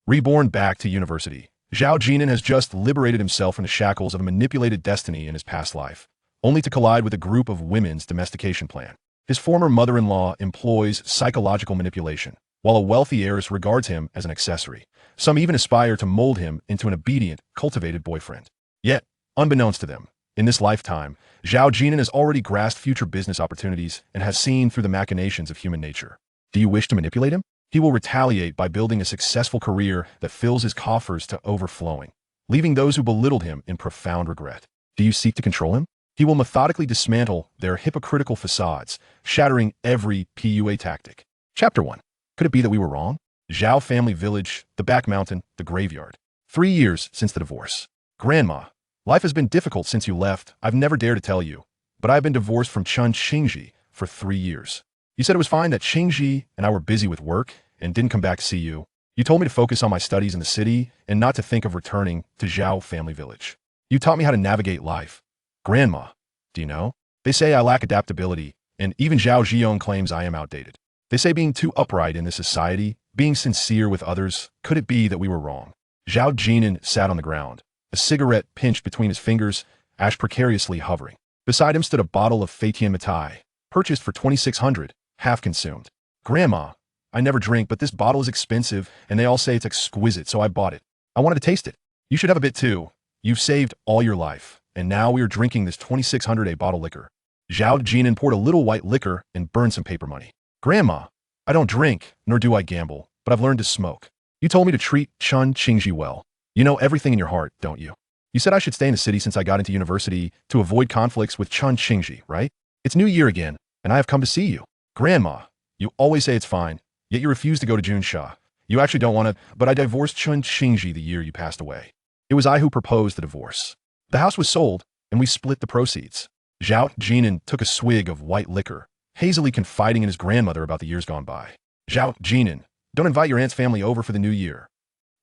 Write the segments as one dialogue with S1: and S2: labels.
S1: Reborn back to university. Zhao Jin'an has just liberated himself from the shackles of a manipulated destiny in his past life, only to collide with a group of women's domestication plan. His former mother-in-law employs psychological manipulation, while a wealthy heiress regards him as an accessory. Some even aspire to mold him into an obedient, cultivated boyfriend. Yet, unbeknownst to them, in this lifetime, Zhao Jin'an has already grasped future business opportunities and has seen through the machinations of human nature. Do you wish to manipulate him? He will retaliate by building a successful career that fills his coffers to overflowing, leaving those who belittled him in profound regret. Do you seek to control him? He will methodically dismantle their hypocritical facades, shattering every PUA tactic. Chapter 1. Could it be that we were wrong? Zhao family village, the back mountain, the graveyard. 3 years since the divorce. Grandma, life has been difficult since you left. I've never dared to tell you, but I've been divorced from Chun Xingji for 3 years. You said it was fine that Xingji and I were busy with work and didn't come back to see you. You told me to focus on my studies in the city and not to think of returning to Zhao family village. You taught me how to navigate life. Grandma, do you know? They say I lack adaptability, and even Zhao Jin'an claims I am outdated. They say being too upright in this society, being sincere with others, could it be that we were wrong? Zhao Jin'an sat on the ground, a cigarette pinched between his fingers, ash precariously hovering. Beside him stood a bottle of Feitian Matai, purchased for 2,600, half consumed. Grandma, I never drink, but this bottle is expensive, and they all say it's exquisite, so I bought it. I wanted to taste it. You should have a bit too. You've saved all your life, and now we are drinking this 2,600 bottle liquor. Zhao Jin'an poured a little white liquor and burned some paper money. Grandma, I don't drink, nor do I gamble, but I've learned to smoke. You told me to treat Chun Xingji well. You know everything in your heart, don't you? You said I should stay in the city since I got into university to avoid conflicts with Chun Xingji, right? It's New Year again, and I have come to see you. Grandma, you always say it's fine, yet you refuse to go to Junsha. You actually don't want to, but I divorced Chun Xingji the year you passed away. It was I who proposed the divorce. The house was sold, and we split the proceeds. Zhao Jin'an took a swig of white liquor, hazily confiding in his grandmother about the years gone by. Zhao Jin'an, don't invite your aunt's family over for the new year.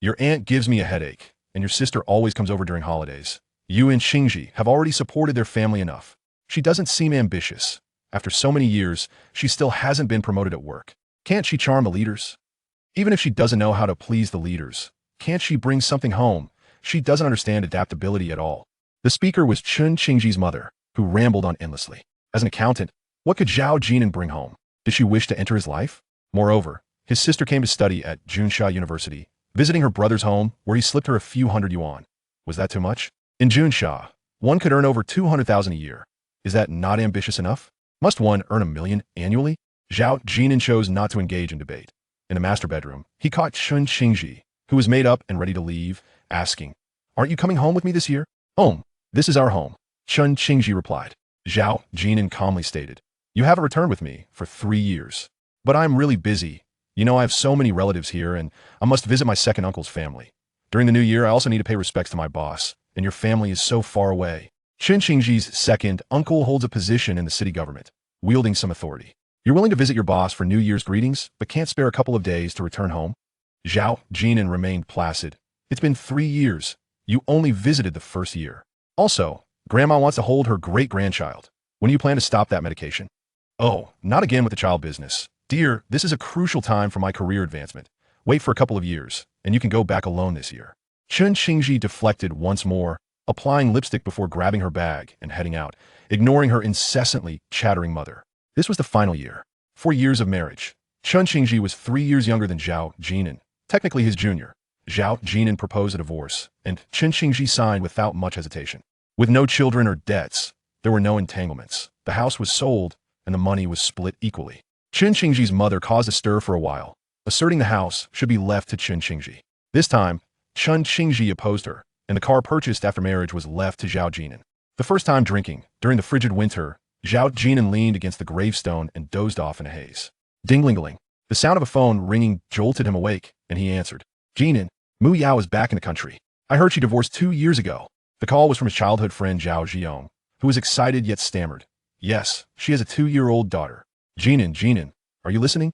S1: Your aunt gives me a headache, and your sister always comes over during holidays. You and Xingji have already supported their family enough. She doesn't seem ambitious. After so many years, she still hasn't been promoted at work. Can't she charm the leaders? Even if she doesn't know how to please the leaders, can't she bring something home? She doesn't understand adaptability at all. The speaker was Chun Xingji's mother, who rambled on endlessly. As an accountant, what could Zhao Jin'an bring home? Did she wish to enter his life? Moreover, his sister came to study at Junsha University, visiting her brother's home where he slipped her a few hundred yuan. Was that too much? In Junsha, one could earn over 200,000 a year. Is that not ambitious enough? Must one earn 1 million annually? Zhao Jin'an chose not to engage in debate. In the master bedroom, he caught Chun Xingji, who was made up and ready to leave, asking, "Aren't you coming home with me this year?" "Home. This is our home," Chun Xingji replied. Zhao Jin'an calmly stated, "You haven't returned with me for 3 years. But I'm really busy. You know I have so many relatives here, and I must visit my second uncle's family. During the new year, I also need to pay respects to my boss, and your family is so far away." Chun Xingji's second uncle holds a position in the city government, wielding some authority. "You're willing to visit your boss for New Year's greetings, but can't spare a couple of days to return home?" Zhao Jin'an remained placid. "It's been 3 years. You only visited the first year. Also, Grandma wants to hold her great-grandchild. When do you plan to stop that medication?" "Oh, not again with the child business. Dear, this is a crucial time for my career advancement. Wait for a couple of years, and you can go back alone this year." Chun Xingji deflected once more, applying lipstick before grabbing her bag and heading out, ignoring her incessantly chattering mother. This was the final year. 4 years of marriage. Chun Xingji was 3 years younger than Zhao Jin'an, technically his junior. Zhao Jin'an proposed a divorce, and Chun Xingji signed without much hesitation. With no children or debts, there were no entanglements. The house was sold, and the money was split equally. Chun Xingji's mother caused a stir for a while, asserting the house should be left to Chun Xingji. This time, Chun Xingji opposed her, and the car purchased after marriage was left to Zhao Jin'an. The first time drinking, during the frigid winter, Zhao Jin'an leaned against the gravestone and dozed off in a haze. Ding-ling-ling. The sound of a phone ringing jolted him awake, and he answered. "Jin'an, Mu Yao is back in the country. I heard she divorced 2 years ago." The call was from his childhood friend Zhao Jin'an, who was excited yet stammered. "Yes, she has a 2-year-old daughter." Jin'an, are you listening?"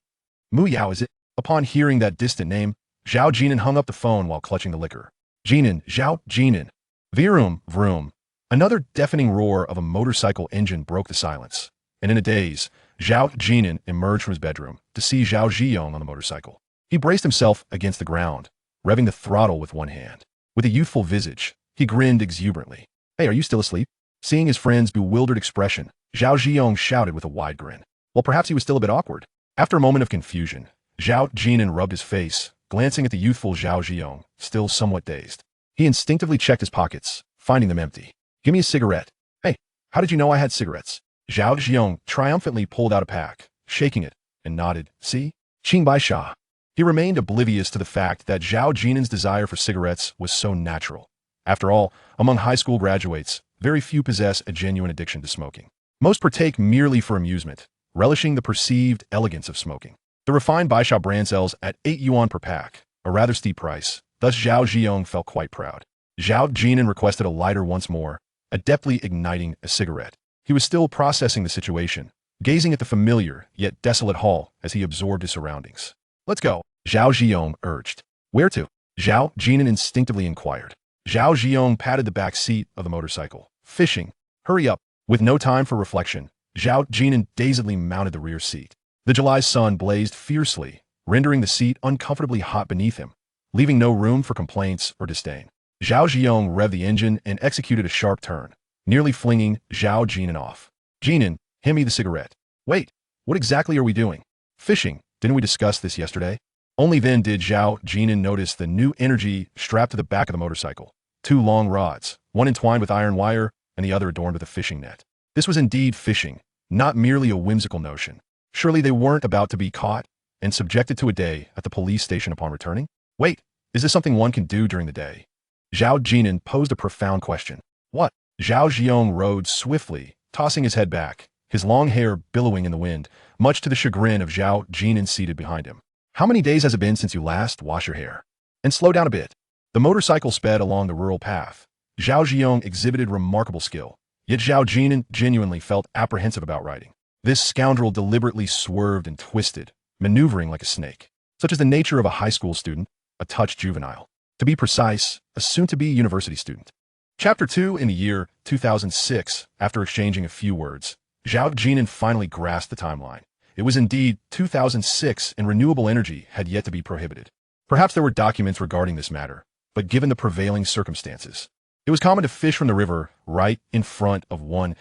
S1: "Mu Yao, is it?" Upon hearing that distant name, Zhao Jin'an hung up the phone while clutching the liquor. Zhao Jin'an. Vroom, vroom. Another deafening roar of a motorcycle engine broke the silence, and in a daze, Zhao Jin'an emerged from his bedroom to see Zhao Jin'an on the motorcycle. He braced himself against the ground, revving the throttle with one hand. With a youthful visage, he grinned exuberantly. "Hey, are you still asleep?" Seeing his friend's bewildered expression, Zhao Jin'an shouted with a wide grin. Well, perhaps he was still a bit awkward. After a moment of confusion, Zhao Jin'an rubbed his face, glancing at the youthful Zhao Jin'an, still somewhat dazed. He instinctively checked his pockets, finding them empty. "Give me a cigarette." "Hey, how did you know I had cigarettes?" Zhao Jin'an triumphantly pulled out a pack, shaking it, and nodded. "See? Qing Bai Sha." He remained oblivious to the fact that Zhao Jin'an's desire for cigarettes was so natural. After all, among high school graduates, very few possess a genuine addiction to smoking. Most partake merely for amusement, relishing the perceived elegance of smoking. The refined Baisha brand sells at 8 yuan per pack, a rather steep price, thus Zhao Jin'an felt quite proud. Zhao Jin'an requested a lighter once more, adeptly igniting a cigarette. He was still processing the situation, gazing at the familiar yet desolate hall as he absorbed his surroundings. "Let's go," Zhao Jin'an urged. "Where to?" Zhao Jin'an instinctively inquired. Zhao Jin'an patted the back seat of the motorcycle. "Fishing. Hurry up." With no time for reflection, Zhao Jin'an dazedly mounted the rear seat. The July sun blazed fiercely, rendering the seat uncomfortably hot beneath him, leaving no room for complaints or disdain. Zhao Jin'an revved the engine and executed a sharp turn, nearly flinging Zhao Jin'an off. "Jin'an, hand me the cigarette." "Wait, what exactly are we doing?" "Fishing. Didn't we discuss this yesterday?" Only then did Zhao Jin'an notice the new energy strapped to the back of the motorcycle. 2 long rods, one entwined with iron wire and the other adorned with a fishing net. This was indeed fishing, not merely a whimsical notion. Surely they weren't about to be caught and subjected to a day at the police station upon returning? Wait, is this something one can do during the day? Zhao Jin'an posed a profound question. "What?" Zhao Jin'an rode swiftly, tossing his head back, his long hair billowing in the wind, much to the chagrin of Zhao Jin'an seated behind him. "How many days has it been since you last washed your hair? And slow down a bit." The motorcycle sped along the rural path. Zhao Jin'an exhibited remarkable skill, yet Zhao Jin'an genuinely felt apprehensive about riding. This scoundrel deliberately swerved and twisted, maneuvering like a snake. Such is the nature of a high school student, a touch juvenile. To be precise, a soon-to-be university student. Chapter 2. In the year 2006, after exchanging a few words, Zhao Jin'an finally grasped the timeline. It was indeed 2006 and renewable energy had yet to be prohibited. Perhaps there were documents regarding this matter, but given the prevailing circumstances, it was common to fish from the river right in front of one's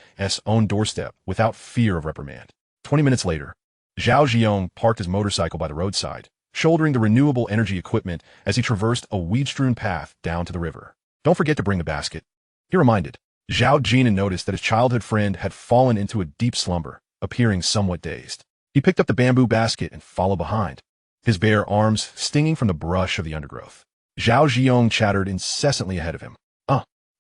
S1: own doorstep without fear of reprimand. 20 minutes later, Zhao Jin'an parked his motorcycle by the roadside, shouldering the renewable energy equipment as he traversed a weed-strewn path down to the river. "Don't forget to bring the basket," he reminded. Zhao Jin'an noticed that his childhood friend had fallen into a deep slumber, appearing somewhat dazed. He picked up the bamboo basket and followed behind, his bare arms stinging from the brush of the undergrowth. Zhao Jin'an chattered incessantly ahead of him.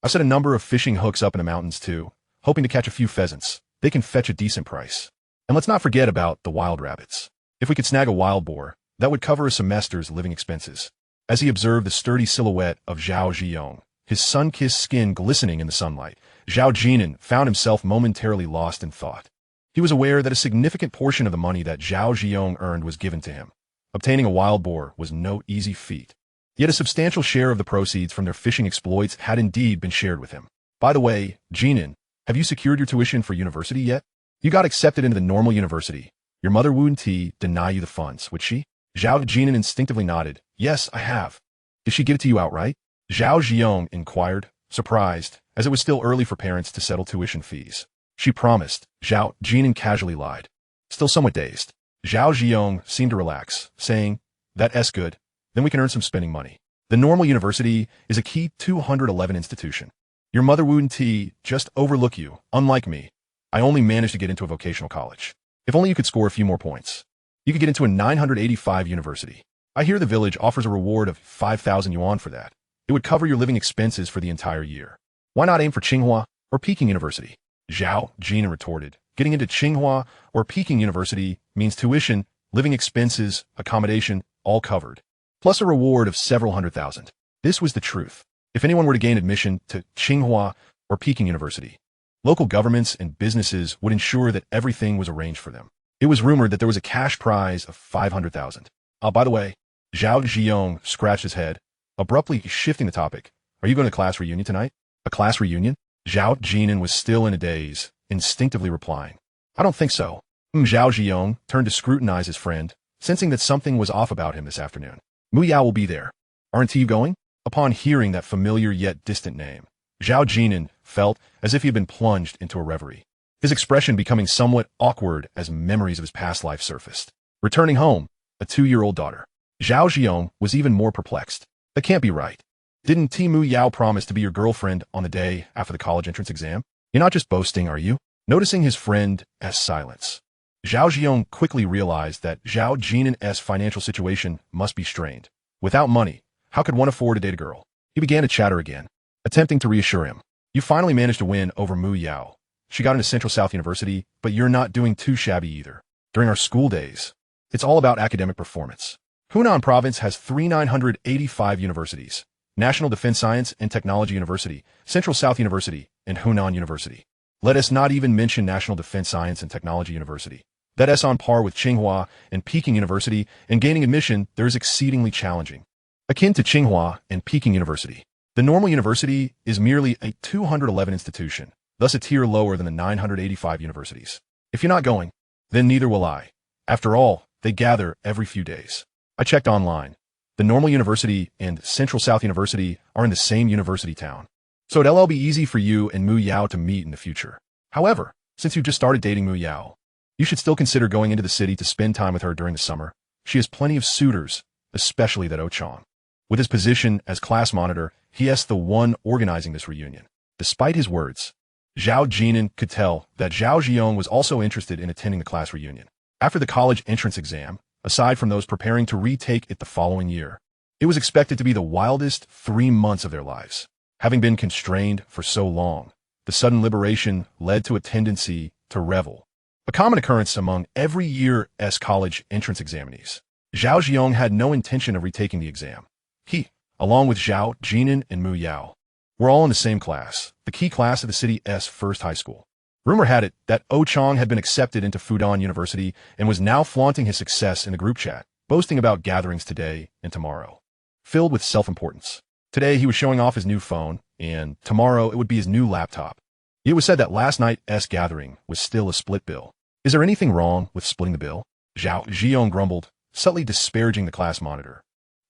S1: "I've set a number of fishing hooks up in the mountains too, hoping to catch a few pheasants. They can fetch a decent price. And let's not forget about the wild rabbits. If we could snag a wild boar, that would cover a semester's living expenses." As he observed the sturdy silhouette of Zhao Jin'an, his sun-kissed skin glistening in the sunlight, Zhao Jin'an found himself momentarily lost in thought. He was aware that a significant portion of the money that Zhao Jin'an earned was given to him. Obtaining a wild boar was no easy feat. Yet a substantial share of the proceeds from their fishing exploits had indeed been shared with him. "By the way, Jin'an, have you secured your tuition for university yet? You got accepted into the normal university. Your mother wouldn't deny you the funds, would she?" Zhao Jin'an instinctively nodded. "Yes, I have." "Did she give it to you outright?" Zhao Jin'an inquired, surprised, as it was still early for parents to settle tuition fees. "She promised," Zhao Jin'an casually lied. Still somewhat dazed, Zhao Jin'an seemed to relax, saying, "That's good. Then we can earn some spending money. The normal university is a key 211 institution. Your mother wouldn't just overlook you, unlike me. I only managed to get into a vocational college. If only you could score a few more points. You could get into a 985 university. I hear the village offers a reward of 5,000 yuan for that. It would cover your living expenses for the entire year. Why not aim for Tsinghua or Peking University?" Zhao Jin'an retorted. Getting into Tsinghua or Peking University means tuition, living expenses, accommodation, all covered, plus a reward of several $100,000. This was the truth. If anyone were to gain admission to Tsinghua or Peking University, local governments and businesses would ensure that everything was arranged for them. It was rumored that there was a cash prize of 500,000. By the way, Zhao Jin'an scratched his head, abruptly shifting the topic. "Are you going to class reunion tonight?" "A class reunion?" Zhao Jin'an was still in a daze, instinctively replying, "I don't think so." Zhao Jin'an turned to scrutinize his friend, sensing that something was off about him this afternoon. "Mu Yao will be there. Aren't you going? Upon hearing that familiar yet distant name, Zhao Jin'an felt as if he had been plunged into a reverie, his expression becoming somewhat awkward as memories of his past life surfaced. Returning home, a 2-year-old daughter, Zhao Jin'an was even more perplexed. That can't be right. Didn't Timu Yao promise to be your girlfriend on the day after the college entrance exam? You're not just boasting, are you? Noticing his friend's silence, Zhao Jin'an quickly realized that Zhao Jin'an's financial situation must be strained. Without money, how could one afford to date a girl? He began to chatter again, attempting to reassure him. You finally managed to win over Mu Yao. She got into Central South University, but you're not doing too shabby either. During our school days, it's all about academic performance. Hunan Province has 3,985 universities: National Defense Science and Technology University, Central South University, and Hunan University. Let us not even mention National Defense Science and Technology University. That is on par with Tsinghua and Peking University, and gaining admission there is exceedingly challenging. Akin to Tsinghua and Peking University, the normal university is merely a 211 institution, thus a tier lower than the 985 universities. If you're not going, then neither will I. After all, they gather every few days. I checked online. The normal university and Central South University are in the same university town. So it'll be easy for you and Mu Yao to meet in the future. However, since you've just started dating Mu Yao, you should still consider going into the city to spend time with her during the summer. She has plenty of suitors, especially that Ochang. With his position as class monitor, he is the one organizing this reunion. Despite his words, Zhao Jin'an could tell that Zhao Jin'an was also interested in attending the class reunion. After the college entrance exam, aside from those preparing to retake it the following year, it was expected to be the wildest 3 months of their lives. Having been constrained for so long, the sudden liberation led to a tendency to revel, a common occurrence among every year's college entrance examinees. Zhao Jin'an had no intention of retaking the exam. He, along with Zhao Jin'an and Mu Yao, were all in the same class, the key class of the city's first high school. Rumor had it that Ochang had been accepted into Fudan University and was now flaunting his success in the group chat, boasting about gatherings today and tomorrow. Filled with self-importance. Today he was showing off his new phone, and tomorrow it would be his new laptop. It was said that last night's gathering was still a split bill. Is there anything wrong with splitting the bill? Zhao Jin'an grumbled, subtly disparaging the class monitor.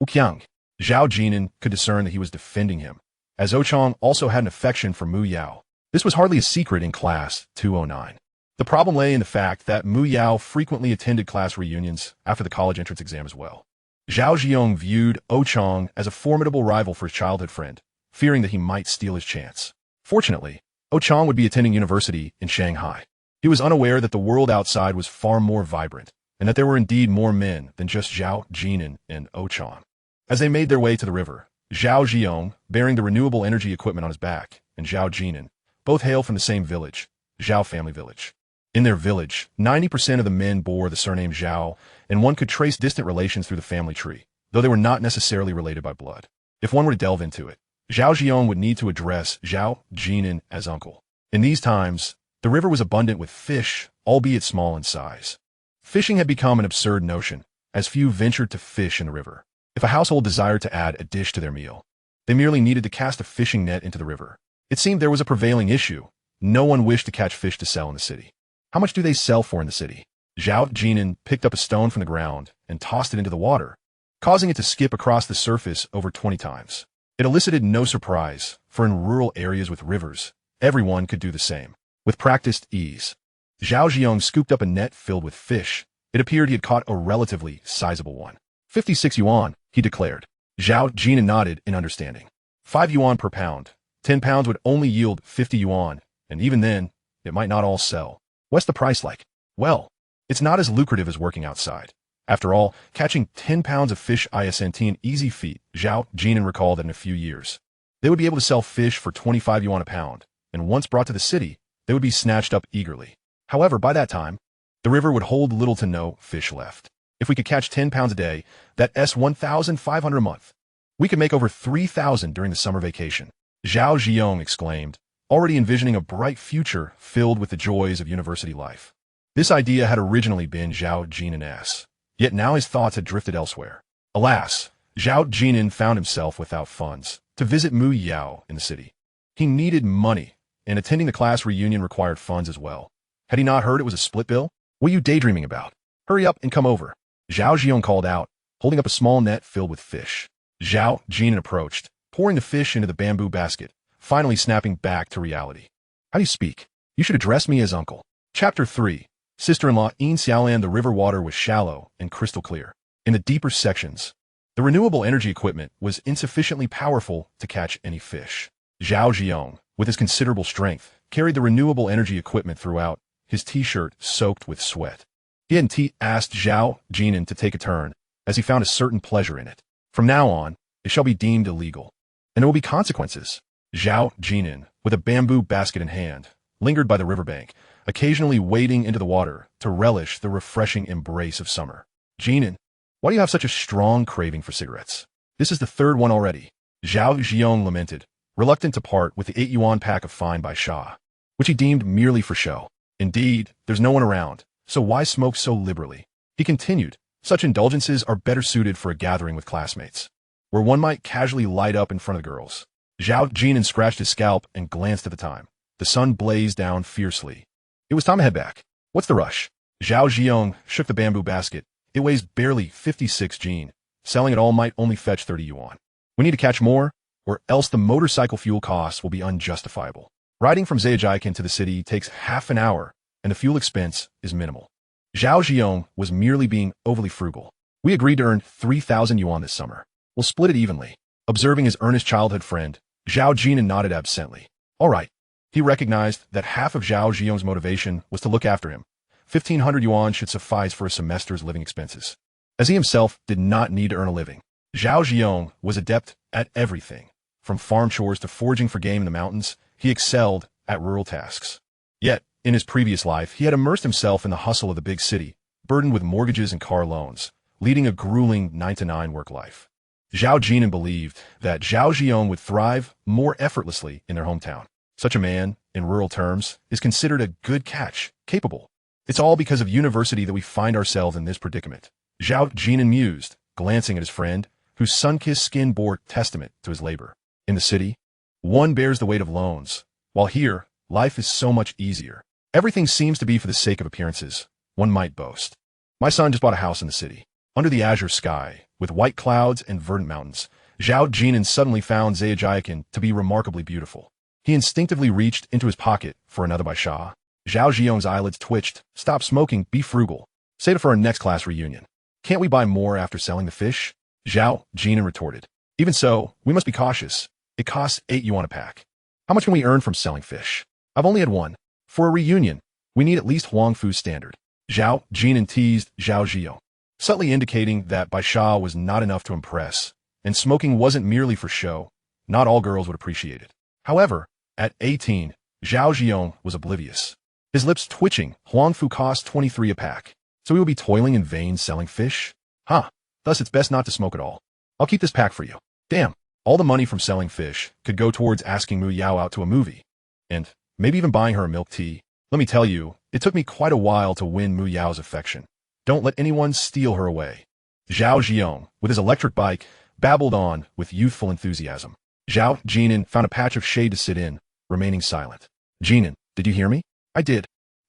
S1: Uqiang. Zhao Jin'an could discern that he was defending him, as Ochang also had an affection for Mu Yao. This was hardly a secret in Class 209. The problem lay in the fact that Mu Yao frequently attended class reunions after the college entrance exam as well. Zhao Jin'an viewed Ochang as a formidable rival for his childhood friend, fearing that he might steal his chance. Fortunately, Ochang would be attending university in Shanghai. He was unaware that the world outside was far more vibrant, and that there were indeed more men than just Zhao Jin'an and Ochang. As they made their way to the river, Zhao Jin'an, bearing the renewable energy equipment on his back, and Zhao Jin'an, both hail from the same village, Zhao family village. In their village, 90% of the men bore the surname Zhao, and one could trace distant relations through the family tree, though they were not necessarily related by blood. If one were to delve into it, Zhao Jin'an would need to address Zhao Jin'an as uncle. In these times, the river was abundant with fish, albeit small in size. Fishing had become an absurd notion, as few ventured to fish in the river. If a household desired to add a dish to their meal, they merely needed to cast a fishing net into the river. It seemed there was a prevailing issue. No one wished to catch fish to sell in the city. How much do they sell for in the city? Zhao Jin'an picked up a stone from the ground and tossed it into the water, causing it to skip across the surface over 20 times. It elicited no surprise, for in rural areas with rivers, everyone could do the same. With practiced ease, Zhao Jin'an scooped up a net filled with fish. It appeared he had caught a relatively sizable one. 56 yuan, he declared. Zhao Jin'an nodded in understanding. 5 yuan per pound. 10 pounds would only yield 50 yuan, and even then, it might not all sell. What's the price like? Well, it's not as lucrative as working outside. After all, catching 10 pounds of fish isn't an easy feat. Zhao Jin'an recalled that in a few years, they would be able to sell fish for 25 yuan a pound, and once brought to the city, they would be snatched up eagerly. However, by that time, the river would hold little to no fish left. If we could catch 10 pounds a day, that's 1,500 a month. We could make over 3,000 during the summer vacation. Zhao Jin'an exclaimed, already envisioning a bright future filled with the joys of university life. This idea had originally been Zhao Jin'an's, yet now his thoughts had drifted elsewhere. Alas, Zhao Jin'an found himself without funds to visit Mu Yao in the city. He needed money, and attending the class reunion required funds as well. Had he not heard it was a split bill? What are you daydreaming about? Hurry up and come over. Zhao Jin'an called out, holding up a small net filled with fish. Zhao Jin'an approached, pouring the fish into the bamboo basket, finally snapping back to reality. How do you speak? You should address me as uncle. Chapter 3. Sister-in-law In Xiaolan. The river water was shallow and crystal clear. In the deeper sections, the renewable energy equipment was insufficiently powerful to catch any fish. Zhao Jin'an, with his considerable strength, carried the renewable energy equipment throughout, his t-shirt soaked with sweat. He hadn't asked Zhao Jin'an to take a turn, as he found a certain pleasure in it. From now on, it shall be deemed illegal, and there will be consequences. Zhao Jin'an, with a bamboo basket in hand, lingered by the riverbank, occasionally wading into the water to relish the refreshing embrace of summer. Jin'an, why do you have such a strong craving for cigarettes? This is the third one already. Zhao Jin'an lamented, reluctant to part with the 8 yuan pack of fine by Sha, which he deemed merely for show. Indeed, there's no one around, so why smoke so liberally? He continued, such indulgences are better suited for a gathering with classmates, where one might casually light up in front of the girls. Zhao Jin'an scratched his scalp and glanced at the time. The sun blazed down fiercely. It was time to head back. What's the rush? Zhao Jin'an shook the bamboo basket. It weighs barely 56 jin. Selling it all might only fetch 30 yuan. We need to catch more, or else the motorcycle fuel costs will be unjustifiable. Riding from Zhejiang to the city takes half an hour, and the fuel expense is minimal. Zhao Jin'an was merely being overly frugal. We agreed to earn 3,000 yuan this summer. We'll split it evenly. Observing his earnest childhood friend, Zhao Jin'an nodded absently. All right. He recognized that half of Zhao Jin'an's motivation was to look after him. 1,500 yuan should suffice for a semester's living expenses, as he himself did not need to earn a living. Zhao Jin'an was adept at everything. From farm chores to foraging for game in the mountains, he excelled at rural tasks. Yet, in his previous life, he had immersed himself in the hustle of the big city, burdened with mortgages and car loans, leading a grueling 9-to-9 work life. Zhao Jin'an believed that Zhao Jin'an would thrive more effortlessly in their hometown. Such a man, in rural terms, is considered a good catch, capable. It's all because of university that we find ourselves in this predicament. Zhao Jin'an mused, glancing at his friend, whose sun-kissed skin bore testament to his labor. In the city, one bears the weight of loans, while here, life is so much easier. Everything seems to be for the sake of appearances, one might boast. My son just bought a house in the city, under the azure sky, with white clouds and verdant mountains. Zhao Jin'an suddenly found Zhejiang to be remarkably beautiful. He instinctively reached into his pocket for another by Sha. Zhao Jin'an's eyelids twitched. Stop smoking, be frugal. Save it for our next class reunion. Can't we buy more after selling the fish? Zhao Jin'an retorted. Even so, we must be cautious. It costs 8 yuan a pack. How much can we earn from selling fish? I've only had one. For a reunion, we need at least Huang Fu's standard. Zhao Jin'an teased Zhao Jin'an, subtly indicating that by Sha was not enough to impress, and smoking wasn't merely for show. Not all girls would appreciate it. However, at 18, Zhao Jin'an was oblivious. His lips twitching. Huang Fu cost 23 a pack, so he would be toiling in vain selling fish? Thus it's best not to smoke at all. I'll keep this pack for you. Damn, all the money from selling fish could go towards asking Mu Yao out to a movie, and maybe even buying her a milk tea. Let me tell you, it took me quite a while to win Mu Yao's affection. Don't let anyone steal her away. Zhao Jin'an, with his electric bike, babbled on with youthful enthusiasm. Zhao Jin'an found a patch of shade to sit in, remaining silent. Jin'an, did you hear me? I did.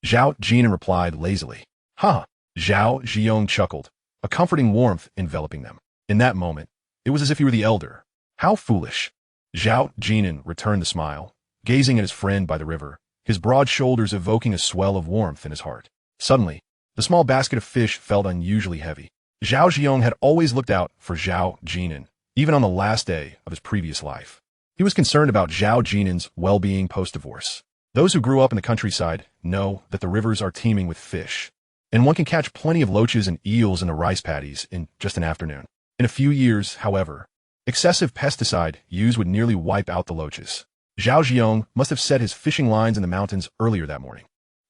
S1: Zhao Jin'an replied lazily. Ha! Zhao Jin'an chuckled, a comforting warmth enveloping them. In that moment, it was as if he were the elder. How foolish. Zhao Jin'an returned the smile, gazing at his friend by the river, his broad shoulders evoking a swell of warmth in his heart. Suddenly, the small basket of fish felt unusually heavy. Zhao Jin'an had always looked out for Zhao Jin'an, even on the last day of his previous life. He was concerned about Zhao Jin'an's well-being post-divorce. Those who grew up in the countryside know that the rivers are teeming with fish, and one can catch plenty of loaches and eels in the rice paddies in just an afternoon. In a few years, however, excessive pesticide use would nearly wipe out the loaches. Zhao Jin'an must have set his fishing lines in the mountains earlier that morning.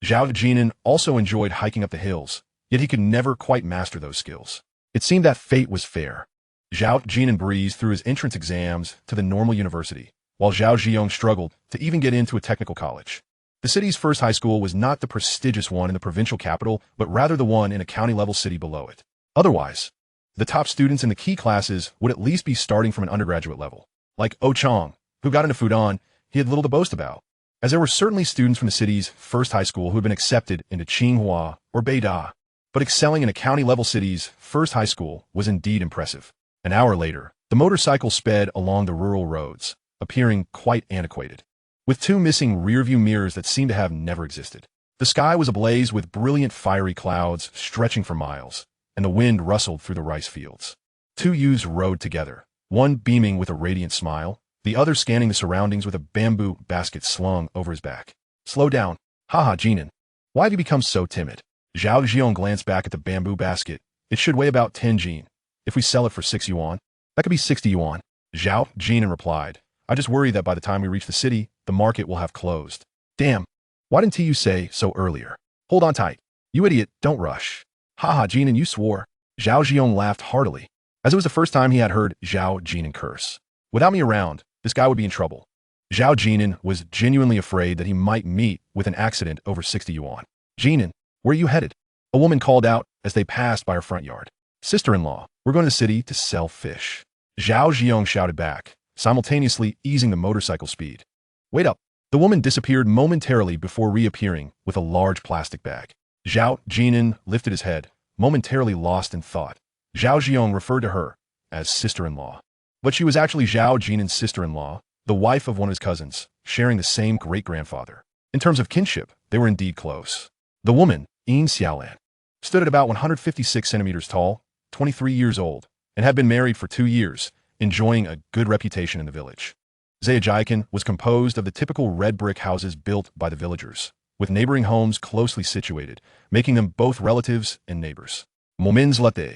S1: Zhao Jin'an also enjoyed hiking up the hills, yet he could never quite master those skills. It seemed that fate was fair. Zhao Jin'an breezed through his entrance exams to the normal university, while Zhao Jin'an struggled to even get into a technical college. The city's first high school was not the prestigious one in the provincial capital, but rather the one in a county-level city below it. Otherwise, the top students in the key classes would at least be starting from an undergraduate level. Like Oh Chong, who got into Fudan, he had little to boast about, as there were certainly students from the city's first high school who had been accepted into Tsinghua or Beida, but excelling in a county-level city's first high school was indeed impressive. An hour later, The motorcycle sped along the rural roads, appearing quite antiquated, with two missing rearview mirrors that seemed to have never existed. The sky was ablaze with brilliant fiery clouds stretching for miles, and the wind rustled through the rice fields. Two youths rode together, one beaming with a radiant smile, the other scanning the surroundings with a bamboo basket slung over his back. Slow down. Haha, Jin'an. Why have you become so timid? Zhao Jin'an glanced back at the bamboo basket. It should weigh about 10 jin. If we sell it for 6 yuan, that could be 60 yuan. Zhao Jin'an replied, I just worry that by the time we reach the city, the market will have closed. Damn. Why didn't you say so earlier? Hold on tight. You idiot, don't rush. Haha, Jin'an, you swore. Zhao Jin'an laughed heartily, as it was the first time he had heard Zhao Jin'an curse. Without me around, this guy would be in trouble. Zhao Jin'an was genuinely afraid that he might meet with an accident over 60 yuan. Jin'an, where are you headed? A woman called out as they passed by her front yard. Sister-in-law, we're going to the city to sell fish. Zhao Jin'an shouted back, simultaneously easing the motorcycle speed. Wait up. The woman disappeared momentarily before reappearing with a large plastic bag. Zhao Jin'an lifted his head, momentarily lost in thought. Zhao Jin'an referred to her as sister-in-law. But she was actually Zhao Jin'an's sister-in-law, the wife of one of his cousins, sharing the same great-grandfather. In terms of kinship, they were indeed close. The woman, Yin Xiaolan, stood at about 156 centimeters tall, 23 years old, and had been married for 2 years, enjoying a good reputation in the village. Zhejiakan was composed of the typical red brick houses built by the villagers, with neighboring homes closely situated, making them both relatives and neighbors. Moments later,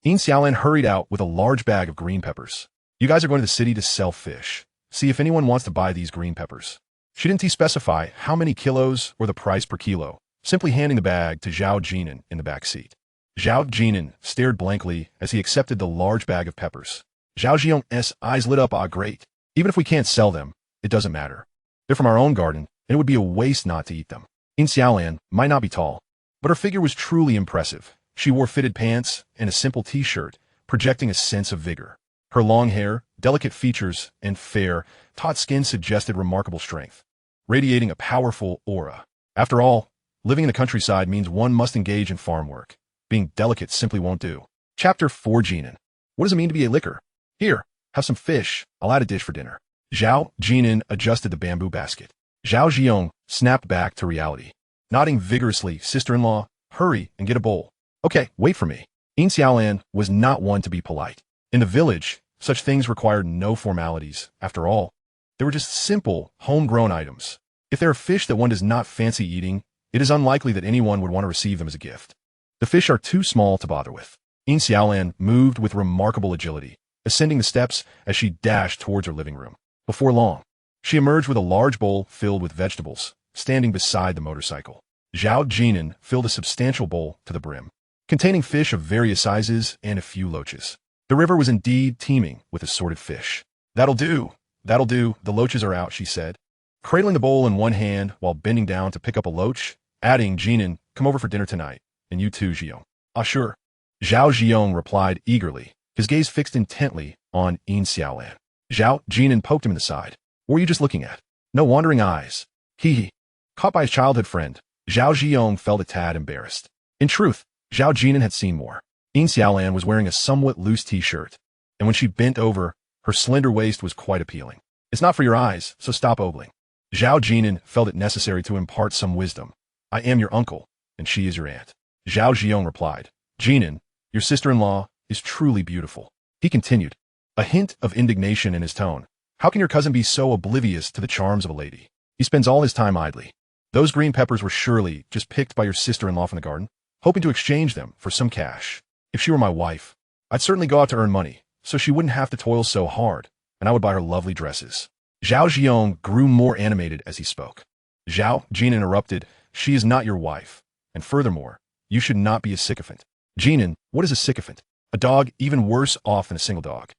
S1: Yin Xiaolan hurried out with a large bag of green peppers. You guys are going to the city to sell fish. See if anyone wants to buy these green peppers. She didn't specify how many kilos or the price per kilo, simply handing the bag to Zhao Jin'an in the back seat. Zhao Jin'an stared blankly as he accepted the large bag of peppers. Zhao Jin'an's eyes lit up. Ah, great. Even if we can't sell them, it doesn't matter. They're from our own garden, and it would be a waste not to eat them. Yin Xiaolan might not be tall, but her figure was truly impressive. She wore fitted pants and a simple t-shirt, projecting a sense of vigor. Her long hair, delicate features, and fair, taut skin suggested remarkable strength, radiating a powerful aura. After all, living in the countryside means one must engage in farm work. Being delicate simply won't do. Chapter 4 Jin'an. What does it mean to be a liquor? Here, have some fish. I'll add a dish for dinner. Zhao Jin'an adjusted the bamboo basket. Zhao Jin'an snapped back to reality. Nodding vigorously, sister-in-law, hurry and get a bowl. Okay, wait for me. Yin Xiaolan was not one to be polite. In the village, such things required no formalities. After all, they were just simple, homegrown items. If there are fish that one does not fancy eating, it is unlikely that anyone would want to receive them as a gift. The fish are too small to bother with. Yin Xiaolan moved with remarkable agility, ascending the steps as she dashed towards her living room. Before long, she emerged with a large bowl filled with vegetables, standing beside the motorcycle. Zhao Jin'an filled a substantial bowl to the brim, containing fish of various sizes and a few loaches. The river was indeed teeming with assorted fish. That'll do. That'll do. The loaches are out, she said, cradling the bowl in one hand while bending down to pick up a loach, adding, Jin'an, come over for dinner tonight. And you too, Jiong. Ah, sure. Zhao Jiong replied eagerly, his gaze fixed intently on Yin Xiaolan. Zhao Jin'an poked him in the side. What were you just looking at? No wandering eyes. Hee. Caught by his childhood friend, Zhao Jiong felt a tad embarrassed. In truth, Zhao Jin'an had seen more. Yin Xiaolan was wearing a somewhat loose t-shirt, and when she bent over, her slender waist was quite appealing. It's not for your eyes, so stop ogling. Zhao Jin'an felt it necessary to impart some wisdom. I am your uncle, and she is your aunt. Zhao Jiong replied. Jin'an, your sister-in-law is truly beautiful. He continued, a hint of indignation in his tone. How can your cousin be so oblivious to the charms of a lady? He spends all his time idly. Those green peppers were surely just picked by your sister-in-law from the garden, hoping to exchange them for some cash. If she were my wife, I'd certainly go out to earn money, so she wouldn't have to toil so hard, and I would buy her lovely dresses. Zhao Jiong grew more animated as he spoke. Zhao Jin'an interrupted, she is not your wife, and furthermore, you should not be a sycophant. Jin'an, what is a sycophant? A dog even worse off than a single dog.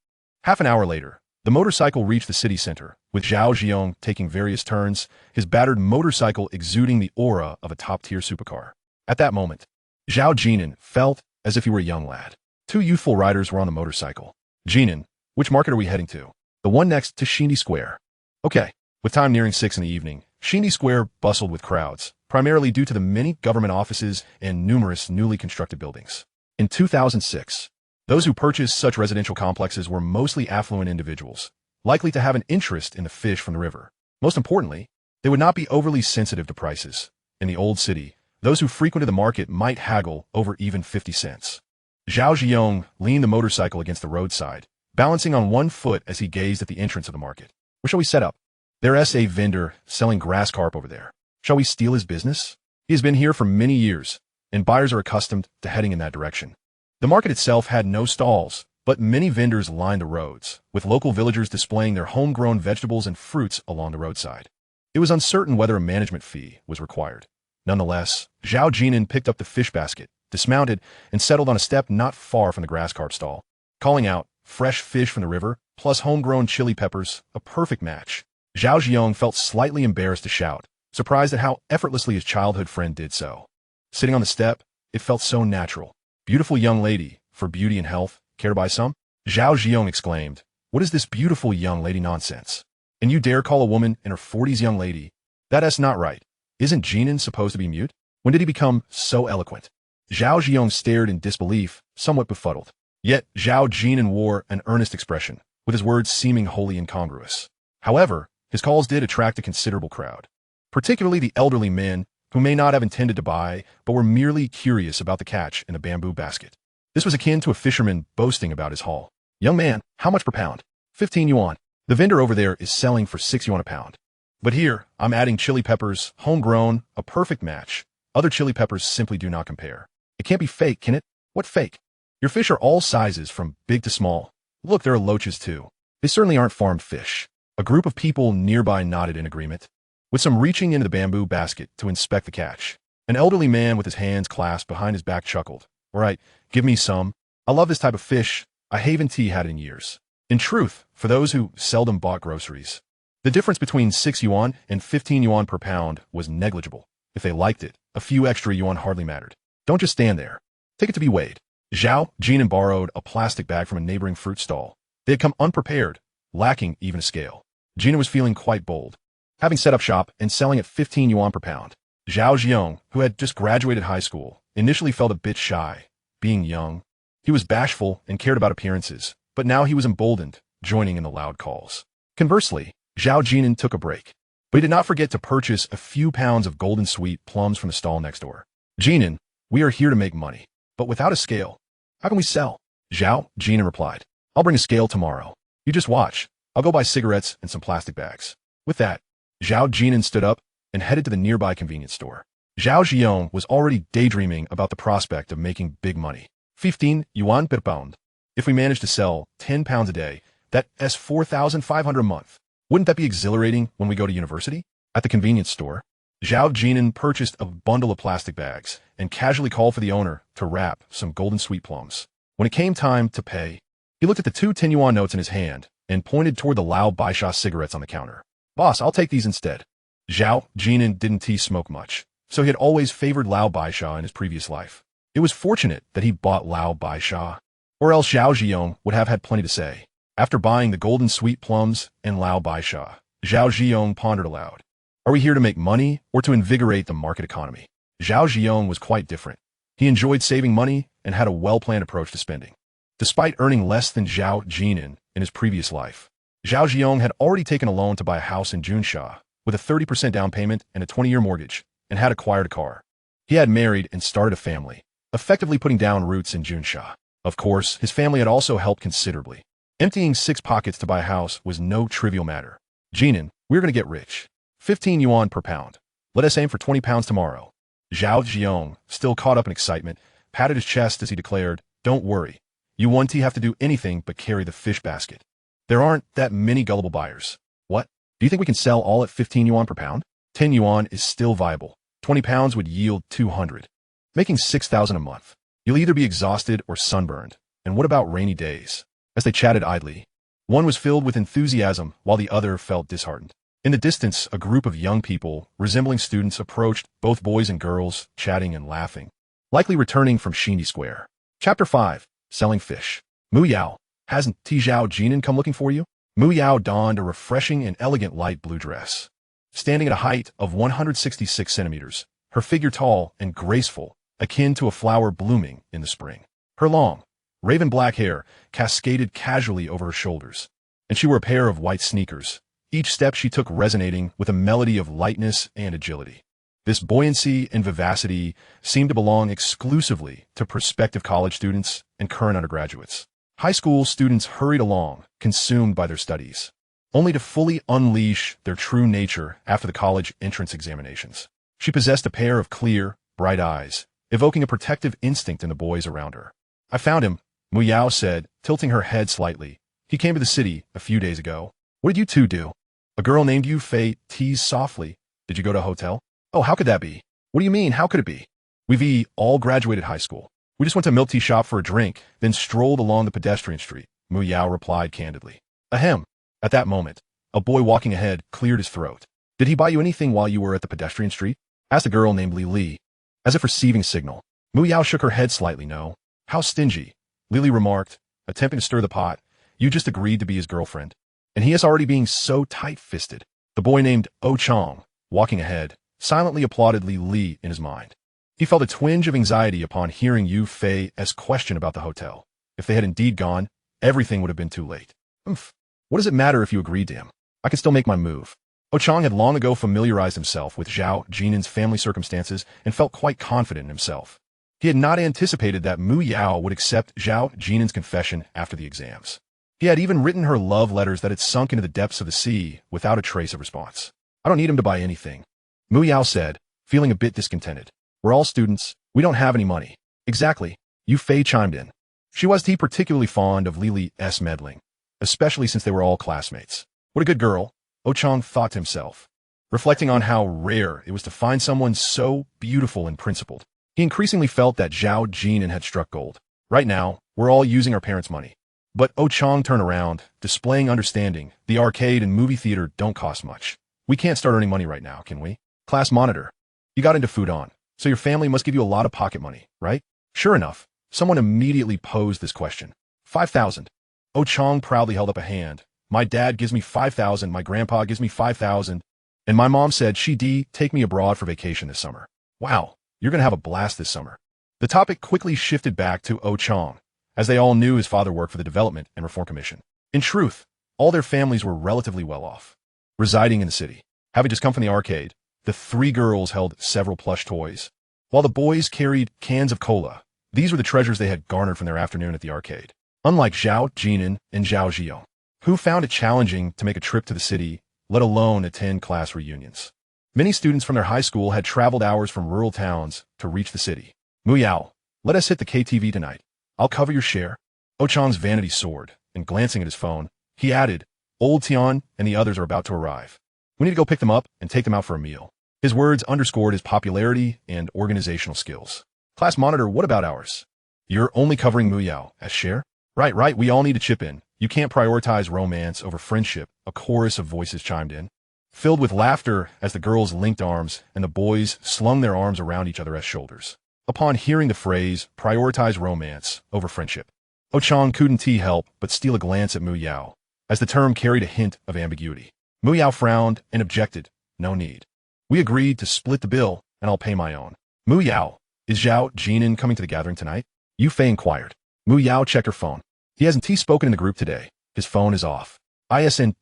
S1: Half an hour later, the motorcycle reached the city center, with Zhao Jiong taking various turns, his battered motorcycle exuding the aura of a top-tier supercar. At that moment, Zhao Jin'an felt as if he were a young lad. Two youthful riders were on the motorcycle. Jin'an, which market are we heading to? The one next to Shindi Square. Okay. With time nearing 6 in the evening, Shindi Square bustled with crowds, primarily due to the many government offices and numerous newly constructed buildings. In 2006, Those who purchased such residential complexes were mostly affluent individuals, likely to have an interest in the fish from the river. Most importantly, they would not be overly sensitive to prices. In the old city, those who frequented the market might haggle over even 50 cents. Zhao Jin'an leaned the motorcycle against the roadside, balancing on one foot as he gazed at the entrance of the market. Where shall we set up? There's a vendor selling grass carp over there. Shall we steal his business? He has been here for many years, and buyers are accustomed to heading in that direction. The market itself had no stalls, but many vendors lined the roads, with local villagers displaying their homegrown vegetables and fruits along the roadside. It was uncertain whether a management fee was required. Nonetheless, Zhao Jin'an picked up the fish basket, dismounted, and settled on a step not far from the grass carp stall, calling out, "Fresh fish from the river, plus homegrown chili peppers, a perfect match." Zhao Jin'an felt slightly embarrassed to shout, surprised at how effortlessly his childhood friend did so. Sitting on the step, it felt so natural. "Beautiful young lady, for beauty and health, care to buy some?" Zhao Jin'an exclaimed, "What is this beautiful young lady nonsense? And you dare call a woman in her 40s young lady? That's not right. Isn't Jin'an supposed to be mute? When did he become so eloquent?" Zhao Jin'an stared in disbelief, somewhat befuddled. Yet Zhao Jin'an wore an earnest expression, with his words seeming wholly incongruous. However, his calls did attract a considerable crowd, particularly the elderly men who may not have intended to buy, but were merely curious about the catch in the bamboo basket. This was akin to a fisherman boasting about his haul. "Young man, how much per pound?" 15 yuan. "The vendor over there is selling for 6 yuan a pound. But here, I'm adding chili peppers, homegrown, a perfect match. Other chili peppers simply do not compare. It can't be fake, can it?" "What fake? Your fish are all sizes from big to small. Look, there are loaches too. They certainly aren't farmed fish." A group of people nearby nodded in agreement, with some reaching into the bamboo basket to inspect the catch. An elderly man with his hands clasped behind his back chuckled. "All right, give me some. I love this type of fish. I haven't had it in years." In truth, for those who seldom bought groceries, the difference between 6 yuan and 15 yuan per pound was negligible. If they liked it, a few extra yuan hardly mattered. "Don't just stand there. Take it to be weighed." Zhao Jin'an borrowed a plastic bag from a neighboring fruit stall. They had come unprepared, lacking even a scale. Jin'an was feeling quite bold, having set up shop and selling at 15 yuan per pound. Zhao Jin'an, who had just graduated high school, initially felt a bit shy. Being young, he was bashful and cared about appearances, but now he was emboldened, joining in the loud calls. Conversely, Zhao Jin'an took a break, but he did not forget to purchase a few pounds of golden sweet plums from the stall next door. "Jin'an, we are here to make money, but without a scale. How can we sell?" Zhao Jin'an replied, "I'll bring a scale tomorrow. You just watch. I'll go buy cigarettes and some plastic bags." With that, Zhao Jin'an stood up and headed to the nearby convenience store. Zhao Jin'an was already daydreaming about the prospect of making big money. 15 yuan per pound. If we managed to sell 10 pounds a day, that's 4,500 a month. Wouldn't that be exhilarating when we go to university? At the convenience store, Zhao Jin'an purchased a bundle of plastic bags and casually called for the owner to wrap some golden sweet plums. When it came time to pay, he looked at the 2 10 yuan notes in his hand and pointed toward the Lao Baisha cigarettes on the counter. "Boss, I'll take these instead." Zhao Jin'an didn't smoke much, so he had always favored Lao Baisha in his previous life. It was fortunate that he bought Lao Baisha, or else Zhao Jin'an would have had plenty to say. After buying the golden sweet plums and Lao Baisha, Zhao Jin'an pondered aloud. Are we here to make money or to invigorate the market economy? Zhao Jin'an was quite different. He enjoyed saving money and had a well-planned approach to spending. Despite earning less than Zhao Jin'an in his previous life, Zhao Jin'an had already taken a loan to buy a house in Junsha with a 30% down payment and a 20-year mortgage, and had acquired a car. He had married and started a family, effectively putting down roots in Junsha. Of course, his family had also helped considerably. Emptying 6 pockets to buy a house was no trivial matter. "Jin'an, we're going to get rich. 15 yuan per pound. Let us aim for 20 pounds tomorrow." Zhao Jin'an, still caught up in excitement, patted his chest as he declared, "Don't worry. You won't have to do anything but carry the fish basket. There aren't that many gullible buyers." "What? Do you think we can sell all at 15 yuan per pound?" 10 yuan is still viable. 20 pounds would yield 200, making 6,000 a month. You'll either be exhausted or sunburned. And what about rainy days? As they chatted idly, one was filled with enthusiasm while the other felt disheartened. In the distance, a group of young people, resembling students, approached, both boys and girls, chatting and laughing, likely returning from Shindy Square. Chapter 5. Selling Fish. "Mu Yao, hasn't Zhao Jin'an come looking for you?" Mu Yao donned a refreshing and elegant light blue dress. Standing at a height of 166 centimeters, her figure tall and graceful, akin to a flower blooming in the spring. Her long, Raven black hair cascaded casually over her shoulders, and she wore a pair of white sneakers, each step she took resonating with a melody of lightness and agility. This buoyancy and vivacity seemed to belong exclusively to prospective college students and current undergraduates. High school students hurried along, consumed by their studies, only to fully unleash their true nature after the college entrance examinations. She possessed a pair of clear, bright eyes, evoking a protective instinct in the boys around her. "I found him," Mu Yao said, tilting her head slightly. "He came to the city a few days ago." "What did you two do?" A girl named Yu Fei teased softly. "Did you go to a hotel?" "Oh, how could that be?" "What do you mean, how could it be? We've all graduated high school. We just went to a milk tea shop for a drink, then strolled along the pedestrian street," Mu Yao replied candidly. "Ahem." At that moment, a boy walking ahead cleared his throat. "Did he buy you anything while you were at the pedestrian street?" asked a girl named Li. As if receiving a signal, Mu Yao shook her head slightly. "No." "How stingy," Lily remarked, attempting to stir the pot. "You just agreed to be his girlfriend. And he is already being so tight-fisted." The boy named Oh Chong, walking ahead, silently applauded Li in his mind. He felt a twinge of anxiety upon hearing Yu Fei's question about the hotel. If they had indeed gone, everything would have been too late. What does it matter if you agreed to him? I can still make my move." Oh Chong had long ago familiarized himself with Zhao Jin'an's family circumstances and felt quite confident in himself. He had not anticipated that Mu Yao would accept Zhao Jin'an's confession after the exams. He had even written her love letters that had sunk into the depths of the sea without a trace of response. "I don't need him to buy anything," Mu Yao said, feeling a bit discontented. "We're all students. We don't have any money." "Exactly," Yu Fei chimed in. She wasn't particularly fond of Lily's meddling, especially since they were all classmates. What a good girl, Oh Chong thought to himself, reflecting on how rare it was to find someone so beautiful and principled. He increasingly felt that Zhao Jin'an had struck gold. "Right now, we're all using our parents' money." But Oh Chong turned around, displaying understanding. "The arcade and movie theater don't cost much. We can't start earning money right now, can we?" "Class monitor, you got into Fudan, so your family must give you a lot of pocket money, right?" Sure enough, someone immediately posed this question. 5,000. Oh Chong proudly held up a hand. "My dad gives me 5,000, my grandpa gives me 5,000, and my mom said she'd take me abroad for vacation this summer." "Wow, you're going to have a blast this summer." The topic quickly shifted back to Oh Chong, as they all knew his father worked for the Development and Reform Commission. In truth, all their families were relatively well off, residing in the city. Having just come from the arcade, the three girls held several plush toys, while the boys carried cans of cola. These were the treasures they had garnered from their afternoon at the arcade. Unlike Zhao Jin'an and Zhao Jiong, who found it challenging to make a trip to the city, let alone attend class reunions. Many students from their high school had traveled hours from rural towns to reach the city. "Mu Yao, let us hit the KTV tonight. I'll cover your share." Oh Chong's vanity soared, and glancing at his phone, he added, "Old Tian and the others are about to arrive. We need to go pick them up and take them out for a meal." His words underscored his popularity and organizational skills. "Class monitor, what about ours?" "You're only covering Mu Yao as share?" Right, we all need to chip in. You can't prioritize romance over friendship," a chorus of voices chimed in, filled with laughter as the girls linked arms and the boys slung their arms around each other's shoulders. Upon hearing the phrase, "prioritize romance over friendship," Oh Chong couldn't help but steal a glance at Mu Yao, as the term carried a hint of ambiguity. Mu Yao frowned and objected. "No need. We agreed to split the bill, and I'll pay my own." "Mu Yao, is Zhao Jin'an coming to the gathering tonight?" Yu Fei inquired. Mu Yao checked her phone. "He hasn't spoken in the group today. His phone is off." "Isn't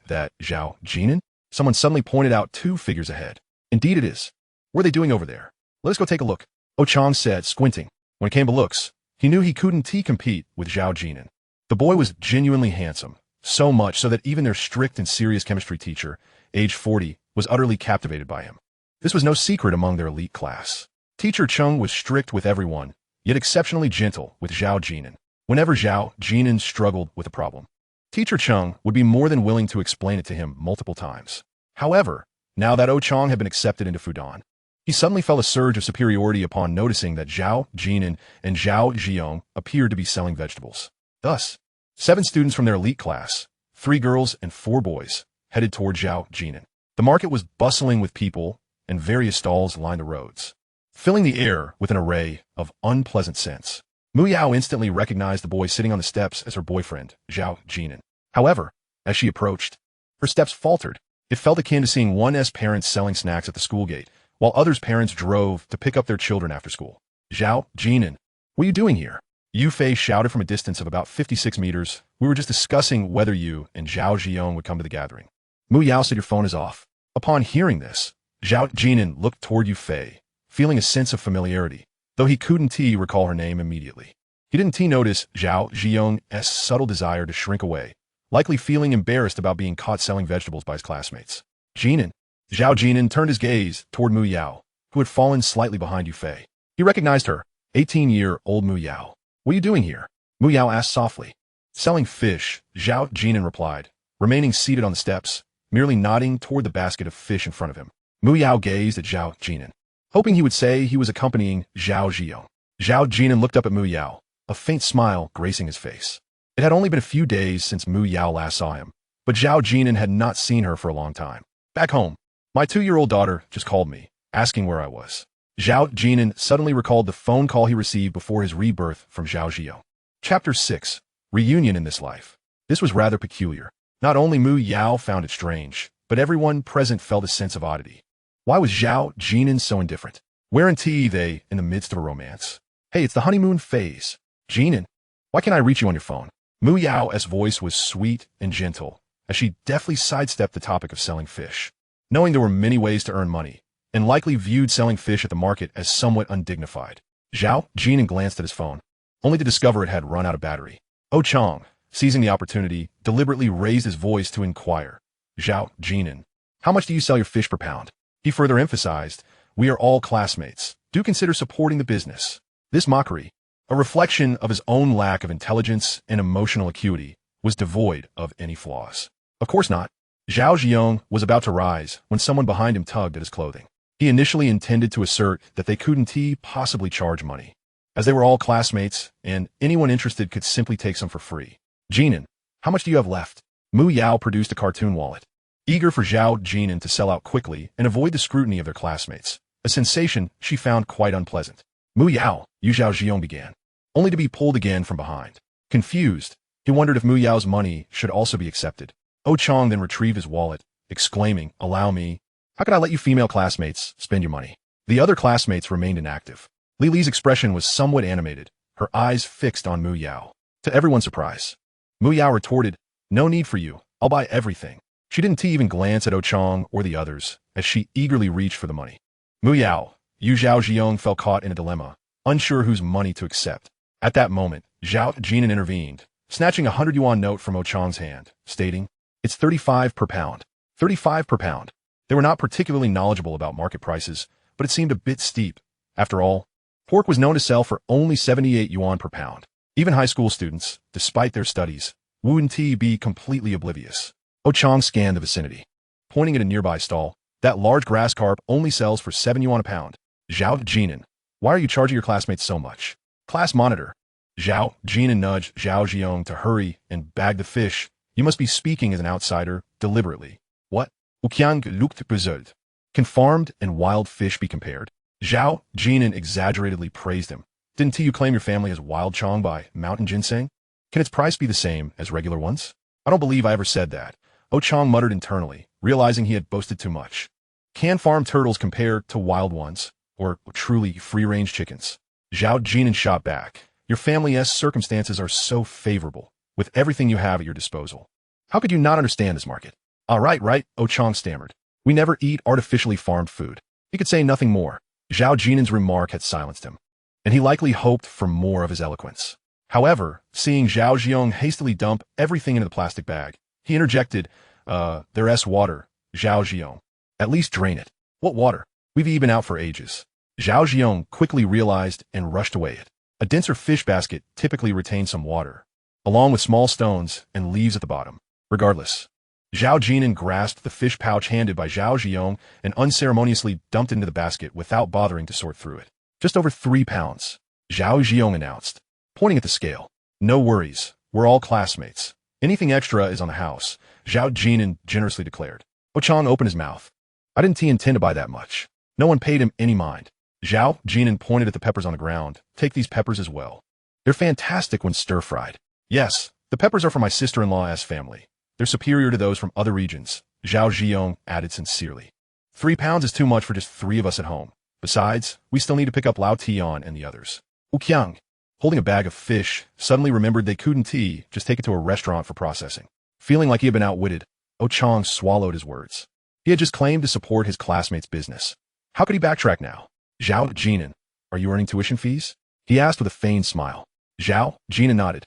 S1: that Zhao Jin'an?" Someone suddenly pointed out 2 figures ahead. "Indeed it is. What are they doing over there? Let us go take a look," Oh Chong said, squinting. When it came to looks, he knew he couldn't compete with Zhao Jin'an. The boy was genuinely handsome, so much so that even their strict and serious chemistry teacher, age 40, was utterly captivated by him. This was no secret among their elite class. Teacher Chung was strict with everyone, yet exceptionally gentle with Zhao Jin'an. Whenever Zhao Jin'an struggled with a problem, Teacher Chung would be more than willing to explain it to him multiple times. However, now that Oh Chong had been accepted into Fudan, he suddenly felt a surge of superiority upon noticing that Zhao Jin'an and Zhao Jiong appeared to be selling vegetables. Thus, 7 students from their elite class, 3 girls and 4 boys, headed toward Zhao Jin'an. The market was bustling with people, and various stalls lined the roads, filling the air with an array of unpleasant scents. Mu Yao instantly recognized the boy sitting on the steps as her boyfriend, Zhao Jin'an. However, as she approached, her steps faltered. It felt akin to seeing one's parents selling snacks at the school gate, while others' parents drove to pick up their children after school. "Zhao Jin'an, what are you doing here?" Yu Fei shouted from a distance of about 56 meters. We were just discussing whether you and Zhao Jin'an would come to the gathering. Mu Yao said your phone is off. Upon hearing this, Zhao Jin'an looked toward Yu Fei, feeling a sense of familiarity, though he couldn't recall her name immediately. He didn't notice Zhao Jin'an's subtle desire to shrink away, likely feeling embarrassed about being caught selling vegetables by his classmates. Jin'an. Zhao Jin'an turned his gaze toward Mu Yao, who had fallen slightly behind Yu Fei. He recognized her, 18-year-old Mu Yao. What are you doing here? Mu Yao asked softly. Selling fish, Zhao Jin'an replied, remaining seated on the steps, merely nodding toward the basket of fish in front of him. Mu Yao gazed at Zhao Jin'an, hoping he would say he was accompanying Zhao Jin'an. Zhao Jin'an looked up at Mu Yao, a faint smile gracing his face. It had only been a few days since Mu Yao last saw him, but Zhao Jin'an had not seen her for a long time. Back home, my 2-year-old daughter just called me, asking where I was. Zhao Jin'an suddenly recalled the phone call he received before his rebirth from Zhao Jin'an. Chapter 6. Reunion in this life. This was rather peculiar. Not only Mu Yao found it strange, but everyone present felt a sense of oddity. Why was Zhao Jin'an so indifferent? Weren't they in the midst of a romance? Hey, it's the honeymoon phase. Jin'an, why can't I reach you on your phone? Mu Yao's voice was sweet and gentle, as she deftly sidestepped the topic of selling fish. Knowing there were many ways to earn money, and likely viewed selling fish at the market as somewhat undignified, Zhao Jin'an glanced at his phone, only to discover it had run out of battery. Oh Chong, seizing the opportunity, deliberately raised his voice to inquire. Zhao Jin'an, how much do you sell your fish per pound? He further emphasized, we are all classmates. Do consider supporting the business. This mockery, a reflection of his own lack of intelligence and emotional acuity, was devoid of any flaws. Of course not. Zhao Jin'an was about to rise when someone behind him tugged at his clothing. He initially intended to assert that they couldn't possibly charge money, as they were all classmates and anyone interested could simply take some for free. Jin'an, how much do you have left? Mu Yao produced a cartoon wallet, eager for Zhao Jin'an to sell out quickly and avoid the scrutiny of their classmates, a sensation she found quite unpleasant. Mu Yao, Zhao Jin'an began, only to be pulled again from behind. Confused, he wondered if Mu Yao's money should also be accepted. Oh Chong then retrieved his wallet, exclaiming, allow me. How could I let you female classmates spend your money? The other classmates remained inactive. Li Li's expression was somewhat animated, her eyes fixed on Mu Yao. To everyone's surprise, Mu Yao retorted, no need for you, I'll buy everything. She didn't even glance at Oh Chong or the others, as she eagerly reached for the money. Mu Yao, Zhao Jin'an felt caught in a dilemma, unsure whose money to accept. At that moment, Zhao Jin'an intervened, snatching a 100 yuan note from Oh Chong's hand, stating, it's 35 per pound. 35 per pound. They were not particularly knowledgeable about market prices, but it seemed a bit steep. After all, pork was known to sell for only 78 yuan per pound. Even high school students, despite their studies, wouldn't be completely oblivious. Oh Chong scanned the vicinity, pointing at a nearby stall. That large grass carp only sells for 7 yuan a pound. Zhao Jin'an, why are you charging your classmates so much? Class monitor. Zhao Jin'an nudged Zhao Jin'an to hurry and bag the fish. You must be speaking as an outsider, deliberately. What? Uqiang looked puzzled. Can farmed and wild fish be compared? Zhao Jin'an exaggeratedly praised him. Didn't you claim your family as wild chong by mountain ginseng? Can its price be the same as regular ones? I don't believe I ever said that. Oh Chong muttered internally, realizing he had boasted too much. Can farmed turtles compare to wild ones, or truly free-range chickens? Zhao Jin'an shot back. Your family's circumstances are so favorable, with everything you have at your disposal. How could you not understand this market? Right, Oh Chong stammered. We never eat artificially farmed food. He could say nothing more. Zhao Jin'an's remark had silenced him, and he likely hoped for more of his eloquence. However, seeing Zhao Jin'an hastily dump everything into the plastic bag, he interjected, there's water, Zhao Jin'an. At least drain it. What water? We've been out for ages. Zhao Jin'an quickly realized and rushed away it. A denser fish basket typically retains some water, along with small stones and leaves at the bottom. Regardless, Zhao Jin'an grasped the fish pouch handed by Zhao Jin'an and unceremoniously dumped it into the basket without bothering to sort through it. Just over 3 pounds, Zhao Jin'an announced, pointing at the scale. No worries, we're all classmates. Anything extra is on the house, Zhao Jin'an generously declared. Oh Chong opened his mouth. I didn't intend to buy that much. No one paid him any mind. Zhao Jin'an pointed at the peppers on the ground. Take these peppers as well. They're fantastic when stir-fried. Yes, the peppers are from my sister-in-law's family. They're superior to those from other regions, Zhao Jin'an added sincerely. 3 pounds is too much for just 3 of us at home. Besides, we still need to pick up Lao Tian and the others. Uqiang. holding a bag of fish, suddenly remembered they couldn't just take it to a restaurant for processing. Feeling like he had been outwitted, Oh-chang swallowed his words. He had just claimed to support his classmate's business. How could he backtrack now? Zhao Jin'an, are you earning tuition fees? He asked with a feigned smile. Zhao Jin'an nodded,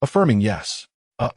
S1: affirming yes.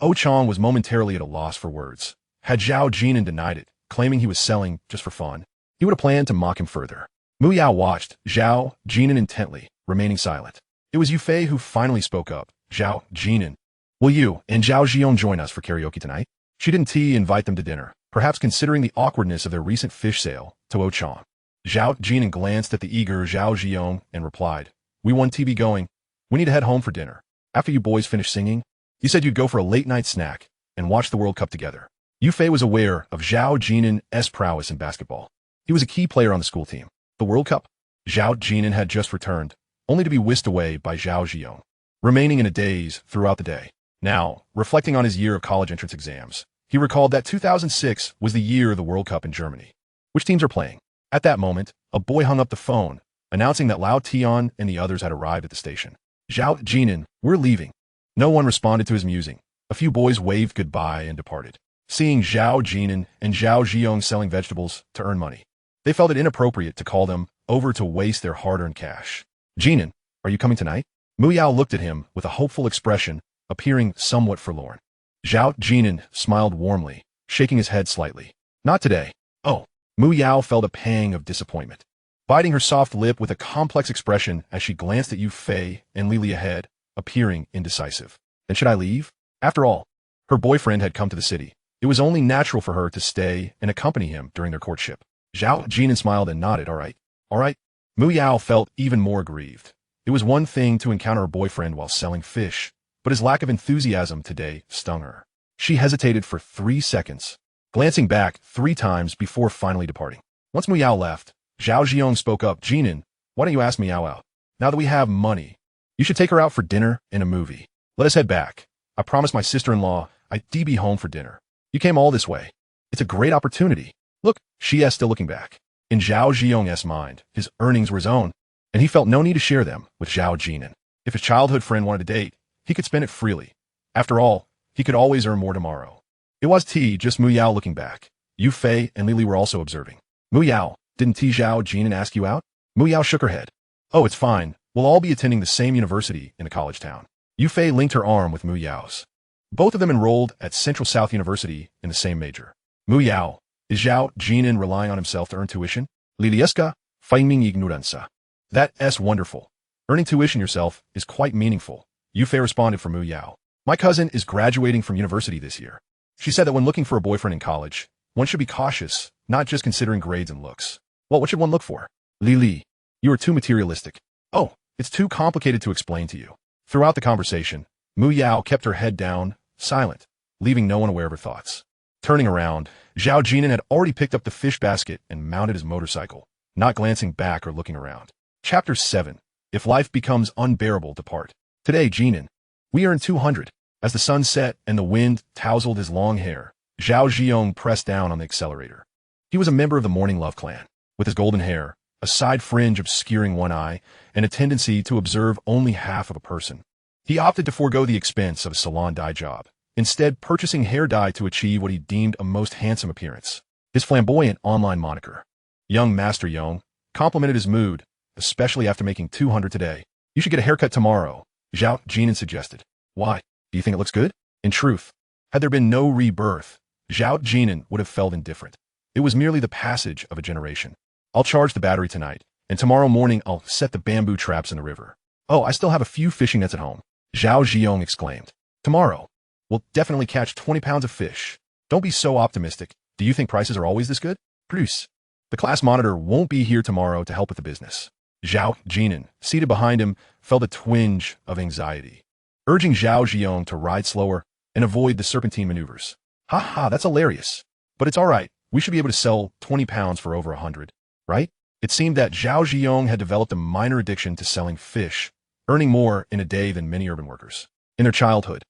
S1: Oh-chang was momentarily at a loss for words. Had Zhao Jin'an denied it, claiming he was selling just for fun, he would have planned to mock him further. Mu Yao watched Zhao Jin'an intently, remaining silent. It was Yu Fei who finally spoke up. Zhao Jin'an, will you and Zhao Jiong join us for karaoke tonight? She didn't invite them to dinner, perhaps considering the awkwardness of their recent fish sale to Oh-chang. Zhao Jin'an glanced at the eager Zhao Jiong and replied, we want TV going. We need to head home for dinner. After you boys finish singing, you said you'd go for a late-night snack and watch the World Cup together. Yu Fei was aware of Zhao Jin'an's prowess in basketball. He was a key player on the school team. The World Cup? Zhao Jin'an had just returned, only to be whisked away by Zhao Jiong, remaining in a daze throughout the day. Now, reflecting on his year of college entrance exams, he recalled that 2006 was the year of the World Cup in Germany. Which teams are playing? At that moment, a boy hung up the phone, announcing that Lao Tian and the others had arrived at the station. Zhao Jin'an, we're leaving. No one responded to his musing. A few boys waved goodbye and departed. Seeing Zhao Jin'an and Zhao Jiong selling vegetables to earn money, they felt it inappropriate to call them over to waste their hard-earned cash. Jin'an, are you coming tonight? Mu Yao looked at him with a hopeful expression, appearing somewhat forlorn. Zhao Jin'an smiled warmly, shaking his head slightly. Not today. Oh. Mu Yao felt a pang of disappointment, biting her soft lip with a complex expression as she glanced at Yu Fei and Lili ahead, appearing indecisive. Then should I leave? After all, her boyfriend had come to the city. It was only natural for her to stay and accompany him during their courtship. Zhao Jin'an smiled and nodded. All right. All right. Mu Yao felt even more aggrieved. It was one thing to encounter a boyfriend while selling fish, but his lack of enthusiasm today stung her. She hesitated for 3 seconds, glancing back 3 times before finally departing. Once Mu Yao left, Zhao Jiong spoke up. Jin'an, why don't you ask Miao out? Now that we have money, you should take her out for dinner and a movie. Let us head back. I promised my sister-in-law I'd be home for dinner. You came all this way. It's a great opportunity. Look, she is still looking back. In Zhao Jiong's mind, his earnings were his own, and he felt no need to share them with Zhao Jin'an. If his childhood friend wanted to date, he could spend it freely. After all, he could always earn more tomorrow. It was just Mu Yao looking back. Yu Fei and Lili were also observing. Mu Yao, didn't Zhao Jin'an ask you out? Mu Yao shook her head. Oh, it's fine. We'll all be attending the same university in a college town. Yu Fei linked her arm with Mu Yao's. Both of them enrolled at Central South University in the same major. Mu Yao, is Zhao Jin'an relying on himself to earn tuition? Lilieska, feigning ignoranza. That's wonderful. Earning tuition yourself is quite meaningful. Yu Fei responded for Mu Yao. My cousin is graduating from university this year. She said that when looking for a boyfriend in college, one should be cautious, not just considering grades and looks. Well, what should one look for? Lili, you are too materialistic. Oh, it's too complicated to explain to you. Throughout the conversation, Mu Yao kept her head down, silent, leaving no one aware of her thoughts. Turning around, Zhao Jin'an had already picked up the fish basket and mounted his motorcycle, not glancing back or looking around. Chapter 7. If life becomes unbearable, depart. Today, Jin'an, we earned 200. As the sun set and the wind tousled his long hair, Zhao Jiong pressed down on the accelerator. He was a member of the Morning Love clan. With his golden hair, a side fringe obscuring one eye, and a tendency to observe only half of a person, he opted to forego the expense of a salon dye job, instead purchasing hair dye to achieve what he deemed a most handsome appearance. His flamboyant online moniker, Young Master Yong, complimented his mood, especially after making 200 today. You should get a haircut tomorrow, Zhao Jin'an suggested. Why? Do you think it looks good? In truth, had there been no rebirth, Zhao Jin'an would have felt indifferent. It was merely the passage of a generation. I'll charge the battery tonight, and tomorrow morning I'll set the bamboo traps in the river. Oh, I still have a few fishing nets at home, Zhao Jiong exclaimed. Tomorrow, we'll definitely catch 20 pounds of fish. Don't be so optimistic. Do you think prices are always this good? Plus, the class monitor won't be here tomorrow to help with the business. Zhao Jin'an, seated behind him, felt a twinge of anxiety, urging Zhao Jiong to ride slower and avoid the serpentine maneuvers. Ha ha, that's hilarious. But it's all right. We should be able to sell 20 pounds for over 100, right? It seemed that Zhao Jiong had developed a minor addiction to selling fish, earning more in a day than many urban workers. In their childhood,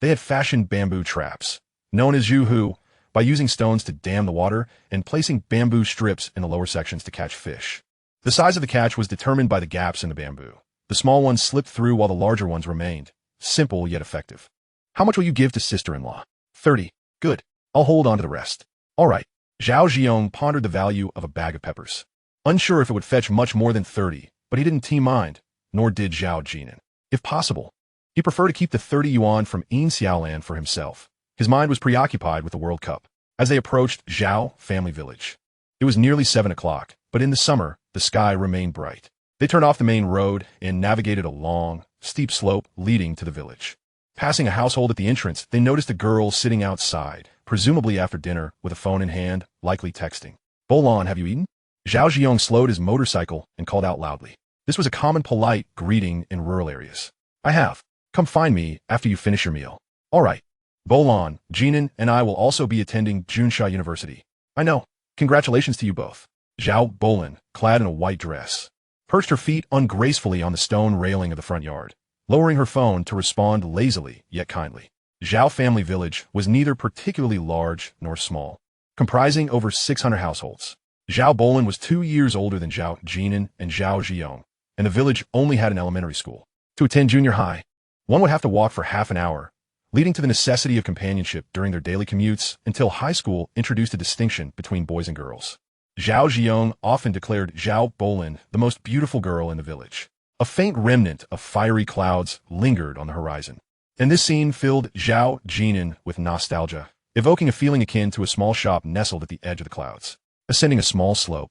S1: they had fashioned bamboo traps, known as yu-hu, by using stones to dam the water and placing bamboo strips in the lower sections to catch fish. The size of the catch was determined by the gaps in the bamboo. The small ones slipped through while the larger ones remained, simple yet effective. How much will you give to sister-in-law? 30. Good. I'll hold on to the rest. All right. Zhao Jin'an pondered the value of a bag of peppers. Unsure if it would fetch much more than 30, but he didn't mind, nor did Zhao Jin'an. If possible, he preferred to keep the 30 yuan from Xiaolan for himself. His mind was preoccupied with the World Cup. As they approached Zhao family village, it was nearly 7 o'clock, but in the summer, the sky remained bright. They turned off the main road and navigated a long, steep slope leading to the village. Passing a household at the entrance, they noticed a girl sitting outside, presumably after dinner, with a phone in hand, likely texting. Bolan, have you eaten? Zhao Jin'an slowed his motorcycle and called out loudly. This was a common polite greeting in rural areas. I have. Come find me after you finish your meal. All right. Bolan, Jin'an, and I will also be attending Junsha University. I know. Congratulations to you both. Zhao Bolan, clad in a white dress, perched her feet ungracefully on the stone railing of the front yard, lowering her phone to respond lazily yet kindly. Zhao family village was neither particularly large nor small, comprising over 600 households. Zhao Bolan was 2 years older than Zhao Jin'an and Zhao Jin'an, and the village only had an elementary school. To attend junior high, one would have to walk for half an hour, leading to the necessity of companionship during their daily commutes until high school introduced a distinction between boys and girls. Zhao Jin'an often declared Zhao Bolan the most beautiful girl in the village. A faint remnant of fiery clouds lingered on the horizon, and this scene filled Zhao Jin'an with nostalgia, evoking a feeling akin to a small shop nestled at the edge of the clouds. Ascending a small slope,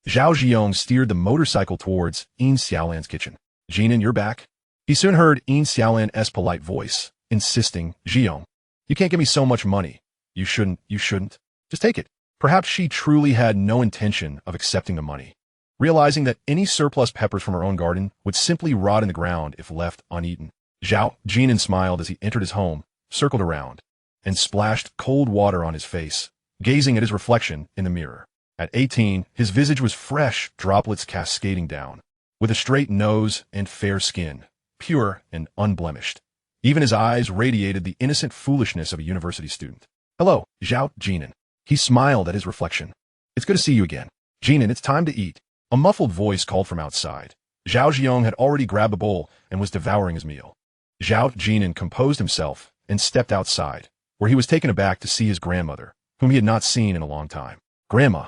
S1: Zhao Jin'an steered the motorcycle towards Xiaolan's kitchen. Jin'an, you're back? He soon heard Xiaolan's polite voice, insisting, Jin'an, you can't give me so much money. You shouldn't. Just take it. Perhaps she truly had no intention of accepting the money, realizing that any surplus peppers from her own garden would simply rot in the ground if left uneaten. Zhao Jin'an smiled as he entered his home, circled around, and splashed cold water on his face, gazing at his reflection in the mirror. At 18, his visage was fresh, droplets cascading down, with a straight nose and fair skin, pure and unblemished. Even his eyes radiated the innocent foolishness of a university student. Hello, Zhao Jin'an. He smiled at his reflection. It's good to see you again. Jin'an, it's time to eat. A muffled voice called from outside. Zhao Jin'an had already grabbed a bowl and was devouring his meal. Zhao Jin'an composed himself and stepped outside, where he was taken aback to see his grandmother, whom he had not seen in a long time. Grandma.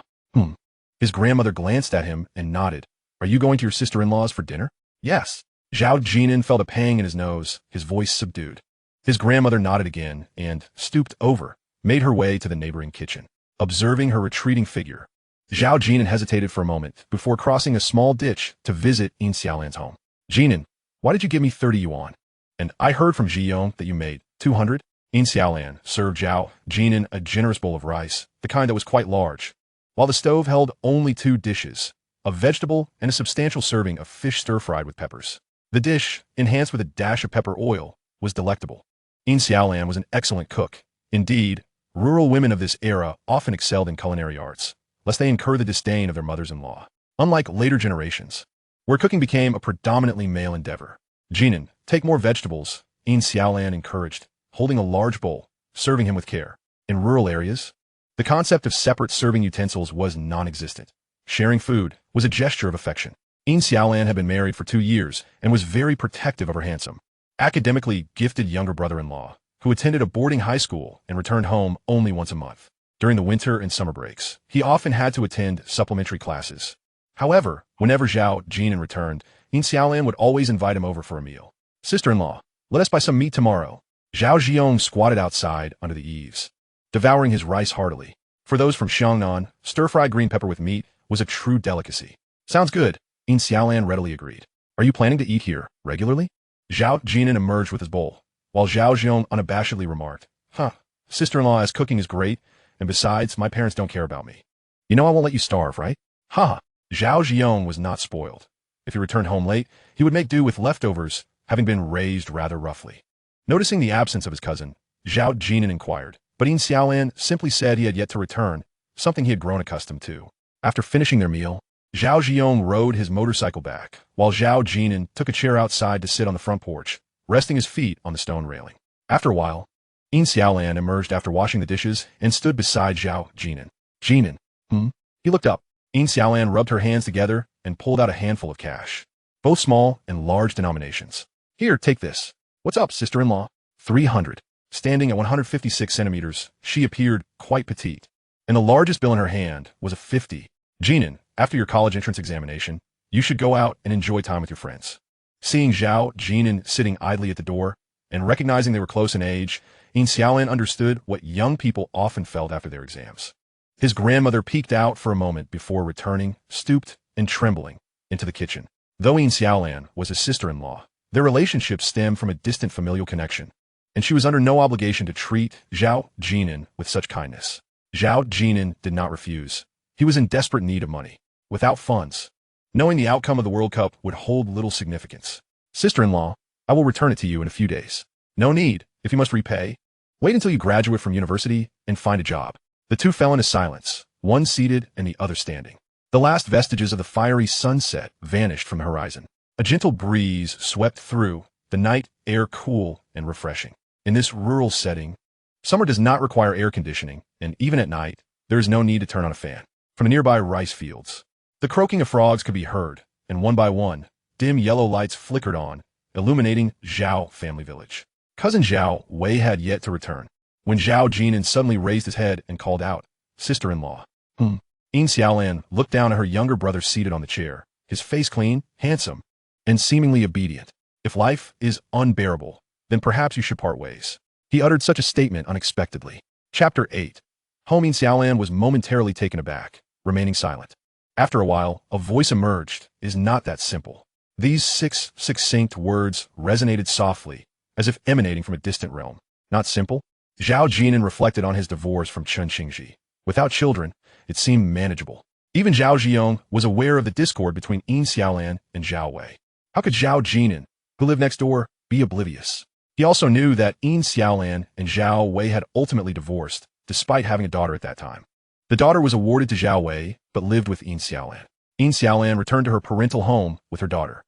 S1: His grandmother glanced at him and nodded. Are you going to your sister-in-law's for dinner? Yes. Zhao Jin'an felt a pang in his nose, his voice subdued. His grandmother nodded again and, stooped over, made her way to the neighboring kitchen. Observing her retreating figure, Zhao Jin'an hesitated for a moment before crossing a small ditch to visit Xiaolan's home. Jin'an, why did you give me 30 yuan? And I heard from Jin'an that you made 200? Xiaolan served Zhao Jin'an a generous bowl of rice, the kind that was quite large, while the stove held only 2 dishes, a vegetable and a substantial serving of fish stir-fried with peppers. The dish, enhanced with a dash of pepper oil, was delectable. Xiaolan was an excellent cook. Indeed, rural women of this era often excelled in culinary arts, lest they incur the disdain of their mothers-in-law. Unlike later generations, where cooking became a predominantly male endeavor. Jin'an, take more vegetables, Xiaolan encouraged, holding a large bowl, serving him with care. In rural areas, the concept of separate serving utensils was non-existent. Sharing food was a gesture of affection. Xiaolan had been married for 2 years and was very protective of her handsome, academically gifted younger brother-in-law, who attended a boarding high school and returned home only once a month. During the winter and summer breaks, he often had to attend supplementary classes. However, whenever Zhao Jin'an returned, Xiaolan would always invite him over for a meal. Sister-in-law, let us buy some meat tomorrow. Zhao Jin'an squatted outside under the eaves, devouring his rice heartily. For those from Xiangnan, stir-fried green pepper with meat was a true delicacy. Sounds good, Xiaolan readily agreed. Are you planning to eat here regularly? Zhao Jin'an emerged with his bowl, while Zhao Jin'an unabashedly remarked, sister-in-law's cooking is great, and besides, my parents don't care about me. You know I won't let you starve, right? Zhao Jin'an was not spoiled. If he returned home late, he would make do with leftovers, having been raised rather roughly. Noticing the absence of his cousin, Zhao Jin'an inquired, but Xiaolan simply said he had yet to return, something he had grown accustomed to. After finishing their meal, Zhao Jin'an rode his motorcycle back, while Zhao Jin'an took a chair outside to sit on the front porch, resting his feet on the stone railing. After a while, Xiaolan emerged after washing the dishes and stood beside Zhao Jin'an. Jin'an, He looked up. Xiaolan rubbed her hands together and pulled out a handful of cash. both small and large denominations. Here, take this. What's up, sister-in-law? 300. Standing at 156 centimeters, she appeared quite petite, and the largest bill in her hand was a 50. Jin'an, after your college entrance examination, you should go out and enjoy time with your friends. Seeing Zhao Jin'an sitting idly at the door, and recognizing they were close in age, Xiaolan understood what young people often felt after their exams. His grandmother peeked out for a moment before returning, stooped and trembling, into the kitchen. Though Xiaolan was his sister-in-law, their relationship stemmed from a distant familial connection, and she was under no obligation to treat Zhao Jin'an with such kindness. Zhao Jin'an did not refuse. He was in desperate need of money, without funds, knowing the outcome of the World Cup would hold little significance. Sister-in-law, I will return it to you in a few days. No need, if you must repay. Wait until you graduate from university and find a job. The two fell into silence, one seated and the other standing. The last vestiges of the fiery sunset vanished from the horizon. A gentle breeze swept through, the night air cool and refreshing. In this rural setting, summer does not require air conditioning, and even at night, there is no need to turn on a fan. From the nearby rice fields, the croaking of frogs could be heard, and one by one, dim yellow lights flickered on, illuminating Zhao family village. Cousin Zhao Wei had yet to return, when Zhao Jin'an suddenly raised his head and called out, "Sister-in-law." Xiaolan looked down at her younger brother seated on the chair, his face clean, handsome, and seemingly obedient. If life is unbearable, then perhaps you should part ways. He uttered such a statement unexpectedly. Chapter 8. Home Xiaolan was momentarily taken aback, remaining silent. After a while, a voice emerged. "It is not that simple." These 6 succinct words resonated softly, as if emanating from a distant realm. Not simple? Zhao Jin'an reflected on his divorce from Chen Qingji. Without children, it seemed manageable. Even Zhao Ziyong was aware of the discord between Xiaolan and Zhao Wei. How could Zhao Jin'an, who lived next door, be oblivious? He also knew that Xiaolan and Zhao Wei had ultimately divorced, despite having a daughter at that time. The daughter was awarded to Zhao Wei, but lived with Xiaolan. Xiaolan returned to her parental home with her daughter,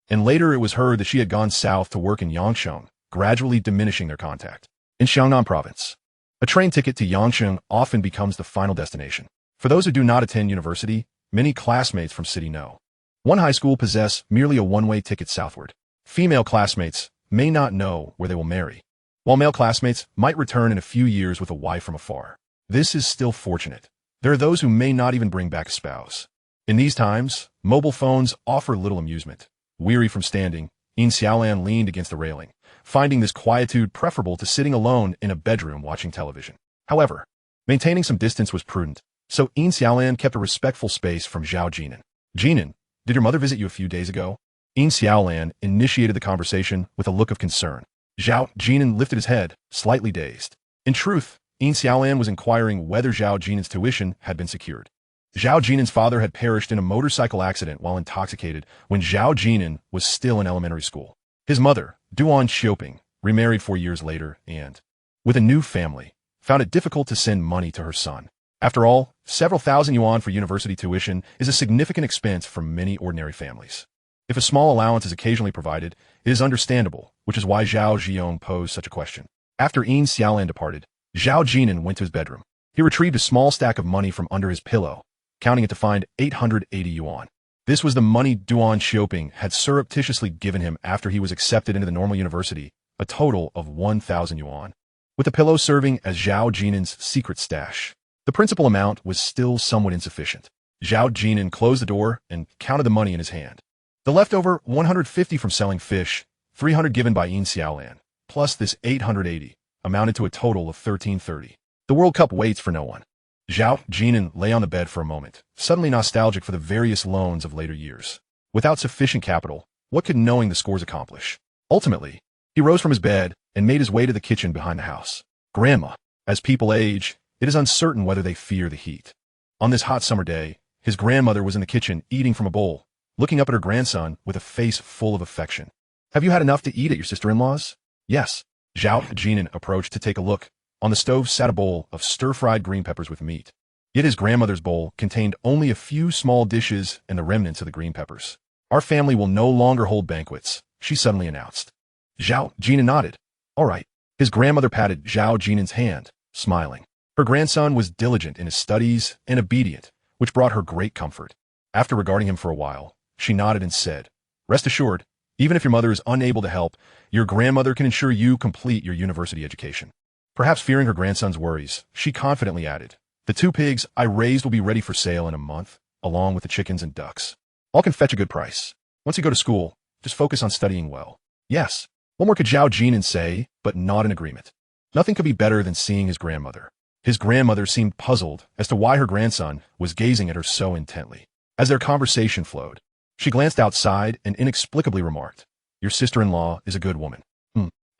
S1: and later it was heard that she had gone south to work in Yangsheng, gradually diminishing their contact. In Xiangnan province, a train ticket to Yangsheng often becomes the final destination. For those who do not attend university, many classmates from city know. One high school possess merely a one-way ticket southward. Female classmates may not know where they will marry, while male classmates might return in a few years with a wife from afar. This is still fortunate. There are those who may not even bring back a spouse. In these times, mobile phones offer little amusement. Weary from standing, Xiaolan leaned against the railing, finding this quietude preferable to sitting alone in a bedroom watching television. However, maintaining some distance was prudent, so Xiaolan kept a respectful space from Zhao Jin'an. "Jin'an, did your mother visit you a few days ago?" Xiaolan initiated the conversation with a look of concern. Zhao Jin'an lifted his head, slightly dazed. In truth, Xiaolan was inquiring whether Zhao Jin'an's tuition had been secured. Zhao Jin'an's father had perished in a motorcycle accident while intoxicated when Zhao Jin'an was still in elementary school. His mother, Duan Xiaoping, remarried 4 years later and, with a new family, found it difficult to send money to her son. After all, several thousand yuan for university tuition is a significant expense for many ordinary families. If a small allowance is occasionally provided, it is understandable, which is why Zhao Ziyong posed such a question. After Xiaolan departed, Zhao Jin'an went to his bedroom. He retrieved a small stack of money from under his pillow, counting it to find 880 yuan. This was the money Duan Xiaoping had surreptitiously given him after he was accepted into the normal university, a total of 1,000 yuan. With the pillow serving as Zhao Jin'an's secret stash, the principal amount was still somewhat insufficient. Zhao Jin'an closed the door and counted the money in his hand. The leftover 150 from selling fish, 300 given by Xiaolan, plus this 880, amounted to a total of 1330. The World Cup waits for no one. Zhao Jin'an lay on the bed for a moment, suddenly nostalgic for the various loans of later years. Without sufficient capital, what could knowing the scores accomplish? Ultimately, he rose from his bed and made his way to the kitchen behind the house. Grandma. As people age, it is uncertain whether they fear the heat. On this hot summer day, his grandmother was in the kitchen eating from a bowl, looking up at her grandson with a face full of affection. "Have you had enough to eat at your sister-in-law's?" "Yes." Zhao Jin'an approached to take a look. On the stove sat a bowl of stir-fried green peppers with meat. Yet his grandmother's bowl contained only a few small dishes and the remnants of the green peppers. "Our family will no longer hold banquets," she suddenly announced. Zhao Jin'an nodded. "All right." His grandmother patted Zhao Jin'an's hand, smiling. Her grandson was diligent in his studies and obedient, which brought her great comfort. After regarding him for a while, she nodded and said, Rest assured, even if your mother is unable to help, your grandmother can ensure you complete your university education. Perhaps fearing her grandson's worries, she confidently added, "The 2 pigs I raised will be ready for sale in a month, along with the chickens and ducks. All can fetch a good price. Once you go to school, just focus on studying well." Yes. What more could Zhao Jin'an say, but nod in agreement? Nothing could be better than seeing his grandmother. His grandmother seemed puzzled as to why her grandson was gazing at her so intently. As their conversation flowed, she glanced outside and inexplicably remarked, "Your sister-in-law is a good woman."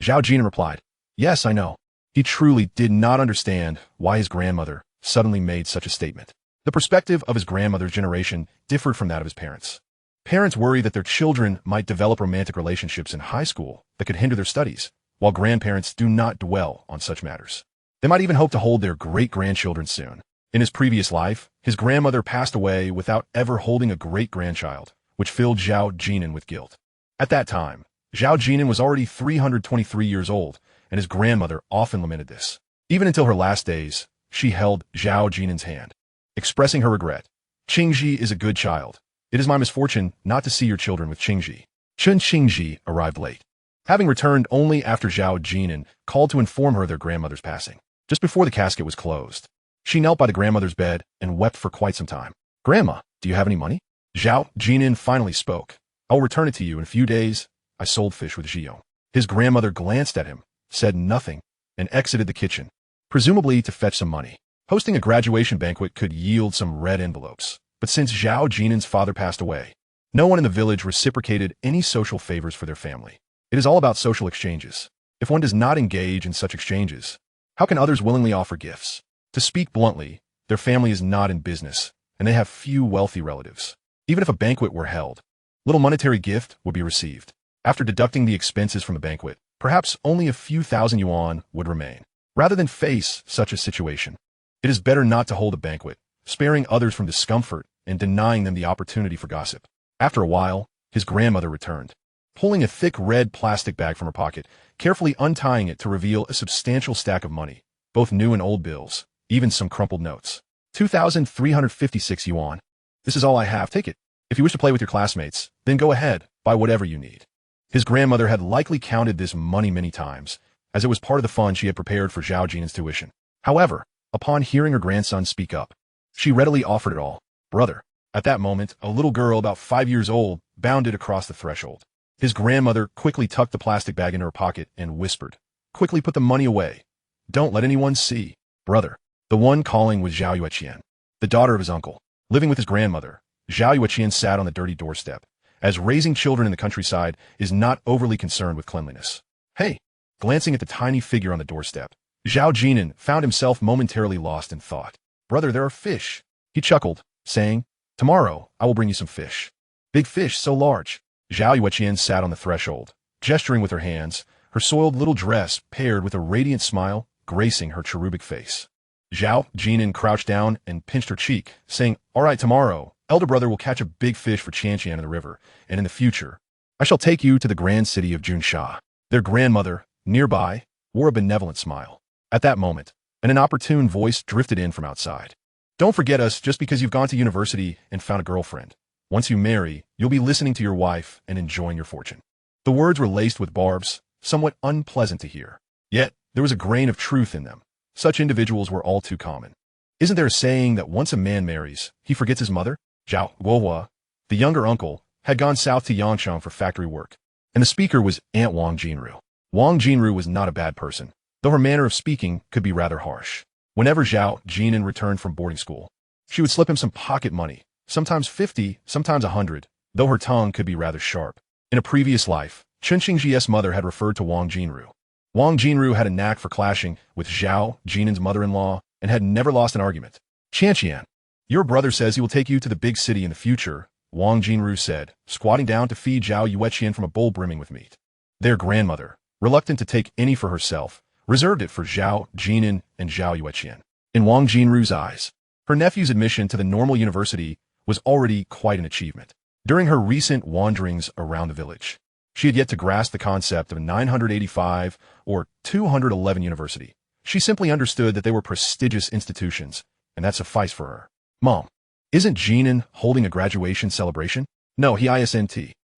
S1: Zhao Jin'an replied, "Yes, I know." He truly did not understand why his grandmother suddenly made such a statement. The perspective of his grandmother's generation differed from that of his parents. Parents worry that their children might develop romantic relationships in high school that could hinder their studies, while grandparents do not dwell on such matters. They might even hope to hold their great-grandchildren soon. In his previous life, his grandmother passed away without ever holding a great-grandchild, which filled Zhao Jin'an with guilt. At that time, Zhao Jin'an was already 323 years old, and his grandmother often lamented this. Even until her last days, she held Zhao Jin'an's hand, expressing her regret. "Qingji is a good child. It is my misfortune not to see your children with Qingji." Qingji arrived late, having returned only after Zhao Jin'an called to inform her of their grandmother's passing. Just before the casket was closed, she knelt by the grandmother's bed and wept for quite some time. "Grandma, do you have any money?" Zhao Jin'an finally spoke. "I will return it to you in a few days. I sold fish with Zhio." His grandmother glanced at him, said nothing, and exited the kitchen, presumably to fetch some money. Hosting a graduation banquet could yield some red envelopes, but since Zhao Jin'an's father passed away, no one in the village reciprocated any social favors for their family. It is all about social exchanges. If one does not engage in such exchanges, how can others willingly offer gifts? To speak bluntly, their family is not in business, and they have few wealthy relatives. Even if a banquet were held, little monetary gift would be received. After deducting the expenses from the banquet, perhaps only a few thousand yuan would remain. Rather than face such a situation, it is better not to hold a banquet, sparing others from discomfort and denying them the opportunity for gossip. After a while, his grandmother returned, pulling a thick red plastic bag from her pocket, carefully untying it to reveal a substantial stack of money, both new and old bills, even some crumpled notes. 2,356 yuan. "This is all I have, take it. If you wish to play with your classmates, then go ahead, buy whatever you need." His grandmother had likely counted this money many times, as it was part of the fund she had prepared for Zhao Jin'an's tuition. However, upon hearing her grandson speak up, she readily offered it all. "Brother." At that moment, a little girl about 5 years old bounded across the threshold. His grandmother quickly tucked the plastic bag into her pocket and whispered, "Quickly put the money away. Don't let anyone see." "Brother." The one calling was Zhao Yueqian, the daughter of his uncle. Living with his grandmother, Zhao Yueqian sat on the dirty doorstep, as raising children in the countryside is not overly concerned with cleanliness. "Hey!" Glancing at the tiny figure on the doorstep, Zhao Jin'an found himself momentarily lost in thought. "Brother, there are fish." He chuckled, saying, "Tomorrow, I will bring you some fish." "Big fish, so large." Zhao Yueqian sat on the threshold, gesturing with her hands, her soiled little dress paired with a radiant smile gracing her cherubic face. Zhao Jin'an crouched down and pinched her cheek, saying, "All right, tomorrow, elder brother will catch a big fish for Qianqian in the river, and in the future, I shall take you to the grand city of Junsha." Their grandmother, nearby, wore a benevolent smile. At that moment, an inopportune voice drifted in from outside. "Don't forget us just because you've gone to university and found a girlfriend. Once you marry, you'll be listening to your wife and enjoying your fortune." The words were laced with barbs, somewhat unpleasant to hear. Yet, there was a grain of truth in them. Such individuals were all too common. Isn't there a saying that once a man marries, he forgets his mother? Zhao Guohua, the younger uncle, had gone south to Yangchang for factory work, and the speaker was Aunt Wang Jinru. Wang Jinru was not a bad person, though her manner of speaking could be rather harsh. Whenever Zhao Jin'an returned from boarding school, she would slip him some pocket money, sometimes 50, sometimes 100, though her tongue could be rather sharp. In a previous life, Chen Xingji's mother had referred to Wang Jinru. Wang Jinru had a knack for clashing with Zhao Jin'an's mother-in-law and had never lost an argument. "Qianqian, your brother says he will take you to the big city in the future," Wang Jinru said, squatting down to feed Zhao Yueqian from a bowl brimming with meat. Their grandmother, reluctant to take any for herself, reserved it for Zhao Jin'an and Zhao Yueqian. In Wang Jinru's eyes, her nephew's admission to the normal university was already quite an achievement. During her recent wanderings around the village, she had yet to grasp the concept of a 985 or 211 university. She simply understood that they were prestigious institutions, and that sufficed for her. "Mom, isn't Jin'an holding a graduation celebration?" "No, he isn't.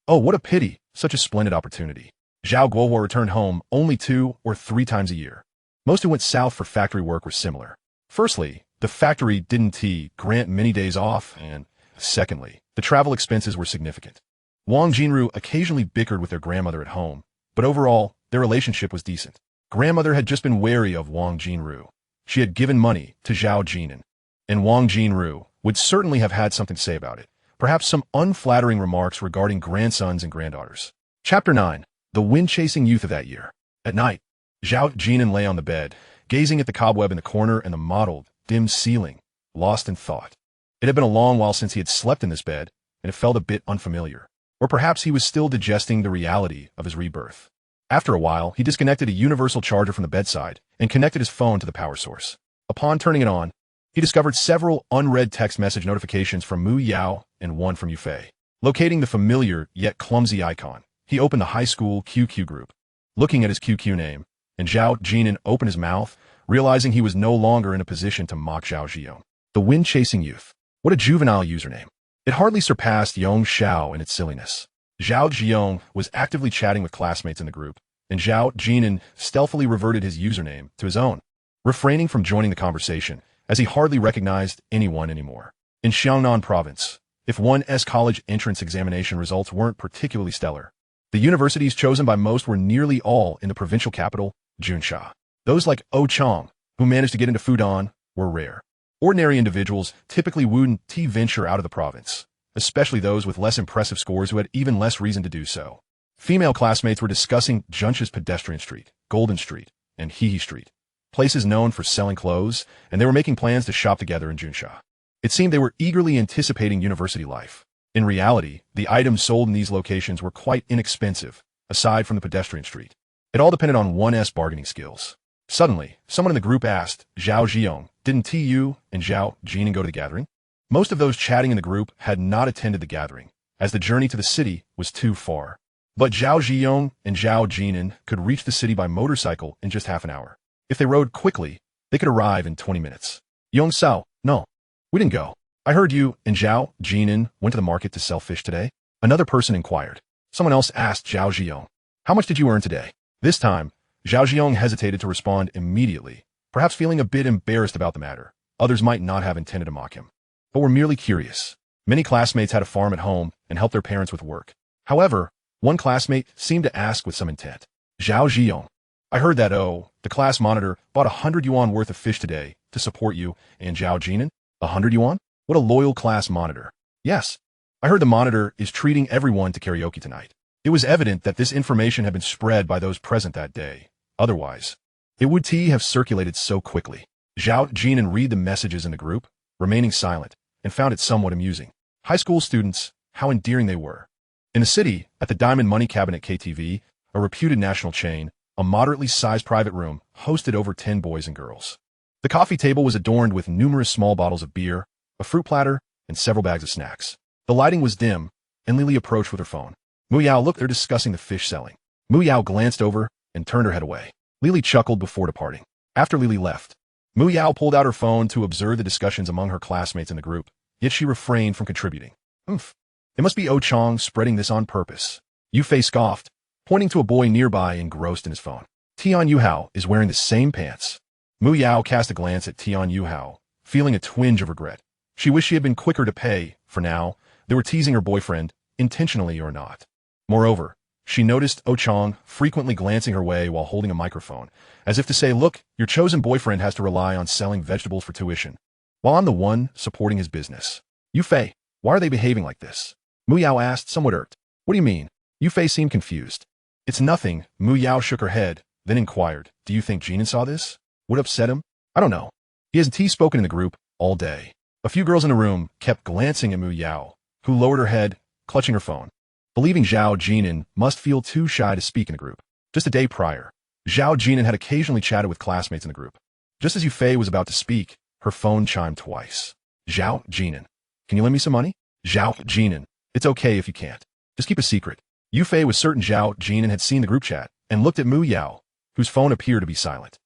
S1: Oh, what a pity. Such a splendid opportunity. Zhao Guohuo returned home only 2 or 3 times a year. Most who went south for factory work were similar. Firstly, the factory didn't grant many days off, and secondly, the travel expenses were significant. Wang Jinru occasionally bickered with their grandmother at home, but overall, their relationship was decent. Grandmother had just been wary of Wang Jinru. She had given money to Zhao Jin'an, and Wang Jinru would certainly have had something to say about it, perhaps some unflattering remarks regarding grandsons and granddaughters. Chapter 9. The wind-chasing youth of that year. At night, Zhao Jin'an lay on the bed, gazing at the cobweb in the corner and the mottled, dim ceiling, lost in thought. It had been a long while since he had slept in this bed, and it felt a bit unfamiliar. Or perhaps he was still digesting the reality of his rebirth. After a while, he disconnected a universal charger from the bedside and connected his phone to the power source. Upon turning it on, he discovered several unread text message notifications from Mu Yao and one from Yufei. Locating the familiar yet clumsy icon, he opened the high school QQ group. Looking at his QQ name, and Zhao Jin'an opened his mouth, realizing he was no longer in a position to mock Zhao Ziyong. The wind-chasing youth. What a juvenile username. It hardly surpassed Yong Xiao in its silliness. Zhao Ziyong was actively chatting with classmates in the group, and Zhao Jin'an stealthily reverted his username to his own, refraining from joining the conversation, as he hardly recognized anyone anymore. In Xiangnan province, if one's college entrance examination results weren't particularly stellar, the universities chosen by most were nearly all in the provincial capital, Junsha. Those like Oh Chong, who managed to get into Fudan, were rare. Ordinary individuals typically wouldn't venture out of the province, especially those with less impressive scores who had even less reason to do so. Female classmates were discussing Junsha's Pedestrian Street, Golden Street, and Hehe Street, places known for selling clothes, and they were making plans to shop together in Junsha. It seemed they were eagerly anticipating university life. In reality, the items sold in these locations were quite inexpensive, aside from the Pedestrian Street. It all depended on one's bargaining skills. Suddenly, someone in the group asked, Zhao Ziyong, didn't you and Zhao Jin'an go to the gathering? Most of those chatting in the group had not attended the gathering, as the journey to the city was too far. But Zhao Ziyong and Zhao Jin'an could reach the city by motorcycle in just half an hour. If they rode quickly, they could arrive in 20 minutes. Yong Sao, no, we didn't go. I heard you and Zhao Jin'an went to the market to sell fish today. Another person inquired. Someone else asked Zhao Ziyong, how much did you earn today? This time, Zhao Ziyong hesitated to respond immediately, perhaps feeling a bit embarrassed about the matter. Others might not have intended to mock him, but were merely curious. Many classmates had a farm at home and helped their parents with work. However, one classmate seemed to ask with some intent. Zhao Ziyong, I heard that, the class monitor bought 100 yuan worth of fish today to support you and Zhao Jin'an. 100 yuan? What a loyal class monitor. Yes, I heard the monitor is treating everyone to karaoke tonight. It was evident that this information had been spread by those present that day. Otherwise, it would have circulated so quickly. Zhao Jin'an read the messages in the group, remaining silent, and found it somewhat amusing. High school students, how endearing they were. In the city, at the Diamond Money Cabinet KTV, a reputed national chain, a moderately sized private room hosted over 10 boys and girls. The coffee table was adorned with numerous small bottles of beer, a fruit platter, and several bags of snacks. The lighting was dim, and Lily approached with her phone. Mu Yao looked, they're discussing the fish selling. Mu Yao glanced over and turned her head away. Lily chuckled before departing. After Lily left, Mu Yao pulled out her phone to observe the discussions among her classmates in the group, yet she refrained from contributing. It must be Oh Chong spreading this on purpose. Yufei scoffed, pointing to a boy nearby engrossed in his phone. Tian Yuhao is wearing the same pants. Mu Yao cast a glance at Tian Yuhao, feeling a twinge of regret. She wished she had been quicker to pay. For now, they were teasing her boyfriend, intentionally or not. Moreover, she noticed Oh Chong frequently glancing her way while holding a microphone, as if to say, look, your chosen boyfriend has to rely on selling vegetables for tuition, while I'm the one supporting his business. Yufei, why are they behaving like this? Mu Yao asked, somewhat irked. What do you mean? Yufei seemed confused. It's nothing. Mu Yao shook her head, then inquired, do you think Jin'an saw this? What upset him? I don't know. He hasn't spoken in the group all day. A few girls in the room kept glancing at Mu Yao, who lowered her head, clutching her phone, believing Zhao Jin'an must feel too shy to speak in the group. Just a day prior, Zhao Jin'an had occasionally chatted with classmates in the group. Just as Yufei was about to speak, her phone chimed twice. Zhao Jin'an, can you lend me some money? Zhao Jin'an, it's okay if you can't. Just keep a secret. Yufei was certain Zhao Jin'an had seen the group chat and looked at Mu Yao, whose phone appeared to be silent.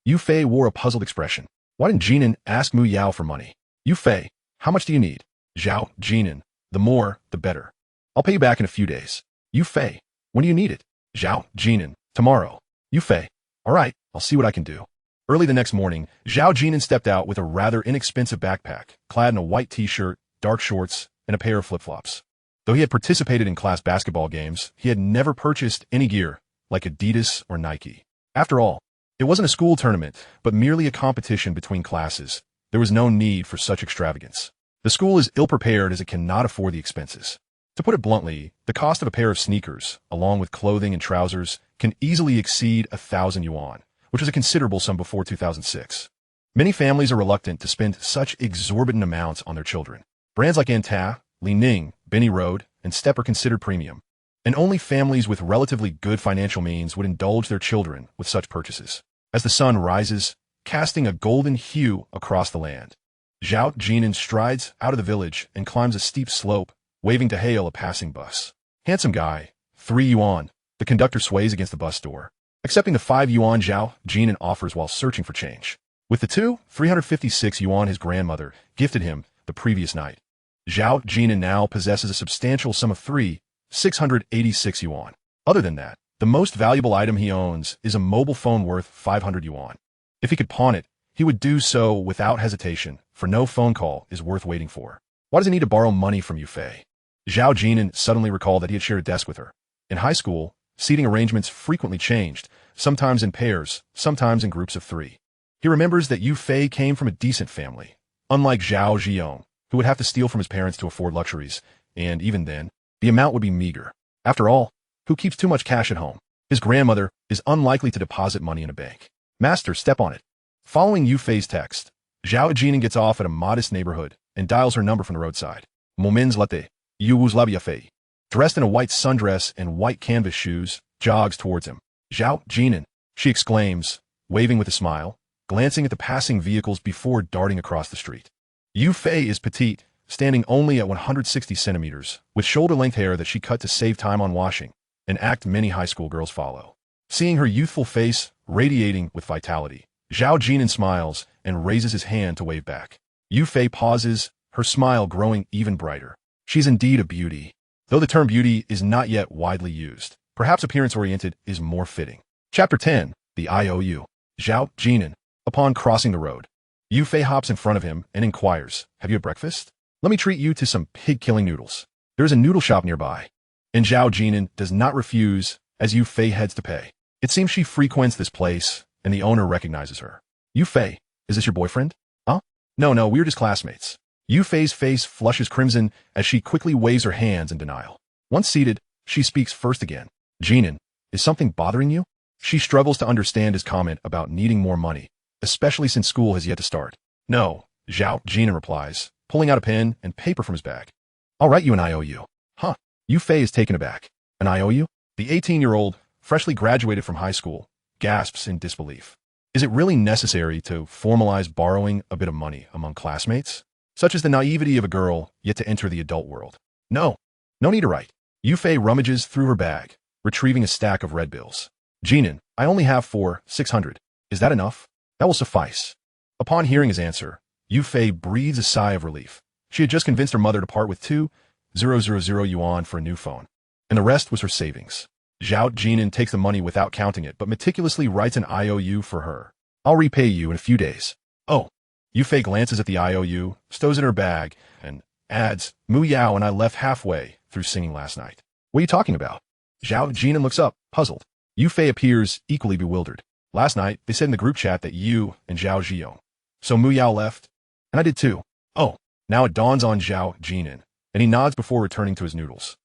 S1: Yufei wore a puzzled expression. Why didn't Jin'an ask Mu Yao for money? Yufei, how much do you need? Zhao Jin'an, the more, the better. I'll pay you back in a few days. Yu Fei, when do you need it? Zhao Jin'an, tomorrow. Yu Fei, all right, I'll see what I can do. Early the next morning, Zhao Jin'an stepped out with a rather inexpensive backpack, clad in a white t-shirt, dark shorts, and a pair of flip-flops. Though he had participated in class basketball games, he had never purchased any gear, like Adidas or Nike. After all, it wasn't a school tournament, but merely a competition between classes. There was no need for such extravagance. The school is ill-prepared as it cannot afford the expenses. To put it bluntly, the cost of a pair of sneakers, along with clothing and trousers, can easily exceed 1,000 yuan, which was a considerable sum before 2006. Many families are reluctant to spend such exorbitant amounts on their children. Brands like Anta, Li Ning, Benny Road, and Step are considered premium, and only families with relatively good financial means would indulge their children with such purchases. As the sun rises, casting a golden hue across the land, Zhao Jin'an strides out of the village and climbs a steep slope, waving to hail a passing bus. Handsome guy, 3 yuan. The conductor sways against the bus door, accepting the 5 yuan Zhao Jin'an offers while searching for change. With the 356 yuan his grandmother gifted him the previous night, Zhao Jin'an now possesses a substantial sum of 686 yuan. Other than that, the most valuable item he owns is a mobile phone worth 500 yuan. If he could pawn it, he would do so without hesitation, for no phone call is worth waiting for. Why does he need to borrow money from Yu Fei? Zhao Jin'an suddenly recalled that he had shared a desk with her. In high school, seating arrangements frequently changed, sometimes in pairs, sometimes in groups of 3. He remembers that Yu Fei came from a decent family, unlike Zhao Jin'an, who would have to steal from his parents to afford luxuries, and even then, the amount would be meager. After all, who keeps too much cash at home? His grandmother is unlikely to deposit money in a bank. Master, step on it. Following Yu Fei's text, Zhao Jin'an gets off at a modest neighborhood and dials her number from the roadside. Moments later, Yu Fei, dressed in a white sundress and white canvas shoes, jogs towards him. Zhao Jin'an, she exclaims, waving with a smile, glancing at the passing vehicles before darting across the street. Yu Fei is petite, standing only at 160 centimeters, with shoulder-length hair that she cut to save time on washing, an act many high school girls follow. Seeing her youthful face radiating with vitality, Zhao Jin'an smiles and raises his hand to wave back. Yu Fei pauses, her smile growing even brighter. She's indeed a beauty. Though the term beauty is not yet widely used, perhaps appearance-oriented is more fitting. Chapter 10, The IOU. Zhao Jin'an. Upon crossing the road, Yu Fei hops in front of him and inquires, have you had breakfast? Let me treat you to some pig-killing noodles. There is a noodle shop nearby. And Zhao Jin'an does not refuse as Yu Fei heads to pay. It seems she frequents this place, and the owner recognizes her. Yu Fei, is this your boyfriend? Huh? No, we're just classmates. Yu Fei's face flushes crimson as she quickly waves her hands in denial. Once seated, she speaks first again. Jin'an, is something bothering you? She struggles to understand his comment about needing more money, especially since school has yet to start. No, Zhao Jin'an replies, pulling out a pen and paper from his bag. I'll write you an IOU. Huh? Yu Fei is taken aback. An IOU? The 18-year-old, freshly graduated from high school, gasps in disbelief. Is it really necessary to formalize borrowing a bit of money among classmates? Such is the naivety of a girl yet to enter the adult world. No need to write. Yu Fei rummages through her bag, retrieving a stack of red bills. Jin'an, I only have 600. Is that enough? That will suffice. Upon hearing his answer, Yu Fei breathes a sigh of relief. She had just convinced her mother to part with 2,000 yuan for a new phone, and the rest was her savings. Zhao Jin'an takes the money without counting it, but meticulously writes an IOU for her. I'll repay you in a few days. Oh. Yu Fei glances at the IOU, stows it in her bag, and adds, Mu Yao and I left halfway through singing last night. What are you talking about? Zhao Jin'an looks up, puzzled. Yu Fei appears equally bewildered. Last night, they said in the group chat that you and Zhao Jin'an. So Mu Yao left? And I did too. Oh. Now it dawns on Zhao Jin'an, and he nods before returning to his noodles.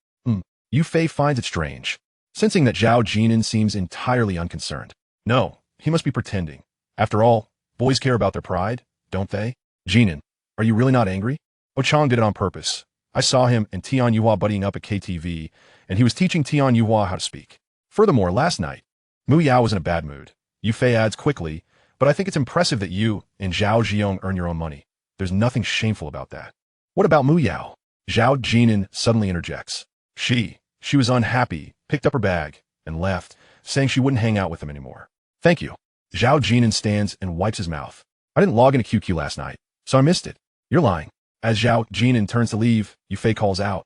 S1: Yu Fei finds it strange, sensing that Zhao Jin'an seems entirely unconcerned. No, he must be pretending. After all, boys care about their pride, don't they? Jin'an, are you really not angry? Oh Chang did it on purpose. I saw him and Tian Yuhua buddying up at KTV, and he was teaching Tian Yuhua how to speak. Furthermore, last night, Mu Yao was in a bad mood. Yu Fei adds quickly, but I think it's impressive that you and Zhao Jin'an earn your own money. There's nothing shameful about that. What about Mu Yao? Zhao Jin'an suddenly interjects. She was unhappy, picked up her bag, and left, saying she wouldn't hang out with him anymore. Thank you. Zhao Jin'an stands and wipes his mouth. I didn't log into QQ last night, so I missed it. You're lying. As Zhao Jin'an turns to leave, Yu Fei calls out.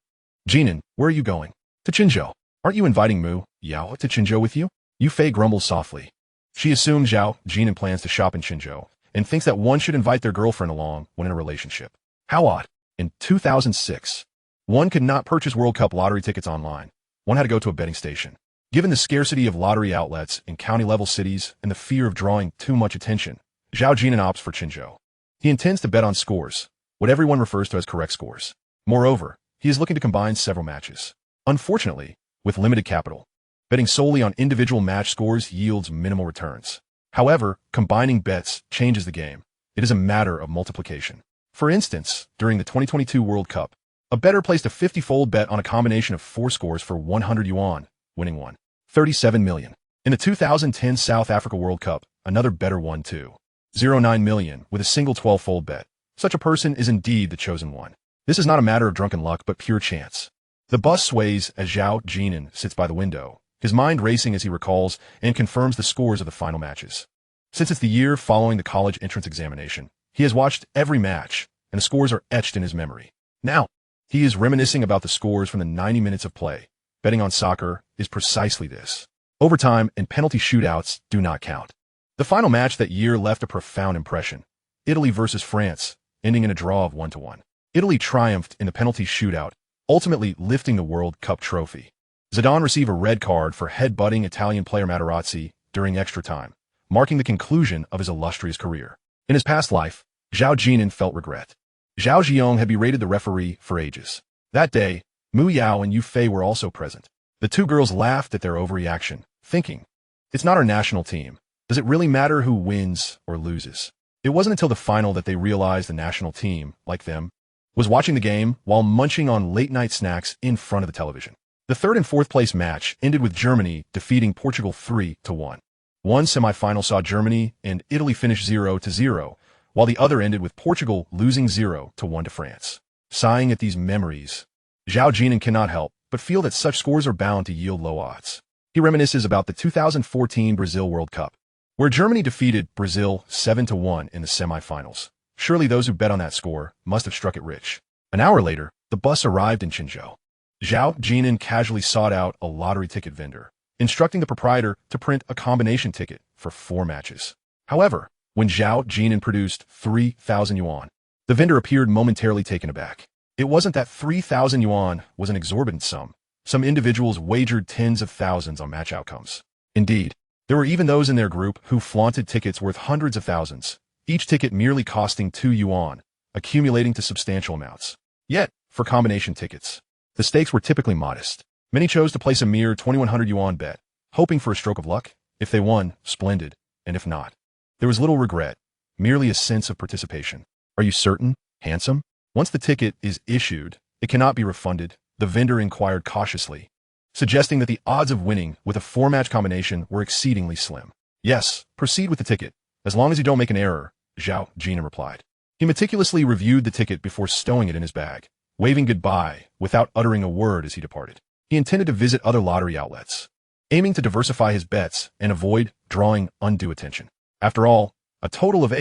S1: Jin'an, where are you going? To Qinzhou. Aren't you inviting Mu Yao to Qinzhou with you? Yu Fei grumbles softly. She assumes Zhao Jin'an plans to shop in Qinzhou and thinks that one should invite their girlfriend along when in a relationship. How odd. In 2006, one could not purchase World Cup lottery tickets online. One had to go to a betting station. Given the scarcity of lottery outlets in county-level cities and the fear of drawing too much attention, Zhao Jin'an opts for Qinzhou. He intends to bet on scores, what everyone refers to as correct scores. Moreover, he is looking to combine several matches. Unfortunately, with limited capital, betting solely on individual match scores yields minimal returns. However, combining bets changes the game. It is a matter of multiplication. For instance, during the 2022 World Cup, a bettor placed a 50-fold bet on a combination of 4 scores for 100 yuan, winning 37 million. In the 2010 South Africa World Cup, another bettor won 209 million with a single 12-fold bet. Such a person is indeed the chosen one. This is not a matter of drunken luck but pure chance. The bus sways as Zhao Jin'an sits by the window, his mind racing as he recalls and confirms the scores of the final matches. Since it's the year following the college entrance examination, he has watched every match, and the scores are etched in his memory. Now, he is reminiscing about the scores from the 90 minutes of play. Betting on soccer is precisely this. Overtime and penalty shootouts do not count. The final match that year left a profound impression. Italy versus France, ending in a draw of 1-1. Italy triumphed in the penalty shootout, ultimately lifting the World Cup trophy. Zidane received a red card for headbutting Italian player Materazzi during extra time, marking the conclusion of his illustrious career. In his past life, Zhao Jin'an felt regret. Zhao Jin'an had berated the referee for ages. That day, Mu Yao and Yu Fei were also present. The two girls laughed at their overreaction, thinking, "It's not our national team. Does it really matter who wins or loses?" It wasn't until the final that they realized the national team, like them, was watching the game while munching on late-night snacks in front of the television. The third and fourth place match ended with Germany defeating Portugal 3-1. One semifinal saw Germany and Italy finish 0-0, while the other ended with Portugal losing 0-1 to France. Sighing at these memories, Zhao Jin'an cannot help but feel that such scores are bound to yield low odds. He reminisces about the 2014 Brazil World Cup, where Germany defeated Brazil 7-1 in the semifinals. Surely those who bet on that score must have struck it rich. An hour later, the bus arrived in Qinzhou. Zhao Jin'an casually sought out a lottery ticket vendor, instructing the proprietor to print a combination ticket for 4 matches. However, when Zhao Jin'an produced 3,000 yuan, the vendor appeared momentarily taken aback. It wasn't that 3,000 yuan was an exorbitant sum. Some individuals wagered tens of thousands on match outcomes. Indeed, there were even those in their group who flaunted tickets worth hundreds of thousands, each ticket merely costing 2 yuan, accumulating to substantial amounts. Yet, for combination tickets, the stakes were typically modest. Many chose to place a mere 2,100 yuan bet, hoping for a stroke of luck. If they won, splendid, and if not, there was little regret, merely a sense of participation. Are you certain, handsome? Once the ticket is issued, it cannot be refunded, the vendor inquired cautiously, suggesting that the odds of winning with a 4-match combination were exceedingly slim. Yes, proceed with the ticket, as long as you don't make an error, Zhao Jin'an replied. He meticulously reviewed the ticket before stowing it in his bag, waving goodbye without uttering a word as he departed. He intended to visit other lottery outlets, aiming to diversify his bets and avoid drawing undue attention. After all, a total of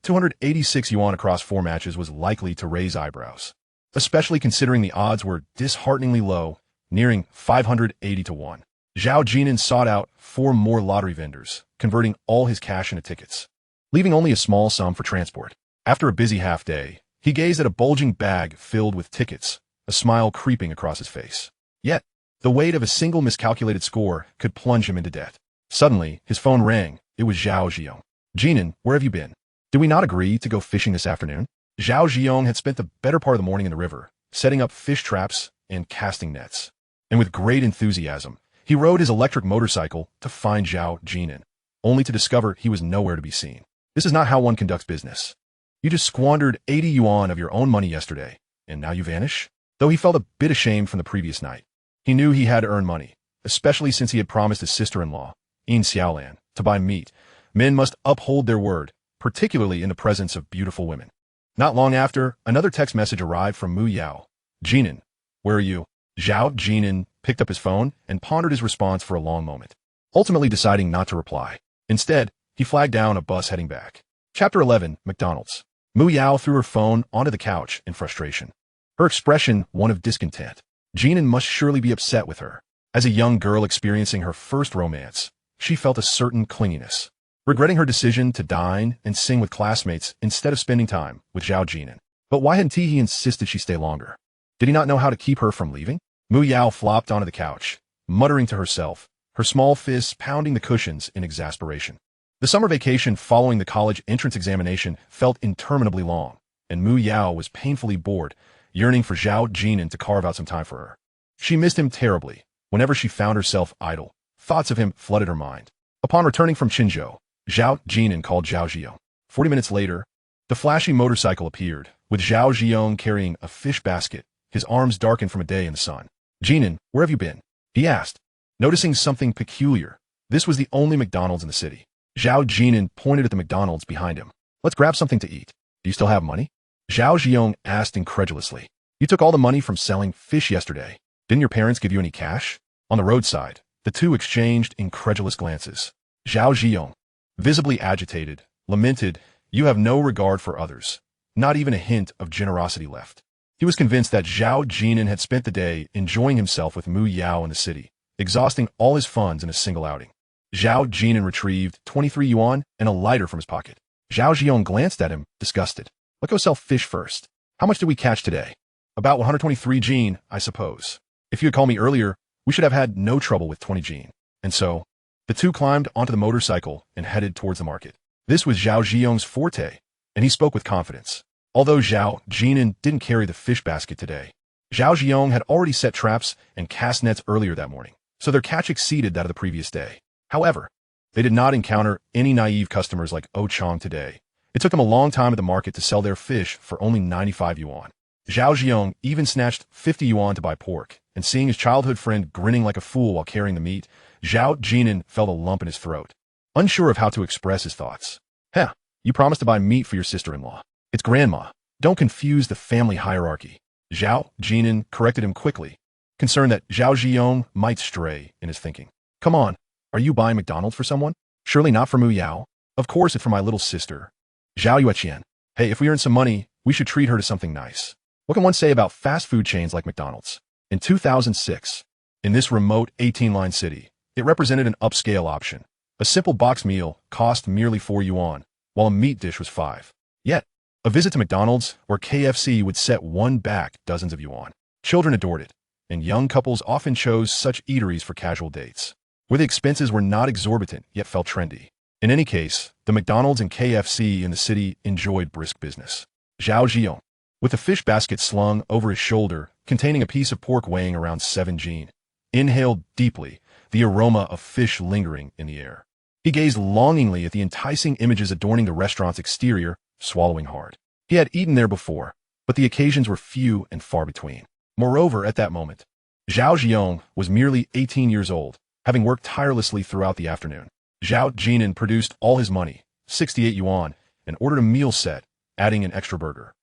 S1: 286 yuan across 4 matches was likely to raise eyebrows, especially considering the odds were dishearteningly low, nearing 580-1. Zhao Jin'an sought out 4 more lottery vendors, converting all his cash into tickets, leaving only a small sum for transport. After a busy half-day, he gazed at a bulging bag filled with tickets, a smile creeping across his face. Yet, the weight of a single miscalculated score could plunge him into debt. Suddenly, his phone rang. It was Zhao Jin'an. "Jin'an, where have you been? Did we not agree to go fishing this afternoon?" Zhao Jin'an had spent the better part of the morning in the river, setting up fish traps and casting nets. And with great enthusiasm, he rode his electric motorcycle to find Zhao Jin'an, only to discover he was nowhere to be seen. This is not how one conducts business. You just squandered 80 yuan of your own money yesterday, and now you vanish? Though he felt a bit ashamed from the previous night, he knew he had to earn money, especially since he had promised his sister-in-law, Yin Xiaolan, to buy meat. Men must uphold their word, particularly in the presence of beautiful women. Not long after, another text message arrived from Mu Yao. "Jin'an, where are you?" Zhao Jin'an picked up his phone and pondered his response for a long moment, ultimately deciding not to reply. Instead, he flagged down a bus heading back. Chapter 11, McDonald's. Mu Yao threw her phone onto the couch in frustration, her expression one of discontent. Jin'an must surely be upset with her. As a young girl experiencing her first romance, she felt a certain clinginess, regretting her decision to dine and sing with classmates instead of spending time with Zhao Jin'an. But why hadn't he insisted she stay longer? Did he not know how to keep her from leaving? Mu Yao flopped onto the couch, muttering to herself, her small fists pounding the cushions in exasperation. The summer vacation following the college entrance examination felt interminably long, and Mu Yao was painfully bored, yearning for Zhao Jin'an to carve out some time for her. She missed him terribly. Whenever she found herself idle, thoughts of him flooded her mind. Upon returning from Qinzhou, Zhao Jin'an called Zhao Ziyong. 40 minutes later, the flashy motorcycle appeared, with Zhao Ziyong carrying a fish basket, his arms darkened from a day in the sun. "Jin'an, where have you been?" he asked, noticing something peculiar. This was the only McDonald's in the city. Zhao Jin'an pointed at the McDonald's behind him. "Let's grab something to eat. Do you still have money?" Zhao Ziyong asked incredulously. "You took all the money from selling fish yesterday. Didn't your parents give you any cash?" On the roadside, the two exchanged incredulous glances. Zhao Ziyong, visibly agitated, lamented, "You have no regard for others. Not even a hint of generosity left." He was convinced that Zhao Jin'an had spent the day enjoying himself with Mu Yao in the city, exhausting all his funds in a single outing. Zhao Jin'an retrieved 23 yuan and a lighter from his pocket. Zhao Ziyong glanced at him, disgusted. "Let's go sell fish first. How much did we catch today?" "About 123 jin, I suppose. If you had called me earlier, we should have had no trouble with 20 jin." And so, the two climbed onto the motorcycle and headed towards the market. This was Zhao Ziyong's forte, and he spoke with confidence. Although Zhao Jin'an didn't carry the fish basket today, Zhao Ziyong had already set traps and cast nets earlier that morning, so their catch exceeded that of the previous day. However, they did not encounter any naive customers like Oh Chong today. It took them a long time at the market to sell their fish for only 95 yuan. Zhao Ziyong even snatched 50 yuan to buy pork, and seeing his childhood friend grinning like a fool while carrying the meat, Zhao Jin'an felt a lump in his throat, unsure of how to express his thoughts. "Heh, you promised to buy meat for your sister-in-law. It's grandma. Don't confuse the family hierarchy." Zhao Jin'an corrected him quickly, concerned that Zhao Ziyong might stray in his thinking. "Come on, are you buying McDonald's for someone? Surely not for Mu Yao. Of course it's for my little sister, Zhao Yueqian. Hey, if we earn some money, we should treat her to something nice." What can one say about fast food chains like McDonald's? In 2006, in this remote 18-line city, it represented an upscale option. A simple box meal cost merely 4 yuan, while a meat dish was 5. Yet, a visit to McDonald's or KFC would set one back dozens of yuan. Children adored it, and young couples often chose such eateries for casual dates, where the expenses were not exorbitant yet felt trendy. In any case, the McDonald's and KFC in the city enjoyed brisk business. Zhao Ziyong, with a fish basket slung over his shoulder containing a piece of pork weighing around 7 jin, inhaled deeply, the aroma of fish lingering in the air. He gazed longingly at the enticing images adorning the restaurant's exterior, swallowing hard. He had eaten there before, but the occasions were few and far between. Moreover, at that moment, Zhao Ziyong was merely 18 years old, having worked tirelessly throughout the afternoon. Zhao Jin'an produced all his money, 68 yuan, and ordered a meal set, adding an extra burger.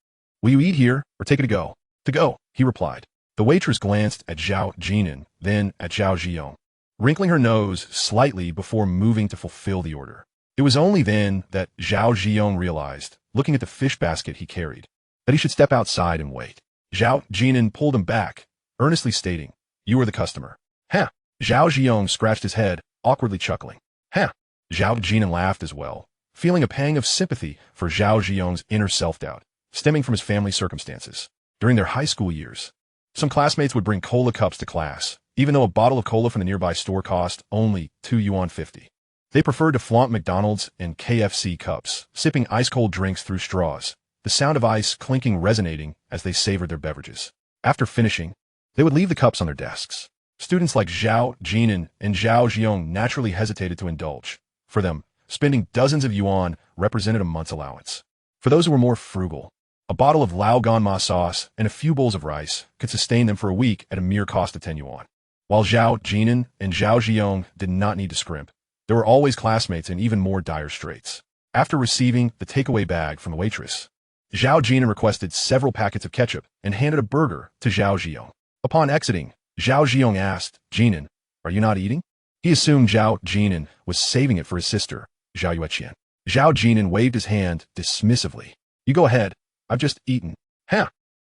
S1: "Will you eat here, or take it to go?" "To go," he replied. The waitress glanced at Zhao Jin'an, then at Zhao Ziyong, wrinkling her nose slightly before moving to fulfill the order. It was only then that Zhao Ziyong realized, looking at the fish basket he carried, that he should step outside and wait. Zhao Jin'an pulled him back, earnestly stating, "You are the customer." "Huh." Zhao Ziyong scratched his head, awkwardly chuckling. "Huh." Zhao Jin'an laughed as well, feeling a pang of sympathy for Zhao Ziyong's inner self-doubt, stemming from his family circumstances. During their high school years, some classmates would bring cola cups to class, even though a bottle of cola from the nearby store cost only 2 yuan 50. They preferred to flaunt McDonald's and KFC cups, sipping ice-cold drinks through straws, the sound of ice clinking resonating as they savored their beverages. After finishing, they would leave the cups on their desks. Students like Zhao Jin'an and Zhao Ziyong naturally hesitated to indulge. For them, spending dozens of yuan represented a month's allowance. For those who were more frugal, a bottle of Lao Ganma sauce and a few bowls of rice could sustain them for a week at a mere cost of 10 yuan. While Zhao Jin'an and Zhao Ziyong did not need to scrimp, there were always classmates in even more dire straits. After receiving the takeaway bag from the waitress, Zhao Jin'an requested several packets of ketchup and handed a burger to Zhao Ziyong. Upon exiting, Zhao Ziyong asked, "Jin'an, are you not eating?" He assumed Zhao Jin'an was saving it for his sister, Zhao Yueqian. Zhao Jin'an waved his hand dismissively. "You go ahead. I've just eaten." "Huh.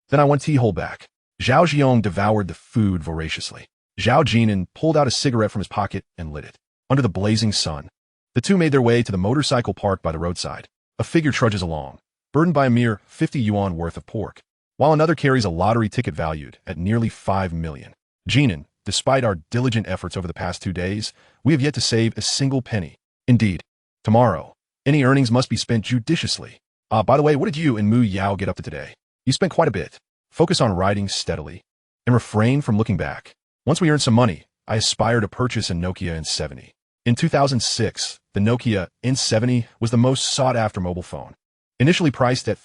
S1: Then I want tea whole back." Zhao Ziyong devoured the food voraciously. Zhao Jin'an pulled out a cigarette from his pocket and lit it. Under the blazing sun, the two made their way to the motorcycle park by the roadside. A figure trudges along, burdened by a mere 50 yuan worth of pork, while another carries a lottery ticket valued at nearly 5 million. Jin'an, despite our diligent efforts over the past 2 days, we have yet to save a single penny. Indeed, tomorrow, any earnings must be spent judiciously. By the way, what did you and Mu Yao get up to today? You spent quite a bit. Focus on writing steadily and refrain from looking back. Once we earn some money, I aspire to purchase a Nokia N70. In 2006, the Nokia N70 was the most sought-after mobile phone. Initially priced at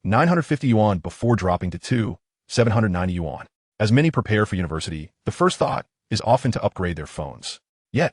S1: 950 yuan before dropping to 790 yuan. As many prepare for university, the first thought is often to upgrade their phones. Yet,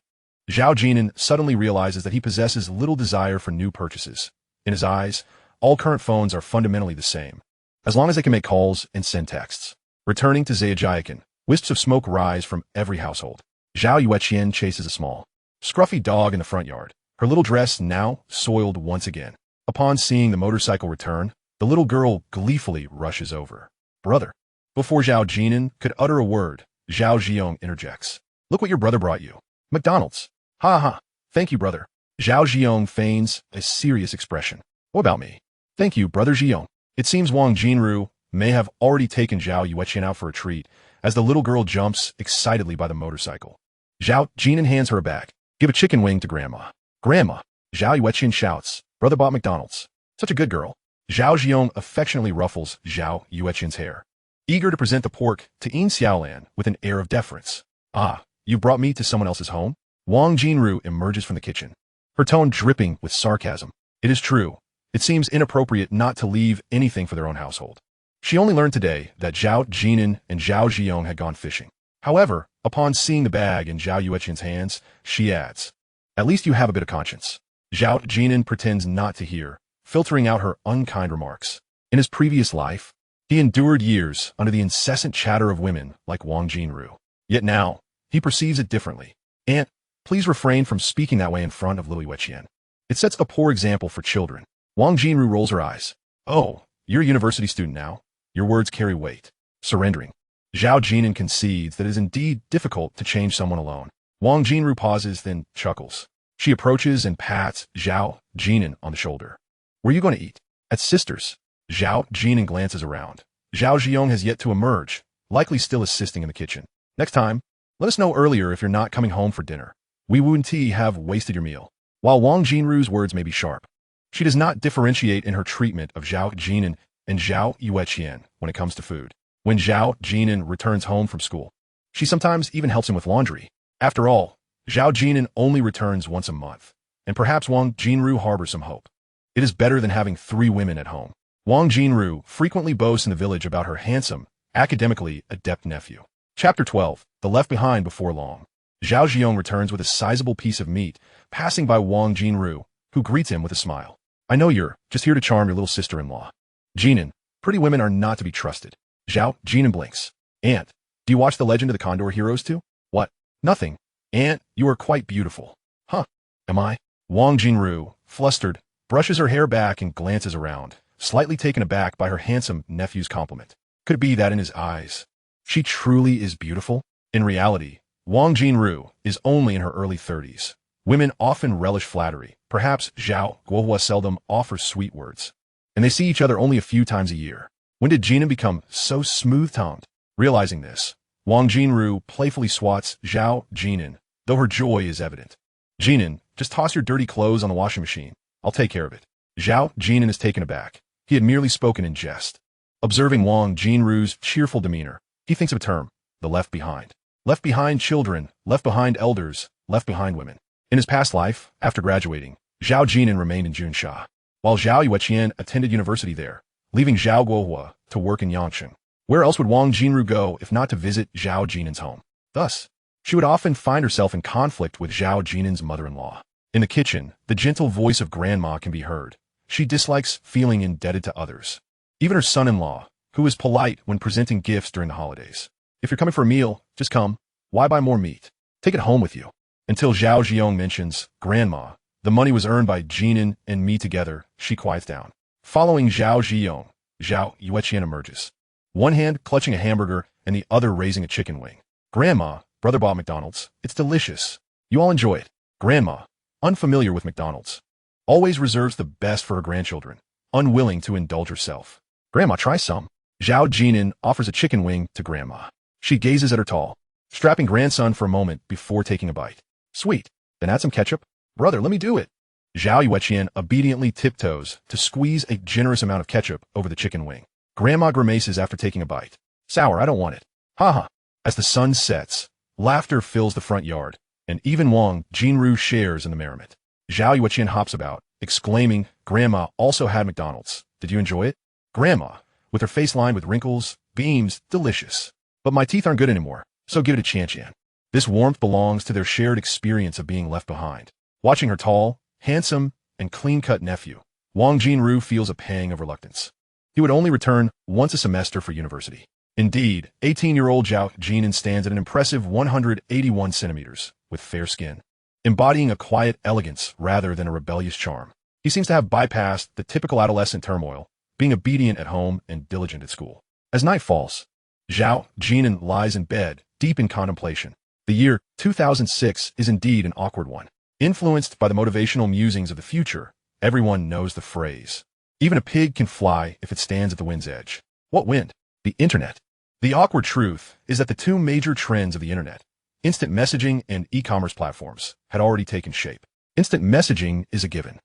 S1: Zhao Jin'an suddenly realizes that he possesses little desire for new purchases. In his eyes, all current phones are fundamentally the same, as long as they can make calls and send texts. Returning to Zhejiang, wisps of smoke rise from every household. Zhao Yueqian chases a small, scruffy dog in the front yard, her little dress now soiled once again. Upon seeing the motorcycle return, the little girl gleefully rushes over. Brother. Before Zhao Jin'an could utter a word, Zhao Ziyong interjects. Look what your brother brought you. McDonald's. Ha ha. Thank you, brother. Zhao Ziyong feigns a serious expression. What about me? Thank you, brother Ziyong. It seems Wang Jinru may have already taken Zhao Yueqian out for a treat, as the little girl jumps excitedly by the motorcycle. Zhao Jin'an hands her a bag. Give a chicken wing to Grandma. Grandma. Zhao Yueqian shouts. Brother bought McDonald's. Such a good girl. Zhao Ziyong affectionately ruffles Zhao Yueqian's hair, eager to present the pork to Yin Xiaolan with an air of deference. Ah, you brought meat to someone else's home? Wang Jinru emerges from the kitchen, her tone dripping with sarcasm. It is true. It seems inappropriate not to leave anything for their own household. She only learned today that Zhao Jin'an and Zhao Ziyong had gone fishing. However, upon seeing the bag in Zhao Yueqian's hands, she adds, at least you have a bit of conscience. Zhao Jin'an pretends not to hear, filtering out her unkind remarks. In his previous life, he endured years under the incessant chatter of women like Wang Jinru. Yet now, he perceives it differently. Aunt, please refrain from speaking that way in front of Liu Yueqian. It sets a poor example for children. Wang Jinru rolls her eyes. Oh, you're a university student now. Your words carry weight. Surrendering. Zhao Jin'an concedes that it is indeed difficult to change someone alone. Wang Jinru pauses, then chuckles. She approaches and pats Zhao Jin'an on the shoulder. Where are you going to eat? At Sister's. Zhao Jin'an glances around. Zhao Ziyong has yet to emerge, likely still assisting in the kitchen. Next time, let us know earlier if you're not coming home for dinner. We wouldn't have wasted your meal. While Wang Jinru's words may be sharp, she does not differentiate in her treatment of Zhao Jin'an and Zhao Yueqian when it comes to food. When Zhao Jin'an returns home from school, she sometimes even helps him with laundry. After all, Zhao Jin'an only returns once a month, and perhaps Wang Jinru harbors some hope. It is better than having 3 women at home. Wang Jinru frequently boasts in the village about her handsome, academically adept nephew. Chapter 12, The Left Behind Before Long. Zhao Ziyong returns with a sizable piece of meat, passing by Wang Jinru, who greets him with a smile. I know you're just here to charm your little sister-in-law. Jin'an, pretty women are not to be trusted. Zhao Jin'an blinks. Aunt, do you watch The Legend of the Condor Heroes too? What? Nothing. Aunt, you are quite beautiful. Huh? Am I? Wang Jinru, flustered, brushes her hair back and glances around, slightly taken aback by her handsome nephew's compliment. Could it be that in his eyes, she truly is beautiful? In reality, Wang Jinru is only in her early 30s. Women often relish flattery. Perhaps Zhao Guohua seldom offers sweet words, and they see each other only a few times a year. When did Jin'an become so smooth-tongued? Realizing this, Wang Jinru playfully swats Zhao Jin'an, though her joy is evident. Jin'an, just toss your dirty clothes on the washing machine. I'll take care of it. Zhao Jin'an is taken aback. He had merely spoken in jest. Observing Wang Jinru's cheerful demeanor, he thinks of a term, the left behind. Left behind children, left behind elders, left behind women. In his past life, after graduating, Zhao Jin'an remained in Junsha, while Zhao Yueqian attended university there, leaving Zhao Guohua to work in Yangcheng. Where else would Wang Jinru go if not to visit Zhao Jin'an's home? Thus, she would often find herself in conflict with Zhao Jin'an's mother-in-law. In the kitchen, the gentle voice of Grandma can be heard. She dislikes feeling indebted to others. Even her son-in-law, who is polite when presenting gifts during the holidays. If you're coming for a meal, just come. Why buy more meat? Take it home with you. Until Zhao Ziyong mentions Grandma, the money was earned by Jin'an and me together, she quiets down. Following Zhao Ziyong, Zhao Yueqian emerges, one hand clutching a hamburger and the other raising a chicken wing. Grandma, brother bought McDonald's. It's delicious. You all enjoy it. Grandma, unfamiliar with McDonald's, always reserves the best for her grandchildren, unwilling to indulge herself. Grandma, try some. Zhao Jin'an offers a chicken wing to Grandma. She gazes at her tall, strapping grandson for a moment before taking a bite. Sweet. Then add some ketchup. Brother, let me do it. Zhao Yueqian obediently tiptoes to squeeze a generous amount of ketchup over the chicken wing. Grandma grimaces after taking a bite. Sour, I don't want it. Haha. As the sun sets, laughter fills the front yard, and even Wang Jinru shares in the merriment. Zhao Yueqian hops about, exclaiming, Grandma also had McDonald's. Did you enjoy it? Grandma, with her face lined with wrinkles, beams, delicious. But my teeth aren't good anymore, so give it a chance, Yan. This warmth belongs to their shared experience of being left behind. Watching her tall, handsome, and clean-cut nephew, Wang Jinru feels a pang of reluctance. He would only return once a semester for university. Indeed, 18-year-old Zhao Jin'an stands at an impressive 181 centimeters, with fair skin, embodying a quiet elegance rather than a rebellious charm. He seems to have bypassed the typical adolescent turmoil, being obedient at home and diligent at school. As night falls, Zhao Jin'an lies in bed, deep in contemplation. The year 2006 is indeed an awkward one. Influenced by the motivational musings of the future, everyone knows the phrase, even a pig can fly if it stands at the wind's edge. What wind? The internet. The awkward truth is that the two major trends of the internet, instant messaging and e-commerce platforms, had already taken shape. Instant messaging is a given.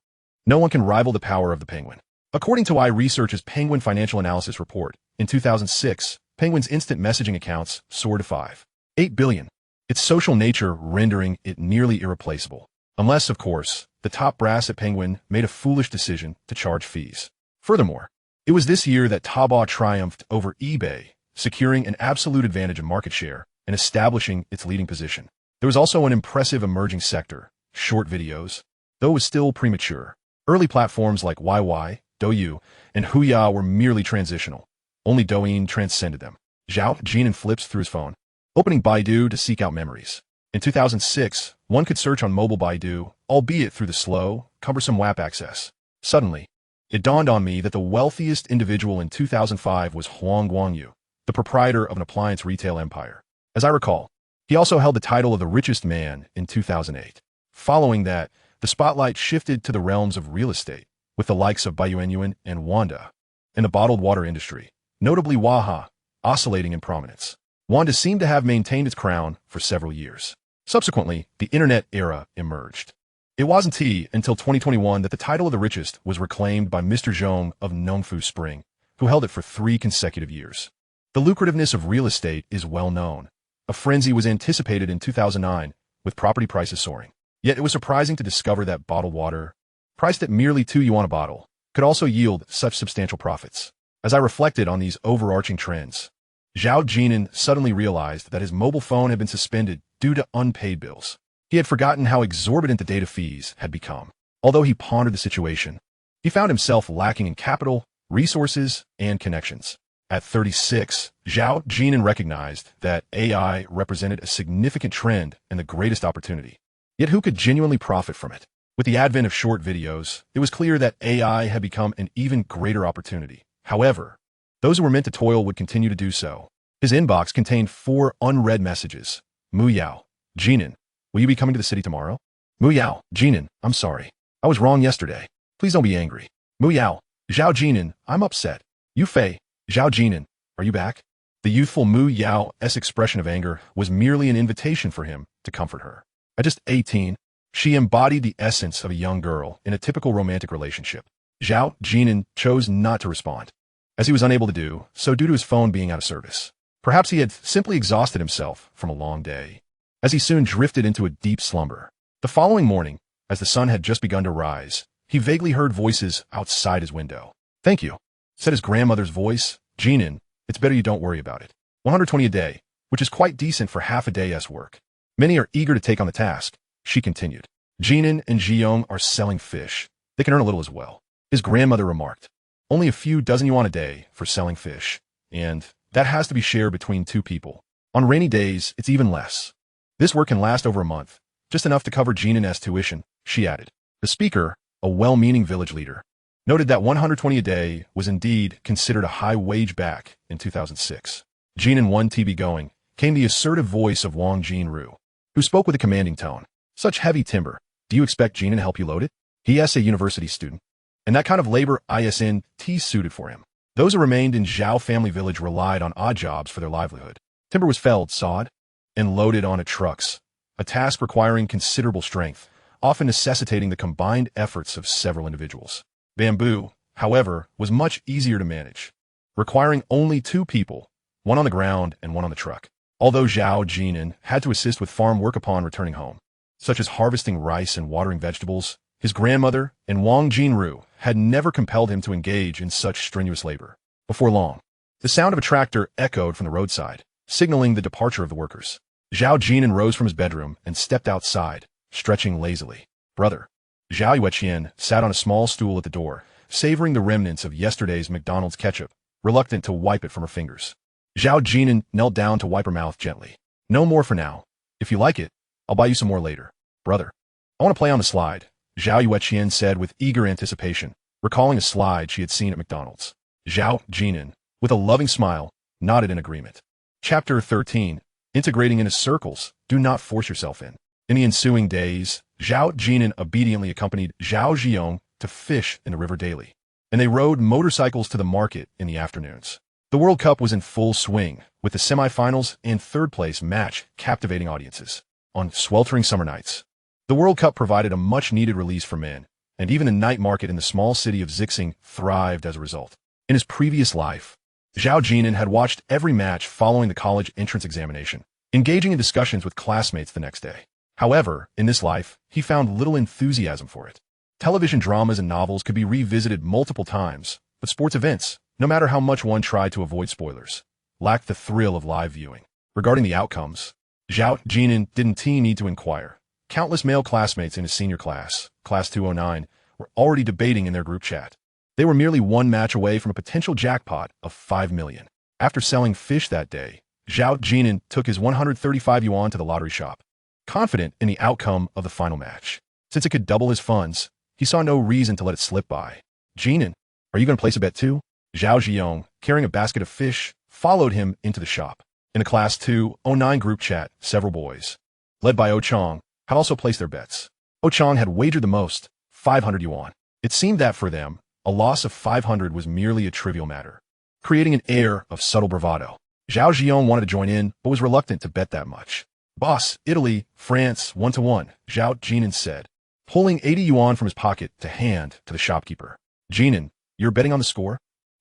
S1: No one can rival the power of the Penguin. According to iResearch's Penguin Financial Analysis Report, in 2006, Penguin's instant messaging accounts soared to 5.8 billion. Its social nature rendering it nearly irreplaceable. Unless, of course, the top brass at Penguin made a foolish decision to charge fees. Furthermore, it was this year that Taobao triumphed over eBay, securing an absolute advantage of market share and establishing its leading position. There was also an impressive emerging sector, short videos. Though it was still premature, early platforms like YY, Douyu, and Huya were merely transitional. Only Douyin transcended them. Zhao Jin'an flips through his phone, opening Baidu to seek out memories. In 2006, one could search on mobile Baidu, albeit through the slow, cumbersome WAP access. Suddenly, it dawned on me that the wealthiest individual in 2005 was Huang Guangyu, the proprietor of an appliance retail empire. As I recall, he also held the title of the richest man in 2008. Following that, the spotlight shifted to the realms of real estate, with the likes of Baiyuanyuan and Wanda, and the bottled water industry, notably Waha, oscillating in prominence. Wanda seemed to have maintained its crown for several years. Subsequently, the internet era emerged. It wasn't until 2021 that the title of the richest was reclaimed by Mr. Zhong of Nongfu Spring, who held it for 3 consecutive years. The lucrativeness of real estate is well known. A frenzy was anticipated in 2009, with property prices soaring. Yet it was surprising to discover that bottled water, priced at merely 2 yuan a bottle, could also yield such substantial profits. As I reflected on these overarching trends, Zhao Jin'an suddenly realized that his mobile phone had been suspended due to unpaid bills. He had forgotten how exorbitant the data fees had become. Although he pondered the situation, he found himself lacking in capital, resources, and connections. At 36, Zhao Jin'an recognized that AI represented a significant trend and the greatest opportunity. Yet who could genuinely profit from it? With the advent of short videos, it was clear that AI had become an even greater opportunity. However, those who were meant to toil would continue to do so. His inbox contained 4 unread messages. Mu Yao, Jin'an, will you be coming to the city tomorrow? Mu Yao, Jin'an, I'm sorry. I was wrong yesterday. Please don't be angry. Mu Yao, Zhao Jin'an, I'm upset. Yu Fei, Zhao Jin'an, are you back? The youthful Mu Yao's expression of anger was merely an invitation for him to comfort her. At just 18, she embodied the essence of a young girl in a typical romantic relationship. Zhao Jin'an chose not to respond, as he was unable to do so due to his phone being out of service. Perhaps he had simply exhausted himself from a long day, as he soon drifted into a deep slumber. The following morning, as the sun had just begun to rise, he vaguely heard voices outside his window. Thank you, said his grandmother's voice. Jin'an, it's better you don't worry about it. 120 a day, which is quite decent for half a day's work. Many are eager to take on the task, she continued. Jin'an and Zhiyong are selling fish. They can earn a little as well. His grandmother remarked. Only a few dozen yuan a day for selling fish, and that has to be shared between 2 people. On rainy days, it's even less. This work can last over a month, just enough to cover Jin'an's tuition, she added. The speaker, a well-meaning village leader, noted that 120 a day was indeed considered a high wage back in 2006. Jin'an wanted to be going, came the assertive voice of Wang Jinru, who spoke with a commanding tone. Such heavy timber. Do you expect Jin'an to help you load it? He is a university student, and that kind of labor isn't suited for him. Those who remained in Zhao family village relied on odd jobs for their livelihood. Timber was felled, sawed, and loaded onto trucks, a task requiring considerable strength, often necessitating the combined efforts of several individuals. Bamboo, however, was much easier to manage, requiring only 2 people, one on the ground and one on the truck. Although Zhao Jin'an had to assist with farm work upon returning home, such as harvesting rice and watering vegetables, his grandmother and Wang Jinru had never compelled him to engage in such strenuous labor. Before long, the sound of a tractor echoed from the roadside, signaling the departure of the workers. Zhao Jin'an rose from his bedroom and stepped outside, stretching lazily. Brother. Zhao Yueqian sat on a small stool at the door, savoring the remnants of yesterday's McDonald's ketchup, reluctant to wipe it from her fingers. Zhao Jin'an knelt down to wipe her mouth gently. No more for now. If you like it, I'll buy you some more later. Brother. I want to play on the slide, Zhao Yueqian said with eager anticipation, recalling a slide she had seen at McDonald's. Zhao Jin'an, with a loving smile, nodded in agreement. Chapter 13. Integrating into circles. Do not force yourself in. In the ensuing days, Zhao Jin'an obediently accompanied Zhao Ziyong to fish in the river daily, and they rode motorcycles to the market in the afternoons. The World Cup was in full swing, with the semifinals and third-place match captivating audiences. On sweltering summer nights, the World Cup provided a much-needed release for men, and even the night market in the small city of Zixing thrived as a result. In his previous life, Zhao Jin'an had watched every match following the college entrance examination, engaging in discussions with classmates the next day. However, in this life, he found little enthusiasm for it. Television dramas and novels could be revisited multiple times, but sports events, no matter how much one tried to avoid spoilers, lacked the thrill of live viewing. Regarding the outcomes, Zhao Jin'an didn't need to inquire. Countless male classmates in his senior class, Class 209, were already debating in their group chat. They were merely one match away from a potential jackpot of 5 million. After selling fish that day, Zhao Jin'an took his 135 yuan to the lottery shop, confident in the outcome of the final match. Since it could double his funds, he saw no reason to let it slip by. Jin'an, are you going to place a bet too? Zhao Ziyong, carrying a basket of fish, followed him into the shop. In a Class 209 group chat, several boys, led by Oh Chong, had also placed their bets. Oh Chong had wagered the most, 500 yuan. It seemed that for them, a loss of 500 was merely a trivial matter, creating an air of subtle bravado. Zhao Ziyong wanted to join in, but was reluctant to bet that much. Boss, Italy, France, 1-1, Zhao Jin'an said, pulling 80 yuan from his pocket to hand to the shopkeeper. Jin'an, you're betting on the score?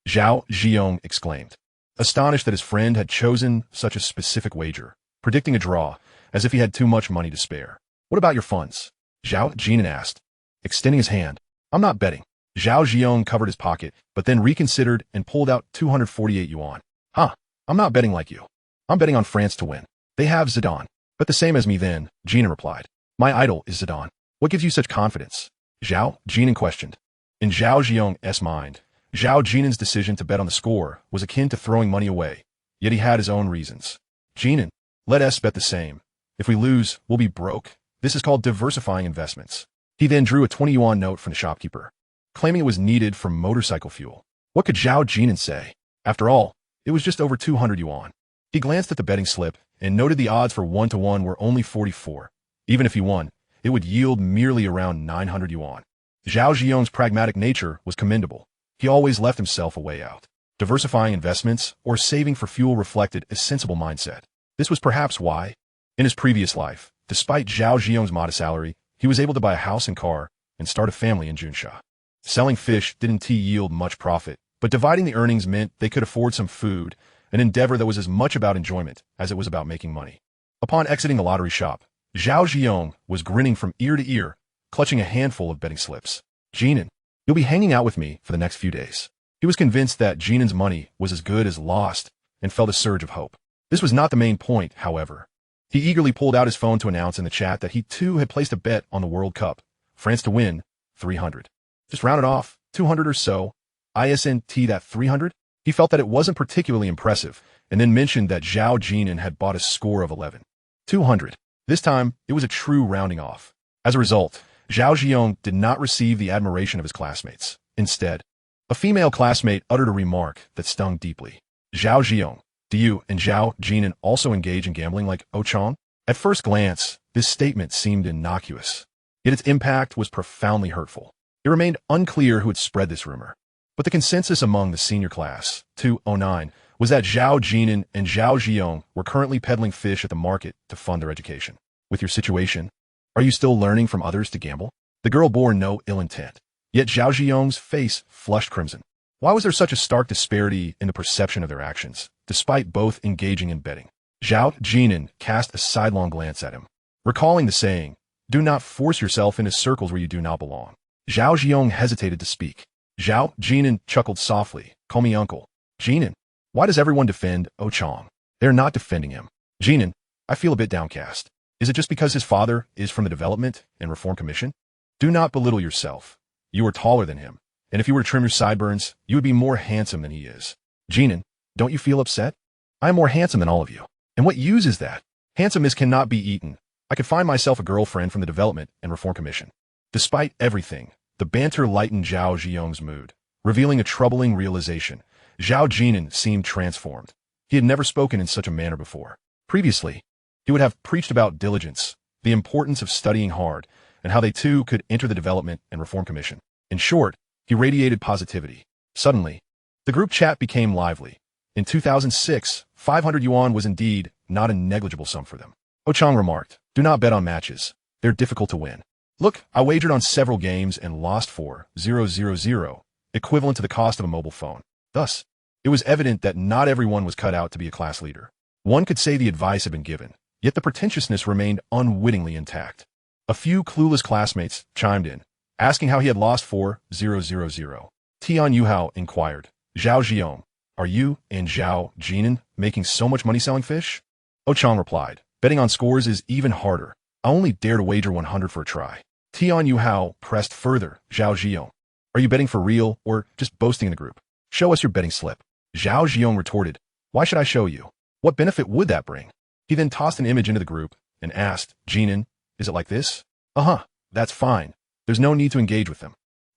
S1: Zhao Ziyong exclaimed, astonished that his friend had chosen such a specific wager, predicting a draw, as if he had too much money to spare. What about your funds? Zhao Jin'an asked, extending his hand. I'm not betting. Zhao Ziyong covered his pocket, but then reconsidered and pulled out 248 yuan. I'm not betting like you. I'm betting on France to win. They have Zidane. But the same as me then, Jin'an replied. My idol is Zidane. What gives you such confidence? Zhao Jin'an questioned. In Zhao Ziyong's mind, Zhao Jin'an's decision to bet on the score was akin to throwing money away, yet he had his own reasons. Jin'an, let us bet the same. If we lose, we'll be broke. This is called diversifying investments. He then drew a 20 yuan note from the shopkeeper, claiming it was needed for motorcycle fuel. What could Zhao Jin'an say? After all, it was just over 200 yuan. He glanced at the betting slip and noted the odds for 1-1 were only 44. Even if he won, it would yield merely around 900 yuan. Zhao Ziyong's pragmatic nature was commendable. He always left himself a way out. Diversifying investments or saving for fuel reflected a sensible mindset. This was perhaps why, in his previous life, despite Zhao Ziyong's modest salary, he was able to buy a house and car and start a family in Junsha. Selling fish didn't yield much profit, but dividing the earnings meant they could afford some food, an endeavor that was as much about enjoyment as it was about making money. Upon exiting the lottery shop, Zhao Ziyong was grinning from ear to ear, clutching a handful of betting slips. Jin'an, you'll be hanging out with me for the next few days. He was convinced that Jin'an's money was as good as lost and felt a surge of hope. This was not the main point, however. He eagerly pulled out his phone to announce in the chat that he too had placed a bet on the World Cup, France to win, 300. Just round it off, 200 or so. Isn't that 300? He felt that it wasn't particularly impressive, and then mentioned that Zhao Jin'an had bought a score of 11. 200. This time, it was a true rounding off. As a result, Zhao Ziyong did not receive the admiration of his classmates. Instead, a female classmate uttered a remark that stung deeply. Zhao Ziyong, Do you and Zhao Jin'an also engage in gambling like Chong? At first glance, this statement seemed innocuous, yet its impact was profoundly hurtful. It remained unclear who had spread this rumor, but the consensus among the senior class, 209, was that Zhao Jin'an and Zhao Ziyong were currently peddling fish at the market to fund their education. With your situation, are you still learning from others to gamble? The girl bore no ill intent, yet Zhao Ziyong's face flushed crimson. Why was there such a stark disparity in the perception of their actions, despite both engaging in betting? Zhao Jin'an cast a sidelong glance at him, recalling the saying, "Do not force yourself into circles where you do not belong." Zhao Ziyong hesitated to speak. Zhao Jin'an chuckled softly. "Call me uncle." "Jin'an, why does everyone defend Chong?" "They're not defending him." "Jin'an, I feel a bit downcast. Is it just because his father is from the Development and Reform Commission?" "Do not belittle yourself. You are taller than him, and if you were to trim your sideburns, you would be more handsome than he is." "Jin'an, don't you feel upset? I am more handsome than all of you. And what use is that? Handsomeness cannot be eaten. I could find myself a girlfriend from the Development and Reform Commission." Despite everything, the banter lightened Zhao Ziyong's mood, revealing a troubling realization. Zhao Jin'an seemed transformed. He had never spoken in such a manner before. Previously, he would have preached about diligence, the importance of studying hard, and how they too could enter the Development and Reform Commission. In short, he radiated positivity. Suddenly, the group chat became lively. In 2006, 500 yuan was indeed not a negligible sum for them. Chong remarked, "Do not bet on matches. They're difficult to win. Look, I wagered on several games and lost 4,000, equivalent to the cost of a mobile phone." Thus, it was evident that not everyone was cut out to be a class leader. One could say the advice had been given, yet the pretentiousness remained unwittingly intact. A few clueless classmates chimed in, asking how he had lost 4,000. Tian Yuhao inquired, "Zhao Ziyong, are you and Zhao Jin'an making so much money selling fish?" Chong replied, "Betting on scores is even harder. I only dare to wager 100 for a try." Tian Yuhao pressed further, "Zhao Ziyong, are you betting for real or just boasting in the group? Show us your betting slip." Zhao Ziyong retorted, "Why should I show you? What benefit would that bring?" He then tossed an image into the group and asked, "Jin'an, is it like this?" "Uh-huh, that's fine. There's no need to engage with them."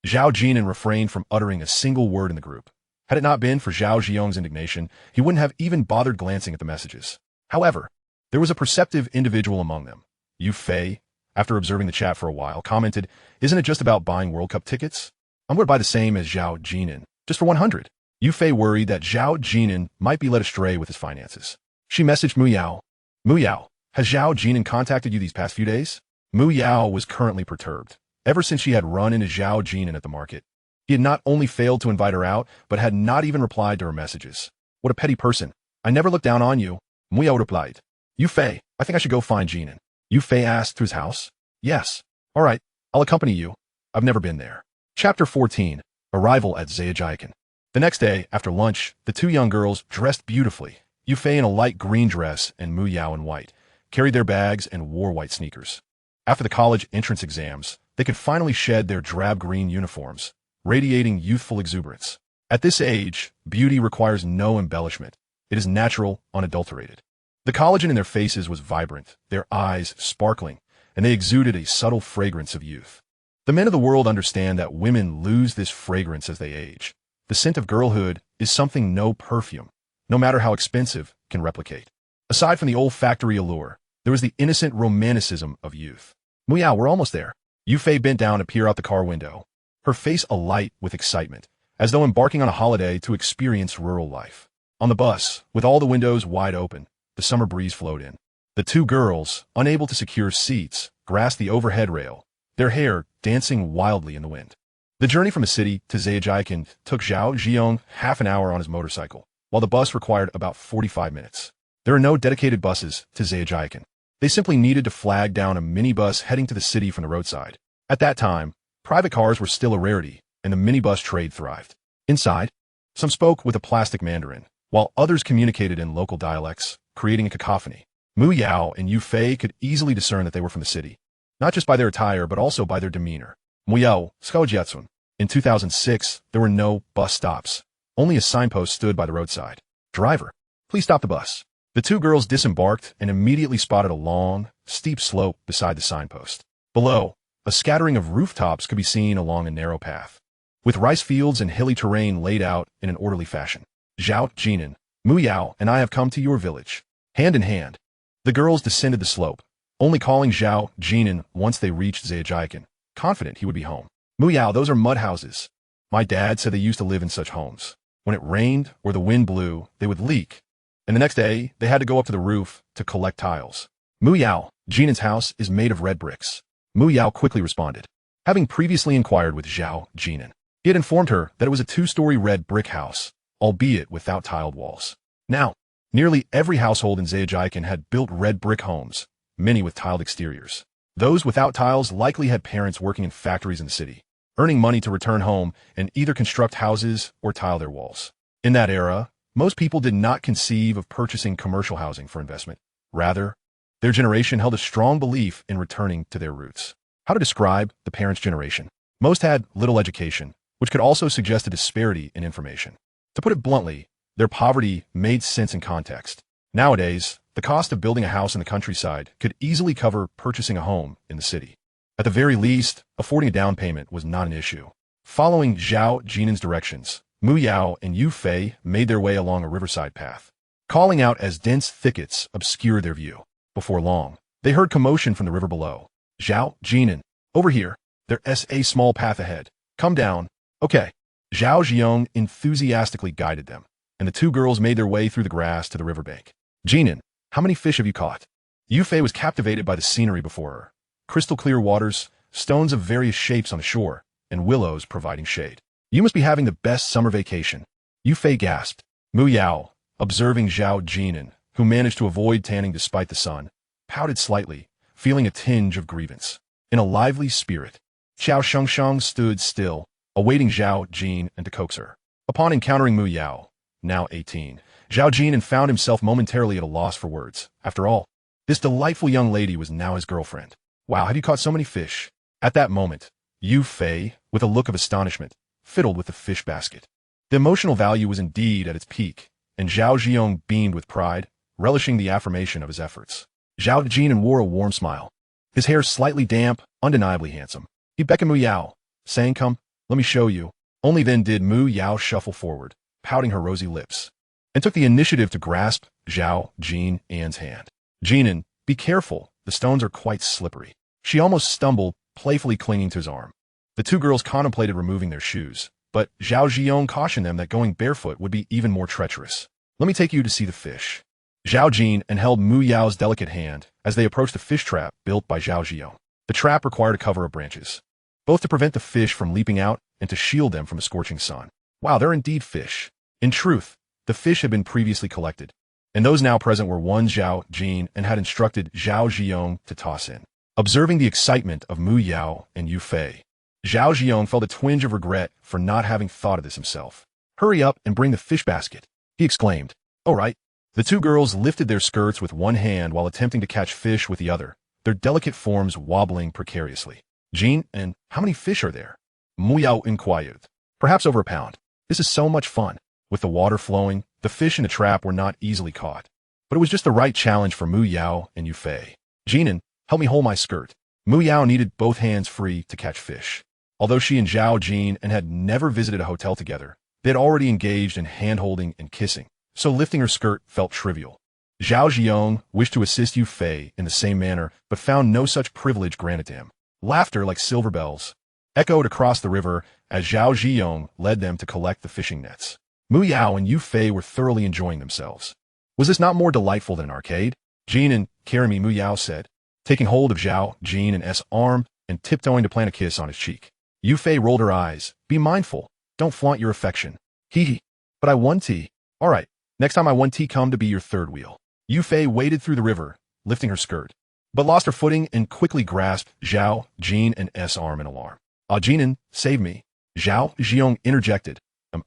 S1: Zhao Jin'an refrained from uttering a single word in the group. Had it not been for Zhao Ziyong's indignation, he wouldn't have even bothered glancing at the messages. However, there was a perceptive individual among them. Yu Fei, after observing the chat for a while, commented, "Isn't it just about buying World Cup tickets? I'm going to buy the same as Zhao Jin'an, just for 100. Yu Fei worried that Zhao Jin'an might be led astray with his finances. She messaged Mu Yao. "Mu Yao, has Zhao Jin'an contacted you these past few days?" Mu Yao was currently perturbed. Ever since she had run into Zhao Jin'an at the market, he had not only failed to invite her out, but had not even replied to her messages. "What a petty person. I never looked down on you." Mu Yao replied, "Yu Fei, I think I should go find Jin'an." Yu Fei asked to his house. "Yes. All right, I'll accompany you. I've never been there." Chapter 14. Arrival at Zhejiang. The next day, after lunch, the two young girls, dressed beautifully, Yu Fei in a light green dress and Mu Yao in white, carried their bags and wore white sneakers. After the college entrance exams, they could finally shed their drab green uniforms, radiating youthful exuberance. At this age, beauty requires no embellishment. It is natural, unadulterated. The collagen in their faces was vibrant, their eyes sparkling, and they exuded a subtle fragrance of youth. The men of the world understand that women lose this fragrance as they age. The scent of girlhood is something no perfume, no matter how expensive, can replicate. Aside from the olfactory allure, there was the innocent romanticism of youth. "Mu Yao, we're almost there." Yu Fei bent down to peer out the car window, her face alight with excitement, as though embarking on a holiday to experience rural life. On the bus, with all the windows wide open, the summer breeze flowed in. The two girls, unable to secure seats, grasped the overhead rail, their hair dancing wildly in the wind. The journey from the city to Zhejiang took Zhao Ziyong half an hour on his motorcycle, while the bus required about 45 minutes. There are no dedicated buses to Zhejiang. They simply needed to flag down a minibus heading to the city from the roadside. At that time, private cars were still a rarity, and the minibus trade thrived. Inside, some spoke with a plastic Mandarin, while others communicated in local dialects, creating a cacophony. Mu Yao and Yu Fei could easily discern that they were from the city, not just by their attire but also by their demeanor. Mu Yao, Skaojiatsun. In 2006, there were no bus stops. Only a signpost stood by the roadside. "Driver, please stop the bus." The two girls disembarked and immediately spotted a long, steep slope beside the signpost. Below, a scattering of rooftops could be seen along a narrow path, with rice fields and hilly terrain laid out in an orderly fashion. Zhao Jin'an, Mu Yao and I have come to your village. Hand in hand. The girls descended the slope, only calling Zhao Jin'an once they reached Zhao Jin'an, confident he would be home. Mu Yao, those are mud houses. My dad said they used to live in such homes. When it rained or the wind blew, they would leak. And the next day, they had to go up to the roof to collect tiles. Mu Yao, Jin'an's house is made of red bricks. Mu Yao quickly responded, having previously inquired with Zhao Jin'an. He had informed her that it was a 2-story red brick house, albeit without tiled walls. Now, nearly every household in Zhao Jin'an had built red brick homes, many with tiled exteriors. Those without tiles likely had parents working in factories in the city, earning money to return home and either construct houses or tile their walls. In that era, most people did not conceive of purchasing commercial housing for investment. Rather, their generation held a strong belief in returning to their roots. How to describe the parents' generation? Most had little education, which could also suggest a disparity in information. To put it bluntly, their poverty made sense in context. Nowadays, the cost of building a house in the countryside could easily cover purchasing a home in the city. At the very least, affording a down payment was not an issue. Following Zhao Jin'an's directions, Mu Yao and Yu Fei made their way along a riverside path, calling out as dense thickets obscured their view. Before long, they heard commotion from the river below. Zhao Jin'an, over here. There's a small path ahead. Come down. Okay. Zhao Jin'an enthusiastically guided them, and the two girls made their way through the grass to the riverbank. Jin'an, how many fish have you caught? Yu Fei was captivated by the scenery before her. Crystal clear waters, stones of various shapes on the shore, and willows providing shade. You must be having the best summer vacation. Yu Fei gasped. Mu Yao, observing Zhao Jin'an, who managed to avoid tanning despite the sun, pouted slightly, feeling a tinge of grievance. In a lively spirit, Xiao Shengsheng stood still, awaiting Zhao Jin'an to coax her. Upon encountering Mu Yao, now 18, Zhao Jin'an found himself momentarily at a loss for words. After all, this delightful young lady was now his girlfriend. Wow, have you caught so many fish? At that moment, Yu Fei, with a look of astonishment, fiddled with the fish basket. The emotional value was indeed at its peak, and Zhao Jin'an beamed with pride, relishing the affirmation of his efforts. Zhao Jin'an wore a warm smile. His hair slightly damp, undeniably handsome. He beckoned Mu Yao, saying, "Come, let me show you." Only then did Mu Yao shuffle forward, pouting her rosy lips, and took the initiative to grasp Zhao Jin'an's hand. "Jin'an, be careful, the stones are quite slippery." She almost stumbled, playfully clinging to his arm. The two girls contemplated removing their shoes, but Zhao Jin'an cautioned them that going barefoot would be even more treacherous. "Let me take you to see the fish." Zhao Jin'an held Mu Yao's delicate hand as they approached the fish trap built by Zhao Jin'an. The trap required a cover of branches, both to prevent the fish from leaping out and to shield them from a scorching sun. Wow, they're indeed fish. In truth, the fish had been previously collected, and those now present were one Zhao Jin'an and had instructed Zhao Jin'an to toss in. Observing the excitement of Mu Yao and Yu Fei, Zhao Jin'an felt a twinge of regret for not having thought of this himself. "Hurry up and bring the fish basket," he exclaimed. "All right." The two girls lifted their skirts with one hand while attempting to catch fish with the other, their delicate forms wobbling precariously. "Jin'an, how many fish are there?" Mu Yao inquired. "Perhaps over a pound. This is so much fun." With the water flowing, the fish in the trap were not easily caught, but it was just the right challenge for Mu Yao and Yu Fei. "Jin'an, help me hold my skirt." Mu Yao needed both hands free to catch fish. Although she and Zhao Jin'an had never visited a hotel together, they had already engaged in hand-holding and kissing, so lifting her skirt felt trivial. Zhao Jin'an wished to assist Yu Fei in the same manner, but found no such privilege granted to him. Laughter like silver bells echoed across the river as Zhao Jin'an led them to collect the fishing nets. Mu Yao and Yu Fei were thoroughly enjoying themselves. Was this not more delightful than an arcade? "Jin'an, carry me," Mu Yao said, taking hold of Zhao Jin'an's arm and tiptoeing to plant a kiss on his cheek. Yu Fei rolled her eyes. "Be mindful. Don't flaunt your affection." "Hee. But I want tea." "All right. Next time I want tea come to be your third wheel." Yu Fei waded through the river, lifting her skirt, but lost her footing and quickly grasped Zhao Jin'an's arm in alarm. "Jin'an, save me." Zhao Jin'an interjected.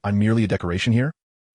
S1: "I'm merely a decoration here.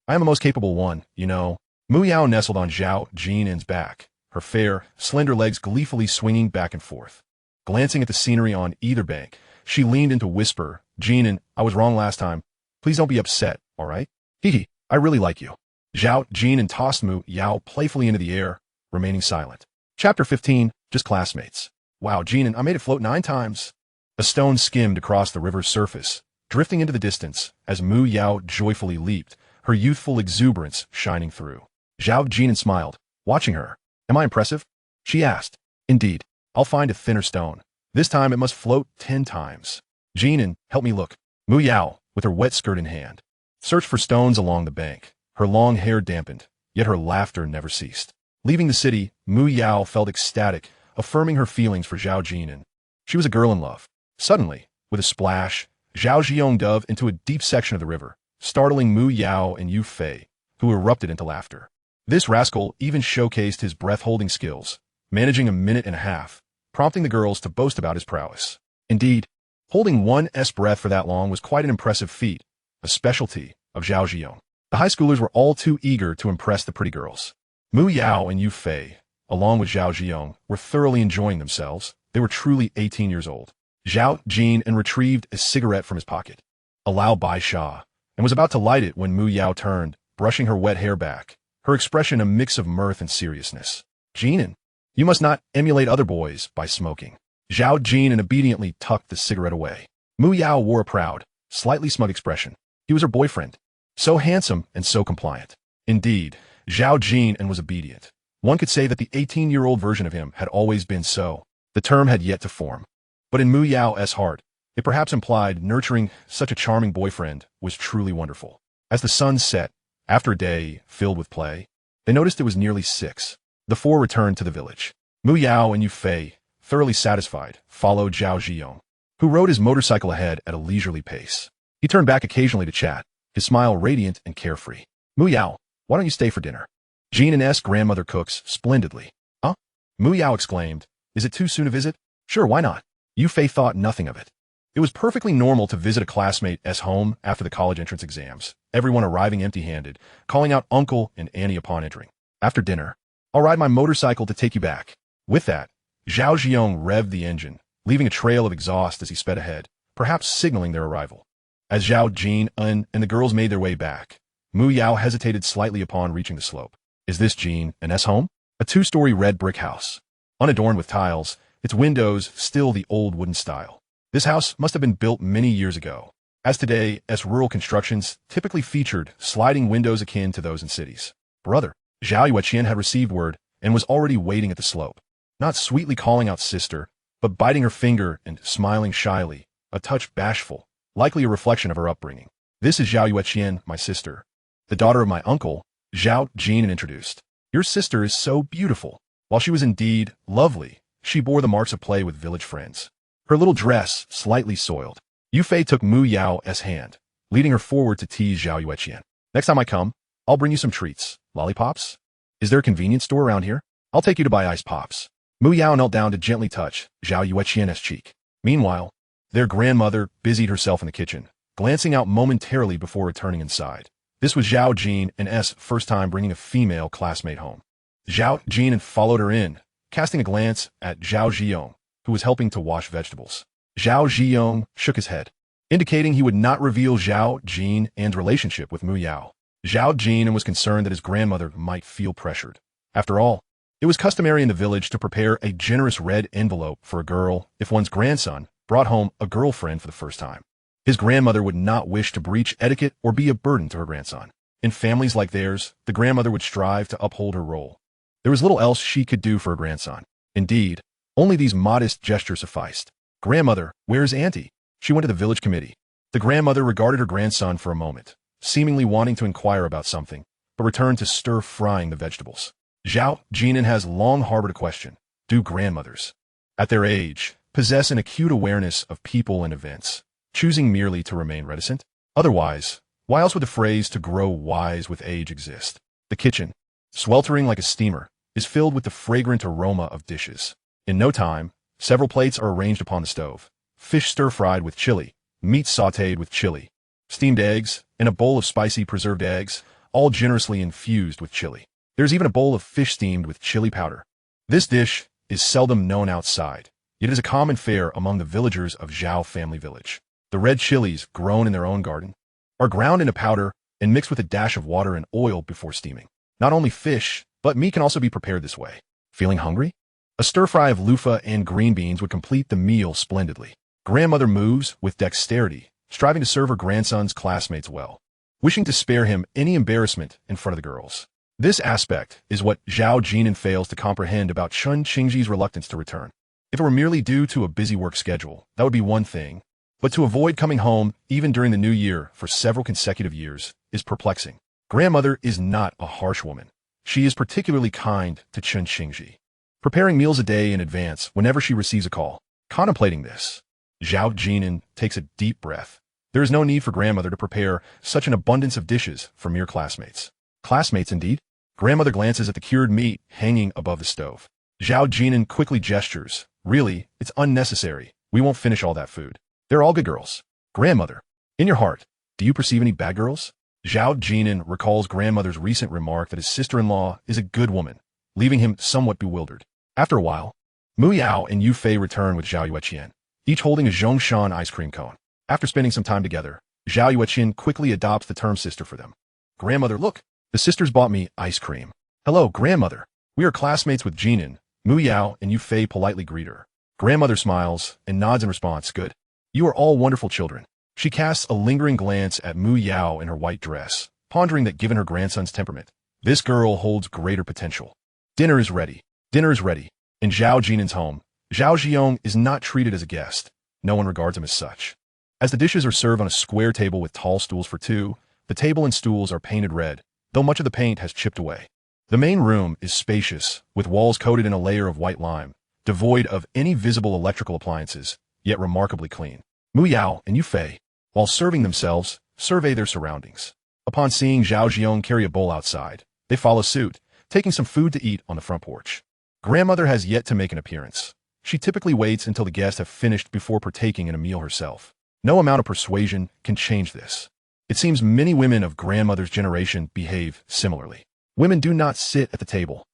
S1: I am the most capable one, you know." Mu Yao nestled on Zhao Jin'an's back, her fair, slender legs gleefully swinging back and forth. Glancing at the scenery on either bank, she leaned in to whisper, "Jin'an, I was wrong last time. Please don't be upset, all right? Hee, I really like you." Zhao Jin'an tossed Mu Yao playfully into the air, remaining silent. Chapter 15, Just Classmates. "Wow, Jin'an, I made it float 9 times. A stone skimmed across the river's surface, drifting into the distance as Mu Yao joyfully leaped, her youthful exuberance shining through. Zhao Jin'an smiled, watching her. Am I impressive? She asked. Indeed. I'll find a thinner stone. This time it must float 10 times. Jin'an, help me look. Mu Yao, with her wet skirt in hand, searched for stones along the bank. Her long hair dampened, yet her laughter never ceased. Leaving the city, Mu Yao felt ecstatic, affirming her feelings for Zhao Jin'an. She was a girl in love. Suddenly, with a splash, Zhao Jin'an dove into a deep section of the river, startling Mu Yao and Yu Fei, who erupted into laughter. This rascal even showcased his breath-holding skills, managing a minute and a half, prompting the girls to boast about his prowess. Indeed, holding one's breath for that long was quite an impressive feat, a specialty of Zhao Jin'an. The high schoolers were all too eager to impress the pretty girls. Mu Yao and Yu Fei, along with Zhao Jin'an, were thoroughly enjoying themselves. They were truly 18 years old. Zhao Jin'an retrieved a cigarette from his pocket, a Lao Bai Sha, and was about to light it when Mu Yao turned, brushing her wet hair back, her expression a mix of mirth and seriousness. Jin'an, you must not emulate other boys by smoking. Zhao Jin'an obediently tucked the cigarette away. Mu Yao wore a proud, slightly smug expression. He was her boyfriend. So handsome and so compliant. Indeed, Zhao Jin'an was obedient. One could say that the 18-year-old version of him had always been so. The term had yet to form. But in Mu Yao's heart, it perhaps implied nurturing such a charming boyfriend was truly wonderful. As the sun set, after a day filled with play, they noticed it was nearly 6. The four returned to the village. Mu Yao and Yu Fei, thoroughly satisfied, followed Zhao Jin'an, who rode his motorcycle ahead at a leisurely pace. He turned back occasionally to chat, his smile radiant and carefree. Mu Yao, why don't you stay for dinner? Jin'an's grandmother cooks splendidly. Huh? Mu Yao exclaimed. Is it too soon a visit? Sure, why not? Yu Fei thought nothing of it. It was perfectly normal to visit a classmate's home after the college entrance exams, everyone arriving empty-handed, calling out Uncle and Annie upon entering. After dinner, I'll ride my motorcycle to take you back. With that, Zhao Jin'an revved the engine, leaving a trail of exhaust as he sped ahead, perhaps signaling their arrival. As Zhao Jin'an and the girls made their way back, Mu Yao hesitated slightly upon reaching the slope. Is this Jin'an's home? A 2-story red brick house, unadorned with tiles, its windows still the old wooden style. This house must have been built many years ago, as today's rural constructions typically featured sliding windows akin to those in cities. Brother, Zhao Yueqian had received word and was already waiting at the slope, not sweetly calling out sister, but biting her finger and smiling shyly, a touch bashful, likely a reflection of her upbringing. This is Zhao Yueqian, my sister, the daughter of my uncle, Zhao Jin'an introduced. Your sister is so beautiful. While she was indeed lovely, she bore the marks of play with village friends. Her little dress slightly soiled. Yu Fei took Mu Yao's hand, leading her forward to tease Zhao Yueqian. Next time I come, I'll bring you some treats. Lollipops? Is there a convenience store around here? I'll take you to buy iced pops. Mu Yao knelt down to gently touch Zhao Yueqian's cheek. Meanwhile, their grandmother busied herself in the kitchen, glancing out momentarily before returning inside. This was Zhao Jin'an's first time bringing a female classmate home. Zhao Jin'an followed her in, casting a glance at Zhao Jin'an, who was helping to wash vegetables. Zhao Jin'an shook his head, indicating he would not reveal Zhao Jin'an's relationship with Mu Yao. Zhao Jin'an was concerned that his grandmother might feel pressured. After all, it was customary in the village to prepare a generous red envelope for a girl if one's grandson brought home a girlfriend for the first time. His grandmother would not wish to breach etiquette or be a burden to her grandson. In families like theirs, the grandmother would strive to uphold her role. There was little else she could do for her grandson. Indeed, only these modest gestures sufficed. Grandmother, where's Auntie? She went to the village committee. The grandmother regarded her grandson for a moment, seemingly wanting to inquire about something, but returned to stir-frying the vegetables. Zhao Jin'an has long harbored a question. Do grandmothers, at their age, possess an acute awareness of people and events, choosing merely to remain reticent? Otherwise, why else would the phrase to grow wise with age exist? The kitchen, sweltering like a steamer, is filled with the fragrant aroma of dishes. In no time, several plates are arranged upon the stove. Fish stir-fried with chili, meat sautéed with chili, steamed eggs, and a bowl of spicy preserved eggs, all generously infused with chili. There's even a bowl of fish steamed with chili powder. This dish is seldom known outside, yet it is a common fare among the villagers of Zhao family village. The red chilies, grown in their own garden, are ground into powder and mixed with a dash of water and oil before steaming. Not only fish, but meat can also be prepared this way. Feeling hungry? A stir-fry of loofah and green beans would complete the meal splendidly. Grandmother moves with dexterity, striving to serve her grandson's classmates well. wishing to spare him any embarrassment in front of the girls. This aspect is what Zhao Jin'an fails to comprehend about Chen Qingji's reluctance to return. If it were merely due to a busy work schedule, that would be one thing. But to avoid coming home, even during the new year, for several consecutive years, is perplexing. Grandmother is not a harsh woman. She is particularly kind to Chen Qingji, preparing meals a day in advance whenever she receives a call. Contemplating this, Zhao Jin'an takes a deep breath. There is no need for grandmother to prepare such an abundance of dishes for mere classmates. Classmates, indeed? Grandmother glances at the cured meat hanging above the stove. Zhao Jin'an quickly gestures. Really, it's unnecessary. We won't finish all that food. They're all good girls. Grandmother, in your heart, do you perceive any bad girls? Zhao Jin'an recalls grandmother's recent remark that his sister-in-law is a good woman, leaving him somewhat bewildered. After a while, Mu Yao and Yu Fei return with Zhao Yueqian, each holding a Zhongshan ice cream cone. After spending some time together, Zhao Yueqian quickly adopts the term sister for them. Grandmother, look, the sisters bought me ice cream. Hello, grandmother. We are classmates with Jin'an. Mu Yao and Yu Fei politely greet her. Grandmother smiles and nods in response. Good. You are all wonderful children. She casts a lingering glance at Mu Yao in her white dress, pondering that given her grandson's temperament, this girl holds greater potential. Dinner is ready. Dinner is ready. In Zhao Jin'an's home, Zhao Ziyong is not treated as a guest. No one regards him as such. As the dishes are served on a square table with tall stools for two, the table and stools are painted red, though much of the paint has chipped away. The main room is spacious, with walls coated in a layer of white lime, devoid of any visible electrical appliances, yet remarkably clean. Mu Yao and Yu Fei, while serving themselves, survey their surroundings. Upon seeing Zhao Ziyong carry a bowl outside, they follow suit, taking some food to eat on the front porch. Grandmother has yet to make an appearance. She typically waits until the guests have finished before partaking in a meal herself. No amount of persuasion can change this. It seems many women of grandmother's generation behave similarly. Women do not sit at the table.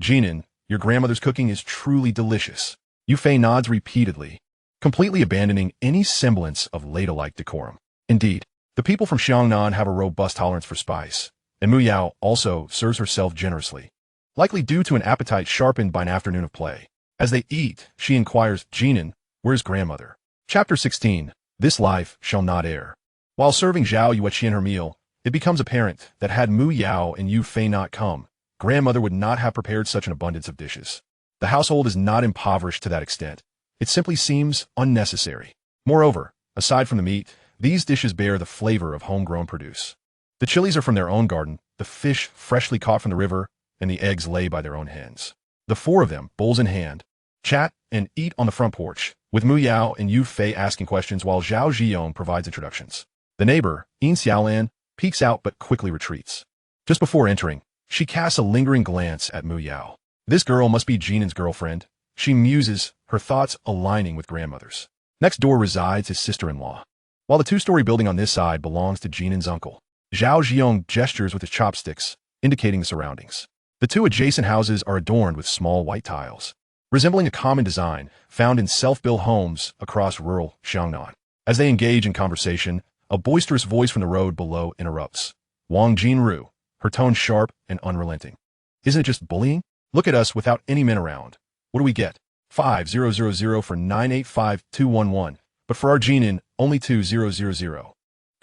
S1: Jin'an, your grandmother's cooking is truly delicious. Yu Fei nods repeatedly, completely abandoning any semblance of ladylike decorum. Indeed, the people from Xiangnan have a robust tolerance for spice, and Mu Yao also serves herself generously, likely due to an appetite sharpened by an afternoon of play. As they eat, she inquires, Jin'an, where's grandmother? Chapter 16, This Life Shall Not Err. While serving Zhao Yueqian her meal, it becomes apparent that had Mu Yao and Yu Fei not come, grandmother would not have prepared such an abundance of dishes. The household is not impoverished to that extent. It simply seems unnecessary. Moreover, aside from the meat, these dishes bear the flavor of homegrown produce. The chilies are from their own garden, the fish freshly caught from the river, and the eggs laid by their own hens. The four of them, bowls in hand, chat and eat on the front porch, with Mu Yao and Yu Fei asking questions while Zhao Ziyong provides introductions. The neighbor, Yin Xiaolan, peeks out but quickly retreats. Just before entering, she casts a lingering glance at Mu Yao. This girl must be Jin'an's girlfriend. She muses, her thoughts aligning with grandmother's. Next door resides his sister-in-law. While the two-story building on this side belongs to Jin'an's uncle, Zhao Ziyong gestures with his chopsticks, indicating the surroundings. The two adjacent houses are adorned with small white tiles, resembling a common design found in self-built homes across rural Xiangnan. As they engage in conversation, a boisterous voice from the road below interrupts. Wang Jinru, her tone sharp and unrelenting. Isn't it just bullying? Look at us without any men around. What do we get? 5000 for 985211, but for our Jin'an, only 2000.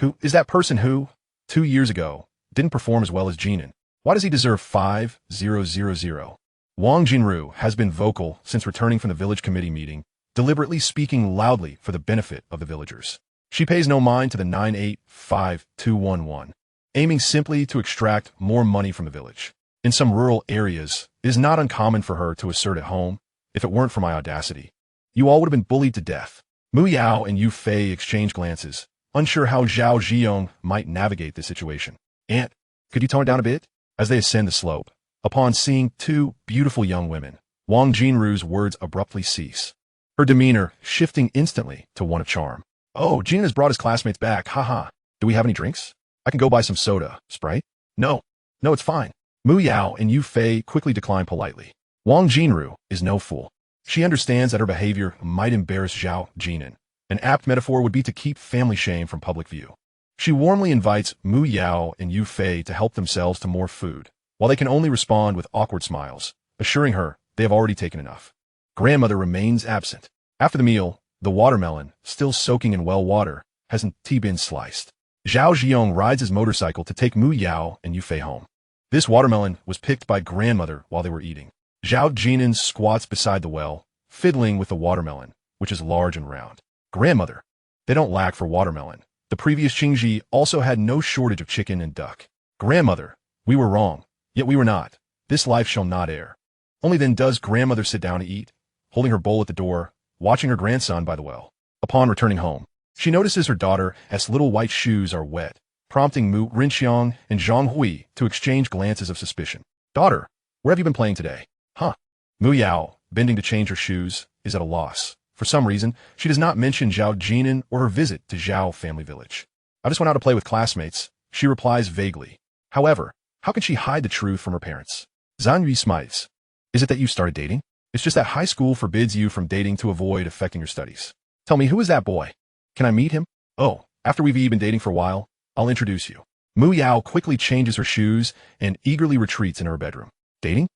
S1: Who is that person who, 2 years ago, didn't perform as well as Jin'an? Why does he deserve 5000? Wang Jinru has been vocal since returning from the village committee meeting, deliberately speaking loudly for the benefit of the villagers. She pays no mind to the 985211, aiming simply to extract more money from the village. In some rural areas, it is not uncommon for her to assert at home, if it weren't for my audacity, you all would have been bullied to death. Mu Yao and Yu Fei exchange glances, unsure how Zhao Ziyong might navigate this situation. Aunt, could you tone it down a bit? As they ascend the slope, upon seeing two beautiful young women, Wang Jinru's words abruptly cease, her demeanor shifting instantly to one of charm. Oh, Jin'an has brought his classmates back, haha. Do we have any drinks? I can go buy some soda, Sprite? No, it's fine. Mu Yao and Yu Fei quickly decline politely. Wang Jinru is no fool. She understands that her behavior might embarrass Zhao Jin'an. An apt metaphor would be to keep family shame from public view. She warmly invites Mu Yao and Yu Fei to help themselves to more food, while they can only respond with awkward smiles, assuring her they have already taken enough. Grandmother remains absent. After the meal, the watermelon, still soaking in well water, hasn't been sliced. Zhao Jin'an rides his motorcycle to take Mu Yao and Yufei home. This watermelon was picked by grandmother while they were eating. Zhao Jin'an squats beside the well, fiddling with the watermelon, which is large and round. Grandmother. They don't lack for watermelon. The previous Qingji also had no shortage of chicken and duck. Grandmother. We were wrong, yet we were not. This life shall not err. Only then does grandmother sit down to eat, holding her bowl at the door, watching her grandson by the well. Upon returning home, she notices her daughter's little white shoes are wet, prompting Mu Rinxiang and Zhang Hui to exchange glances of suspicion. Daughter, where have you been playing today? Huh? Mu Yao, bending to change her shoes, is at a loss. For some reason, she does not mention Zhao Jin'an or her visit to Zhao family village. I just went out to play with classmates, she replies vaguely. However, how can she hide the truth from her parents? Zhan Yu smiles. Is it that you started dating? It's just that high school forbids you from dating to avoid affecting your studies. Tell me, who is that boy? Can I meet him? Oh, after we've been dating for a while, I'll introduce you. Mu Yao quickly changes her shoes and eagerly retreats into her bedroom. Dating?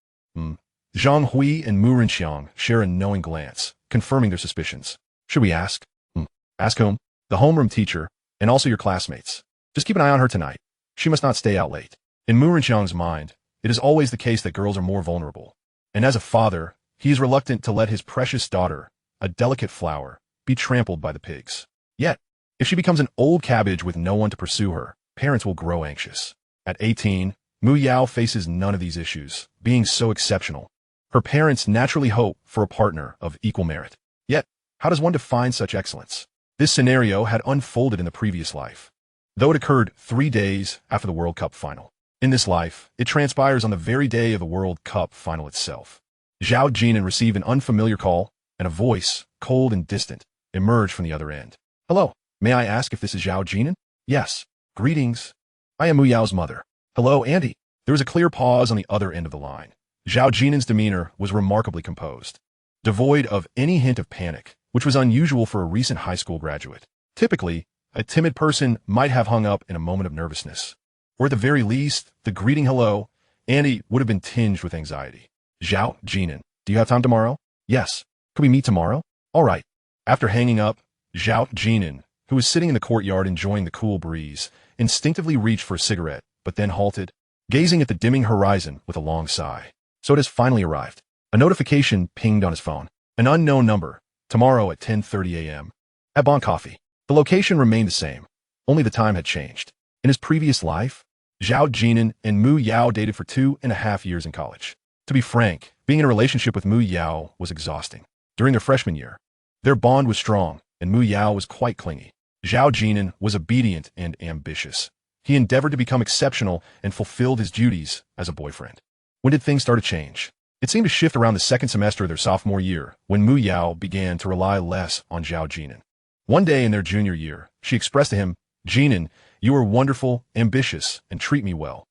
S1: Zhang Hui and Mu Rinxiang share a knowing glance, confirming their suspicions. Should we ask? Ask whom? The homeroom teacher, and also your classmates. Just keep an eye on her tonight. She must not stay out late. In Mu Rinxiang's mind, it is always the case that girls are more vulnerable. And as a father, he is reluctant to let his precious daughter, a delicate flower, be trampled by the pigs. Yet, if she becomes an old cabbage with no one to pursue her, parents will grow anxious. At 18, Mu Yao faces none of these issues, being so exceptional. Her parents naturally hope for a partner of equal merit. Yet, how does one define such excellence? This scenario had unfolded in the previous life, though it occurred 3 days after the World Cup final. In this life, it transpires on the very day of the World Cup final itself. Zhao Jin'an received an unfamiliar call, and a voice, cold and distant, emerged from the other end. Hello, may I ask if this is Zhao Jin'an? Yes. Greetings. I am Mu Yao's mother. Hello, Andy. There was a clear pause on the other end of the line. Zhao Jin'an's demeanor was remarkably composed, devoid of any hint of panic, which was unusual for a recent high school graduate. Typically, a timid person might have hung up in a moment of nervousness, or at the very least, the greeting hello, Andy, would have been tinged with anxiety. Zhao Jin'an, do you have time tomorrow? Yes. Could we meet tomorrow? All right. After hanging up, Zhao Jin'an, who was sitting in the courtyard enjoying the cool breeze, instinctively reached for a cigarette, but then halted, gazing at the dimming horizon with a long sigh. So it has finally arrived. A notification pinged on his phone. An unknown number. Tomorrow at 10:30 a.m. At Bon Coffee. The location remained the same. Only the time had changed. In his previous life, Zhao Jin'an and Mu Yao dated for 2.5 years in college. To be frank, being in a relationship with Mu Yao was exhausting. During their freshman year, their bond was strong, and Mu Yao was quite clingy. Zhao Jin'an was obedient and ambitious. He endeavored to become exceptional and fulfilled his duties as a boyfriend. When did things start to change? It seemed to shift around the second semester of their sophomore year, when Mu Yao began to rely less on Zhao Jin'an. One day in their junior year, she expressed to him, Jin'an, you are wonderful, ambitious, and treat me well.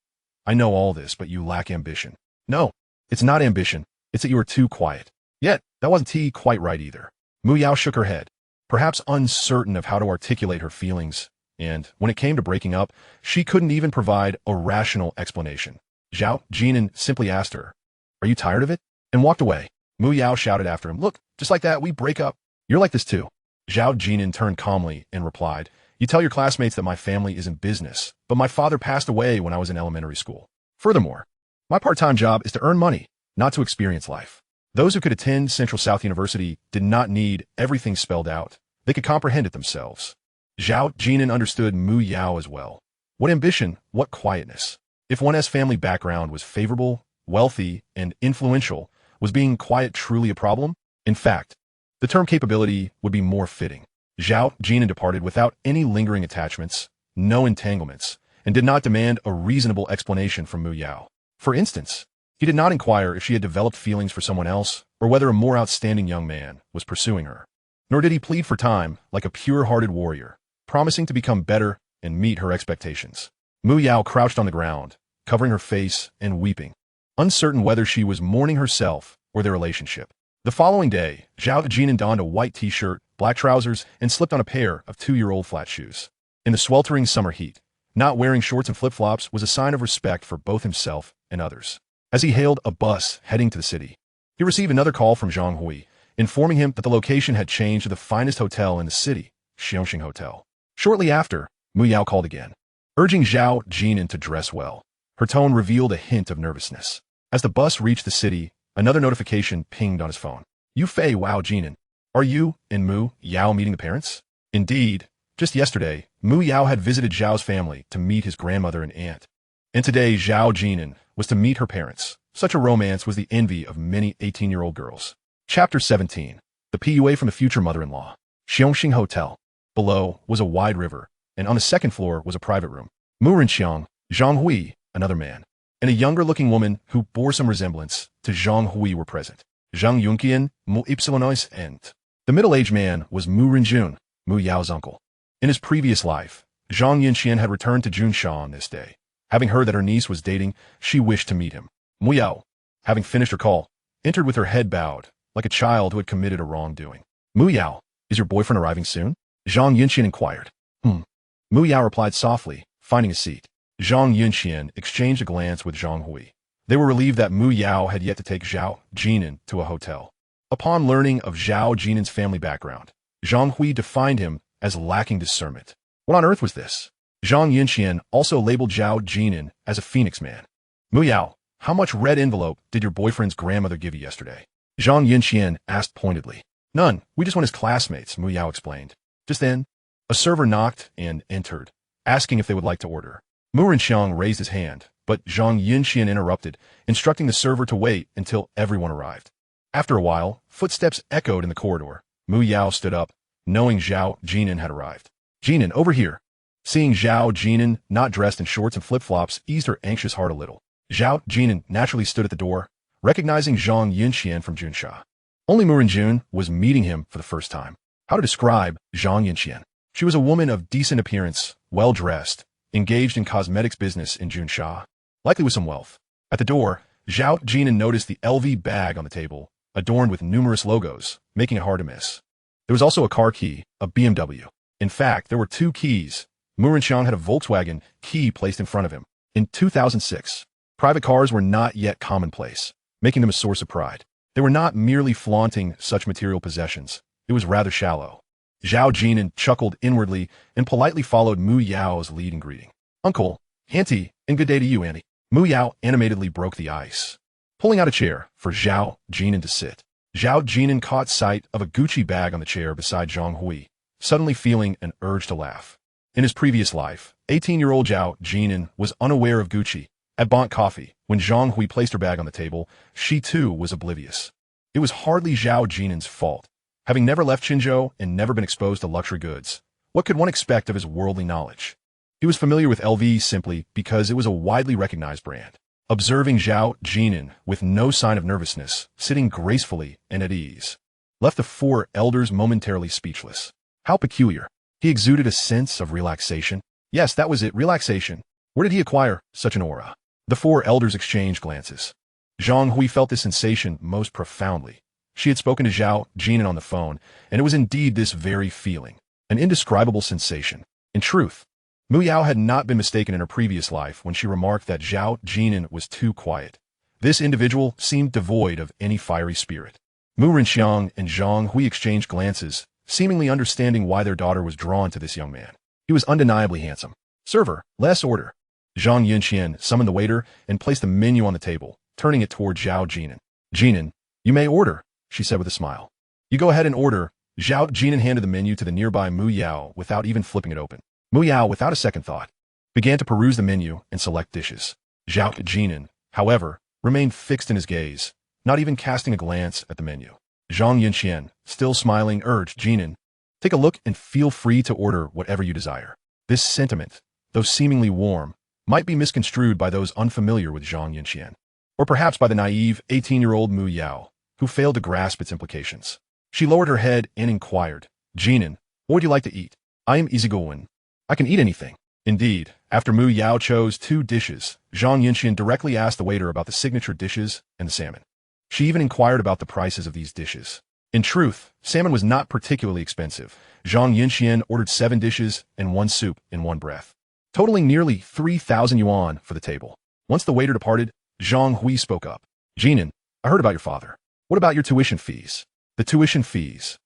S1: I know all this, but you lack ambition. No, it's not ambition. It's that you are too quiet. Yet, that wasn't quite right either. Mu Yao shook her head, perhaps uncertain of how to articulate her feelings, and when it came to breaking up, she couldn't even provide a rational explanation. Zhao Jin'an simply asked her, are you tired of it? And walked away. Mu Yao shouted after him, look, just like that, we break up. You're like this too. Zhao Jin'an turned calmly and replied, you tell your classmates that my family is in business, but my father passed away when I was in elementary school. Furthermore, my part-time job is to earn money, not to experience life. Those who could attend Central South University did not need everything spelled out. They could comprehend it themselves. Zhao Jin'an understood Mu Yao as well. What ambition, what quietness. If one's family background was favorable, wealthy, and influential, was being quiet truly a problem? In fact, the term capability would be more fitting. Zhao Jin'an departed without any lingering attachments, no entanglements, and did not demand a reasonable explanation from Mu Yao. For instance, he did not inquire if she had developed feelings for someone else or whether a more outstanding young man was pursuing her. Nor did he plead for time like a pure-hearted warrior, promising to become better and meet her expectations. Mu Yao crouched on the ground, covering her face and weeping, uncertain whether she was mourning herself or their relationship. The following day, Zhao Jin'an donned a white t-shirt, black trousers, and slipped on a pair of 2-year-old flat shoes. In the sweltering summer heat, not wearing shorts and flip-flops was a sign of respect for both himself and others. As he hailed a bus heading to the city, he received another call from Zhang Hui, informing him that the location had changed to the finest hotel in the city, Xiongxing Hotel. Shortly after, Mu Yao called again, urging Zhao Jin'an to dress well. Her tone revealed a hint of nervousness. As the bus reached the city, another notification pinged on his phone. "You Fei Wao Jinan. Are you and Mu Yao meeting the parents?" Indeed, just yesterday, Mu Yao had visited Zhao's family to meet his grandmother and aunt. And today, Zhao Jin'an was to meet her parents. Such a romance was the envy of many 18-year-old girls. Chapter 17. The PUA from the future mother-in-law. Xiongxing Hotel. Below was a wide river, and on the second floor was a private room. Mu Renqiang, Zhang Hui, another man, and a younger-looking woman who bore some resemblance to Zhang Hui were present. Zhang Yunqian, Mu Ypsilonois Ent. The middle-aged man was Mu Renjun, Mu Yao's uncle. In his previous life, Zhang Yunqian had returned to Junsha on this day. Having heard that her niece was dating, she wished to meet him. Mu Yao, having finished her call, entered with her head bowed, like a child who had committed a wrongdoing. "Mu Yao, is your boyfriend arriving soon?" Zhang Yunqian inquired. Mu Yao replied softly, finding a seat. Zhang Yunqian exchanged a glance with Zhang Hui. They were relieved that Mu Yao had yet to take Zhao Jin'an to a hotel. Upon learning of Zhao Jin'an's family background, Zhang Hui defined him as lacking discernment. What on earth was this? Zhang Yunqian also labeled Zhao Jin'an as a phoenix man. "Mu Yao, how much red envelope did your boyfriend's grandmother give you yesterday?" Zhang Yunqian asked pointedly. "None, we just went as classmates," Mu Yao explained. Just then, a server knocked and entered, asking if they would like to order. Mu Renqiang raised his hand, but Zhang Yunqian interrupted, instructing the server to wait until everyone arrived. After a while, footsteps echoed in the corridor. Mu Yao stood up, knowing Zhao Jin'an had arrived. "Jin'an, over here." Seeing Zhao Jin'an not dressed in shorts and flip-flops eased her anxious heart a little. Zhao Jin'an naturally stood at the door, recognizing Zhang Yunqian from Junsha. Only Mu Renjun was meeting him for the first time. How to describe Zhang Yunqian? She was a woman of decent appearance, well-dressed, engaged in cosmetics business in Junsha, likely with some wealth. At the door, Zhao Jin'an noticed the LV bag on the table, adorned with numerous logos, making it hard to miss. There was also a car key, a BMW. In fact, there were two keys. Mu Renqiang had a Volkswagen key placed in front of him. In 2006, private cars were not yet commonplace, making them a source of pride. They were not merely flaunting such material possessions. It was rather shallow. Zhao Jin'an chuckled inwardly and politely followed Mu Yao's lead in greeting. "Uncle, Auntie, and good day to you, Auntie." Mu Yao animatedly broke the ice, pulling out a chair for Zhao Jin'an to sit. Zhao Jin'an caught sight of a Gucci bag on the chair beside Zhang Hui, suddenly feeling an urge to laugh. In his previous life, 18-year-old Zhao Jin'an was unaware of Gucci. At Bont Coffee, when Zhang Hui placed her bag on the table, she too was oblivious. It was hardly Zhao Jin'an's fault. Having never left Qinzhou and never been exposed to luxury goods, what could one expect of his worldly knowledge? He was familiar with LV simply because it was a widely recognized brand. Observing Zhao Jin'an with no sign of nervousness, sitting gracefully and at ease, left the four elders momentarily speechless. How peculiar. He exuded a sense of relaxation. Yes, that was it, relaxation. Where did he acquire such an aura? The four elders exchanged glances. Zhang Hui felt this sensation most profoundly. She had spoken to Zhao Jin'an on the phone, and it was indeed this very feeling, an indescribable sensation. In truth, Mu Yao had not been mistaken in her previous life when she remarked that Zhao Jin'an was too quiet. This individual seemed devoid of any fiery spirit. Mu Renqiang and Zhang Hui exchanged glances, seemingly understanding why their daughter was drawn to this young man. He was undeniably handsome. "Server, less order." Zhang Yunqian summoned the waiter and placed the menu on the table, turning it toward Zhao Jin'an. "Jin'an, you may order," she said with a smile. "You go ahead and order." Zhao Jin'an handed the menu to the nearby Mu Yao without even flipping it open. Mu Yao, without a second thought, began to peruse the menu and select dishes. Zhao Jin'an, however, remained fixed in his gaze, not even casting a glance at the menu. Zhang Yunqian, still smiling, urged, "Jin'an, take a look and feel free to order whatever you desire." This sentiment, though seemingly warm, might be misconstrued by those unfamiliar with Zhang Yunqian, or perhaps by the naive 18-year-old Mu Yao, who failed to grasp its implications. She lowered her head and inquired, "Jin'an, what would you like to eat?" "I am easygoing. I can eat anything." Indeed, after Mu Yao chose two dishes, Zhang Yunqian directly asked the waiter about the signature dishes and the salmon. She even inquired about the prices of these dishes. In truth, salmon was not particularly expensive. Zhang Yunqian ordered 7 dishes and 1 soup in one breath, totaling nearly 3,000 yuan for the table. Once the waiter departed, Zhang Hui spoke up. "Jin'an, I heard about your father. What about your tuition fees?" "The tuition fees.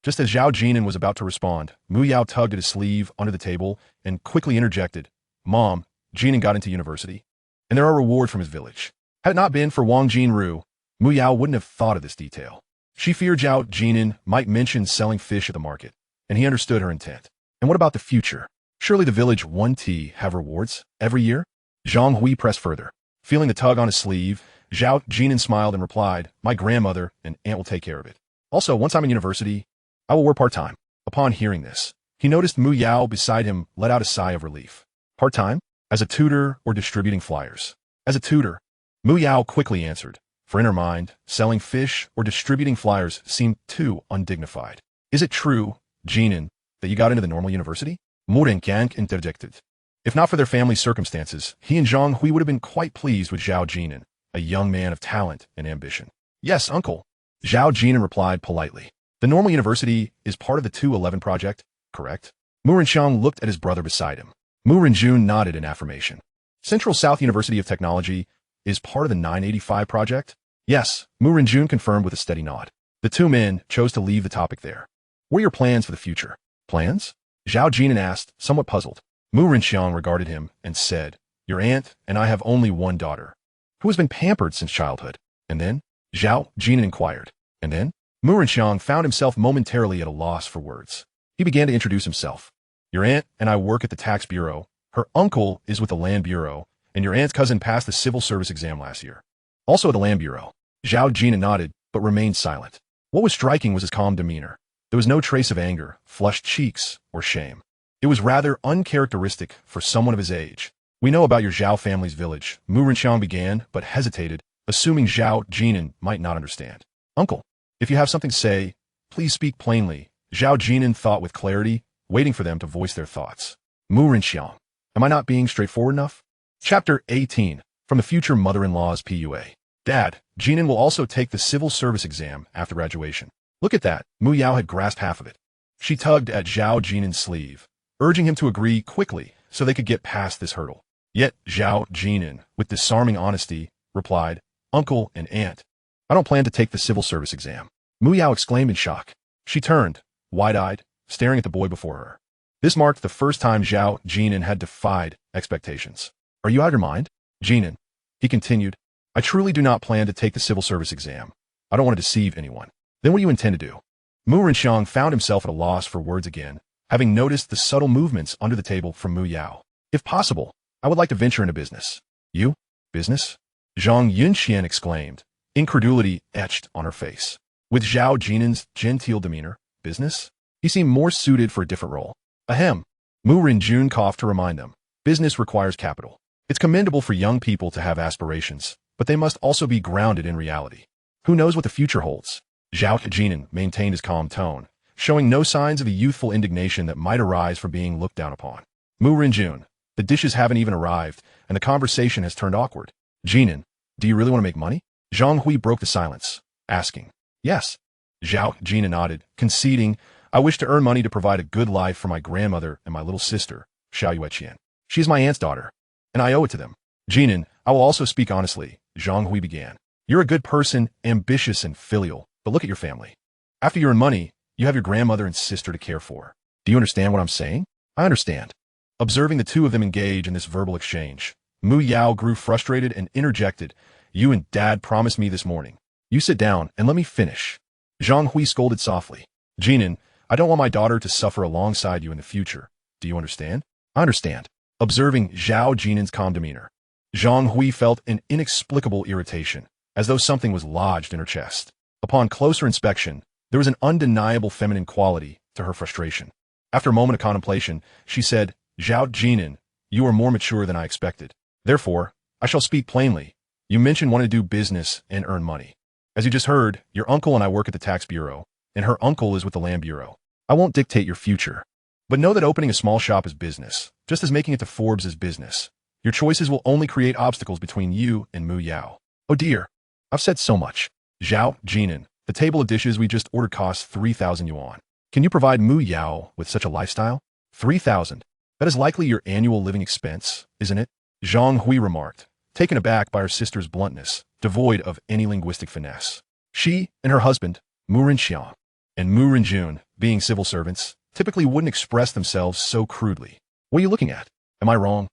S1: Just as Zhao Jin'an was about to respond, Mu Yao tugged at his sleeve under the table and quickly interjected, "Mom, Jin'an got into university, and there are rewards from his village." Had it not been for Wang Jinru, Mu Yao wouldn't have thought of this detail. She feared Zhao Jin'an might mention selling fish at the market, and he understood her intent. And what about the future? Surely the village 1T have rewards every year? Zhang Hui pressed further. Feeling the tug on his sleeve, Zhao Jin'an smiled and replied, "My grandmother and aunt will take care of it. Also, once I'm in university, I will work part-time." Upon hearing this, he noticed Mu Yao beside him let out a sigh of relief. Part-time? As a tutor or distributing flyers? As a tutor. Mu Yao quickly answered. For in her mind, selling fish or distributing flyers seemed too undignified. "Is it true, Jin'an, that you got into the normal university?" Mu Rengang interjected. If not for their family circumstances, he and Zhang Hui would have been quite pleased with Zhao Jin'an, a young man of talent and ambition. "Yes, uncle." Zhao Jin'an replied politely. "The normal university is part of the 211 project, correct?" Mu Renxiang looked at his brother beside him. Mu Renjun nodded in affirmation. "Central South University of Technology is part of the 985 project?" "Yes," Mu Renjun confirmed with a steady nod. The two men chose to leave the topic there. "What are your plans for the future?" "Plans?" Zhao Jin'an asked, somewhat puzzled. Mu Renxiang regarded him and said, "Your aunt and I have only one daughter, who has been pampered since childhood." "And then?" Zhao Jin'an inquired. "And then?" Mu Renxiang found himself momentarily at a loss for words. He began to introduce himself. "Your aunt and I work at the tax bureau. Her uncle is with the land bureau, and your aunt's cousin passed the civil service exam last year. Also at the land bureau." Zhao Jin'an nodded, but remained silent. What was striking was his calm demeanor. There was no trace of anger, flushed cheeks, or shame. It was rather uncharacteristic for someone of his age. "We know about your Zhao family's village," Mu Renxiang began, but hesitated, assuming Zhao Jin'an might not understand. "Uncle, if you have something to say, please speak plainly." Zhao Jin'an thought with clarity, waiting for them to voice their thoughts. Mu Renxiang, am I not being straightforward enough? Chapter 18, From the Future Mother-in-Law's PUA. "Dad, Jin'an will also take the civil service exam after graduation." "Look at that." Mu Yao had grasped half of it. She tugged at Zhao Jin'an's sleeve, urging him to agree quickly so they could get past this hurdle. Yet Zhao Jin'an, with disarming honesty, replied, "Uncle and aunt, I don't plan to take the civil service exam." Mu Yao exclaimed in shock. She turned, wide-eyed, staring at the boy before her. This marked the first time Zhao Jin'an had defied expectations. "Are you out of your mind?" "Jin'an," he continued, "I truly do not plan to take the civil service exam. I don't want to deceive anyone." "Then what do you intend to do?" Mu Renxiang found himself at a loss for words again, having noticed the subtle movements under the table from Mu Yao. "If possible, I would like to venture into business." "You? Business?" Zhang Yunxian exclaimed, incredulity etched on her face. With Zhao Jin'an's genteel demeanor, business? He seemed more suited for a different role. Ahem. Mu Renjun coughed to remind them. Business requires capital. It's commendable for young people to have aspirations, but they must also be grounded in reality. Who knows what the future holds? Zhao Jin'an maintained his calm tone, showing no signs of the youthful indignation that might arise from being looked down upon. Mu Renjun, the dishes haven't even arrived, and the conversation has turned awkward. Jin'an, do you really want to make money? Zhang Hui broke the silence, asking. Yes. Zhao Jin'an nodded, conceding, I wish to earn money to provide a good life for my grandmother and my little sister, Xiao Yueqian. She is my aunt's daughter, and I owe it to them. Jin'an, I will also speak honestly, Zhang Hui began. You're a good person, ambitious and filial, but look at your family. After you earn money, you have your grandmother and sister to care for. Do you understand what I'm saying? I understand. Observing the two of them engage in this verbal exchange, Mu Yao grew frustrated and interjected, You and Dad promised me this morning. You sit down and let me finish. Zhang Hui scolded softly. Jin'an, I don't want my daughter to suffer alongside you in the future. Do you understand? I understand. Observing Zhao Jin'an's calm demeanor, Zhang Hui felt an inexplicable irritation, as though something was lodged in her chest. Upon closer inspection, there was an undeniable feminine quality to her frustration. After a moment of contemplation, she said, Zhao Jin'an, you are more mature than I expected. Therefore, I shall speak plainly. You mentioned wanting to do business and earn money. As you just heard, your uncle and I work at the tax bureau, and her uncle is with the land bureau. I won't dictate your future. But know that opening a small shop is business, just as making it to Forbes is business. Your choices will only create obstacles between you and Mu Yao. Oh dear, I've said so much. Zhao Jin'an, the table of dishes we just ordered costs 3,000 yuan. Can you provide Mu Yao with such a lifestyle? 3,000. That is likely your annual living expense, isn't it? Zhang Hui remarked, taken aback by her sister's bluntness, devoid of any linguistic finesse. She and her husband, Mu Renxiang, and Mu Renjun, being civil servants, typically wouldn't express themselves so crudely. What are you looking at? Am I wrong?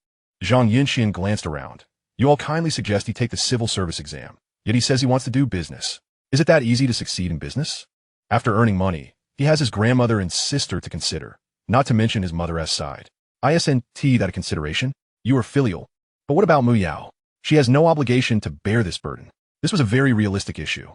S1: Zhang Jin'an glanced around. You all kindly suggest he take the civil service exam, yet he says he wants to do business. Is it that easy to succeed in business? After earning money, he has his grandmother and sister to consider, not to mention his mother's side. Isn't that a consideration? You are filial. But what about Mu Yao? She has no obligation to bear this burden. This was a very realistic issue.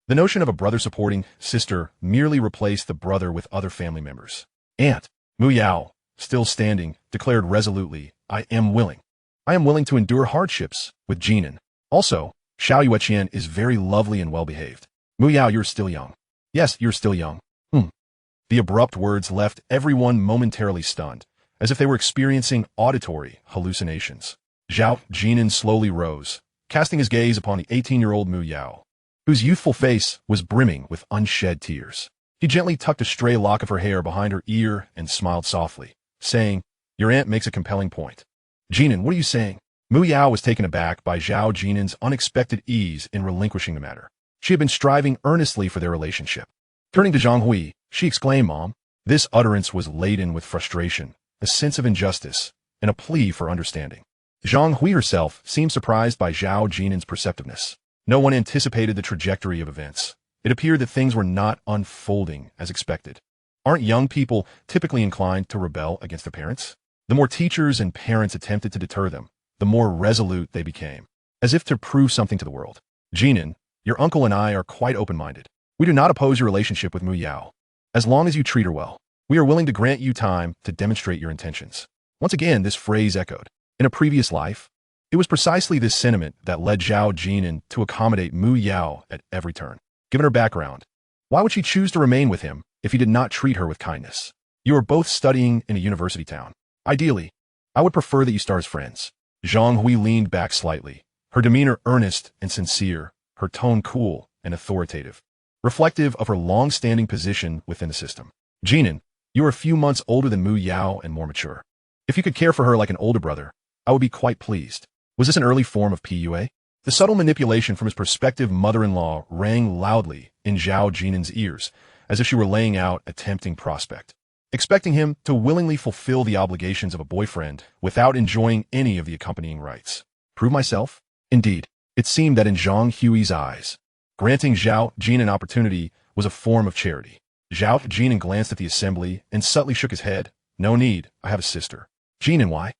S1: The notion of a brother supporting sister merely replaced the brother with other family members. Aunt Mu Yao, still standing, declared resolutely, I am willing. I am willing to endure hardships with Jin'an. Also, Xiao Yueqian is very lovely and well-behaved. Mu Yao, you're still young. Yes, you're still young. The abrupt words left everyone momentarily stunned, as if they were experiencing auditory hallucinations. Zhao Jin'an slowly rose, casting his gaze upon the 18-year-old Mu Yao, whose youthful face was brimming with unshed tears. He gently tucked a stray lock of her hair behind her ear and smiled softly, saying, Your aunt makes a compelling point. Jin'an, what are you saying? Mu Yao was taken aback by Zhao Jin'an's unexpected ease in relinquishing the matter. She had been striving earnestly for their relationship. Turning to Zhang Hui, she exclaimed, Mom. This utterance was laden with frustration, a sense of injustice, and a plea for understanding. Zhang Hui herself seemed surprised by Zhao Jin'an's perceptiveness. No one anticipated the trajectory of events. It appeared that things were not unfolding as expected. Aren't young people typically inclined to rebel against their parents? The more teachers and parents attempted to deter them, the more resolute they became, as if to prove something to the world. Jin'an, your uncle and I are quite open-minded. We do not oppose your relationship with Mu Yao. As long as you treat her well, we are willing to grant you time to demonstrate your intentions. Once again, this phrase echoed. In a previous life, it was precisely this sentiment that led Zhao Jin'an to accommodate Mu Yao at every turn. Given her background, why would she choose to remain with him if he did not treat her with kindness? You are both studying in a university town. Ideally, I would prefer that you start as friends. Zhang Hui leaned back slightly, her demeanor earnest and sincere, her tone cool and authoritative, reflective of her long-standing position within the system. Jin'an, you are a few months older than Mu Yao and more mature. If you could care for her like an older brother, I would be quite pleased. Was this an early form of PUA? The subtle manipulation from his prospective mother-in-law rang loudly in Zhao Jin'an's ears, as if she were laying out a tempting prospect, expecting him to willingly fulfill the obligations of a boyfriend without enjoying any of the accompanying rights. Prove myself? Indeed, it seemed that in Zhang Hui's eyes, granting Zhao Jin'an an opportunity was a form of charity. Zhao Jin'an glanced at the assembly and subtly shook his head. No need, I have a sister. Jin'an, why?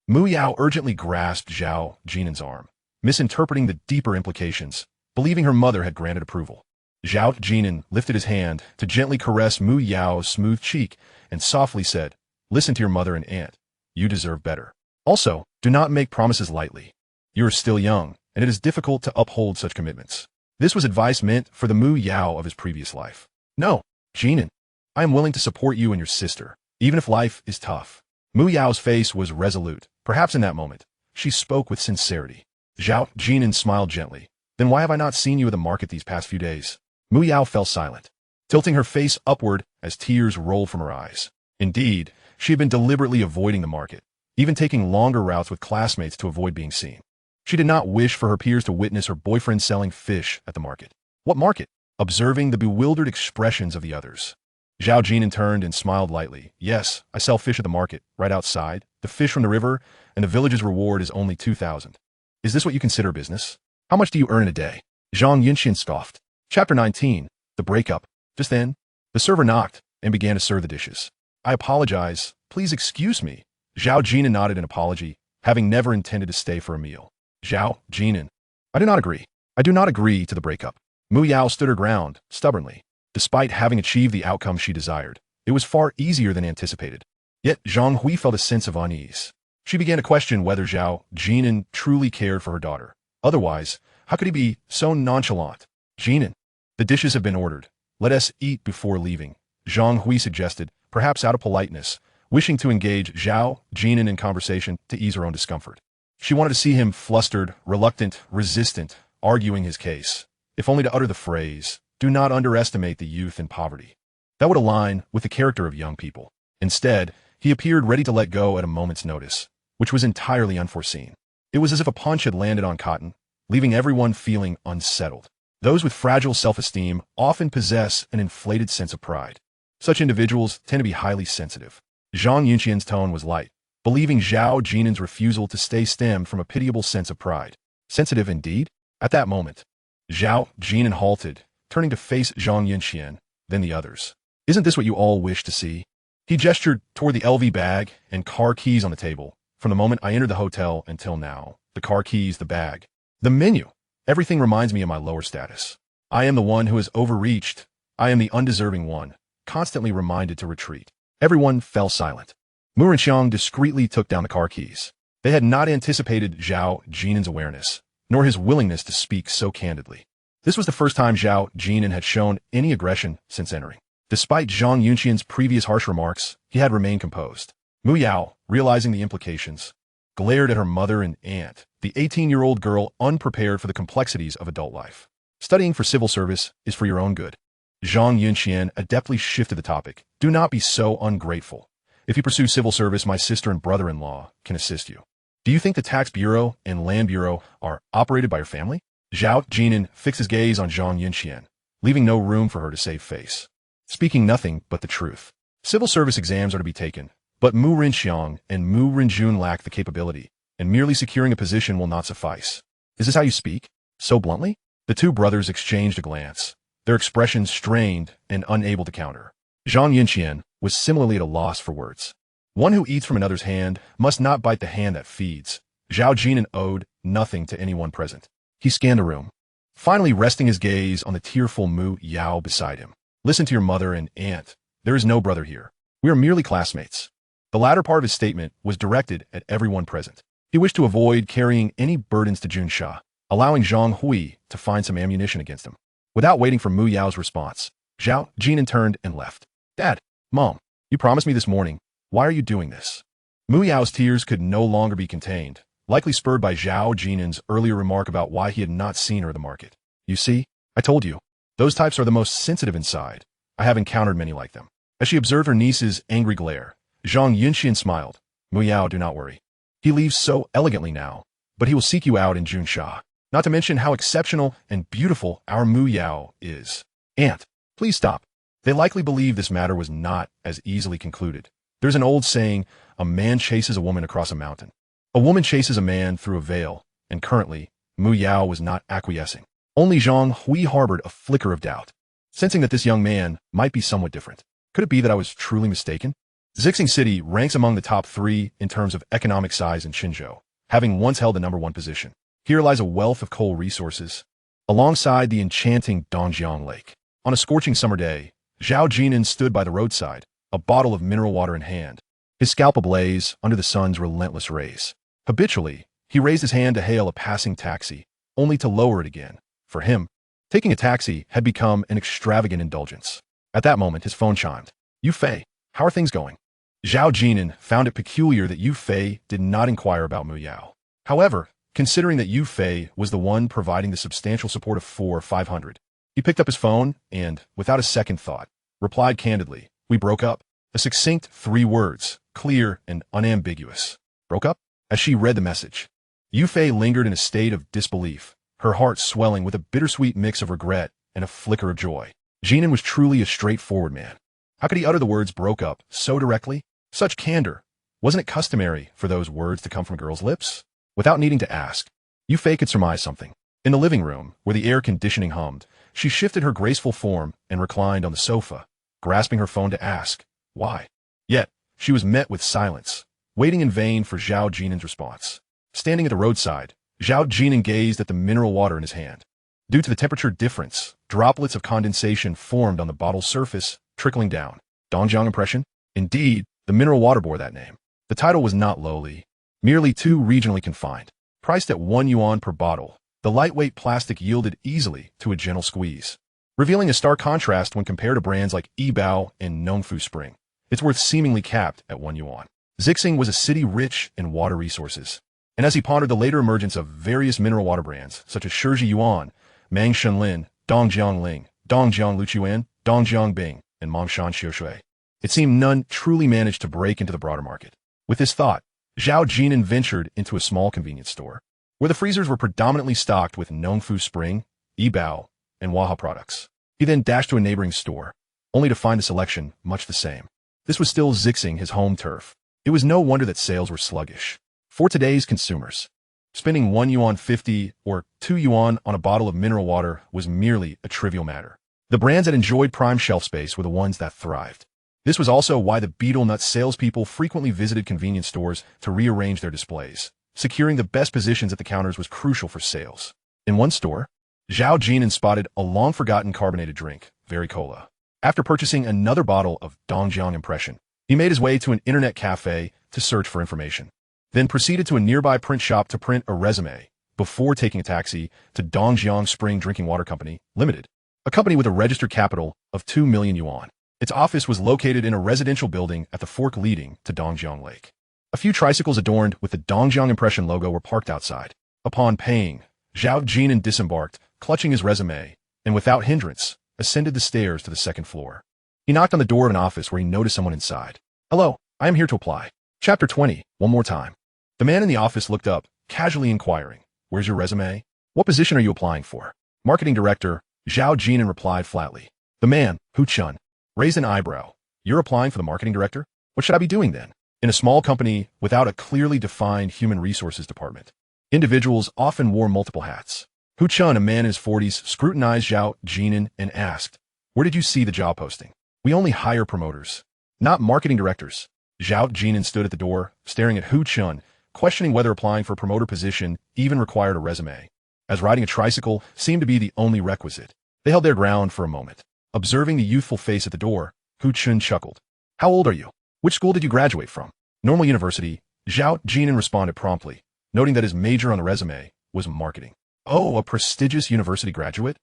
S1: Mu Yao urgently grasped Zhao Jin'an's arm, misinterpreting the deeper implications, believing her mother had granted approval. Zhao Jin'an lifted his hand to gently caress Mu Yao's smooth cheek and softly said, Listen to your mother and aunt. You deserve better. Also, do not make promises lightly. You are still young, and it is difficult to uphold such commitments. This was advice meant for the Mu Yao of his previous life. No, Jin'an, I am willing to support you and your sister, even if life is tough. Mu Yao's face was resolute. Perhaps in that moment, she spoke with sincerity. Zhao Jin'an smiled gently. Then why have I not seen you at the market these past few days? Mu Yao fell silent, tilting her face upward as tears rolled from her eyes. Indeed, she had been deliberately avoiding the market, even taking longer routes with classmates to avoid being seen. She did not wish for her peers to witness her boyfriend selling fish at the market. What market? Observing the bewildered expressions of the others, Zhao Jin'an turned and smiled lightly. Yes, I sell fish at the market, right outside, the fish from the river, and the village's reward is only 2,000. Is this what you consider business? How much do you earn in a day? Zhang Jin'an scoffed. Chapter 19, The Breakup. Just then, the server knocked and began to serve the dishes. I apologize. Please excuse me. Zhao Jin'an nodded in apology, having never intended to stay for a meal. Zhao Jin'an. I do not agree. I do not agree to the breakup. Mu Yao stood her ground, stubbornly. Despite having achieved the outcome she desired, it was far easier than anticipated. Yet Zhang Hui felt a sense of unease. She began to question whether Zhao Jin'an truly cared for her daughter. Otherwise, how could he be so nonchalant? Jin'an, the dishes have been ordered. Let us eat before leaving, Zhang Hui suggested, perhaps out of politeness, wishing to engage Zhao Jin'an in conversation to ease her own discomfort. She wanted to see him flustered, reluctant, resistant, arguing his case, if only to utter the phrase, do not underestimate the youth in poverty. That would align with the character of young people. Instead, he appeared ready to let go at a moment's notice, which was entirely unforeseen. It was as if a punch had landed on cotton, leaving everyone feeling unsettled. Those with fragile self-esteem often possess an inflated sense of pride. Such individuals tend to be highly sensitive. Zhang Yunqian's tone was light, believing Zhao Jin'an's refusal to stay stemmed from a pitiable sense of pride. Sensitive indeed? At that moment, Zhao Jin'an halted, turning to face Zhang Yunqian, then the others. Isn't this what you all wish to see? He gestured toward the LV bag and car keys on the table. From the moment I entered the hotel until now, the car keys, the bag, the menu, everything reminds me of my lower status. I am the one who has overreached. I am the undeserving one, constantly reminded to retreat. Everyone fell silent. Mu Renqiang discreetly took down the car keys. They had not anticipated Zhao Jin'an's awareness, nor his willingness to speak so candidly. This was the first time Zhao Jin'an had shown any aggression since entering. Despite Zhang Yunqian's previous harsh remarks, he had remained composed. Mu Yao, realizing the implications, glared at her mother and aunt, the 18-year-old girl unprepared for the complexities of adult life. Studying for civil service is for your own good. Zhang Yunqian adeptly shifted the topic. Do not be so ungrateful. If you pursue civil service, my sister and brother-in-law can assist you. Do you think the tax bureau and land bureau are operated by your family? Zhao Jin'an fixed his gaze on Zhang Yunqian, leaving no room for her to save face. Speaking nothing but the truth. Civil service exams are to be taken, but Mu Renqiang and Mu Renjun lack the capability, and merely securing a position will not suffice. Is this how you speak? So bluntly? The two brothers exchanged a glance, their expressions strained and unable to counter. Zhang Yunqian was similarly at a loss for words. One who eats from another's hand must not bite the hand that feeds. Zhao Jin'an owed nothing to anyone present. He scanned the room, finally resting his gaze on the tearful Mu Yao beside him. Listen to your mother and aunt. There is no brother here. We are merely classmates. The latter part of his statement was directed at everyone present. He wished to avoid carrying any burdens to Junsha, allowing Zhang Hui to find some ammunition against him. Without waiting for Mu Yao's response, Zhao Jin'an turned and left. Dad, Mom, you promised me this morning. Why are you doing this? Mu Yao's tears could no longer be contained, likely spurred by Zhao Jin'an's earlier remark about why he had not seen her at the market. You see, I told you. Those types are the most sensitive inside. I have encountered many like them. As she observed her niece's angry glare, Zhang Yunqian smiled. Mu Yao, do not worry. He leaves so elegantly now, but he will seek you out in Junsha. Not to mention how exceptional and beautiful our Mu Yao is. Aunt, please stop. They likely believe this matter was not as easily concluded. There's an old saying, a man chases a woman across a mountain. A woman chases a man through a veil, and currently, Mu Yao was not acquiescing. Only Zhang Hui harbored a flicker of doubt, sensing that this young man might be somewhat different. Could it be that I was truly mistaken? Zixing City ranks among the top 3 in terms of economic size in Qinzhou, having once held the #1 position. Here lies a wealth of coal resources, alongside the enchanting Dongjiang Lake. On a scorching summer day, Zhao Jin'an stood by the roadside, a bottle of mineral water in hand, his scalp ablaze under the sun's relentless rays. Habitually, he raised his hand to hail a passing taxi, only to lower it again. For him, taking a taxi had become an extravagant indulgence. At that moment, his phone chimed. Yu Fei, how are things going? Zhao Jin'an found it peculiar that Yu Fei did not inquire about Mu Yao. However, considering that Yu Fei was the one providing the substantial support of 4 or 500, he picked up his phone and, without a second thought, replied candidly, we broke up. A succinct 3 words, clear and unambiguous. Broke up? As she read the message, Yu Fei lingered in a state of disbelief, her heart swelling with a bittersweet mix of regret and a flicker of joy. Jin'an was truly a straightforward man. How could he utter the words broke up so directly? Such candor. Wasn't it customary for those words to come from a girl's lips? Without needing to ask, Yu Fei could surmise something. In the living room, where the air conditioning hummed, she shifted her graceful form and reclined on the sofa, grasping her phone to ask, why? Yet, she was met with silence, waiting in vain for Zhao Jin'an's response. Standing at the roadside, Zhao Jin'an gazed at the mineral water in his hand. Due to the temperature difference, droplets of condensation formed on the bottle's surface, trickling down. Dongjiang impression? Indeed, the mineral water bore that name. The title was not lowly, merely too regionally confined. Priced at 1 yuan per bottle, the lightweight plastic yielded easily to a gentle squeeze, revealing a stark contrast when compared to brands like Yibao and Nongfu Spring. It's worth seemingly capped at 1 yuan. Zixing was a city rich in water resources, and as he pondered the later emergence of various mineral water brands, such as Shiji Yuan, Mang Shenlin, Dongjiang Ling, Dongjiang Luchuan, Dongjiang Bing, and Mongshan Xiushui, it seemed none truly managed to break into the broader market. With this thought, Zhao Jin'an ventured into a small convenience store, where the freezers were predominantly stocked with Nongfu Spring, Yibao, and Waha products. He then dashed to a neighboring store, only to find the selection much the same. This was still zixing his home turf. It was no wonder that sales were sluggish. For today's consumers, spending 1 yuan 50 or 2 yuan on a bottle of mineral water was merely a trivial matter. The brands that enjoyed prime shelf space were the ones that thrived. This was also why the beetle nut salespeople frequently visited convenience stores to rearrange their displays. Securing the best positions at the counters was crucial for sales. In one store, Zhao Jin'an spotted a long-forgotten carbonated drink, Very Cola. After purchasing another bottle of Dongjiang Impression, he made his way to an internet cafe to search for information, then proceeded to a nearby print shop to print a resume before taking a taxi to Dongjiang Spring Drinking Water Company, Limited, a company with a registered capital of 2 million yuan. Its office was located in a residential building at the fork leading to Dongjiang Lake. A few tricycles adorned with the Dongjiang Impression logo were parked outside. Upon paying, Zhao Jin'an disembarked, clutching his resume, and without hindrance, ascended the stairs to the second floor. He knocked on the door of an office where he noticed someone inside. "Hello, I am here to apply." Chapter 20, one more time. The man in the office looked up, casually inquiring, "Where's your resume? What position are you applying for?" "Marketing director," Zhao Jin'an replied flatly. The man, Hu Chun, raised an eyebrow. "You're applying for the marketing director? What should I be doing then?" In a small company without a clearly defined human resources department, individuals often wore multiple hats. Hu Chun, a man in his 40s, scrutinized Zhao Jin'an and asked, "Where did you see the job posting?" "We only hire promoters, not marketing directors." Zhao Jin'an stood at the door, staring at Hu Chun, questioning whether applying for a promoter position even required a resume, as riding a tricycle seemed to be the only requisite. They held their ground for a moment. Observing the youthful face at the door, Hu Chun chuckled. "How old are you? Which school did you graduate from?" "Normal University," Zhao Jin'an responded promptly, noting that his major on the resume was marketing. "Oh, a prestigious university graduate?"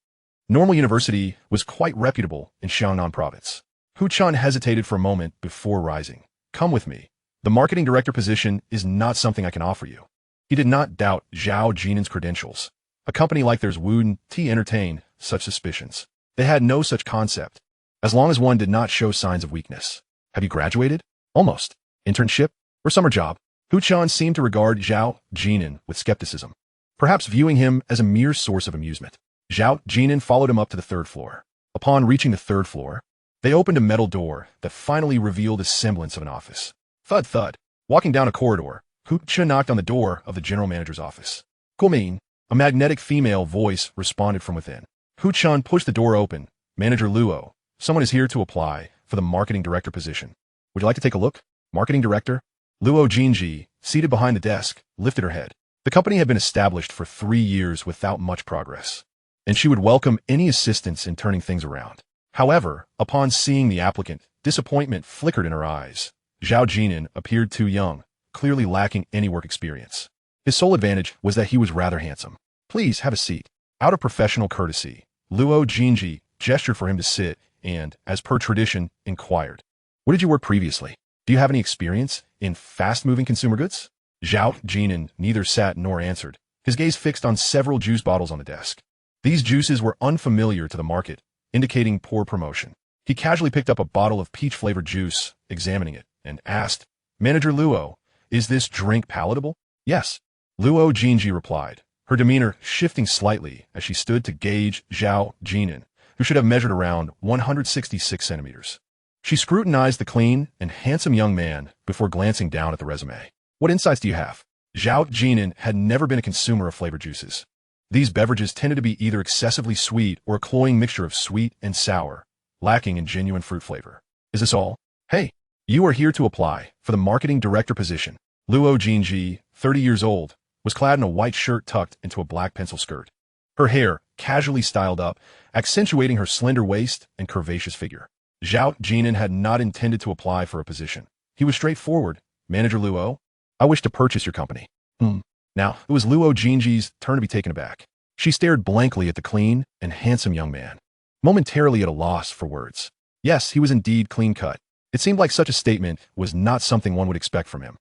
S1: Normal University was quite reputable in Xiangnan province. Hu Chun hesitated for a moment before rising. "Come with me. The marketing director position is not something I can offer you." He did not doubt Zhao Jin'an's credentials. A company like theirs wouldn't entertain such suspicions. They had no such concept, as long as one did not show signs of weakness. "Have you graduated?" "Almost. Internship? Or summer job?" Hu Chun seemed to regard Zhao Jin'an with skepticism, perhaps viewing him as a mere source of amusement. Zhao Jin'an followed him up to the third floor. Upon reaching the third floor, they opened a metal door that finally revealed a semblance of an office. Thud thud. Walking down a corridor, Hu Chun knocked on the door of the general manager's office. "Guoming," a magnetic female voice responded from within. Hu Chun pushed the door open. "Manager Luo, someone is here to apply for the marketing director position. Would you like to take a look?" "Marketing director?" Luo Jinji, seated behind the desk, lifted her head. The company had been established for 3 years without much progress, and she would welcome any assistance in turning things around. However, upon seeing the applicant, disappointment flickered in her eyes. Zhao Jin'an appeared too young, clearly lacking any work experience. His sole advantage was that he was rather handsome. "Please have a seat." Out of professional courtesy, Luo Jinji gestured for him to sit and, as per tradition, inquired, "Where did you work previously? Do you have any experience in fast-moving consumer goods?" Zhao Jin'an neither sat nor answered, his gaze fixed on several juice bottles on the desk. These juices were unfamiliar to the market, indicating poor promotion. He casually picked up a bottle of peach-flavored juice, examining it, and asked, "Manager Luo, is this drink palatable?" "Yes," Luo Jinji replied, her demeanor shifting slightly as she stood to gauge Zhao Jin'an, who should have measured around 166 centimeters. She scrutinized the clean and handsome young man before glancing down at the resume. "What insights do you have?" Zhao Jin'an had never been a consumer of flavored juices. These beverages tended to be either excessively sweet or a cloying mixture of sweet and sour, lacking in genuine fruit flavor. "Is this all?" "Hey, you are here to apply for the marketing director position." Luo Jinji, 30 years old, was clad in a white shirt tucked into a black pencil skirt. Her hair, casually styled up, accentuating her slender waist and curvaceous figure. Zhao Jin'an had not intended to apply for a position. He was straightforward. "Manager Luo, I wish to purchase your company." Now, it was Luo Jinji's turn to be taken aback. She stared blankly at the clean and handsome young man, momentarily at a loss for words. Yes, he was indeed clean-cut. It seemed like such a statement was not something one would expect from him.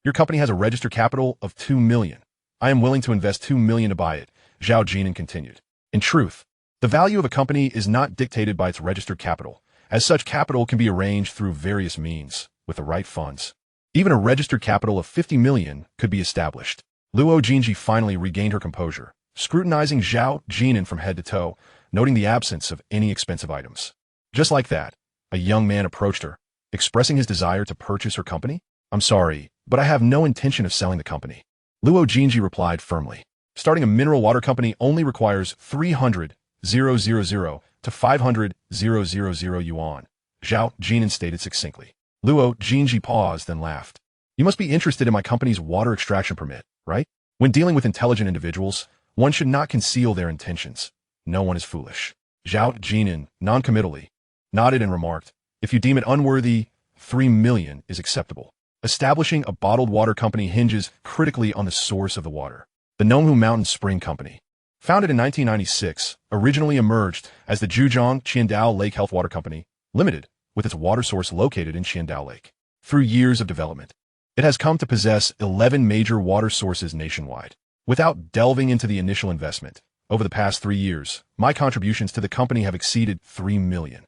S1: "Your company has a registered capital of 2 million. I am willing to invest 2 million to buy it," Zhao Jin'an continued. In truth, the value of a company is not dictated by its registered capital, as such capital can be arranged through various means, with the right funds. Even a registered capital of 50 million could be established. Luo Jinji finally regained her composure, scrutinizing Zhao Jin'an from head to toe, noting the absence of any expensive items. Just like that, a young man approached her, expressing his desire to purchase her company. "I'm sorry, but I have no intention of selling the company," Luo Jinji replied firmly. "Starting a mineral water company only requires 300,000 to 500,000 yuan," Zhao Jin'an stated succinctly. Luo Jinji paused, then laughed. "You must be interested in my company's water extraction permit, right? When dealing with intelligent individuals, one should not conceal their intentions. No one is foolish." Zhao Jin'an, noncommittally, nodded and remarked, "If you deem it unworthy, 3 million is acceptable." Establishing a bottled water company hinges critically on the source of the water. The Nonghu Mountain Spring Company, founded in 1996, originally emerged as the Zhujiang Qiandao Lake Health Water Company, Limited, with its water source located in Qiandao Lake. Through years of development, it has come to possess 11 major water sources nationwide. Without delving into the initial investment, over the past 3 years, my contributions to the company have exceeded 3 million.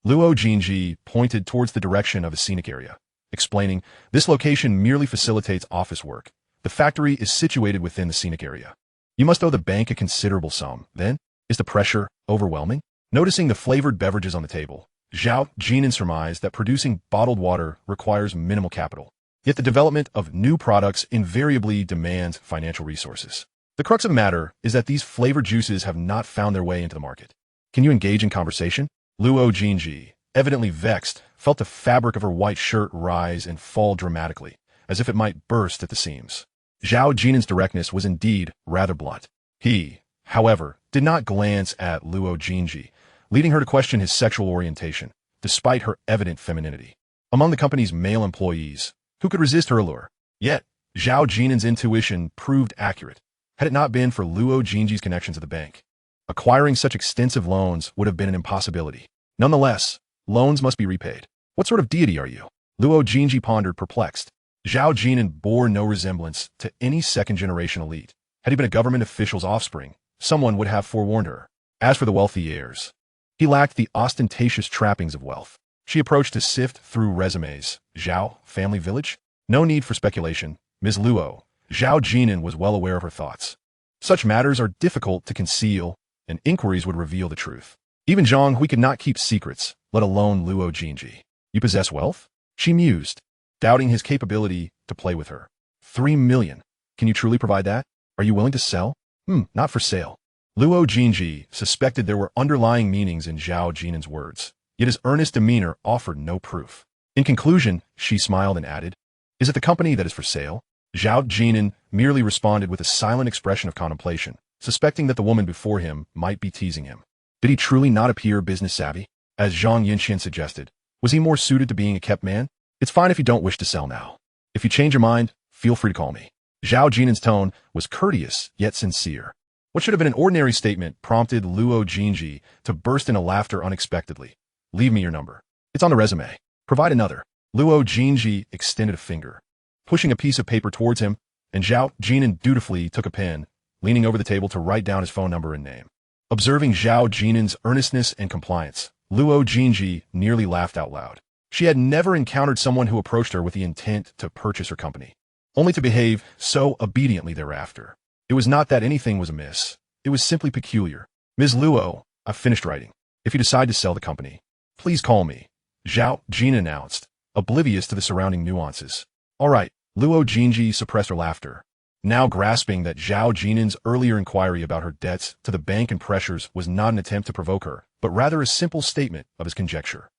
S1: Luo Jinji pointed towards the direction of a scenic area, explaining, "This location merely facilitates office work. The factory is situated within the scenic area. You must owe the bank a considerable sum. Then, is the pressure overwhelming?" Noticing the flavored beverages on the table, Zhao Jin'an surmised that producing bottled water requires minimal capital. Yet the development of new products invariably demands financial resources. The crux of the matter is that these flavored juices have not found their way into the market. "Can you engage in conversation?" Luo Jinji, evidently vexed, felt the fabric of her white shirt rise and fall dramatically, as if it might burst at the seams. Zhao Jin'an's directness was indeed rather blunt. He, however, did not glance at Luo Jinji, leading her to question his sexual orientation, despite her evident femininity. Among the company's male employees, who could resist her allure? Yet, Zhao Jin'an's intuition proved accurate. Had it not been for Luo Jinji's connections at the bank, acquiring such extensive loans would have been an impossibility. Nonetheless, loans must be repaid. "What sort of deity are you?" Luo Jinji pondered, perplexed. Zhao Jin'an bore no resemblance to any second-generation elite. Had he been a government official's offspring, someone would have forewarned her. As for the wealthy heirs, he lacked the ostentatious trappings of wealth. She approached to sift through resumes. "Zhao, family village?" "No need for speculation, Ms. Luo." Zhao Jin'an was well aware of her thoughts. Such matters are difficult to conceal, and inquiries would reveal the truth. Even Zhang Hui could not keep secrets, let alone Luo Jinji. "You possess wealth?" She mused, doubting his capability to play with her. 3 million. Can you truly provide that? Are you willing to sell? Not for sale. Luo Jinji suspected there were underlying meanings in Zhao Jin'an's words, yet his earnest demeanor offered no proof. In conclusion, she smiled and added, "Is it the company that is for sale?" Zhao Jin'an merely responded with a silent expression of contemplation, suspecting that the woman before him might be teasing him. Did he truly not appear business savvy? As Zhang Yinxian suggested, was he more suited to being a kept man? "It's fine if you don't wish to sell now. If you change your mind, feel free to call me." Zhao Jin'an's tone was courteous yet sincere. What should have been an ordinary statement prompted Luo Jinji to burst into laughter unexpectedly. "Leave me your number. It's on the resume. Provide another." Luo Jinji extended a finger, pushing a piece of paper towards him, and Zhao Jin'an dutifully took a pen, leaning over the table to write down his phone number and name. Observing Zhao Jin'an's earnestness and compliance, Luo Jinji nearly laughed out loud. She had never encountered someone who approached her with the intent to purchase her company, only to behave so obediently thereafter. It was not that anything was amiss. It was simply peculiar. "Ms. Luo, I've finished writing. If you decide to sell the company, please call me," Zhao Jin'an announced, oblivious to the surrounding nuances. "All right." Luo Jinji suppressed her laughter, now grasping that Zhao Jin'an's earlier inquiry about her debts to the bank and pressures was not an attempt to provoke her, but rather a simple statement of his conjecture.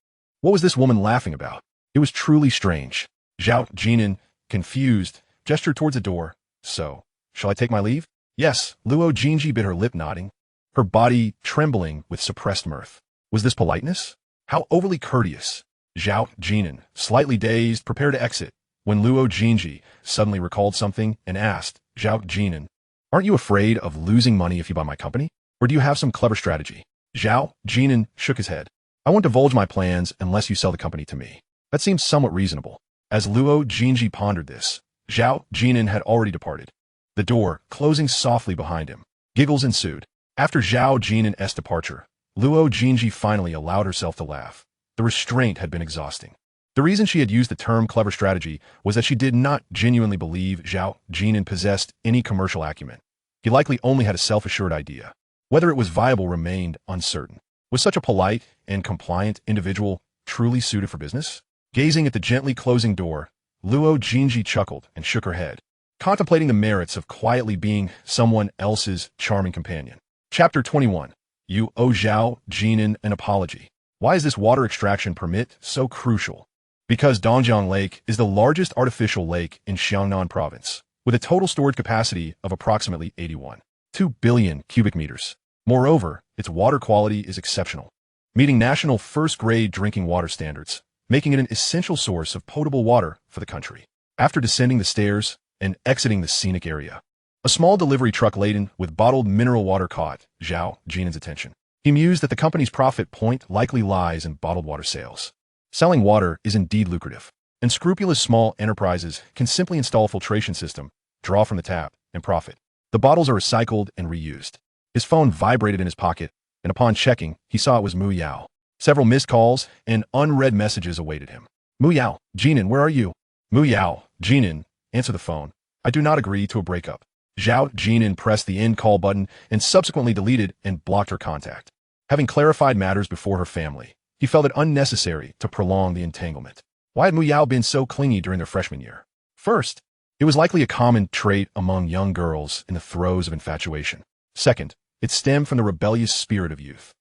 S1: What was this woman laughing about? It was truly strange. Zhao Jin'an, confused, gestured towards the door. "So, shall I take my leave?" "Yes." Luo Jinji bit her lip, nodding, her body trembling with suppressed mirth. Was this politeness? How overly courteous. Zhao Jin'an, slightly dazed, prepared to exit, when Luo Jinji suddenly recalled something and asked, "Zhao Jin'an, aren't you afraid of losing money if you buy my company? Or do you have some clever strategy?" Zhao Jin'an shook his head. "I won't divulge my plans unless you sell the company to me." That seems somewhat reasonable. As Luo Jinji pondered this, Zhao Jin'an had already departed, the door closing softly behind him. Giggles ensued. After Zhao Jin'an's departure, Luo Jinji finally allowed herself to laugh. The restraint had been exhausting. The reason she had used the term clever strategy was that she did not genuinely believe Zhao Jin'an possessed any commercial acumen. He likely only had a self-assured idea. Whether it was viable remained uncertain. Was such a polite and compliant individual truly suited for business? Gazing at the gently closing door, Luo Jinji chuckled and shook her head, contemplating the merits of quietly being someone else's charming companion. Chapter 21. You owe Zhao Jin'an an apology. Why is this water extraction permit so crucial? Because Dongjiang Lake is the largest artificial lake in Xiangnan province, with a total storage capacity of approximately 81.2 billion cubic meters. Moreover, its water quality is exceptional, meeting national first-grade drinking water standards, making it an essential source of potable water for the country. After descending the stairs and exiting the scenic area, a small delivery truck laden with bottled mineral water caught Zhao Jin'an's attention. He mused that the company's profit point likely lies in bottled water sales. Selling water is indeed lucrative, and scrupulous small enterprises can simply install a filtration system, draw from the tap, and profit. The bottles are recycled and reused. His phone vibrated in his pocket, and upon checking, he saw it was Mu Yao. Several missed calls and unread messages awaited him. Mu Yao, Jin'an, where are you? Mu Yao, Jin'an, answer the phone. I do not agree to a breakup. Zhao Jin'an pressed the end call button and subsequently deleted and blocked her contact. Having clarified matters before her family, he felt it unnecessary to prolong the entanglement. Why had Mu Yao been so clingy during their freshman year? First, it was likely a common trait among young girls in the throes of infatuation. Second, it stemmed from the rebellious spirit of youth.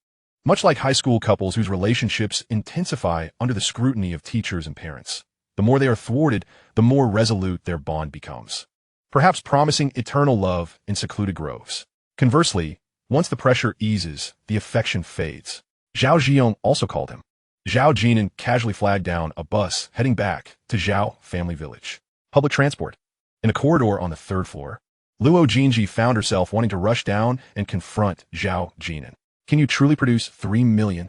S1: Much like high school couples whose relationships intensify under the scrutiny of teachers and parents, the more they are thwarted, the more resolute their bond becomes, perhaps promising eternal love in secluded groves. Conversely, once the pressure eases, the affection fades. Zhao Jin'an also called him. Zhao Jin'an casually flagged down a bus heading back to Zhao family village. Public transport. In a corridor on the third floor, Luo Jinji found herself wanting to rush down and confront Zhao Jin'an. Can you truly produce 3 million?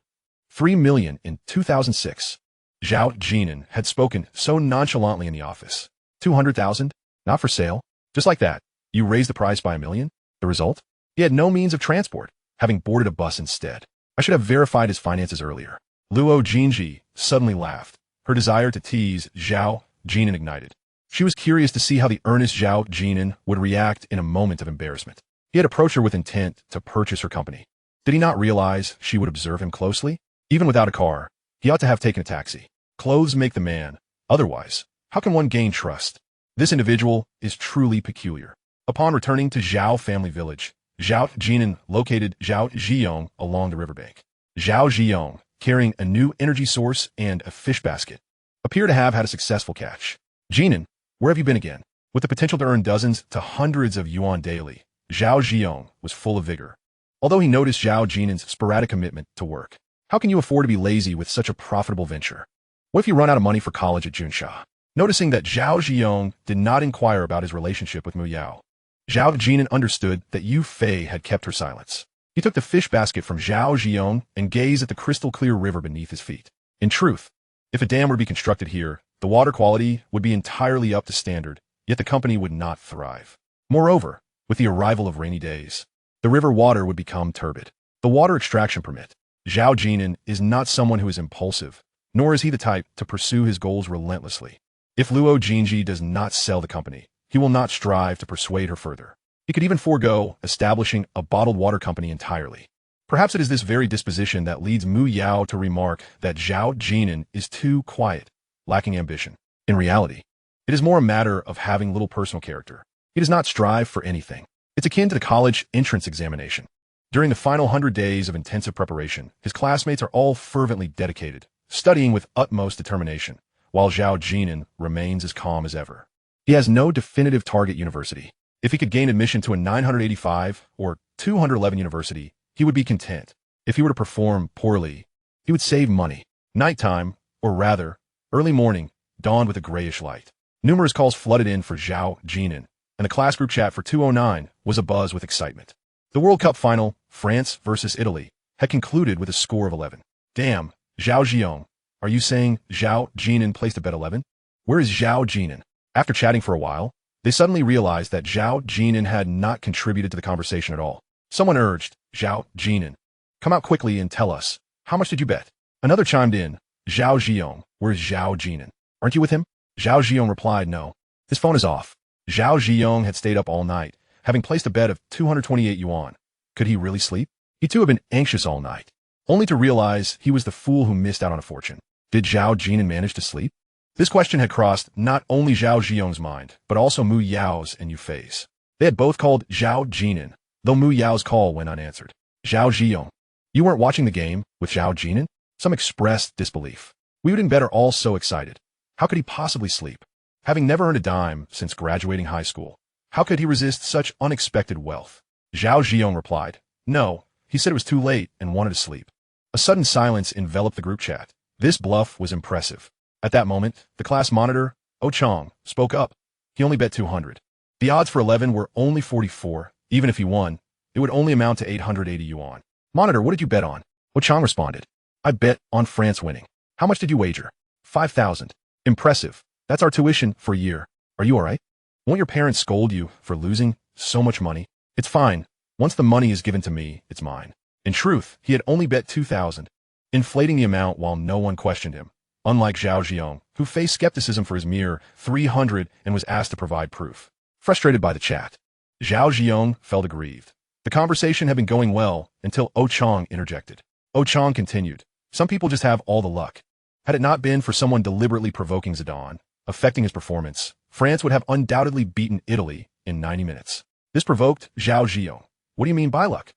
S1: 3 million in 2006. Zhao Jin'an had spoken so nonchalantly in the office. 200,000? Not for sale? Just like that, you raised the price by 1 million? The result? He had no means of transport, having boarded a bus instead. I should have verified his finances earlier. Luo Jinji suddenly laughed. Her desire to tease Zhao Jin'an ignited. She was curious to see how the earnest Zhao Jin'an would react in a moment of embarrassment. He had approached her with intent to purchase her company. Did he not realize she would observe him closely? Even without a car, he ought to have taken a taxi. Clothes make the man. Otherwise, how can one gain trust? This individual is truly peculiar. Upon returning to Zhao family village, Zhao Jin'an located Zhao Ziyong along the riverbank. Zhao Ziyong, carrying a new energy source and a fish basket, appeared to have had a successful catch. Jin'an, where have you been again? With the potential to earn dozens to hundreds of yuan daily, Zhao Ziyong was full of vigor. Although he noticed Zhao Jin'an's sporadic commitment to work, how can you afford to be lazy with such a profitable venture? What if you run out of money for college at Junsha? Noticing that Zhao Ziyong did not inquire about his relationship with Mu Yao, Zhao Jin'an understood that Yu Fei had kept her silence. He took the fish basket from Zhao Ziyong and gazed at the crystal-clear river beneath his feet. In truth, if a dam were to be constructed here, the water quality would be entirely up to standard, yet the company would not thrive. Moreover, with the arrival of rainy days, the river water would become turbid. The water extraction permit. Zhao Jin'an is not someone who is impulsive, nor is he the type to pursue his goals relentlessly. If Luo Jinji does not sell the company, he will not strive to persuade her further. He could even forego establishing a bottled water company entirely. Perhaps it is this very disposition that leads Mu Yao to remark that Zhao Jin'an is too quiet, lacking ambition. In reality, it is more a matter of having little personal character. He does not strive for anything. It's akin to the college entrance examination. During the final 100 days of intensive preparation, his classmates are all fervently dedicated, studying with utmost determination, while Zhao Jin'an remains as calm as ever. He has no definitive target university. If he could gain admission to a 985 or 211 university, he would be content. If he were to perform poorly, he would save money. Nighttime, or rather, early morning, dawned with a grayish light. Numerous calls flooded in for Zhao Jin'an, and the class group chat for 209 was abuzz with excitement. The World Cup final, France versus Italy, had concluded with a score of 11. Damn, Zhao Ziyong, are you saying Zhao Jin'an placed a bet 11? Where is Zhao Jin'an? After chatting for a while, they suddenly realized that Zhao Jin'an had not contributed to the conversation at all. Someone urged, Zhao Jin'an, come out quickly and tell us, how much did you bet? Another chimed in, Zhao Ziyong, where is Zhao Jin'an? Aren't you with him? Zhao Ziyong replied, no. His phone is off. Zhao Ziyong had stayed up all night, having placed a bet of 228 yuan. Could he really sleep? He too had been anxious all night, only to realize he was the fool who missed out on a fortune. Did Zhao Jin'an manage to sleep? This question had crossed not only Zhao Ziyong's mind, but also Mu Yao's and Yu Fei's. They had both called Zhao Jin'an, though Mu Yao's call went unanswered. Zhao Ziyong, you weren't watching the game with Zhao Jin'an? Some expressed disbelief. We would have been better all so excited. How could he possibly sleep? Having never earned a dime since graduating high school, how could he resist such unexpected wealth? Zhao Ziyong replied, no, he said it was too late and wanted to sleep. A sudden silence enveloped the group chat. This bluff was impressive. At that moment, the class monitor, Oh Chong, spoke up. He only bet 200. The odds for 11 were only 44. Even if he won, it would only amount to 880 yuan. Monitor, what did you bet on? Oh Chong responded. I bet on France winning. How much did you wager? 5,000. Impressive. That's our tuition for a year. Are you alright? Won't your parents scold you for losing so much money? It's fine. Once the money is given to me, it's mine. In truth, he had only bet 2,000, inflating the amount while no one questioned him. Unlike Zhao Ziyong, who faced skepticism for his mere 300 and was asked to provide proof. Frustrated by the chat, Zhao Ziyong felt aggrieved. The conversation had been going well until Oh Chong interjected. Oh Chong continued, some people just have all the luck. Had it not been for someone deliberately provoking Zidane, affecting his performance, France would have undoubtedly beaten Italy in 90 minutes. This provoked Zhao Ziyong. What do you mean by luck?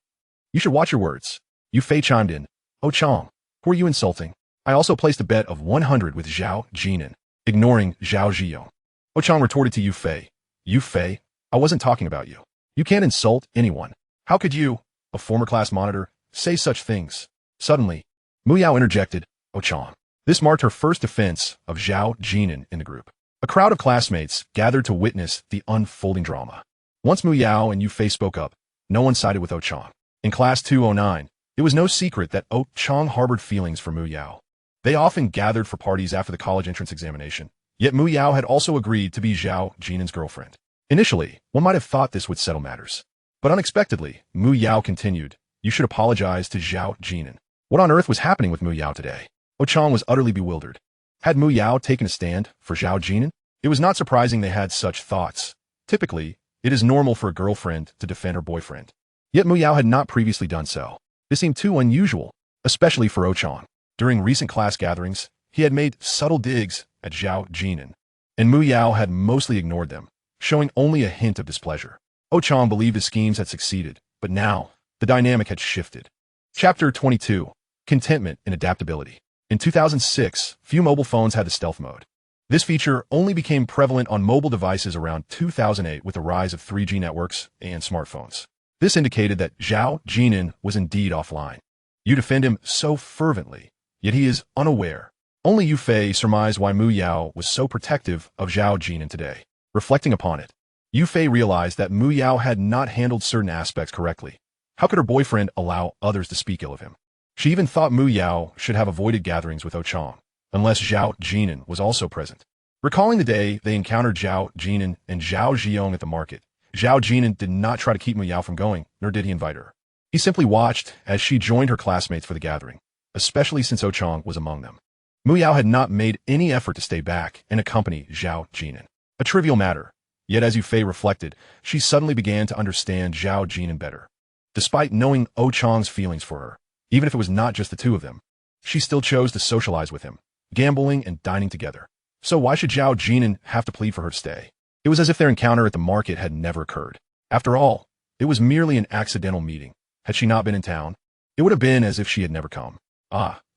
S1: You should watch your words. Yu Fei chimed in. Oh Chong, who are you insulting? I also placed a bet of 100 with Zhao Jin'an, ignoring Zhao Ziyong. Oh Chong retorted to Yu Fei. Yu Fei, I wasn't talking about you. You can't insult anyone. How could you, a former class monitor, say such things? Suddenly, Mu Yao interjected, Oh Chong. This marked her first defense of Zhao Jin'an in the group. A crowd of classmates gathered to witness the unfolding drama. Once Mu Yao and Yu Fei spoke up, no one sided with Oh Chong. In class 209, it was no secret that Oh Chong harbored feelings for Mu Yao. They often gathered for parties after the college entrance examination, yet Mu Yao had also agreed to be Zhao Jin'an's girlfriend. Initially, one might have thought this would settle matters. But unexpectedly, Mu Yao continued, you should apologize to Zhao Jin'an. What on earth was happening with Mu Yao today? Oh Chong was utterly bewildered. Had Mu Yao taken a stand for Zhao Jin'an? It was not surprising they had such thoughts. Typically, it is normal for a girlfriend to defend her boyfriend. Yet Mu Yao had not previously done so. This seemed too unusual, especially for Oh Chong. During recent class gatherings, he had made subtle digs at Zhao Jin'an, and Mu Yao had mostly ignored them, showing only a hint of displeasure. Oh Chong believed his schemes had succeeded, but now, the dynamic had shifted. Chapter 22. Contentment and Adaptability. In 2006, few mobile phones had the stealth mode. This feature only became prevalent on mobile devices around 2008 with the rise of 3G networks and smartphones. This indicated that Zhao Jin'an was indeed offline. You defend him so fervently, yet he is unaware. Only Yu Fei surmised why Mu Yao was so protective of Zhao Jin'an today. Reflecting upon it, Yu Fei realized that Mu Yao had not handled certain aspects correctly. How could her boyfriend allow others to speak ill of him? She even thought Mu Yao should have avoided gatherings with Oh Chong, unless Zhao Jin'an was also present. Recalling the day they encountered Zhao Jin'an and Zhao Ziyong at the market, Zhao Jin'an did not try to keep Mu Yao from going, nor did he invite her. He simply watched as she joined her classmates for the gathering, especially since Oh Chong was among them. Mu Yao had not made any effort to stay back and accompany Zhao Jin'an. A trivial matter, yet as Yu Fei reflected, she suddenly began to understand Zhao Jin'an better. Despite knowing Oh Chong's feelings for her, even if it was not just the two of them, she still chose to socialize with him, gambling and dining together. So why should Zhao Jin'an have to plead for her to stay? It was as if their encounter at the market had never occurred. After all, it was merely an accidental meeting. Had she not been in town, it would have been as if she had never come.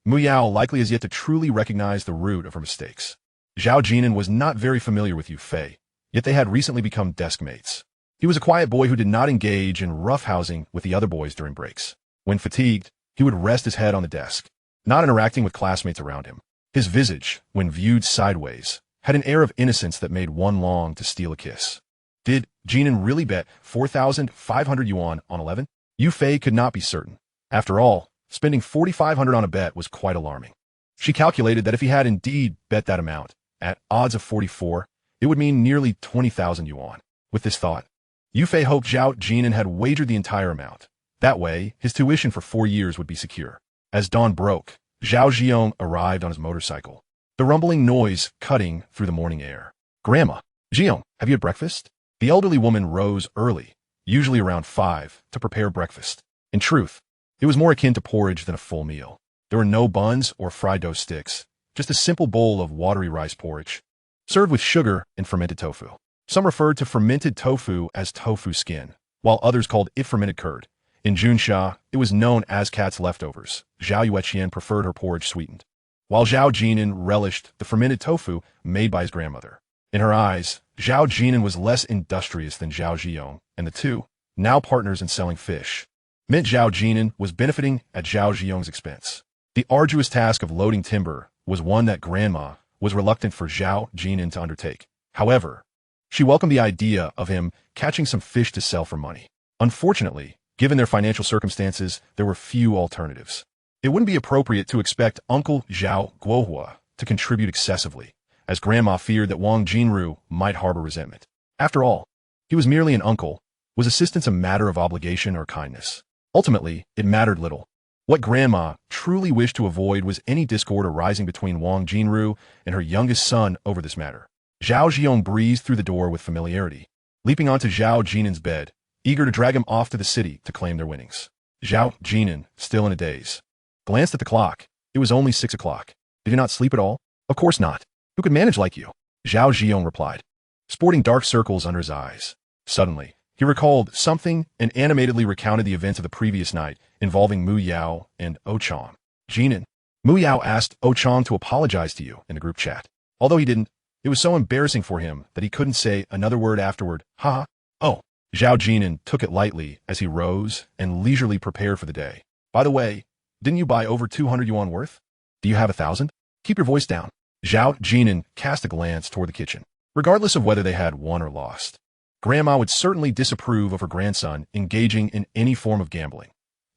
S1: Mu Yao likely has yet to truly recognize the root of her mistakes. Zhao Jin'an was not very familiar with Yu Fei, yet they had recently become desk mates. He was a quiet boy who did not engage in roughhousing with the other boys during breaks. When fatigued, he would rest his head on the desk, not interacting with classmates around him. His visage, when viewed sideways, had an air of innocence that made one long to steal a kiss. Did Jin'an really bet 4,500 yuan on 11? Yu Fei could not be certain. After all, spending 4,500 on a bet was quite alarming. She calculated that if he had indeed bet that amount, at odds of 44, it would mean nearly 20,000 yuan. With this thought, Yu Fei hoped Zhao Jin'an had wagered the entire amount. That way, his tuition for 4 years would be secure. As dawn broke, Zhao Ziyong arrived on his motorcycle, the rumbling noise cutting through the morning air. Grandma, Ziyong, have you had breakfast? The elderly woman rose early, usually around 5, to prepare breakfast. In truth, it was more akin to porridge than a full meal. There were no buns or fried dough sticks, just a simple bowl of watery rice porridge, served with sugar and fermented tofu. Some referred to fermented tofu as tofu skin, while others called it fermented curd. In Junsha, it was known as cat's leftovers. Zhao Yueqian preferred her porridge sweetened, while Zhao Jin'an relished the fermented tofu made by his grandmother. In her eyes, Zhao Jin'an was less industrious than Zhao Ziyong, and the two, now partners in selling fish, meant Zhao Jin'an was benefiting at Zhao Ziyong's expense. The arduous task of loading timber was one that Grandma was reluctant for Zhao Jin'an to undertake. However, she welcomed the idea of him catching some fish to sell for money. Unfortunately, given their financial circumstances, there were few alternatives. It wouldn't be appropriate to expect Uncle Zhao Guohua to contribute excessively, as Grandma feared that Wang Jinru might harbor resentment. After all, he was merely an uncle. Was assistance a matter of obligation or kindness? Ultimately, it mattered little. What Grandma truly wished to avoid was any discord arising between Wang Jinru and her youngest son over this matter. Zhao Ziyong breezed through the door with familiarity, leaping onto Zhao Jinan's bed, eager to drag him off to the city to claim their winnings. Zhao Jin'an, still in a daze, glanced at the clock. It was only 6 o'clock. Did you not sleep at all? Of course not. Who could manage like you? Zhao Ziyong replied, sporting dark circles under his eyes. Suddenly, he recalled something and animatedly recounted the events of the previous night involving Mu Yao and O Chong. Jin'an, Mu Yao asked O Chong to apologize to you in the group chat. Although he didn't, it was so embarrassing for him that he couldn't say another word afterward. Ha! Oh! Zhao Jin'an took it lightly as he rose and leisurely prepared for the day. By the way, didn't you buy over 200 yuan worth? Do you have 1,000? Keep your voice down. Zhao Jin'an cast a glance toward the kitchen. Regardless of whether they had won or lost, Grandma would certainly disapprove of her grandson engaging in any form of gambling.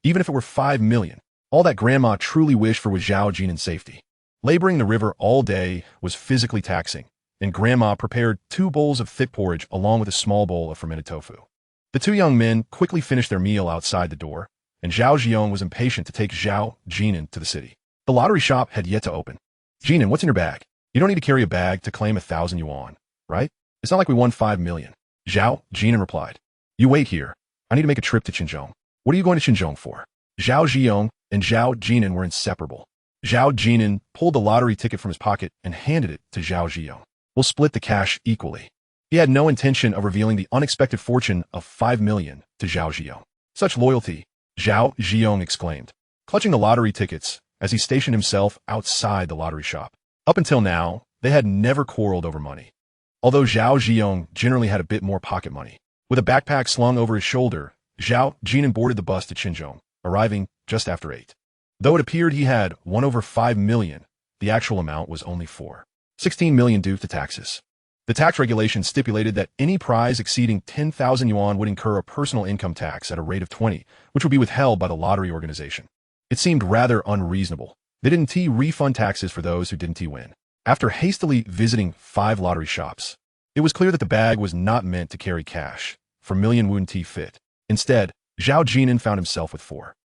S1: Even if it were 5 million, all that Grandma truly wished for was Zhao Jin'an's safety. Laboring the river all day was physically taxing, and Grandma prepared 2 bowls of thick porridge along with a small bowl of fermented tofu. The 2 young men quickly finished their meal outside the door, and Zhao Ziyong was impatient to take Zhao Jin'an to the city. The lottery shop had yet to open. Jin'an, what's in your bag? You don't need to carry a bag to claim 1,000 yuan, right? It's not like we won 5 million. Zhao Jin'an replied. You wait here. I need to make a trip to Qinzhou. What are you going to Qinzhou for? Zhao Ziyong and Zhao Jin'an were inseparable. Zhao Jin'an pulled the lottery ticket from his pocket and handed it to Zhao Ziyong. We'll split the cash equally. He had no intention of revealing the unexpected fortune of 5 million to Zhao Ziyong. Such loyalty, Zhao Ziyong exclaimed, clutching the lottery tickets as he stationed himself outside the lottery shop. Up until now, they had never quarreled over money, although Zhao Ziyong generally had a bit more pocket money. With a backpack slung over his shoulder, Zhao Jin'an boarded the bus to Qinzhou, arriving just after 8. Though it appeared he had won over 5 million, the actual amount was only 16 million due to taxes. The tax regulations stipulated that any prize exceeding 10,000 yuan would incur a personal income tax at a rate of 20, which would be withheld by the lottery organization. It seemed rather unreasonable. They didn't refund taxes for those who didn't win. After hastily visiting 5 lottery shops, it was clear that the bag was not meant to carry cash for million wouldn't fit. Instead, Zhao Jin'an found himself with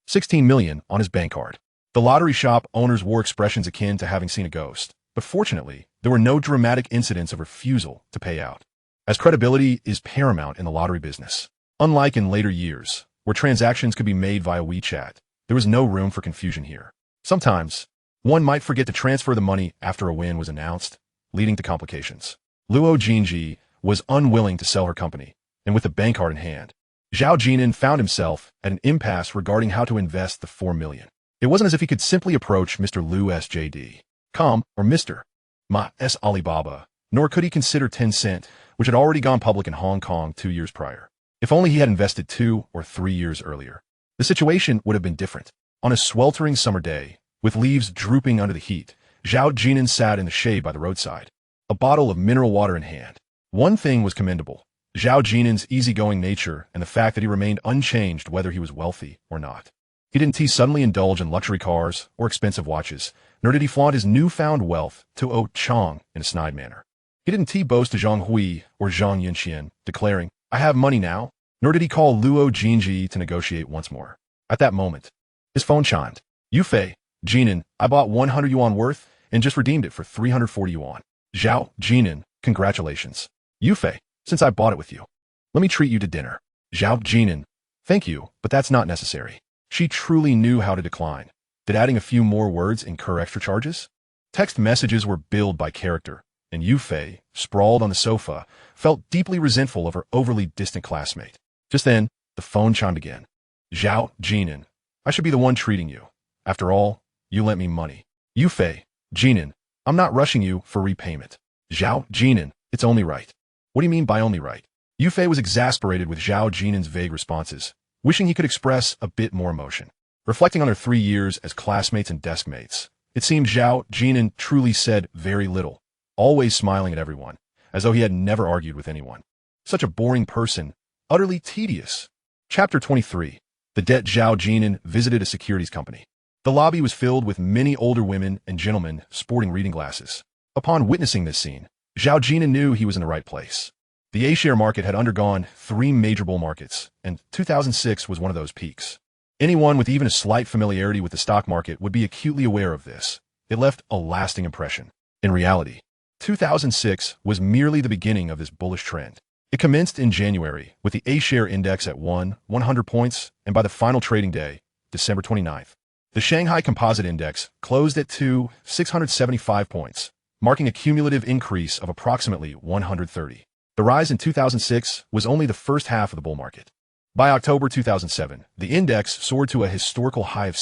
S1: 16 million on his bank card. The lottery shop owners wore expressions akin to having seen a ghost, but fortunately, there were no dramatic incidents of refusal to pay out, as credibility is paramount in the lottery business. Unlike in later years, where transactions could be made via WeChat, there was no room for confusion here. Sometimes, one might forget to transfer the money after a win was announced, leading to complications. Luo Jinji was unwilling to sell her company, and with the bank card in hand, Zhao Jin'an found himself at an impasse regarding how to invest the 4 million. It wasn't as if he could simply approach Mr. Lu SJD, Com, or Mr. Ma S. Alibaba, nor could he consider Tencent, which had already gone public in Hong Kong 2 years prior. If only he had invested 2 or 3 years earlier, the situation would have been different. On a sweltering summer day, with leaves drooping under the heat, Zhao Jin'an sat in the shade by the roadside, a bottle of mineral water in hand. One thing was commendable: Zhao Jin'an's easygoing nature and the fact that he remained unchanged whether he was wealthy or not. He didn't suddenly indulge in luxury cars or expensive watches, nor did he flaunt his newfound wealth to O Chong in a snide manner. He didn't boast to Zhang Hui or Zhang Yunxian, declaring, I have money now, nor did he call Luo Jinji to negotiate once more. At that moment, his phone chimed. Yufei, Jin'an, I bought 100 yuan worth and just redeemed it for 340 yuan. Zhao Jin'an, congratulations. Yufei, since I bought it with you, let me treat you to dinner. Zhao Jin'an, thank you, but that's not necessary. She truly knew how to decline. Did adding a few more words incur extra charges? Text messages were billed by character, and Yufei, sprawled on the sofa, felt deeply resentful of her overly distant classmate. Just then, the phone chimed again. Zhao Jin'an, I should be the one treating you. After all, you lent me money. Yufei, Jin'an, I'm not rushing you for repayment. Zhao Jin'an, it's only right. What do you mean by only right? Yufei was exasperated with Zhao Jin'an's vague responses, wishing he could express a bit more emotion. Reflecting on their 3 years as classmates and deskmates, it seemed Zhao Jin'an truly said very little, always smiling at everyone, as though he had never argued with anyone. Such a boring person, utterly tedious. Chapter 23. The debt. Zhao Jin'an visited a securities company. The lobby was filled with many older women and gentlemen sporting reading glasses. Upon witnessing this scene, Zhao Jin'an knew he was in the right place. The A-share market had undergone 3 major bull markets, and 2006 was one of those peaks. Anyone with even a slight familiarity with the stock market would be acutely aware of this. It left a lasting impression. In reality, 2006 was merely the beginning of this bullish trend. It commenced in January with the A-share index at 100 points, and by the final trading day, December 29th, the Shanghai Composite Index closed at 675 points, marking a cumulative increase of approximately 130. The rise in 2006 was only the first half of the bull market. By October 2007, the index soared to a historical high of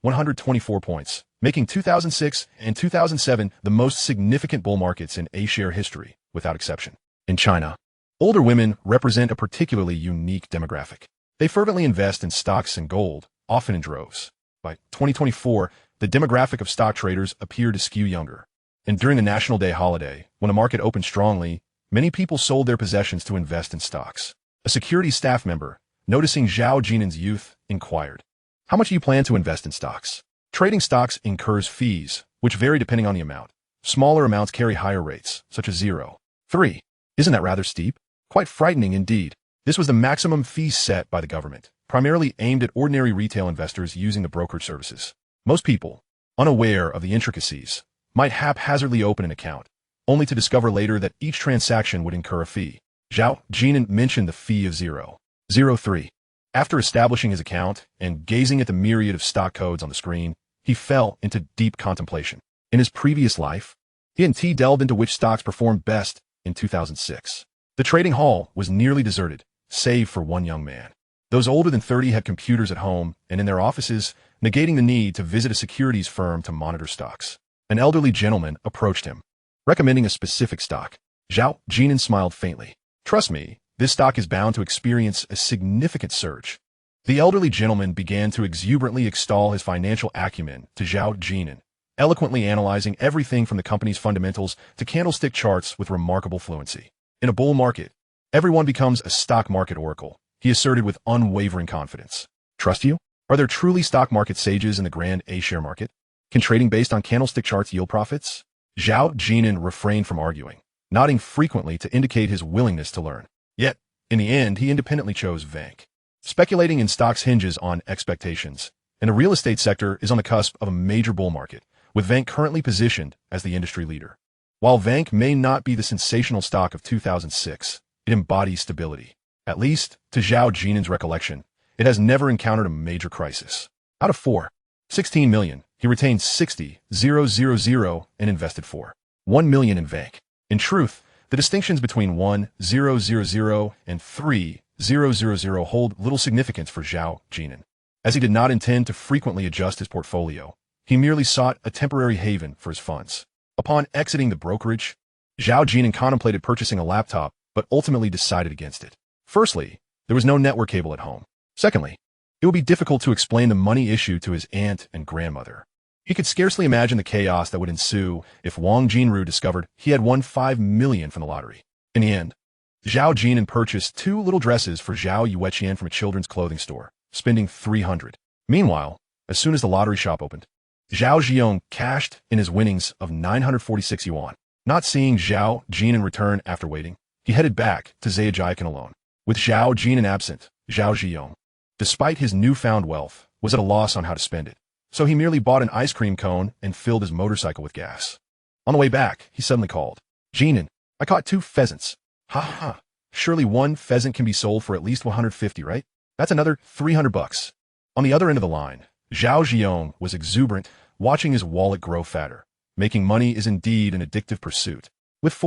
S1: 124 points, making 2006 and 2007 the most significant bull markets in A-share history, without exception. In China, older women represent a particularly unique demographic. They fervently invest in stocks and gold, often in droves. By 2024, the demographic of stock traders appeared to skew younger. And during the National Day holiday, when the market opened strongly, many people sold their possessions to invest in stocks. A securities staff member, noticing Zhao Jin'an's youth, inquired, "How much do you plan to invest in stocks?" Trading stocks incurs fees, which vary depending on the amount. Smaller amounts carry higher rates, such as 0.3. Isn't that rather steep? Quite frightening indeed. This was the maximum fee set by the government, primarily aimed at ordinary retail investors using the brokerage services. Most people, unaware of the intricacies, might haphazardly open an account, only to discover later that each transaction would incur a fee. Zhao Jin'an mentioned the fee of 0.03. After establishing his account and gazing at the myriad of stock codes on the screen, he fell into deep contemplation. In his previous life, he and T delved into which stocks performed best in 2006. The trading hall was nearly deserted, save for one young man. Those older than 30 had computers at home and in their offices, negating the need to visit a securities firm to monitor stocks. An elderly gentleman approached him, recommending a specific stock. Zhao Jin'an smiled faintly. "Trust me, this stock is bound to experience a significant surge." The elderly gentleman began to exuberantly extol his financial acumen to Zhao Jin'an, eloquently analyzing everything from the company's fundamentals to candlestick charts with remarkable fluency. In a bull market, everyone becomes a stock market oracle, he asserted with unwavering confidence. "Trust you? Are there truly stock market sages in the grand A-share market? Can trading based on candlestick charts yield profits?" Zhao Jin'an refrained from arguing, nodding frequently to indicate his willingness to learn. Yet, in the end, he independently chose Vank. Speculating in stocks hinges on expectations, and the real estate sector is on the cusp of a major bull market, with Vank currently positioned as the industry leader. While Vank may not be the sensational stock of 2006, it embodies stability. At least, to Zhao Jin'an's recollection, it has never encountered a major crisis. Out of 16 million, he retained 60,000 and invested $1 million in Vank. In truth, the distinctions between 1,000 and 3,000 hold little significance for Zhao Jin'an. As he did not intend to frequently adjust his portfolio, he merely sought a temporary haven for his funds. Upon exiting the brokerage, Zhao Jin'an contemplated purchasing a laptop, but ultimately decided against it. Firstly, there was no network cable at home. Secondly, it would be difficult to explain the money issue to his aunt and grandmother. He could scarcely imagine the chaos that would ensue if Wang Jinru discovered he had won $5 million from the lottery. In the end, Zhao Jin'an purchased 2 little dresses for Zhao Yueqian from a children's clothing store, spending $300. Meanwhile, as soon as the lottery shop opened, Zhao Ziyong cashed in his winnings of 946 yuan. Not seeing Zhao Jin'an return after waiting, he headed back to Zhejiang alone. With Zhao Jin'an absent, Zhao Ziyong, despite his newfound wealth, was at a loss on how to spend it. So he merely bought an ice cream cone and filled his motorcycle with gas. On the way back, he suddenly called, "Jin'an, I caught 2 pheasants. Ha ha. Surely one pheasant can be sold for at least 150, right? That's another $300. On the other end of the line, Zhao Ziyong was exuberant, watching his wallet grow fatter. Making money is indeed an addictive pursuit. With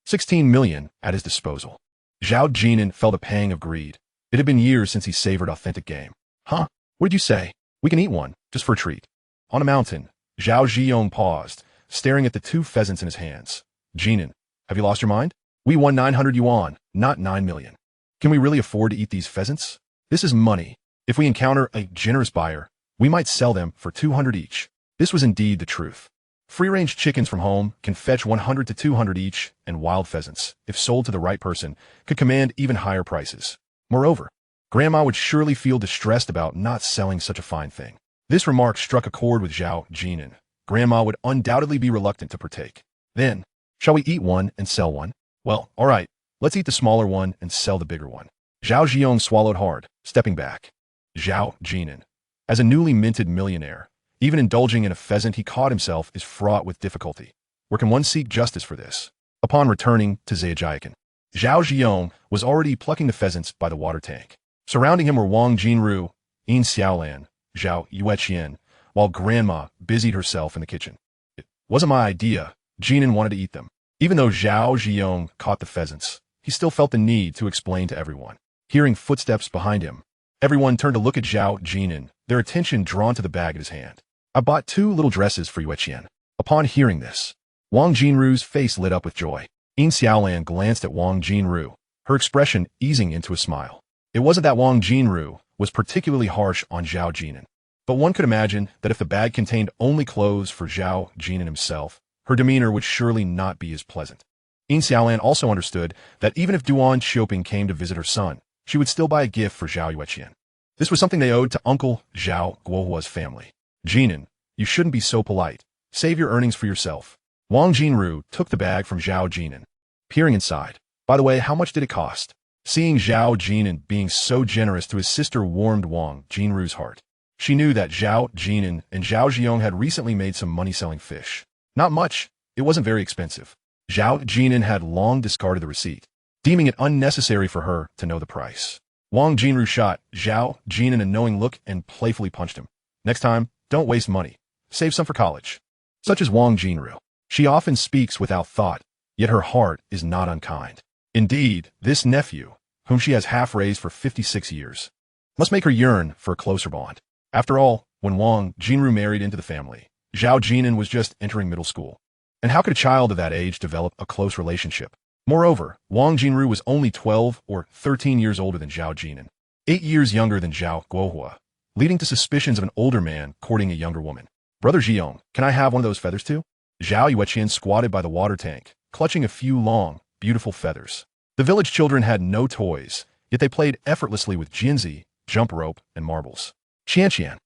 S1: 16 million at his disposal, Zhao Jin'an felt a pang of greed. It had been years since he savored authentic game. Huh? What did you say? We can eat one, just for a treat. On a mountain, Zhao Jin'an paused, staring at the 2 pheasants in his hands. Jin'an, have you lost your mind? We won 900 yuan, not 9 million. Can we really afford to eat these pheasants? This is money. If we encounter a generous buyer, we might sell them for 200 each. This was indeed the truth. Free-range chickens from home can fetch 100 to 200 each, and wild pheasants, if sold to the right person, could command even higher prices. Moreover, Grandma would surely feel distressed about not selling such a fine thing. This remark struck a chord with Zhao Jin'an. Grandma would undoubtedly be reluctant to partake. Then, shall we eat one and sell one? Well, all right, let's eat the smaller one and sell the bigger one. Zhao Jin'an swallowed hard, stepping back. Zhao Jin'an. As a newly minted millionaire, even indulging in a pheasant he caught himself is fraught with difficulty. Where can one seek justice for this? Upon returning to Zhejiang, Zhao Jin'an was already plucking the pheasants by the water tank. Surrounding him were Wang Jinru, Yin Xiaolan, Zhao Yueqian, while Grandma busied herself in the kitchen. It wasn't my idea. Jin'an wanted to eat them. Even though Zhao Jin'an caught the pheasants, he still felt the need to explain to everyone. Hearing footsteps behind him, everyone turned to look at Zhao Jin'an, their attention drawn to the bag at his hand. I bought 2 little dresses for Yueqian. Upon hearing this, Wang Jinru's face lit up with joy. Yin Xiaolan glanced at Wang Jinru, her expression easing into a smile. It wasn't that Wang Jinru was particularly harsh on Zhao Jin'an, but one could imagine that if the bag contained only clothes for Zhao Jin'an himself, her demeanor would surely not be as pleasant. Yin Xiaolan also understood that even if Duan Xiaoping came to visit her son, she would still buy a gift for Zhao Yueqian. This was something they owed to Uncle Zhao Guohua's family. Jin'an, you shouldn't be so polite. Save your earnings for yourself. Wang Jinru took the bag from Zhao Jin'an. Peering inside, by the way, how much did it cost? Seeing Zhao Jin'an being so generous to his sister warmed Wang Jinru's heart. She knew that Zhao Jin'an and Zhao Ziyong had recently made some money selling fish. Not much, it wasn't very expensive. Zhao Jin'an had long discarded the receipt, deeming it unnecessary for her to know the price. Wang Jinru shot Zhao Jin'an a knowing look and playfully punched him. Next time, don't waste money. Save some for college. Such as Wang Jinru. She often speaks without thought, yet her heart is not unkind. Indeed, this nephew, whom she has half-raised for 56 years, must make her yearn for a closer bond. After all, when Wang Jinru married into the family, Zhao Jin'an was just entering middle school. And how could a child of that age develop a close relationship? Moreover, Wang Jinru was only 12 or 13 years older than Zhao Jin'an, 8 years younger than Zhao Guohua, leading to suspicions of an older man courting a younger woman. Brother Ziyong, can I have one of those feathers too? Zhao Yueqian squatted by the water tank, clutching a few long, beautiful feathers. The village children had no toys, yet they played effortlessly with jianzi, jump rope, and marbles. Qianqian,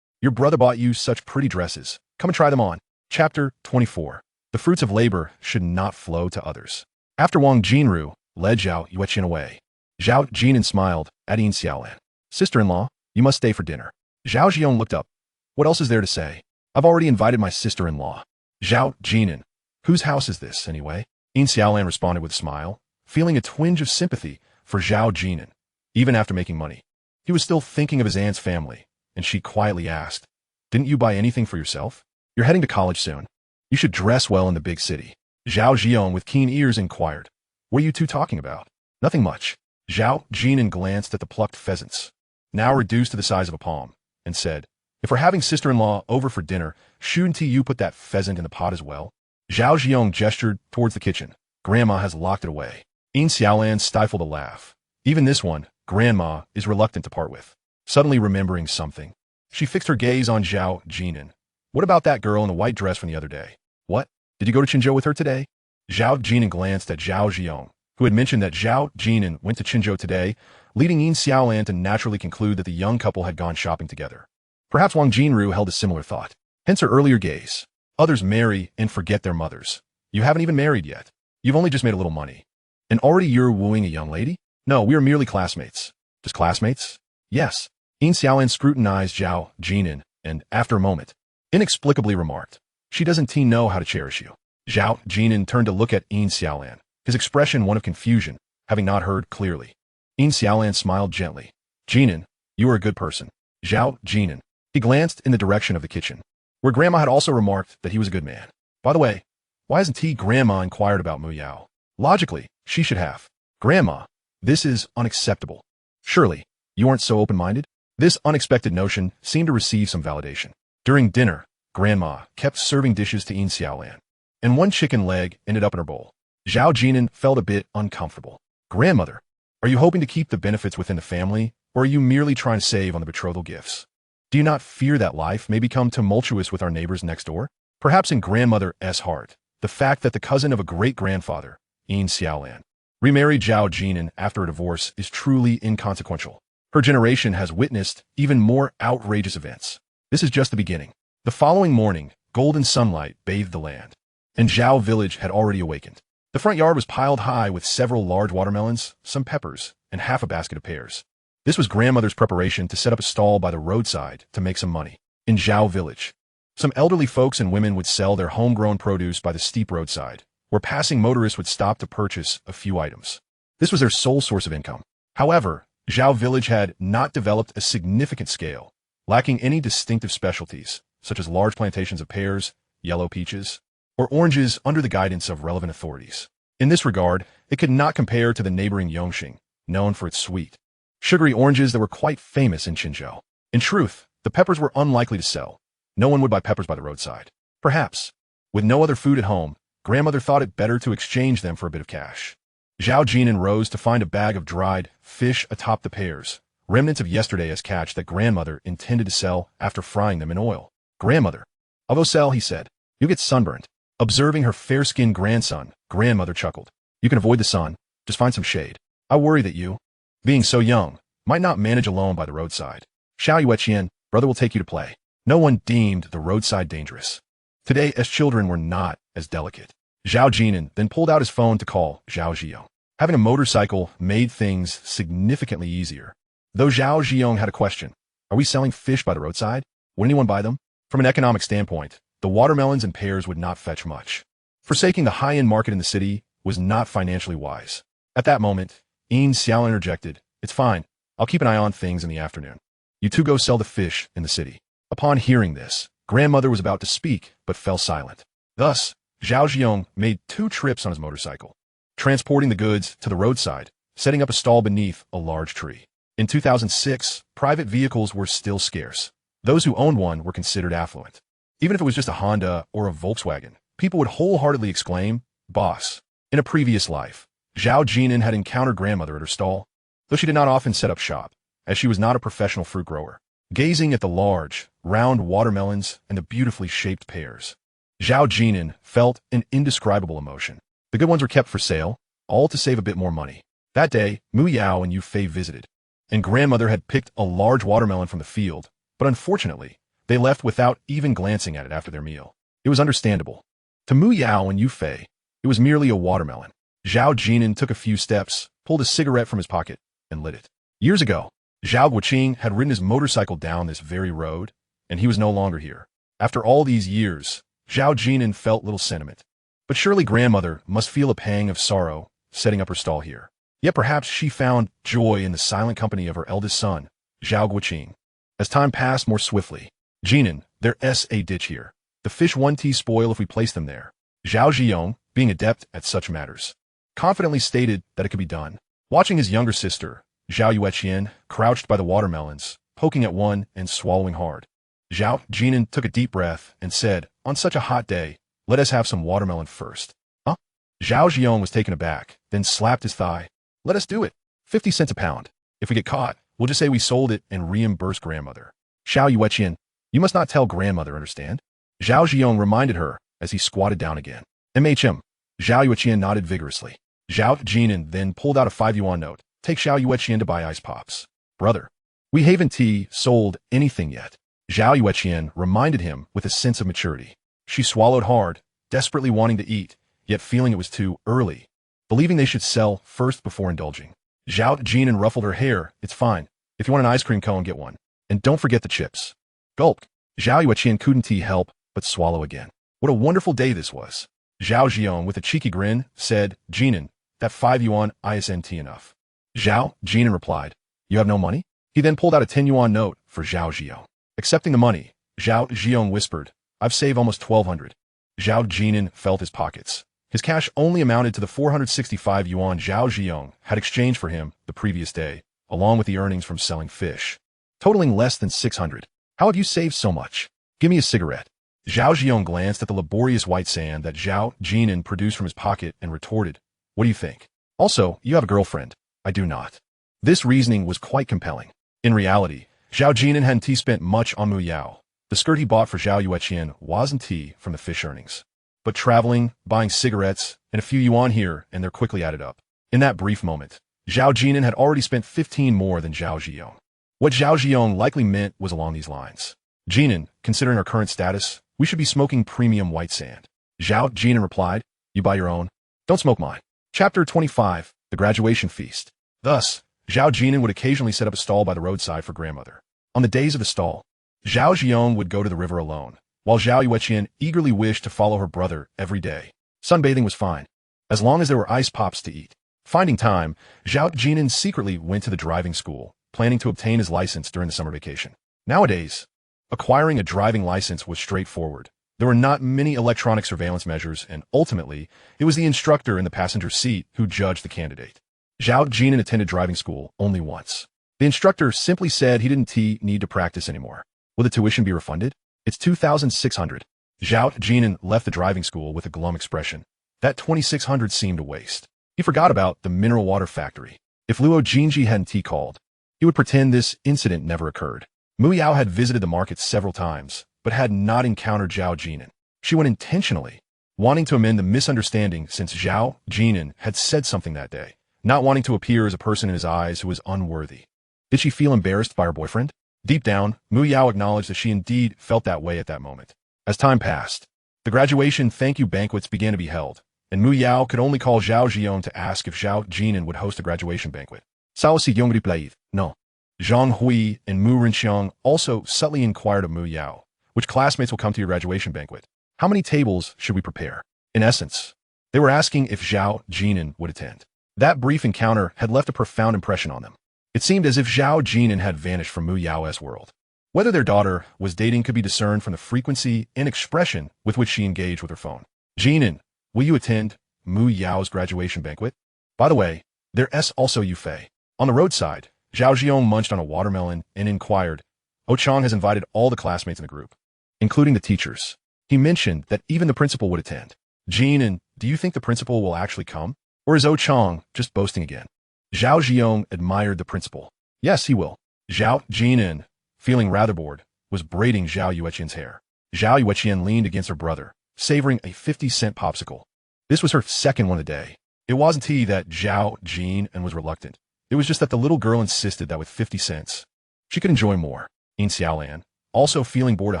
S1: your brother bought you such pretty dresses. Come and try them on. Chapter 24. The fruits of labor should not flow to others. After Wang Jinru led Zhao Yueqian away, Zhao Jin'an smiled at Yin Xiaolan. Sister-in-law, you must stay for dinner. Zhao Ziyong looked up. What else is there to say? I've already invited my sister-in-law. Zhao Jin'an. Whose house is this, anyway? Yin Xiaolan responded with a smile, feeling a twinge of sympathy for Zhao Jin'an. Even after making money, he was still thinking of his aunt's family, and she quietly asked, didn't you buy anything for yourself? You're heading to college soon. You should dress well in the big city. Zhao Ziyong with keen ears inquired, what are you two talking about? Nothing much. Zhao Jin'an glanced at the plucked pheasants, now reduced to the size of a palm, and said, if we're having sister-in-law over for dinner, shouldn't you put that pheasant in the pot as well? Zhao Ziyong gestured towards the kitchen. Grandma has locked it away. Yin Xiaolan stifled a laugh. Even this one, Grandma is reluctant to part with. Suddenly remembering something, she fixed her gaze on Zhao Jin'an. What about that girl in the white dress from the other day? What? Did you go to Qinzhou with her today? Zhao Jin'an glanced at Zhao Ziyong, who had mentioned that Zhao Jin'an went to Qinzhou today, leading Yin Xiaolan to naturally conclude that the young couple had gone shopping together. Perhaps Wang Jinru held a similar thought. Hence her earlier gaze. Others marry and forget their mothers. You haven't even married yet. You've only just made a little money. And already you're wooing a young lady? No, we are merely classmates. Just classmates? Yes. Yin Xiaolan scrutinized Zhao Jin'an, and, after a moment, inexplicably remarked, she doesn't know how to cherish you. Zhao Jin'an turned to look at Yin Xiaolan, his expression one of confusion, having not heard clearly. Yin Xiaolan smiled gently. Jin'an, you are a good person. Zhao Jin'an. He glanced in the direction of the kitchen, where Grandma had also remarked that he was a good man. By the way, why hasn't Grandma inquired about Mu Yao? Logically, she should have. Grandma, this is unacceptable. Surely, you aren't so open-minded? This unexpected notion seemed to receive some validation. During dinner, Grandma kept serving dishes to Xiaolan, and one chicken leg ended up in her bowl. Zhao Jin'an felt a bit uncomfortable. Grandmother, are you hoping to keep the benefits within the family, or are you merely trying to save on the betrothal gifts? Do you not fear that life may become tumultuous with our neighbors next door? Perhaps in Grandmother's heart, the fact that the cousin of a great-grandfather, Xiaolan, remarried Zhao Jin'an after a divorce is truly inconsequential. Her generation has witnessed even more outrageous events. This is just the beginning. The following morning, golden sunlight bathed the land, and Zhao village had already awakened. The front yard was piled high with several large watermelons, some peppers, and half a basket of pears. This was Grandmother's preparation to set up a stall by the roadside to make some money. In Zhao village, some elderly folks and women would sell their homegrown produce by the steep roadside, where passing motorists would stop to purchase a few items. This was their sole source of income. However, Zhao village had not developed a significant scale, lacking any distinctive specialties, such as large plantations of pears, yellow peaches, or oranges under the guidance of relevant authorities. In this regard, it could not compare to the neighboring Yongxing, known for its sweet, sugary oranges that were quite famous in Qinzhou. In truth, the peppers were unlikely to sell. No one would buy peppers by the roadside. Perhaps, with no other food at home, Grandmother thought it better to exchange them for a bit of cash. Zhao Jin'an rose to find a bag of dried fish atop the pears, remnants of yesterday's catch that Grandmother intended to sell after frying them in oil. Grandmother, I'll go sell, he said. You get sunburned. Observing her fair-skinned grandson, Grandmother chuckled. You can avoid the sun. Just find some shade. I worry that you, being so young, might not manage alone by the roadside. Xiao Yueqian, brother will take you to play. No one deemed the roadside dangerous. Today, as children were not as delicate. Zhao Jin'an then pulled out his phone to call Zhao Ziyong. Having a motorcycle made things significantly easier. Though Zhao Ziyong had a question. Are we selling fish by the roadside? Would anyone buy them? From an economic standpoint, the watermelons and pears would not fetch much. Forsaking the high-end market in the city was not financially wise. At that moment, Xiao interjected, It's fine. I'll keep an eye on things in the afternoon. You two go sell the fish in the city. Upon hearing this, Grandmother was about to speak, but fell silent. Thus, Zhao Ziyong made 2 trips on his motorcycle, transporting the goods to the roadside, setting up a stall beneath a large tree. In 2006, private vehicles were still scarce. Those who owned one were considered affluent. Even if it was just a Honda or a Volkswagen, people would wholeheartedly exclaim, Boss. In a previous life, Zhao Jin'an had encountered Grandmother at her stall, though she did not often set up shop, as she was not a professional fruit grower. Gazing at the large, round watermelons and the beautifully shaped pears, Zhao Jin'an felt an indescribable emotion. The good ones were kept for sale, all to save a bit more money. That day, Mu Yao and Yu Fei visited, and Grandmother had picked a large watermelon from the field, but unfortunately, they left without even glancing at it after their meal. It was understandable. To Mu Yao and Yu Fei, it was merely a watermelon. Zhao Jin'an took a few steps, pulled a cigarette from his pocket, and lit it. Years ago, Zhao Guoqing had ridden his motorcycle down this very road, and he was no longer here. After all these years, Zhao Jin'an felt little sentiment. But surely Grandmother must feel a pang of sorrow setting up her stall here. Yet perhaps she found joy in the silent company of her eldest son, Zhao Guoqing. As time passed more swiftly, Jin'an, there's a ditch here. The fish won't spoil if we place them there. Zhao Ziyong, being adept at such matters, confidently stated that it could be done. Watching his younger sister, Zhao Yueqian, crouched by the watermelons, poking at one and swallowing hard, Zhao Jin'an took a deep breath and said, On such a hot day, let us have some watermelon first. Huh? Zhao Ziyong was taken aback, then slapped his thigh. Let us do it. 50 cents a pound. If we get caught, we'll just say we sold it and reimburse Grandmother. Xiao Yueqian, you must not tell Grandmother, understand? Zhao Ziyong reminded her as he squatted down again. MHM. Zhao Yueqian nodded vigorously. Zhao Jin'an then pulled out a 5 yuan note. Take Xiao Yueqian to buy ice pops. Brother, we haven't sold anything yet. Zhao Yueqian reminded him with a sense of maturity. She swallowed hard, desperately wanting to eat, yet feeling it was too early, believing they should sell first before indulging. Zhao Jin'an ruffled her hair. It's fine. If you want an ice cream cone, get one. And don't forget the chips. Gulped. Zhao Yueqian couldn't help but swallow again. What a wonderful day this was. Zhao Ziyong, with a cheeky grin, said, Jin'an, that 5 yuan isn't enough. Zhao Jin'an replied, You have no money? He then pulled out a 10 yuan note for Zhao Ziyong. Accepting the money, Zhao Ziyong whispered, I've saved almost 1,200. Zhao Jin'an felt his pockets. His cash only amounted to the 465 yuan Zhao Jin'an had exchanged for him the previous day, along with the earnings from selling fish, totaling less than 600. How have you saved so much? Give me a cigarette. Zhao Jin'an glanced at the laborious white sand that Zhao Jin'an produced from his pocket and retorted, what do you think? Also, you have a girlfriend. I do not. This reasoning was quite compelling. In reality, Zhao Jin'an hadn't spent much on Mu Yao. The skirt he bought for Zhao Yueqian wasn't tea from the fish earnings. But traveling, buying cigarettes, and a few yuan here and there quickly added up. In that brief moment, Zhao Jin'an had already spent 15 more than Zhao Jin'an. What Zhao Jin'an likely meant was along these lines. Jin'an, considering our current status, we should be smoking premium white sand. Zhao Jin'an replied, you buy your own. Don't smoke mine. Chapter 25, The Graduation Feast. Thus, Zhao Jin'an would occasionally set up a stall by the roadside for grandmother. On the days of the stall, Zhao Jin'an would go to the river alone, while Zhao Yueqian eagerly wished to follow her brother every day. Sunbathing was fine, as long as there were ice pops to eat. Finding time, Zhao Jin'an secretly went to the driving school, planning to obtain his license during the summer vacation. Nowadays, acquiring a driving license was straightforward. There were not many electronic surveillance measures, and ultimately, it was the instructor in the passenger seat who judged the candidate. Zhao Jin'an attended driving school only once. The instructor simply said he didn't need to practice anymore. Will the tuition be refunded? It's 2,600. Zhao Jin'an left the driving school with a glum expression. That 2,600 seemed a waste. He forgot about the mineral water factory. If Luo Jinji hadn't called, he would pretend this incident never occurred. Mu Yao had visited the market several times, but had not encountered Zhao Jin'an. She went intentionally, wanting to amend the misunderstanding since Zhao Jin'an had said something that day, not wanting to appear as a person in his eyes who was unworthy. Did she feel embarrassed by her boyfriend? Deep down, Mu Yao acknowledged that she indeed felt that way at that moment. As time passed, the graduation thank you banquets began to be held, and Mu Yao could only call Zhao Jin'an to ask if Zhao Jin'an would host a graduation banquet. Sao si yongri plaid? No. Zhang Hui and Mu Rinxiang also subtly inquired of Mu Yao, which classmates will come to your graduation banquet? How many tables should we prepare? In essence, they were asking if Zhao Jin'an would attend. That brief encounter had left a profound impression on them. It seemed as if Zhao Jin'an had vanished from Mu Yao's world. Whether their daughter was dating could be discerned from the frequency and expression with which she engaged with her phone. Jin'an, will you attend Mu Yao's graduation banquet? By the way, there's also Yu Fei. On the roadside, Zhao Jin'an munched on a watermelon and inquired, Oh Chang has invited all the classmates in the group, including the teachers. He mentioned that even the principal would attend. Jin'an, do you think the principal will actually come? Or is Oh Chang just boasting again? Zhao Jin'an admired the principal. Yes, he will. Zhao Jin'an, feeling rather bored, was braiding Zhao Yueqian's hair. Zhao Yueqian leaned against her brother, savoring a 50-cent popsicle. This was her second one of the day. It wasn't he that Zhao Jin'an was reluctant. It was just that the little girl insisted that with 50 cents, she could enjoy more. Yin Xiaolan, also feeling bored at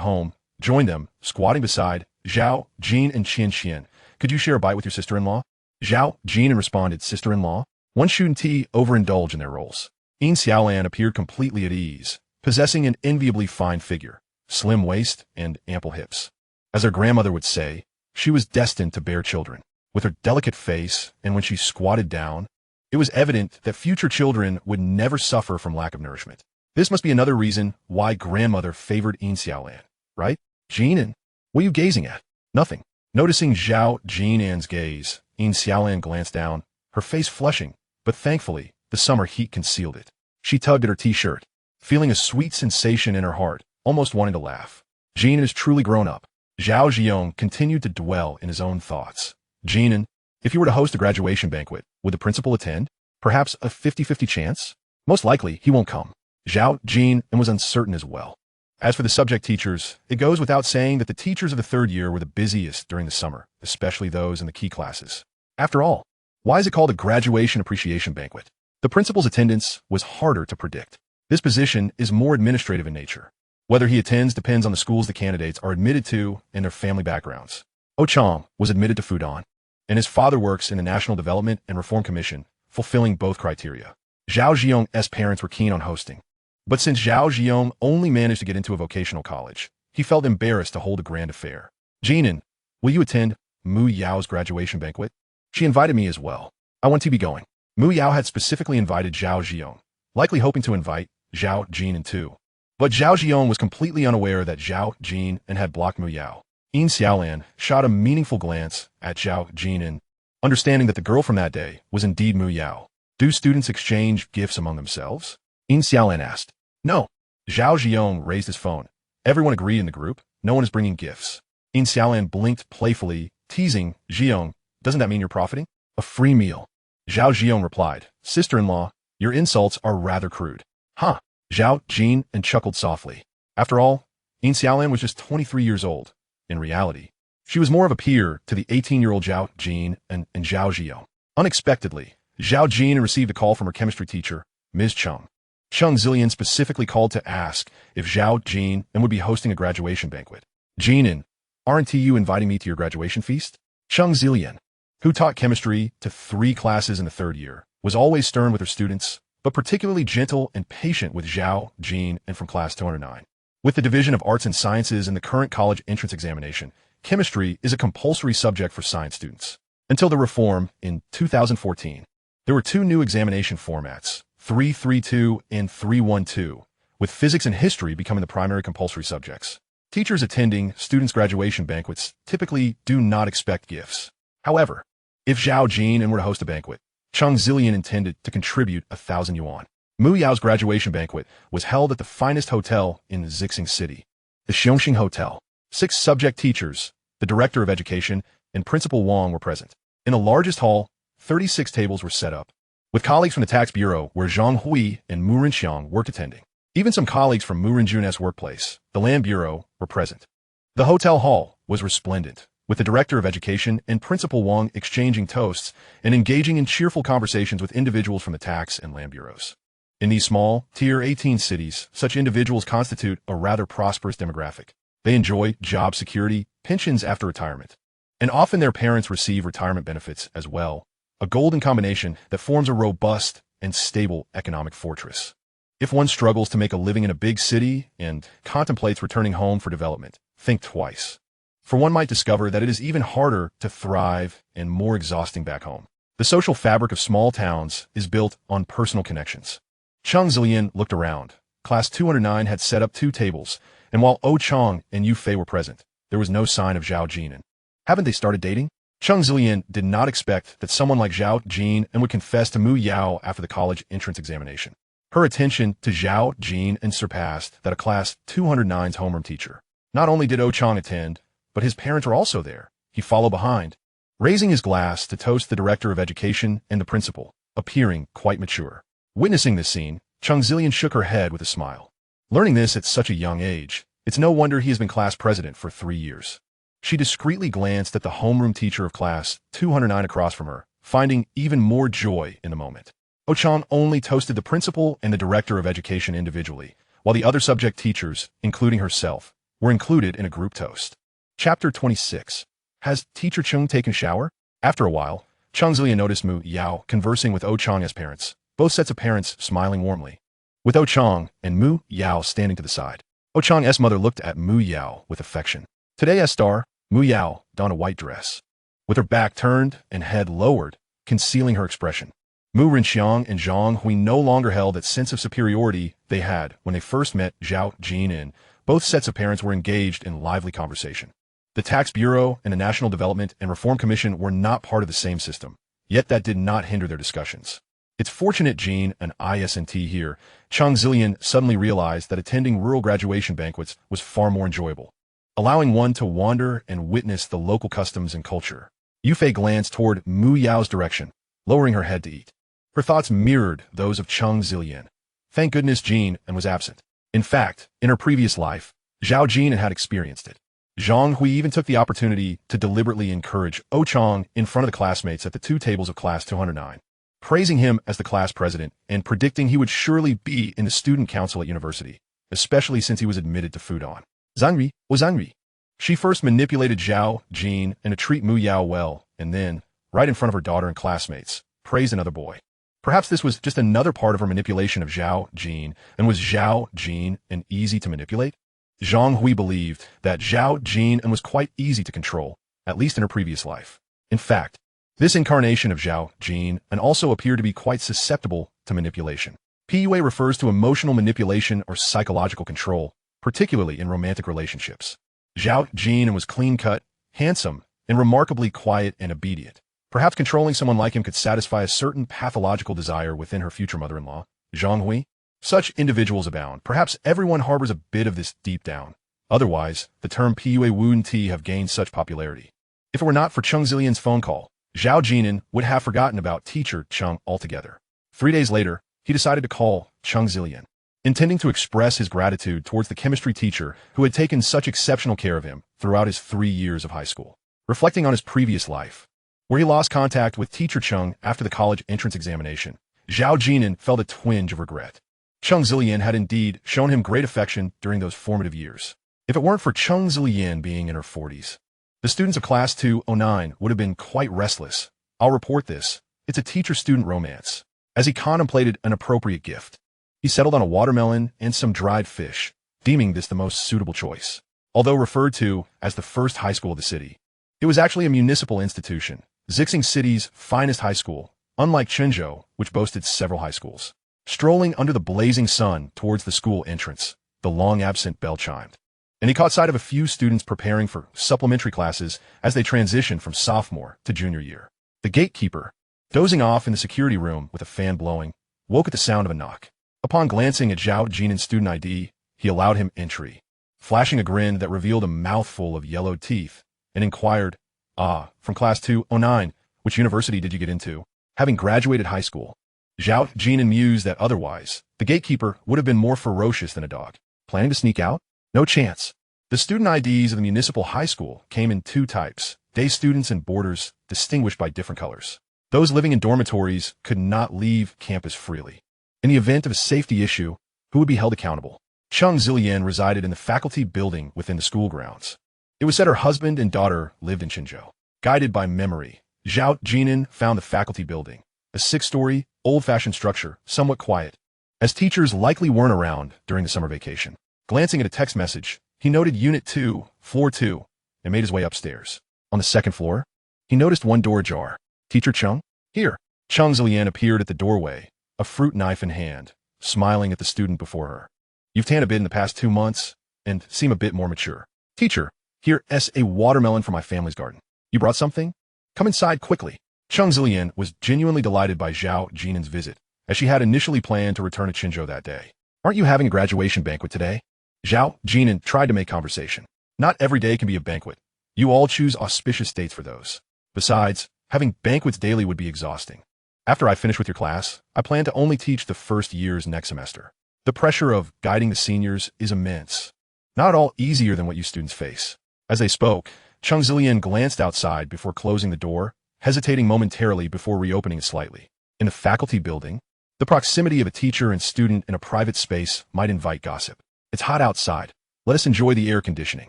S1: home, joined them, squatting beside Zhao Jin and Qian Qian. Could you share a bite with your sister-in-law? Zhao Jin'an responded, sister-in-law? One shouldn't overindulge in their roles. Yin Xiaolan appeared completely at ease, possessing an enviably fine figure, slim waist, and ample hips. As her grandmother would say, she was destined to bear children. With her delicate face, and when she squatted down, it was evident that future children would never suffer from lack of nourishment. This must be another reason why grandmother favored Yin Xiaolan, right? Jin'an, what are you gazing at? Nothing. Noticing Zhao Jin'an's gaze, Yin Xiaolan glanced down, her face flushing, but thankfully, the summer heat concealed it. She tugged at her t-shirt, feeling a sweet sensation in her heart, almost wanting to laugh. Jin'an is truly grown up. Zhao Jin'an continued to dwell in his own thoughts. Jin'an, if you were to host a graduation banquet, would the principal attend? Perhaps a 50-50 chance? Most likely, he won't come. Zhao Jin'an was uncertain as well. As for the subject teachers, it goes without saying that the teachers of the third year were the busiest during the summer, especially those in the key classes. After all, why is it called a graduation appreciation banquet? The principal's attendance was harder to predict. This position is more administrative in nature. Whether he attends depends on the schools the candidates are admitted to and their family backgrounds. Oh Chang was admitted to Fudan, and his father works in the National Development and Reform Commission, fulfilling both criteria. Zhao Jin'an's parents were keen on hosting. But since Zhao Jin'an only managed to get into a vocational college, he felt embarrassed to hold a grand affair. Jin'an, will you attend Mu Yao's graduation banquet? She invited me as well. I want to be going. Mu Yao had specifically invited Zhao Jin'an, likely hoping to invite Zhao Jin'an too. But Zhao Jin'an was completely unaware that Zhao Jin'an had blocked Mu Yao. Yin Xiaolan shot a meaningful glance at Zhao Jin'an, understanding that the girl from that day was indeed Mu Yao. Do students exchange gifts among themselves? Yin Xiaolan asked. No. Zhao Jiong raised his phone. Everyone agreed in the group. No one is bringing gifts. Yin Xiaolan blinked playfully, teasing, Jiong, doesn't that mean you're profiting? A free meal. Zhao Jiong replied, sister-in-law, your insults are rather crude. Huh. Zhao Jin'an chuckled softly. After all, Yin Xiaolan was just 23 years old. In reality, she was more of a peer to the 18-year-old Zhao Jin'an and Zhao Jiong. Unexpectedly, Zhao Jin'an received a call from her chemistry teacher, Ms. Chung. Chung Zillian specifically called to ask if Zhao Jin'an would be hosting a graduation banquet. Jin'an, aren't you inviting me to your graduation feast? Chung Zillian, who taught chemistry to 3 classes in the 3rd year, was always stern with her students, but particularly gentle and patient with Zhao Jin'an from class 209. With the Division of Arts and Sciences in the current college entrance examination, chemistry is a compulsory subject for science students. Until the reform in 2014, there were 2 new examination formats, 332 and 312, with physics and history becoming the primary compulsory subjects. Teachers attending students' graduation banquets typically do not expect gifts. However, if Zhao Jin'an were to host a banquet, Chung Zillian intended to contribute 1,000 yuan. Mu Yao's graduation banquet was held at the finest hotel in Zixing City, the Xiongxing Hotel. 6 subject teachers, the director of education, and Principal Wang were present. In the largest hall, 36 tables were set up, with colleagues from the tax bureau where Zhang Hui and Mu Rinxiang worked attending. Even some colleagues from Mu Rinjun's workplace, the land bureau, were present. The hotel hall was resplendent, with the director of education and Principal Wang exchanging toasts and engaging in cheerful conversations with individuals from the tax and land bureaus. In these small, Tier 18 cities, such individuals constitute a rather prosperous demographic. They enjoy job security, pensions after retirement, and often their parents receive retirement benefits as well, a golden combination that forms a robust and stable economic fortress. If one struggles to make a living in a big city and contemplates returning home for development, think twice. For one might discover that it is even harder to thrive and more exhausting back home. The social fabric of small towns is built on personal connections. Chung Zillian looked around. Class 209 had set up 2 tables, and while Oh Chong and Yu Fei were present, there was no sign of Zhao Jin'an. Haven't they started dating? Chung Zillian did not expect that someone like Zhao Jin'an would confess to Mu Yao after the college entrance examination. Her attention to Zhao Jin'an surpassed that of Class 209's homeroom teacher. Not only did Oh Chong attend, but his parents were also there. He followed behind, raising his glass to toast the director of education and the principal, appearing quite mature. Witnessing this scene, Chung Zillian shook her head with a smile. Learning this at such a young age, it's no wonder he has been class president for 3 years. She discreetly glanced at the homeroom teacher of class 209 across from her, finding even more joy in the moment. Oh Chong only toasted the principal and the director of education individually, while the other subject teachers, including herself, were included in a group toast. Chapter 26. Has Teacher Chung taken a shower? After a while, Chung Zillian noticed Mu Yao conversing with Oh Chong as parents, both sets of parents smiling warmly, with Oh Chong and Mu Yao standing to the side. Oh Chong's mother looked at Mu Yao with affection. Today as star, Mu Yao donned a white dress, with her back turned and head lowered, concealing her expression. Mu Rinxiang and Zhang Hui no longer held that sense of superiority they had when they first met Zhao Jin'an. Both sets of parents were engaged in lively conversation. The Tax Bureau and the National Development and Reform Commission were not part of the same system, yet that did not hinder their discussions. It's fortunate Jean and ISNT here, Chung Zillian suddenly realized that attending rural graduation banquets was far more enjoyable, allowing one to wander and witness the local customs and culture. Yu Fei glanced toward Mu Yao's direction, lowering her head to eat. Her thoughts mirrored those of Chung Zillian. Thank goodness Jean was absent. In fact, in her previous life, Zhao Jin'an had experienced it. Zhang Hui even took the opportunity to deliberately encourage Oh Chong in front of the classmates at the 2 tables of class 209, praising him as the class president and predicting he would surely be in the student council at university, especially since he was admitted to Fudan. Zhangri, oh Zhangri. She first manipulated Zhao Jin'an to treat Mu Yao well, and then, right in front of her daughter and classmates, praised another boy. Perhaps this was just another part of her manipulation of Zhao Jin'an, and was Zhao Jin'an easy to manipulate? Zhang Hui believed that Zhao Jin'an was quite easy to control, at least in her previous life. In fact, this incarnation of Zhao Jin'an also appeared to be quite susceptible to manipulation. PUA refers to emotional manipulation or psychological control, particularly in romantic relationships. Zhao Jin'an was clean-cut, handsome, and remarkably quiet and obedient. Perhaps controlling someone like him could satisfy a certain pathological desire within her future mother-in-law, Zhang Hui. Such individuals abound. Perhaps everyone harbors a bit of this deep down. Otherwise, the term Pui Wu Ti have gained such popularity. If it were not for Cheng Zilian's phone call, Zhao Jin'an would have forgotten about teacher Cheng altogether. 3 days later, he decided to call Cheng Zilian, intending to express his gratitude towards the chemistry teacher who had taken such exceptional care of him throughout his 3 years of high school. Reflecting on his previous life, where he lost contact with teacher Cheng after the college entrance examination, Zhao Jin'an felt a twinge of regret. Cheng Zilian had indeed shown him great affection during those formative years. If it weren't for Cheng Zilian being in her 40s, the students of Class 209 would have been quite restless. I'll report this. It's a teacher-student romance. As he contemplated an appropriate gift, he settled on a watermelon and some dried fish, deeming this the most suitable choice. Although referred to as the first high school of the city, it was actually a municipal institution, Zixing City's finest high school, unlike Chenzhou, which boasted several high schools. Strolling under the blazing sun towards the school entrance, the long-absent bell chimed, and he caught sight of a few students preparing for supplementary classes as they transitioned from sophomore to junior year. The gatekeeper, dozing off in the security room with a fan blowing, woke at the sound of a knock. Upon glancing at Zhao Jin'an's student ID, he allowed him entry, flashing a grin that revealed a mouthful of yellowed teeth, and inquired, from Class 209, which university did you get into? Having graduated high school, Zhao Jin'an mused that otherwise, the gatekeeper would have been more ferocious than a dog. Planning to sneak out? No chance. The student IDs of the municipal high school came in 2 types, day students and boarders, distinguished by different colors. Those living in dormitories could not leave campus freely. In the event of a safety issue, who would be held accountable? Cheng Zilian resided in the faculty building within the school grounds. It was said her husband and daughter lived in Chenzhou. Guided by memory, Zhao Jin'an found the faculty building, a 6-story, old-fashioned structure, somewhat quiet, as teachers likely weren't around during the summer vacation. Glancing at a text message, he noted Unit 2, Floor 2, and made his way upstairs. On the 2nd floor, he noticed one door ajar. Teacher Cheng? Here. Cheng Zilian appeared at the doorway, a fruit knife in hand, smiling at the student before her. You've tanned a bit in the past 2 months, and seem a bit more mature. Teacher, here's a watermelon from my family's garden. You brought something? Come inside quickly. Cheng Zilian was genuinely delighted by Zhao Jin'an's visit, as she had initially planned to return to Chenzhou that day. Aren't you having a graduation banquet today? Zhao Jin'an tried to make conversation. Not every day can be a banquet. You all choose auspicious dates for those. Besides, having banquets daily would be exhausting. After I finish with your class, I plan to only teach the first years next semester. The pressure of guiding the seniors is immense. Not at all easier than what you students face. As they spoke, Cheng Zilian glanced outside before closing the door, hesitating momentarily before reopening it slightly. In the faculty building, the proximity of a teacher and student in a private space might invite gossip. It's hot outside. Let us enjoy the air conditioning.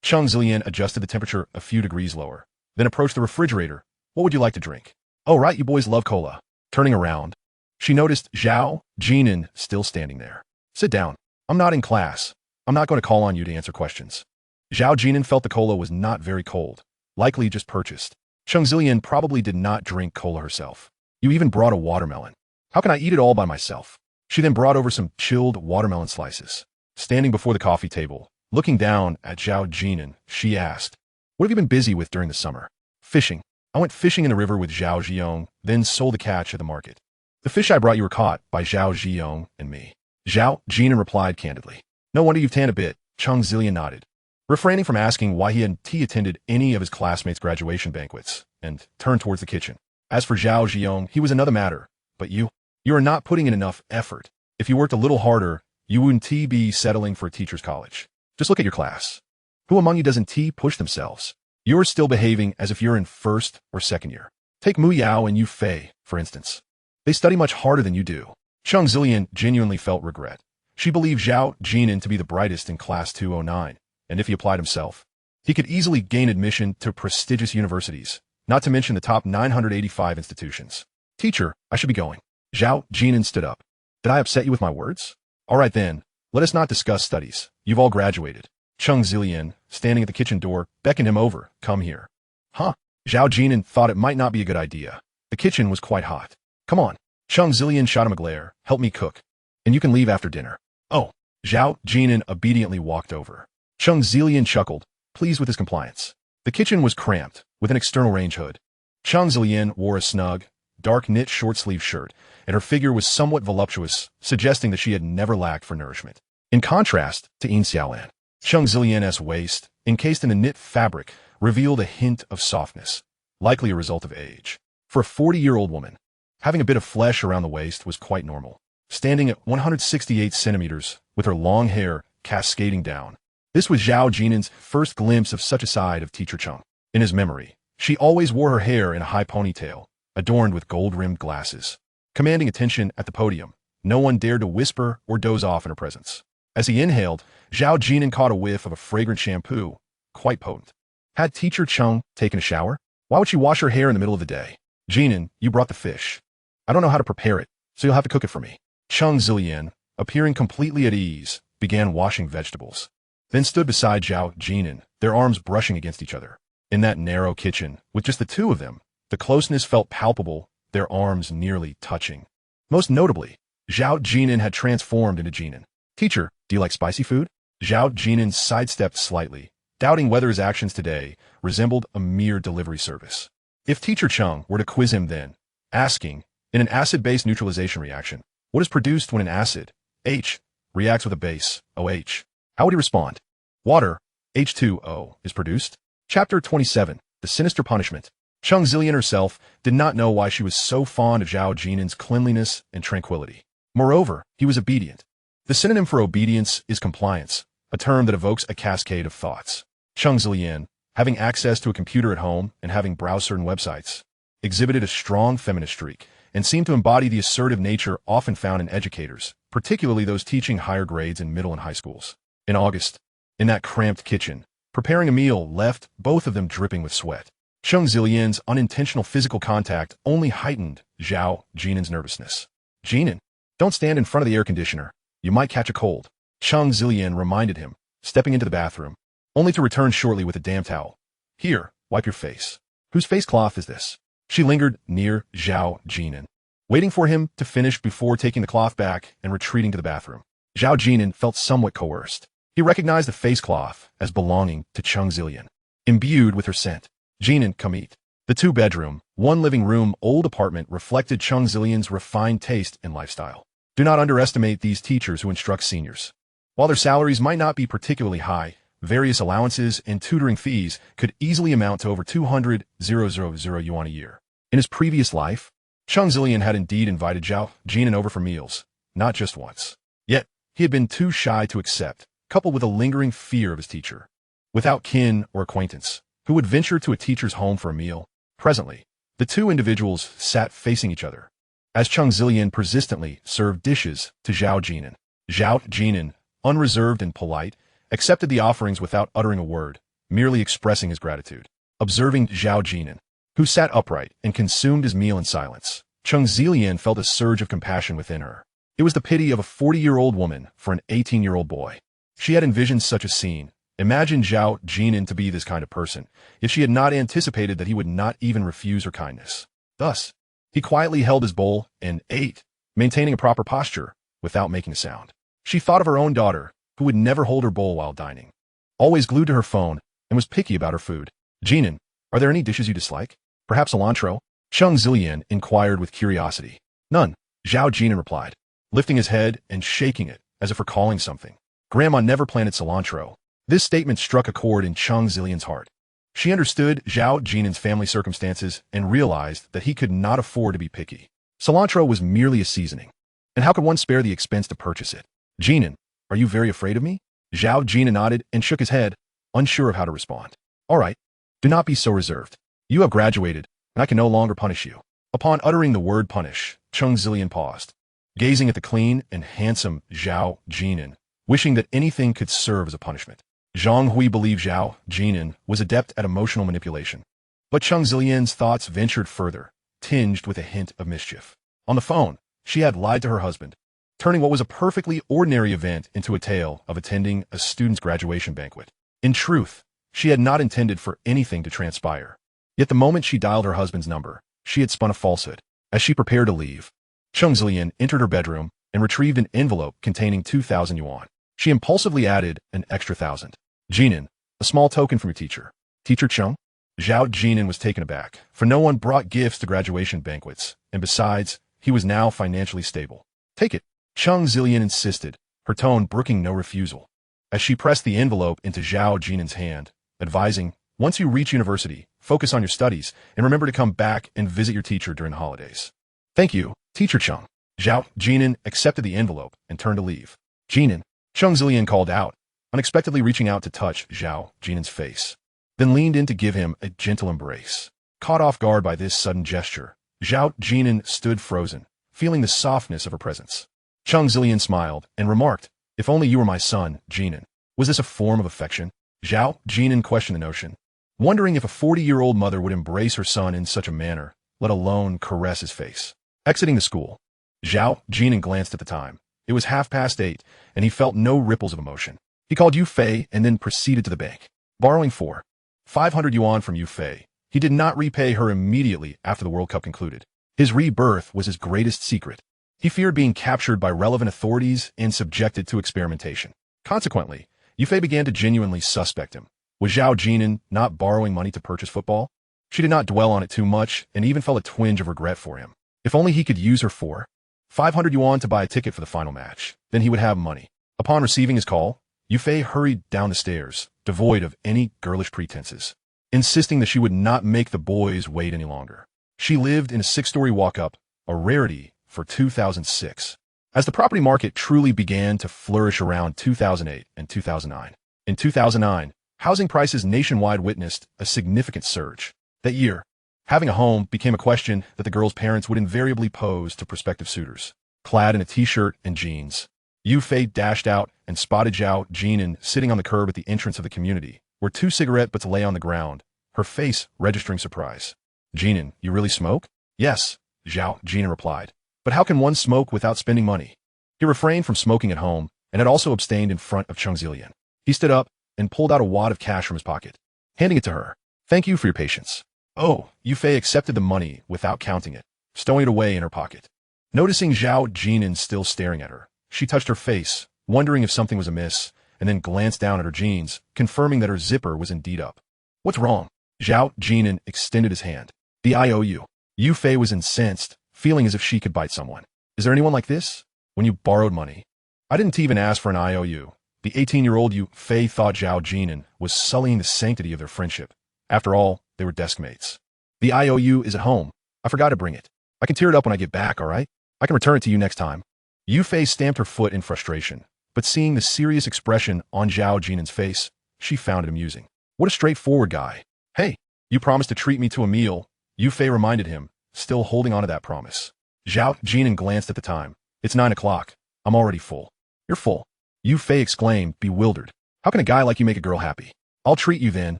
S1: Cheng Zilian adjusted the temperature a few degrees lower, then approached the refrigerator. What would you like to drink? Oh, right, you boys love cola. Turning around, she noticed Zhao Jin'an still standing there. Sit down. I'm not in class. I'm not going to call on you to answer questions. Zhao Jin'an felt the cola was not very cold, likely just purchased. Cheng Zilian probably did not drink cola herself. You even brought a watermelon. How can I eat it all by myself? She then brought over some chilled watermelon slices. Standing before the coffee table, looking down at Zhao Jin'an, she asked, what have you been busy with during the summer? Fishing. I went fishing in the river with Zhao Ziyong, then sold the catch at the market. The fish I brought you were caught by Zhao Ziyong and me. Zhao Jin'an replied candidly. No wonder you've tanned a bit. Cheng Zilian nodded, refraining from asking why he hadn't attended any of his classmates' graduation banquets, and turned towards the kitchen. As for Zhao Ziyong, he was another matter. But you are not putting in enough effort. If you worked a little harder, you wouldn't be settling for a teacher's college. Just look at your class. Who among you doesn't push themselves? You're still behaving as if you're in 1st or 2nd year. Take Mu Yao and Yu Fei, for instance. They study much harder than you do. Cheng Zilian genuinely felt regret. She believed Zhao Jin'an to be the brightest in Class 209, and if he applied himself, he could easily gain admission to prestigious universities, not to mention the top 985 institutions. Teacher, I should be going. Zhao Jin'an stood up. Did I upset you with my words? All right then, let us not discuss studies. You've all graduated. Cheng Zilian, standing at the kitchen door, beckoned him over. Come here. Huh? Zhao Jin'an thought it might not be a good idea. The kitchen was quite hot. Come on. Cheng Zilian shot him a glare. Help me cook. And you can leave after dinner. Oh. Zhao Jin'an obediently walked over. Cheng Zilian chuckled. pleased with his compliance. The kitchen was cramped, with an external range hood. Chang Zilian wore a snug, dark knit short-sleeved shirt, and her figure was somewhat voluptuous, suggesting that she had never lacked for nourishment. In contrast to Yin Xiaolan, Chang Zilian's waist, encased in a knit fabric, revealed a hint of softness, likely a result of age. For a 40-year-old woman, having a bit of flesh around the waist was quite normal. Standing at 168 centimeters, with her long hair cascading down. This was Zhao Jin'an's first glimpse of such a side of Teacher Cheng. In his memory, she always wore her hair in a high ponytail, adorned with gold-rimmed glasses. Commanding attention at the podium, no one dared to whisper or doze off in her presence. As he inhaled, Zhao Jin'an caught a whiff of a fragrant shampoo, quite potent. Had Teacher Cheng taken a shower? Why would she wash her hair in the middle of the day? Jin'an, you brought the fish. I don't know how to prepare it, so you'll have to cook it for me. Chang Zilian, appearing completely at ease, began washing vegetables. Then stood beside Zhao Jin'an, their arms brushing against each other. In that narrow kitchen, with just the two of them, the closeness felt palpable, their arms nearly touching. Most notably, Zhao Jin'an had transformed into Jin'an. Teacher, do you like spicy food? Zhao Jin'an sidestepped slightly, doubting whether his actions today resembled a mere delivery service. If Teacher Cheng were to quiz him then, asking, in an acid-base neutralization reaction, what is produced when an acid, H, reacts with a base, OH? How would he respond? Water, H2O, is produced? Chapter 27, The Sinister Punishment. Chang Zilian herself did not know why she was so fond of Zhao Jin'an's cleanliness and tranquility. Moreover, he was obedient. The synonym for obedience is compliance, a term that evokes a cascade of thoughts. Chang Zilian, having access to a computer at home and having browsed certain websites, exhibited a strong feminist streak and seemed to embody the assertive nature often found in educators, particularly those teaching higher grades in middle and high schools. In August, in that cramped kitchen, preparing a meal left both of them dripping with sweat. Chang Zilian's unintentional physical contact only heightened Zhao Jin'an's nervousness. Jin'an, don't stand in front of the air conditioner. You might catch a cold. Chang Zilian reminded him, stepping into the bathroom, only to return shortly with a damp towel. Here, wipe your face. Whose face cloth is this? She lingered near Zhao Jin'an, waiting for him to finish before taking the cloth back and retreating to the bathroom. Zhao Jin'an felt somewhat coerced. He recognized the face cloth as belonging to Chang Zilian, imbued with her scent. Jin'an, come eat. The two-bedroom, one-living-room old apartment reflected Chang Zilian's refined taste and lifestyle. Do not underestimate these teachers who instruct seniors. While their salaries might not be particularly high, various allowances and tutoring fees could easily amount to over 200,000 yuan a year. In his previous life, Chang Zilian had indeed invited Zhao Jin'an over for meals, not just once. Yet, he had been too shy to accept, coupled with a lingering fear of his teacher. Without kin or acquaintance, who would venture to a teacher's home for a meal? Presently, the two individuals sat facing each other, as Chang Zilian persistently served dishes to Zhao Jin'an. Zhao Jin'an, unreserved and polite, accepted the offerings without uttering a word, merely expressing his gratitude. Observing Zhao Jin'an, who sat upright and consumed his meal in silence, Chang Zilian felt a surge of compassion within her. It was the pity of a 40-year-old woman for an 18-year-old boy. She had envisioned such a scene, imagined Zhao Jin'an to be this kind of person, yet she had not anticipated that he would not even refuse her kindness. Thus, he quietly held his bowl and ate, maintaining a proper posture, without making a sound. She thought of her own daughter, who would never hold her bowl while dining, always glued to her phone, and was picky about her food. Jin'an, are there any dishes you dislike? Perhaps cilantro? Chang Zilian inquired with curiosity. None, Zhao Jin'an replied, lifting his head and shaking it, as if recalling something. Grandma never planted cilantro. This statement struck a chord in Chang Zilian's heart. She understood Zhao Jin'an's family circumstances and realized that he could not afford to be picky. Cilantro was merely a seasoning, and how could one spare the expense to purchase it? Jin'an, are you very afraid of me? Zhao Jin'an nodded and shook his head, unsure of how to respond. All right, do not be so reserved. You have graduated, and I can no longer punish you. Upon uttering the word punish, Chang Zilian paused, gazing at the clean and handsome Zhao Jin'an, wishing that anything could serve as a punishment. Zhang Hui believed Zhao Jin'an was adept at emotional manipulation. But Chang Zilian's thoughts ventured further, tinged with a hint of mischief. On the phone, she had lied to her husband, turning what was a perfectly ordinary event into a tale of attending a student's graduation banquet. In truth, she had not intended for anything to transpire. Yet the moment she dialed her husband's number, she had spun a falsehood. As she prepared to leave, Chang Zilian entered her bedroom and retrieved an envelope containing 2,000 yuan. She impulsively added an extra 1,000. Jin'an, A small token from your teacher. Teacher Chung? Zhao Jin'an was taken aback, for no one brought gifts to graduation banquets, and besides, he was now financially stable. Take it. Chung Zillian insisted, her tone brooking no refusal, as she pressed the envelope into Zhao Jin'an's hand, advising, once you reach university, focus on your studies, and remember to come back and visit your teacher during the holidays. Thank you, Teacher Chung. Zhao Jin'an accepted the envelope and turned to leave. Jin'an, Chung Zillian called out, unexpectedly reaching out to touch Zhao Jin'an's face, then leaned in to give him a gentle embrace. Caught off guard by this sudden gesture, Zhao Jin'an stood frozen, feeling the softness of her presence. Chung Zillian smiled and remarked, if only you were my son, Jin'an. Was this a form of affection? Zhao Jin'an questioned the notion, wondering if a 40-year-old mother would embrace her son in such a manner, let alone caress his face. Exiting the school, Zhao Jin'an glanced at the time. It was 8:30, and he felt no ripples of emotion. He called Yu Fei and then proceeded to the bank, borrowing 500 yuan from Yu Fei. He did not repay her immediately after the World Cup concluded. His rebirth was his greatest secret. He feared being captured by relevant authorities and subjected to experimentation. Consequently, Yu Fei began to genuinely suspect him. Was Zhao Jin'an not borrowing money to purchase football? She did not dwell on it too much and even felt a twinge of regret for him. If only he could use her 500 yuan to buy a ticket for the final match, then he would have money. Upon receiving his call, Yu Fei hurried down the stairs, devoid of any girlish pretenses, insisting that she would not make the boys wait any longer. She lived in a 6-story walk-up, a rarity for 2006. As the property market truly began to flourish around 2008 and 2009. In 2009, housing prices nationwide witnessed a significant surge. That year, having a home became a question that the girl's parents would invariably pose to prospective suitors. Clad in a t-shirt and jeans, Yu Fei dashed out and spotted Zhao Jin'an sitting on the curb at the entrance of the community, where 2 cigarette butts lay on the ground, her face registering surprise. Jin'an, you really smoke? Yes, Zhao Jin'an replied. But how can one smoke without spending money? He refrained from smoking at home and had also abstained in front of Chung Zillian. He stood up and pulled out a wad of cash from his pocket, handing it to her. Thank you for your patience. Oh, Yu Fei accepted the money without counting it, stowing it away in her pocket. Noticing Zhao Jin'an still staring at her, she touched her face, wondering if something was amiss, and then glanced down at her jeans, confirming that her zipper was indeed up. What's wrong? Zhao Jin'an extended his hand. The IOU. Yu Fei was incensed, feeling as if she could bite someone. Is there anyone like this? When you borrowed money? I didn't even ask for an IOU. The 18-year-old Yu Fei thought Zhao Jin'an was sullying the sanctity of their friendship. After all, they were desk mates. The IOU is at home. I forgot to bring it. I can tear it up when I get back, all right? I can return it to you next time. Yu Fei stamped her foot in frustration, but seeing the serious expression on Zhao Jin'an's face, she found it amusing. What a straightforward guy. Hey, you promised to treat me to a meal, Yu Fei reminded him, still holding on to that promise. Zhao Jin'an glanced at the time. It's 9 o'clock. I'm already full. You're full. Yu Fei exclaimed, bewildered. How can a guy like you make a girl happy? I'll treat you then,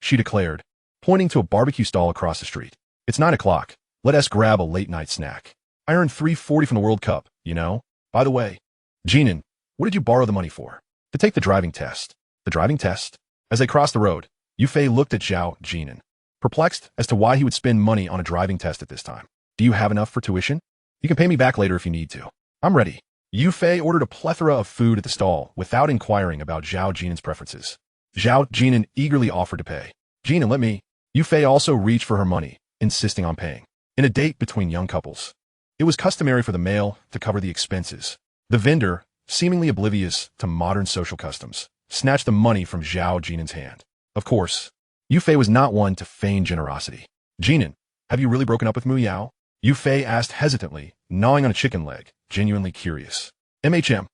S1: she declared, pointing to a barbecue stall across the street. It's 9 o'clock. Let us grab a late-night snack. I earned $340 from the World Cup, you know? By the way, Jin'an, what did you borrow the money for? To take the driving test. The driving test? As they crossed the road, Yu Fei looked at Zhao Jin'an, perplexed as to why he would spend money on a driving test at this time. Do you have enough for tuition? You can pay me back later if you need to. I'm ready. Yu Fei ordered a plethora of food at the stall without inquiring about Zhao Jin'an's preferences. Zhao Jin'an eagerly offered to pay. Jin'an, let me. Yu Fei also reached for her money, insisting on paying. In a date between young couples, it was customary for the male to cover the expenses. The vendor, seemingly oblivious to modern social customs, snatched the money from Zhao Jin'an's hand. Of course, Yu Fei was not one to feign generosity. Jin'an, have you really broken up with Mu Yao? Yu Fei asked hesitantly, gnawing on a chicken leg, genuinely curious. MHM.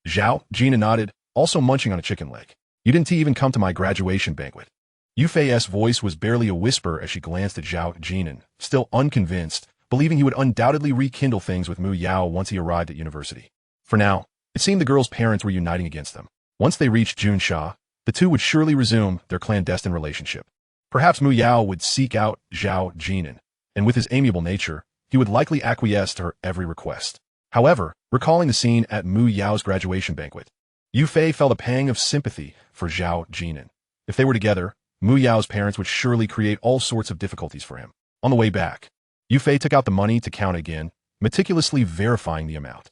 S1: Zhao Jin'an nodded, also munching on a chicken leg. You didn't even come to my graduation banquet. Yu Fei's voice was barely a whisper as she glanced at Zhao Jin'an, still unconvinced, believing he would undoubtedly rekindle things with Mu Yao once he arrived at university. For now, it seemed the girl's parents were uniting against them. Once they reached Junsha, the two would surely resume their clandestine relationship. Perhaps Mu Yao would seek out Zhao Jin'an, and with his amiable nature, he would likely acquiesce to her every request. However, recalling the scene at Mu Yao's graduation banquet, Yu Fei felt a pang of sympathy for Zhao Jin'an. If they were together, Mu Yao's parents would surely create all sorts of difficulties for him. On the way back, Yu Fei took out the money to count again, meticulously verifying the amount.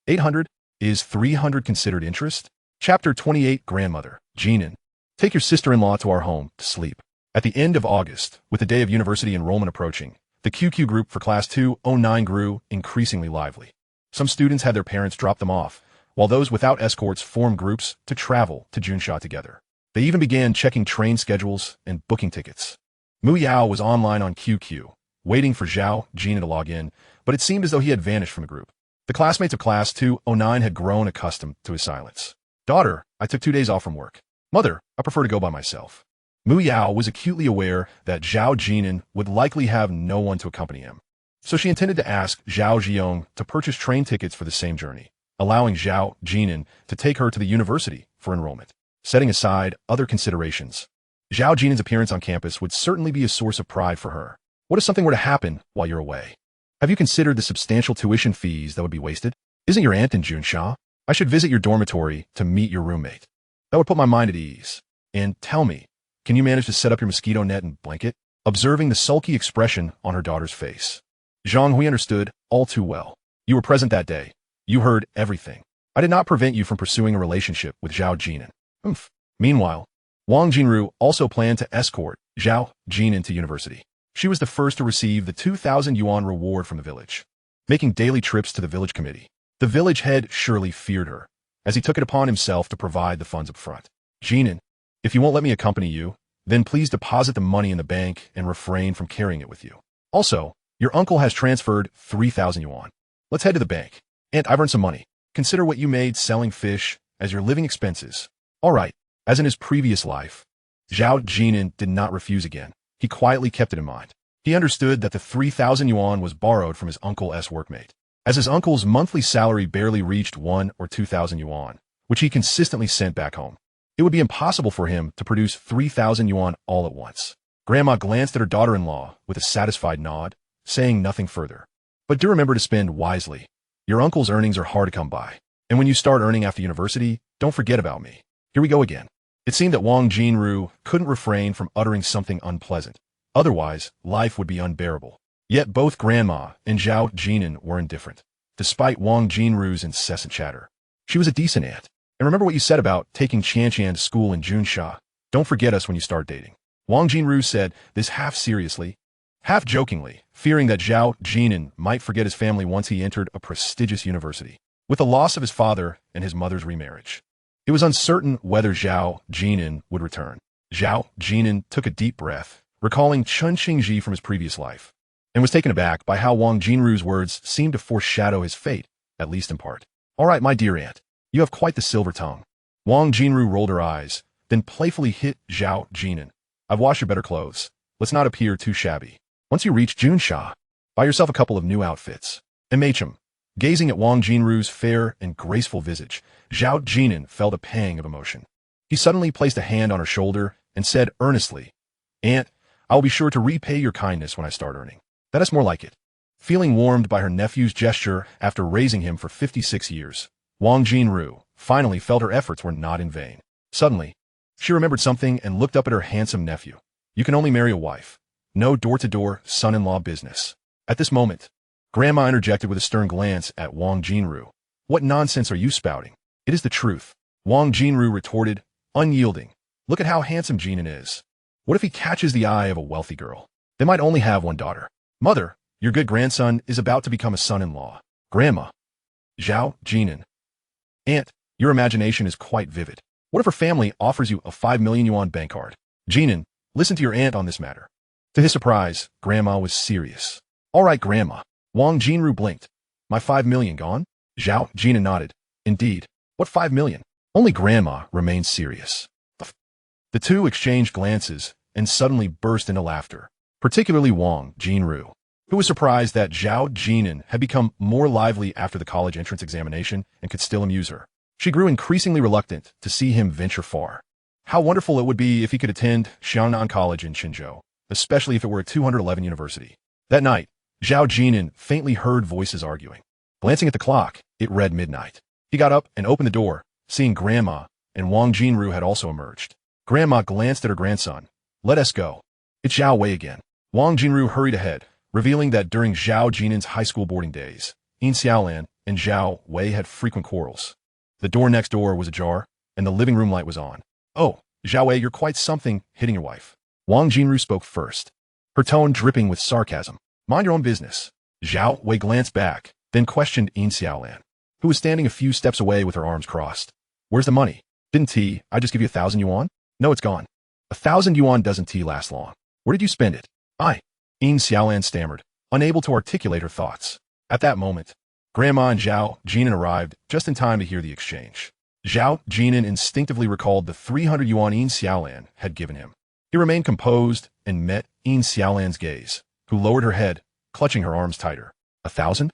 S1: 800, is 300 considered interest? Chapter 28 Grandmother, Jin'an. Take your sister-in-law to our home to sleep. At the end of August, with the day of university enrollment approaching, the QQ group for Class 209 grew increasingly lively. Some students had their parents drop them off, while those without escorts formed groups to travel to Junsha together. They even began checking train schedules and booking tickets. Mu Yao was online on QQ, waiting for Zhao Jin'an to log in, but it seemed as though he had vanished from the group. The classmates of Class 209 had grown accustomed to his silence. Daughter, I took 2 days off from work. Mother, I prefer to go by myself. Mu Yao was acutely aware that Zhao Jin'an would likely have no one to accompany him. So she intended to ask Zhao Ziyong to purchase train tickets for the same journey, allowing Zhao Jin'an to take her to the university for enrollment. Setting aside other considerations, Zhao Jin'an's appearance on campus would certainly be a source of pride for her. What if something were to happen while you're away? Have you considered the substantial tuition fees that would be wasted? Isn't your aunt in Junsha? I should visit your dormitory to meet your roommate. That would put my mind at ease. And tell me, can you manage to set up your mosquito net and blanket? Observing the sulky expression on her daughter's face, Zhang Hui understood all too well. You were present that day. You heard everything. I did not prevent you from pursuing a relationship with Zhao Jin'an. Meanwhile, Wang Jinru also planned to escort Zhao Jin'an to university. She was the first to receive the 2,000 yuan reward from the village, making daily trips to the village committee. The village head surely feared her, as he took it upon himself to provide the funds up front. Jin'an, if you won't let me accompany you, then please deposit the money in the bank and refrain from carrying it with you. Also, your uncle has transferred 3,000 yuan. Let's head to the bank. Aunt, I've earned some money. Consider what you made selling fish as your living expenses. All right. As in his previous life, Zhao Jin'an did not refuse again. He quietly kept it in mind. He understood that the 3,000 yuan was borrowed from his uncle's workmate. As his uncle's monthly salary barely reached 1 or 2,000 yuan, which he consistently sent back home, it would be impossible for him to produce 3,000 yuan all at once. Grandma glanced at her daughter-in-law with a satisfied nod, saying nothing further. But do remember to spend wisely. Your uncle's earnings are hard to come by. And when you start earning after university, don't forget about me. Here we go again. It seemed that Wang Jinru couldn't refrain from uttering something unpleasant. Otherwise, life would be unbearable. Yet both Grandma and Zhao Jin'an were indifferent, despite Wang Jinru's incessant chatter. She was a decent aunt. And remember what you said about taking Qianqian to school in Junsha. Don't forget us when you start dating. Wang Jinru said this half seriously, half jokingly, fearing that Zhao Jin'an might forget his family once he entered a prestigious university. With the loss of his father and his mother's remarriage, it was uncertain whether Zhao Jin'an would return. Zhao Jin'an took a deep breath, recalling Chun Qingji from his previous life, and was taken aback by how Wang Jinru's words seemed to foreshadow his fate, at least in part. All right, my dear aunt, you have quite the silver tongue. Wang Jinru rolled her eyes, then playfully hit Zhao Jin'an. I've washed your better clothes. Let's not appear too shabby. Once you reach Junsha, buy yourself a couple of new outfits. And Machem, gazing at Wang Jinru's fair and graceful visage, Zhao Jin'an felt a pang of emotion. He suddenly placed a hand on her shoulder and said earnestly, Aunt, I will be sure to repay your kindness when I start earning. That is more like it. Feeling warmed by her nephew's gesture after raising him for 56 years, Wang Jinru finally felt her efforts were not in vain. Suddenly, she remembered something and looked up at her handsome nephew. You can only marry a wife. No door-to-door son-in-law business. At this moment, Grandma interjected with a stern glance at Wang Jinru. What nonsense are you spouting? It is the truth. Wang Jinru retorted, unyielding. Look at how handsome Jin'an is. What if he catches the eye of a wealthy girl? They might only have one daughter. Mother, your good grandson is about to become a son-in-law. Grandma. Zhao Jin'an. Aunt, your imagination is quite vivid. What if her family offers you a 5 million yuan bank card? Jin'an, listen to your aunt on this matter. To his surprise, Grandma was serious. All right, Grandma. Wang Jinru blinked. My 5 million gone? Zhao Jin'an nodded. Indeed. What 5 million? Only Grandma remained serious. The two exchanged glances and suddenly burst into laughter, particularly Wang Jinru, who was surprised that Zhao Jin'an had become more lively after the college entrance examination and could still amuse her. She grew increasingly reluctant to see him venture far. How wonderful it would be if he could attend Xiangnan College in Qinzhou, especially if it were a 211 university. That night, Zhao Jin'an faintly heard voices arguing. Glancing at the clock, it read midnight. He got up and opened the door, seeing Grandma and Wang Jinru had also emerged. Grandma glanced at her grandson. Let us go. It's Zhao Wei again. Wang Jinru hurried ahead, revealing that during Zhao Jin'an's high school boarding days, Yin Xiaolan and Zhao Wei had frequent quarrels. The door next door was ajar, and the living room light was on. Oh, Zhao Wei, you're quite something, hitting your wife. Wang Jinru spoke first, her tone dripping with sarcasm. Mind your own business. Zhao Wei glanced back, then questioned Yin Xiaolan, who was standing a few steps away with her arms crossed. Where's the money? Didn't I just give you 1,000 yuan? No, it's gone. 1,000 yuan doesn't last long. Where did you spend it? Yin Xiaolan stammered, unable to articulate her thoughts. At that moment, Grandma and Zhao Jin'an arrived just in time to hear the exchange. Zhao Jin'an instinctively recalled the 300 yuan Yin Xiaolan had given him. He remained composed and met Yin Xiaolan's gaze, who lowered her head, clutching her arms tighter. 1,000?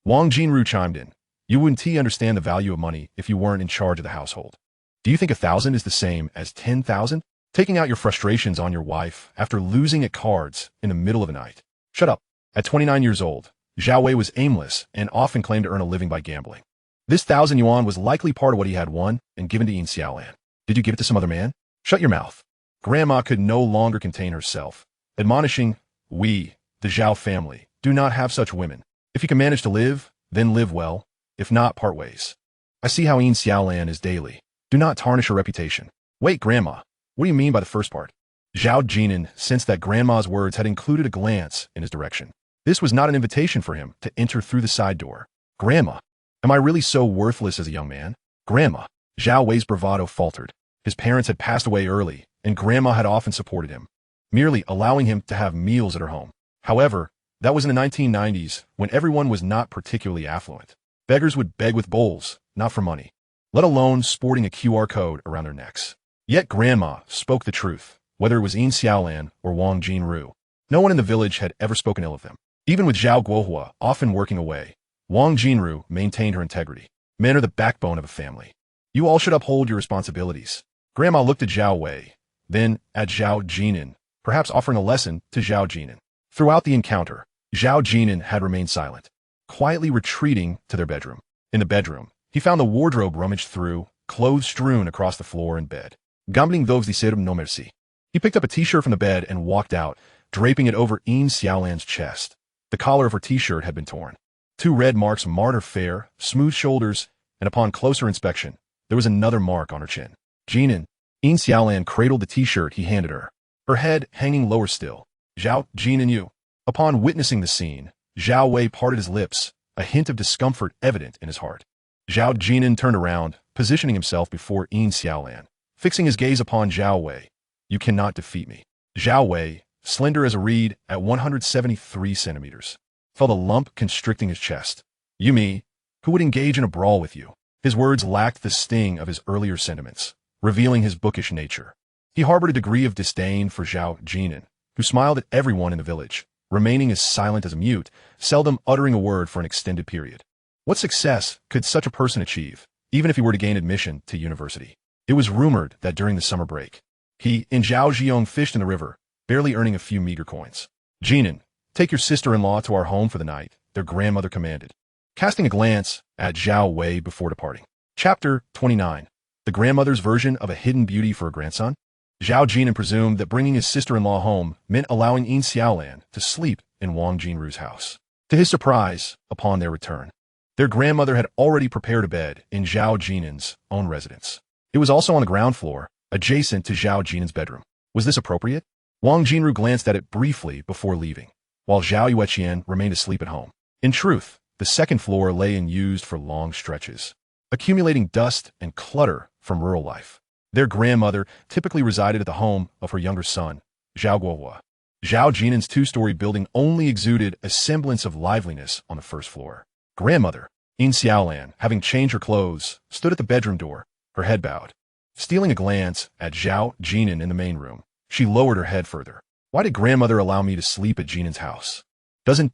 S1: Wang Jinru chimed in. You wouldn't understand the value of money if you weren't in charge of the household. Do you think 1,000 is the same as 10,000? Taking out your frustrations on your wife after losing at cards in the middle of the night. Shut up. At 29 years old, Zhao Wei was aimless and often claimed to earn a living by gambling. This 1,000 yuan was likely part of what he had won and given to Yin Xiaolan. Did you give it to some other man? Shut your mouth. Grandma could no longer contain herself, admonishing, we, the Zhao family, do not have such women. If you can manage to live, then live well. If not, part ways. I see how Yin Xiaolan is daily. Do not tarnish her reputation. Wait, Grandma. What do you mean by the first part? Zhao Jin'an sensed that Grandma's words had included a glance in his direction. This was not an invitation for him to enter through the side door. Grandma, am I really so worthless as a young man? Grandma. Zhao Wei's bravado faltered. His parents had passed away early, and Grandma had often supported him, merely allowing him to have meals at her home. However, that was in the 1990s, when everyone was not particularly affluent. Beggars would beg with bowls, not for money, let alone sporting a QR code around their necks. Yet Grandma spoke the truth, whether it was Yin Xiaolan or Wang Jinru. No one in the village had ever spoken ill of them. Even with Zhao Guohua often working away, Wang Jinru maintained her integrity. Men are the backbone of a family. You all should uphold your responsibilities. Grandma looked at Zhao Wei, then at Zhao Jin'an, perhaps offering a lesson to Zhao Jin'an. Throughout the encounter, Zhao Jin'an had remained silent, quietly retreating to their bedroom. In the bedroom, he found the wardrobe rummaged through, clothes strewn across the floor and bed. Gambling those de serum no merci. He picked up a t-shirt from the bed and walked out, draping it over Yin Xiaolan's chest. The collar of her t-shirt had been torn. 2 red marks marred her fair, smooth shoulders, and upon closer inspection, there was another mark on her chin. Jin'an. Yin Xiaolan cradled the t-shirt he handed her, her head hanging lower still. Zhao Jin'an, you. Upon witnessing the scene, Zhao Wei parted his lips, a hint of discomfort evident in his heart. Zhao Jin'an turned around, positioning himself before Yin Xiaolan, fixing his gaze upon Zhao Wei. You cannot defeat me. Zhao Wei, slender as a reed at 173 centimeters, felt a lump constricting his chest. You me, who would engage in a brawl with you? His words lacked the sting of his earlier sentiments, revealing his bookish nature. He harbored a degree of disdain for Zhao Jin'an, who smiled at everyone in the village, remaining as silent as a mute, seldom uttering a word for an extended period. What success could such a person achieve, even if he were to gain admission to university? It was rumored that during the summer break, he and Zhao Ziyong fished in the river, barely earning a few meager coins. Jin'an, take your sister-in-law to our home for the night, their grandmother commanded, casting a glance at Zhao Wei before departing. Chapter 29. The grandmother's version of a hidden beauty for a grandson? Zhao Jin'an presumed that bringing his sister-in-law home meant allowing Yin Xiaolan to sleep in Wang Jinru's house. To his surprise, upon their return, their grandmother had already prepared a bed in Zhao Jin'an's own residence. It was also on the ground floor, adjacent to Zhao Jin'an's bedroom. Was this appropriate? Wang Jinru glanced at it briefly before leaving, while Zhao Yueqian remained asleep at home. In truth, the second floor lay unused for long stretches, accumulating dust and clutter from rural life. Their grandmother typically resided at the home of her younger son, Zhao Guohua. Zhao Jin'an's 2-story building only exuded a semblance of liveliness on the first floor. Grandmother, Yin Xiaolan, having changed her clothes, stood at the bedroom door, her head bowed. Stealing a glance at Zhao Jin'an in the main room, she lowered her head further. Why did grandmother allow me to sleep at Jin'an's house? Doesn't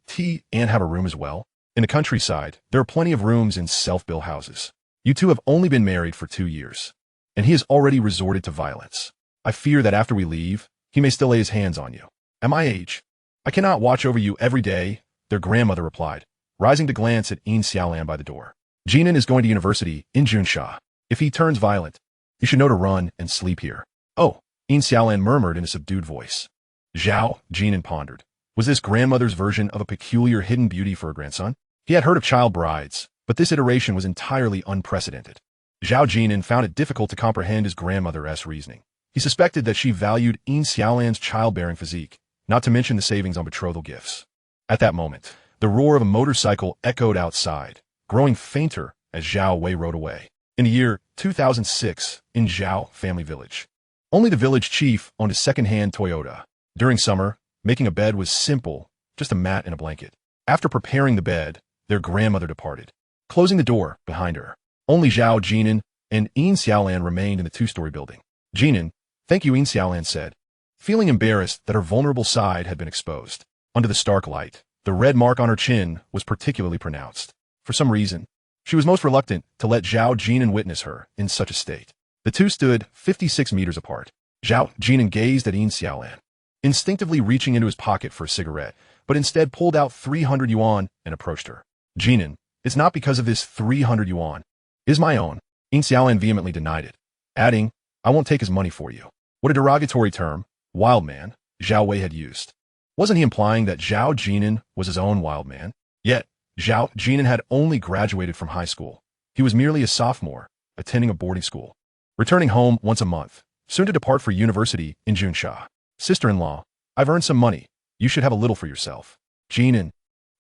S1: Anne have a room as well? In the countryside, there are plenty of rooms in self-built houses. You two have only been married for 2 years, and he has already resorted to violence. I fear that after we leave, he may still lay his hands on you. At my age, I cannot watch over you every day, their grandmother replied, rising to glance at Yin Xiaolan by the door. Jin'an is going to university in Junsha. If he turns violent, you should know to run and sleep here. Oh, Yin Xiaolan murmured in a subdued voice. Zhao Jin'an pondered. Was this grandmother's version of a peculiar hidden beauty for a grandson? He had heard of child brides, but this iteration was entirely unprecedented. Zhao Jin'an found it difficult to comprehend his grandmother's reasoning. He suspected that she valued Yin Xiaolan's childbearing physique, not to mention the savings on betrothal gifts. At that moment, the roar of a motorcycle echoed outside, growing fainter as Zhao Wei rode away. In the year 2006, in Zhao family village, only the village chief owned a second-hand Toyota. During summer, making a bed was simple, just a mat and a blanket. After preparing the bed, their grandmother departed, closing the door behind her. Only Zhao Jin'an and Yin Xiaolan remained in the two-story building. Jin'an, thank you, Yin Xiaolan said, feeling embarrassed that her vulnerable side had been exposed. Under the stark light, the red mark on her chin was particularly pronounced. For some reason, she was most reluctant to let Zhao Jin'an witness her in such a state. The two stood 56 meters apart. Zhao Jin'an gazed at Yin Xiaolan, instinctively reaching into his pocket for a cigarette, but instead pulled out 300 yuan and approached her. Jin'an, it's not because of this 300 yuan. It is my own. Yin Xiaolan vehemently denied it, adding, I won't take his money for you. What a derogatory term, wild man, Zhao Wei had used. Wasn't he implying that Zhao Jin'an was his own wild man? Yet, Zhao Jin'an had only graduated from high school. He was merely a sophomore, attending a boarding school, returning home once a month, soon to depart for university in Junsha. Sister-in-law, I've earned some money. You should have a little for yourself. Jin'an.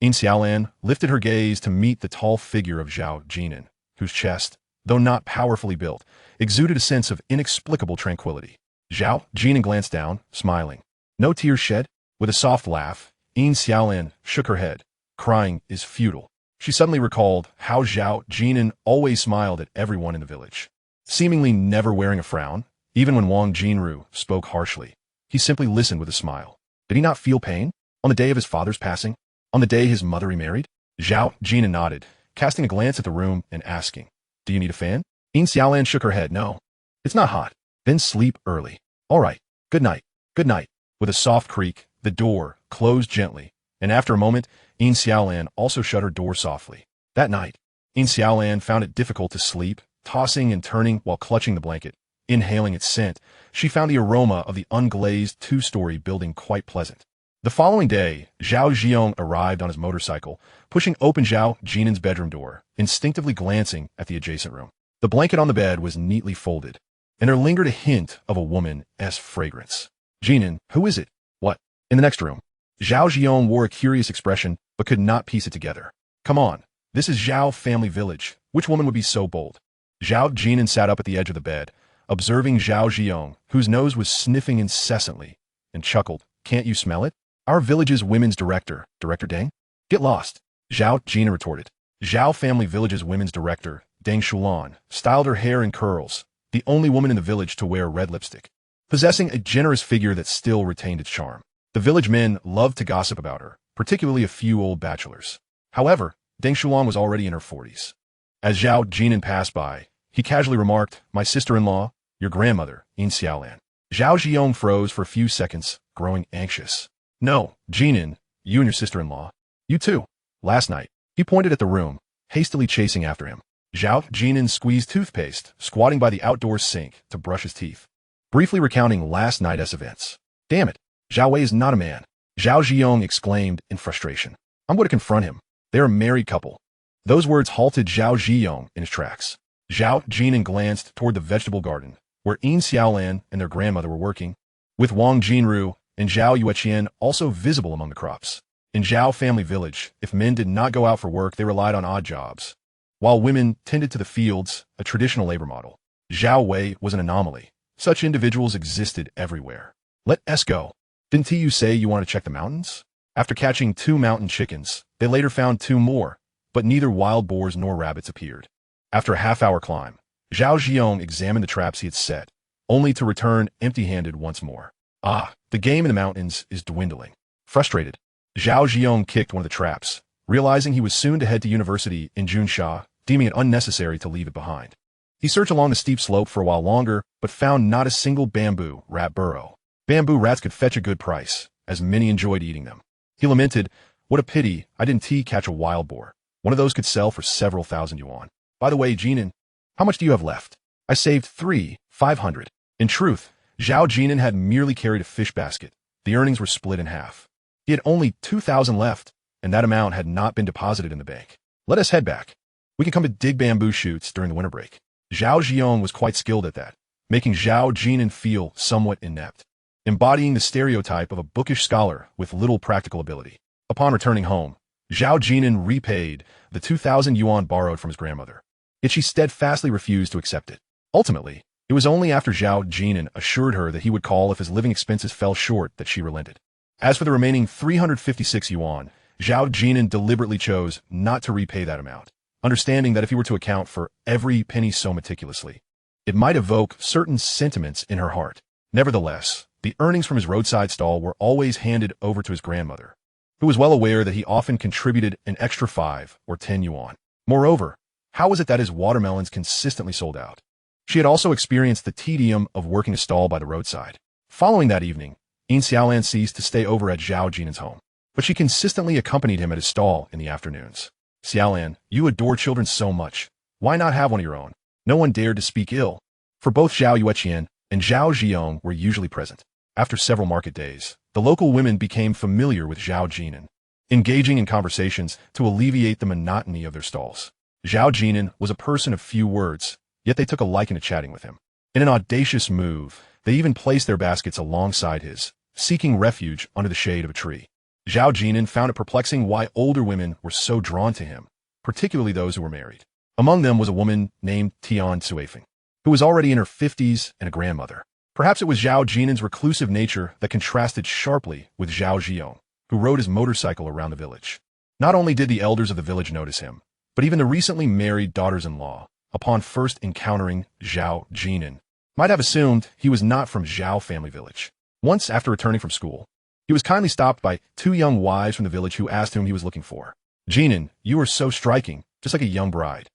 S1: Yin Xiaolan lifted her gaze to meet the tall figure of Zhao Jin'an, whose chest, though not powerfully built, exuded a sense of inexplicable tranquility. Zhao Jin'an glanced down, smiling. No tears shed? With a soft laugh, Yin Xiaolan shook her head. Crying is futile. She suddenly recalled how Zhao Jin'an always smiled at everyone in the village, seemingly never wearing a frown. Even when Wang Jinru spoke harshly, he simply listened with a smile. Did he not feel pain? On the day of his father's passing? On the day his mother remarried? Zhao Jin'an nodded, casting a glance at the room and asking, do you need a fan? Yin Xiaolan shook her head. No. It's not hot. Then sleep early. All right. Good night. Good night. With a soft creak, the door closed gently, and after a moment, Yin Xiaolan also shut her door softly. That night, Yin Xiaolan found it difficult to sleep, tossing and turning while clutching the blanket. Inhaling its scent, she found the aroma of the unglazed two-story building quite pleasant. The following day, Zhao Jiong arrived on his motorcycle, pushing open Zhao Jin'an's bedroom door, instinctively glancing at the adjacent room. The blanket on the bed was neatly folded, and there lingered a hint of a woman's fragrance. Jin'an, who is it? What? In the next room. Zhao Jiong wore a curious expression, but could not piece it together. Come on, this is Zhao family village. Which woman would be so bold? Zhao Jin'an sat up at the edge of the bed, observing Zhao Jiong, whose nose was sniffing incessantly, and chuckled. Can't you smell it? Our village's women's director, Director Deng? Get lost, Zhao Jin'an retorted. Zhao family village's women's director, Deng Shulan, styled her hair in curls, the only woman in the village to wear red lipstick, possessing a generous figure that still retained its charm. The village men loved to gossip about her, particularly a few old bachelors. However, Deng Shulan was already in her 40s. As Zhao Jin'an passed by, he casually remarked, my sister-in-law, your grandmother, Yin Xiaolan. Zhao Jiong froze for a few seconds, growing anxious. No, Jin'an, you and your sister-in-law. You too. Last night. He pointed at the room, hastily chasing after him. Zhao Jin'an squeezed toothpaste, squatting by the outdoor sink to brush his teeth, briefly recounting last night's events. Damn it, Zhao Wei is not a man. Zhao Jiong exclaimed in frustration. I'm going to confront him. They're a married couple. Those words halted Zhao Jiong in his tracks. Zhao Jin'an glanced toward the vegetable garden, where Yin Xiaolan and their grandmother were working, with Wang Jinru and Zhao Yueqian also visible among the crops. In Zhao family village, if men did not go out for work, they relied on odd jobs, while women tended to the fields, a traditional labor model. Zhao Wei was an anomaly. Such individuals existed everywhere. Let us go. Didn't you say you want to check the mountains? After catching 2 mountain chickens, they later found 2 more, but neither wild boars nor rabbits appeared. After a half-hour climb, Zhao Jiong examined the traps he had set, only to return empty-handed once more. Ah, the game in the mountains is dwindling. Frustrated, Zhao Jiong kicked one of the traps, realizing he was soon to head to university in Junsha, deeming it unnecessary to leave it behind. He searched along the steep slope for a while longer, but found not a single bamboo rat burrow. Bamboo rats could fetch a good price, as many enjoyed eating them. He lamented, what a pity I didn't catch a wild boar. One of those could sell for several thousand yuan. By the way, Jin'an, how much do you have left? I saved 500. In truth, Zhao Jin'an had merely carried a fish basket. The earnings were split in half. He had only 2,000 left, and that amount had not been deposited in the bank. Let us head back. We can come to dig bamboo shoots during the winter break. Zhao Jiong was quite skilled at that, making Zhao Jin'an feel somewhat inept, embodying the stereotype of a bookish scholar with little practical ability. Upon returning home, Zhao Jin'an repaid the 2,000 yuan borrowed from his grandmother, yet she steadfastly refused to accept it. Ultimately, it was only after Zhao Jin'an assured her that he would call if his living expenses fell short that she relented. As for the remaining 356 yuan, Zhao Jin'an deliberately chose not to repay that amount, understanding that if he were to account for every penny so meticulously, it might evoke certain sentiments in her heart. Nevertheless, the earnings from his roadside stall were always handed over to his grandmother, who was well aware that he often contributed an extra 5 or 10 yuan. Moreover, how was it that his watermelons consistently sold out? She had also experienced the tedium of working a stall by the roadside. Following that evening, Xiaolan ceased to stay over at Zhao Jin'an's home, but she consistently accompanied him at his stall in the afternoons. Xiaolan, you adore children so much. Why not have one of your own? No one dared to speak ill, for both Zhao Yueqian and Zhao Zhiyong were usually present. After several market days, the local women became familiar with Zhao Jin'an, engaging in conversations to alleviate the monotony of their stalls. Zhao Jin'an was a person of few words, yet they took a liking to chatting with him. In an audacious move, they even placed their baskets alongside his, seeking refuge under the shade of a tree. Zhao Jin'an found it perplexing why older women were so drawn to him, particularly those who were married. Among them was a woman named Tian Suifeng, who was already in her 50s and a grandmother. Perhaps it was Zhao Jin'an's reclusive nature that contrasted sharply with Zhao Zhiyong, who rode his motorcycle around the village. Not only did the elders of the village notice him, but even the recently married daughters-in-law, upon first encountering Zhao Jin'an, might have assumed he was not from Zhao family village. Once, after returning from school, he was kindly stopped by 2 young wives from the village who asked whom he was looking for. Jin'an, you are so striking, just like a young bride.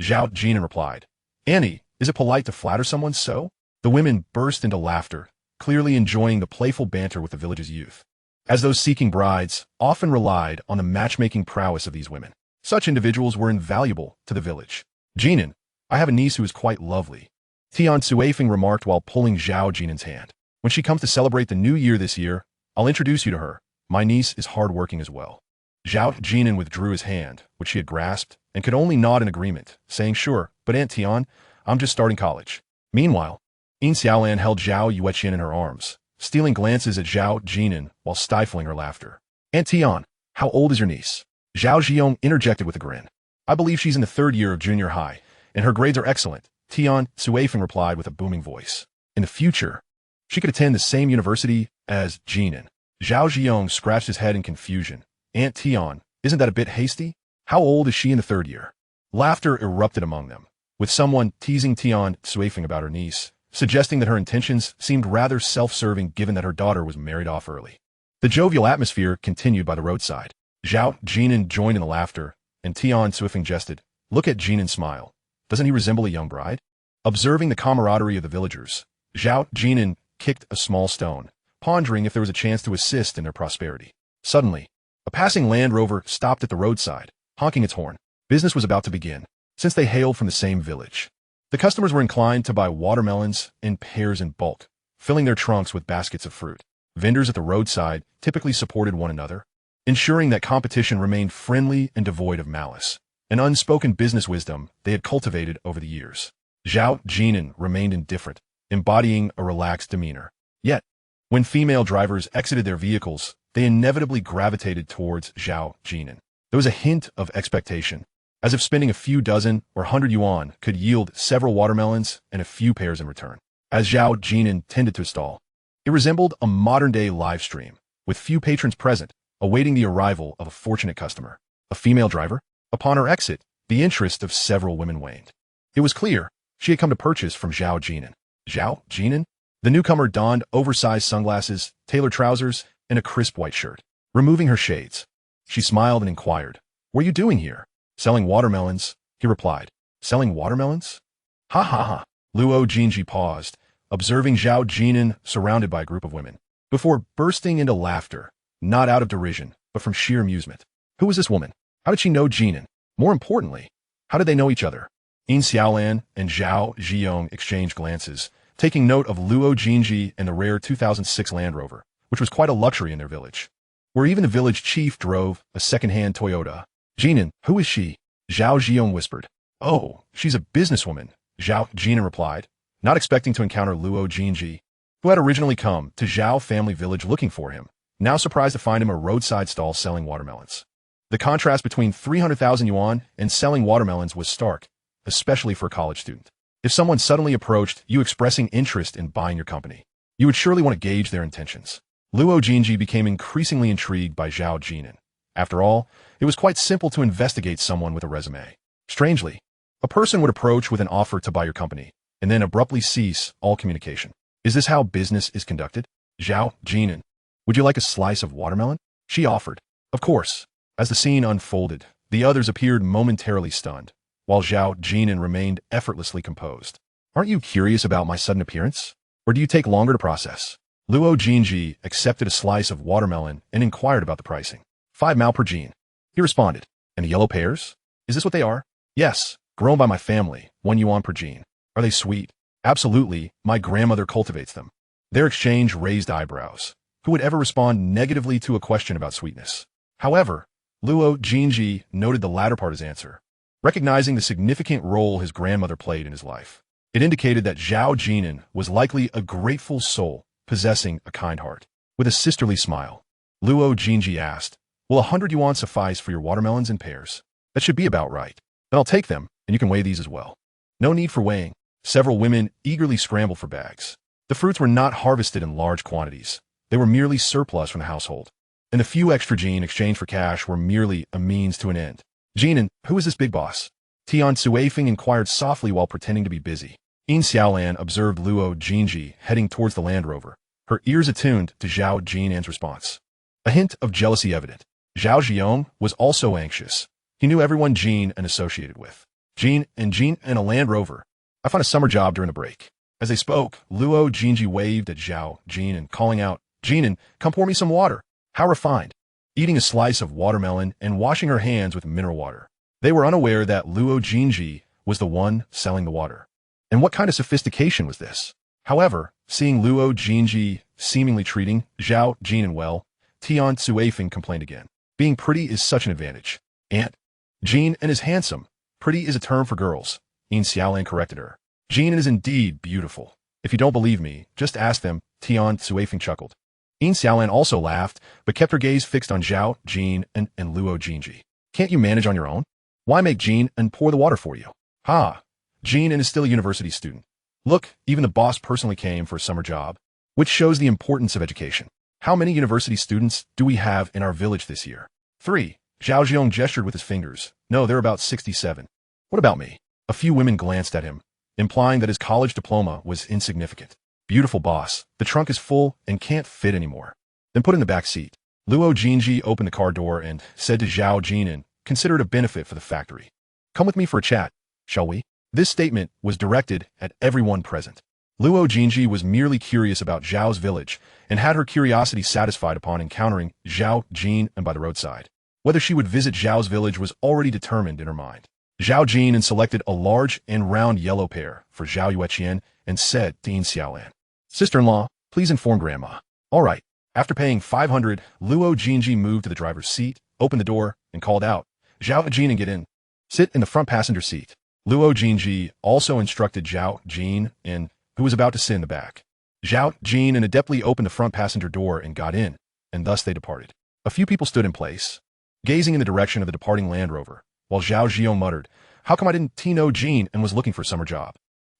S1: Zhao Jin'an replied, Annie, is it polite to flatter someone so? The women burst into laughter, clearly enjoying the playful banter with the village's youth. As those seeking brides often relied on the matchmaking prowess of these women, such individuals were invaluable to the village. Jin'an, I have a niece who is quite lovely, Tian Suifeng remarked while pulling Zhao Jin'an's hand. When she comes to celebrate the new year this year, I'll introduce you to her. My niece is hardworking as well. Zhao Jin'an withdrew his hand, which she had grasped, and could only nod in agreement, saying, Sure, but Aunt Tian, I'm just starting college. Meanwhile, Xiaolan held Zhao Yueqian in her arms, stealing glances at Zhao Jin'an while stifling her laughter. Aunt Tian, how old is your niece? Zhao Zhiyong interjected with a grin. I believe she's in the 3rd year of junior high, and her grades are excellent, Tian Suifeng replied with a booming voice. In the future, she could attend the same university as Jin'an. Zhao Zhiyong scratched his head in confusion. Aunt Tian, isn't that a bit hasty? How old is she in the 3rd year? Laughter erupted among them, with someone teasing Tian Suifeng about her niece, suggesting that her intentions seemed rather self-serving given that her daughter was married off early. The jovial atmosphere continued by the roadside. Zhao Jin'an joined in the laughter, and Tian Suifeng jested, Look at Jin'an smile. Doesn't he resemble a young bride? Observing the camaraderie of the villagers, Zhao Jin'an kicked a small stone, pondering if there was a chance to assist in their prosperity. Suddenly, a passing Land Rover stopped at the roadside, honking its horn. Business was about to begin, since they hailed from the same village. The customers were inclined to buy watermelons in pairs in bulk, filling their trunks with baskets of fruit. Vendors at the roadside typically supported one another, ensuring that competition remained friendly and devoid of malice, an unspoken business wisdom they had cultivated over the years. Zhao Jin'an remained indifferent, embodying a relaxed demeanor. Yet, when female drivers exited their vehicles, they inevitably gravitated towards Zhao Jin'an. There was a hint of expectation, as if spending a few dozen or 100 yuan could yield several watermelons and a few pairs in return. As Zhao Jin'an tended to a stall, it resembled a modern-day live stream, with few patrons present, awaiting the arrival of a fortunate customer. A female driver? Upon her exit, the interest of several women waned. It was clear she had come to purchase from Zhao Jin'an. Zhao Jin'an? The newcomer donned oversized sunglasses, tailored trousers, and a crisp white shirt. Removing her shades, she smiled and inquired, What are you doing here? Selling watermelons, he replied. Selling watermelons? Ha ha ha. Luo Jinji paused, observing Zhao Jin'an surrounded by a group of women, before bursting into laughter, not out of derision, but from sheer amusement. Who was this woman? How did she know Jin'an? More importantly, how did they know each other? Xiaolan and Zhao Zhiyong exchanged glances, taking note of Luo Jinji and the rare 2006 Land Rover, which was quite a luxury in their village, where even the village chief drove a second-hand Toyota. Jin'an, who is she? Zhao Zhiyong whispered. Oh, she's a businesswoman, Zhao Jin'an replied, not expecting to encounter Luo Jinji, who had originally come to Zhao family village looking for him, now surprised to find him a roadside stall selling watermelons. The contrast between 300,000 yuan and selling watermelons was stark, especially for a college student. If someone suddenly approached you expressing interest in buying your company, you would surely want to gauge their intentions. Luo Jinji became increasingly intrigued by Zhao Jin'an. After all, it was quite simple to investigate someone with a resume. Strangely, a person would approach with an offer to buy your company, and then abruptly cease all communication. Is this how business is conducted? Zhao Jin'an, would you like a slice of watermelon? She offered. Of course. As the scene unfolded, the others appeared momentarily stunned, while Zhao Jin'an remained effortlessly composed. Aren't you curious about my sudden appearance? Or do you take longer to process? Luo Jinji accepted a slice of watermelon and inquired about the pricing. 5 mao per jean. He responded. And the yellow pears? Is this what they are? Yes, grown by my family, 1 yuan per jean. Are they sweet? Absolutely, my grandmother cultivates them. Their exchange raised eyebrows. Who would ever respond negatively to a question about sweetness? However, Luo Jinji noted the latter part of his answer, recognizing the significant role his grandmother played in his life. It indicated that Zhao Jin'an was likely a grateful soul, possessing a kind heart. With a sisterly smile, Luo Jinji asked, will 100 yuan suffice for your watermelons and pears? That should be about right. Then I'll take them, and you can weigh these as well. No need for weighing. Several women eagerly scrambled for bags. The fruits were not harvested in large quantities. They were merely surplus from the household. And the few extra jean exchanged for cash were merely a means to an end. Jin'an, who is this big boss? Tian Suifeng inquired softly while pretending to be busy. Yin Xiaolan observed Luo Jinji heading towards the Land Rover, her ears attuned to Zhao Jin'an's response. A hint of jealousy evident. Zhao Jiong was also anxious. He knew everyone Jin'an associated with. Jin'an and a Land Rover. I found a summer job during the break. As they spoke, Luo Jinji waved at Zhao Jin'an, calling out, Jin'an, come pour me some water. How refined. Eating a slice of watermelon and washing her hands with mineral water. They were unaware that Luo Jinji was the one selling the water. And what kind of sophistication was this? However, seeing Luo Jinji seemingly treating Zhao Jin'an well, Tian Suifeng complained again. Being pretty is such an advantage. Aunt, Jin'an is handsome. Pretty is a term for girls. Yin Xiaolan corrected her. Jin'an is indeed beautiful. If you don't believe me, just ask them, Tian Suifeng chuckled. Yin Xiaolan also laughed, but kept her gaze fixed on Zhao Jin'an and Luo Jinji. Can't you manage on your own? Why make Jin'an pour the water for you? Ha! Jin'an is still a university student. Look, even the boss personally came for a summer job, which shows the importance of education. How many university students do we have in our village this year? 3. Zhao Jiong gestured with his fingers. No, there are about 67. What about me? A few women glanced at him, implying that his college diploma was insignificant. Beautiful boss, the trunk is full and can't fit anymore. Then put in the back seat. Luo Jinji opened the car door and said to Zhao Jin'an, consider it a benefit for the factory. Come with me for a chat, shall we? This statement was directed at everyone present. Luo Jinji was merely curious about Zhao's village and had her curiosity satisfied upon encountering Zhao Jin'an by the roadside. Whether she would visit Zhao's village was already determined in her mind. Zhao Jin'an selected a large and round yellow pear for Zhao Yueqian and said to Yin Xiaolan, Sister-in-law, please inform Grandma. All right. After paying 500, Luo Jinji moved to the driver's seat, opened the door, and called out, Zhao Jin'an, get in. Sit in the front passenger seat. Luo Jinji also instructed Zhao Jin'an, who was about to sit in the back. Zhao Jin'an adeptly opened the front passenger door and got in, and thus they departed. A few people stood in place, gazing in the direction of the departing Land Rover, while Zhao Jiong muttered, how come I didn't know Jin'an and was looking for a summer job?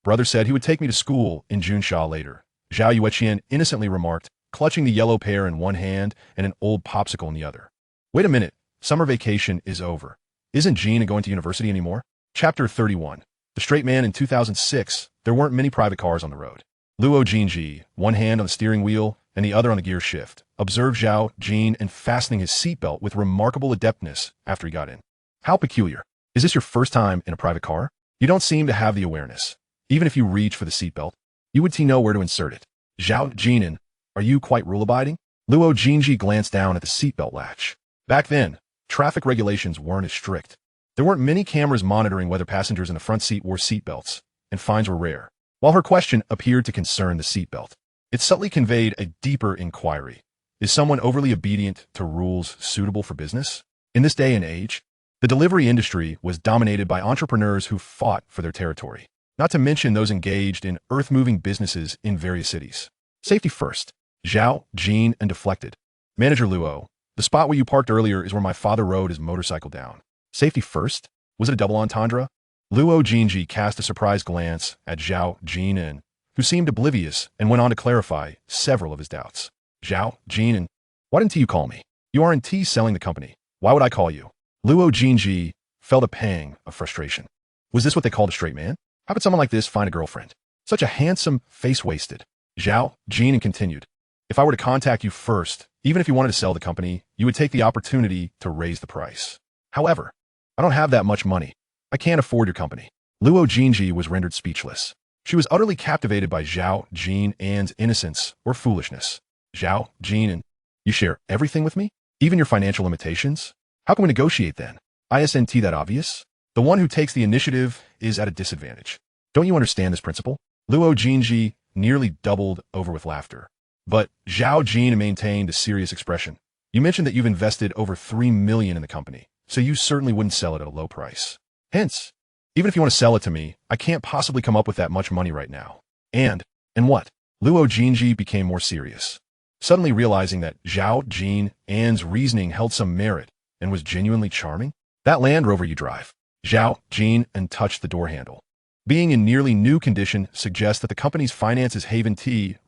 S1: Brother said he would take me to school in Junsha later. Zhao Yueqian innocently remarked, clutching the yellow pear in one hand and an old popsicle in the other. Wait a minute, summer vacation is over. Isn't Jin'an going to university anymore? Chapter 31. The Straight Man. In 2006, there weren't many private cars on the road. Luo Jinji, one hand on the steering wheel and the other on the gear shift, observed Zhao Jin'an fastening his seatbelt with remarkable adeptness after he got in. How peculiar. Is this your first time in a private car? You don't seem to have the awareness. Even if you reach for the seatbelt, you would know where to insert it. Zhao Jin'an, are you quite rule-abiding? Luo Jinji glanced down at the seatbelt latch. Back then, traffic regulations weren't as strict. There weren't many cameras monitoring whether passengers in the front seat wore seatbelts, and fines were rare. While her question appeared to concern the seatbelt, it subtly conveyed a deeper inquiry. Is someone overly obedient to rules suitable for business? In this day and age, the delivery industry was dominated by entrepreneurs who fought for their territory. not to mention those engaged in earth-moving businesses in various cities. Safety first. Zhao Jin'an deflected. Manager Luo, the spot where you parked earlier is where my father rode his motorcycle down. Safety first? Was it a double entendre? Luo Jinji cast a surprised glance at Zhao Jin'an, who seemed oblivious and went on to clarify several of his doubts. Zhao Jin'an, why didn't you call me? You aren't selling the company. Why would I call you? Luo Jinji felt a pang of frustration. Was this what they called a straight man? How could someone like this find a girlfriend? Such a handsome, face-wasted. Zhao Jin'an continued. If I were to contact you first, even if you wanted to sell the company, you would take the opportunity to raise the price. However, I don't have that much money. I can't afford your company. Luo Jinji was rendered speechless. She was utterly captivated by Zhao Jin'an's innocence or foolishness. Zhao Jin'an, you share everything with me? Even your financial limitations? How can we negotiate then? Isn't that obvious? The one who takes the initiative is at a disadvantage. Don't you understand this principle? Luo Jinji nearly doubled over with laughter. But Zhao Jin'an maintained a serious expression. You mentioned that you've invested over $3 million in the company, so you certainly wouldn't sell it at a low price. Hence, even if you want to sell it to me, I can't possibly come up with that much money right now. And what? Luo Jinji became more serious, suddenly realizing that Zhao Jin'an's reasoning held some merit and was genuinely charming. That Land Rover you drive. Zhao Jin'an touched the door handle. Being in nearly new condition suggests that the company's finances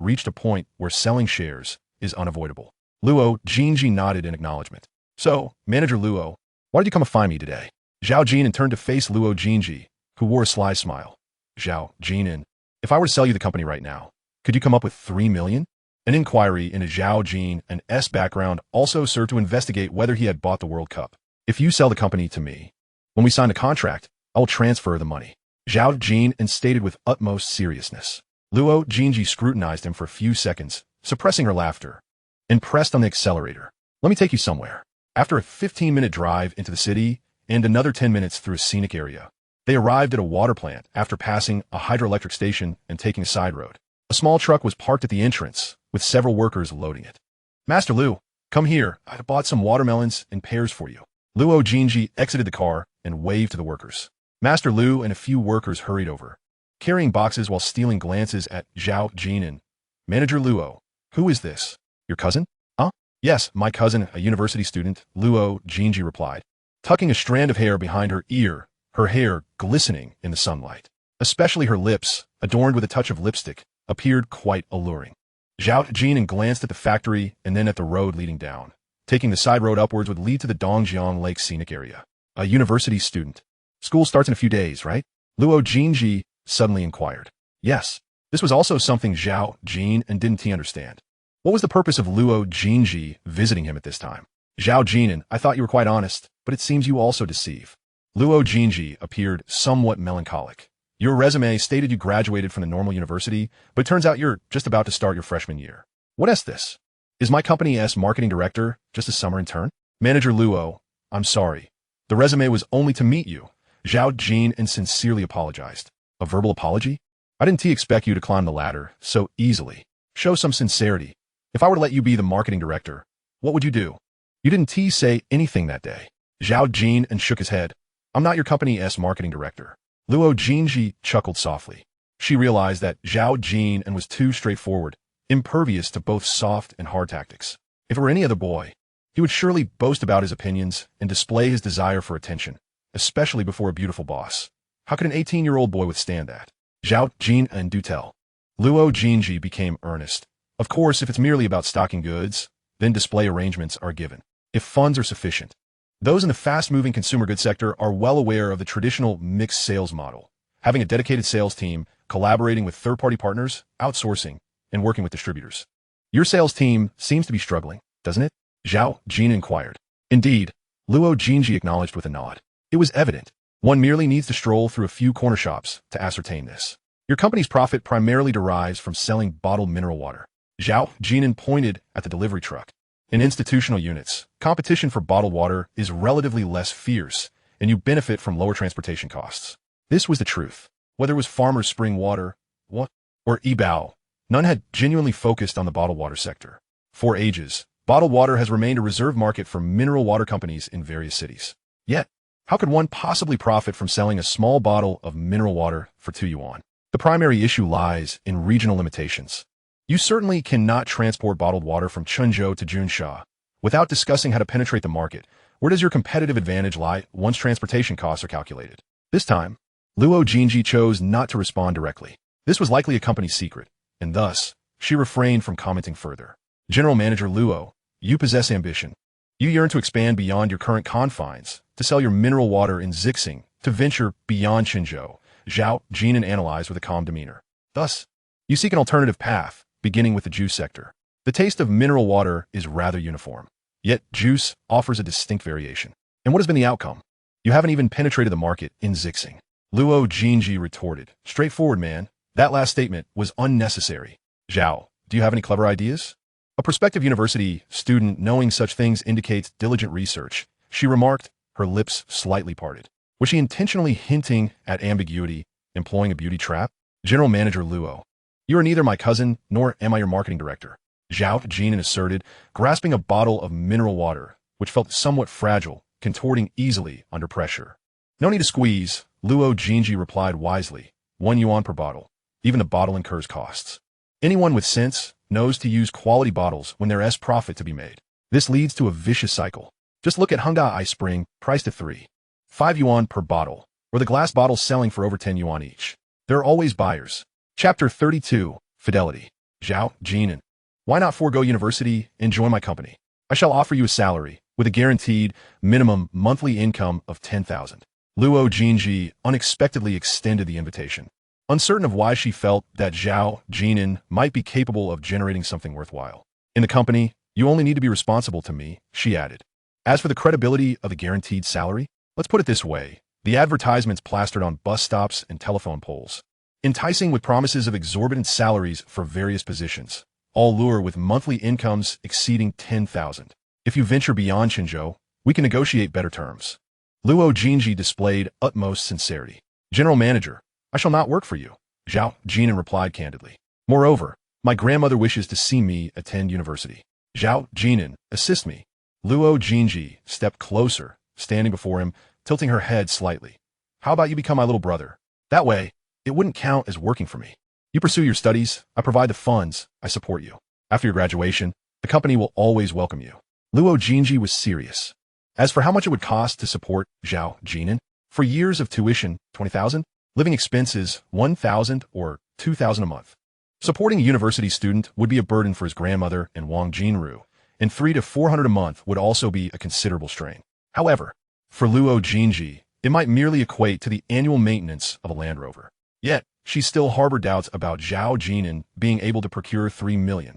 S1: reached a point where selling shares is unavoidable. Luo Jinji nodded in acknowledgement. So, Manager Luo, why did you come to find me today? Zhao Jin'an turned to face Luo Jinji, who wore a sly smile. Zhao Jin'an, if I were to sell you the company right now, could you come up with $3 million? An inquiry into Zhao Jin'an's background also served to investigate whether he had bought the World Cup. If you sell the company to me, when we sign a contract, I will transfer the money. Zhao Jin'an stated with utmost seriousness. Luo Jinji scrutinized him for a few seconds, suppressing her laughter, and pressed on the accelerator. Let me take you somewhere. After a 15-minute drive into the city and another 10 minutes through a scenic area, they arrived at a water plant after passing a hydroelectric station and taking a side road. A small truck was parked at the entrance, with several workers loading it. Master Lu, come here. I bought some watermelons and pears for you. Luo Jinji exited the car and waved to the workers. Master Lu and a few workers hurried over, carrying boxes while stealing glances at Zhao Jin'an. Manager Luo, who is this? Your cousin? Huh? Yes, my cousin, a university student, Luo Jinji replied, tucking a strand of hair behind her ear, her hair glistening in the sunlight. Especially her lips, adorned with a touch of lipstick, appeared quite alluring. Zhao Jin'an glanced at the factory and then at the road leading down. Taking the side road upwards would lead to the Dongjiang Lake scenic area. A university student. School starts in a few days, right? Luo Jinji suddenly inquired. Yes. This was also something Zhao Jin'an didn't understand. What was the purpose of Luo Jinji visiting him at this time? Zhao Jin'an, I thought you were quite honest, but it seems you also deceive. Luo Jinji appeared somewhat melancholic. Your resume stated you graduated from the normal university, but it turns out you're just about to start your freshman year. What is this? Is my company's marketing director just a summer intern? Manager Luo, I'm sorry. The resume was only to meet you. Zhao Jin'an sincerely apologized. A verbal apology? I didn't expect you to climb the ladder so easily. Show some sincerity. If I were to let you be the marketing director, what would you do? You didn't say anything that day. Zhao Jin'an shook his head. I'm not your company's marketing director. Luo Jinji chuckled softly. She realized that Zhao Jin'an was too straightforward, impervious to both soft and hard tactics. If it were any other boy, he would surely boast about his opinions and display his desire for attention, especially before a beautiful boss. How could an 18-year-old boy withstand that? Zhao Jin'an, do tell. Luo Jinji became earnest. Of course, if it's merely about stocking goods, then display arrangements are given. If funds are sufficient. Those in the fast-moving consumer goods sector are well aware of the traditional mixed sales model, having a dedicated sales team, collaborating with third-party partners, outsourcing, and working with distributors. Your sales team seems to be struggling, doesn't it? Zhao Jin'an inquired. Indeed, Luo Jinji acknowledged with a nod. It was evident. One merely needs to stroll through a few corner shops to ascertain this. Your company's profit primarily derives from selling bottled mineral water. Zhao Jin'an pointed at the delivery truck. In institutional units, competition for bottled water is relatively less fierce, and you benefit from lower transportation costs. This was the truth. Whether it was Farmer's Spring Water, or Ebao, none had genuinely focused on the bottled water sector. For ages, bottled water has remained a reserve market for mineral water companies in various cities. Yet, How could one possibly profit from selling a small bottle of mineral water for 2 yuan? The primary issue lies in regional limitations. You certainly cannot transport bottled water from Chenzhou to Junsha without discussing how to penetrate the market. Where does your competitive advantage lie once transportation costs are calculated? This time, Luo Jinji chose not to respond directly. This was likely a company secret, and thus, she refrained from commenting further. General Manager Luo, you possess ambition. You yearn to expand beyond your current confines, to sell your mineral water in Zixing, to venture beyond Chenzhou, Zhao Jin'an analyzed with a calm demeanor. Thus, you seek an alternative path, beginning with the juice sector. The taste of mineral water is rather uniform. Yet, juice offers a distinct variation. And what has been the outcome? You haven't even penetrated the market in Zixing. Luo Jinji retorted. Straightforward, man. That last statement was unnecessary. Zhao, do you have any clever ideas? A prospective university student knowing such things indicates diligent research. She remarked, her lips slightly parted. Was she intentionally hinting at ambiguity, employing a beauty trap? General Manager Luo, you are neither my cousin nor am I your marketing director. Zhao Jin'an asserted, grasping a bottle of mineral water, which felt somewhat fragile, contorting easily under pressure. No need to squeeze, Luo Jinji replied wisely. 1 yuan per bottle. Even the bottle incurs costs. Anyone with sense knows to use quality bottles when there is profit to be made. This leads to a vicious cycle. Just look at Hengda Ice Spring, priced at 5 yuan per bottle, or the glass bottles selling for over 10 yuan each. There are always buyers. Chapter 32, Fidelity. Zhao Jin'an. Why not forego university and join my company? I shall offer you a salary with a guaranteed minimum monthly income of 10,000. Luo Jinji unexpectedly extended the invitation. Uncertain of why she felt that Zhao Jin'an might be capable of generating something worthwhile. In the company, you only need to be responsible to me, she added. As for the credibility of the guaranteed salary, let's put it this way. The advertisements plastered on bus stops and telephone poles, enticing with promises of exorbitant salaries for various positions, all lure with monthly incomes exceeding 10,000. If you venture beyond Chenzhou, we can negotiate better terms. Luo Jinji displayed utmost sincerity. General Manager, I shall not work for you, Zhao Jin'an replied candidly. Moreover, my grandmother wishes to see me attend university. Zhao Jin'an, assist me. Luo Jinji stepped closer, standing before him, tilting her head slightly. How about you become my little brother? That way, it wouldn't count as working for me. You pursue your studies, I provide the funds, I support you. After your graduation, the company will always welcome you. Luo Jinji was serious. As for how much it would cost to support Zhao Jin'an, for years of tuition, 20,000, living expenses, 1,000 or 2,000 a month. Supporting a university student would be a burden for his grandmother and Wang Jinru, and 300 to 400 a month would also be a considerable strain. However, for Luo Jinji, it might merely equate to the annual maintenance of a Land Rover. Yet, she still harbored doubts about Zhao Jin'an being able to procure 3 million.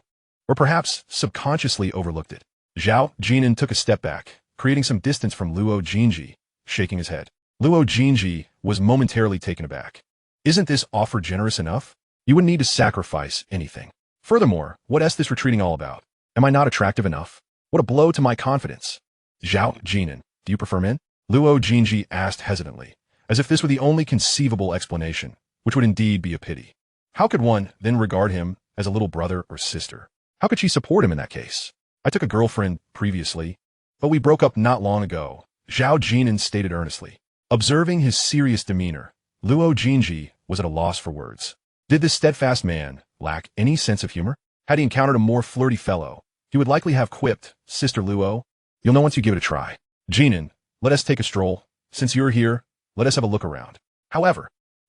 S1: Or perhaps subconsciously overlooked it. Zhao Jin'an took a step back, creating some distance from Luo Jinji, shaking his head. Luo Jinji was momentarily taken aback. Isn't this offer generous enough? You wouldn't need to sacrifice anything. Furthermore, what is this retreating all about? Am I not attractive enough? What a blow to my confidence. Zhao Jin'an, do you prefer men? Luo Jinji asked hesitantly, as if this were the only conceivable explanation, which would indeed be a pity. How could one then regard him as a little brother or sister? How could she support him in that case? I took a girlfriend previously, but we broke up not long ago, Zhao Jin'an stated earnestly. Observing his serious demeanor, Luo Jinji was at a loss for words. Did this steadfast man lack any sense of humor? Had he encountered a more flirty fellow, he would likely have quipped, Sister Luo, you'll know once you give it a try. Jin'an, let us take a stroll. Since you're here, let us have a look around. However,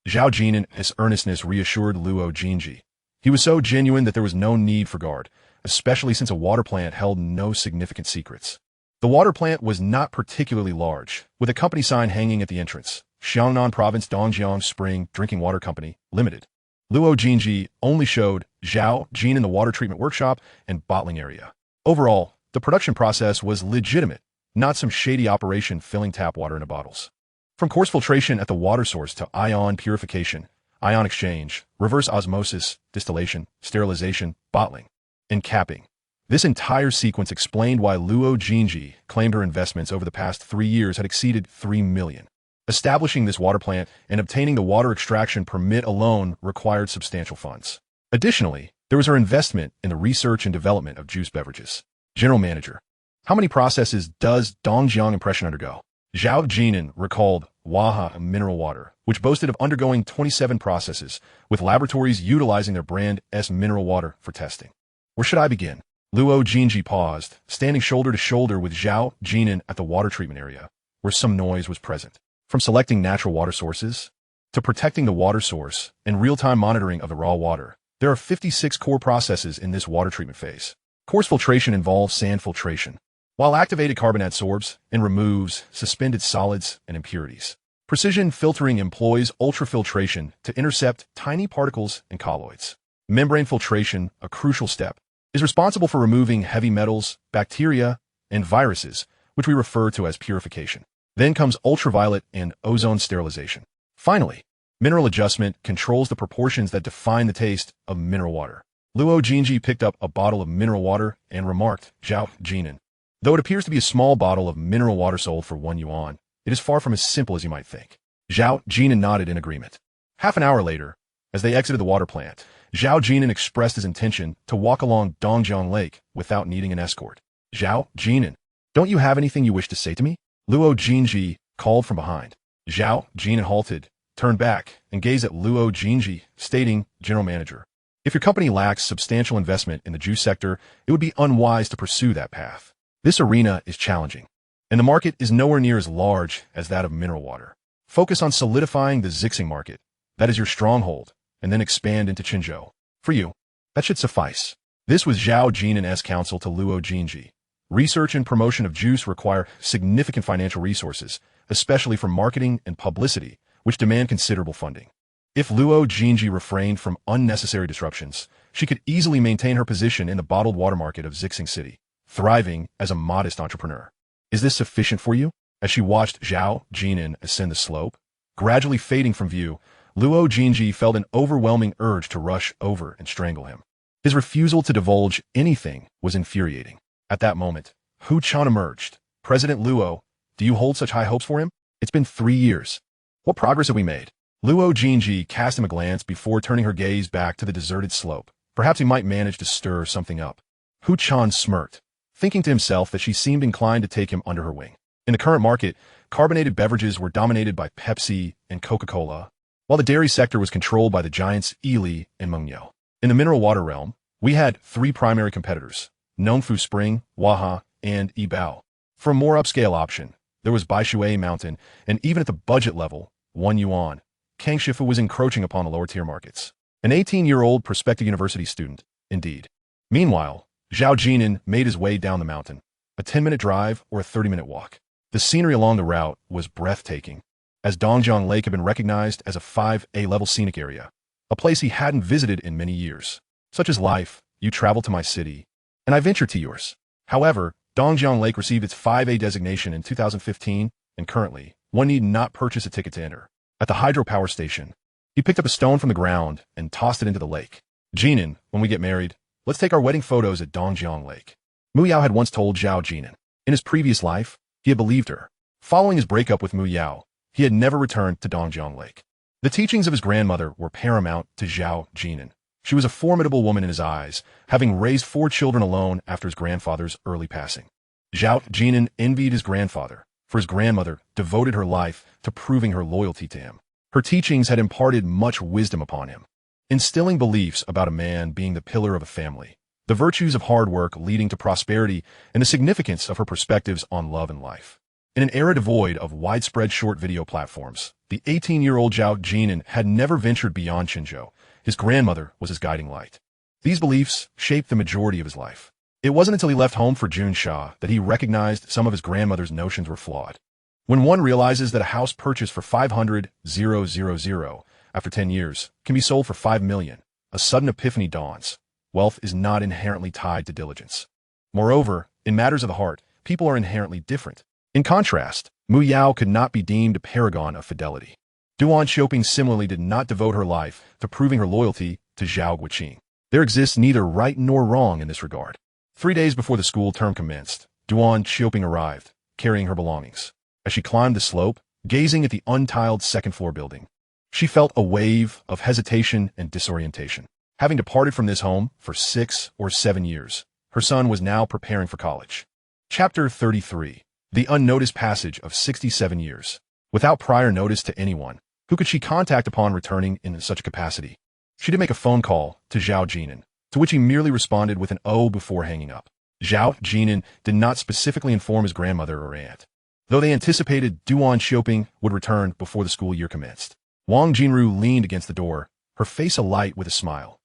S1: Zhao Jin'an's earnestness reassured Luo Jinji. He was so genuine that there was no need for guard, especially since a water plant held no significant secrets. The water plant was not particularly large, with a company sign hanging at the entrance, Xiangnan Province Dongjiang Spring Drinking Water Company, Limited. Luo Jinji only showed Zhao Jin'an the water treatment workshop and bottling area. Overall, the production process was legitimate, not some shady operation filling tap water into bottles. From coarse filtration at the water source to ion purification, ion exchange, reverse osmosis, distillation, sterilization, bottling, and capping. This entire sequence explained why Luo Jinji claimed her investments over the past 3 years had exceeded 3 million. Establishing this water plant and obtaining the water extraction permit alone required substantial funds. Additionally, there was her investment in the research and development of juice beverages. General Manager, how many processes does Dongjiang impression undergo? Zhao Jin'an recalled Waha mineral water, which boasted of undergoing 27 processes, with laboratories utilizing their brand S mineral water for testing. Where should I begin? Luo Jinji paused, standing shoulder to shoulder with Zhao Jin'an at the water treatment area, where some noise was present. From selecting natural water sources, to protecting the water source, and real-time monitoring of the raw water, there are 56 core processes in this water treatment phase. Coarse filtration involves sand filtration, while activated carbon adsorbs and removes suspended solids and impurities. Precision filtering employs ultrafiltration to intercept tiny particles and colloids. Membrane filtration, a crucial step, is responsible for removing heavy metals, bacteria, and viruses, which we refer to as purification. Then comes ultraviolet and ozone sterilization. Finally, mineral adjustment controls the proportions that define the taste of mineral water. Luo Jinji picked up a bottle of mineral water and remarked, Zhao Jin'an. Though it appears to be a small bottle of mineral water sold for 1 yuan, it is far from as simple as you might think. Zhao Jin'an nodded in agreement. Half an hour later, as they exited the water plant, Zhao Jin'an expressed his intention to walk along Dongjiang Lake without needing an escort. Zhao Jin'an, don't you have anything you wish to say to me? Luo Jinji called from behind. Zhao Jin'an halted, turned back, and gazed at Luo Jinji, stating, General Manager, if your company lacks substantial investment in the juice sector, it would be unwise to pursue that path. This arena is challenging, and the market is nowhere near as large as that of mineral water. Focus on solidifying the Zixing market. That is your stronghold, and then expand into Qinzhou. For you, that should suffice. This was Zhao Jin'an's counsel to Luo Jinji. Research and promotion of juice require significant financial resources, especially for marketing and publicity, which demand considerable funding. If Luo Jinji refrained from unnecessary disruptions, she could easily maintain her position in the bottled water market of Zixing City, thriving as a modest entrepreneur. Is this sufficient for you? As she watched Zhao Jin'an ascend the slope, gradually fading from view, Luo Jinji felt an overwhelming urge to rush over and strangle him. His refusal to divulge anything was infuriating. At that moment, Hu Chan emerged. President Luo, do you hold such high hopes for him? It's been 3 years. What progress have we made? Luo Jinji cast him a glance before turning her gaze back to the deserted slope. Perhaps he might manage to stir something up. Hu Chan smirked, thinking to himself that she seemed inclined to take him under her wing. In the current market, carbonated beverages were dominated by Pepsi and Coca-Cola, while the dairy sector was controlled by the giants Ili and Mengniu. In the mineral water realm, we had 3 primary competitors, Nongfu Spring, Waha, and Yibao. For a more upscale option, there was Baishui Mountain, and even at the budget level, 1 yuan, Kangshifu was encroaching upon the lower-tier markets. An 18-year-old prospective university student, indeed. Meanwhile, Zhao Jin'an made his way down the mountain, a 10-minute drive or a 30-minute walk. The scenery along the route was breathtaking, as Dongjiang Lake had been recognized as a 5A level scenic area, a place he hadn't visited in many years. Such is life, you travel to my city, and I venture to yours. However, Dongjiang Lake received its 5A designation in 2015, and currently, one need not purchase a ticket to enter. At the hydropower station, he picked up a stone from the ground and tossed it into the lake. Jin'an, when we get married, let's take our wedding photos at Dongjiang Lake. Mu Yao had once told Zhao Jin'an. In his previous life, he had believed her. Following his breakup with Mu Yao, he had never returned to Dongjiang Lake. The teachings of his grandmother were paramount to Zhao Jin'an. She was a formidable woman in his eyes, having raised 4 children alone after his grandfather's early passing. Zhao Jin'an envied his grandfather, for his grandmother devoted her life to proving her loyalty to him. Her teachings had imparted much wisdom upon him, instilling beliefs about a man being the pillar of a family, the virtues of hard work leading to prosperity, and the significance of her perspectives on love and life. In an era devoid of widespread short video platforms, the 18-year-old Zhao Jin'an had never ventured beyond Qinzhou. His grandmother was his guiding light. These beliefs shaped the majority of his life. It wasn't until he left home for Junsha that he recognized some of his grandmother's notions were flawed. When one realizes that a house purchased for 500,000 after 10 years can be sold for 5 million, a sudden epiphany dawns. Wealth is not inherently tied to diligence. Moreover, in matters of the heart, people are inherently different. In contrast, Mu Yao could not be deemed a paragon of fidelity. Duan Xiaoping similarly did not devote her life to proving her loyalty to Zhao Guiqing. There exists neither right nor wrong in this regard. 3 days before the school term commenced, Duan Xiaoping arrived, carrying her belongings. As she climbed the slope, gazing at the untiled second-floor building, she felt a wave of hesitation and disorientation. Having departed from this home for 6 or 7 years, her son was now preparing for college. Chapter 33. The unnoticed passage of 67 years. Without prior notice to anyone, who could she contact upon returning in such a capacity? She did make a phone call to Zhao Jin'an, to which he merely responded with an "oh" before hanging up. Zhao Jin'an did not specifically inform his grandmother or aunt, though they anticipated Duan Xiaoping would return before the school year commenced. Wang Jinru leaned against the door, her face alight with a smile.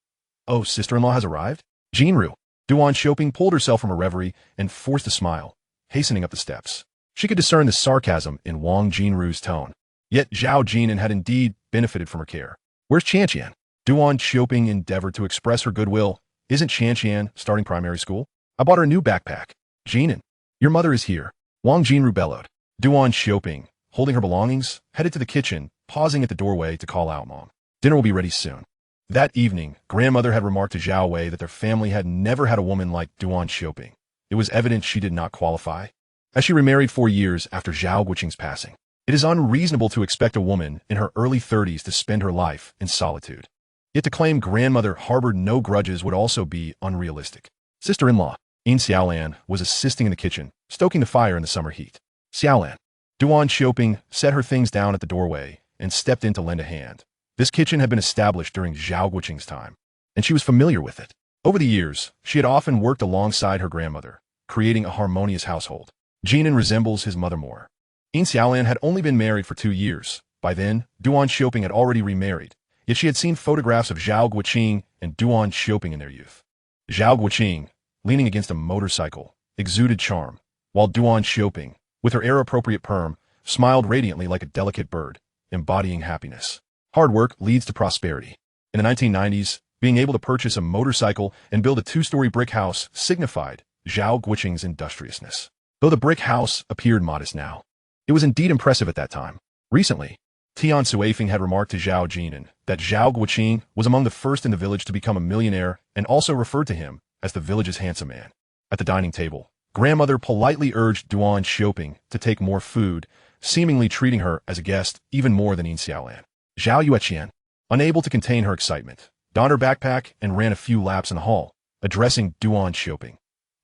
S1: "Oh, sister-in-law has arrived?" "Jinru." Duan Xiaoping pulled herself from a reverie and forced a smile, hastening up the steps. She could discern the sarcasm in Wang Jinru's tone. Yet Zhao Jin'an had indeed benefited from her care. "Where's Qianqian?" Duan Xiaoping endeavored to express her goodwill. "Isn't Qianqian starting primary school? I bought her a new backpack." "Jin'an, your mother is here," Wang Jinru bellowed. Duan Xiaoping, holding her belongings, headed to the kitchen, pausing at the doorway to call out Mom. "Dinner will be ready soon." That evening, grandmother had remarked to Zhao Wei that their family had never had a woman like Duan Xiaoping. It was evident she did not qualify, as she remarried 4 years after Zhao Guqing's passing. It is unreasonable to expect a woman in her early 30s to spend her life in solitude. Yet to claim grandmother harbored no grudges would also be unrealistic. Sister-in-law, Yin Xiaolan, was assisting in the kitchen, stoking the fire in the summer heat. "Xiaolan." Duan Xiaoping set her things down at the doorway and stepped in to lend a hand. This kitchen had been established during Zhao Guqing's time, and she was familiar with it. Over the years, she had often worked alongside her grandmother, creating a harmonious household. Jin'an resembles his mother more. Yin Xiaolan had only been married for 2 years. By then, Duan Xiaoping had already remarried, yet she had seen photographs of Zhao Guqing and Duan Xiaoping in their youth. Zhao Guqing, leaning against a motorcycle, exuded charm, while Duan Xiaoping, with her era-appropriate perm, smiled radiantly like a delicate bird, embodying happiness. Hard work leads to prosperity. In the 1990s, being able to purchase a motorcycle and build a 2-story brick house signified Zhao Guqing's industriousness. Though the brick house appeared modest now, it was indeed impressive at that time. Recently, Tian Suifeng had remarked to Zhao Jin'an that Zhao Guqing was among the first in the village to become a millionaire and also referred to him as the village's handsome man. At the dining table, grandmother politely urged Duan Xiaoping to take more food, seemingly treating her as a guest even more than Yin Xiaolan. Zhao Yueqian, unable to contain her excitement, donned her backpack and ran a few laps in the hall, addressing Duan Xiaoping.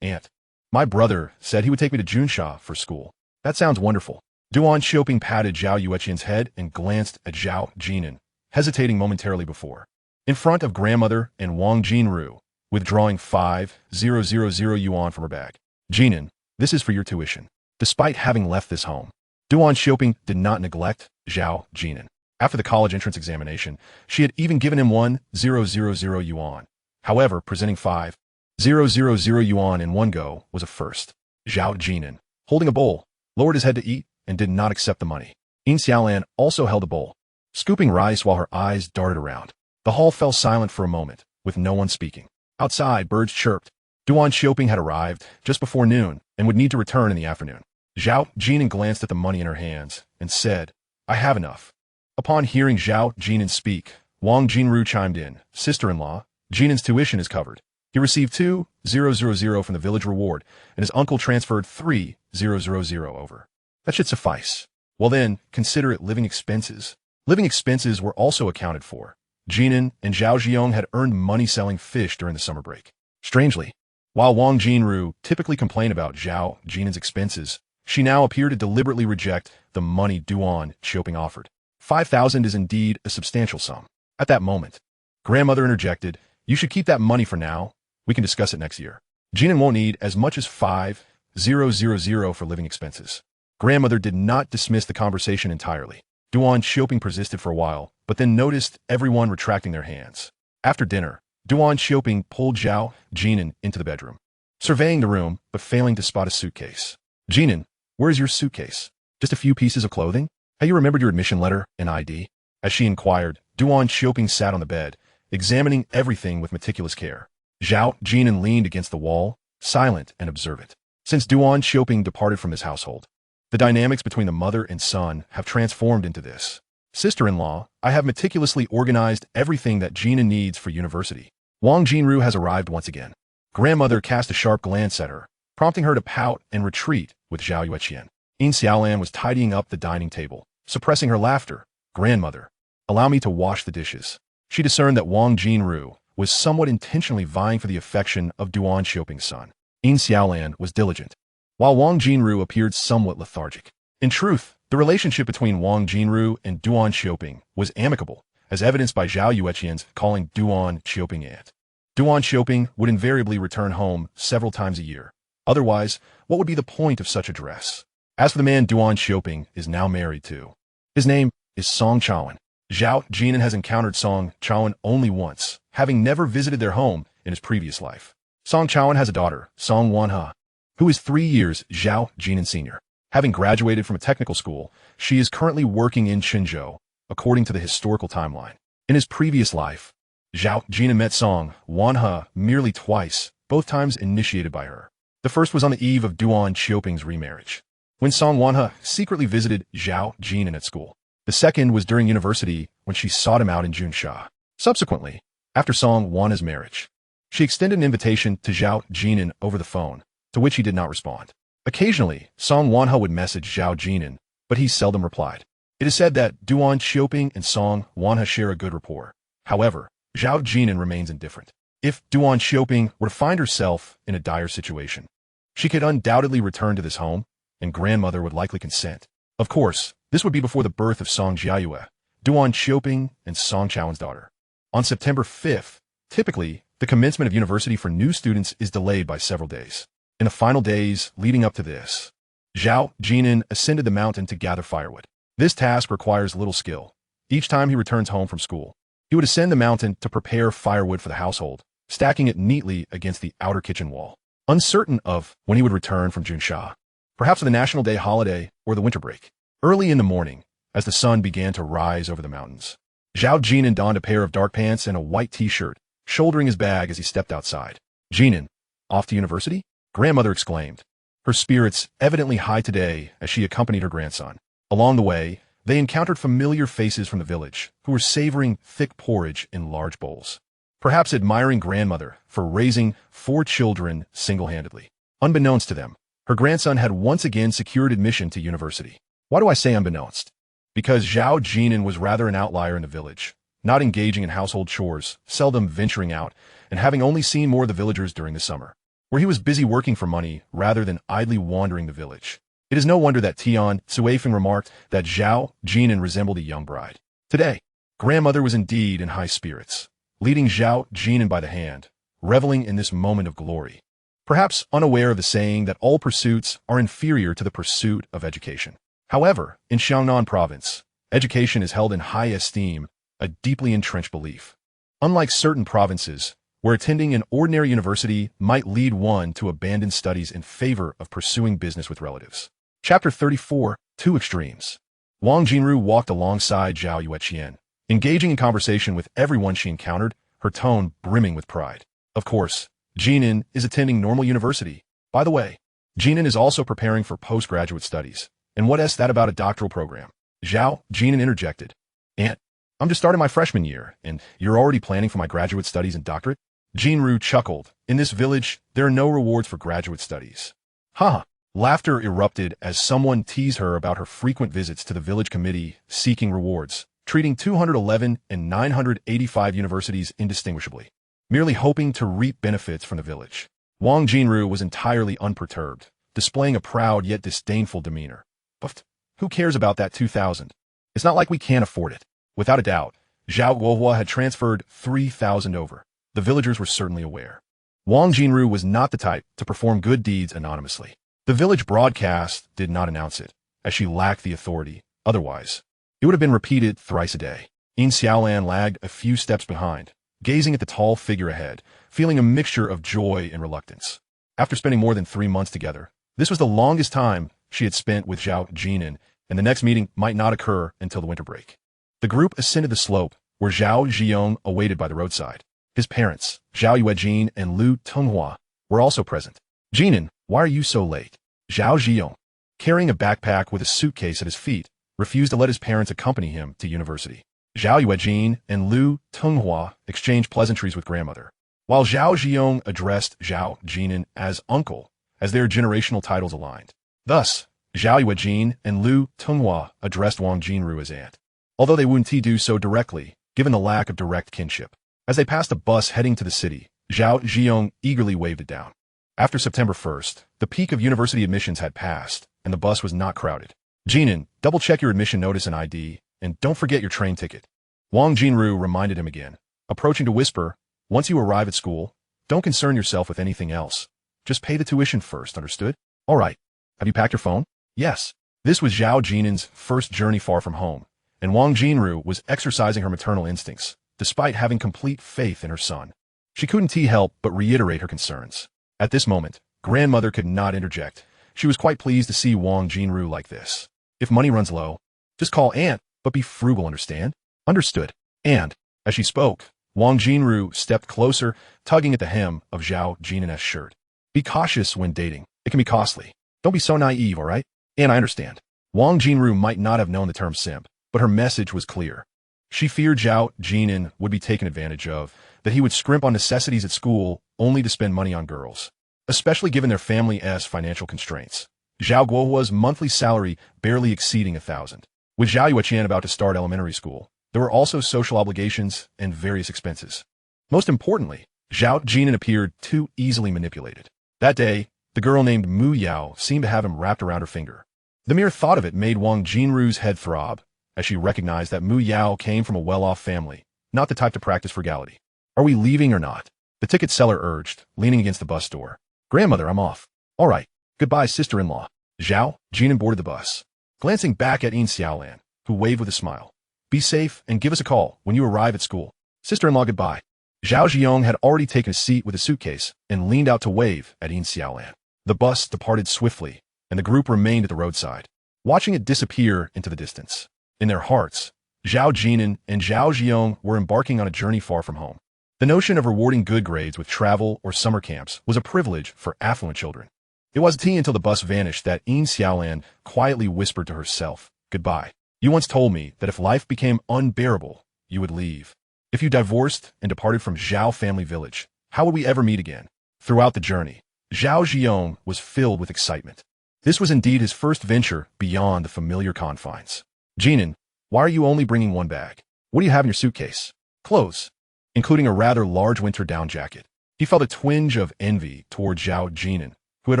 S1: "Aunt, my brother said he would take me to Junsha for school." "That sounds wonderful." Duan Xiaoping patted Zhao Yueqian's head and glanced at Zhao Jin'an, hesitating momentarily before. In front of grandmother and Wang Jinru, withdrawing 5,000 yuan from her bag. "Jin'an, this is for your tuition." Despite having left this home, Duan Xiaoping did not neglect Zhao Jin'an. After the college entrance examination, she had even given him 1,000 yuan. However, presenting 5,000 yuan in one go was a first. Zhao Jin'an, holding a bowl, lowered his head to eat and did not accept the money. Yin Xiaolan also held a bowl, scooping rice while her eyes darted around. The hall fell silent for a moment, with no one speaking. Outside, birds chirped. Duan Xiaoping had arrived just before noon and would need to return in the afternoon. Zhao Jin'an glanced at the money in her hands and said, "I have enough." Upon hearing Zhao Jin'an speak, Wang Jinru chimed in, "Sister-in-law, Jin'an's tuition is covered. He received 2,000 from the village reward, and his uncle transferred 3,000 over. That should suffice. Well then, consider it living expenses." Living expenses were also accounted for. Jin'an and Zhao Jiong had earned money selling fish during the summer break. Strangely, while Wang Jinru typically complained about Zhao Jin'an's expenses, she now appeared to deliberately reject the money Duan Xiaoping offered. 5,000 is indeed a substantial sum. At that moment, grandmother interjected, "You should keep that money for now. We can discuss it next year." Jin'an won't need as much as 5,000 for living expenses. Grandmother did not dismiss the conversation entirely. Duan Xiaoping persisted for a while, but then noticed everyone retracting their hands. After dinner, Duan Xiaoping pulled Zhao Jin'an into the bedroom, surveying the room but failing to spot a suitcase. "Jin'an, where is your suitcase? Just a few pieces of clothing? Have you remembered your admission letter and ID?" As she inquired, Duan Xiaoping sat on the bed, examining everything with meticulous care. Zhao Jin'an leaned against the wall, silent and observant. Since Duan Xiaoping departed from his household, the dynamics between the mother and son have transformed into this. "Sister-in-law, I have meticulously organized everything that Jin'an needs for university." Wang Jinru has arrived once again. Grandmother cast a sharp glance at her, prompting her to pout and retreat with Zhao Yueqian. Yin Xiaolan was tidying up the dining table, suppressing her laughter. "Grandmother, allow me to wash the dishes." She discerned that Wang Jinru was somewhat intentionally vying for the affection of Duan Xiaoping's son. Yin Xiaolan was diligent. while Wang Jinru appeared somewhat lethargic. In truth, the relationship between Wang Jinru and Duan Xioping was amicable, as evidenced by Zhao Yueqian's calling Duan Xioping aunt. Duan Xioping would invariably return home several times a year. Otherwise, what would be the point of such address? As for the man Duan Xioping is now married to, his name is Song Chaoan. Zhao Jin'an has encountered Song Chaoan only once, having never visited their home in his previous life. Song Chaoan has a daughter, Song Wanhe, who is 3 years Zhao Jin'an senior. Having graduated from a technical school, she is currently working in Qinzhou, according to the historical timeline. In his previous life, Zhao Jin'an met Song Wanhe merely twice, both times initiated by her. The first was on the eve of Duan Xioping's remarriage, when Song Wanhe secretly visited Zhao Jin'an at school. The second was during university when she sought him out in Junsha. Subsequently, after Song Wanhe's marriage, she extended an invitation to Zhao Jin'an over the phone, to which he did not respond. Occasionally, Song Wanhe would message Zhao Jin'an, but he seldom replied. It is said that Duan Xioping and Song Wanhe share a good rapport. However, Zhao Jin'an remains indifferent. If Duan Xioping were to find herself in a dire situation, she could undoubtedly return to this home, and grandmother would likely consent. Of course, this would be before the birth of Song Jiayue, Duan Xioping and Song Chaoan's daughter. On September 5th, typically, the commencement of university for new students is delayed by several days. In the final days leading up to this, Zhao Jin'an ascended the mountain to gather firewood. This task requires little skill. Each time he returns home from school, he would ascend the mountain to prepare firewood for the household, stacking it neatly against the outer kitchen wall. Uncertain of when he would return from Junsha, perhaps for the National Day holiday or the winter break. Early in the morning, as the sun began to rise over the mountains, Zhao Jin'an donned a pair of dark pants and a white t-shirt, shouldering his bag as he stepped outside. Jin'an, off to university? Grandmother exclaimed, her spirits evidently high today as she accompanied her grandson. Along the way, they encountered familiar faces from the village who were savoring thick porridge in large bowls, perhaps admiring grandmother for raising 4 children single-handedly. Unbeknownst to them, her grandson had once again secured admission to university. Why do I say unbeknownst? Because Zhao Jin'an was rather an outlier in the village, not engaging in household chores, seldom venturing out, and having only seen more of the villagers during the summer, where he was busy working for money rather than idly wandering the village. It is no wonder that Tian Suifeng remarked that Zhao Jin'an resembled a young bride. Today, grandmother was indeed in high spirits, leading Zhao Jin'an by the hand, reveling in this moment of glory, perhaps unaware of the saying that all pursuits are inferior to the pursuit of education. However, in Xiangnan province, education is held in high esteem, a deeply entrenched belief. Unlike certain provinces, where attending an ordinary university might lead one to abandon studies in favor of pursuing business with relatives. Chapter 34, Two Extremes. Wang Jinru walked alongside Zhao Yueqian, engaging in conversation with everyone she encountered, her tone brimming with pride. Of course, Jin'an is attending normal university. By the way, Jin'an is also preparing for postgraduate studies. And what is that about a doctoral program? Zhao Jin'an interjected. Aunt, I'm just starting my freshman year, and you're already planning for my graduate studies and doctorate? Jinru chuckled. In this village, there are no rewards for graduate studies. Ha! Laughter erupted as someone teased her about her frequent visits to the village committee seeking rewards, treating 211 and 985 universities indistinguishably, merely hoping to reap benefits from the village. Wang Jinru was entirely unperturbed, displaying a proud yet disdainful demeanor. But who cares about that 2,000? It's not like we can't afford it. Without a doubt, Zhao Guohua had transferred 3,000 over. The villagers were certainly aware. Wang Jinru was not the type to perform good deeds anonymously. The village broadcast did not announce it, as she lacked the authority. Otherwise, it would have been repeated thrice a day. Yin Xiaolan lagged a few steps behind, gazing at the tall figure ahead, feeling a mixture of joy and reluctance. After spending more than 3 months together, this was the longest time she had spent with Zhao Jin'an, and the next meeting might not occur until the winter break. The group ascended the slope, where Zhao Ziyong awaited by the roadside. His parents, Zhao Yuejin and Lu Tenghua, were also present. Jin'an, why are you so late? Zhao Ziyong, carrying a backpack with a suitcase at his feet, refused to let his parents accompany him to university. Zhao Yuejin and Lu Tenghua exchanged pleasantries with grandmother, while Zhao Ziyong addressed Zhao Jin'an as uncle, as their generational titles aligned. Thus, Zhao Yuejin and Lu Tenghua addressed Wang Jinru as aunt, although they wouldn't do so directly, given the lack of direct kinship. As they passed a bus heading to the city, Zhao Ziyong eagerly waved it down. After September 1st, the peak of university admissions had passed, and the bus was not crowded. Jin'an, double-check your admission notice and ID, and don't forget your train ticket. Wang Jinru reminded him again, approaching to whisper, once you arrive at school, don't concern yourself with anything else. Just pay the tuition first, understood? All right. Have you packed your phone? Yes. This was Zhao Jin'an's first journey far from home, and Wang Jinru was exercising her maternal instincts, despite having complete faith in her son. She couldn't help but reiterate her concerns. At this moment, grandmother could not interject. She was quite pleased to see Wang Jinru like this. If money runs low, just call aunt, but be frugal, understand? Understood. And, as she spoke, Wang Jinru stepped closer, tugging at the hem of Zhao Jin'an's shirt. Be cautious when dating. It can be costly. Don't be so naive, all right? And I understand. Wang Jinru might not have known the term simp, but her message was clear. She feared Zhao Jin'an would be taken advantage of, that he would scrimp on necessities at school only to spend money on girls, especially given their family's financial constraints. Zhao Guohua's monthly salary barely exceeding 1,000. With Zhao Yueqian about to start elementary school, there were also social obligations and various expenses. Most importantly, Zhao Jin'an appeared too easily manipulated. That day, the girl named Mu Yao seemed to have him wrapped around her finger. The mere thought of it made Wang Jinru's head throb, as she recognized that Mu Yao came from a well-off family, not the type to practice frugality. Are we leaving or not? The ticket seller urged, leaning against the bus door. Grandmother, I'm off. All right. Goodbye, sister-in-law. Zhao Jin'an boarded the bus, glancing back at Yin Xiaolan, who waved with a smile. Be safe and give us a call when you arrive at school. Sister-in-law, goodbye. Zhao Ziyong had already taken a seat with a suitcase and leaned out to wave at Yin Xiaolan. The bus departed swiftly, and the group remained at the roadside, watching it disappear into the distance. In their hearts, Zhao Jin'an and Zhao Ziyong were embarking on a journey far from home. The notion of rewarding good grades with travel or summer camps was a privilege for affluent children. It wasn't until the bus vanished that Yin Xiaolan quietly whispered to herself, goodbye. You once told me that if life became unbearable, you would leave. If you divorced and departed from Zhao family village, how would we ever meet again? Throughout the journey, Zhao Ziyong was filled with excitement. This was indeed his first venture beyond the familiar confines. Jin'an, why are you only bringing one bag? What do you have in your suitcase? Clothes, including a rather large winter down jacket. He felt a twinge of envy toward Zhao Jin'an, who had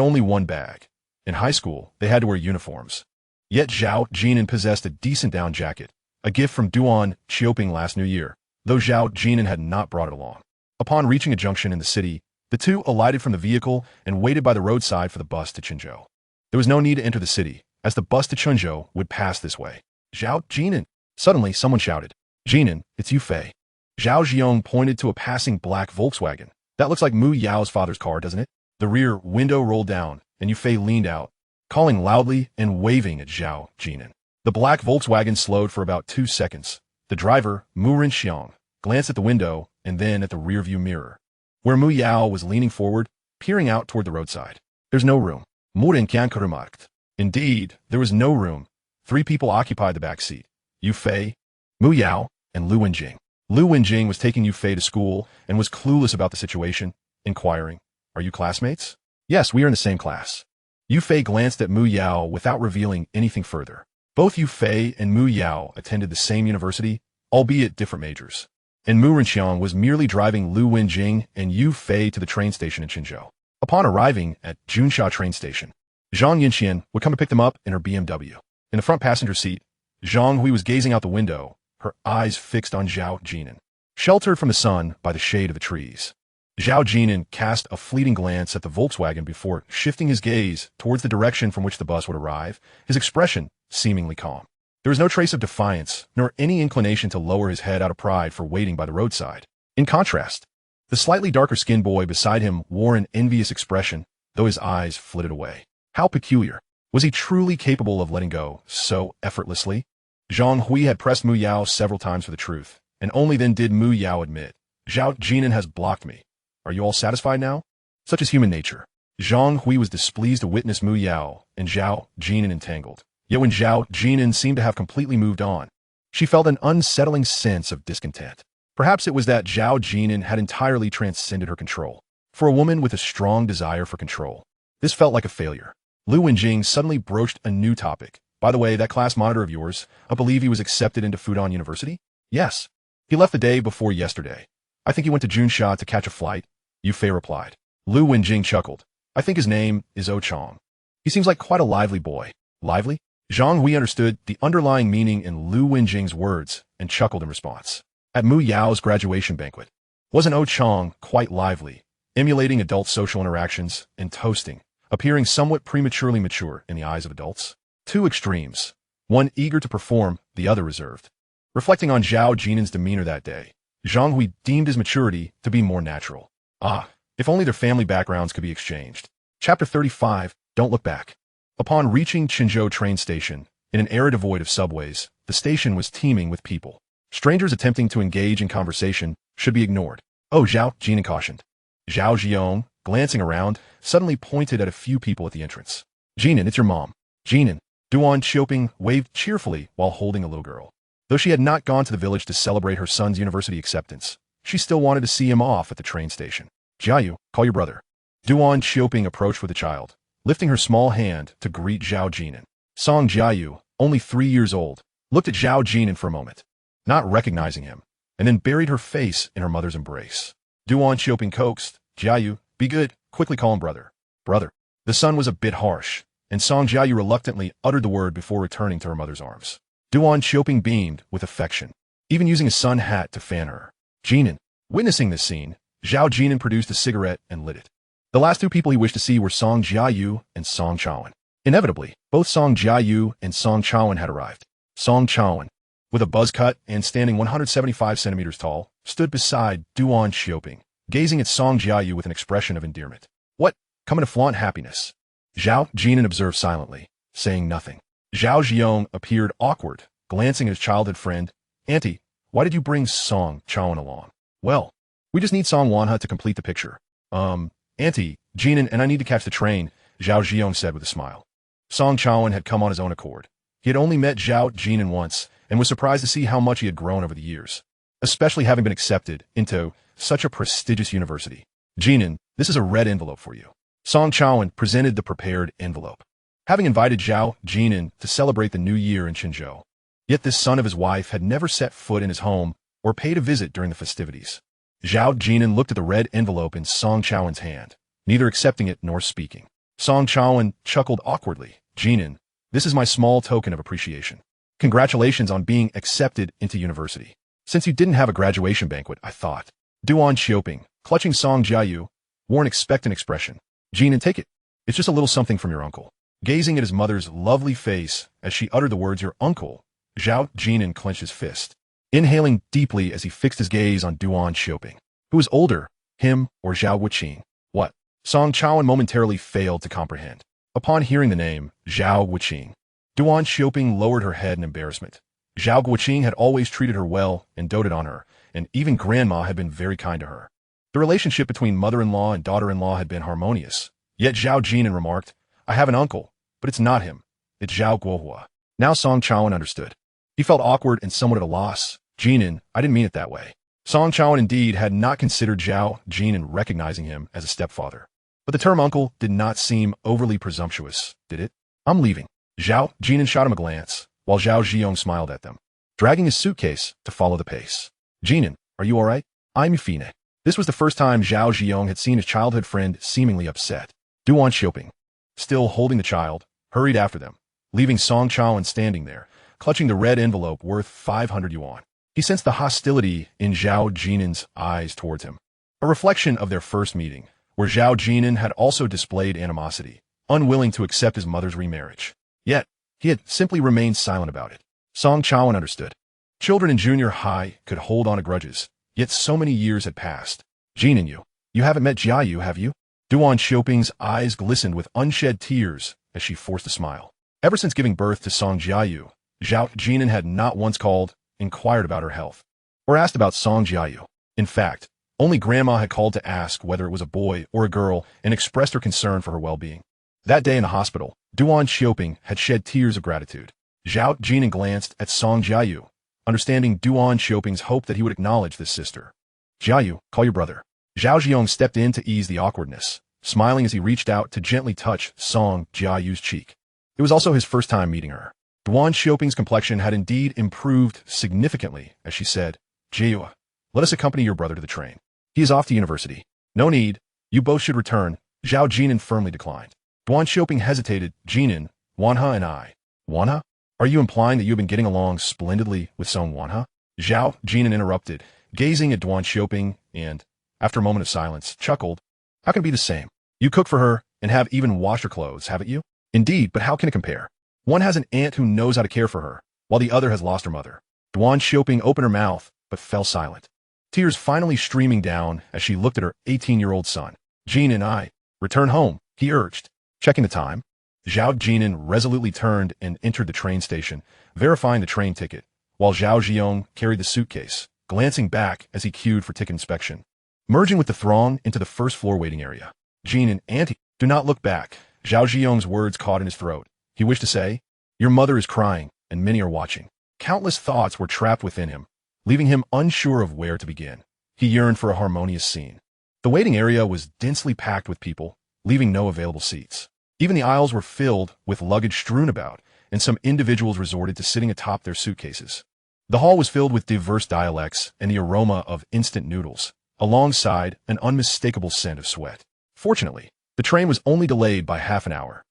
S1: only one bag. In high school, they had to wear uniforms. Yet Zhao Jin'an possessed a decent down jacket, a gift from Duan Qioping last New Year, though Zhao Jin'an had not brought it along. Upon reaching a junction in the city, the two alighted from the vehicle and waited by the roadside for the bus to Qinzhou. There was no need to enter the city, as the bus to Qinzhou would pass this way. Zhao Jin'an! Suddenly, someone shouted, Jin'an, it's you, Fei. Zhao Ziyong pointed to a passing black Volkswagen. That looks like Mu Yao's father's car, doesn't it? The rear window rolled down, and Yufei leaned out, calling loudly and waving at Zhao Jin'an. The black Volkswagen slowed for about 2 seconds. The driver, Mu Rinxiang, glanced at the window and then at the rearview mirror, where Mu Yao was leaning forward, peering out toward the roadside. There's no room. Mu Rinxiang remarked. Indeed, there was no room. 3 people occupied the back seat. Yufei, Mu Yao, and Lu Wenjing. Lu Wenjing was taking Yufei to school and was clueless about the situation, inquiring, Are you classmates? Yes, we are in the same class. Yufei glanced at Mu Yao without revealing anything further. Both Yufei and Mu Yao attended the same university, albeit different majors. And Mu Rinxiang was merely driving Lu Wenjing and Yufei to the train station in Qinzhou. Upon arriving at Junsha train station, Zhang Yinxian would come to pick them up in her BMW. In the front passenger seat, Zhang Hui was gazing out the window, her eyes fixed on Zhao Jin'an, sheltered from the sun by the shade of the trees. Zhao Jin'an cast a fleeting glance at the Volkswagen before shifting his gaze towards the direction from which the bus would arrive, his expression seemingly calm. There was no trace of defiance, nor any inclination to lower his head out of pride for waiting by the roadside. In contrast, the slightly darker-skinned boy beside him wore an envious expression, though his eyes flitted away. How peculiar. Was he truly capable of letting go so effortlessly? Zhang Hui had pressed Mu Yao several times for the truth, and only then did Mu Yao admit, Zhao Jin'an has blocked me. Are you all satisfied now? Such is human nature. Zhang Hui was displeased to witness Mu Yao and Zhao Jin'an entangled. Yet when Zhao Jin'an seemed to have completely moved on, she felt an unsettling sense of discontent. Perhaps it was that Zhao Jin'an had entirely transcended her control. For a woman with a strong desire for control, this felt like a failure. Lu Wenjing suddenly broached a new topic. By the way, that class monitor of yours, I believe he was accepted into Fudan University? Yes. He left the day before yesterday. I think he went to Junsha to catch a flight, Yufei replied. Lu Wenjing chuckled. I think his name is O Chong. He seems like quite a lively boy. Lively? Zhang Hui understood the underlying meaning in Lu Wenjing's words and chuckled in response. At Mu Yao's graduation banquet, wasn't O Chong quite lively, emulating adult social interactions and toasting, appearing somewhat prematurely mature in the eyes of adults? Two extremes, one eager to perform, the other reserved. Reflecting on Zhao Jin'an's demeanor that day, Zhang Hui deemed his maturity to be more natural. Ah, if only their family backgrounds could be exchanged. Chapter 35, Don't Look Back. Upon reaching Qinzhou train station, in an era devoid of subways, the station was teeming with people. Strangers attempting to engage in conversation should be ignored. Oh, Zhao Jin'an cautioned. Zhao Jiong, glancing around, suddenly pointed at a few people at the entrance. Jin'an, it's your mom. Jin'an. Duan Xiaoping waved cheerfully while holding a little girl. Though she had not gone to the village to celebrate her son's university acceptance, she still wanted to see him off at the train station. Jiayu, call your brother. Duan Xiaoping approached with the child, lifting her small hand to greet Zhao Jin'an. Song Jiayu, only 3 years old, looked at Zhao Jin'an for a moment, not recognizing him, and then buried her face in her mother's embrace. Duan Xiaoping coaxed, Jiayu, be good, quickly call him brother. Brother. The son was a bit harsh, and Song Jiayu reluctantly uttered the word before returning to her mother's arms. Duan Xiaoping beamed with affection, even using a sun hat to fan her. Jin'an. Witnessing this scene, Zhao Jin'an produced a cigarette and lit it. The last two people he wished to see were Song Jiayu and Song Chaowen. Inevitably, both Song Jiayu and Song Chaowen had arrived. Song Chaowen, with a buzz cut and standing 175 centimeters tall, stood beside Duan Xiaoping, gazing at Song Jiayu with an expression of endearment. What? Coming to flaunt happiness? Zhao Jin'an observed silently, saying nothing. Zhao Jiong appeared awkward, glancing at his childhood friend. Auntie, why did you bring Song Chaowen along? Well, we just need Song Wanha to complete the picture. Auntie, Jin'an and I need to catch the train, Zhao Jiong said with a smile. Song Chaowen had come on his own accord. He had only met Zhao Jin'an once and was surprised to see how much he had grown over the years, especially having been accepted into such a prestigious university. Jin'an, this is a red envelope for you. Song Chaowen presented the prepared envelope, having invited Zhao Jin'an to celebrate the new year in Qinzhou. Yet this son of his wife had never set foot in his home or paid a visit during the festivities. Zhao Jin'an looked at the red envelope in Song Chaowen's hand, neither accepting it nor speaking. Song Chaowen chuckled awkwardly. Jin'an, this is my small token of appreciation. Congratulations on being accepted into university. Since you didn't have a graduation banquet, I thought. Duan Xiaoping, clutching Song Jiayu, wore an expectant expression. Jin'an, take it. It's just a little something from your uncle. Gazing at his mother's lovely face as she uttered the words, your uncle, Zhao Jin'an clenched his fist, inhaling deeply as he fixed his gaze on Duan Xiaoping. Who was older, him or Zhao Wuqing? What? Song Chaowen momentarily failed to comprehend. Upon hearing the name, Zhao Wuqing, Duan Xiaoping lowered her head in embarrassment. Zhao Guoqing had always treated her well and doted on her, and even grandma had been very kind to her. The relationship between mother-in-law and daughter-in-law had been harmonious. Yet Zhao Jin'an remarked, I have an uncle, but it's not him. It's Zhao Guohua. Now Song Chaowen understood. He felt awkward and somewhat at a loss. Jin'an, I didn't mean it that way. Song Chaowen indeed had not considered Zhao Jin'an recognizing him as a stepfather. But the term uncle did not seem overly presumptuous, did it? I'm leaving. Zhao Jin'an shot him a glance, while Zhao Jiong smiled at them, dragging his suitcase to follow the pace. Jin'an, are you all right? I'm Yufine. This was the first time Zhao Jiong had seen his childhood friend seemingly upset. Duan Xiaoping, still holding the child, hurried after them, leaving Song Chaowen standing there, clutching the red envelope worth 500 yuan. He sensed the hostility in Zhao Jin'an's eyes towards him, a reflection of their first meeting, where Zhao Jin'an had also displayed animosity, unwilling to accept his mother's remarriage. Yet, he had simply remained silent about it. Song Chaowen understood. Children in junior high could hold on to grudges, yet so many years had passed. Jin'an, you haven't met Jiayu, have you? Duan Xiaoping's eyes glistened with unshed tears as she forced a smile. Ever since giving birth to Song Jiayu, Zhao Jin'an had not once called, inquired about her health, or asked about Song Jiayu. In fact, only grandma had called to ask whether it was a boy or a girl and expressed her concern for her well-being. That day in the hospital, Duan Xiaoping had shed tears of gratitude. Zhao Jin'an glanced at Song Jiayu, understanding Duan Xiaoping's hope that he would acknowledge this sister. Jiayu, call your brother. Zhao Jiong stepped in to ease the awkwardness, smiling as he reached out to gently touch Song Jiayu's cheek. It was also his first time meeting her. Duan Xiaoping's complexion had indeed improved significantly as she said, Jiayu, let us accompany your brother to the train. He is off to university. No need, you both should return, Zhao Jin'an firmly declined. Duan Xiaoping hesitated. Jin'an, Wanha and I. Wanha? Are you implying that you have been getting along splendidly with Song Wanha? Zhao Jin'an interrupted, gazing at Duan Xiaoping, and, after a moment of silence, chuckled. How can it be the same? You cook for her and have even washed her clothes, haven't you? Indeed, but how can it compare? One has an aunt who knows how to care for her, while the other has lost her mother. Duan Xiaoping opened her mouth, but fell silent. Tears finally streaming down as she looked at her 18-year-old son. Jin'an and I. Return home, he urged. Checking the time. Zhao Jin'an resolutely turned and entered the train station, verifying the train ticket, while Zhao Jiong carried the suitcase, glancing back as he queued for ticket inspection. Merging with the throng into the first-floor waiting area. Jin'an, Auntie, do not look back. Zhao Jiong's words caught in his throat. He wished to say, your mother is crying, and many are watching. Countless thoughts were trapped within him, leaving him unsure of where to begin. He yearned for a harmonious scene. The waiting area was densely packed with people, leaving no available seats. Even the aisles were filled with luggage strewn about, and some individuals resorted to sitting atop their suitcases. The hall was filled with diverse dialects and the aroma of instant noodles, alongside an unmistakable scent of sweat. Fortunately, the train was only delayed by half an hour.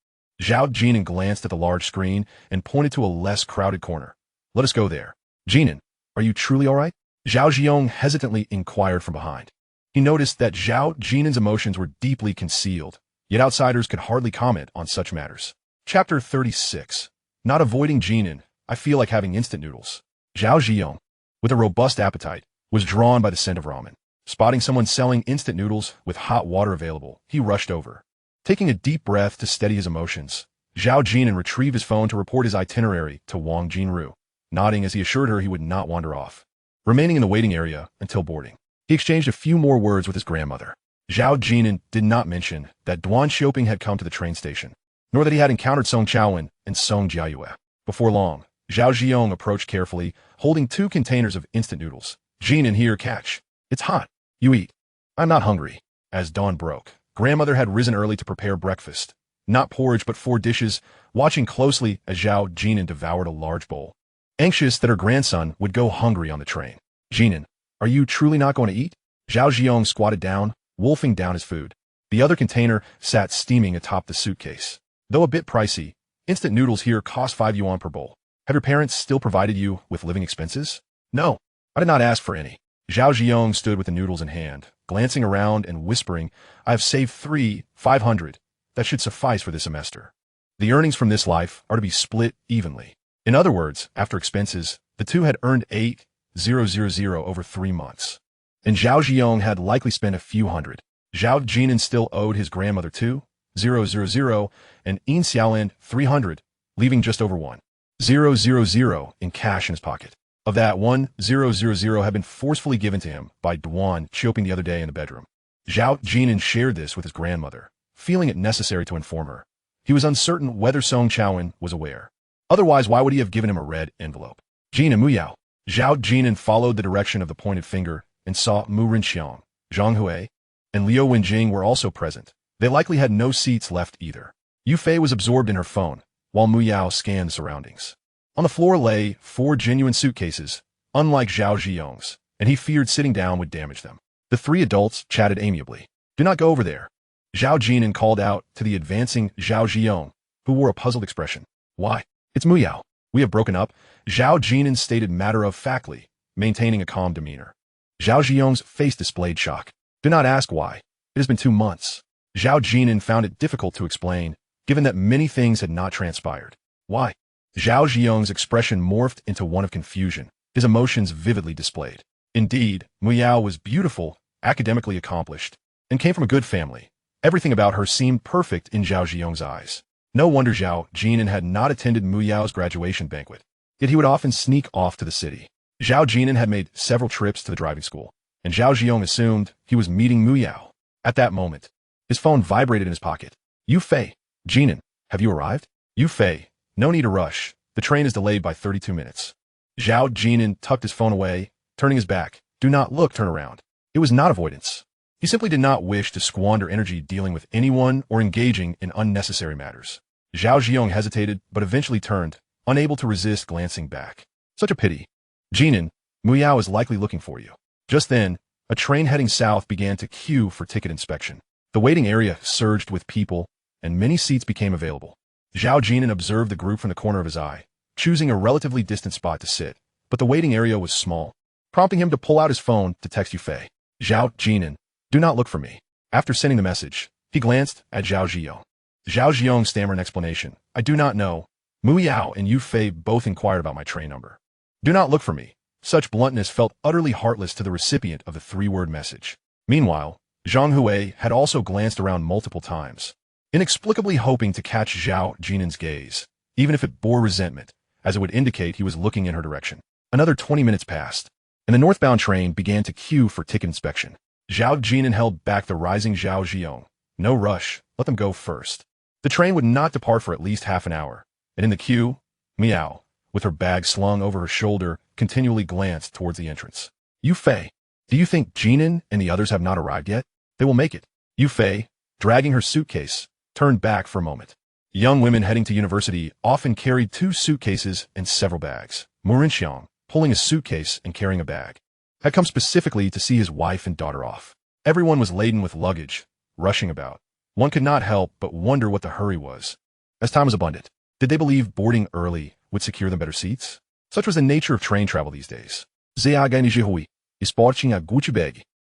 S1: Zhao Jin'an glanced at the large screen and pointed to a less crowded corner. Let us go there. Jin'an, are you truly all right? Zhao Jiong hesitantly inquired from behind. He noticed that Zhao Jin'an's emotions were deeply concealed, yet outsiders could hardly comment on such matters. Chapter 36. Not avoiding Jin'an, I feel like having instant noodles. Zhao Jiong, with a robust appetite, was drawn by the scent of ramen. Spotting someone selling instant noodles with hot water available, he rushed over. Taking a deep breath to steady his emotions, Zhao Jin'an retrieved his phone to report his itinerary to Wang Jinru, nodding as he assured her he would not wander off. Remaining in the waiting area until boarding, he exchanged a few more words with his grandmother. Zhao Jin'an did not mention that Duan Xiaoping had come to the train station, nor that he had encountered Song Chaowen and Song Jiayue. Before long, Zhao Jiong approached carefully, holding 2 containers of instant noodles. Jin'an, here, catch. It's hot. You eat. I'm not hungry. As dawn broke, grandmother had risen early to prepare breakfast. Not porridge, but 4 dishes, watching closely as Zhao Jin'an devoured a large bowl. Anxious that her grandson would go hungry on the train. Jin'an, are you truly not going to eat? Zhao Jiong squatted down, wolfing down his food. The other container sat steaming atop the suitcase. Though a bit pricey, instant noodles here cost 5 yuan per bowl. Have your parents still provided you with living expenses? No, I did not ask for any. Zhao Jiong stood with the noodles in hand, glancing around and whispering, I have saved 500. That should suffice for this semester. The earnings from this life are to be split evenly. In other words, after expenses, the two had earned 8,000 over 3 months. And Zhao Jiong had likely spent a few hundred. Zhao Jin'an still owed his grandmother 2,000 and Yin Xiaolin 300, leaving just over 1,000 in cash in his pocket. Of that, 1,000 had been forcefully given to him by Duan Xiaoping the other day in the bedroom. Zhao Jin'an shared this with his grandmother, feeling it necessary to inform her. He was uncertain whether Song Chaowen was aware. Otherwise, why would he have given him a red envelope? Jin'an Muyao. Zhao Jin'an followed the direction of the pointed finger and saw Mu Rinxiang, Zhang Hui, and Liu Wenjing were also present. They likely had no seats left either. Yu Fei was absorbed in her phone, while Muyao scanned the surroundings. On the floor lay 4 genuine suitcases, unlike Zhao Jiong's, and he feared sitting down would damage them. The 3 adults chatted amiably. Do not go over there. Zhao Jin'an called out to the advancing Zhao Jiong, who wore a puzzled expression. Why? It's Muyao. We have broken up. Zhao Jin'an stated matter-of-factly, maintaining a calm demeanor. Zhao Jiong's face displayed shock. Do not ask why. It has been 2 months. Zhao Jin'an found it difficult to explain, given that many things had not transpired. Why? Zhao Jiong's expression morphed into one of confusion, his emotions vividly displayed. Indeed, Muyao was beautiful, academically accomplished, and came from a good family. Everything about her seemed perfect in Zhao Jiong's eyes. No wonder Zhao Jin'an had not attended Muyao's graduation banquet. Yet he would often sneak off to the city. Zhao Jin'an had made several trips to the driving school, and Zhao Jiong assumed he was meeting Muyao. At that moment, his phone vibrated in his pocket. Yu Fei. Jin'an, have you arrived? Yu Fei. No need to rush. The train is delayed by 32 minutes. Zhao Jin'an tucked his phone away, turning his back. Do not look, turn around. It was not avoidance. He simply did not wish to squander energy dealing with anyone or engaging in unnecessary matters. Zhao Jiong hesitated, but eventually turned, unable to resist glancing back. Such a pity. Jin'an, Muyao is likely looking for you. Just then, a train heading south began to queue for ticket inspection. The waiting area surged with people, and many seats became available. Zhao Jin'an observed the group from the corner of his eye, choosing a relatively distant spot to sit, but the waiting area was small, prompting him to pull out his phone to text Yufei. Zhao Jin'an, do not look for me. After sending the message, he glanced at Zhao Ziyong. Zhao Ziyong stammered an explanation. I do not know. Mu Yao and Yufei both inquired about my train number. Do not look for me. Such bluntness felt utterly heartless to the recipient of the three-word message. Meanwhile, Zhang Hui had also glanced around multiple times, inexplicably hoping to catch Zhao Jin'an's gaze, even if it bore resentment, as it would indicate he was looking in her direction. Another 20 minutes passed, and the northbound train began to queue for ticket inspection. Zhao Jin'an held back the rising Zhao Ziyong. No rush, let them go first. The train would not depart for at least half an hour, and in the queue, Miao, with her bag slung over her shoulder, continually glanced towards the entrance. Yufei, do you think Jin'an and the others have not arrived yet? They will make it. Yufei, dragging her suitcase, turned back for a moment. Young women heading to university often carried 2 suitcases and several bags. Mu Renxiang, pulling a suitcase and carrying a bag, had come specifically to see his wife and daughter off. Everyone was laden with luggage, rushing about. One could not help but wonder what the hurry was. As time was abundant, did they believe boarding early would secure them better seats? Such was the nature of train travel these days.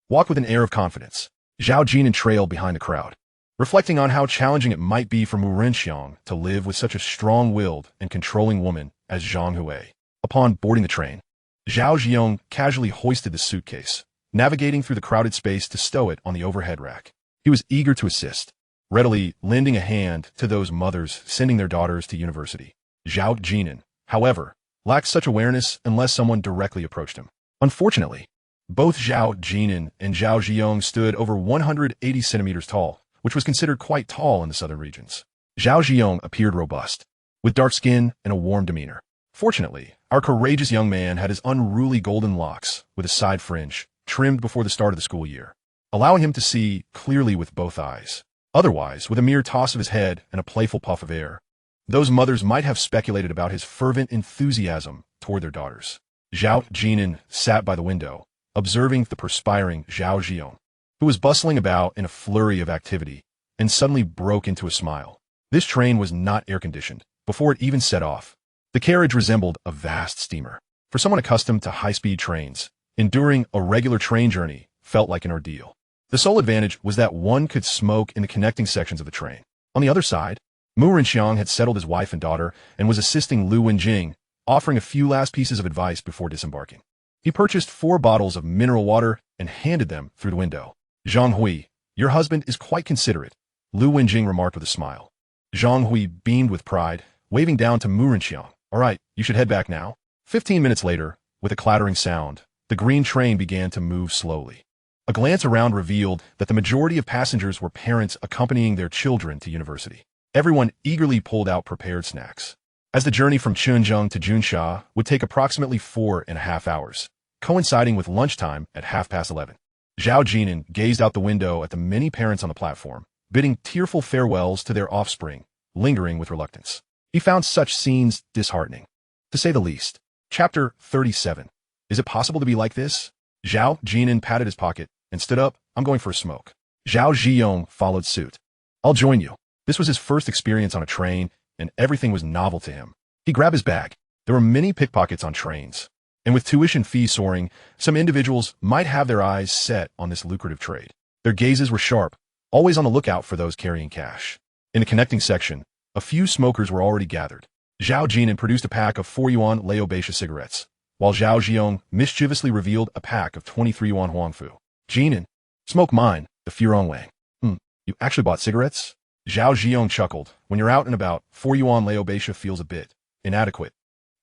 S1: Walked with an air of confidence. Zhao Jin'an trailed behind the crowd, reflecting on how challenging it might be for Mu Renxiang to live with such a strong-willed and controlling woman as Zhang Hui. Upon boarding the train, Zhao Ziyong casually hoisted the suitcase, navigating through the crowded space to stow it on the overhead rack. He was eager to assist, readily lending a hand to those mothers sending their daughters to university. Zhao Jin'an, however, lacked such awareness unless someone directly approached him. Unfortunately, both Zhao Jin'an and Zhao Ziyong stood over 180 centimeters tall, which was considered quite tall in the southern regions. Zhao Ziyong appeared robust, with dark skin and a warm demeanor. Fortunately, our courageous young man had his unruly golden locks, with a side fringe, trimmed before the start of the school year, allowing him to see clearly with both eyes. Otherwise, with a mere toss of his head and a playful puff of air, those mothers might have speculated about his fervent enthusiasm toward their daughters. Zhao Jin'an sat by the window, observing the perspiring Zhao Ziyong, who was bustling about in a flurry of activity, and suddenly broke into a smile. This train was not air-conditioned. Before it even set off, the carriage resembled a vast steamer. For someone accustomed to high-speed trains, enduring a regular train journey felt like an ordeal. The sole advantage was that one could smoke in the connecting sections of the train. On the other side, Mu Renxiang had settled his wife and daughter and was assisting Lu Wenjing, offering a few last pieces of advice before disembarking. He purchased 4 bottles of mineral water and handed them through the window. Zhang Hui, your husband is quite considerate, Lu Wenjing remarked with a smile. Zhang Hui beamed with pride, waving down to Mu Renxiang. All right, you should head back now. 15 minutes later, with a clattering sound, the green train began to move slowly. A glance around revealed that the majority of passengers were parents accompanying their children to university. Everyone eagerly pulled out prepared snacks. As the journey from Chunzheng to Junsha would take approximately 4.5 hours, coinciding with lunchtime at 11:30. Zhao Jin'an gazed out the window at the many parents on the platform, bidding tearful farewells to their offspring, lingering with reluctance. He found such scenes disheartening, to say the least. Chapter 37. Is it possible to be like this? Zhao Jin'an patted his pocket and stood up. I'm going for a smoke. Zhao Ziyong followed suit. I'll join you. This was his first experience on a train, and everything was novel to him. He grabbed his bag. There were many pickpockets on trains, and with tuition fees soaring, some individuals might have their eyes set on this lucrative trade. Their gazes were sharp, always on the lookout for those carrying cash. In the connecting section, a few smokers were already gathered. Zhao Jin'an produced a pack of 4-yuan Laobaisha cigarettes, while Zhao Ziyong mischievously revealed a pack of 23-yuan Huangfu. Jin'an, smoke mine, the Furong Wang. You actually bought cigarettes? Zhao Ziyong chuckled. When you're out and about, 4-yuan Laobaisha feels a bit inadequate.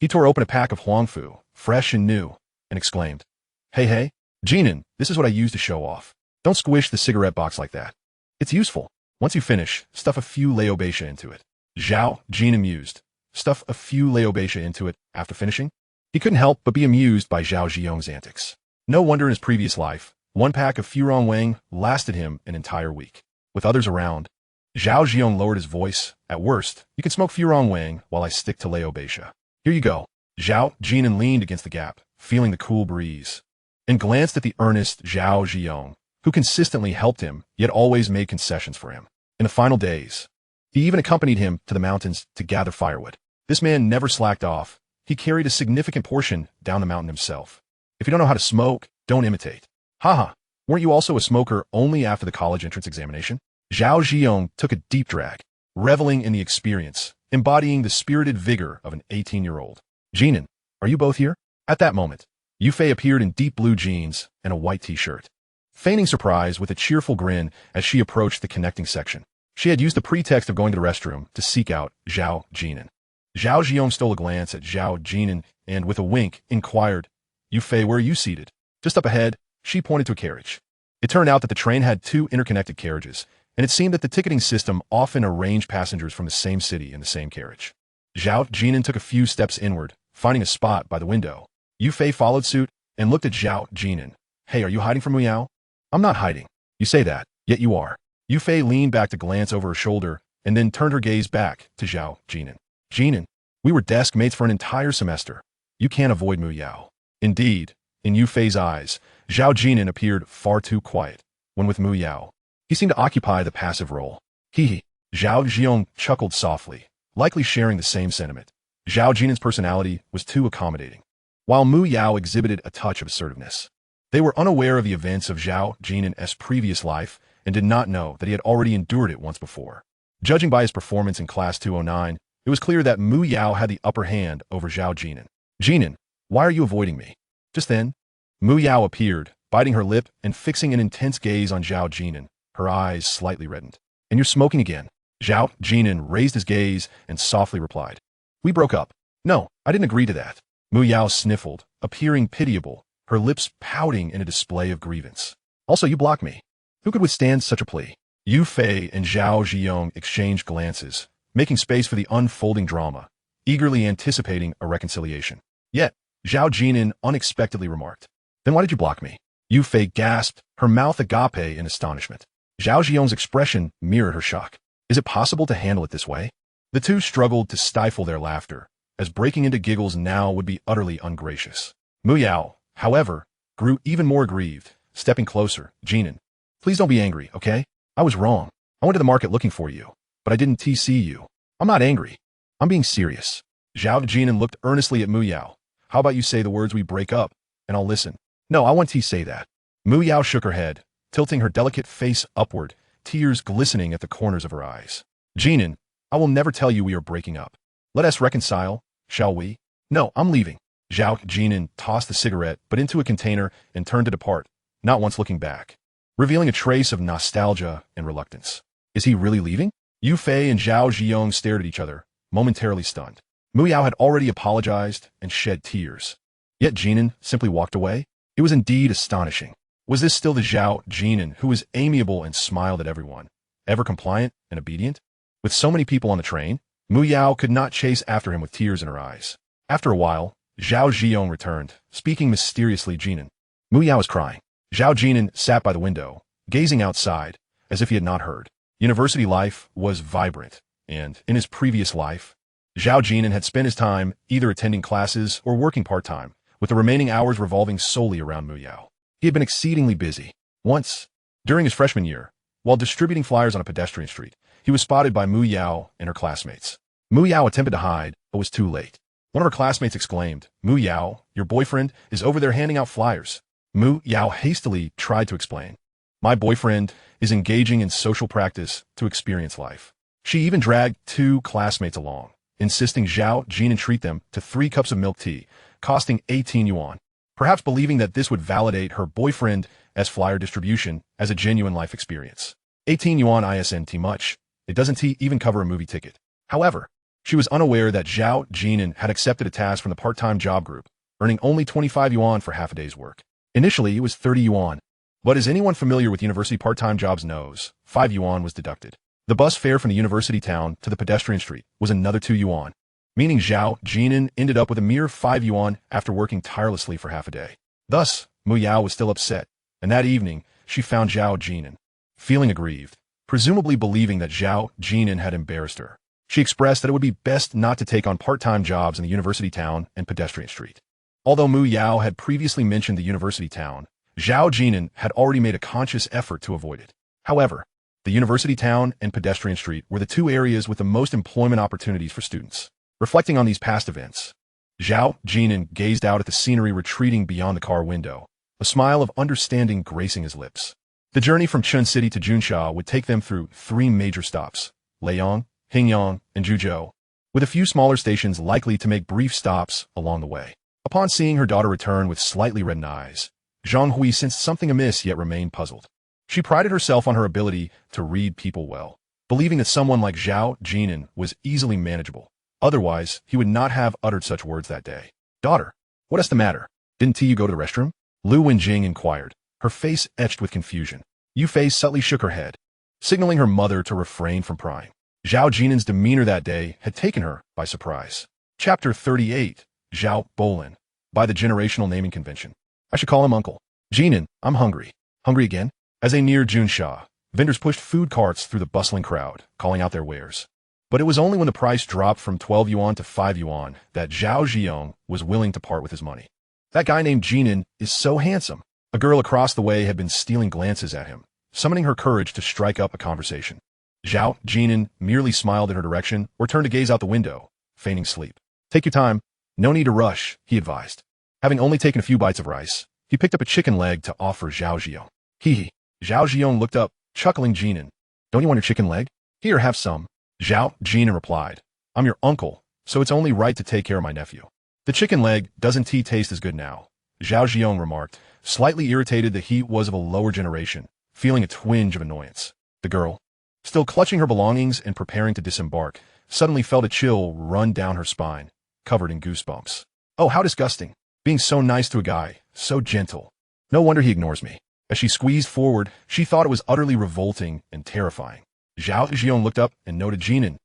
S1: He tore open a pack of Huangfu, fresh and new, and exclaimed, Hey, Jin'an, this is what I use to show off. Don't squish the cigarette box like that. It's useful. Once you finish, stuff a few Laobaisha into it. Zhao Jin'an mused. Stuff a few Laobaisha into it after finishing? He couldn't help but be amused by Zhao Ziyong's antics. No wonder in his previous life, one pack of Furong Wang lasted him an entire week. With others around, Zhao Ziyong lowered his voice. At worst, you can smoke Furong Wang while I stick to Laobaisha. Here you go. Zhao Jin'an leaned against the gap, feeling the cool breeze, and glanced at the earnest Zhao Ziyong, who consistently helped him, yet always made concessions for him. In the final days, he even accompanied him to the mountains to gather firewood. This man never slacked off. He carried a significant portion down the mountain himself. If you don't know how to smoke, don't imitate. Haha, weren't you also a smoker only after the college entrance examination? Zhao Jin'an took a deep drag, reveling in the experience, embodying the spirited vigor of an 18-year-old. Jin'an, are you both here? At that moment, Yufei appeared in deep blue jeans and a white t-shirt, feigning surprise with a cheerful grin as she approached the connecting section. She had used the pretext of going to the restroom to seek out Zhao Jin'an. Zhao Jin'an stole a glance at Zhao Jin'an and, with a wink, inquired, Yufei, where are you seated? Just up ahead, she pointed to a carriage. It turned out that the train had two interconnected carriages, and it seemed that the ticketing system often arranged passengers from the same city in the same carriage. Zhao Jin'an took a few steps inward, finding a spot by the window. Yufei followed suit and looked at Zhao Jin'an. Hey, are you hiding from Muyao? I'm not hiding. You say that, yet you are. Yufei leaned back to glance over her shoulder and then turned her gaze back to Zhao Jin'an. Jin'an, we were desk mates for an entire semester. You can't avoid Muyao. Indeed, in Yufei's eyes, Zhao Jin'an appeared far too quiet. When with Muyao, he seemed to occupy the passive role. Hee. Zhao Jin'an chuckled softly, likely sharing the same sentiment. Zhao Jin'an's personality was too accommodating, while Muyao exhibited a touch of assertiveness. They were unaware of the events of Zhao Jin'an's previous life and did not know that he had already endured it once before. Judging by his performance in Class 209, it was clear that Muyao had the upper hand over Zhao Jin'an. Jin'an, why are you avoiding me? Just then, Muyao appeared, biting her lip and fixing an intense gaze on Zhao Jin'an, her eyes slightly reddened. And you're smoking again. Zhao Jin'an raised his gaze and softly replied. We broke up. No, I didn't agree to that. Muyao sniffled, appearing pitiable, her lips pouting in a display of grievance. Also, you blocked me. Who could withstand such a plea? Yufei and Zhao Jin'an exchanged glances, making space for the unfolding drama, eagerly anticipating a reconciliation. Yet, Zhao Jin'an unexpectedly remarked, Then why did you block me? Yufei gasped, her mouth agape in astonishment. Zhao Jin'an's expression mirrored her shock. Is it possible to handle it this way? The two struggled to stifle their laughter, as breaking into giggles now would be utterly ungracious. Muyao, however, grew even more aggrieved, stepping closer. Jin'an, please don't be angry, okay? I was wrong. I went to the market looking for you, but I didn't TC you. I'm not angry. I'm being serious. Zhao Jin'an looked earnestly at Muyao. How about you say the words we break up, and I'll listen. No, I want to say that. Muyao shook her head, tilting her delicate face upward, tears glistening at the corners of her eyes. Jin'an, I will never tell you we are breaking up. Let us reconcile, shall we? No, I'm leaving. Zhao Jin'an tossed the cigarette but into a container and turned to depart, not once looking back, revealing a trace of nostalgia and reluctance. Is he really leaving? Yufei and Zhao Jin'an stared at each other, momentarily stunned. Muyao had already apologized and shed tears. Yet Jin'an simply walked away. It was indeed astonishing. Was this still the Zhao Jin'an who was amiable and smiled at everyone, ever compliant and obedient? With so many people on the train, Muyao could not chase after him with tears in her eyes. After a while, Zhao Jin'an returned, speaking mysteriously. Jin'an. Muyao was crying. Zhao Jin'an sat by the window, gazing outside, as if he had not heard. University life was vibrant, and, in his previous life, Zhao Jin'an had spent his time either attending classes or working part-time, with the remaining hours revolving solely around Muyao. He had been exceedingly busy. Once, during his freshman year, while distributing flyers on a pedestrian street, he was spotted by Muyao and her classmates. Muyao attempted to hide, but was too late. One of her classmates exclaimed, Muyao, your boyfriend is over there handing out flyers. Muyao hastily tried to explain. My boyfriend is engaging in social practice to experience life. She even dragged two classmates along, insisting Zhao Jin'an treat them to 3 cups of milk tea, costing 18 yuan. Perhaps believing that this would validate her boyfriend's flyer distribution as a genuine life experience. 18 yuan isn't much. It doesn't even cover a movie ticket. However, she was unaware that Zhao Jin'an had accepted a task from the part-time job group, earning only 25 yuan for half a day's work. Initially, it was 30 yuan. But as anyone familiar with university part-time jobs knows, 5 yuan was deducted. The bus fare from the university town to the pedestrian street was another 2 yuan, meaning Zhao Jin'an ended up with a mere 5 yuan after working tirelessly for half a day. Thus, Muyao was still upset, and that evening, she found Zhao Jin'an, feeling aggrieved, presumably believing that Zhao Jin'an had embarrassed her. She expressed that it would be best not to take on part-time jobs in the university town and pedestrian street. Although Muyao had previously mentioned the university town, Zhao Jin'an had already made a conscious effort to avoid it. However, the university town and pedestrian street were the two areas with the most employment opportunities for students. Reflecting on these past events, Zhao Jin'an gazed out at the scenery retreating beyond the car window, a smile of understanding gracing his lips. The journey from Chun City to Junsha would take them through 3 major stops, Leiyang, Hingyang, and Zhuzhou, with a few smaller stations likely to make brief stops along the way. Upon seeing her daughter return with slightly reddened eyes, Zhang Hui sensed something amiss yet remained puzzled. She prided herself on her ability to read people well, believing that someone like Zhao Jin'an was easily manageable. Otherwise, he would not have uttered such words that day. "Daughter, what is the matter? Didn't you go to the restroom?" Lu Wenjing inquired, her face etched with confusion. Yu Fei subtly shook her head, signaling her mother to refrain from prying. Zhao Jin'an's demeanor that day had taken her by surprise. Chapter 38, Zhao Bolin, by the generational naming convention. I should call him Uncle. Jin'an, I'm hungry. Hungry again? As they neared Junsha, vendors pushed food carts through the bustling crowd, calling out their wares. But it was only when the price dropped from 12 yuan to 5 yuan that Zhao Jiong was willing to part with his money. That guy named Jin'an is so handsome. A girl across the way had been stealing glances at him, summoning her courage to strike up a conversation. Zhao Jin'an merely smiled in her direction or turned to gaze out the window, feigning sleep. Take your time. No need to rush, he advised. Having only taken a few bites of rice, he picked up a chicken leg to offer Zhao Jiong. Hee. Zhao Jiong looked up, chuckling. Jin'an, don't you want your chicken leg? Here, have some. Zhao Jin'an replied, I'm your uncle, so it's only right to take care of my nephew. The chicken leg doesn't taste as good now, Zhao Jiong remarked, slightly irritated that he was of a lower generation, feeling a twinge of annoyance. The girl, still clutching her belongings and preparing to disembark, suddenly felt a chill run down her spine, covered in goosebumps. Oh, how disgusting. Being so nice to a guy, so gentle. No wonder he ignores me. As she squeezed forward, she thought it was utterly revolting and terrifying. Zhao Jiong looked up and noted Jin'an.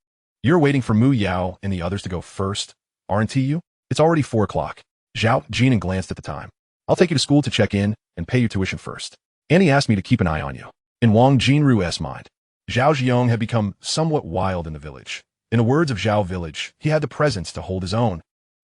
S1: You're waiting for Mu Yao and the others to go first, aren't you? It's already 4 o'clock. Zhao Jin'an glanced at the time. I'll take you to school to check in and pay your tuition first. Annie asked me to keep an eye on you. In Wang Jinru's mind, Zhao Jiong had become somewhat wild in the village. In the words of Zhao Village, he had the presence to hold his own.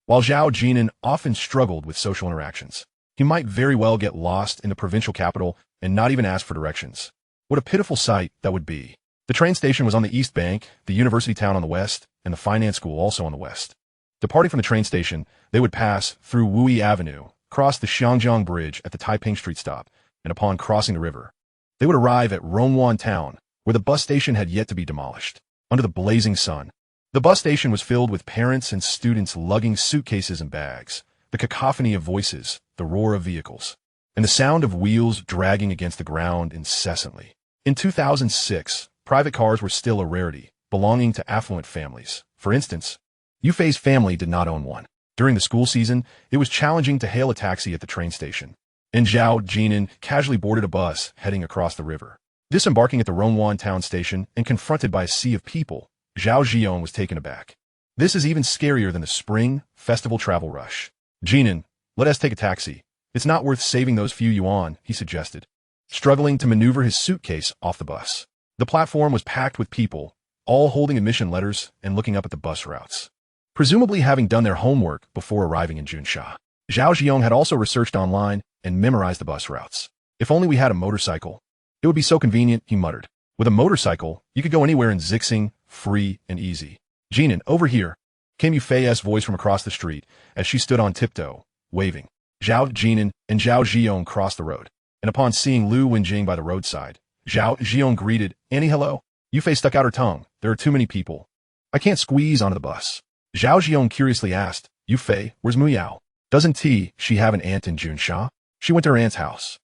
S1: While Zhao Jin'an often struggled with social interactions, he might very well get lost in the provincial capital and not even ask for directions. What a pitiful sight that would be. The train station was on the east bank, the university town on the west, and the finance school also on the west. Departing from the train station, they would pass through Wui Avenue, cross the Xiangjiang Bridge at the Taiping Street stop, and upon crossing the river, they would arrive at Rongwan Town, where the bus station had yet to be demolished. Under the blazing sun, the bus station was filled with parents and students lugging suitcases and bags, the cacophony of voices, the roar of vehicles, and the sound of wheels dragging against the ground incessantly. In 2006, private cars were still a rarity, belonging to affluent families. For instance, Yu Fei's family did not own one. During the school season, it was challenging to hail a taxi at the train station, and Zhao Jin'an casually boarded a bus heading across the river. Disembarking at the Rongwan town station and confronted by a sea of people, Zhao Jiong was taken aback. This is even scarier than the spring festival travel rush. Jin'an, let us take a taxi. It's not worth saving those few yuan, he suggested, struggling to maneuver his suitcase off the bus. The platform was packed with people, all holding admission letters and looking up at the bus routes, presumably having done their homework before arriving in Junsha. Zhao Jiong had also researched online and memorized the bus routes. If only we had a motorcycle. It would be so convenient, he muttered. With a motorcycle, you could go anywhere in Zixing, free and easy. Jin'an, over here, came Yu Fei's voice from across the street as she stood on tiptoe, waving. Zhao Jin'an and Zhao Jiong crossed the road, and upon seeing Lu Wenjing by the roadside, Zhao Jiong greeted, Annie, hello. Yu Fei stuck out her tongue. There are too many people. I can't squeeze onto the bus. Zhao Jiong curiously asked, Yu Fei, where's Mu Yao? Doesn't she have an aunt in Junsha? She went to her aunt's house.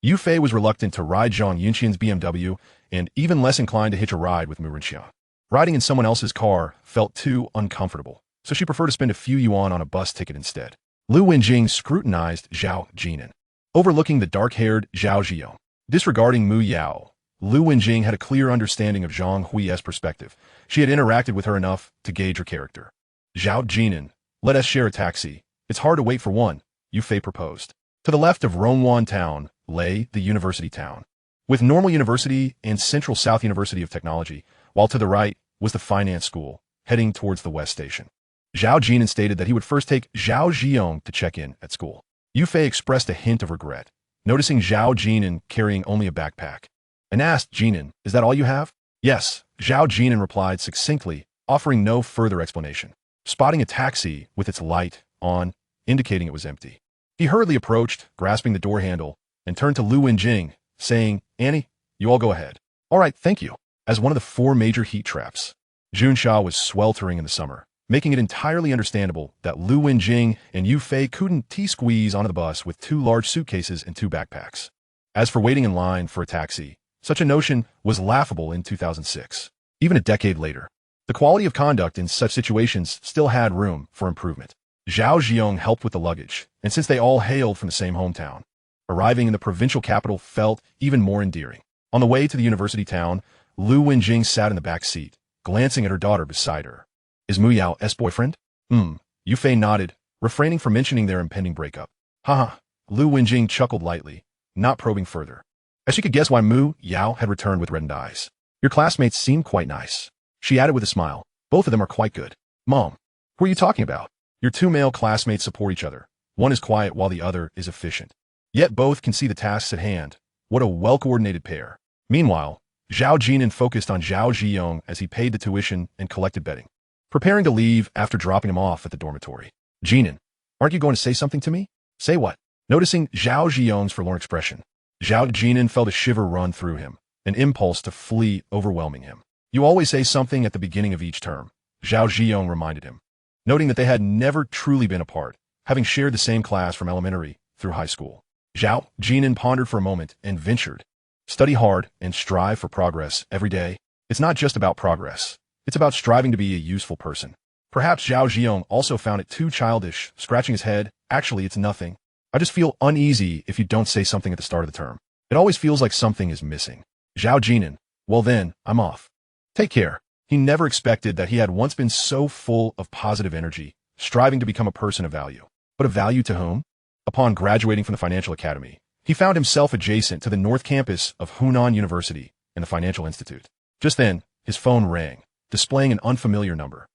S1: Yu Fei was reluctant to ride Zhang Yunqian's BMW and even less inclined to hitch a ride with Mu Renxia. Riding in someone else's car felt too uncomfortable, so she preferred to spend a few yuan on a bus ticket instead. Lu Wenjing scrutinized Zhao Jin'an, overlooking the dark-haired Zhao Jiong. Disregarding Mu Yao, Lu Wenjing had a clear understanding of Zhang Hui's perspective. She had interacted with her enough to gauge her character. Zhao Jin'an, let us share a taxi. It's hard to wait for one, Yu Fei proposed. To the left of Rongwan Town lay the university town, with Normal University and Central South University of Technology, while to the right was the finance school, heading towards the west station. Zhao Jin'an stated that he would first take Zhao Jiong to check in at school. Yu Fei expressed a hint of regret, noticing Zhao Jin'an carrying only a backpack, and asked Jin'an, "Is that all you have?" "Yes," Zhao Jin'an replied succinctly, offering no further explanation. Spotting a taxi with its light on, indicating it was empty, he hurriedly approached, grasping the door handle, and turned to Lu Wenjing, saying, "Annie, you all go ahead." "All right, thank you." As one of the 4 major heat traps, Junsha was sweltering in the summer, making it entirely understandable that Lu Wenjing and Yu Fei couldn't T-squeeze onto the bus with 2 large suitcases and 2 backpacks. As for waiting in line for a taxi, such a notion was laughable in 2006. Even a decade later, the quality of conduct in such situations still had room for improvement. Zhao Jiong helped with the luggage, and since they all hailed from the same hometown, arriving in the provincial capital felt even more endearing. On the way to the university town, Lu Wenjing sat in the back seat, glancing at her daughter beside her. "Is Mu Yao's boyfriend?" Yu Fei nodded, refraining from mentioning their impending breakup. Haha, Lu Wenjing chuckled lightly, not probing further, as she could guess why Mu Yao had returned with reddened eyes. "Your classmates seem quite nice," she added with a smile. "Both of them are quite good." "Mom, who are you talking about?" "Your 2 male classmates support each other. One is quiet while the other is efficient. Yet both can see the tasks at hand. What a well-coordinated pair." Meanwhile, Zhao Jin'an focused on Zhao Ziyong as he paid the tuition and collected bedding, preparing to leave after dropping him off at the dormitory. "Jin'an, aren't you going to say something to me?" "Say what?" Noticing Zhao Ziyong's forlorn expression, Zhao Jin'an felt a shiver run through him, an impulse to flee overwhelming him. "You always say something at the beginning of each term," Zhao Ziyong reminded him, noting that they had never truly been apart, having shared the same class from elementary through high school. Zhao Jin'an pondered for a moment and ventured, "Study hard and strive for progress every day. It's not just about progress. It's about striving to be a useful person." Perhaps Zhao Jiong also found it too childish, scratching his head. "Actually, it's nothing. I just feel uneasy if you don't say something at the start of the term. It always feels like something is missing." Zhao Jin'an, "Well then, I'm off. Take care." He never expected that he had once been so full of positive energy, striving to become a person of value. But of value to whom? Upon graduating from the Financial Academy, he found himself adjacent to the North Campus of Hunan University and the Financial Institute. Just then, his phone rang, displaying an unfamiliar number.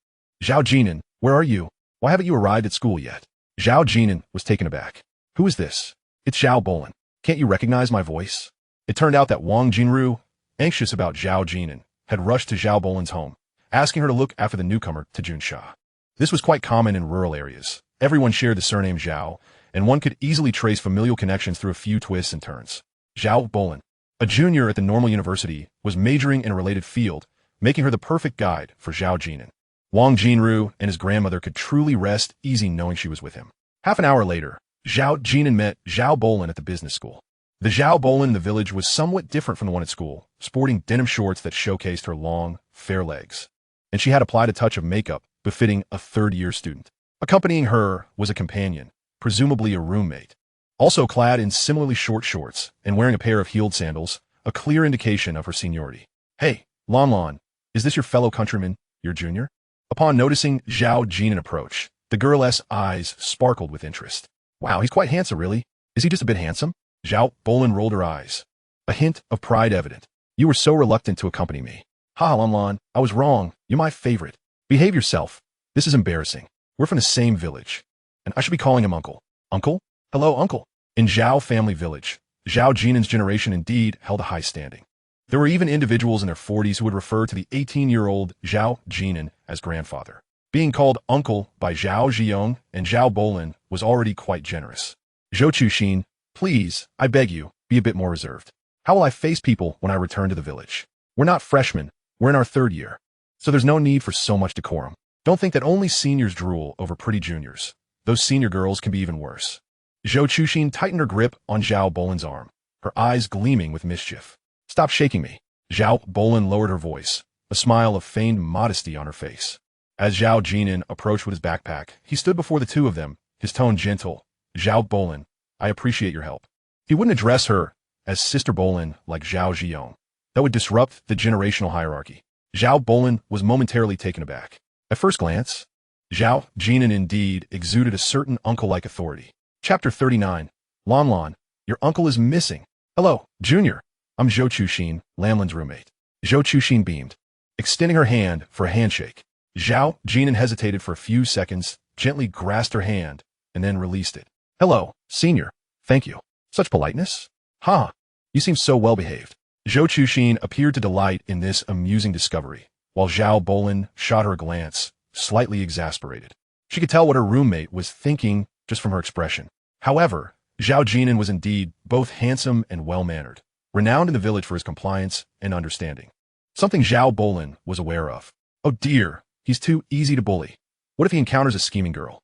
S1: "Zhao Jin'an, where are you? Why haven't you arrived at school yet?" Zhao Jin'an was taken aback. "Who is this?" "It's Zhao Bolin. Can't you recognize my voice?" It turned out that Wang Jinru, anxious about Zhao Jin'an, had rushed to Zhao Bolin's home, asking her to look after the newcomer to Junsha. This was quite common in rural areas. Everyone shared the surname Zhao, and one could easily trace familial connections through a few twists and turns. Zhao Bolin, a junior at the Normal University, was majoring in a related field, making her the perfect guide for Zhao Jin'an. Wang Jinru and his grandmother could truly rest easy knowing she was with him. Half an hour later, Zhao Jin'an met Zhao Bolin at the business school. The Zhao Bolin in the village was somewhat different from the one at school, sporting denim shorts that showcased her long, fair legs. And she had applied a touch of makeup befitting a third-year student. Accompanying her was a companion, presumably a roommate, also clad in similarly short shorts and wearing a pair of heeled sandals, a clear indication of her seniority. "Hey, Lon Lon, is this your fellow countryman, your junior?" Upon noticing Zhao Jin'an approach, the girl's eyes sparkled with interest. "Wow, he's quite handsome, really. Is he just a bit handsome?" Zhao Bolin rolled her eyes, a hint of pride evident. "You were so reluctant to accompany me." "Ha, Lon Lon, I was wrong. You're my favorite. Behave yourself. This is embarrassing. We're from the same village, and I should be calling him Uncle." "Uncle? Hello, Uncle." In Zhao family village, Zhao Jin'an's generation indeed held a high standing. There were even individuals in their 40s who would refer to the 18-year-old Zhao Jin'an as grandfather. Being called uncle by Zhao Ziyong and Zhao Bolin was already quite generous. "Zhou Chuxin, please, I beg you, be a bit more reserved. How will I face people when I return to the village? We're not freshmen, we're in our 3rd year, so there's no need for so much decorum. Don't think that only seniors drool over pretty juniors. Those senior girls can be even worse." Zhou Chuxin tightened her grip on Zhao Bolin's arm, her eyes gleaming with mischief. "Stop shaking me." Zhao Bolin lowered her voice, a smile of feigned modesty on her face. As Zhao Jin'an approached with his backpack, he stood before the two of them, his tone gentle. "Zhao Bolin, I appreciate your help." He wouldn't address her as Sister Bolin like Zhao Ziyong. That would disrupt the generational hierarchy. Zhao Bolin was momentarily taken aback. At first glance, Zhao Jin'an indeed exuded a certain uncle-like authority. Chapter 39. Lon Lon, your uncle is missing. "Hello, Junior. I'm Zhou Chuxin, Lamlin's roommate." Zhou Chuxin beamed, extending her hand for a handshake. Zhao Jin'an hesitated for a few seconds, gently grasped her hand, and then released it. "Hello, Senior. Thank you." Such politeness? Ha! You seem so well-behaved. Zhou Chuxin appeared to delight in this amusing discovery, while Zhao Bolin shot her a glance, slightly exasperated. She could tell what her roommate was thinking just from her expression. However, Zhao Jin'an was indeed both handsome and well-mannered, renowned in the village for his compliance and understanding. Something Zhao Bolin was aware of. Oh dear, he's too easy to bully. What if he encounters a scheming girl?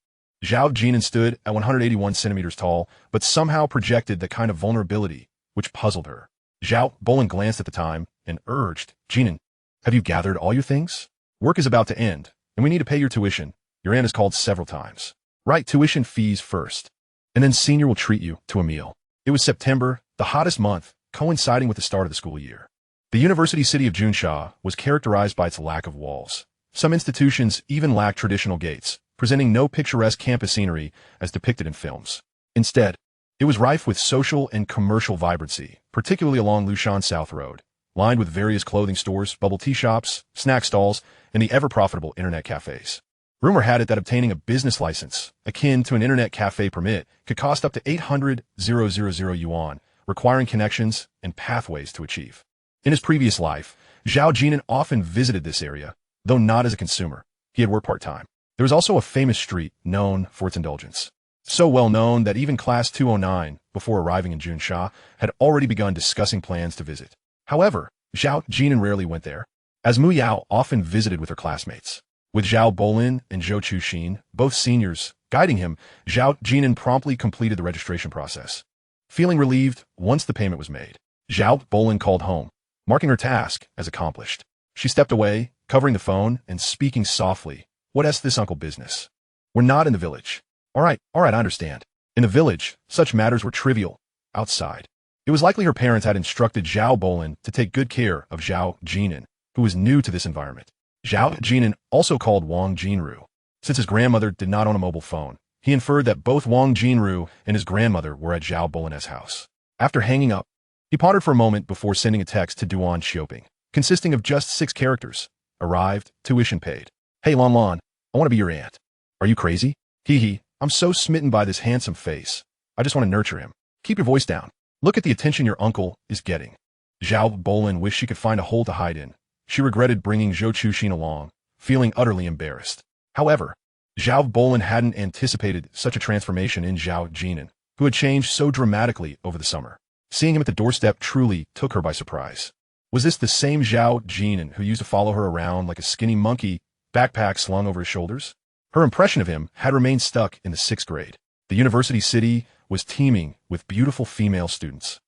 S1: Zhao Jin'an stood at 181 centimeters tall, but somehow projected the kind of vulnerability which puzzled her. Zhao Bolin glanced at the time and urged, Jin'an, have you gathered all your things? Work is about to end, and we need to pay your tuition. Your aunt has called several times. Write tuition fees first, and then senior will treat you to a meal. It was September, the hottest month, coinciding with the start of the school year. The university city of Junsha was characterized by its lack of walls. Some institutions even lacked traditional gates, presenting no picturesque campus scenery as depicted in films. Instead, it was rife with social and commercial vibrancy, particularly along Lushan South Road, lined with various clothing stores, bubble tea shops, snack stalls, and the ever-profitable internet cafes. Rumor had it that obtaining a business license, akin to an internet cafe permit, could cost up to 800,000 yuan, requiring connections and pathways to achieve. In his previous life, Zhao Jin'an often visited this area, though not as a consumer. He had worked part-time. There was also a famous street known for its indulgence. So well known that even Class 209, before arriving in Junsha, had already begun discussing plans to visit. However, Zhao Jin'an rarely went there, as Mu Yao often visited with her classmates. With Zhao Bolin and Zhou Chuxin, both seniors, guiding him, Zhao Jin'an promptly completed the registration process. Feeling relieved once the payment was made, Zhao Bolin called home, marking her task as accomplished. She stepped away, covering the phone and speaking softly. What's this uncle business? We're not in the village. All right, I understand. In the village, such matters were trivial. Outside, it was likely her parents had instructed Zhao Bolin to take good care of Zhao Jin'an, who was new to this environment. Zhao Jin'an also called Wang Jinru. Since his grandmother did not own a mobile phone, he inferred that both Wang Jinru and his grandmother were at Zhao Bolin's house. After hanging up, he pondered for a moment before sending a text to Duan Xiaoping, consisting of just 6 characters. Arrived, tuition paid. Hey Lon Lon, I want to be your aunt. Are you crazy? Hee hee, I'm so smitten by this handsome face. I just want to nurture him. Keep your voice down. Look at the attention your uncle is getting. Zhao Bolin wished she could find a hole to hide in. She regretted bringing Zhou Chuxin along, feeling utterly embarrassed. However, Zhao Bolin hadn't anticipated such a transformation in Zhao Jin'an, who had changed so dramatically over the summer. Seeing him at the doorstep truly took her by surprise. Was this the same Zhao Jin'an who used to follow her around like a skinny monkey, backpack slung over his shoulders? Her impression of him had remained stuck in the 6th grade. The university city was teeming with beautiful female students,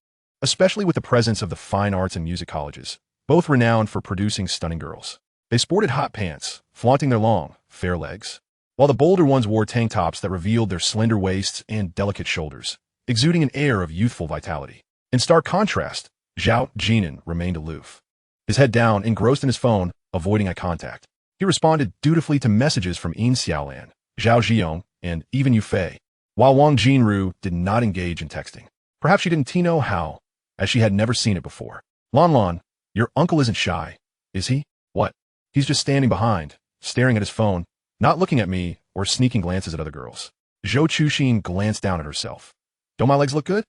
S1: especially with the presence of the fine arts and music colleges, both renowned for producing stunning girls. They sported hot pants, flaunting their long, fair legs, while the bolder ones wore tank tops that revealed their slender waists and delicate shoulders, exuding an air of youthful vitality. In stark contrast, Zhao Jin'an remained aloof, his head down, engrossed in his phone, avoiding eye contact. He responded dutifully to messages from Yin Xiaolan, Zhao Zhiyong, and even Yu Fei, while Wang Jinru did not engage in texting. Perhaps she didn't know how, as she had never seen it before. Lon Lon, your uncle isn't shy, is he? What? He's just standing behind, staring at his phone, not looking at me or sneaking glances at other girls. Zhou Chuxin glanced down at herself. Don't my legs look good?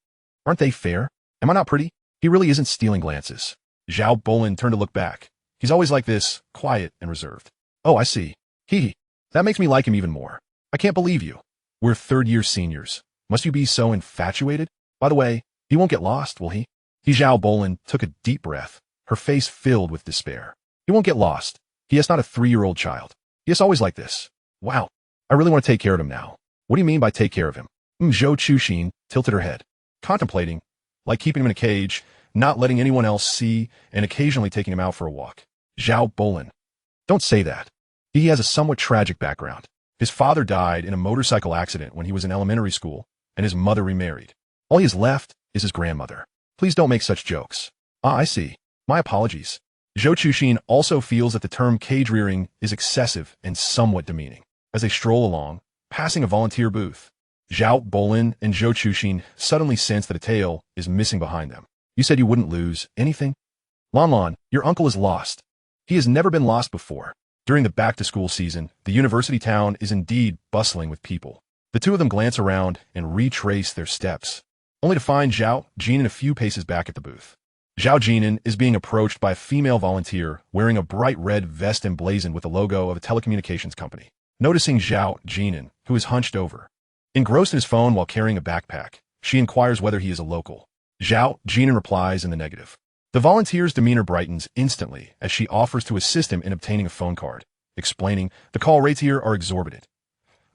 S1: Aren't they fair? Am I not pretty? He really isn't stealing glances. Zhao Bolin turned to look back. He's always like this, quiet and reserved. Oh, I see. Hee. That makes me like him even more. I can't believe you. We're 3rd-year seniors. Must you be so infatuated? By the way, he won't get lost, will he? Zhao Bolin took a deep breath, her face filled with despair. He won't get lost. He is not a 3-year-old child. He is always like this. Wow. I really want to take care of him now. What do you mean by take care of him? Zhou Chuxin tilted her head, contemplating, like keeping him in a cage, not letting anyone else see, and occasionally taking him out for a walk. Zhao Bolin. Don't say that. He has a somewhat tragic background. His father died in a motorcycle accident when he was in elementary school, and his mother remarried. All he has left is his grandmother. Please don't make such jokes. Ah, I see. My apologies. Zhou Chuxin also feels that the term cage-rearing is excessive and somewhat demeaning. As they stroll along, passing a volunteer booth, Zhao Bolin and Zhou Chuxin suddenly sense that a tail is missing behind them. You said you wouldn't lose anything? Lon Lon, your uncle is lost. He has never been lost before. During the back-to-school season, the university town is indeed bustling with people. The two of them glance around and retrace their steps. only to find Zhao Jin'an a few paces back at the booth. Zhao Jin'an is being approached by a female volunteer wearing a bright red vest emblazoned with the logo of a telecommunications company. Noticing Zhao Jin'an, who is hunched over, engrossed in his phone while carrying a backpack, she inquires whether he is a local. Zhao Jin'an replies in the negative. The volunteer's demeanor brightens instantly as she offers to assist him in obtaining a phone card, explaining the call rates here are exorbitant.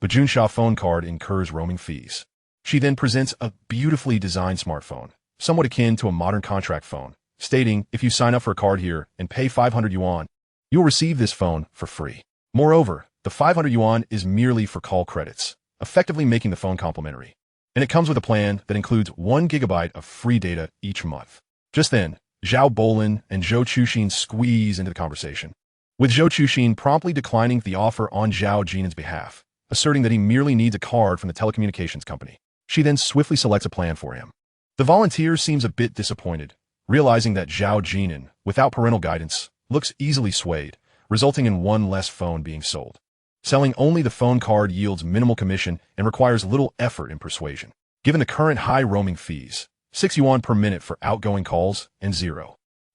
S1: The Junsha phone card incurs roaming fees. She then presents a beautifully designed smartphone, somewhat akin to a modern contract phone, stating if you sign up for a card here and pay 500 yuan, you will receive this phone for free. Moreover, the 500 yuan is merely for call credits, effectively making the phone complimentary. And it comes with a plan that includes 1 gigabyte of free data each month. Just then, Zhao Bolin and Zhou Chuxin squeeze into the conversation, with Zhou Chuxin promptly declining the offer on Zhao Jin'an's behalf, asserting that he merely needs a card from the telecommunications company. She then swiftly selects a plan for him. The volunteer seems a bit disappointed, realizing that Zhao Jin'an, without parental guidance, looks easily swayed, resulting in one less phone being sold. Selling only the phone card yields minimal commission and requires little effort in persuasion. Given the current high roaming fees, 6 yuan per minute for outgoing calls and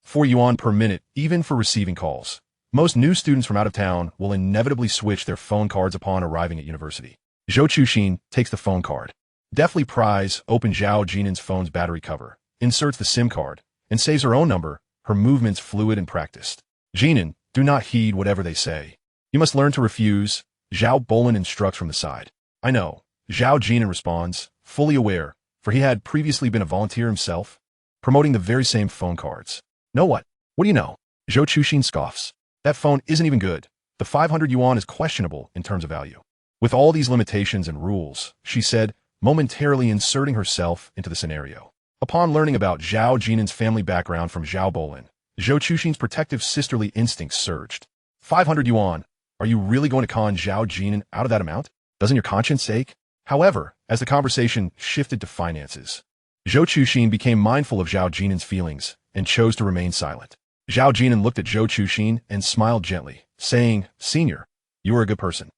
S1: 4 yuan per minute even for receiving calls, most new students from out of town will inevitably switch their phone cards upon arriving at university. Zhou Chuxin takes the phone card, deftly pries open Zhao Jin'an's phone's battery cover, inserts the SIM card, and saves her own number, her movements fluid and practiced. Jin'an, do not heed whatever they say. You must learn to refuse, Zhao Bolin instructs from the side. I know, Zhao Jin'an responds, fully aware, for he had previously been a volunteer himself, promoting the very same phone cards. Know what? What do you know? Zhou Chuxin scoffs. That phone isn't even good. The 500 yuan is questionable in terms of value. With all these limitations and rules, she said, momentarily inserting herself into the scenario. Upon learning about Zhao Jin'an's family background from Zhao Bolin, Zhou Chuxin's protective sisterly instincts surged. 500 yuan. Are you really going to con Zhao Jin'an out of that amount? Doesn't your conscience ache? However, as the conversation shifted to finances, Zhou Chuxin became mindful of Zhao Jin'an's feelings and chose to remain silent. Zhao Jin'an looked at Zhou Chuxin and smiled gently, saying, Senior, you are a good person.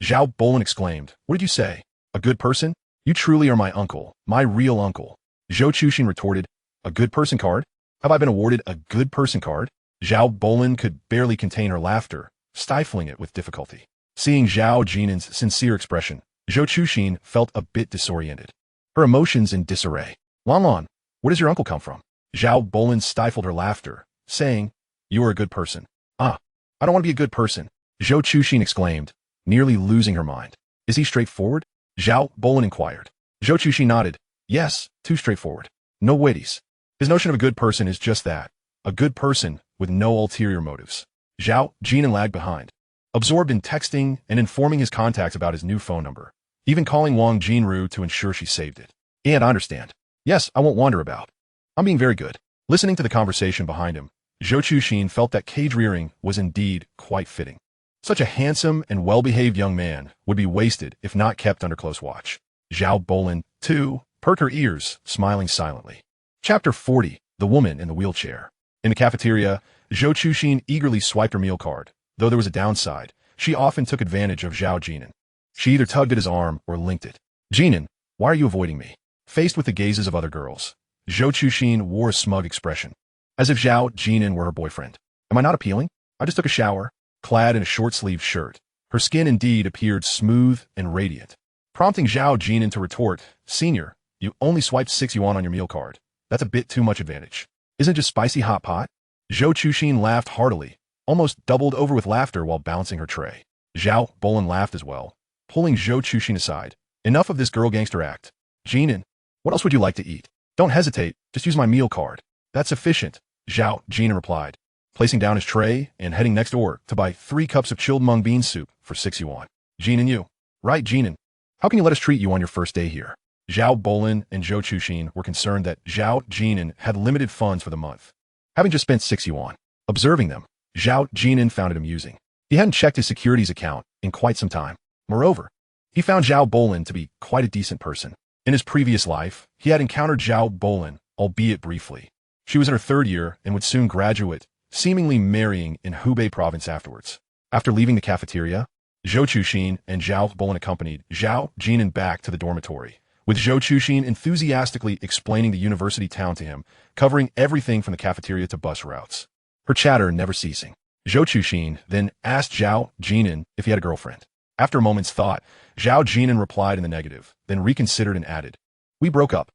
S1: Zhao Bolin exclaimed, What did you say? A good person? You truly are my uncle, my real uncle. Zhou Chuxin retorted, A good person card? Have I been awarded a good person card? Zhao Bolin could barely contain her laughter, stifling it with difficulty. Seeing Zhao Jin'an's sincere expression, Zhou Chuxin felt a bit disoriented, her emotions in disarray. Lan, where does your uncle come from? Zhao Bolin stifled her laughter, saying, You are a good person. I don't want to be a good person, Zhou Chuxin exclaimed, nearly losing her mind. Is he straightforward? Zhao Bolin inquired. Zhou Chuxin nodded. Yes, too straightforward. No witties. His notion of a good person is just that, a good person with no ulterior motives. Zhao Jin'an lagged behind, absorbed in texting and informing his contacts about his new phone number, even calling Wang Jinru to ensure she saved it. And I understand. Yes, I won't wander about. I'm being very good. Listening to the conversation behind him, Zhou Chuxin felt that cage rearing was indeed quite fitting. Such a handsome and well-behaved young man would be wasted if not kept under close watch. Zhao Bolin, too, perked her ears, smiling silently. Chapter 40, The Woman in the Wheelchair. In the cafeteria, Zhou Chuxin eagerly swiped her meal card. Though there was a downside, she often took advantage of Zhao Jin'an. She either tugged at his arm or linked it. Jin'an, why are you avoiding me? Faced with the gazes of other girls, Zhou Chuxin wore a smug expression, as if Zhao Jin'an were her boyfriend. Am I not appealing? I just took a shower. Clad in a short-sleeved shirt, her skin indeed appeared smooth and radiant, prompting Zhao Jin'an to retort, Senior, you only swiped 6 yuan on your meal card. That's a bit too much advantage. Isn't it just spicy hot pot? Zhou Chuxin laughed heartily, almost doubled over with laughter while balancing her tray. Zhao Bolin laughed as well, pulling Zhou Chuxin aside. Enough of this girl gangster act. Jin'an, what else would you like to eat? Don't hesitate, just use my meal card. That's sufficient, Zhao Jin'an replied, placing down his tray and heading next door to buy 3 cups of chilled mung bean soup for 6 yuan. Jin'an, you. Right, Jin'an. How can you let us treat you on your first day here? Zhao Bolin and Zhou Chuxin were concerned that Zhao Jin'an had limited funds for the month, having just spent 6 yuan. Observing them, Zhao Jin'an found it amusing. He hadn't checked his securities account in quite some time. Moreover, he found Zhao Bolin to be quite a decent person. In his previous life, he had encountered Zhao Bolin, albeit briefly. She was in her 3rd year and would soon graduate, seemingly marrying in Hubei province afterwards. After leaving the cafeteria, Zhou Chuxin and Zhao Bolin accompanied Zhao Jin'an back to the dormitory, with Zhou Chuxin enthusiastically explaining the university town to him, covering everything from the cafeteria to bus routes. Her chatter never ceasing. Zhou Chuxin then asked Zhao Jin'an if he had a girlfriend. After a moment's thought, Zhao Jin'an replied in the negative, then reconsidered and added, "We broke up."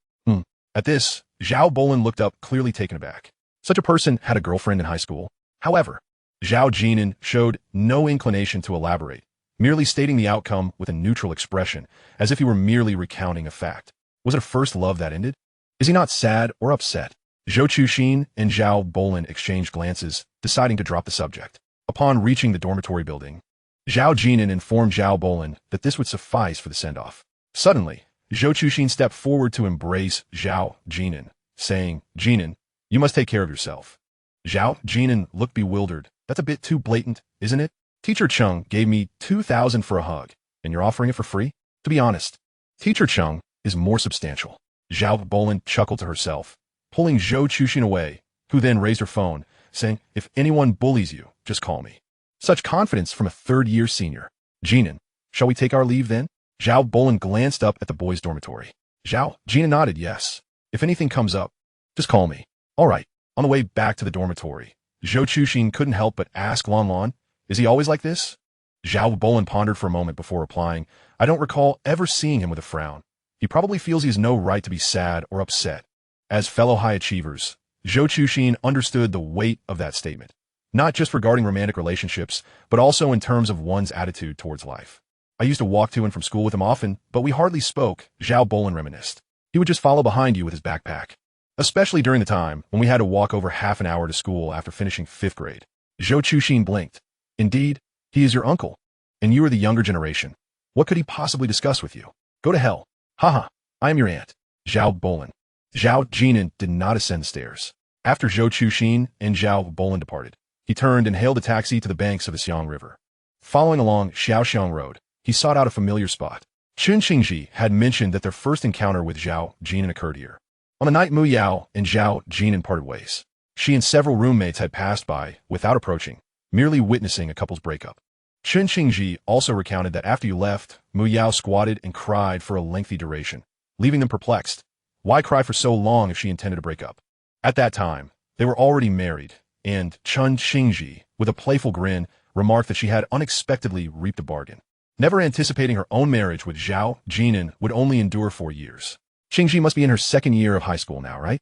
S1: At this, Zhao Bolin looked up, clearly taken aback. Such a person had a girlfriend in high school. However, Zhao Jin'an showed no inclination to elaborate, merely stating the outcome with a neutral expression, as if he were merely recounting a fact. Was it a first love that ended? Is he not sad or upset? Zhou Chuxin and Zhao Bolin exchanged glances, deciding to drop the subject. Upon reaching the dormitory building, Zhao Jin'an informed Zhao Bolin that this would suffice for the send-off. Suddenly, Zhou Chuxin stepped forward to embrace Zhao Jin'an, saying, "Jin'an, you must take care of yourself." Zhao Jin'an looked bewildered. "That's a bit too blatant, isn't it? Teacher Chung gave me 2,000 for a hug, and you're offering it for free? To be honest, Teacher Chung is more substantial." Zhao Bolin chuckled to herself, pulling Zhou Chuxin away, who then raised her phone, saying, "If anyone bullies you, just call me." Such confidence from a third-year senior. "Jin'an, shall we take our leave then?" Zhao Bolin glanced up at the boys' dormitory. Zhao Jin'an nodded yes. "If anything comes up, just call me." "All right." On the way back to the dormitory, Zhou Chuxin couldn't help but ask Lan Lan, "Is he always like this?" Zhao Bolin pondered for a moment before replying, "I don't recall ever seeing him with a frown. He probably feels he has no right to be sad or upset." As fellow high achievers, Zhou Chuxin understood the weight of that statement, not just regarding romantic relationships, but also in terms of one's attitude towards life. "I used to walk to and from school with him often, but we hardly spoke," Zhao Bolin reminisced. "He would just follow behind you with his backpack. Especially during the time when we had to walk over half an hour to school after finishing 5th grade. Zhou Chuxin blinked. "Indeed, he is your uncle, and you are the younger generation. What could he possibly discuss with you? Go to hell. Haha, I am your aunt." Zhao Bolin. Zhao Jin'an did not ascend the stairs. After Zhou Chuxin and Zhao Bolin departed, he turned and hailed a taxi to the banks of the Xiang River. Following along Xiaoxiang Road, he sought out a familiar spot. Chun Qingji had mentioned that their first encounter with Zhao Jin'an occurred here. On the night Mu Yao and Zhao Jin'an parted ways, she and several roommates had passed by without approaching, merely witnessing a couple's breakup. Chun Qingji also recounted that after you left, Mu Yao squatted and cried for a lengthy duration, leaving them perplexed. Why cry for so long if she intended to break up? At that time, they were already married, and Chun Qingji, with a playful grin, remarked that she had unexpectedly reaped a bargain. Never anticipating her own marriage with Zhao Jin'an would only endure 4 years. Qingji must be in her 2nd year of high school now, right?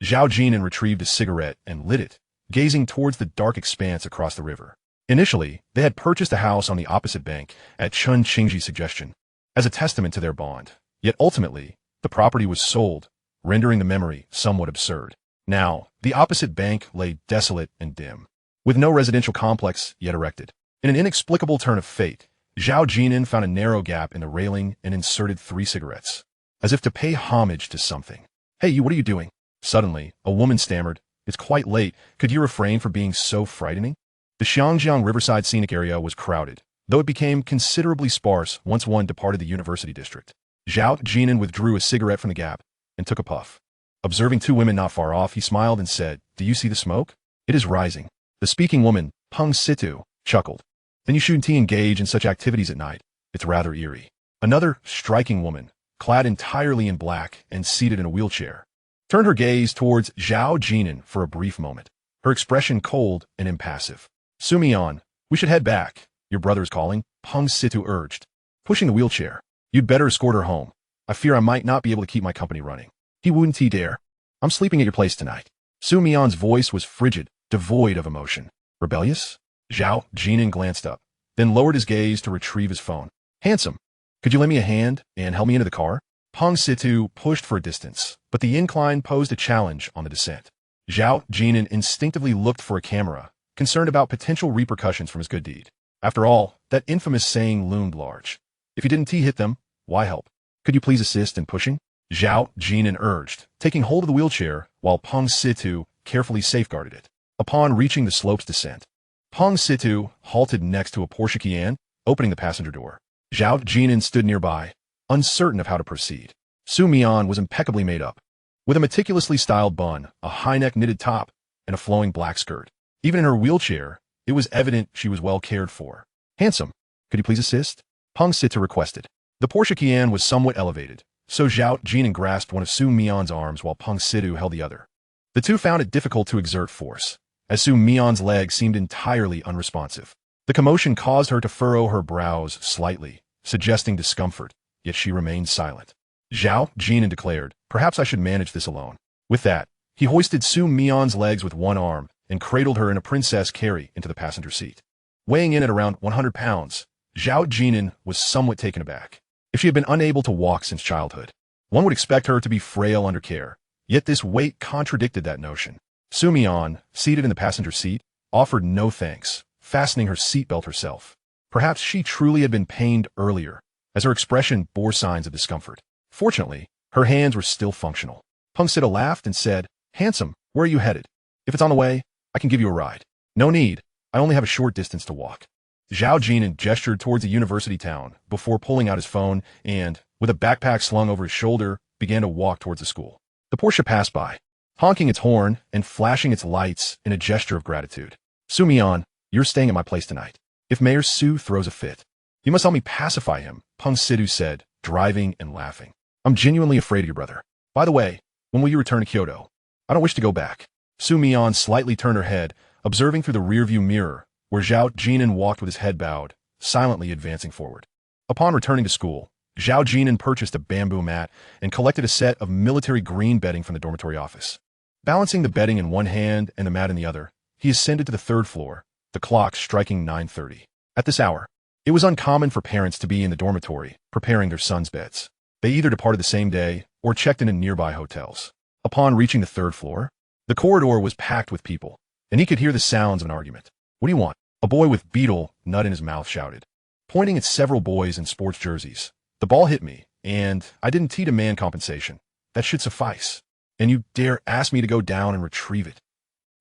S1: Zhao Jin'an retrieved a cigarette and lit it, gazing towards the dark expanse across the river. Initially, they had purchased a house on the opposite bank at Chun Qingji's suggestion, as a testament to their bond. Yet ultimately, the property was sold, rendering the memory somewhat absurd. Now, the opposite bank lay desolate and dim, with no residential complex yet erected. In an inexplicable turn of fate, Zhao Jin'an found a narrow gap in the railing and inserted 3 cigarettes, as if to pay homage to something. "Hey, you, what are you doing?" Suddenly, a woman stammered, "It's quite late. Could you refrain from being so frightening?" The Xiangjiang Riverside scenic area was crowded, though it became considerably sparse once one departed the university district. Zhao Jin'an withdrew a cigarette from the gap and took a puff. Observing 2 women not far off, he smiled and said, "Do you see the smoke? It is rising." The speaking woman, Peng Situ, chuckled. "Then you shouldn't engage in such activities at night. It's rather eerie." Another striking woman, clad entirely in black and seated in a wheelchair, turned her gaze towards Zhao Jin'an for a brief moment, her expression cold and impassive. "Sumian, we should head back. Your brother is calling," Peng Situ urged, pushing the wheelchair. "You'd better escort her home. I fear I might not be able to keep my company running." "He wouldn't dare. I'm sleeping at your place tonight." Sumian's voice was frigid, devoid of emotion. "Rebellious?" Zhao Jin'an glanced up, then lowered his gaze to retrieve his phone. "Handsome, could you lend me a hand and help me into the car?" Peng Situ pushed for a distance, but the incline posed a challenge on the descent. Zhao Jin'an instinctively looked for a camera, concerned about potential repercussions from his good deed. After all, that infamous saying loomed large. If you didn't hit them, why help? "Could you please assist in pushing?" Zhao Jin'an urged, taking hold of the wheelchair while Peng Situ carefully safeguarded it. Upon reaching the slope's descent, Peng Situ halted next to a Porsche Cayenne, opening the passenger door. Zhao Jin'an stood nearby, uncertain of how to proceed. Su Mian was impeccably made up, with a meticulously styled bun, a high-neck knitted top, and a flowing black skirt. Even in her wheelchair, it was evident she was well cared for. "Handsome, could you please assist?" Peng Situ requested. The Porsche Cayenne was somewhat elevated, so Zhao Jin'an grasped one of Su Mian's arms while Peng Sidu held the other. The two found it difficult to exert force, as Su Mian's leg seemed entirely unresponsive. The commotion caused her to furrow her brows slightly, suggesting discomfort, yet she remained silent. Zhao Jin'an declared, "Perhaps I should manage this alone." With that, he hoisted Su Mian's legs with one arm and cradled her in a princess carry into the passenger seat. Weighing in at around 100 pounds, Zhao Jin'an was somewhat taken aback. If she had been unable to walk since childhood, one would expect her to be frail under care, yet this weight contradicted that notion. Su Mian, seated in the passenger seat, offered no thanks, fastening her seatbelt herself. Perhaps she truly had been pained earlier, as her expression bore signs of discomfort. Fortunately, her hands were still functional. Peng Sidu laughed and said, "Handsome, where are you headed? If it's on the way, I can give you a ride." "No need, I only have a short distance to walk." Zhao Jin'an gestured towards a university town before pulling out his phone and, with a backpack slung over his shoulder, began to walk towards the school. The Porsche passed by, honking its horn and flashing its lights in a gesture of gratitude. "Su Mian, you're staying at my place tonight. If Mayor Su throws a fit, you must help me pacify him," Peng Sidu said, driving and laughing. "I'm genuinely afraid of your brother. By the way, when will you return to Kyoto? I don't wish to go back." Su Mian slightly turned her head, observing through the rearview mirror, where Zhao Jin'an walked with his head bowed, silently advancing forward. Upon returning to school, Zhao Jin'an purchased a bamboo mat and collected a set of military green bedding from the dormitory office. Balancing the bedding in one hand and the mat in the other, he ascended to the third floor, the clock striking 9:30. At this hour, it was uncommon for parents to be in the dormitory, preparing their sons' beds. They either departed the same day or checked in nearby hotels. Upon reaching the third floor, the corridor was packed with people, and he could hear the sounds of an argument. "What do you want?" A boy with beetle nut in his mouth shouted, pointing at several boys in sports jerseys. "The ball hit me, and I didn't tee to man compensation. That should suffice. And you dare ask me to go down and retrieve it?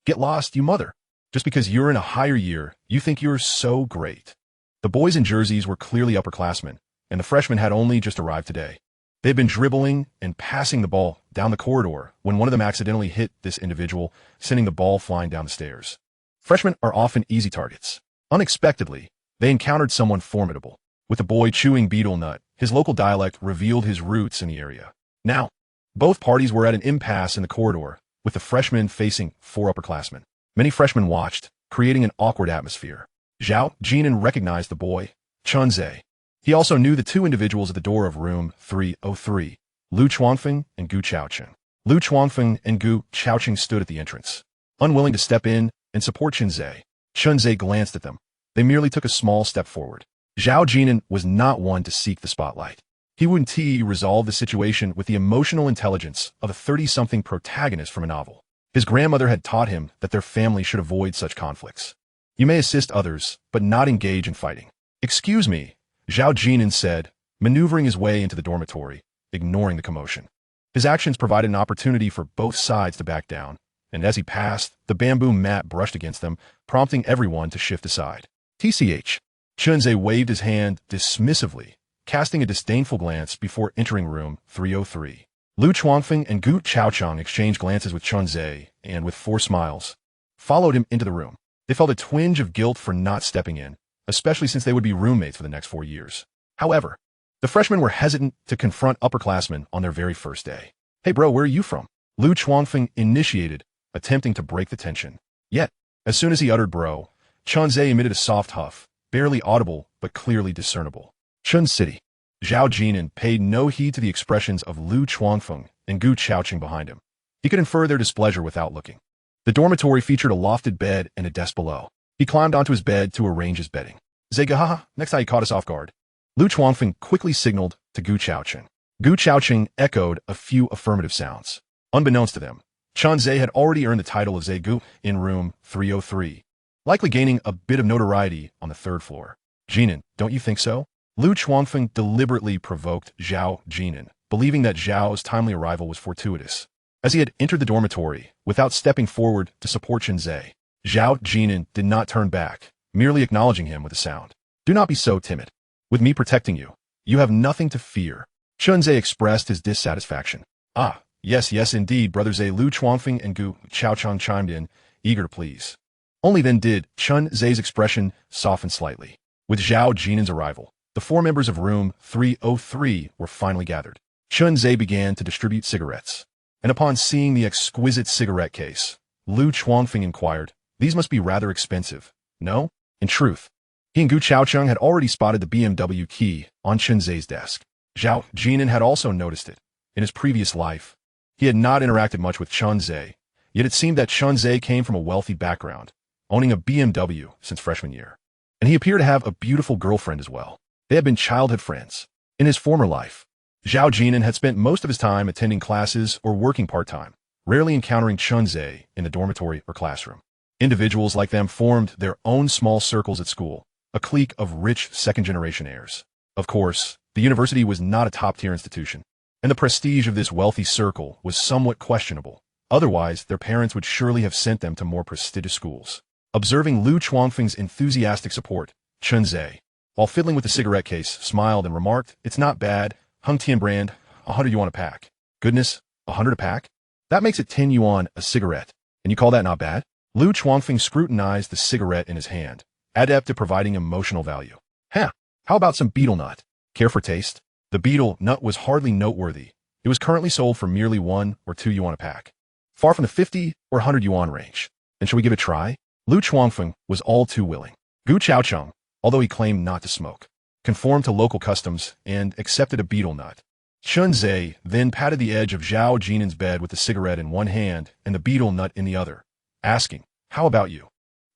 S1: Get lost, you mother. Just because you're in a higher year, you think you're so great." The boys in jerseys were clearly upperclassmen, and the freshmen had only just arrived today. They had been dribbling and passing the ball down the corridor when one of them accidentally hit this individual, sending the ball flying down the stairs. Freshmen are often easy targets. Unexpectedly, they encountered someone formidable. With the boy chewing beetle nut, his local dialect revealed his roots in the area. Now, both parties were at an impasse in the corridor, with the freshmen facing four upperclassmen. Many freshmen watched, creating an awkward atmosphere. Zhao Jin'an recognized the boy, Chunze. He also knew the two individuals at the door of room 303, Lu Chuanfeng and Gu Chaoqing. Lu Chuanfeng and Gu Chaoqing stood at the entrance, unwilling to step in and support Chunze. Chunze glanced at them. They merely took a small step forward. Zhao Jin'an was not one to seek the spotlight. He would resolve the situation with the emotional intelligence of a 30-something protagonist from a novel. His grandmother had taught him that their family should avoid such conflicts. "You may assist others, but not engage in fighting." "Excuse me," Zhao Jin'an said, maneuvering his way into the dormitory, ignoring the commotion. His actions provided an opportunity for both sides to back down, and as he passed, the bamboo mat brushed against them, prompting everyone to shift aside. "TCH." Chunze waved his hand dismissively, casting a disdainful glance before entering room 303. Lu Chuanfeng and Gu Chaoqing exchanged glances with Chunze and, with four smiles, followed him into the room. They felt a twinge of guilt for not stepping in, especially since they would be roommates for the next 4 years. However, the freshmen were hesitant to confront upperclassmen on their very first day. "Hey bro, where are you from?" Lu Chuanfeng initiated, attempting to break the tension. Yet, as soon as he uttered bro, Chunze emitted a soft huff, barely audible but clearly discernible. "Chun City." Zhao Jin'an paid no heed to the expressions of Lu Chuanfeng and Gu Chaoqing behind him. He could infer their displeasure without looking. The dormitory featured a lofted bed and a desk below. He climbed onto his bed to arrange his bedding. "Zegahaha, next time he caught us off guard." Lu Chuanfeng quickly signaled to Gu Chaoqing. Gu Chaoqing echoed a few affirmative sounds. Unbeknownst to them, Chunze had already earned the title of Zegu in room 303, likely gaining a bit of notoriety on the third floor. "Jin'an, don't you think so?" Lu Chuanfeng deliberately provoked Zhao Jin'an, believing that Zhao's timely arrival was fortuitous. As he had entered the dormitory, without stepping forward to support Chunze, Zhao Jin'an did not turn back, merely acknowledging him with a sound. "Do not be so timid. With me protecting you, you have nothing to fear." Chunze expressed his dissatisfaction. "Ah, yes indeed, brothers." Lu Chuanfeng and Gu Chaoqing chimed in, eager to please. Only then did Chunze's expression soften slightly. With Zhao Jin'an's arrival, the four members of room 303 were finally gathered. Chun-Zhe began to distribute cigarettes. And upon seeing the exquisite cigarette case, Lu Chuangfeng inquired, "These must be rather expensive, no?" In truth, he and Gu Chaocheng had already spotted the BMW key on Chun-Ze's desk. Zhao Jin'an had also noticed it. In his previous life, he had not interacted much with Chun-Ze, yet it seemed that Chun-Ze came from a wealthy background, owning a BMW since freshman year. And he appeared to have a beautiful girlfriend as well. They had been childhood friends. In his former life, Zhao Jin'an had spent most of his time attending classes or working part-time, rarely encountering Chun-Ze in the dormitory or classroom. Individuals like them formed their own small circles at school, a clique of rich second-generation heirs. Of course, the university was not a top-tier institution, and the prestige of this wealthy circle was somewhat questionable. Otherwise, their parents would surely have sent them to more prestigious schools. Observing Lu Chuangfeng's enthusiastic support, Chun-Ze, while fiddling with the cigarette case, smiled and remarked, "It's not bad. Hung Tian brand, 100 yuan a pack." "Goodness, 100 a pack? That makes it 10 yuan a cigarette. And you call that not bad?" Lu Chuangfeng scrutinized the cigarette in his hand, adept at providing emotional value. "Huh, how about some betel nut? Care for taste?" The betel nut was hardly noteworthy. It was currently sold for merely 1 or 2 yuan a pack, far from the 50 or 100 yuan range. "Then shall we give it a try?" Lu Chuangfeng was all too willing. Gu Chaocheng, although he claimed not to smoke, conformed to local customs and accepted a betel nut. Chun-Ze then patted the edge of Zhao Jin'an's bed with the cigarette in one hand and the betel nut in the other, asking, "How about you?"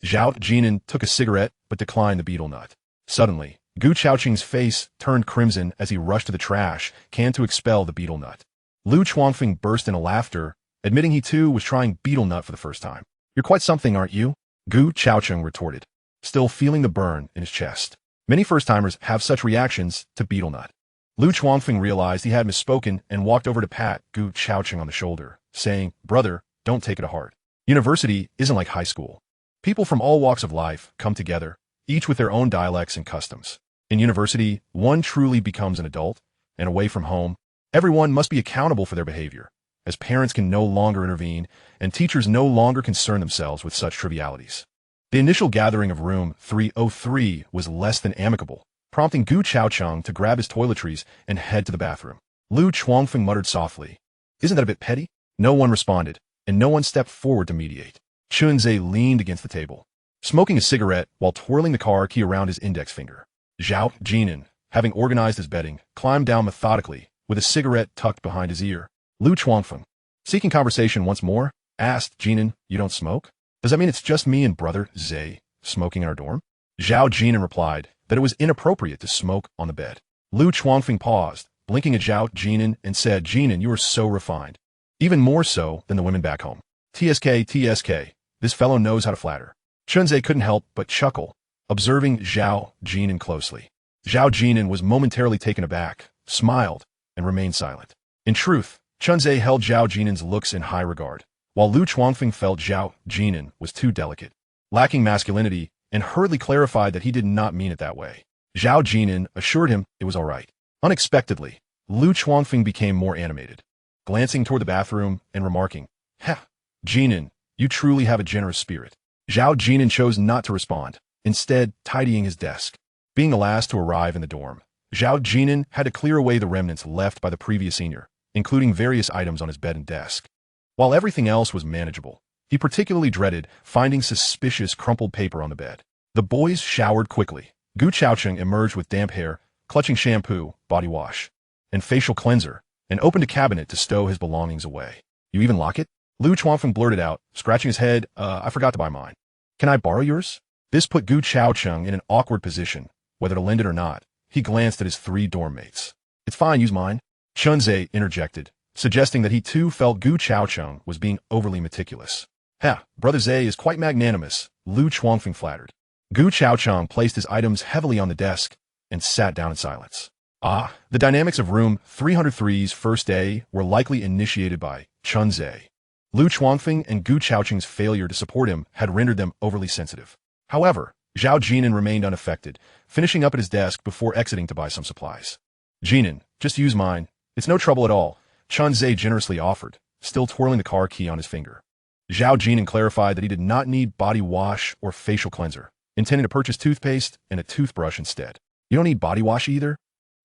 S1: Zhao Jin'an took a cigarette but declined the betel nut. Suddenly, Gu Chaocheng's face turned crimson as he rushed to the trash can to expel the betel nut. Lu Chuangfeng burst into laughter, admitting he too was trying betel nut for the first time. "You're quite something, aren't you?" Gu Chaocheng retorted, still feeling the burn in his chest. Many first-timers have such reactions to betel nut. Lu Chuangfeng realized he had misspoken and walked over to pat Gu Chaocheng on the shoulder, saying, "Brother, don't take it to heart. University isn't like high school. People from all walks of life come together, each with their own dialects and customs. In university, one truly becomes an adult, and away from home, everyone must be accountable for their behavior, as parents can no longer intervene and teachers no longer concern themselves with such trivialities." The initial gathering of room 303 was less than amicable, prompting Gu Chaocheng to grab his toiletries and head to the bathroom. Lu Chuangfeng muttered softly, "Isn't that a bit petty?" No one responded, and no one stepped forward to mediate. Chun-Ze leaned against the table, smoking a cigarette while twirling the car key around his index finger. Zhao Jin'an, having organized his bedding, climbed down methodically, with a cigarette tucked behind his ear. Lu Chuangfeng, seeking conversation once more, asked, "Jin'an, you don't smoke? Does that mean it's just me and brother Zhe smoking in our dorm?" Zhao Jin'an replied that it was inappropriate to smoke on the bed. Lu Chuangfeng paused, blinking at Zhao Jin'an, and said, "Jin'an, you are so refined. Even more so than the women back home. TSK, this fellow knows how to flatter." Chun-Ze couldn't help but chuckle, observing Zhao Jin'an closely. Zhao Jin'an was momentarily taken aback, smiled, and remained silent. In truth, Chun-Ze held Zhao Jin'an's looks in high regard, while Lu Chuangfeng felt Zhao Jin'an was too delicate, lacking masculinity, and hurriedly clarified that he did not mean it that way. Zhao Jin'an assured him it was all right. Unexpectedly, Lu Chuangfeng became more animated, glancing toward the bathroom and remarking, "Ha, Jin'an, you truly have a generous spirit." Zhao Jin'an chose not to respond, instead tidying his desk. Being the last to arrive in the dorm, Zhao Jin'an had to clear away the remnants left by the previous senior, including various items on his bed and desk. While everything else was manageable, he particularly dreaded finding suspicious crumpled paper on the bed. The boys showered quickly. Gu Chaocheng emerged with damp hair, clutching shampoo, body wash, and facial cleanser, and opened a cabinet to stow his belongings away. "You even lock it?" Lu Chuangfeng blurted out, scratching his head, I forgot to buy mine. Can I borrow yours?" This put Gu Chaocheng in an awkward position, whether to lend it or not. He glanced at his 3 dorm mates. "It's fine, use mine." Chun-Ze interjected, suggesting that he too felt Gu Chaocheng was being overly meticulous. "Ha, Brother Zhe is quite magnanimous," Lu Chuangfeng flattered. Gu Chaocheng placed his items heavily on the desk and sat down in silence. The dynamics of room 303's first day were likely initiated by Chun-Ze. Lu Chuangfeng and Gu Chaocheng's failure to support him had rendered them overly sensitive. However, Zhao Jin'an remained unaffected, finishing up at his desk before exiting to buy some supplies. "Jin'an, just use mine. It's no trouble at all," Chun-Ze generously offered, still twirling the car key on his finger. Zhao Jin'an clarified that he did not need body wash or facial cleanser, intending to purchase toothpaste and a toothbrush instead. "You don't need body wash either?"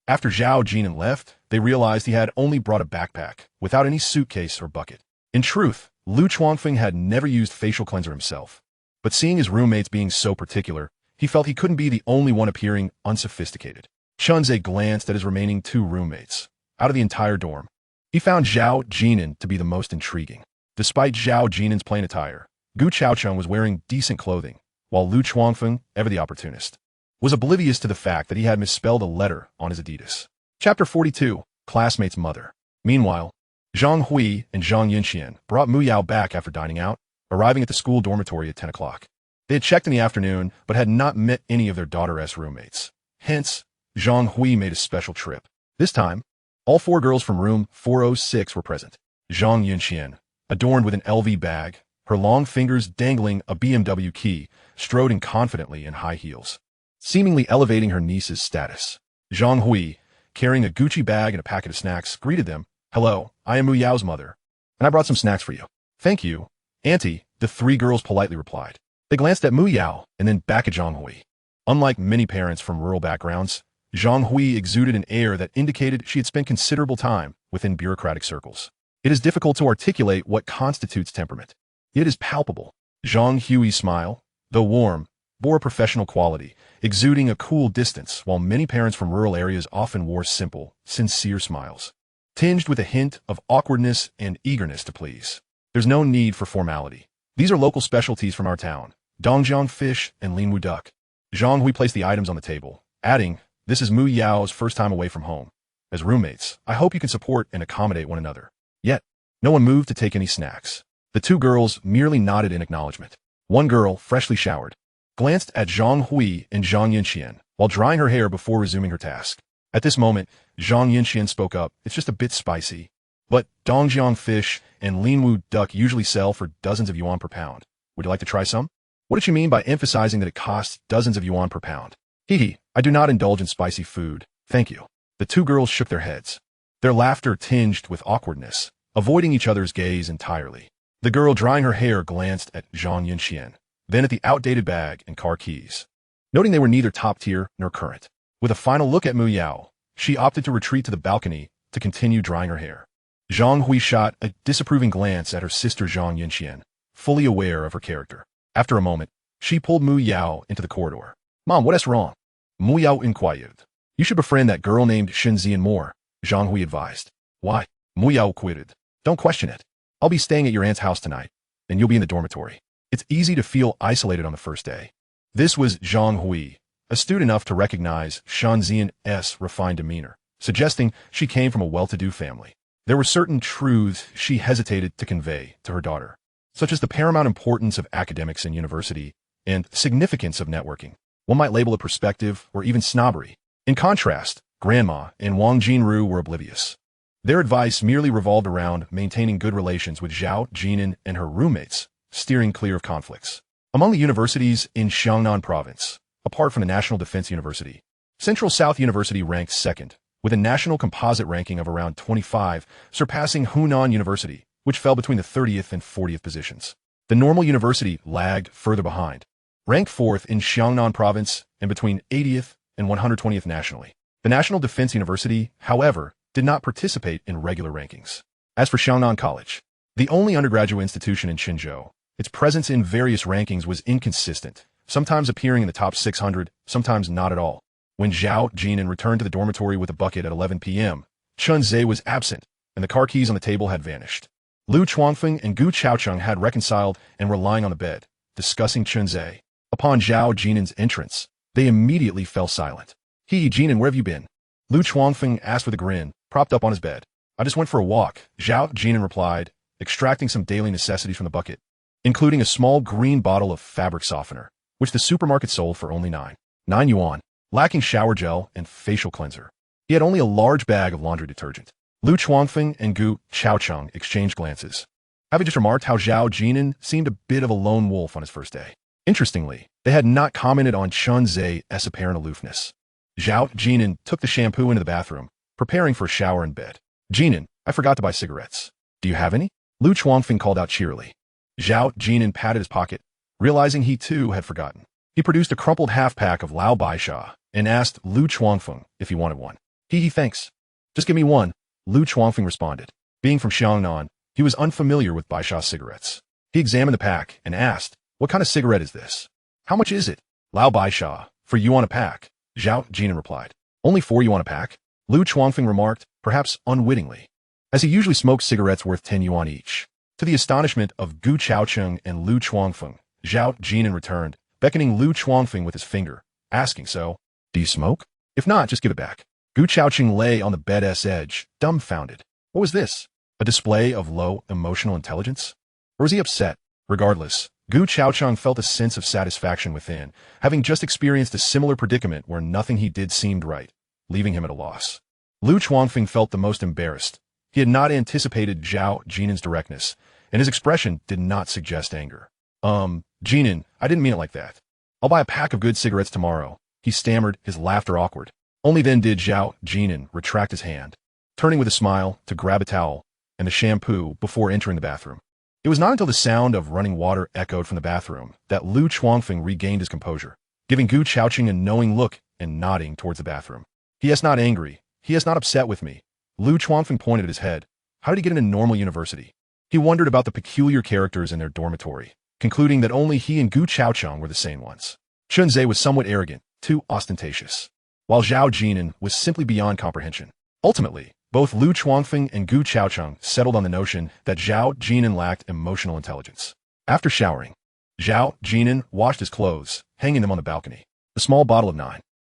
S1: After Zhao Jin'an left, they realized he had only brought a backpack, without any suitcase or bucket. In truth, Lu Chuangfeng had never used facial cleanser himself. But seeing his roommates being so particular, he felt he couldn't be the only one appearing unsophisticated. Chunze glanced at his remaining 2 roommates. Out of the entire dorm, he found Zhao Jin'an to be the most intriguing. Despite Zhao Jin'an's plain attire, Gu Chaocheng was wearing decent clothing, while Lu Chuangfeng, ever the opportunist, was oblivious to the fact that he had misspelled a letter on his Adidas. Chapter 42, Classmate's Mother. Meanwhile, Zhang Hui and Zhang Yinxian brought Mu Yao back after dining out, arriving at the school dormitory at 10 o'clock. They had checked in the afternoon, but had not met any of their daughter-s roommates. Hence, Zhang Hui made a special trip. This time, all 4 girls from room 406 were present. Zhang Yinxian, adorned with an LV bag, her long fingers dangling a BMW key, strode confidently in high heels, seemingly elevating her niece's status. Zhang Hui, carrying a Gucci bag and a packet of snacks, greeted them. "Hello, I am Mu Yao's mother, and I brought some snacks for you." "Thank you, Auntie," the 3 girls politely replied. They glanced at Mu Yao and then back at Zhang Hui. Unlike many parents from rural backgrounds, Zhang Hui exuded an air that indicated she had spent considerable time within bureaucratic circles. It is difficult to articulate what constitutes temperament. It is palpable. Zhang Hui's smile, though warm, bore a professional quality, exuding a cool distance, while many parents from rural areas often wore simple, sincere smiles, tinged with a hint of awkwardness and eagerness to please. There's no need for formality. These are local specialties from our town, Dongjiang fish and Linwu duck. Zhang Hui placed the items on the table, adding, "This is Mu Yao's first time away from home. As roommates, I hope you can support and accommodate one another." Yet, no one moved to take any snacks. The 2 girls merely nodded in acknowledgement. One girl, freshly showered, glanced at Zhang Hui and Zhang Yinxian while drying her hair before resuming her task. At this moment, Zhang Yinxian spoke up. "It's just a bit spicy, but Dongjiang fish and Linwu duck usually sell for dozens of yuan per pound. Would you like to try some?" "What did you mean by emphasizing that it costs dozens of yuan per pound?" "Hee, I do not indulge in spicy food, thank you." The 2 girls shook their heads, their laughter tinged with awkwardness, avoiding each other's gaze entirely. The girl drying her hair glanced at Zhang Yinxian, then at the outdated bag and car keys, noting they were neither top-tier nor current. With a final look at Mu Yao, she opted to retreat to the balcony to continue drying her hair. Zhang Hui shot a disapproving glance at her sister Zhang Yinxian, fully aware of her character. After a moment, she pulled Mu Yao into the corridor. "Mom, what is wrong?" Mu Yao inquired. "You should befriend that girl named Shenzian more," Zhang Hui advised. "Why?" Mu Yao quitted. "Don't question it. I'll be staying at your aunt's house tonight, and you'll be in the dormitory. It's easy to feel isolated on the first day." This was Zhang Hui, astute enough to recognize Shenzian's refined demeanor, suggesting she came from a well-to-do family. There were certain truths she hesitated to convey to her daughter, such as the paramount importance of academics in university and significance of networking. One might label it perspective or even snobbery. In contrast, Grandma and Wang Jinru were oblivious. Their advice merely revolved around maintaining good relations with Zhao Jin'an and her roommates, steering clear of conflicts. Among the universities in Xiangnan province, apart from the National Defense University, Central South University ranked second, with a national composite ranking of around 25, surpassing Hunan University, which fell between the 30th and 40th positions. The Normal University lagged further behind, ranked 4th in Xiangnan province and between 80th and 120th nationally. The National Defense University, however, did not participate in regular rankings. As for Xiangnan College, the only undergraduate institution in Qinzhou, its presence in various rankings was inconsistent, sometimes appearing in the top 600, sometimes not at all. When Zhao Jin'an returned to the dormitory with a bucket at 11 p.m., Chunze was absent, and the car keys on the table had vanished. Lu Chuangfeng and Gu Chaocheng had reconciled and were lying on the bed, discussing Chunze. Upon Zhao Jin'an's entrance, they immediately fell silent. "Hey, Jin'an, where have you been?" Lu Chuangfeng asked with a grin, propped up on his bed. "I just went for a walk," Zhao Jin'an replied, extracting some daily necessities from the bucket, including a small green bottle of fabric softener, which the supermarket sold for only 9 yuan, lacking shower gel and facial cleanser. He had only a large bag of laundry detergent. Lu Chuangfeng and Gu Chaocheng exchanged glances, having just remarked how Zhao Jin'an seemed a bit of a lone wolf on his first day. Interestingly, they had not commented on Chunze's apparent aloofness. Zhao Jin'an took the shampoo into the bathroom, preparing for a shower in bed. "Jin'an, I forgot to buy cigarettes. Do you have any?" Lu Chuangfeng called out cheerily. Zhao Jin'an patted his pocket, realizing he too had forgotten. He produced a crumpled half-pack of Lao Baisha and asked Lu Chuangfeng if he wanted one. Thanks. Just give me one, Lu Chuangfeng responded. Being from Xiangnan, he was unfamiliar with Baisha cigarettes. He examined the pack and asked, what kind of cigarette is this? How much is it? Lao Baisha, for yuan a pack, Zhao Jin'an replied. Only 4 yuan a pack? Lu Chuangfeng remarked, perhaps unwittingly, as he usually smoked cigarettes worth 10 yuan each. To the astonishment of Gu Chaocheng and Lu Chuangfeng, Zhao Jin'an returned, beckoning Lu Chuangfeng with his finger, asking, so, do you smoke? If not, just give it back. Gu Chaocheng lay on the bed's edge, dumbfounded. What was this? A display of low emotional intelligence? Or was he upset? Regardless, Gu Chaocheng felt a sense of satisfaction within, having just experienced a similar predicament where nothing he did seemed right, leaving him at a loss. Lu Chuangfeng felt the most embarrassed. He had not anticipated Zhao Jin'an's directness, and his expression did not suggest anger. Jin'an, I didn't mean it like that. I'll buy a pack of good cigarettes tomorrow, he stammered, his laughter awkward. Only then did Zhao Jin'an retract his hand, turning with a smile to grab a towel and the shampoo before entering the bathroom. It was not until the sound of running water echoed from the bathroom that Lu Chuangfeng regained his composure, giving Gu Chaocheng a knowing look and nodding towards the bathroom. He is not angry. He is not upset with me. Lu Chuangfeng pointed at his head. How did he get into normal university? He wondered about the peculiar characters in their dormitory, concluding that only he and Gu Chaocheng were the same ones. Chunzhe was somewhat arrogant, too ostentatious, while Zhao Jin'an was simply beyond comprehension. Ultimately, both Lu Chuangfeng and Gu Chaocheng settled on the notion that Zhao Jin'an lacked emotional intelligence. After showering, Zhao Jin'an washed his clothes, hanging them on the balcony. A small bottle of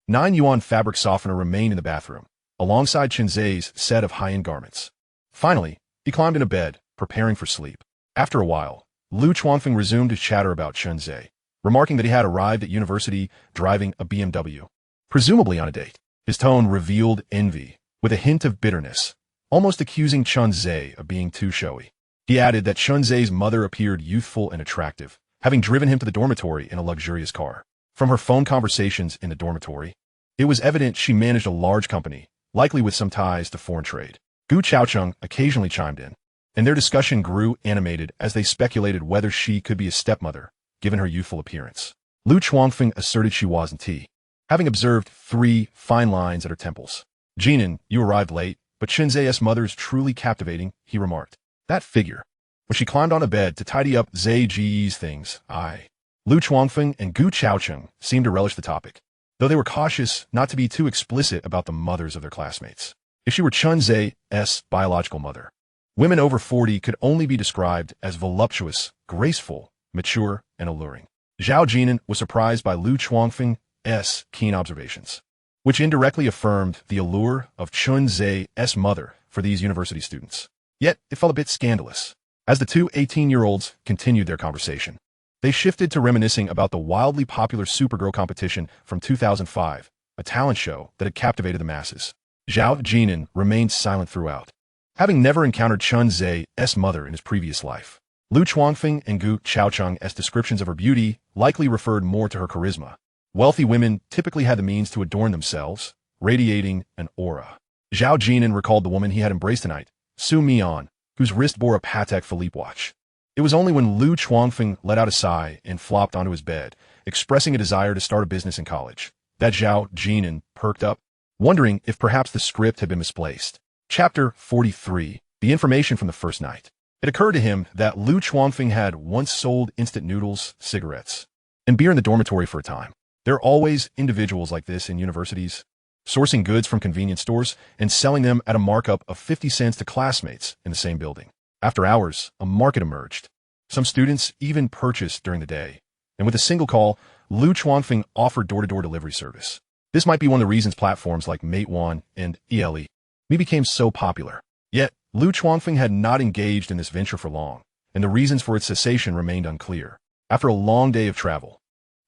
S1: 9 yuan fabric softener remained in the bathroom, alongside Chunzhe's set of high-end garments. Finally, he climbed into bed, preparing for sleep. After a while, Lu Chuangfeng resumed his chatter about Chunzhe, remarking that he had arrived at university driving a BMW, presumably on a date. His tone revealed envy, with a hint of bitterness, almost accusing Chunzhe of being too showy. He added that Chunzhe's mother appeared youthful and attractive, having driven him to the dormitory in a luxurious car. From her phone conversations in the dormitory, it was evident she managed a large company, likely with some ties to foreign trade. Gu Chaocheng occasionally chimed in, and their discussion grew animated as they speculated whether she could be a stepmother, given her youthful appearance. Lu Chuangfeng asserted she wasn't, having observed 3 fine lines at her temples. Jin'an, you arrived late, but Chunzhe's mother is truly captivating, he remarked. That figure. When she climbed on a bed to tidy up Zhe Ji's things, Lu Chuangfeng and Gu Chaocheng seemed to relish the topic, though they were cautious not to be too explicit about the mothers of their classmates. If she were Chunzhe's biological mother, women over 40 could only be described as voluptuous, graceful, mature, and alluring. Zhao Jin'an was surprised by Lu Chuangfeng's keen observations, which indirectly affirmed the allure of Chunzhe's mother for these university students. Yet, it felt a bit scandalous. As the two 18-year-olds continued their conversation, they shifted to reminiscing about the wildly popular Supergirl competition from 2005, a talent show that had captivated the masses. Zhao Jin'an remained silent throughout, having never encountered Chunzhe's mother in his previous life. Lu Chuangfeng and Gu Chaocheng's descriptions of her beauty likely referred more to her charisma. Wealthy women typically had the means to adorn themselves, radiating an aura. Zhao Jin'an recalled the woman he had embraced tonight, Su Mian, whose wrist bore a Patek Philippe watch. It was only when Lu Chuangfeng let out a sigh and flopped onto his bed, expressing a desire to start a business in college, that Zhao Jin'an perked up, wondering if perhaps the script had been misplaced. Chapter 43. The information from the first night. It occurred to him that Lu Chuangfeng had once sold instant noodles, cigarettes, and beer in the dormitory for a time. There are always individuals like this in universities, sourcing goods from convenience stores and selling them at a markup of 50 cents to classmates in the same building. After hours, a market emerged. Some students even purchased during the day, and with a single call, Lu Chuangfeng offered door-to-door delivery service. This might be one of the reasons platforms like Meituan and ELE became so popular. Yet, Lu Chuangfeng had not engaged in this venture for long, and the reasons for its cessation remained unclear. After a long day of travel,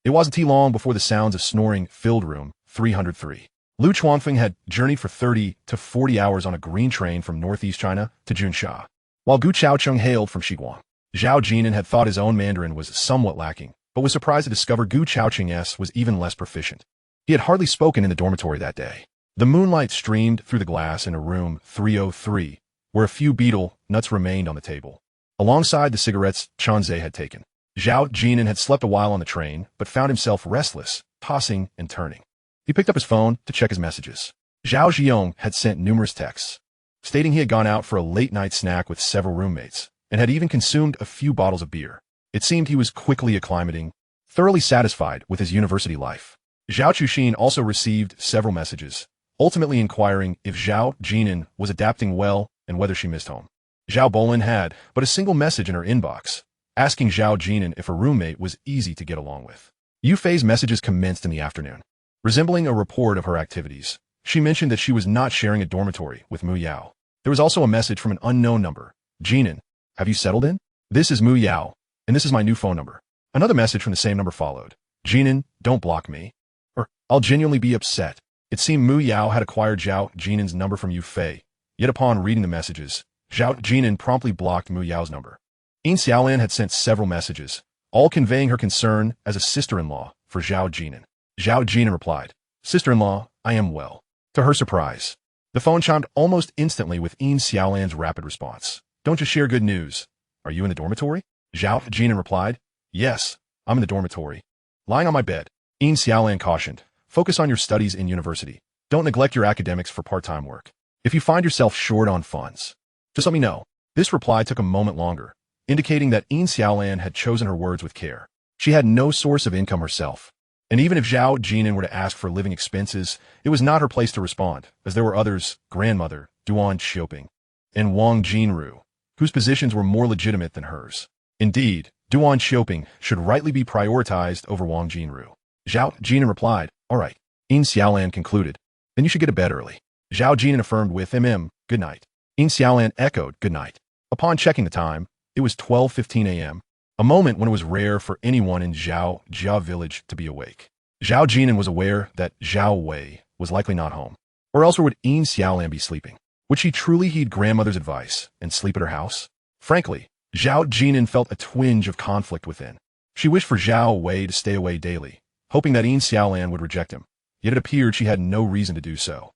S1: it wasn't too long before the sounds of snoring filled room 303. Lu Chuangfeng had journeyed for 30 to 40 hours on a green train from northeast China to Junsha, while Gu Chaocheng hailed from Xiguang. Zhao Jin'an had thought his own Mandarin was somewhat lacking, but was surprised to discover Gu Chaocheng's was even less proficient. He had hardly spoken in the dormitory that day. The moonlight streamed through the glass in a room 303, where a few betel nuts remained on the table, alongside the cigarettes Chunzhe had taken. Zhao Jin'an had slept a while on the train, but found himself restless, tossing and turning. He picked up his phone to check his messages. Zhao Jin'an had sent numerous texts, stating he had gone out for a late-night snack with several roommates, and had even consumed a few bottles of beer. It seemed he was quickly acclimating, thoroughly satisfied with his university life. Zhao Chuxin also received several messages, ultimately inquiring if Zhao Jin'an was adapting well and whether she missed home. Zhao Bolin had but a single message in her inbox, asking Zhao Jin'an if her roommate was easy to get along with. Yu Fei's messages commenced in the afternoon. Resembling a report of her activities, she mentioned that she was not sharing a dormitory with Mu Yao. There was also a message from an unknown number. Jin'an, have you settled in? This is Mu Yao, and this is my new phone number. Another message from the same number followed. Jin'an, don't block me, or I'll genuinely be upset. It seemed Mu Yao had acquired Zhao Jin'an's number from Yu Fei, yet upon reading the messages, Zhao Jin'an promptly blocked Mu Yao's number. Yin Xiaolan had sent several messages, all conveying her concern as a sister-in-law for Zhao Jin'an. Zhao Jin'an replied, Sister-in-law, I am well. To her surprise, the phone chimed almost instantly with Yin Xiaolan's rapid response. Don't just share good news. Are you in the dormitory? Zhao Jin'an replied, Yes, I'm in the dormitory. Lying on my bed. Yin Xiaolan cautioned, Focus on your studies in university. Don't neglect your academics for part-time work. If you find yourself short on funds, just let me know. This reply took a moment longer, indicating that Yin Xiaolan had chosen her words with care. She had no source of income herself, and even if Zhao Jin'an were to ask for living expenses, it was not her place to respond, as there were others, grandmother, Duan Xioping, and Wang Jinru, whose positions were more legitimate than hers. Indeed, Duan Xioping should rightly be prioritized over Wang Jinru. Zhao Jin'an replied, All right. Yin Xiaolan concluded, Then you should get to bed early. Zhao Jin'an affirmed with good night. Yin Xiaolan echoed good night. Upon checking the time, it was 12:15 a.m., a moment when it was rare for anyone in Zhao Jia village to be awake. Zhao Jin'an was aware that Zhao Wei was likely not home, or else where would Yin Xiaolan be sleeping? Would she truly heed grandmother's advice and sleep at her house? Frankly, Zhao Jin'an felt a twinge of conflict within. She wished for Zhao Wei to stay away daily, hoping that Yin Xiaolan would reject him, yet it appeared she had no reason to do so.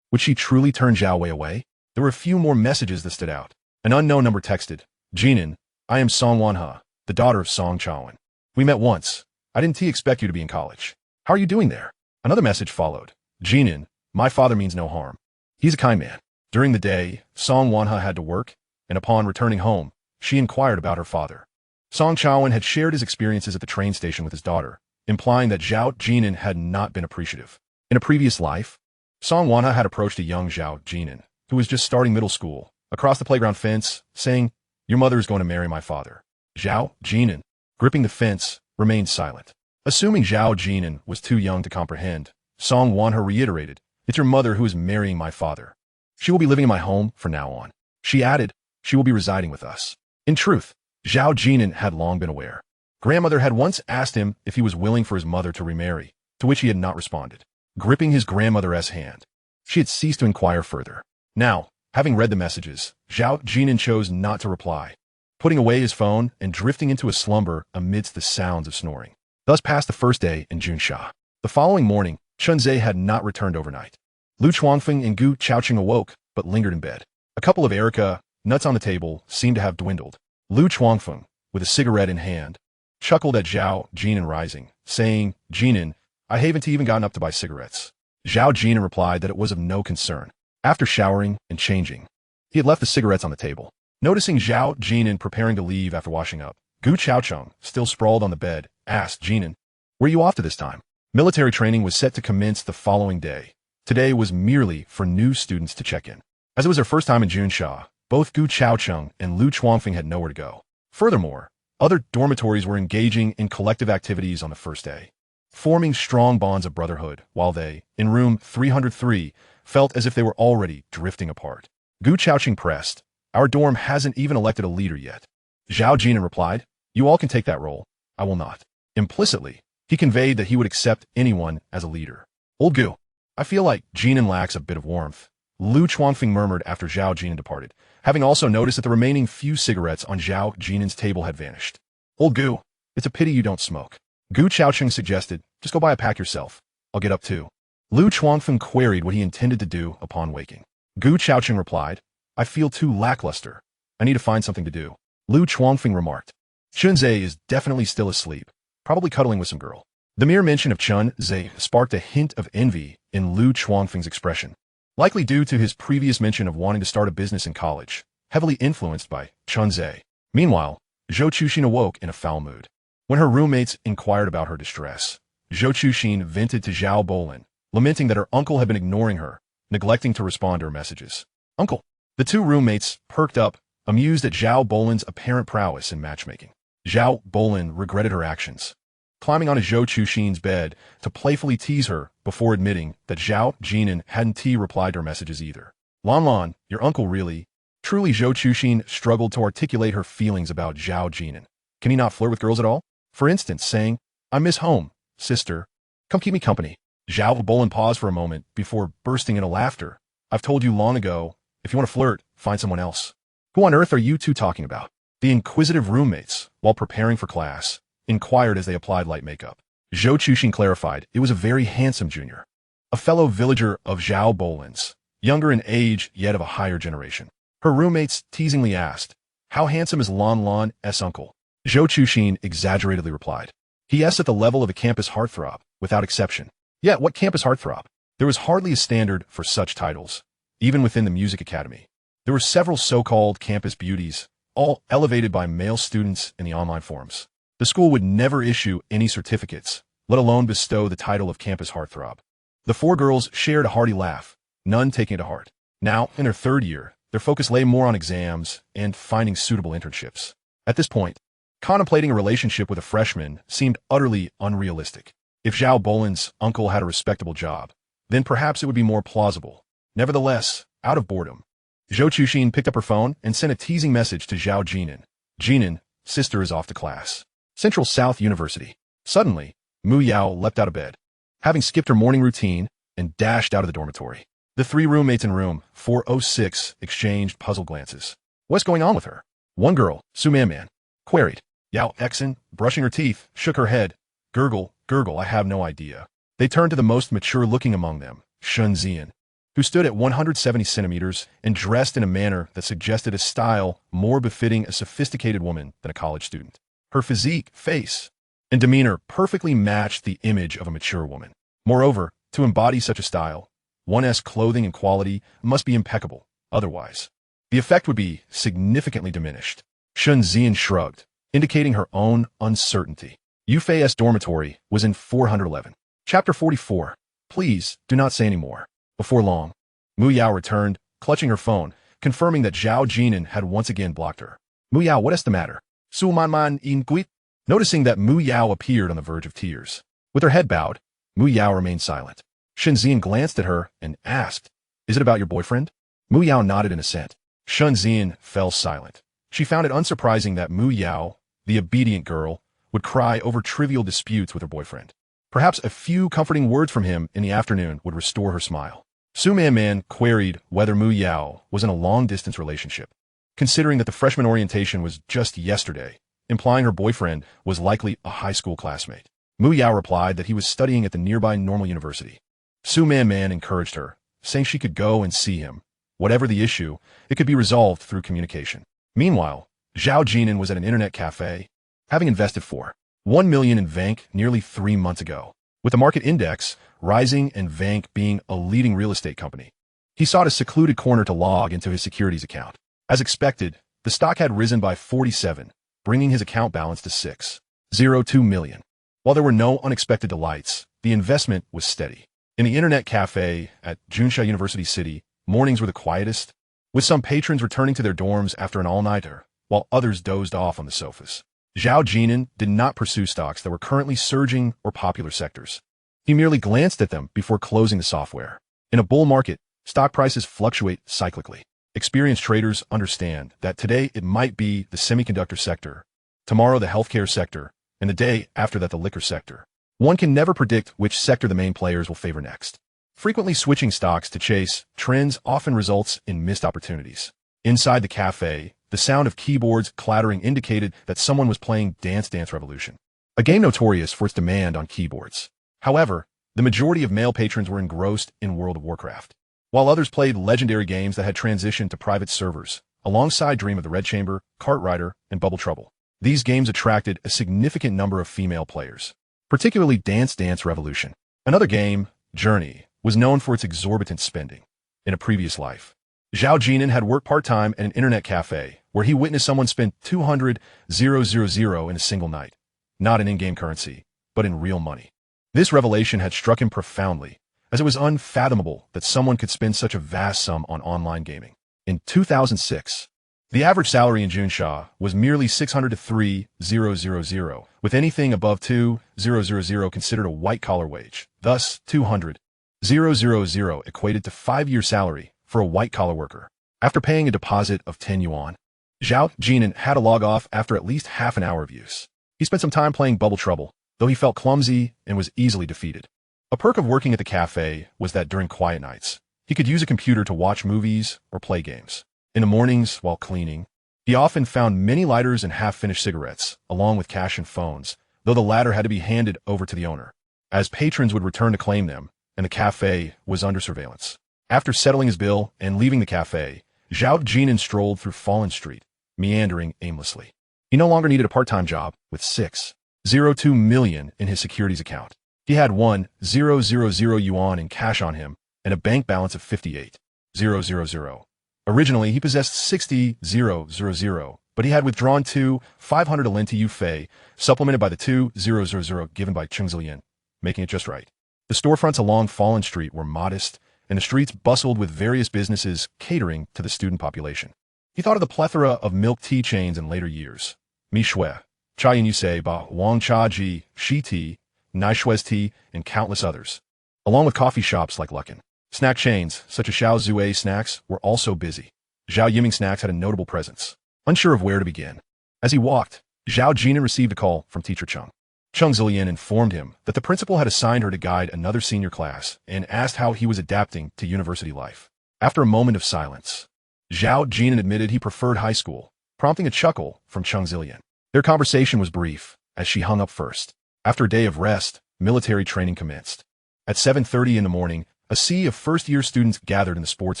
S1: Would she truly turn Zhao Wei away? There were a few more messages that stood out. An unknown number texted, Jin'an, I am Song Wanhe, the daughter of Song Chaowen. We met once. I didn't expect you to be in college. How are you doing there? Another message followed. Jin'an, my father means no harm. He's a kind man. During the day, Song Wanhe had to work, and upon returning home, she inquired about her father. Song Chaowen had shared his experiences at the train station with his daughter, implying that Zhao Jin'an had not been appreciative. In a previous life, Song Wanhe had approached a young Zhao Jin'an, who was just starting middle school, across the playground fence, saying, Your mother is going to marry my father. Zhao Jin'an, gripping the fence, remained silent. Assuming Zhao Jin'an was too young to comprehend, Song Wanhe reiterated, It's your mother who is marrying my father. She will be living in my home from now on. She added, She will be residing with us. In truth, Zhao Jin'an had long been aware. Grandmother had once asked him if he was willing for his mother to remarry, to which he had not responded. Gripping his grandmother's hand, she had ceased to inquire further. Now, having read the messages, Zhao Jin'an chose not to reply, putting away his phone and drifting into a slumber amidst the sounds of snoring. Thus passed the first day in Junsha. The following morning, Chunzhe had not returned overnight. Lu Chuangfeng and Gu Chaoqing awoke, but lingered in bed. A couple of Erica nuts on the table seemed to have dwindled. Lu Chuangfeng, with a cigarette in hand, chuckled at Zhao Jin'an rising, saying, Jin'an, I haven't even gotten up to buy cigarettes. Zhao Jin'an replied that it was of no concern. After showering and changing, he had left the cigarettes on the table. Noticing Zhao Jin'an preparing to leave after washing up, Gu Chaoqing, still sprawled on the bed, asked Jin'an, Were you off to this time? Military training was set to commence the following day. Today was merely for new students to check in. As it was their first time in Junsha, both Gu Chaoqing and Lu Chuangfeng had nowhere to go. Furthermore, other dormitories were engaging in collective activities on the first day, forming strong bonds of brotherhood, while they, in room 303, felt as if they were already drifting apart. Gu Chaoqing pressed, Our dorm hasn't even elected a leader yet. Zhao Jin'an replied, You all can take that role. I will not. Implicitly, he conveyed that he would accept anyone as a leader. Old Gu, I feel like Jin'an lacks a bit of warmth. Lu Chuangfeng murmured after Zhao Jin'an departed, having also noticed that the remaining few cigarettes on Zhao Jin'an's table had vanished. Old Gu, it's a pity you don't smoke. Gu Chaoqing suggested, Just go buy a pack yourself. I'll get up too. Lu Chuangfeng queried what he intended to do upon waking. Gu Chaoqing replied, I feel too lackluster. I need to find something to do. Lu Chuangfeng remarked, Chunzhe is definitely still asleep, probably cuddling with some girl. The mere mention of Chunzhe sparked a hint of envy in Lu Chuangfeng's expression. likely due to his previous mention of wanting to start a business in college, heavily influenced by Chunze. Meanwhile, Zhou Chuxin awoke in a foul mood. When her roommates inquired about her distress, Zhou Chuxin vented to Zhao Bolin, lamenting that her uncle had been ignoring her, neglecting to respond to her messages. Uncle! The two roommates perked up, amused at Zhao Bolin's apparent prowess in matchmaking. Zhao Bolin regretted her actions, climbing onto Zhou Chuxin's bed to playfully tease her before admitting that Zhao Jin'an hadn't replied to her messages either. Lan, your uncle really? Truly, Zhou Chuxin struggled to articulate her feelings about Zhao Jin'an. Can he not flirt with girls at all? For instance, saying, I miss home, sister. Come keep me company. Zhao Bolin paused for a moment before bursting into laughter. I've told you long ago, if you want to flirt, find someone else. Who on earth are you two talking about? The inquisitive roommates, while preparing for class, inquired as they applied light makeup. Zhou Chuxin clarified it was a very handsome junior, a fellow villager of Zhao Bolin's, younger in age yet of a higher generation. Her roommates teasingly asked, how handsome is Lan's uncle? Zhou Chuxin exaggeratedly replied, He.s. at the level of a campus heartthrob, without exception. Yet, what campus heartthrob? There was hardly a standard for such titles, even within the music academy. There were several so-called campus beauties, all elevated by male students in the online forums. The school would never issue any certificates, let alone bestow the title of campus heartthrob. The four girls shared a hearty laugh, none taking it to heart. Now, in their third year, their focus lay more on exams and finding suitable internships. At this point, contemplating a relationship with a freshman seemed utterly unrealistic. If Zhao Bolin's uncle had a respectable job, then perhaps it would be more plausible. Nevertheless, out of boredom, Zhou Chuxin picked up her phone and sent a teasing message to Zhao Jin'an. Jin'an, sister is off to class. Central South University. Suddenly, Mu Yao leapt out of bed, having skipped her morning routine, and dashed out of the dormitory. The three roommates in room 406 exchanged puzzled glances. What's going on with her? One girl, Su Man, queried. Yao Exen, brushing her teeth, shook her head. Gurgle, I have no idea. They turned to the most mature-looking among them, Shun Zian, who stood at 170 centimeters and dressed in a manner that suggested a style more befitting a sophisticated woman than a college student. Her physique, face, and demeanor perfectly matched the image of a mature woman. Moreover, to embody such a style, one's clothing and quality must be impeccable. Otherwise, the effect would be significantly diminished. Shun Zian shrugged, indicating her own uncertainty. Yufei's dormitory was in 411. Chapter 44. Please, do not say any more. Before long, Mu Yao returned, clutching her phone, confirming that Zhao Jin'an had once again blocked her. Mu Yao, what is the matter? Su man in guit? Noticing that Mu Yao appeared on the verge of tears. With her head bowed, Mu Yao remained silent. Shun Zian glanced at her and asked, Is it about your boyfriend? Mu Yao nodded in assent. Shun Zian fell silent. She found it unsurprising that Mu Yao, the obedient girl, would cry over trivial disputes with her boyfriend. Perhaps a few comforting words from him in the afternoon would restore her smile. Su Man queried whether Mu Yao was in a long-distance relationship, considering that the freshman orientation was just yesterday, implying her boyfriend was likely a high school classmate. Mu Yao replied that he was studying at the nearby Normal University. Su Man encouraged her, saying she could go and see him. Whatever the issue, it could be resolved through communication. Meanwhile, Zhao Jin'an was at an internet cafe, having invested $1 million in Vank nearly 3 months ago, with the market index rising and Vank being a leading real estate company. He sought a secluded corner to log into his securities account. As expected, the stock had risen by 47, bringing his account balance to $6.02 million. While there were no unexpected delights, the investment was steady. In the internet cafe at Junsha University City, mornings were the quietest, with some patrons returning to their dorms after an all-nighter, while others dozed off on the sofas. Zhao Jin'an did not pursue stocks that were currently surging or popular sectors. He merely glanced at them before closing the software. In a bull market, stock prices fluctuate cyclically. Experienced traders understand that today it might be the semiconductor sector, tomorrow the healthcare sector, and the day after that the liquor sector. One can never predict which sector the main players will favor next. Frequently switching stocks to chase trends often results in missed opportunities. Inside the cafe, the sound of keyboards clattering indicated that someone was playing Dance Dance Revolution, a game notorious for its demand on keyboards. However, the majority of male patrons were engrossed in World of Warcraft, while others played legendary games that had transitioned to private servers, alongside Dream of the Red Chamber, Kart Rider, and Bubble Trouble. These games attracted a significant number of female players, particularly Dance Dance Revolution. Another game, Journey, was known for its exorbitant spending, in a previous life. Zhao Jin'an had worked part-time at an internet cafe, where he witnessed someone spend 200,000 in a single night. Not in in-game currency, but in real money. This revelation had struck him profoundly, as it was unfathomable that someone could spend such a vast sum on online gaming. In 2006, the average salary in Junsha was merely 600 to 3,000, with anything above 2,000 considered a white-collar wage. Thus, 200,000 equated to 5-year salary for a white-collar worker. After paying a deposit of 10 yuan, Zhao Jin'an had to log off after at least half an hour of use. He spent some time playing Bubble Trouble, though he felt clumsy and was easily defeated. A perk of working at the cafe was that during quiet nights, he could use a computer to watch movies or play games. In the mornings, while cleaning, he often found many lighters and half-finished cigarettes, along with cash and phones, though the latter had to be handed over to the owner, as patrons would return to claim them, and the cafe was under surveillance. After settling his bill and leaving the cafe, Zhao Jin'an strolled through Fallen Street, meandering aimlessly. He no longer needed a part-time job, with 602 million in his securities account. He had 1,000 yuan in cash on him and a bank balance of 58,000. Originally, he possessed 60,000, but he had withdrawn 500 lent to Yu Fei, supplemented by the 2,000 given by Cheng Zilian, making it just right. The storefronts along Fallen Street were modest, and the streets bustled with various businesses catering to the student population. He thought of the plethora of milk tea chains in later years. Mi Shui, Cha Yin Yusei Ba, Wang Cha Ji, Shi Tea, Nai Shui's Tea, and countless others, along with coffee shops like Luckin. Snack chains, such as Xiao Zue Snacks, were also busy. Zhao Yiming Snacks had a notable presence. Unsure of where to begin, as he walked, Zhao Jin'an received a call from teacher Cheng. Cheng Zilian informed him that the principal had assigned her to guide another senior class and asked how he was adapting to university life. After a moment of silence, Zhao Jin'an admitted he preferred high school, prompting a chuckle from Cheng Zilian. Their conversation was brief, as she hung up first. After a day of rest, military training commenced. At 7:30 in the morning, a sea of first-year students gathered in the sports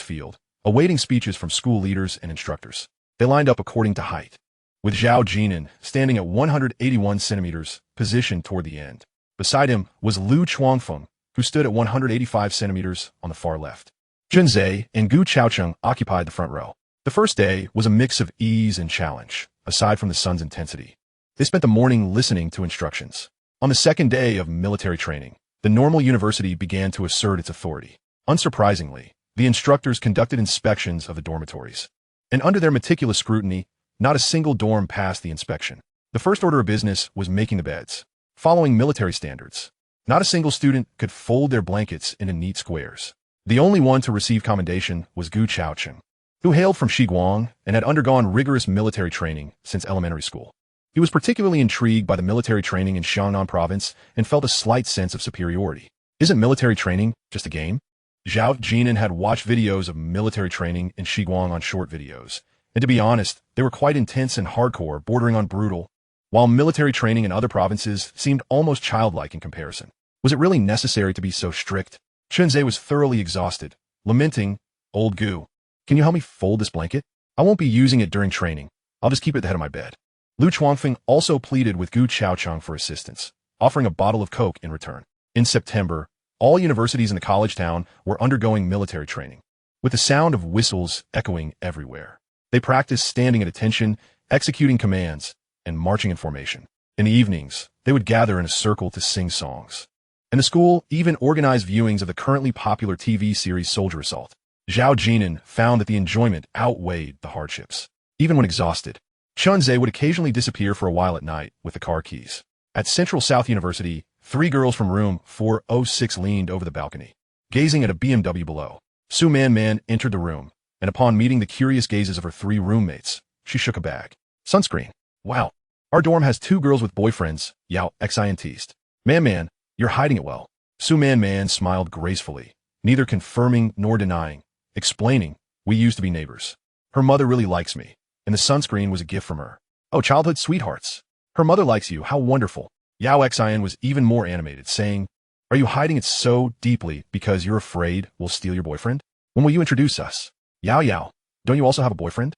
S1: field, awaiting speeches from school leaders and instructors. They lined up according to height, with Zhao Jin'an standing at 181 centimeters, positioned toward the end. Beside him was Lu Chuangfeng, who stood at 185 centimeters on the far left. Zhenzhe and Gu Chaocheng occupied the front row. The first day was a mix of ease and challenge, aside from the sun's intensity. They spent the morning listening to instructions. On the second day of military training, the normal university began to assert its authority. Unsurprisingly, the instructors conducted inspections of the dormitories. And under their meticulous scrutiny, not a single dorm passed the inspection. The first order of business was making the beds. Following military standards, not a single student could fold their blankets into neat squares. The only one to receive commendation was Gu Chaocheng, who hailed from Shiguang and had undergone rigorous military training since elementary school. He was particularly intrigued by the military training in Xiangnan province and felt a slight sense of superiority. Isn't military training just a game? Zhao Jin'an had watched videos of military training in Shiguang on short videos, and to be honest, they were quite intense and hardcore, bordering on brutal, while military training in other provinces seemed almost childlike in comparison. Was it really necessary to be so strict? Chenzhe was thoroughly exhausted, lamenting, "Old Gu, can you help me fold this blanket? I won't be using it during training. I'll just keep it at the head of my bed." Lu Chuangfeng also pleaded with Gu Chaocheng for assistance, offering a bottle of Coke in return. In September, all universities in the college town were undergoing military training, with the sound of whistles echoing everywhere. They practiced standing at attention, executing commands, and marching in formation. In the evenings, they would gather in a circle to sing songs. And the school even organized viewings of the currently popular TV series Soldier Assault. Zhao Jin'an found that the enjoyment outweighed the hardships. Even when exhausted, Chunze would occasionally disappear for a while at night with the car keys. At Central South University, 3 girls from room 406 leaned over the balcony, gazing at a BMW below. Su Man entered the room, and upon meeting the curious gazes of her 3 roommates, she shook a bag. "Sunscreen. Wow. Our dorm has 2 girls with boyfriends," Yao Xian teased. Man, you're hiding it well." Su Man smiled gracefully, neither confirming nor denying, explaining, "We used to be neighbors. Her mother really likes me, and the sunscreen was a gift from her." "Oh, childhood sweethearts. Her mother likes you, how wonderful." Yao Xian was even more animated, saying, "Are you hiding it so deeply because you're afraid we'll steal your boyfriend? When will you introduce us?" Yao, don't you also have a boyfriend?"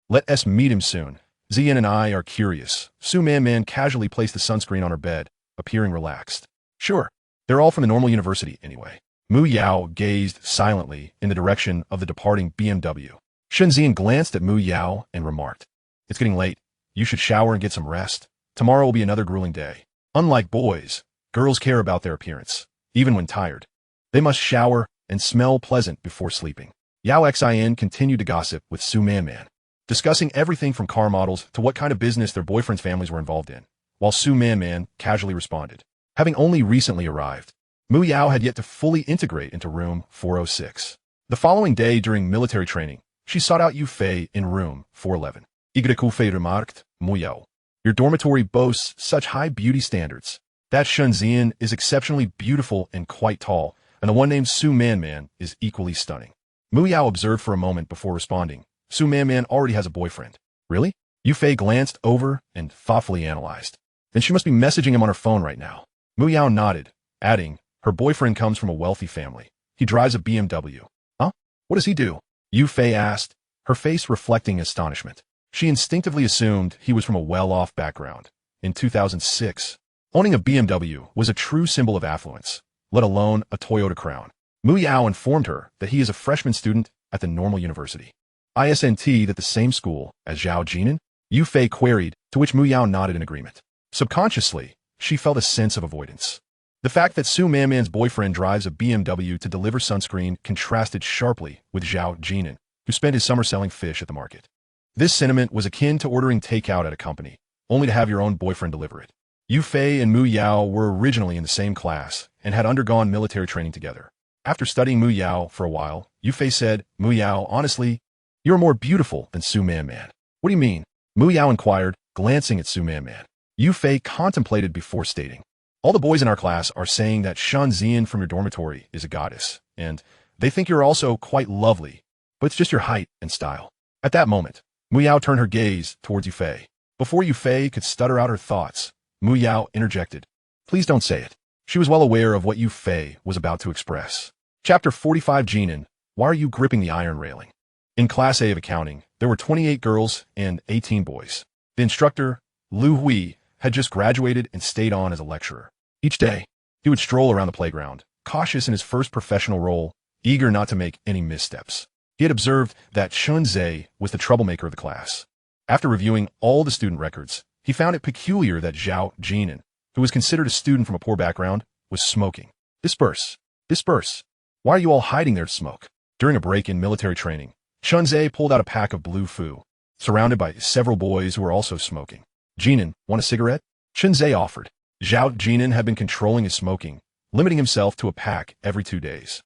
S1: "Let us meet him soon. Ziyan and I are curious." Su Man casually placed the sunscreen on her bed, appearing relaxed. "Sure, they're all from the normal university anyway." Mu Yao gazed silently in the direction of the departing BMW. Shun Zian glanced at Mu Yao and remarked, "It's getting late. You should shower and get some rest. Tomorrow will be another grueling day." Unlike boys, girls care about their appearance, even when tired. They must shower and smell pleasant before sleeping. Yao Xin continued to gossip with Su Man, discussing everything from car models to what kind of business their boyfriends' families were involved in, while Su Man casually responded. Having only recently arrived, Mu Yao had yet to fully integrate into room 406. The following day during military training, she sought out Yu Fei in room 411. Igreku Fei remarked, "Mu Yao, your dormitory boasts such high beauty standards. That Shun Zian is exceptionally beautiful and quite tall, and the one named Su Man is equally stunning." Mu Yao observed for a moment before responding. Su Man already has a boyfriend. Really? Yu Fei glanced over and thoughtfully analyzed. Then she must be messaging him on her phone right now. Mu Yao nodded, adding, "Her boyfriend comes from a wealthy family. He drives a BMW. Huh? What does he do?" Yu Fei asked, her face reflecting astonishment. She instinctively assumed he was from a well-off background. In 2006, owning a BMW was a true symbol of affluence, let alone a Toyota Crown. Mu Yao informed her that he is a freshman student at the Normal University. Isn't that the same school as Zhao Jin'an? Yu Fei queried, to which Mu Yao nodded in agreement. Subconsciously, she felt a sense of avoidance. The fact that Su Man's boyfriend drives a BMW to deliver sunscreen contrasted sharply with Zhao Jin'an, who spent his summer selling fish at the market. This sentiment was akin to ordering takeout at a company, only to have your own boyfriend deliver it. Yu Fei and Mu Yao were originally in the same class and had undergone military training together. After studying Mu Yao for a while, Yu Fei said, "Mu Yao, honestly, you're more beautiful than Su Man. What do you mean?" Mu Yao inquired, glancing at Su Man. Yu Fei contemplated before stating, "All the boys in our class are saying that Shun Zian from your dormitory is a goddess, and they think you're also quite lovely, but it's just your height and style." At that moment, Mu Yao turned her gaze towards Yu Fei. Before Yu Fei could stutter out her thoughts, Mu Yao interjected, "Please don't say it." She was well aware of what Yu Fei was about to express. Chapter 45 Jinan, why are you gripping the iron railing? In Class A of accounting, there were 28 girls and 18 boys. The instructor, Lu Hui, had just graduated and stayed on as a lecturer. Each day, he would stroll around the playground, cautious in his first professional role, eager not to make any missteps. He had observed that Shun Zhe was the troublemaker of the class. After reviewing all the student records, he found it peculiar that Zhao Jin'an, who was considered a student from a poor background, was smoking. Disperse. Disperse. Why are you all hiding there to smoke? During a break in military training, Shun Zhe pulled out a pack of blue fu, surrounded by several boys who were also smoking. "Jinan, want a cigarette?" Shun Zhe offered. Zhao Jin'an had been controlling his smoking, limiting himself to a pack every 2 days.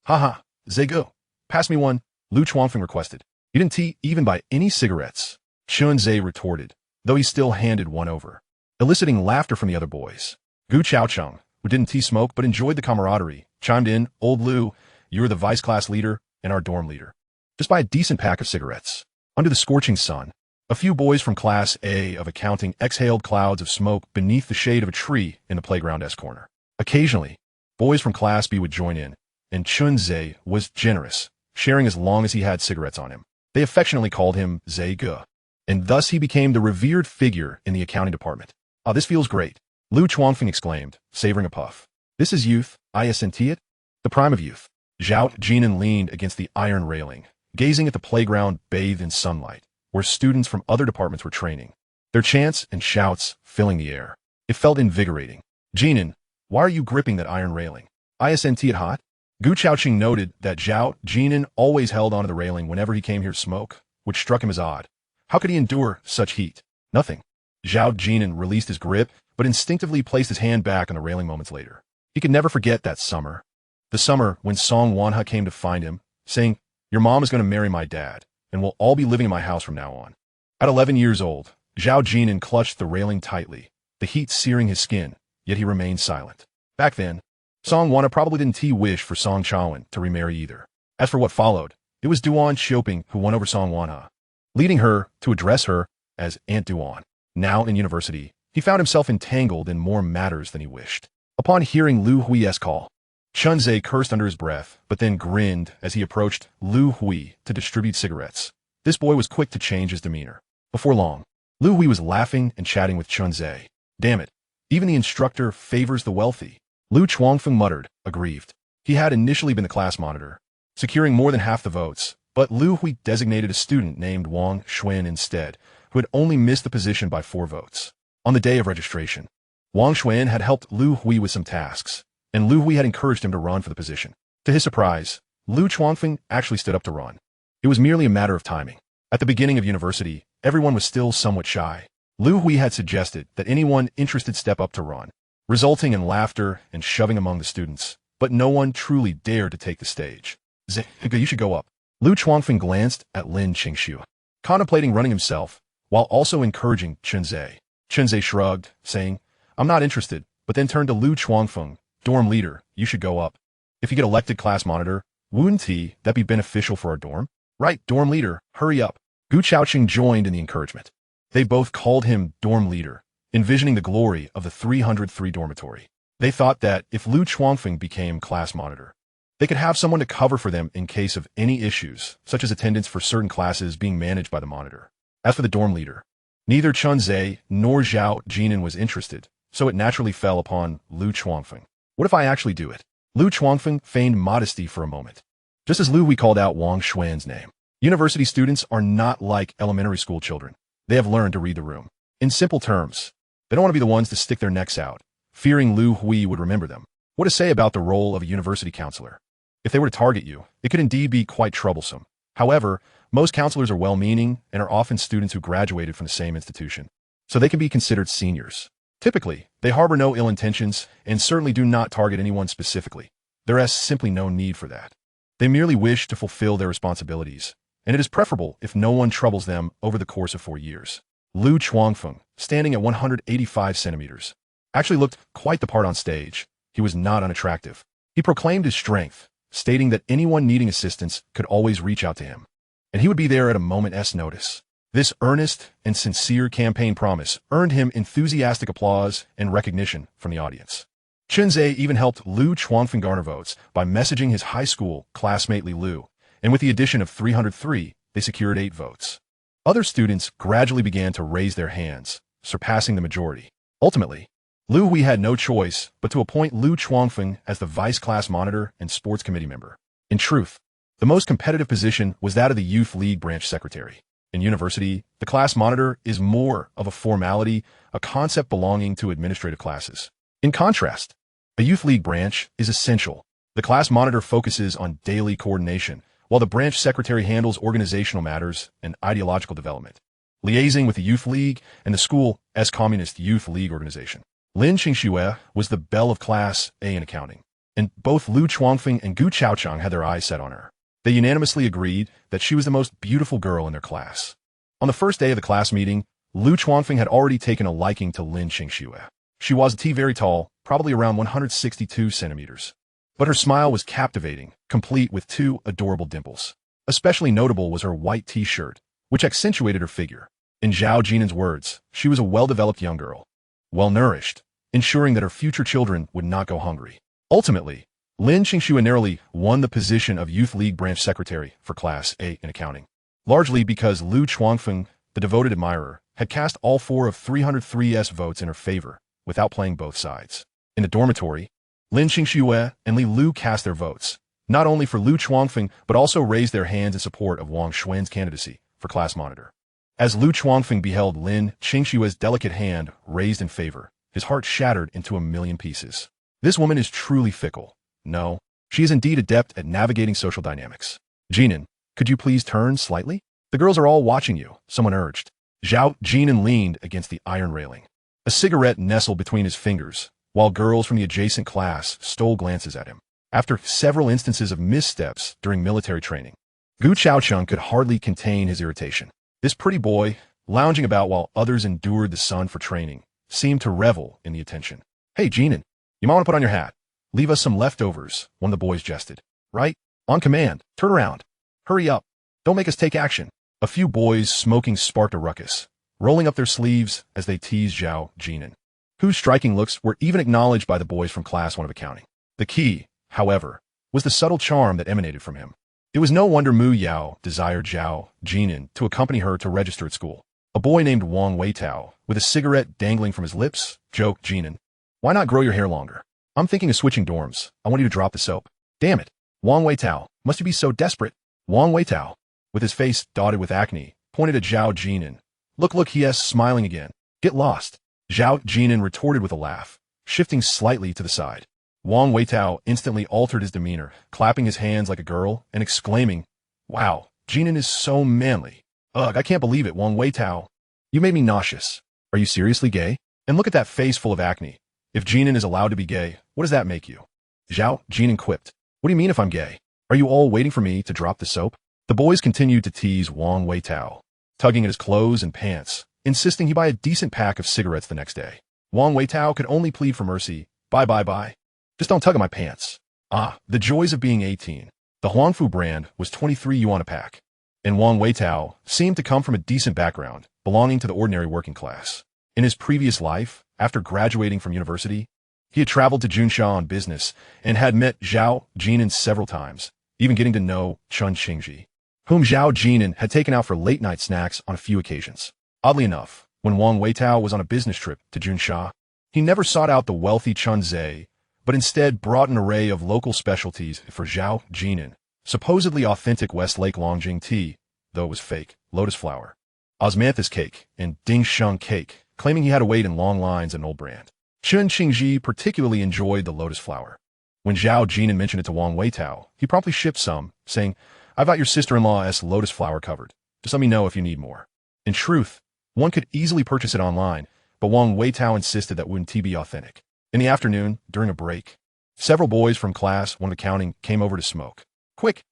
S1: "Haha, Zego, pass me one," Lu Chuanfeng requested. "You didn't even buy any cigarettes," Shun Zhe retorted, though he still handed one over, eliciting laughter from the other boys. Gu Chaocheng, who didn't smoke but enjoyed the camaraderie, chimed in, "Old Lu, you're the vice class leader and our dorm leader. Just buy a decent pack of cigarettes." Under the scorching sun, a few boys from Class A of accounting exhaled clouds of smoke beneath the shade of a tree in the playground S corner. Occasionally, boys from Class B would join in, and Chun Zhe was generous, sharing as long as he had cigarettes on him. They affectionately called him Zhe Ge, and thus he became the revered figure in the accounting department. "Ah, this feels great," Lu Chuanfeng exclaimed, savoring a puff. "This is youth, isn't it? The prime of youth." Zhao Jin'an leaned against the iron railing, gazing at the playground bathed in sunlight, where students from other departments were training, their chants and shouts filling the air. It felt invigorating. "Jinan, why are you gripping that iron railing? Isn't it hot?" Gu Chaoqing noted that Zhao Jin'an always held onto the railing whenever he came here to smoke, which struck him as odd. How could he endure such heat? Nothing. Zhao Jin'an released his grip, but instinctively placed his hand back on the railing moments later. He could never forget that summer. The summer when Song Wanha came to find him, saying, "Your mom is going to marry my dad, and we'll all be living in my house from now on." At 11 years old, Zhao Jin'an clutched the railing tightly, the heat searing his skin, yet he remained silent. Back then, Song Wanha probably didn't wish for Song Chaowen to remarry either. As for what followed, it was Duan Xioping who won over Song Wanha, leading her to address her as Aunt Duan. Now in university, he found himself entangled in more matters than he wished. Upon hearing Lu Hui's call, Chun Zhe cursed under his breath, but then grinned as he approached Lu Hui to distribute cigarettes. This boy was quick to change his demeanor. Before long, Lu Hui was laughing and chatting with Chun Zhe. "Damn it, even the instructor favors the wealthy," Lu Chuanfeng muttered, aggrieved. He had initially been the class monitor, securing more than half the votes, but Lu Hui designated a student named Wang Xuan instead, who had only missed the position by 4 votes. On the day of registration, Wang Xuan had helped Lu Hui with some tasks, and Lu Hui had encouraged him to run for the position. To his surprise, Lu Chuangfeng actually stood up to run. It was merely a matter of timing. At the beginning of university, everyone was still somewhat shy. Lu Hui had suggested that anyone interested step up to run, resulting in laughter and shoving among the students, but no one truly dared to take the stage. You should go up. Lu Chuangfeng glanced at Lin Qingxiu, contemplating running himself, while also encouraging Chen Zhe. Chen Zhe shrugged, saying, I'm not interested, but then turned to Lu Chuangfeng, dorm leader, you should go up. If you get elected class monitor, wouldn't that be beneficial for our dorm? Right, dorm leader, hurry up. Gu Chaoqing joined in the encouragement. They both called him dorm leader, envisioning the glory of the 303 dormitory. They thought that if Lu Chuangfeng became class monitor, they could have someone to cover for them in case of any issues, such as attendance for certain classes being managed by the monitor. As for the dorm leader, neither Chen Zhe nor Zhao Jin'an was interested, so it naturally fell upon Lu Chuangfeng. What if I actually do it? Lu Chuangfeng feigned modesty for a moment. Just as Lu Hui called out Wang Xuan's name. University students are not like elementary school children. They have learned to read the room. In simple terms, they don't want to be the ones to stick their necks out, fearing Lu Hui would remember them. What to say about the role of a university counselor? If they were to target you, it could indeed be quite troublesome. However, most counselors are well-meaning and are often students who graduated from the same institution, so they can be considered seniors. Typically, they harbor no ill intentions and certainly do not target anyone specifically. There is simply no need for that. They merely wish to fulfill their responsibilities, and it is preferable if no one troubles them over the course of 4 years. Lu Chuangfeng, standing at 185 centimeters, actually looked quite the part on stage. He was not unattractive. He proclaimed his strength, stating that anyone needing assistance could always reach out to him, and he would be there at a moment's notice. This earnest and sincere campaign promise earned him enthusiastic applause and recognition from the audience. Chen Zhe even helped Lu Chuangfeng garner votes by messaging his high school classmate Li Lu, and with the addition of 303, they secured 8 votes. Other students gradually began to raise their hands, surpassing the majority. Ultimately, Lu Hui had no choice but to appoint Lu Chuangfeng as the vice class monitor and sports committee member. In truth, the most competitive position was that of the youth league branch secretary. In university, the class monitor is more of a formality, a concept belonging to administrative classes. In contrast, a youth league branch is essential. The class monitor focuses on daily coordination, while the branch secretary handles organizational matters and ideological development, liaising with the youth league and the school's communist youth league organization. Lin Qingxue was the belle of Class A in accounting, and both Lu Chuangfeng and Gu Chaoqing had their eyes set on her. They unanimously agreed that she was the most beautiful girl in their class. On the first day of the class meeting, Lu Chuangfeng had already taken a liking to Lin Qingxue. She was very tall, probably around 162 centimeters. But her smile was captivating, complete with 2 adorable dimples. Especially notable was her white t-shirt, which accentuated her figure. In Zhao Jin'an's words, she was a well-developed young girl, well-nourished, ensuring that her future children would not go hungry. Ultimately, Lin Qingxue narrowly won the position of Youth League Branch Secretary for Class A in accounting, largely because Lu Chuangfeng, the devoted admirer, had cast all 4 of 303's votes in her favor, without playing both sides. In the dormitory, Lin Qingxue and Li Lu cast their votes, not only for Lu Chuangfeng, but also raised their hands in support of Wang Xuan's candidacy for class monitor. As Lu Chuangfeng beheld Lin Qingxue's delicate hand raised in favor, his heart shattered into a million pieces. This woman is truly fickle. No, she is indeed adept at navigating social dynamics. Jin'an, could you please turn slightly? The girls are all watching you, someone urged. Zhao Jin'an leaned against the iron railing. A cigarette nestled between his fingers, while girls from the adjacent class stole glances at him. After several instances of missteps during military training, Gu Chaoqing could hardly contain his irritation. This pretty boy, lounging about while others endured the sun for training, seemed to revel in the attention. Hey, Jin'an, you might want to put on your hat. Leave us some leftovers, one of the boys jested. Right? On command. Turn around. Hurry up. Don't make us take action. A few boys smoking sparked a ruckus, rolling up their sleeves as they teased Zhao Jin'an, whose striking looks were even acknowledged by the boys from Class 1 of accounting. The key, however, was the subtle charm that emanated from him. It was no wonder Mu Yao desired Zhao Jin'an to accompany her to register at school. A boy named Wang Weitao, with a cigarette dangling from his lips, joked Jin'an, "Why not grow your hair longer? I'm thinking of switching dorms. I want you to drop the soap." Damn it. Wang Weitao, must you be so desperate? Wang Weitao, with his face dotted with acne, pointed at Zhao Jin'an. Look, he is smiling again. Get lost. Zhao Jin'an retorted with a laugh, shifting slightly to the side. Wang Weitao instantly altered his demeanor, clapping his hands like a girl and exclaiming, Wow, Jin'an is so manly. Ugh, I can't believe it, Wang Weitao. You made me nauseous. Are you seriously gay? And look at that face full of acne. If Jin'an is allowed to be gay, what does that make you? Zhao Jin'an quipped. What do you mean if I'm gay? Are you all waiting for me to drop the soap? The boys continued to tease Wang Weitao, tugging at his clothes and pants, insisting he buy a decent pack of cigarettes the next day. Wang Weitao could only plead for mercy. Bye. Just don't tug at my pants. Ah, the joys of being 18. The Huangfu brand was 23 yuan a pack. And Wang Weitao seemed to come from a decent background, belonging to the ordinary working class. In his previous life, after graduating from university, he had traveled to Junsha on business and had met Zhao Jin'an several times, even getting to know Chen Qingji, whom Zhao Jin'an had taken out for late-night snacks on a few occasions. Oddly enough, when Wang Weitao was on a business trip to Junsha, he never sought out the wealthy Chen Zhe, but instead brought an array of local specialties for Zhao Jin'an, supposedly authentic Westlake Longjing tea, though it was fake, lotus flower, osmanthus cake, and dingsheng cake, claiming he had to wait in long lines at an old brand. Chen Qingji particularly enjoyed the lotus flower. When Zhao Jin'an mentioned it to Wang Weitao, he promptly shipped some, saying, I've got your sister-in-law's lotus flower covered. Just let me know if you need more. In truth, one could easily purchase it online, but Wang Weitao insisted that wouldn't be authentic. In the afternoon, during a break, several boys from class 1 of accounting came over to smoke. Quick,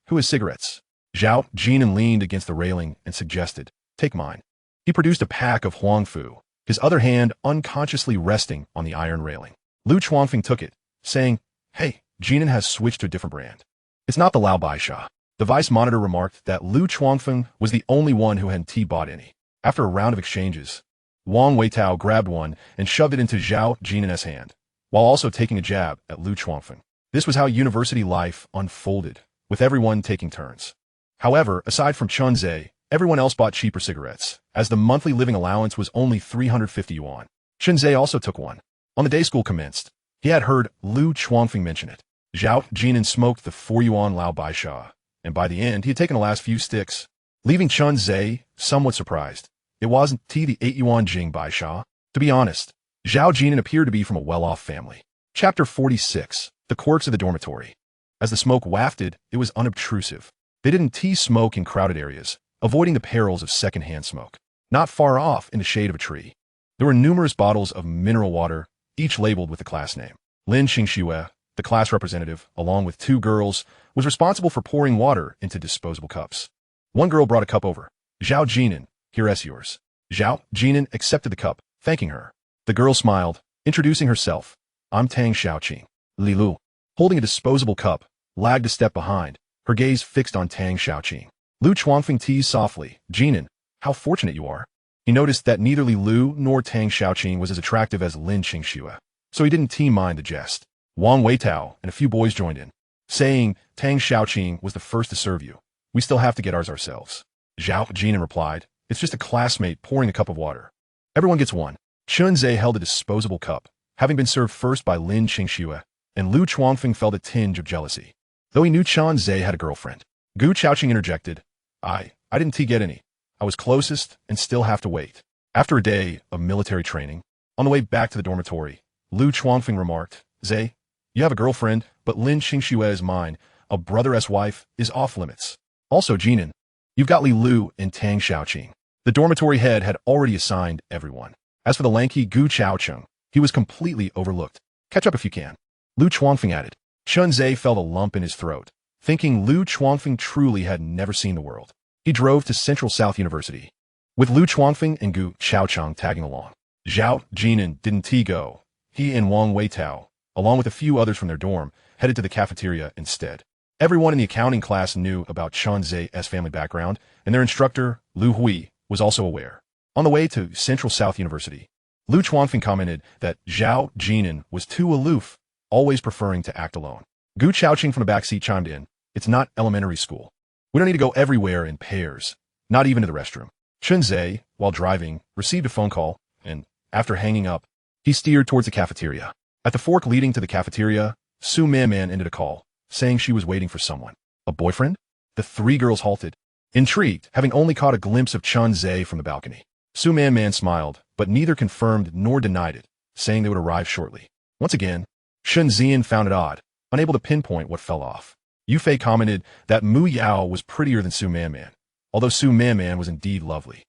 S1: who has cigarettes? Zhao Jin'an leaned against the railing and suggested, take mine. He produced a pack of Huangfu, his other hand unconsciously resting on the iron railing. Lu Chuanfeng took it, saying, Hey, Jin'an has switched to a different brand. It's not the Lao Bai Sha. The vice monitor remarked that Lu Chuanfeng was the only one who hadn't bought any. After a round of exchanges, Wang Weitao grabbed one and shoved it into Zhao Jin'an's hand, while also taking a jab at Lu Chuanfeng. This was how university life unfolded, with everyone taking turns. However, aside from Chen Zhe, everyone else bought cheaper cigarettes, as the monthly living allowance was only 350 yuan. Chen Zhe also took one. On the day school commenced, he had heard Lu Chuanfeng mention it. Zhao Jin'an smoked the 4 yuan Lao Bai Sha, and by the end, he had taken the last few sticks, leaving Chen Zhe somewhat surprised. It wasn't the 8 yuan Jing Bai Sha. To be honest, Zhao Jin'an appeared to be from a well-off family. Chapter 46. The Quirks of the Dormitory. As the smoke wafted, it was unobtrusive. They didn't smoke in crowded areas, avoiding the perils of second-hand smoke. Not far off, in the shade of a tree, there were numerous bottles of mineral water, each labeled with the class name. Lin Xingxue, the class representative, along with 2 girls, was responsible for pouring water into disposable cups. One girl brought a cup over. Zhao Jin'an, here's yours. Zhao Jin'an accepted the cup, thanking her. The girl smiled, introducing herself. I'm Tang Xiaoqing. Li Lu, holding a disposable cup, lagged a step behind, her gaze fixed on Tang Xiaoqing. Lu Chuanfeng teased softly, Jin'an, how fortunate you are. He noticed that neither Li Lu nor Tang Xiaoqing was as attractive as Lin Xingxue, so he didn't mind the jest. Wang Weitao and a few boys joined in, saying Tang Xiaoqing was the first to serve you. We still have to get ours ourselves. Zhao Jin'an replied, it's just a classmate pouring a cup of water. Everyone gets one. Chen Zhe held a disposable cup, having been served first by Lin Xingxue, and Lu Chuanfeng felt a tinge of jealousy, though he knew Chen Zhe had a girlfriend. Gu Chaoqing interjected, I didn't get any. I was closest and still have to wait. After a day of military training, on the way back to the dormitory, Lu Chuanfeng remarked, Zhe, you have a girlfriend, but Lin Xingxue is mine. A brother's wife is off limits. Also, Jin'an, you've got Li Lu and Tang Xiaoqing. The dormitory head had already assigned everyone. As for the lanky Gu Chaoqing, he was completely overlooked. Catch up if you can. Lu Chuanfeng added. Chen Zhe felt a lump in his throat, thinking Lu Chuanfeng truly had never seen the world. He drove to Central South University, with Lu Chuanfeng and Gu Chaoqing tagging along. Zhao Jin'an didn't go. He and Wang Weitao, along with a few others from their dorm, headed to the cafeteria instead. Everyone in the accounting class knew about Chen Zhe's family background, and their instructor, Lu Hui, was also aware. On the way to Central South University, Lu Chuanfeng commented that Zhao Jin'an was too aloof, always preferring to act alone. Gu Chaoqing from the backseat chimed in, it's not elementary school. We don't need to go everywhere in pairs, not even to the restroom. Chen Zhe, while driving, received a phone call, and, after hanging up, he steered towards the cafeteria. At the fork leading to the cafeteria, Su Man ended a call, saying she was waiting for someone. A boyfriend? The three girls halted, intrigued, having only caught a glimpse of Chun-Zhe from the balcony. Su Man smiled, but neither confirmed nor denied it, saying they would arrive shortly. Once again, Shun-Zian found it odd, unable to pinpoint what fell off. Yufei commented that Mu Yao was prettier than Su Man, although Su Man was indeed lovely,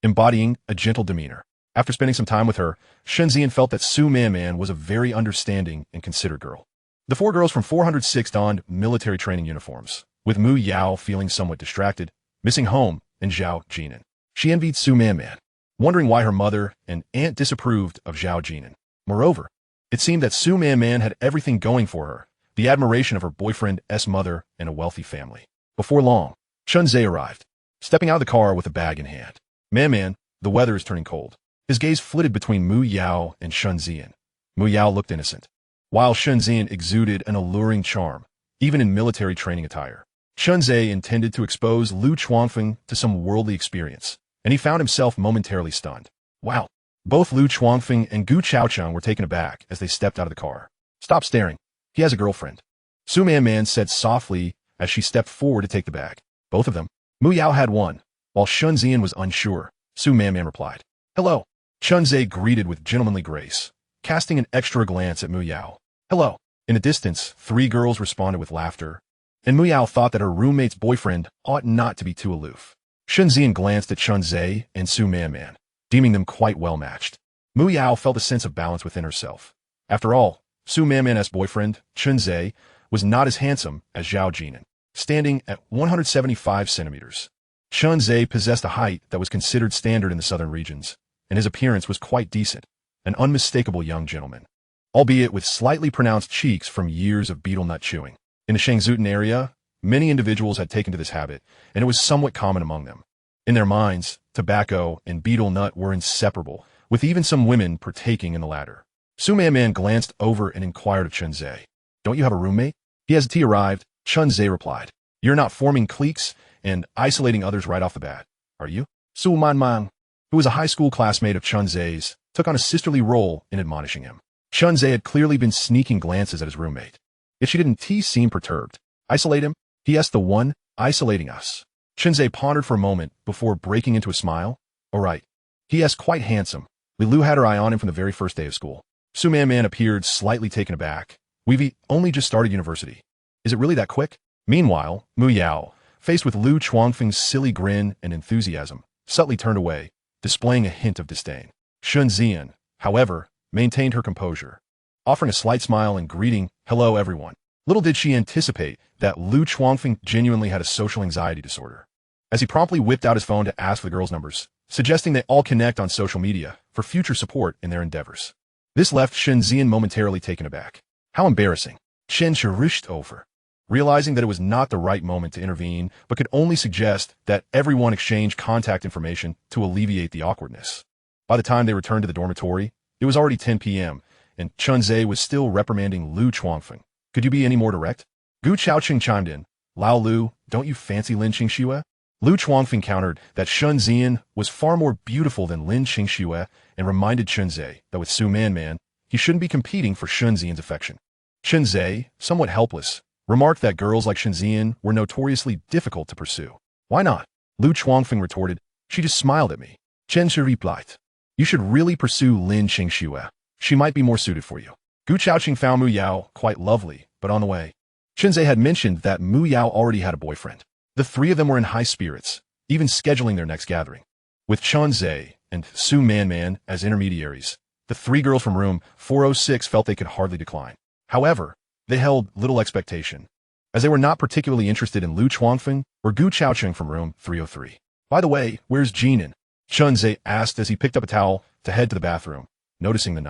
S1: embodying a gentle demeanor. After spending some time with her, Shun-Zian felt that Su Man was a very understanding and considerate girl. The four girls from 406 donned military training uniforms, with Mu Yao feeling somewhat distracted, missing home, and Zhao Jin'an. She envied Su Man, wondering why her mother and aunt disapproved of Zhao Jin'an. Moreover, it seemed that Su Man had everything going for her, the admiration of her boyfriend's mother and a wealthy family. Before long, Chun-Zhe arrived, stepping out of the car with a bag in hand. Man, the weather is turning cold. His gaze flitted between Mu Yao and Shun-Zian. Mu Yao looked innocent, while Shun-Zian exuded an alluring charm, even in military training attire. Chun-Zhe intended to expose Lu Chuanfeng to some worldly experience, and he found himself momentarily stunned. Wow! Both Lu Chuanfeng and Gu Chaocheng were taken aback as they stepped out of the car. Stop staring. He has a girlfriend. Su Man said softly as she stepped forward to take the bag. Both of them. Mu Yao had one, while Shun-Zian was unsure. Su Man replied. Hello. Chun-Zhe greeted with gentlemanly grace, casting an extra glance at Mu Yao. Hello. In the distance, three girls responded with laughter, and Mu Yao thought that her roommate's boyfriend ought not to be too aloof. Shun-Zian glanced at Chun-Zhe and Su Man, deeming them quite well matched. Mu Yao felt a sense of balance within herself. After all, Su Man's boyfriend, Chun-Zhe, was not as handsome as Zhao Jin'an, standing at 175 centimeters. Chun-Zhe possessed a height that was considered standard in the southern regions, and his appearance was quite decent, an unmistakable young gentleman, albeit with slightly pronounced cheeks from years of betel nut chewing. In the Shangzuten area, many individuals had taken to this habit, and it was somewhat common among them. In their minds, tobacco and betel nut were inseparable, with even some women partaking in the latter. Su Man glanced over and inquired of Chun-Zhe. Don't you have a roommate? He has tea arrived, Chun-Zhe replied. You're not forming cliques and isolating others right off the bat, are you? Su Man, who was a high school classmate of Chun-Ze's, took on a sisterly role in admonishing him. Chun-Zhe had clearly been sneaking glances at his roommate. Yet she didn't seem perturbed. Isolate him? He asked the one isolating us. Chun-Zhe pondered for a moment before breaking into a smile. All right. He is quite handsome. Lilu had her eye on him from the very first day of school. Su Man appeared slightly taken aback. We've only just started university. Is it really that quick? Meanwhile, Mu Yao, faced with Lu Chuanfeng's silly grin and enthusiasm, subtly turned away, displaying a hint of disdain. Shun-Zian, however, maintained her composure, offering a slight smile and greeting, hello everyone. Little did she anticipate that Lu Chuanfeng genuinely had a social anxiety disorder, as he promptly whipped out his phone to ask for the girls' numbers, suggesting they all connect on social media for future support in their endeavors. This left Shun-Zian momentarily taken aback. How embarrassing. Chen rushed over, realizing that it was not the right moment to intervene, but could only suggest that everyone exchange contact information to alleviate the awkwardness. By the time they returned to the dormitory, it was already 10 p.m., and Chun-Zhe was still reprimanding Lu Chuanfeng. Could you be any more direct? Gu Chaocheng chimed in. Lao Lu, don't you fancy Lin Qingxue? Lu Chuanfeng countered that Shun-Zian was far more beautiful than Lin Qingxue and reminded Chun-Zhe that with Su Man, he shouldn't be competing for Shun-Zian's affection. Chun-Zhe, somewhat helpless, remarked that girls like Shun-Zian were notoriously difficult to pursue. Why not? Lu Chuanfeng retorted. She just smiled at me. Chen replied. You should really pursue Lin Qingxue. She might be more suited for you. Gu Chaocheng found Mu Yao quite lovely, but on the way. Chun-Zhe had mentioned that Mu Yao already had a boyfriend. The three of them were in high spirits, even scheduling their next gathering. With Chun-Zhe and Su Man as intermediaries, the three girls from room 406 felt they could hardly decline. However, they held little expectation, as they were not particularly interested in Lu Chuanfeng or Gu Chaocheng from room 303. By the way, where's Jin'an? Chun-Zhe asked as he picked up a towel to head to the bathroom, noticing the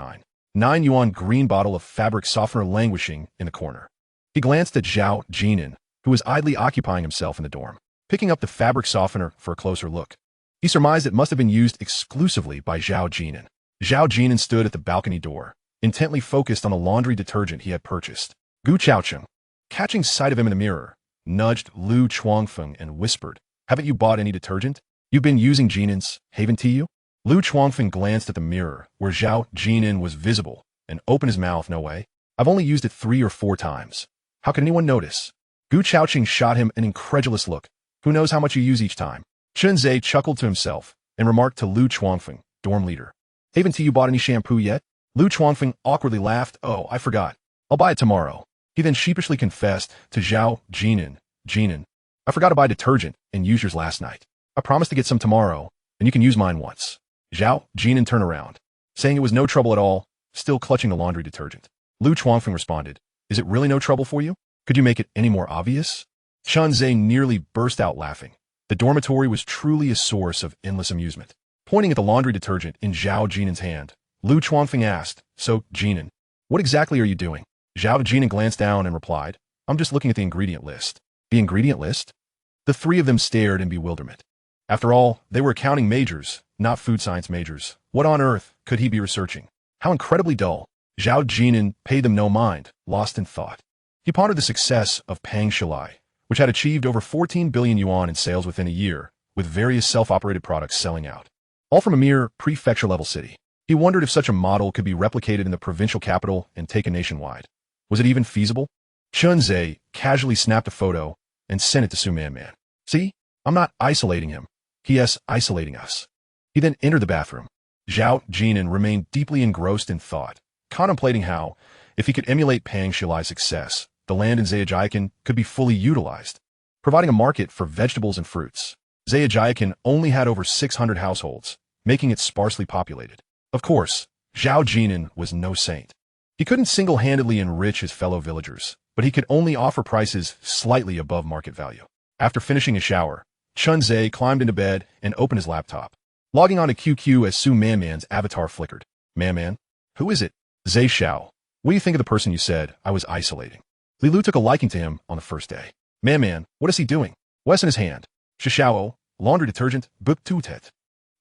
S1: 9 yuan green bottle of fabric softener languishing in the corner. He glanced at Zhao Jin'an, who was idly occupying himself in the dorm, picking up the fabric softener for a closer look. He surmised it must have been used exclusively by Zhao Jin'an. Zhao Jin'an stood at the balcony door, intently focused on the laundry detergent he had purchased. Gu Chaocheng, catching sight of him in the mirror, nudged Lu Chuanfeng and whispered, haven't you bought any detergent? You've been using Jin'an's, haven't you? Lu Chuanfeng glanced at the mirror, where Zhao Jin'an was visible, and opened his mouth, no way. I've only used it 3 or 4 times. How could anyone notice? Gu Chaoqing shot him an incredulous look. Who knows how much you use each time? Chunzhe chuckled to himself and remarked to Lu Chuanfeng, dorm leader. Haven't you bought any shampoo yet? Lu Chuanfeng awkwardly laughed. Oh, I forgot. I'll buy it tomorrow. He then sheepishly confessed to Zhao Jin'an. Jin'an, I forgot to buy detergent and use yours last night. I promised to get some tomorrow, and you can use mine once. Zhao Jin'an turned around, saying it was no trouble at all, still clutching the laundry detergent. Lu Chuanfeng responded, Is it really no trouble for you? Could you make it any more obvious? Chunzhe nearly burst out laughing. The dormitory was truly a source of endless amusement. Pointing at the laundry detergent in Zhao Jin'an's hand, Lu Chuanfeng asked, So, Jin'an, what exactly are you doing? Zhao Jin'an glanced down and replied, I'm just looking at the ingredient list. The ingredient list? The three of them stared in bewilderment. After all, they were accounting majors, not food science majors. What on earth could he be researching? How incredibly dull. Zhao Jin'an paid them no mind, lost in thought. He pondered the success of Pang Shilai, which had achieved over 14 billion yuan in sales within a year, with various self-operated products selling out. All from a mere prefecture-level city. He wondered if such a model could be replicated in the provincial capital and taken nationwide. Was it even feasible? Chunzhe casually snapped a photo and sent it to Su Man. See? I'm not isolating him. He is isolating us. He then entered the bathroom. Zhao Jin'an remained deeply engrossed in thought, contemplating how, if he could emulate Pang Shilai's success, the land in Zhejiakan could be fully utilized, providing a market for vegetables and fruits. Zhejiakan only had over 600 households, making it sparsely populated. Of course, Zhao Jin'an was no saint. He couldn't single-handedly enrich his fellow villagers, but he could only offer prices slightly above market value. After finishing his shower, Chunzhe climbed into bed and opened his laptop, logging on to QQ as Su Man's avatar flickered. Man, who is it? Zhe Xiao. What do you think of the person you said I was isolating? Li Lu took a liking to him on the first day. Man, what is he doing? What's in his hand? Shishao, laundry detergent, book tutet.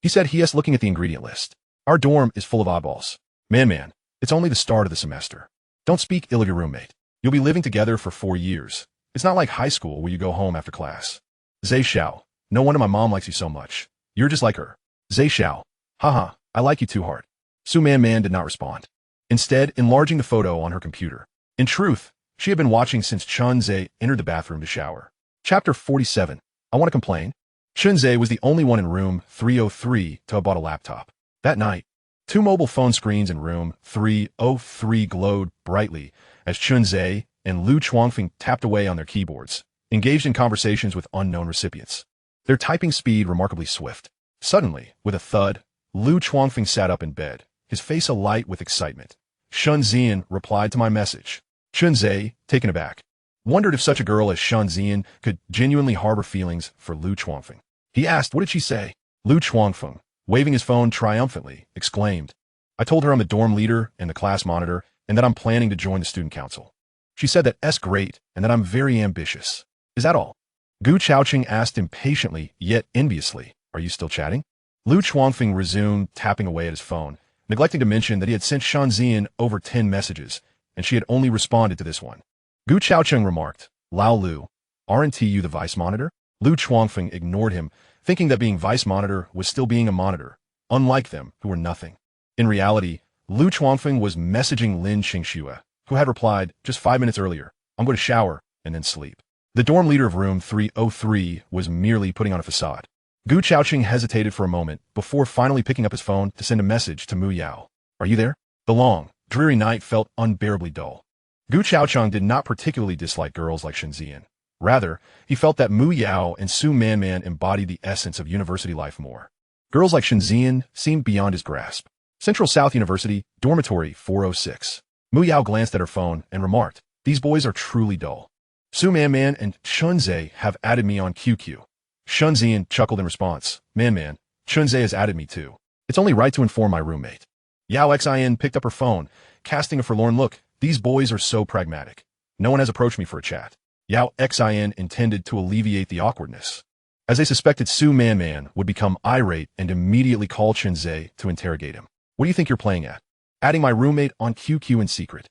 S1: He said he is looking at the ingredient list. Our dorm is full of oddballs. Man, it's only the start of the semester. Don't speak ill of your roommate. You'll be living together for 4 years. It's not like high school where you go home after class. Zhe Xiao, no wonder my mom likes you so much. You're just like her. Zhe Xiao, haha, I like you too hard. Su Man did not respond, instead enlarging the photo on her computer. In truth, she had been watching since Chunzhe entered the bathroom to shower. Chapter 47. I want to complain. Chunzhe was the only one in room 303 to have bought a laptop. That night, 2 mobile phone screens in room 303 glowed brightly as Chunzhe and Lu Chuanfeng tapped away on their keyboards, engaged in conversations with unknown recipients. Their typing speed remarkably swift. Suddenly, with a thud, Lu Chuanfeng sat up in bed, his face alight with excitement. Shunzian replied to my message. Chunzhe, taken aback, wondered if such a girl as Shunzian could genuinely harbor feelings for Lu Chuanfeng. He asked, what did she say? Lu Chuanfeng, waving his phone triumphantly, exclaimed, I told her I'm the dorm leader and the class monitor and that I'm planning to join the student council. She said that S great and that I'm very ambitious. Is that all? Gu Chaoqing asked impatiently, yet enviously, Are you still chatting? Lu Chuanfeng resumed tapping away at his phone, neglecting to mention that he had sent Shunzian over 10 messages, and she had only responded to this one. Gu Chaoqing remarked, Lao Lu, aren't you the vice monitor? Lu Chuanfeng ignored him, thinking that being vice monitor was still being a monitor, unlike them, who were nothing. In reality, Lu Chuanfeng was messaging Lin Qingxue, who had replied just 5 minutes earlier, I'm going to shower and then sleep. The dorm leader of room 303 was merely putting on a facade. Gu Chaoqing hesitated for a moment before finally picking up his phone to send a message to Mu Yao. Are you there? The long, dreary night felt unbearably dull. Gu Chaoqing did not particularly dislike girls like Shunzian. Rather, he felt that Mu Yao and Su Man embodied the essence of university life more. Girls like Shunzian seemed beyond his grasp. Central South University, dormitory 406. Mu Yao glanced at her phone and remarked, These boys are truly dull. Su Man and Chunzhe have added me on QQ. Shunzian chuckled in response. Man, Chunzhe has added me too. It's only right to inform my roommate. Yao Xin picked up her phone, casting a forlorn look. These boys are so pragmatic. No one has approached me for a chat. Yao Xin intended to alleviate the awkwardness, as they suspected Su Man would become irate and immediately call Chunzhe to interrogate him. What do you think you're playing at? Adding my roommate on QQ in secret.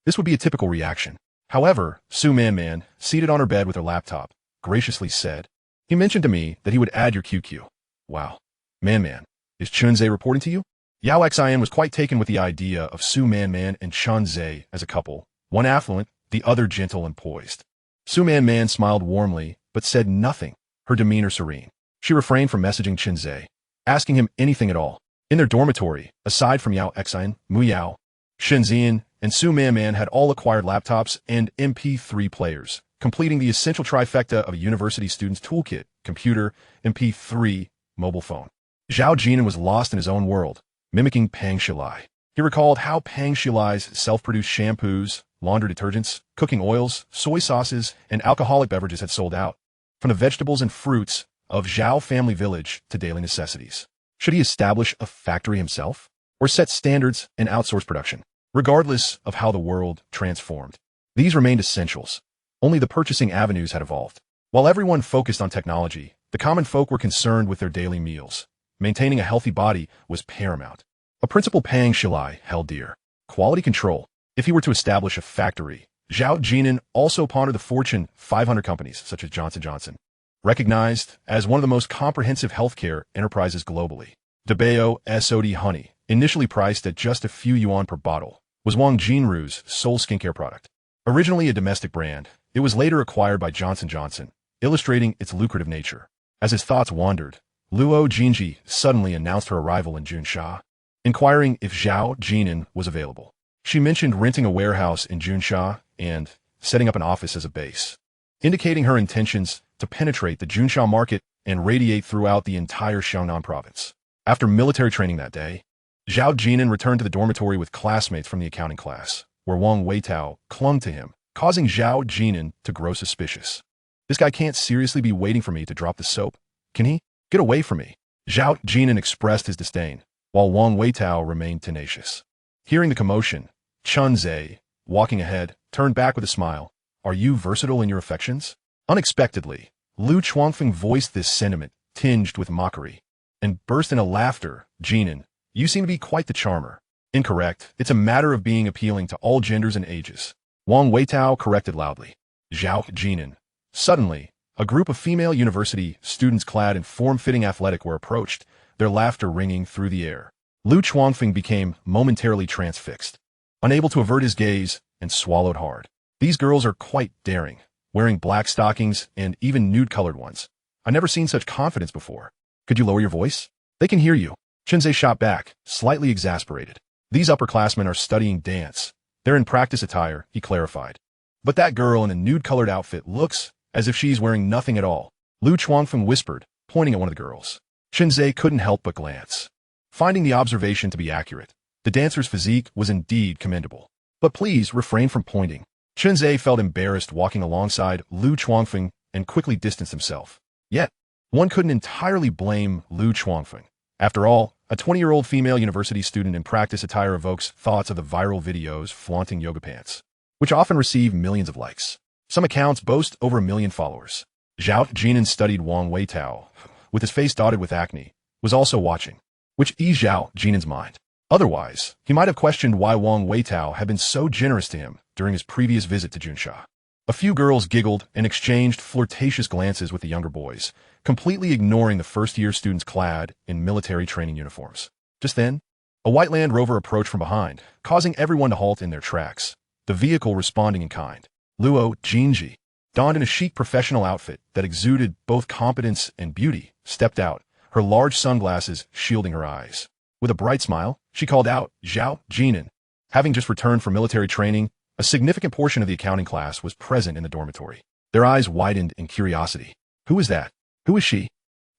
S1: This would be a typical reaction. However, Su Man, seated on her bed with her laptop, graciously said, He mentioned to me that he would add your QQ. Wow. Man, is Chunzhe reporting to you? Yao Xin was quite taken with the idea of Su Man and Chunzhe as a couple, one affluent, the other gentle and poised. Su Man smiled warmly, but said nothing, her demeanor serene. She refrained from messaging Chinzei, asking him anything at all. In their dormitory, aside from Yao Exine, Mu Yao, Shenzhen, and Su Man had all acquired laptops and MP3 players, completing the essential trifecta of a university student's toolkit: computer, MP3, mobile phone. Zhao Jin'an was lost in his own world, mimicking Pang Shilai. He recalled how Pang Shilai's self-produced shampoos, laundry detergents, cooking oils, soy sauces, and alcoholic beverages had sold out, from the vegetables and fruits of Zhao family village to daily necessities. Should he establish a factory himself, or set standards and outsource production? Regardless of how the world transformed, these remained essentials. Only the purchasing avenues had evolved. While everyone focused on technology, the common folk were concerned with their daily meals. Maintaining a healthy body was paramount. A principle Pang Shilai held dear: quality control. If he were to establish a factory, Zhao Jin'an also pondered the Fortune 500 companies such as Johnson & Johnson, recognized as one of the most comprehensive healthcare enterprises globally. Dabao SOD Honey, initially priced at just a few yuan per bottle, was Wang Jinru's sole skincare product. Originally a domestic brand, it was later acquired by Johnson & Johnson, illustrating its lucrative nature. As his thoughts wandered, Luo Jinji suddenly announced her arrival in Junsha, inquiring if Zhao Jin'an was available. She mentioned renting a warehouse in Junsha and setting up an office as a base, indicating her intentions to penetrate the Junsha market and radiate throughout the entire Xiangnan province. After military training that day, Zhao Jin'an returned to the dormitory with classmates from the accounting class, where Wang Weitao clung to him, causing Zhao Jin'an to grow suspicious. This guy can't seriously be waiting for me to drop the soap, can he? Get away from me. Zhao Jin'an expressed his disdain, while Wang Weitao remained tenacious. Hearing the commotion, Chunzei, walking ahead, turned back with a smile. Are you versatile in your affections? Unexpectedly, Lu Chuangfeng voiced this sentiment, tinged with mockery, and burst into laughter. Jin'an, you seem to be quite the charmer. Incorrect. It's a matter of being appealing to all genders and ages. Wang Weitao corrected loudly. Zhao Jin'an. Suddenly, a group of female university students clad in form-fitting athletic were approached, their laughter ringing through the air. Lu Chuangfeng became momentarily transfixed, unable to avert his gaze, and swallowed hard. These girls are quite daring, wearing black stockings and even nude-colored ones. I've never seen such confidence before. Could you lower your voice? They can hear you. Chinzei shot back, slightly exasperated. These upperclassmen are studying dance. They're in practice attire, he clarified. But that girl in a nude-colored outfit looks as if she's wearing nothing at all. Lu Chuangfeng whispered, pointing at one of the girls. Chinzei couldn't help but glance. Finding the observation to be accurate, the dancer's physique was indeed commendable. But please refrain from pointing. Chinzei felt embarrassed walking alongside Lu Chuangfeng and quickly distanced himself. Yet, one couldn't entirely blame Lu Chuangfeng. After all, a 20-year-old female university student in practice attire evokes thoughts of the viral videos flaunting yoga pants, which often receive millions of likes. Some accounts boast over 1 million followers. Zhao Jin'an studied Wang Weitao, with his face dotted with acne, was also watching, which eased Zhao Jin'an's mind. Otherwise, he might have questioned why Wang Weitao had been so generous to him during his previous visit to Junsha. A few girls giggled and exchanged flirtatious glances with the younger boys, completely ignoring the first-year students clad in military training uniforms. Just then, a white Land Rover approached from behind, causing everyone to halt in their tracks, the vehicle responding in kind. Luo Jinji, donned in a chic professional outfit that exuded both competence and beauty, stepped out, her large sunglasses shielding her eyes. With a bright smile, she called out, Zhao Jin'an. Having just returned from military training, a significant portion of the accounting class was present in the dormitory. Their eyes widened in curiosity. Who is that? Who is she?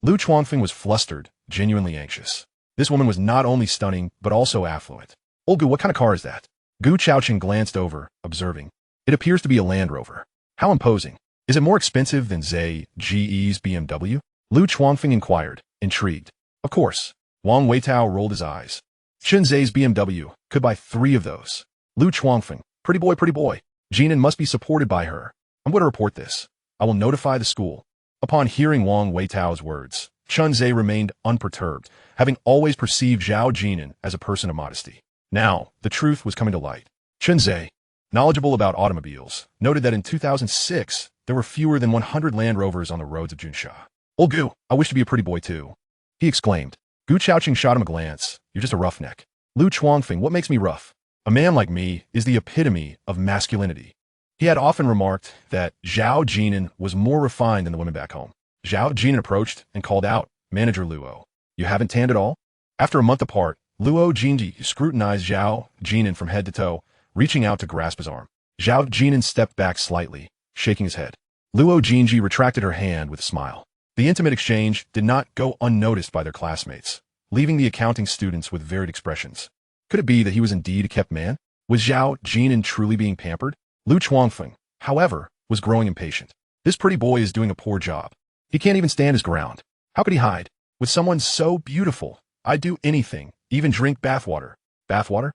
S1: Lu Chuangfeng was flustered, genuinely anxious. This woman was not only stunning, but also affluent. Olgu, what kind of car is that? Gu Chaoqing glanced over, observing. It appears to be a Land Rover. How imposing. Is it more expensive than Zhe Ge's BMW? Lu Chuangfeng inquired, intrigued. Of course. Wang Weitao rolled his eyes. Chinzei's BMW could buy 3 of those. Lu Chuangfeng, pretty boy, pretty boy. Jin'an must be supported by her. I'm going to report this. I will notify the school. Upon hearing Wang Weitao's words, Chunzei remained unperturbed, having always perceived Zhao Jin'an as a person of modesty. Now, the truth was coming to light. Chunzei, knowledgeable about automobiles, noted that in 2006, there were fewer than 100 Land Rovers on the roads of Junsha. Old Gu, I wish to be a pretty boy too. He exclaimed. Gu Chaoqing shot him a glance. You're just a roughneck. Lu Chuangfeng, what makes me rough? A man like me is the epitome of masculinity. He had often remarked that Zhao Jin'an was more refined than the women back home. Zhao Jin'an approached and called out, "Manager Luo, you haven't tanned at all?" After a month apart, Luo Jinji scrutinized Zhao Jin'an from head to toe, reaching out to grasp his arm. Zhao Jin'an stepped back slightly, shaking his head. Luo Jinji retracted her hand with a smile. The intimate exchange did not go unnoticed by their classmates, leaving the accounting students with varied expressions. Could it be that he was indeed a kept man? Was Zhao Jin'an truly being pampered? Lu Chuangfeng, however, was growing impatient. This pretty boy is doing a poor job. He can't even stand his ground. How could he hide? With someone so beautiful, I'd do anything, even drink bathwater. Bathwater?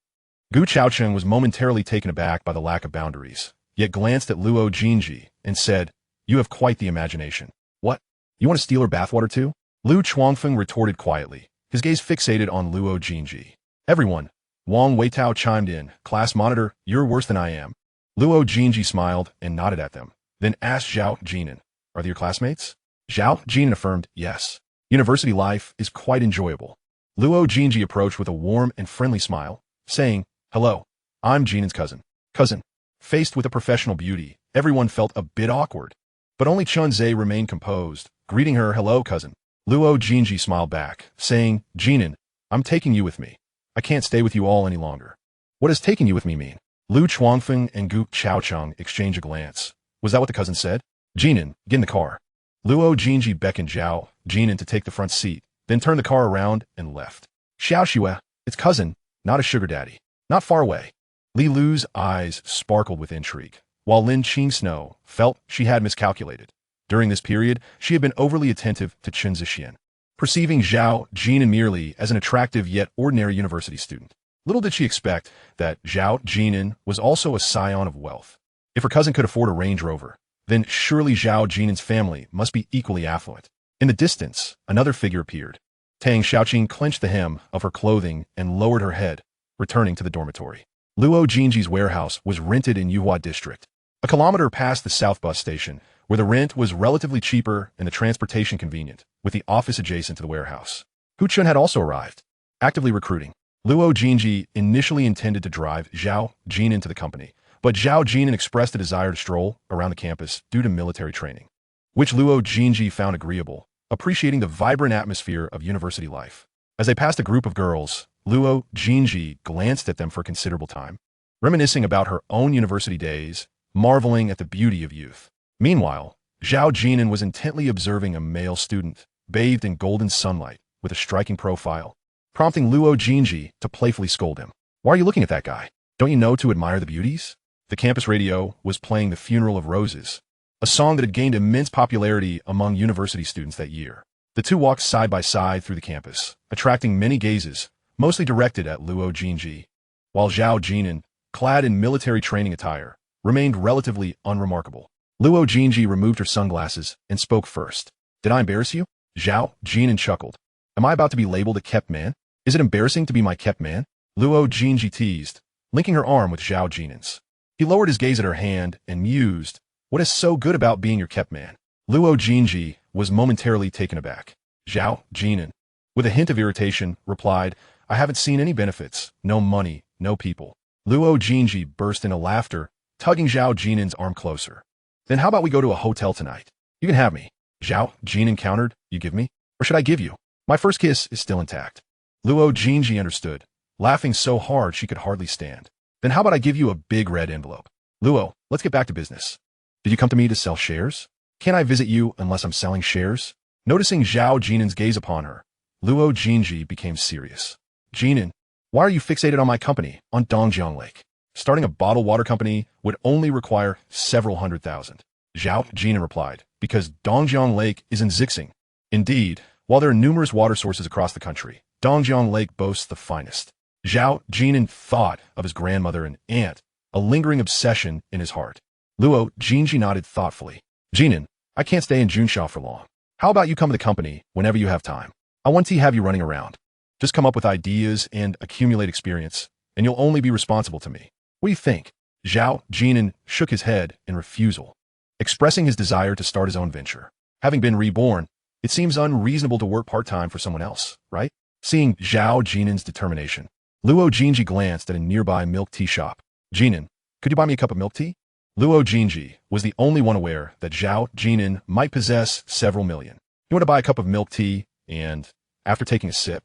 S1: Gu Chaocheng was momentarily taken aback by the lack of boundaries, yet glanced at Luo Jinji and said, "You have quite the imagination. What? You want to steal her bathwater too?" Lu Chuangfeng retorted quietly, his gaze fixated on Luo Jinji. "Everyone," Wang Weitao chimed in, "Class monitor, you're worse than I am." Luo Jinji smiled and nodded at them, then asked Zhao Jin'an, "Are they your classmates?" Zhao Jin'an affirmed, "Yes. University life is quite enjoyable." Luo Jinji approached with a warm and friendly smile, saying, "Hello, I'm Jin'an's cousin." Cousin. Faced with a professional beauty, everyone felt a bit awkward. But only Chun Zhe remained composed, greeting her, "Hello, cousin." Luo Jinji smiled back, saying, "Jin'an, I'm taking you with me. I can't stay with you all any longer." "What does taking you with me mean?" Lu Chuangfeng and Gu Chaocheng exchanged a glance. Was that what the cousin said? "Jin'an, get in the car." Luo Jinji beckoned Zhao Jin'an to take the front seat, then turned the car around and left. "Xiao Xue, it's cousin, not a sugar daddy. Not far away." Li Lu's eyes sparkled with intrigue, while Lin Qingsnow felt she had miscalculated. During this period, she had been overly attentive to Chen Zixian, perceiving Zhao Jin'an merely as an attractive yet ordinary university student. Little did she expect that Zhao Jin'an was also a scion of wealth. If her cousin could afford a Range Rover, then surely Zhao Jin'an's family must be equally affluent. In the distance, another figure appeared. Tang Xiaoqing clenched the hem of her clothing and lowered her head, returning to the dormitory. Luo Jinji's warehouse was rented in Yuhua District, a kilometer past the South Bus Station, where the rent was relatively cheaper and the transportation convenient, with the office adjacent to the warehouse. Hu Chun had also arrived, actively recruiting. Luo Jinji initially intended to drive Zhao Jin'an to the company, but Zhao Jin'an expressed a desire to stroll around the campus due to military training, which Luo Jinji found agreeable, appreciating the vibrant atmosphere of university life. As they passed a group of girls, Luo Jinji glanced at them for a considerable time, reminiscing about her own university days, marveling at the beauty of youth. Meanwhile, Zhao Jin'an was intently observing a male student, bathed in golden sunlight, with a striking profile, prompting Luo Jinji to playfully scold him. "Why are you looking at that guy? Don't you know to admire the beauties?" The campus radio was playing The Funeral of Roses, a song that had gained immense popularity among university students that year. The two walked side by side through the campus, attracting many gazes, mostly directed at Luo Jinji, while Zhao Jin'an, clad in military training attire, remained relatively unremarkable. Luo Jinji removed her sunglasses and spoke first. "Did I embarrass you?" Zhao Jin'an chuckled. "Am I about to be labeled a kept man? Is it embarrassing to be my kept man?" Luo Jinji teased, linking her arm with Zhao Jin'an's. He lowered his gaze at her hand and mused, "What is so good about being your kept man?" Luo Jinji was momentarily taken aback. Zhao Jin'an, with a hint of irritation, replied, "I haven't seen any benefits, no money, no people." Luo Jinji burst into laughter, tugging Zhao Jin'an's arm closer. "Then how about we go to a hotel tonight? You can have me." Zhao Jin'an countered, "You give me? Or should I give you? My first kiss is still intact." Luo Jinji understood, laughing so hard she could hardly stand. "Then how about I give you a big red envelope?" "Luo, let's get back to business. Did you come to me to sell shares? Can't I visit you unless I'm selling shares?" Noticing Zhao Jin'an's gaze upon her, Luo Jinji became serious. "Jin'an, why are you fixated on my company, on Dongjiang Lake? Starting a bottled water company would only require several $100,000. Zhao Jin'an replied, "Because Dongjiang Lake is in Zixing. Indeed, while there are numerous water sources across the country, Dongjiang Lake boasts the finest." Zhao Jin'an thought of his grandmother and aunt, a lingering obsession in his heart. Luo Jinji nodded thoughtfully. "Jin'an, I can't stay in Junsha for long. How about you come to the company whenever you have time? I want to have you running around. Just come up with ideas and accumulate experience, and you'll only be responsible to me. What do you think?" Zhao Jin'an shook his head in refusal, expressing his desire to start his own venture. Having been reborn, it seems unreasonable to work part-time for someone else, right? Seeing Zhao Jin'an's determination, Luo Jinji glanced at a nearby milk tea shop. "Jin'an, could you buy me a cup of milk tea?" Luo Jinji was the only one aware that Zhao Jin'an might possess several million. "You want to buy a cup of milk tea?" And, after taking a sip,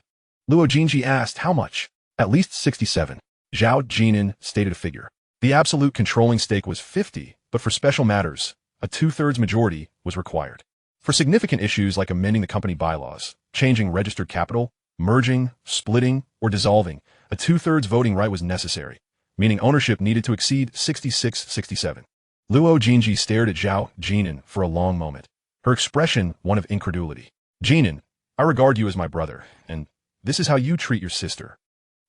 S1: Luo Jinji asked how much. "At least 67. Zhao Jin'an stated a figure. The absolute controlling stake was 50, but for special matters, a two-thirds majority was required. For significant issues like amending the company bylaws, changing registered capital, merging, splitting, or dissolving, a two-thirds voting right was necessary, meaning ownership needed to exceed 66-67. Luo Jinji stared at Zhao Jin'an for a long moment, her expression one of incredulity. "Jin'an, I regard you as my brother, and this is how you treat your sister.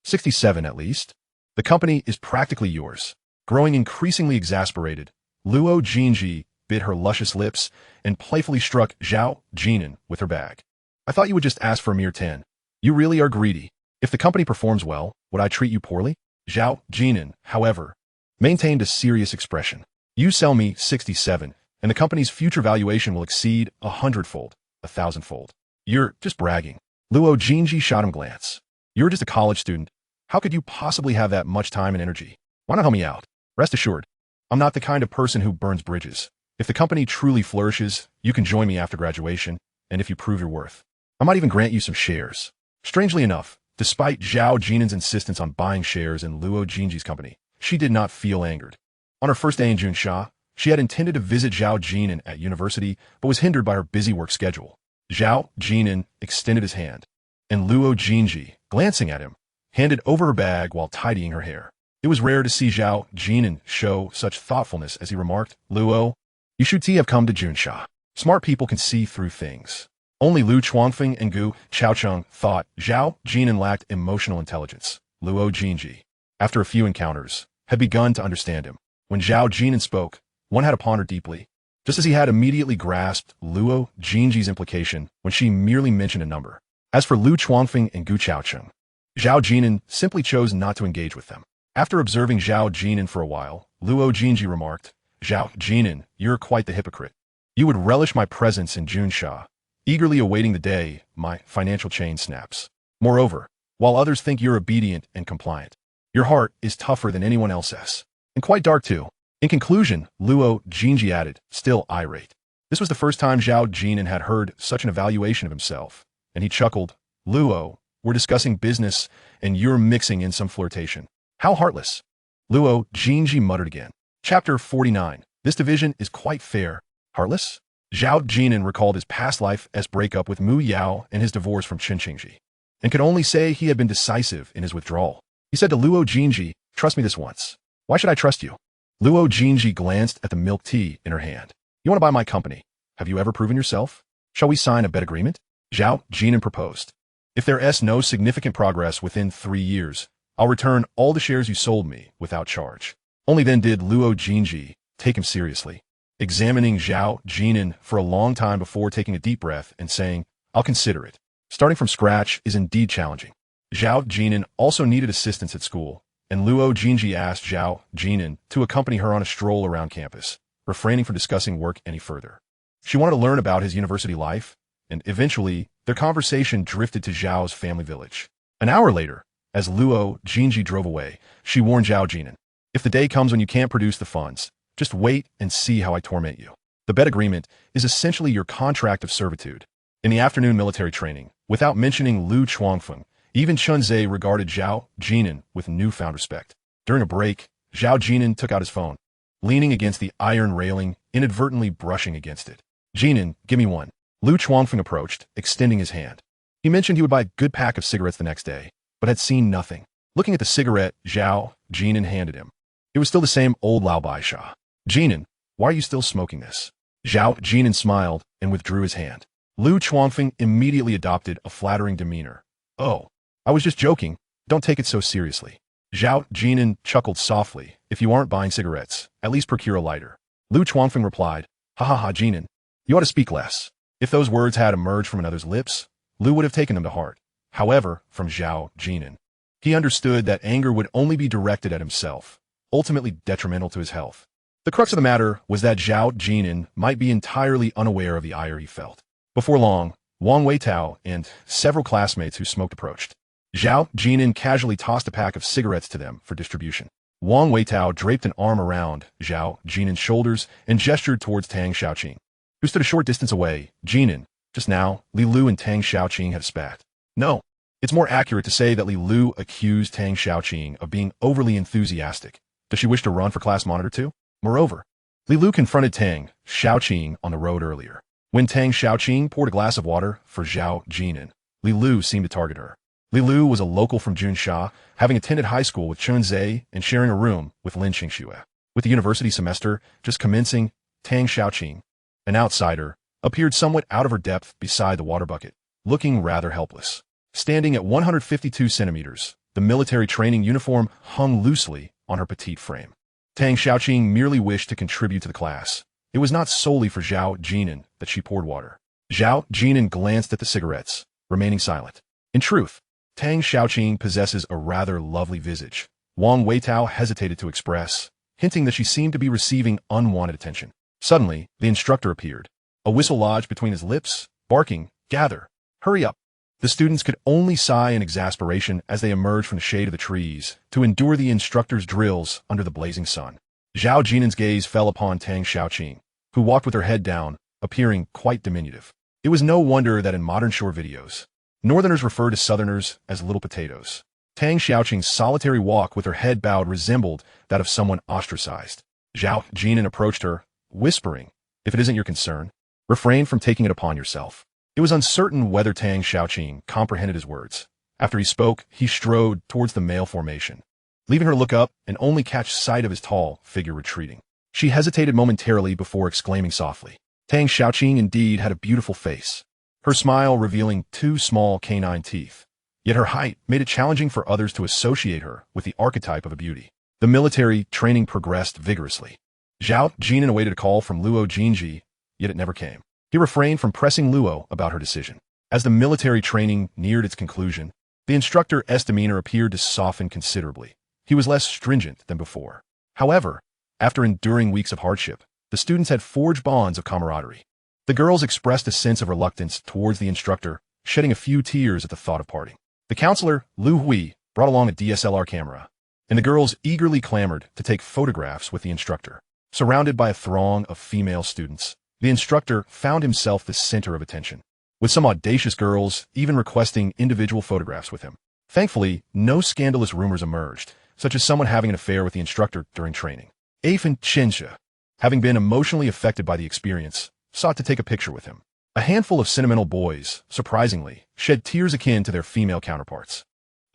S1: 67 at least. The company is practically yours." Growing increasingly exasperated, Luo Jinji bit her luscious lips and playfully struck Zhao Jin'an with her bag. "I thought you would just ask for a mere 10. You really are greedy. If the company performs well, would I treat you poorly?" Zhao Jin'an, however, maintained a serious expression. "You sell me 67, and the company's future valuation will exceed 100-fold, 1,000-fold. You're just bragging." Luo Jinji shot him a glance. "You're just a college student. How could you possibly have that much time and energy? Why not help me out? Rest assured, I'm not the kind of person who burns bridges. If the company truly flourishes, you can join me after graduation, and if you prove your worth, I might even grant you some shares." Strangely enough, despite Zhao Jin'an's insistence on buying shares in Luo Jinji's company, she did not feel angered. On her first day in Junsha, she had intended to visit Zhao Jin'an at university, but was hindered by her busy work schedule. Zhao Jin'an extended his hand, and Luo Jinji, glancing at him, handed over her bag while tidying her hair. It was rare to see Zhao Jin'an show such thoughtfulness as he remarked, "Luo, you should have come to Junsha. Smart people can see through things." Only Lu Chuangfeng and Gu Chaocheng thought Zhao Jin'an lacked emotional intelligence. Luo Jinji, after a few encounters, had begun to understand him. When Zhao Jin'an spoke, one had to ponder deeply, just as he had immediately grasped Luo Jinji's implication when she merely mentioned a number. As for Lu Chuangfeng and Gu Chaocheng, Zhao Jin'an simply chose not to engage with them. After observing Zhao Jin'an for a while, Luo Jinji remarked, "Zhao Jin'an, you're quite the hypocrite. You would relish my presence in Junsha, eagerly awaiting the day my financial chain snaps. Moreover, while others think you're obedient and compliant, your heart is tougher than anyone else's, and quite dark too." In conclusion, Luo Jinji added, still irate. This was the first time Zhao Jin'an had heard such an evaluation of himself, and he chuckled, "Luo, we're discussing business, and you're mixing in some flirtation. How heartless." Luo Jinji muttered again. Chapter 49. This division is quite fair. Heartless? Zhao Jin'an recalled his past life as breakup with Mu Yao and his divorce from Chen Qingji, and could only say he had been decisive in his withdrawal. He said to Luo Jinji, "Trust me this once." "Why should I trust you?" Luo Jinji glanced at the milk tea in her hand. "You want to buy my company? Have you ever proven yourself? Shall we sign a bet agreement?" Zhao Jin'an proposed. "If there is no significant progress within 3 years, I'll return all the shares you sold me without charge." Only then did Luo Jinji take him seriously, examining Zhao Jin'an for a long time before taking a deep breath and saying, "I'll consider it." Starting from scratch is indeed challenging. Zhao Jin'an also needed assistance at school, and Luo Jinji asked Zhao Jin'an to accompany her on a stroll around campus, refraining from discussing work any further. She wanted to learn about his university life, and eventually, their conversation drifted to Zhao's family village. An hour later, as Luo Jinji drove away, she warned Zhao Jin'an, "If the day comes when you can't produce the funds, just wait and see how I torment you." The bet agreement is essentially your contract of servitude. In the afternoon military training, without mentioning Lu Chuangfeng, even Chunze regarded Zhao Jin'an with newfound respect. During a break, Zhao Jin'an took out his phone, leaning against the iron railing, inadvertently brushing against it. "Jin'an, give me one." Lu Chuangfeng approached, extending his hand. He mentioned he would buy a good pack of cigarettes the next day, but had seen nothing. Looking at the cigarette Zhao Jin'an handed him, it was still the same old Lao Bai Sha. "Jin'an, why are you still smoking this?" Zhao Jin'an smiled and withdrew his hand. Lu Chuangfeng immediately adopted a flattering demeanor. "Oh, I was just joking. Don't take it so seriously." Zhao Jin'an chuckled softly. "If you aren't buying cigarettes, at least procure a lighter." Lu Chuangfeng replied, "Ha ha ha, Jin'an, you ought to speak less." If those words had emerged from another's lips, Lu would have taken them to heart. However, from Zhao Jin'an, he understood that anger would only be directed at himself, ultimately detrimental to his health. The crux of the matter was that Zhao Jin'an might be entirely unaware of the ire he felt. Before long, Wang Weitao and several classmates who smoked approached. Zhao Jin'an casually tossed a pack of cigarettes to them for distribution. Wang Weitao draped an arm around Zhao Jin'an's shoulders and gestured towards Tang Xiaoqing, who stood a short distance away. Jin'an, just now, Li Lu and Tang Xiaoqing had a spat. No, it's more accurate to say that Li Lu accused Tang Xiaoqing of being overly enthusiastic. Does she wish to run for class monitor too? Moreover, Li Lu confronted Tang Xiaoqing on the road earlier. When Tang Xiaoqing poured a glass of water for Zhao Jin'an, Li Lu seemed to target her. Li Lu was a local from Junsha, having attended high school with Chun Zhe and sharing a room with Lin Qingxue. With the university semester just commencing, Tang Xiaoqing, an outsider, appeared somewhat out of her depth beside the water bucket, looking rather helpless. Standing at 152 centimeters, the military training uniform hung loosely on her petite frame. Tang Xiaoqing merely wished to contribute to the class. It was not solely for Zhao Jin'an that she poured water. Zhao Jin'an glanced at the cigarettes, remaining silent. In truth, Tang Xiaoqing possesses a rather lovely visage. Wang Weitao hesitated to express, hinting that she seemed to be receiving unwanted attention. Suddenly, the instructor appeared. A whistle lodged between his lips, barking, "Gather! Hurry up!" The students could only sigh in exasperation as they emerged from the shade of the trees to endure the instructor's drills under the blazing sun. Zhao Jin'an's gaze fell upon Tang Xiaoqing, who walked with her head down, appearing quite diminutive. It was no wonder that in modern shore videos, Northerners refer to Southerners as little potatoes. Tang Xiaoqing's solitary walk with her head bowed resembled that of someone ostracized. Zhao Jin'an approached her, whispering, "If it isn't your concern, refrain from taking it upon yourself." It was uncertain whether Tang Xiaoqing comprehended his words. After he spoke, he strode towards the male formation, leaving her look up and only catch sight of his tall figure retreating. She hesitated momentarily before exclaiming softly. Tang Xiaoqing indeed had a beautiful face, her smile revealing two small canine teeth. Yet her height made it challenging for others to associate her with the archetype of a beauty. The military training progressed vigorously. Zhao Jin'an awaited a call from Luo Jinji, yet it never came. He refrained from pressing Luo about her decision. As the military training neared its conclusion, the instructor's demeanor appeared to soften considerably. He was less stringent than before. However, after enduring weeks of hardship, the students had forged bonds of camaraderie. The girls expressed a sense of reluctance towards the instructor, shedding a few tears at the thought of parting. The counselor, Lu Hui, brought along a DSLR camera, and the girls eagerly clamored to take photographs with the instructor. Surrounded by a throng of female students, the instructor found himself the center of attention, with some audacious girls even requesting individual photographs with him. Thankfully, no scandalous rumors emerged, such as someone having an affair with the instructor during training. Afin Qinsha, having been emotionally affected by the experience, sought to take a picture with him. A handful of sentimental boys, surprisingly, shed tears akin to their female counterparts.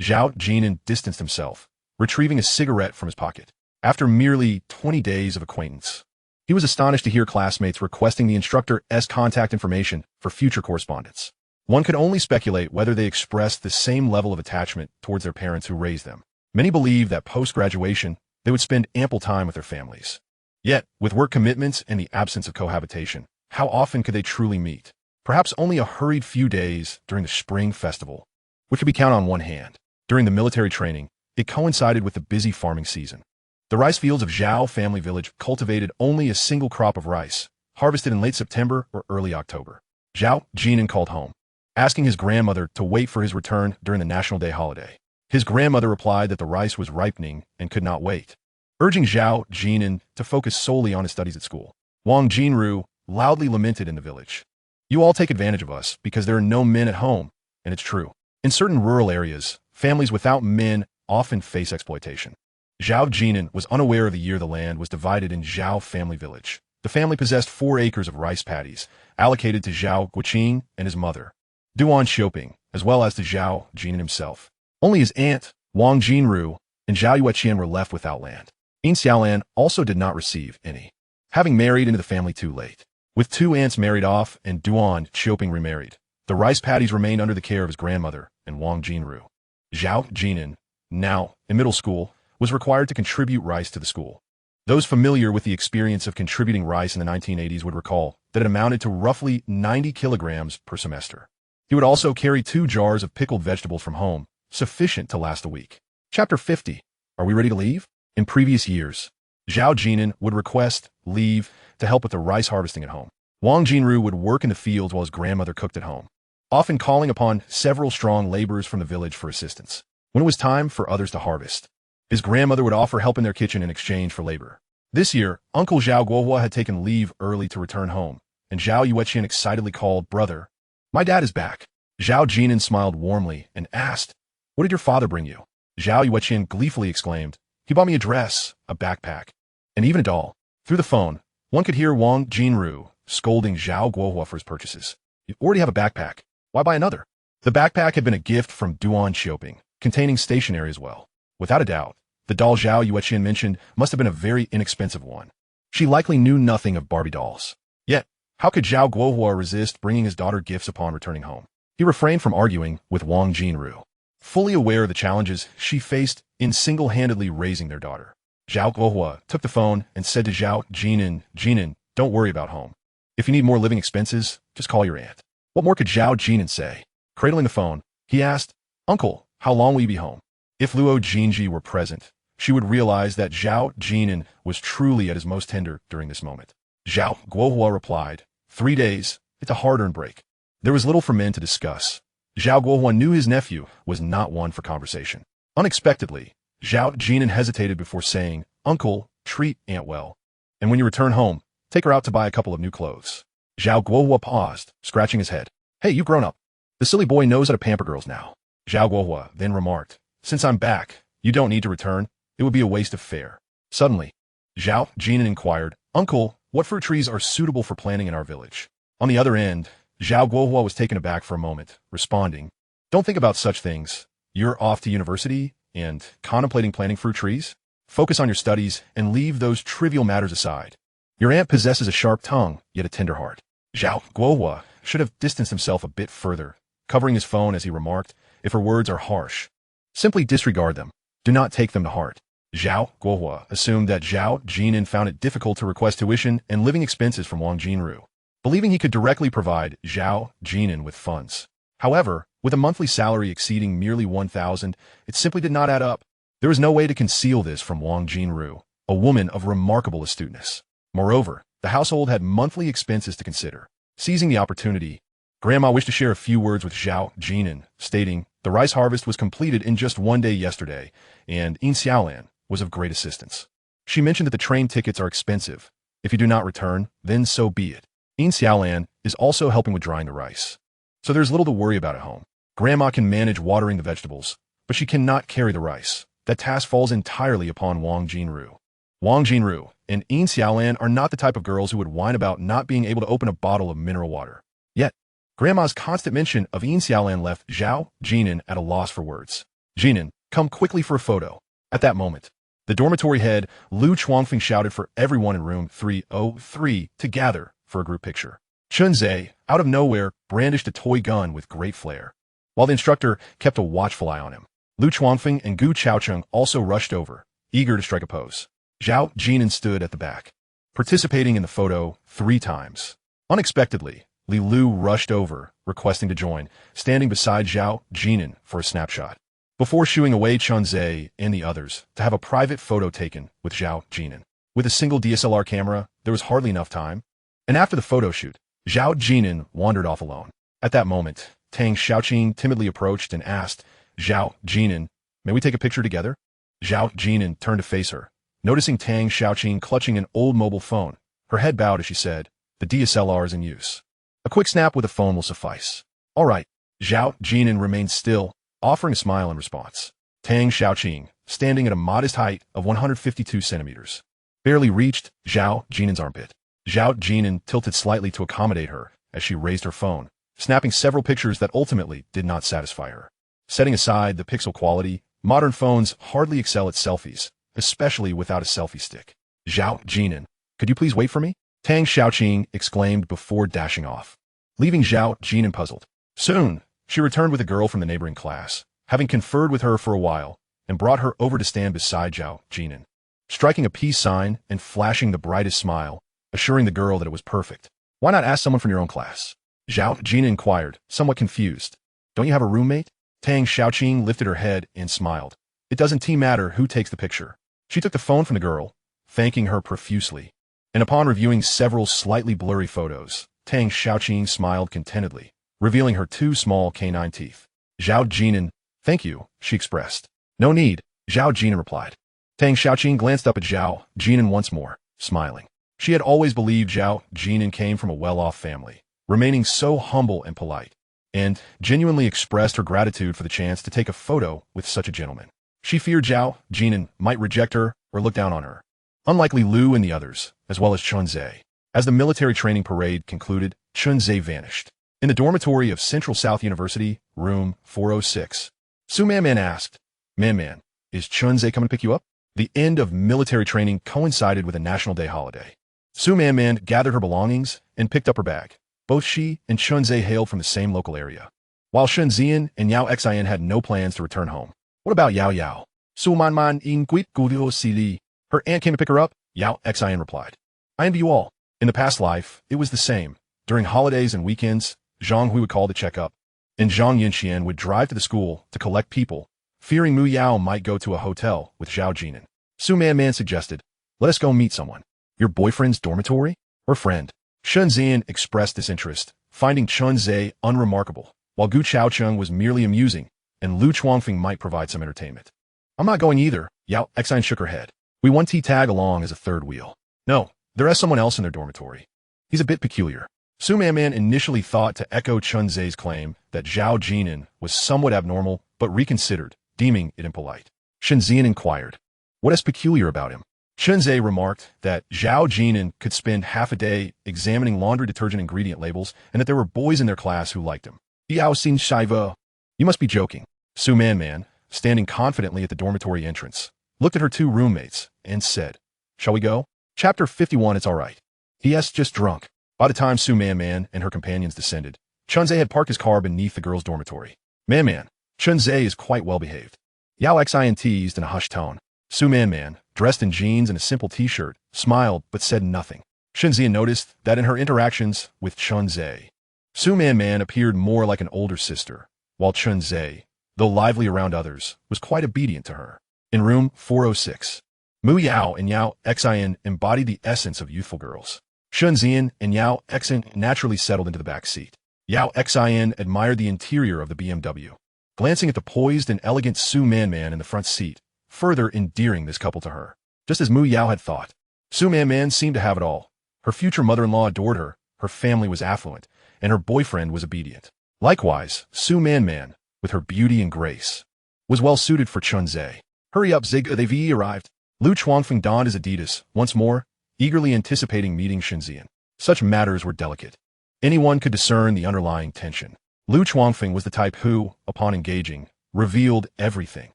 S1: Zhao Jin'an distanced himself, retrieving a cigarette from his pocket. After merely 20 days of acquaintance, he was astonished to hear classmates requesting the instructor's contact information for future correspondence. One could only speculate whether they expressed the same level of attachment towards their parents who raised them. Many believed that post-graduation, they would spend ample time with their families. Yet, with work commitments and the absence of cohabitation, how often could they truly meet? Perhaps only a hurried few days during the spring festival, which could be counted on one hand. During the military training, it coincided with the busy farming season. The rice fields of Zhao family village cultivated only a single crop of rice, harvested in late September or early October. Zhao Jin'an called home, asking his grandmother to wait for his return during the National Day holiday. His grandmother replied that the rice was ripening and could not wait, urging Zhao Jin'an to focus solely on his studies at school. Wang Jinru loudly lamented in the village, "You all take advantage of us because there are no men at home," and it's true. In certain rural areas, families without men often face exploitation. Zhao Jin'an was unaware of the year the land was divided in Zhao family village. The family possessed 4 acres of rice paddies, allocated to Zhao Guoqing and his mother, Duan Xiaoping, as well as to Zhao Jin'an himself. Only his aunt, Wang Jinru, and Zhao Yueqian were left without land. Yin Xiaolan also did not receive any, having married into the family too late. With 2 aunts married off and Duan Xiaoping remarried, the rice paddies remained under the care of his grandmother and Wang Jinru. Zhao Jin'an, now in middle school, was required to contribute rice to the school. Those familiar with the experience of contributing rice in the 1980s would recall that it amounted to roughly 90 kilograms per semester. He would also carry 2 jars of pickled vegetables from home, sufficient to last a week. Chapter 50. Are we ready to leave? In previous years, Zhao Jin'an would request leave to help with the rice harvesting at home. Wang Jinru would work in the fields while his grandmother cooked at home, often calling upon several strong laborers from the village for assistance. When it was time for others to harvest, His grandmother would offer help in their kitchen in exchange for labor. This year, Uncle Zhao Guohua had taken leave early to return home, and Zhao Yueqian excitedly called, "Brother, my dad is back." Zhao Jin'an smiled warmly and asked, "What did your father bring you?" Zhao Yueqian gleefully exclaimed, "He bought me a dress, a backpack, and even a doll." Through the phone, one could hear Wang Jinru scolding Zhao Guohua for his purchases. "You already have a backpack. Why buy another?" The backpack had been a gift from Duan Xiaoping, containing stationery as well. Without a doubt, the doll Zhao Yueqian mentioned must have been a very inexpensive one. She likely knew nothing of Barbie dolls. Yet, how could Zhao Guohua resist bringing his daughter gifts upon returning home? He refrained from arguing with Wang Jinru, fully aware of the challenges she faced in single-handedly raising their daughter. Zhao Guohua took the phone and said to Zhao Jin'an, "Jin'an, don't worry about home. If you need more living expenses, just call your aunt." What more could Zhao Jin'an say? Cradling the phone, he asked, "Uncle, how long will you be home?" If Luo Jinji were present, she would realize that Zhao Jin'an was truly at his most tender during this moment. Zhao Guohua replied, 3 days, it's a hard-earned break." There was little for men to discuss. Zhao Guohua knew his nephew was not one for conversation. Unexpectedly, Zhao Jin'an hesitated before saying, "Uncle, treat Aunt well. And when you return home, take her out to buy a couple of new clothes." Zhao Guohua paused, scratching his head. "Hey, you've grown up. The silly boy knows how to pamper girls now." Zhao Guohua then remarked, "Since I'm back, you don't need to return. It would be a waste of fare." Suddenly, Zhao Jin'an inquired, "Uncle, what fruit trees are suitable for planting in our village?" On the other end, Zhao Guohua was taken aback for a moment, responding, "Don't think about such things. You're off to university and contemplating planting fruit trees? Focus on your studies and leave those trivial matters aside. Your aunt possesses a sharp tongue, yet a tender heart." Zhao Guohua should have distanced himself a bit further, covering his phone as he remarked, "If her words are harsh, simply disregard them. Do not take them to heart." Zhao Guohua assumed that Zhao Jin'an found it difficult to request tuition and living expenses from Wang Jinru, believing he could directly provide Zhao Jin'an with funds. However, with a monthly salary exceeding merely 1,000, it simply did not add up. There was no way to conceal this from Wang Jinru, a woman of remarkable astuteness. Moreover, the household had monthly expenses to consider. Seizing the opportunity, Grandma wished to share a few words with Zhao Jin'an, stating, "The rice harvest was completed in just 1 day yesterday, and In Xiaolan was of great assistance. She mentioned that the train tickets are expensive. If you do not return, then so be it. In Xiaolan is also helping with drying the rice. So there's little to worry about at home. Grandma can manage watering the vegetables, but she cannot carry the rice. That task falls entirely upon Wang Jinru." Wang Jinru and In Xiaolan are not the type of girls who would whine about not being able to open a bottle of mineral water. Yet, Grandma's constant mention of In Xiaolan left Zhao Jin'an at a loss for words. "Jin'an, come quickly for a photo." At that moment, the dormitory head, Lu Chuangfeng, shouted for everyone in room 303 to gather for a group picture. Chunze, out of nowhere, brandished a toy gun with great flair, while the instructor kept a watchful eye on him. Lu Chuangfeng and Gu Chaocheng also rushed over, eager to strike a pose. Zhao Jin'an stood at the back, participating in the photo 3 times. Unexpectedly, Li Lu rushed over, requesting to join, standing beside Zhao Jin'an for a snapshot, before shooing away Chunze and the others to have a private photo taken with Zhao Jin'an. With a single DSLR camera, there was hardly enough time, and after the photo shoot, Zhao Jin'an wandered off alone. At that moment, Tang Xiaoqing timidly approached and asked, "Zhao Jin'an, may we take a picture together?" Zhao Jin'an turned to face her, noticing Tang Xiaoqing clutching an old mobile phone. Her head bowed as she said, "The DSLR is in use. A quick snap with a phone will suffice." "All right." Zhao Jin'an remained still, offering a smile in response. Tang Xiaoqing, standing at a modest height of 152 centimeters, barely reached Zhao Jin'an's armpit. Zhao Jin'an tilted slightly to accommodate her as she raised her phone, snapping several pictures that ultimately did not satisfy her. Setting aside the pixel quality, modern phones hardly excel at selfies, especially without a selfie stick. "Zhao Jin'an, could you please wait for me?" Tang Xiaoqing exclaimed before dashing off, leaving Zhao Jin'an puzzled. Soon, she returned with a girl from the neighboring class, having conferred with her for a while, and brought her over to stand beside Zhao Jin'an, striking a peace sign and flashing the brightest smile, assuring the girl that it was perfect. "Why not ask someone from your own class?" Zhao Jin'an inquired, somewhat confused. "Don't you have a roommate?" Tang Xiaoqing lifted her head and smiled. "It doesn't matter who takes the picture." She took the phone from the girl, thanking her profusely, and upon reviewing several slightly blurry photos, Tang Xiaoqing smiled contentedly, revealing her 2 small canine teeth. "Zhao Jin'an, thank you," she expressed. "No need." Zhao Jin'an replied. Tang Xiaoqing glanced up at Zhao Jin'an once more, smiling. She had always believed Zhao Jin'an came from a well-off family, remaining so humble and polite, and genuinely expressed her gratitude for the chance to take a photo with such a gentleman. She feared Zhao Jin'an might reject her or look down on her. Unlikely Lu and the others, as well as Chunze. As the military training parade concluded, Chunze vanished. In the dormitory of Central South University, room 406, Su Man asked, Man, is Chunze coming to pick you up? The end of military training coincided with a National Day holiday. Su Man gathered her belongings and picked up her bag. Both she and Chunze hailed from the same local area. While Shunzian and Yao Xian had no plans to return home. What about Yao Yao? Su Man in Guit Gudio Sili. Her aunt came to pick her up, Yao Xian replied. I envy you all. In the past life, it was the same. During holidays and weekends, Zhang Hui would call to check up, and Zhang Yinxian would drive to the school to collect people, fearing Mu Yao might go to a hotel with Zhao Jin'an. Su Man suggested, let us go meet someone. Your boyfriend's dormitory? Or friend? Shun Zian expressed disinterest, finding Chunze unremarkable, while Gu Chaocheng was merely amusing, and Lu Chuangfeng might provide some entertainment. I'm not going either, Yao Xian shook her head. We want to tag along as a third wheel. No, there is someone else in their dormitory. He's a bit peculiar. Su Man initially thought to echo Chunze's claim that Zhao Jin'an was somewhat abnormal, but reconsidered, deeming it impolite. Shunzian inquired, what is peculiar about him? Chunze remarked that Zhao Jin'an could spend half a day examining laundry detergent ingredient labels and that there were boys in their class who liked him. Yao Xin Shaiva. You must be joking. Su Man, standing confidently at the dormitory entrance, looked at her two roommates and said, shall we go? Chapter 51, it's all right. He.S. just drunk. By the time Su Man and her companions descended, Chunze had parked his car beneath the girls' dormitory. Man, Chunze is quite well behaved. Yao Xian teased in a hushed tone. Su Man, dressed in jeans and a simple t-shirt, smiled but said nothing. Shunzian noticed that in her interactions with Chunze, Su Man appeared more like an older sister, while Chunze, though lively around others, was quite obedient to her. In room 406, Mu Yao and Yao Xian embodied the essence of youthful girls. Shunzian and Yao Xian naturally settled into the back seat. Yao Xian admired the interior of the BMW, glancing at the poised and elegant Su Man in the front seat, further endearing this couple to her. Just as Mu Yao had thought, Su Man seemed to have it all. Her future mother-in-law adored her family was affluent, and her boyfriend was obedient. Likewise, Su Man, with her beauty and grace, was well suited for Chunze. Hurry up, Zig, they've arrived. Lu Chuangfeng donned his Adidas once more, eagerly anticipating meeting Shunzian. Such matters were delicate. Anyone could discern the underlying tension. Lu Chuangfeng was the type who, upon engaging, revealed everything.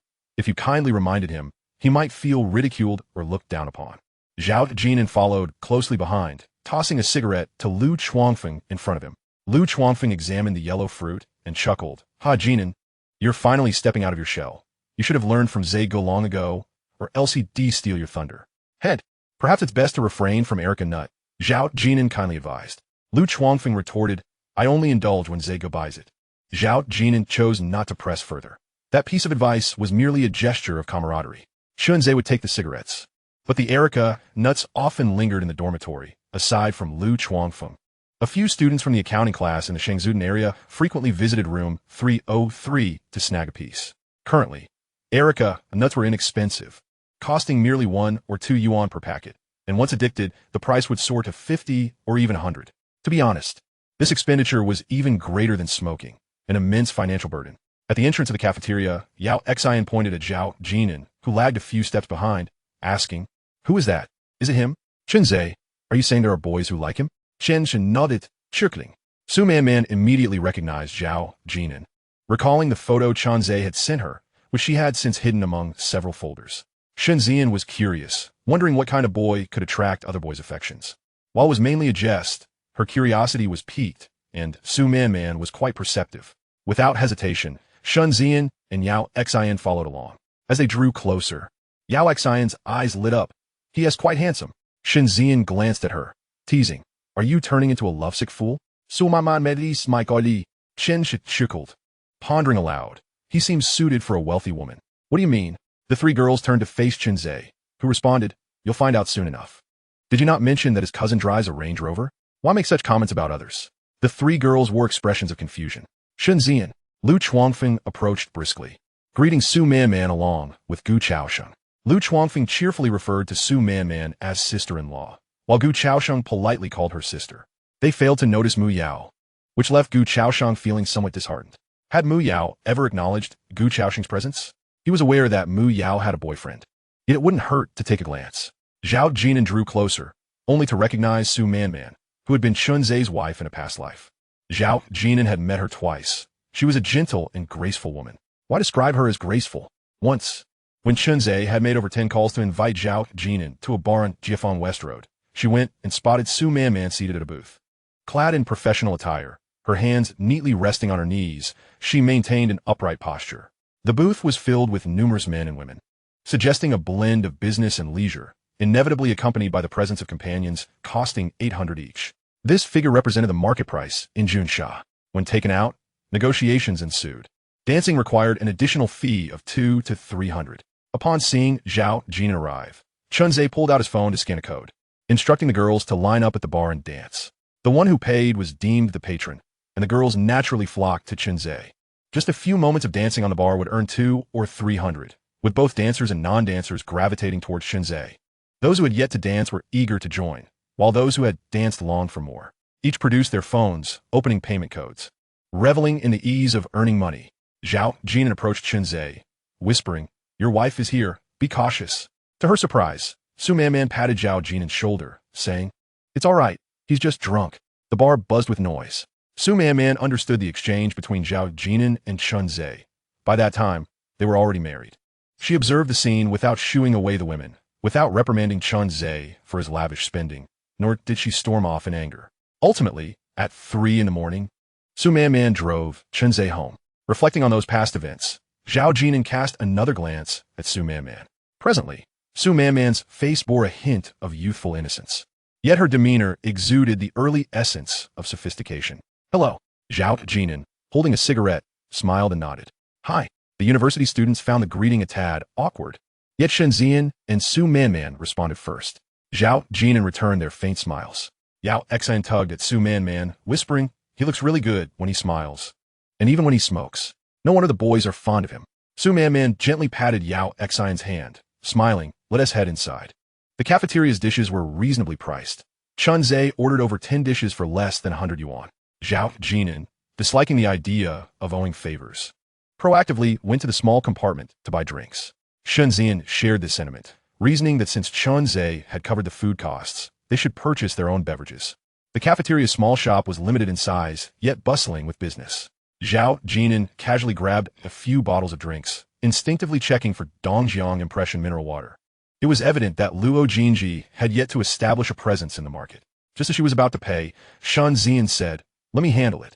S1: If you kindly reminded him, he might feel ridiculed or looked down upon. Zhao Jin'an followed closely behind, tossing a cigarette to Lu Chuangfeng in front of him. Lu Chuangfeng examined the yellow fruit and chuckled. Ha, Jin'an, you're finally stepping out of your shell. You should have learned from Zego long ago, or else he'd steal your thunder. Head, perhaps it's best to refrain from Erica Nut, Zhao Jin'an kindly advised. Lu Chuangfeng retorted, I only indulge when Zego buys it. Zhao Jin'an chose not to press further. That piece of advice was merely a gesture of camaraderie. Shunze would take the cigarettes. But the Erica Nuts often lingered in the dormitory, aside from Lu Chuangfeng. A few students from the accounting class in the Shangzuden area frequently visited room 303 to snag a piece. Currently, Erica Nuts were inexpensive, costing merely 1 or 2 yuan per packet, and once addicted, the price would soar to 50 or even 100. To be honest, this expenditure was even greater than smoking, an immense financial burden. At the entrance of the cafeteria, Yao Xian pointed at Zhao Jin'an, who lagged a few steps behind, asking, who is that? Is it him? Chunze, are you saying there are boys who like him? Chen nodded, chirkling. Su Man immediately recognized Zhao Jin'an, recalling the photo Chunze had sent her, which she had since hidden among several folders. Shunzian was curious, wondering what kind of boy could attract other boys' affections. While it was mainly a jest, her curiosity was piqued, and Su Man was quite perceptive. Without hesitation, Shunzian and Yao Xian followed along. As they drew closer, Yao Xian's eyes lit up. He is quite handsome. Shunzian glanced at her, teasing, are you turning into a lovesick fool? Su Man medis Mike Ali. Chen chuckled, pondering aloud. He seems suited for a wealthy woman. What do you mean? The three girls turned to face Chunze, who responded, you'll find out soon enough. Did you not mention that his cousin drives a Range Rover? Why make such comments about others? The three girls wore expressions of confusion. Shunzian, Lu Chuangfeng approached briskly. greeting Su Manman along with Gu Chaosheng. Lu Chuangfeng cheerfully referred to Su Manman as sister-in-law, while Gu Chaosheng politely called her sister. They failed to notice Mu Yao, which left Gu Chaosheng feeling somewhat disheartened. Had Mu Yao ever acknowledged Gu Chaosheng's presence? He was aware that Mu Yao had a boyfriend, yet it wouldn't hurt to take a glance. Zhao Jin'an drew closer, only to recognize Su Manman, who had been Chunzei's wife in a past life. Zhao Jin'an had met her twice. She was a gentle and graceful woman. Why describe her as graceful? Once, when Chunzei had made over 10 calls to invite Zhao Jin'an to a bar on Jiafang West Road, she went and spotted Su Manman seated at a booth. Clad in professional attire, her hands neatly resting on her knees, she maintained an upright posture. The booth was filled with numerous men and women, suggesting a blend of business and leisure, inevitably accompanied by the presence of companions costing 800 each. This figure represented the market price in Junsha. When taken out, negotiations ensued. Dancing required an additional fee of 200 to 300. Upon seeing Zhao Jin'an arrive, Chunzei pulled out his phone to scan a code, instructing the girls to line up at the bar and dance. The one who paid was deemed the patron, and the girls naturally flocked to Chunzei. Just a few moments of dancing on the bar would earn 200 or 300, with both dancers and non-dancers gravitating towards Chunzei. Those who had yet to dance were eager to join, while those who had danced longed for more. Each produced their phones, opening payment codes. Reveling in the ease of earning money, Zhao Jin'an approached Chunzei, whispering, "Your wife is here, be cautious." To her surprise, Su Manman patted Zhao Jin'an's shoulder, saying, "It's all right, he's just drunk." The bar buzzed with noise. Su Manman understood the exchange between Zhao Jin'an and Chunzei. By that time, they were already married. She observed the scene without shooing away the women, without reprimanding Chunzei for his lavish spending, nor did she storm off in anger. Ultimately, at 3 in the morning, Su Manman drove Chunzei home. Reflecting on those past events, Zhao Jin'an cast another glance at Su Manman. Presently, Su Manman's face bore a hint of youthful innocence, yet her demeanor exuded the early essence of sophistication. "Hello." Zhao Jin'an, holding a cigarette, smiled and nodded. "Hi." The university students found the greeting a tad awkward, yet Shenzhen and Su Manman responded first. Zhao Jin'an returned their faint smiles. Yao Exan tugged at Su Manman, whispering, "He looks really good when he smiles. And even when he smokes. No wonder the boys are fond of him." Su Manman gently patted Yao Exan's hand, smiling, "Let us head inside." The cafeteria's dishes were reasonably priced. Chunzei ordered over 10 dishes for less than 100 yuan. Zhao Jin'an, disliking the idea of owing favors, proactively went to the small compartment to buy drinks. Shenzhen shared this sentiment, reasoning that since Chunzei had covered the food costs, they should purchase their own beverages. The cafeteria's small shop was limited in size, yet bustling with business. Zhao Jin'an casually grabbed a few bottles of drinks, instinctively checking for Dongjiang Impression mineral water. It was evident that Luo Jinji had yet to establish a presence in the market. Just as she was about to pay, Shenzhen said, "Let me handle it."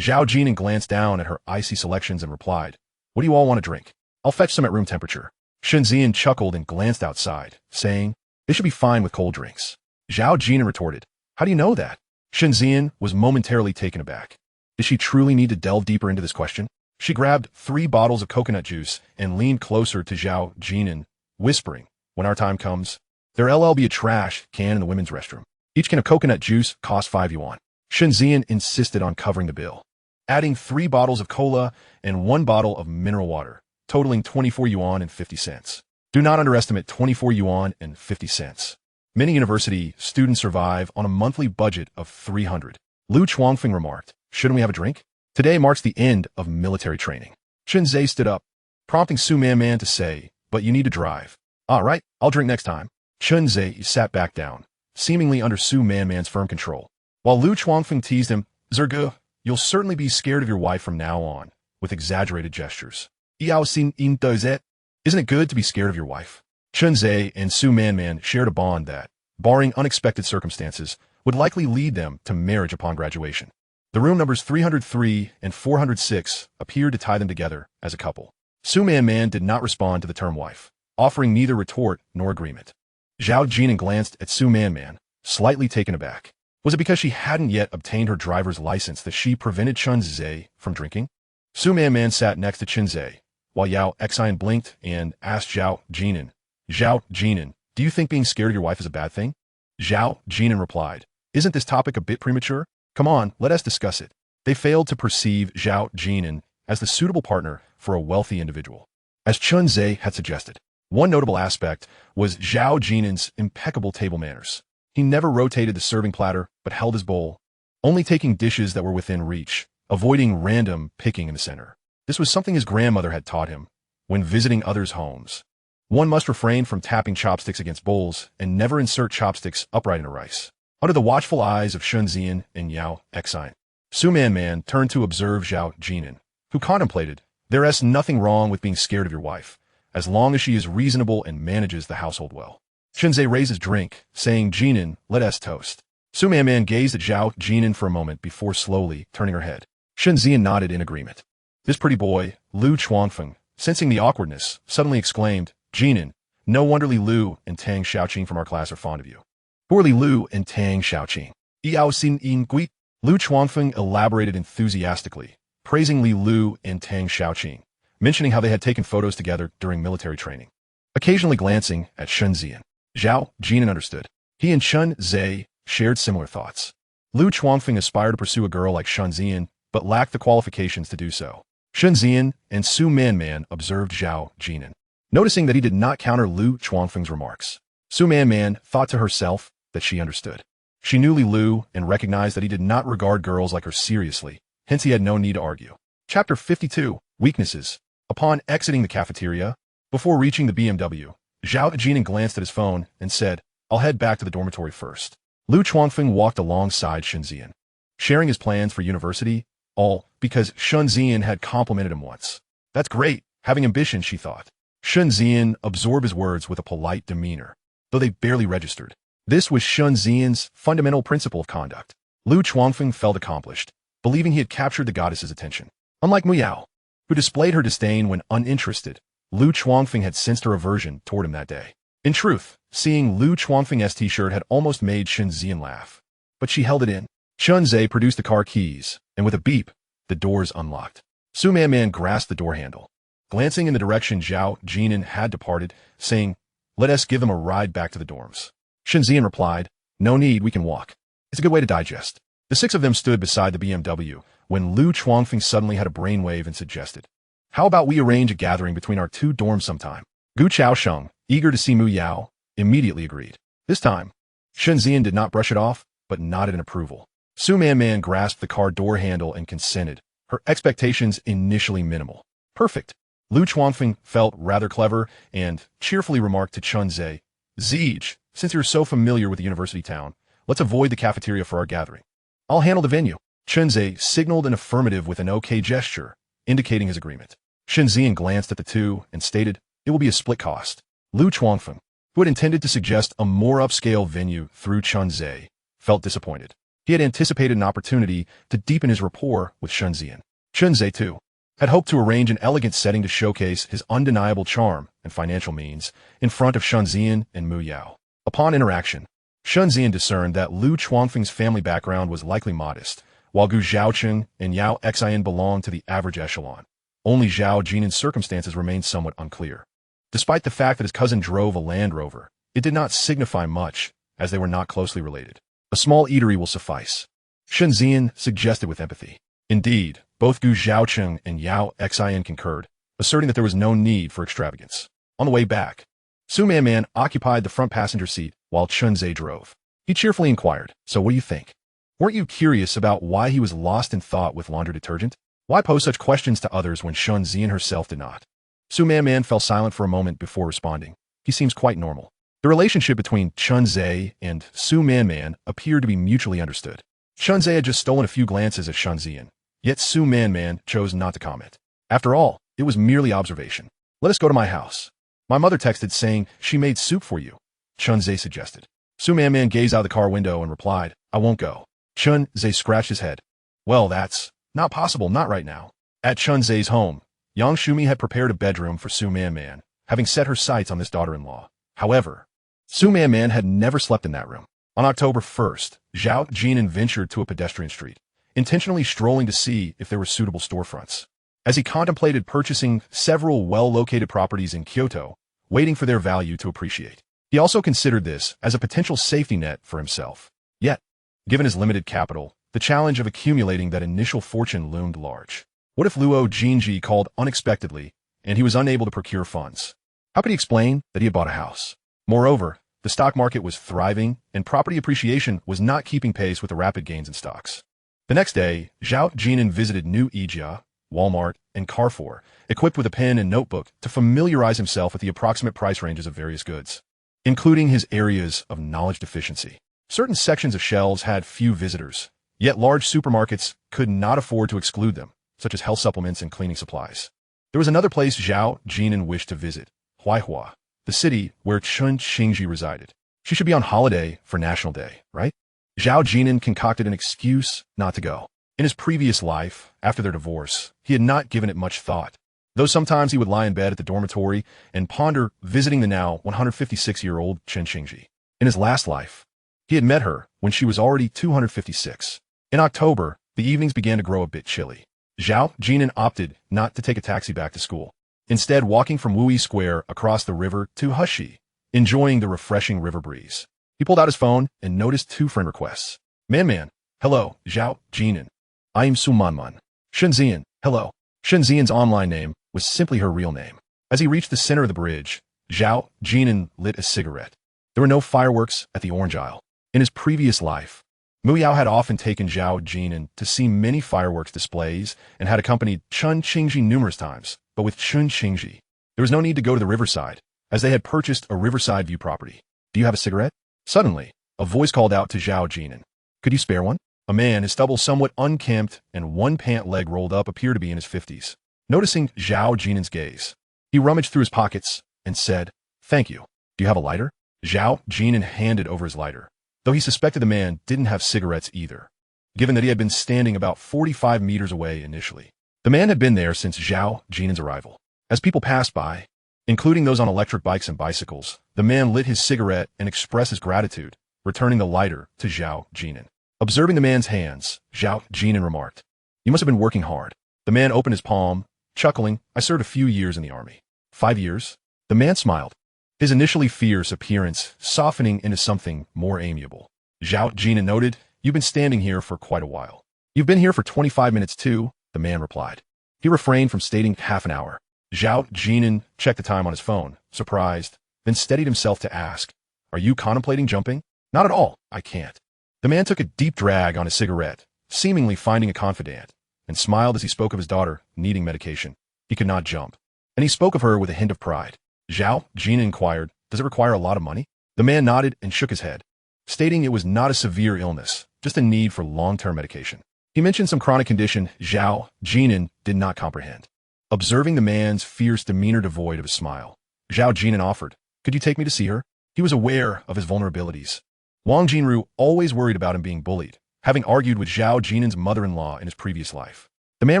S1: Zhao Jin'an glanced down at her icy selections and replied, "What do you all want to drink? I'll fetch some at room temperature." Shenzhen chuckled and glanced outside, saying, "They should be fine with cold drinks." Zhao Jin'an retorted, "How do you know that?" Shenzhen was momentarily taken aback. Did she truly need to delve deeper into this question? She grabbed 3 bottles of coconut juice and leaned closer to Zhao Jin'an, whispering, "When our time comes, there'll be a trash can in the women's restroom. Each can of coconut juice costs 5 yuan." Shenzhen insisted on covering the bill, adding 3 bottles of cola and 1 bottle of mineral water, totaling 24 yuan and 50 cents. Do not underestimate 24 yuan and 50 cents. Many university students survive on a monthly budget of 300. Lu Chuangfeng remarked, "Shouldn't we have a drink? Today marks the end of military training." Chunzei stood up, prompting Su Manman to say, "But you need to drive." "All right, I'll drink next time." Chunzei sat back down, seemingly under Su Manman's firm control. While Lu Chuangfeng teased him, "Zerge, you'll certainly be scared of your wife from now on," with exaggerated gestures. "Yao xin in does it? Isn't it good to be scared of your wife?" Chunzei and Su Manman shared a bond that, barring unexpected circumstances, would likely lead them to marriage upon graduation. The room numbers 303 and 406 appeared to tie them together as a couple. Su Manman did not respond to the term wife, offering neither retort nor agreement. Zhao Jin'an glanced at Su Manman, slightly taken aback. Was it because she hadn't yet obtained her driver's license that she prevented Chunzei from drinking? Su Manman sat next to Chunzei, while Yao Exan blinked and asked Zhao Jin'an, "Zhao Jin'an, do you think being scared of your wife is a bad thing?" Zhao Jin'an replied, "Isn't this topic a bit premature? Come on, let us discuss it." They failed to perceive Zhao Jin'an as the suitable partner for a wealthy individual. as Chun-Zhe had suggested. One notable aspect was Zhao Jin'an's impeccable table manners. He never rotated the serving platter, but held his bowl, only taking dishes that were within reach, avoiding random picking in the center. This was something his grandmother had taught him when visiting others' homes. One must refrain from tapping chopsticks against bowls and never insert chopsticks upright into rice. Under the watchful eyes of Shunzian and Yao Exine, Su Man turned to observe Zhao Jin'an, who contemplated, "There's nothing wrong with being scared of your wife, as long as she is reasonable and manages the household well." Shunzhe raised his drink, saying, "Jin'an, let us toast." Su Man gazed at Zhao Jin'an for a moment before slowly turning her head. Shunzian nodded in agreement. This pretty boy, Lu Chuanfeng, sensing the awkwardness, suddenly exclaimed, "Jin'an, no wonder Li Lu and Tang Xiaoqing from our class are fond of you." "Who are Li Lu and Tang Xiaoqing?" Yao Xin Yin Gui. Lu Chuanfeng elaborated enthusiastically, praising Li Lu and Tang Xiaoqing, mentioning how they had taken photos together during military training. Occasionally glancing at Shunzian, Zhao Jin'an understood. He and Chun-Zhe shared similar thoughts. Lu Chuanfeng aspired to pursue a girl like Shunzian, but lacked the qualifications to do so. Shunzian and Su Man observed Zhao Jin'an, noticing that he did not counter Lu Chuanfeng's remarks. Su Man thought to herself that she understood. She knew Li Lu and recognized that he did not regard girls like her seriously, hence he had no need to argue. Chapter 52, Weaknesses. Upon exiting the cafeteria, before reaching the BMW, Zhao Jin'an glanced at his phone and said, "I'll head back to the dormitory first." Lu Chuanfeng walked alongside Shunzian, sharing his plans for university, all because Shunzian had complimented him once. "That's great, having ambition," she thought. Shunzian absorbed his words with a polite demeanor, though they barely registered. This was Shunzian's fundamental principle of conduct. Lu Chuanfeng felt accomplished, believing he had captured the goddess's attention. Unlike Muyao, who displayed her disdain when uninterested, Lu Chuanfeng had sensed her aversion toward him that day. In truth, seeing Lu Chuanfeng's t-shirt had almost made Shunzian laugh. But she held it in. Chun-Zhe produced the car keys, and with a beep, the doors unlocked. Su Man grasped the door handle, glancing in the direction Zhao Jin'an had departed, saying, "Let us give them a ride back to the dorms." Shunzian replied, "No need, we can walk. It's a good way to digest." The six of them stood beside the BMW when Lu Chuanfeng suddenly had a brainwave and suggested, "How about we arrange a gathering between our two dorms sometime?" Gu Chaosheng, eager to see Mu Yao, immediately agreed. This time, Shunzian did not brush it off, but nodded in approval. Su Man grasped the car door handle and consented, her expectations initially minimal. "Perfect." Lu Chuanfeng felt rather clever and cheerfully remarked to Chun-Zhe, "Zij, since you're so familiar with the university town, let's avoid the cafeteria for our gathering. I'll handle the venue." Chun-Zhe signaled an affirmative with an OK gesture, indicating his agreement. Shunzian glanced at the two and stated, "It will be a split cost." Lu Chuanfeng, who had intended to suggest a more upscale venue through Chun-Zhe, felt disappointed. He had anticipated an opportunity to deepen his rapport with Shunzian. Chun-Zhe, too, had hoped to arrange an elegant setting to showcase his undeniable charm and financial means in front of Shunzian and Mu Yao. Upon interaction, Shunzian discerned that Lu Chuanfeng's family background was likely modest, while Gu Zhaocheng and Yao Exine belonged to the average echelon. Only Zhao Jin'an's circumstances remained somewhat unclear. Despite the fact that his cousin drove a Land Rover, it did not signify much, as they were not closely related. "A small eatery will suffice," Shunzian suggested with empathy. Indeed, both Gu Zhaocheng and Yao Exine concurred, asserting that there was no need for extravagance. On the way back, Su Man occupied the front passenger seat while Chun-Zhe drove. He cheerfully inquired, "So what do you think? Weren't you curious about why he was lost in thought with laundry detergent? Why pose such questions to others when Shunzian herself did not?" Su Man fell silent for a moment before responding. "He seems quite normal." The relationship between Chun-Zhe and Su Man appeared to be mutually understood. Chun-Zhe had just stolen a few glances at Shunzian, yet Su Man chose not to comment. After all, it was merely observation. "Let us go to my house. My mother texted saying she made soup for you," Chun-Zhe suggested. Su Man gazed out the car window and replied, "I won't go." Chun-Zhe scratched his head. "Well, that's not possible, not right now." At Chun-Ze's home, Yang Shumi had prepared a bedroom for Su Man, having set her sights on this daughter-in-law. However, Su Man had never slept in that room. On October 1st, Zhao Jin'an ventured to a pedestrian street, intentionally strolling to see if there were suitable storefronts. As he contemplated purchasing several well-located properties in Kyoto, waiting for their value to appreciate, he also considered this as a potential safety net for himself. Yet, given his limited capital, the challenge of accumulating that initial fortune loomed large. What if Luo Jinji called unexpectedly and he was unable to procure funds. How could he explain that he had bought a house? Moreover, the stock market was thriving, and property appreciation was not keeping pace with the rapid gains in stocks. The next day, Zhao Jin'an visited New Ijia, Walmart, and Carrefour, equipped with a pen and notebook to familiarize himself with the approximate price ranges of various goods, including his areas of knowledge deficiency. Certain sections of shelves had few visitors, yet large supermarkets could not afford to exclude them, such as health supplements and cleaning supplies. There was another place Zhao Jin'an wished to visit, Huaihua, the city where Chun Xingji resided. She should be on holiday for National Day, right? Zhao Jin'an concocted an excuse not to go. In his previous life, after their divorce, he had not given it much thought, though sometimes he would lie in bed at the dormitory and ponder visiting the now 156-year-old Chun Xingji. In his last life, he had met her when she was already 256. In October, the evenings began to grow a bit chilly. Zhao Jin'an opted not to take a taxi back to school, instead walking from Wui Square across the river to Hushi, enjoying the refreshing river breeze. He pulled out his phone and noticed 2 friend requests. Man, hello, Zhao Jin'an. I am Sumanman. Shunzian, hello. Shunzian's online name was simply her real name. As he reached the center of the bridge, Zhao Jin'an lit a cigarette. There were no fireworks at the Orange Isle. In his previous life, Muyao had often taken Zhao Jin'an to see many fireworks displays and had accompanied Chun Xingji numerous times, but with Chun Xingji, there was no need to go to the riverside, as they had purchased a riverside view property. Do you have a cigarette? Suddenly, a voice called out to Zhao Jin'an. Could you spare one? A man, his stubble somewhat unkempt and one pant leg rolled up, appeared to be in his 50s. Noticing Zhao Jin'an's gaze, he rummaged through his pockets and said, "Thank you. Do you have a lighter?" Zhao Jin'an handed over his lighter, though he suspected the man didn't have cigarettes either, given that he had been standing about 45 meters away initially. The man had been there since Zhao Jin'an's arrival. As people passed by, including those on electric bikes and bicycles, the man lit his cigarette and expressed his gratitude, returning the lighter to Zhao Jin'an. Observing the man's hands, Zhao Jin'an remarked, "You must have been working hard." The man opened his palm, chuckling, "I served a few years in the army." 5 years? The man smiled, his initially fierce appearance softening into something more amiable. Zhao Jin'an noted, "You've been standing here for quite a while." "You've been here for 25 minutes too," the man replied. He refrained from stating half an hour. Zhao Jin'an checked the time on his phone, surprised, then steadied himself to ask, "Are you contemplating jumping?" "Not at all, I can't." The man took a deep drag on his cigarette, seemingly finding a confidant, and smiled as he spoke of his daughter needing medication. He could not jump, and he spoke of her with a hint of pride. Zhao Jin'an inquired, "Does it require a lot of money?" The man nodded and shook his head, stating it was not a severe illness, just a need for long-term medication. He mentioned some chronic condition Zhao Jin'an did not comprehend. Observing the man's fierce demeanor devoid of a smile, Zhao Jin'an offered, "Could you take me to see her?" He was aware of his vulnerabilities. Wang Jinru always worried about him being bullied, having argued with Zhao Jin'an's mother-in-law in his previous life. The man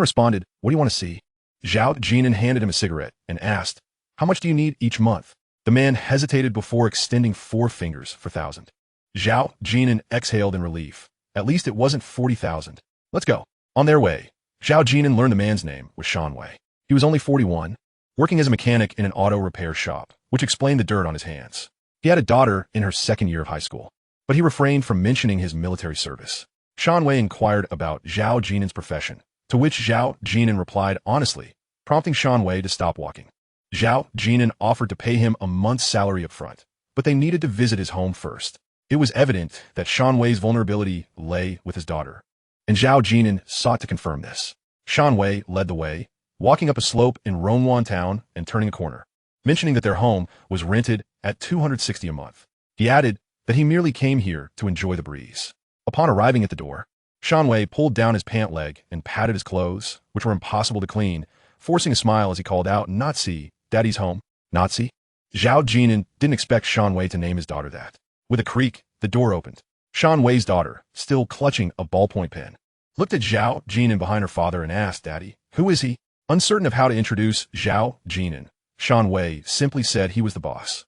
S1: responded, "What do you want to see?" Zhao Jin'an handed him a cigarette and asked, "How much do you need each month?" The man hesitated before extending 4 fingers for 1,000. Zhao Jin'an exhaled in relief. At least it wasn't 40,000. "Let's go." On their way, Zhao Jin'an learned the man's name was Shan Wei. He was only 41, working as a mechanic in an auto repair shop, which explained the dirt on his hands. He had a daughter in her 2nd year of high school, but he refrained from mentioning his military service. Shan Wei inquired about Zhao Jin'an's profession, to which Zhao Jin'an replied honestly, prompting Shan Wei to stop walking. Zhao Jin'an offered to pay him a month's salary up front, but they needed to visit his home first. It was evident that Shan Wei's vulnerability lay with his daughter, and Zhao Jin'an sought to confirm this. Shan Wei led the way, walking up a slope in Rongwan town and turning a corner, mentioning that their home was rented at $260 a month. He added that he merely came here to enjoy the breeze. Upon arriving at the door, Shan Wei pulled down his pant leg and patted his clothes, which were impossible to clean, forcing a smile as he called out, "Nazi, Daddy's home." "Nazi?" Zhao Jin'an didn't expect Shan Wei to name his daughter that. With a creak, the door opened. Shan Wei's daughter, still clutching a ballpoint pen, looked at Zhao Jin'an behind her father and asked, "Daddy, who is he?" Uncertain of how to introduce Zhao Jin'an, Shan Wei simply said he was the boss.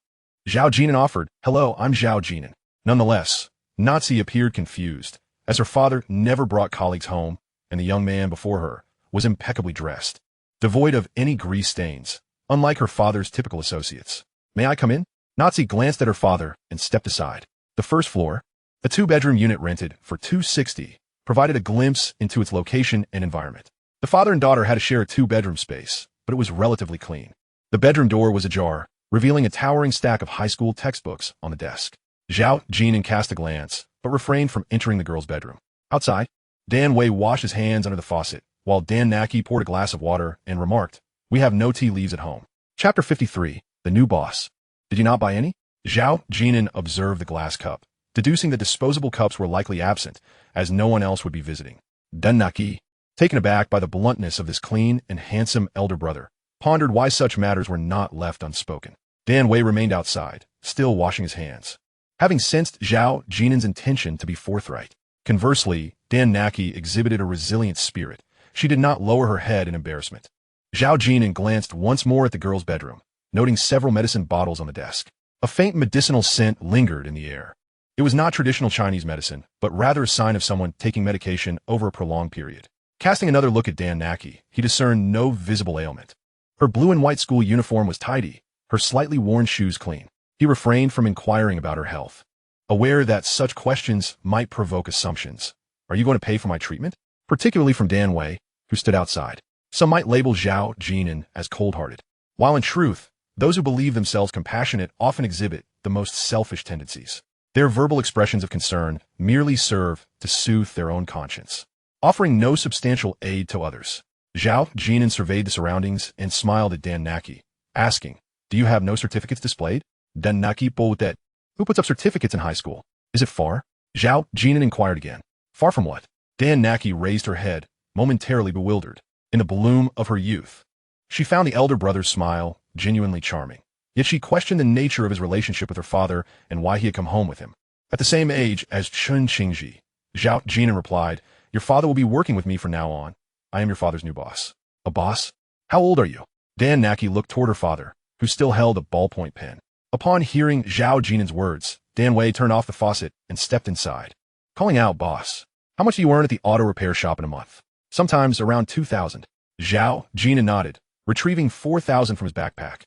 S1: Zhao Jin'an offered, "Hello, I'm Zhao Jin'an." Nonetheless, Nazi appeared confused, as her father never brought colleagues home, and the young man before her was impeccably dressed, devoid of any grease stains, unlike her father's typical associates. "May I come in?" Nazi glanced at her father and stepped aside. The first floor, a 2-bedroom unit rented for $260, provided a glimpse into its location and environment. The father and daughter had to share a 2-bedroom space, but it was relatively clean. The bedroom door was ajar, revealing a towering stack of high school textbooks on the desk. Zhao Jin'an cast a glance, but refrained from entering the girl's bedroom. Outside, Dan Wei washed his hands under the faucet, while Dan Naki poured a glass of water and remarked, "We have no tea leaves at home." Chapter 53, The New Boss. Did you not buy any? Zhao Jin'an observed the glass cup, deducing that disposable cups were likely absent, as no one else would be visiting. Dan Naki, taken aback by the bluntness of this clean and handsome elder brother, pondered why such matters were not left unspoken. Dan Wei remained outside, still washing his hands, having sensed Zhao Jin'an's intention to be forthright. Conversely, Dan Naki exhibited a resilient spirit. She did not lower her head in embarrassment. Zhao Jin'an glanced once more at the girl's bedroom, noting several medicine bottles on the desk. A faint medicinal scent lingered in the air. It was not traditional Chinese medicine, but rather a sign of someone taking medication over a prolonged period. Casting another look at Dan Naki, he discerned no visible ailment. Her blue and white school uniform was tidy, her slightly worn shoes clean. He refrained from inquiring about her health, aware that such questions might provoke assumptions. "Are you going to pay for my treatment?" Particularly from Dan Wei, who stood outside. Some might label Zhao Jin'an as cold-hearted, while in truth, those who believe themselves compassionate often exhibit the most selfish tendencies. Their verbal expressions of concern merely serve to soothe their own conscience, offering no substantial aid to others. Zhao Jin'an surveyed the surroundings and smiled at Dan Naki, asking, "Do you have no certificates displayed?" Dan Naki that. "Who puts up certificates in high school? Is it far?" Zhao Jin'an inquired again. "Far from what?" Dan Naki raised her head, momentarily bewildered. In the bloom of her youth, she found the elder brother's smile genuinely charming. Yet she questioned the nature of his relationship with her father and why he had come home with him. At the same age as Chun Qingji, Zhao Jin'an replied, "Your father will be working with me from now on. I am your father's new boss." "A boss? How old are you?" Dan Naki looked toward her father, who still held a ballpoint pen. Upon hearing Zhao Jin'an's words, Dan Wei turned off the faucet and stepped inside, calling out, "Boss, how much do you earn at the auto repair shop in a month?" "Sometimes around 2,000. Zhao Jin'an nodded, retrieving 4,000 from his backpack,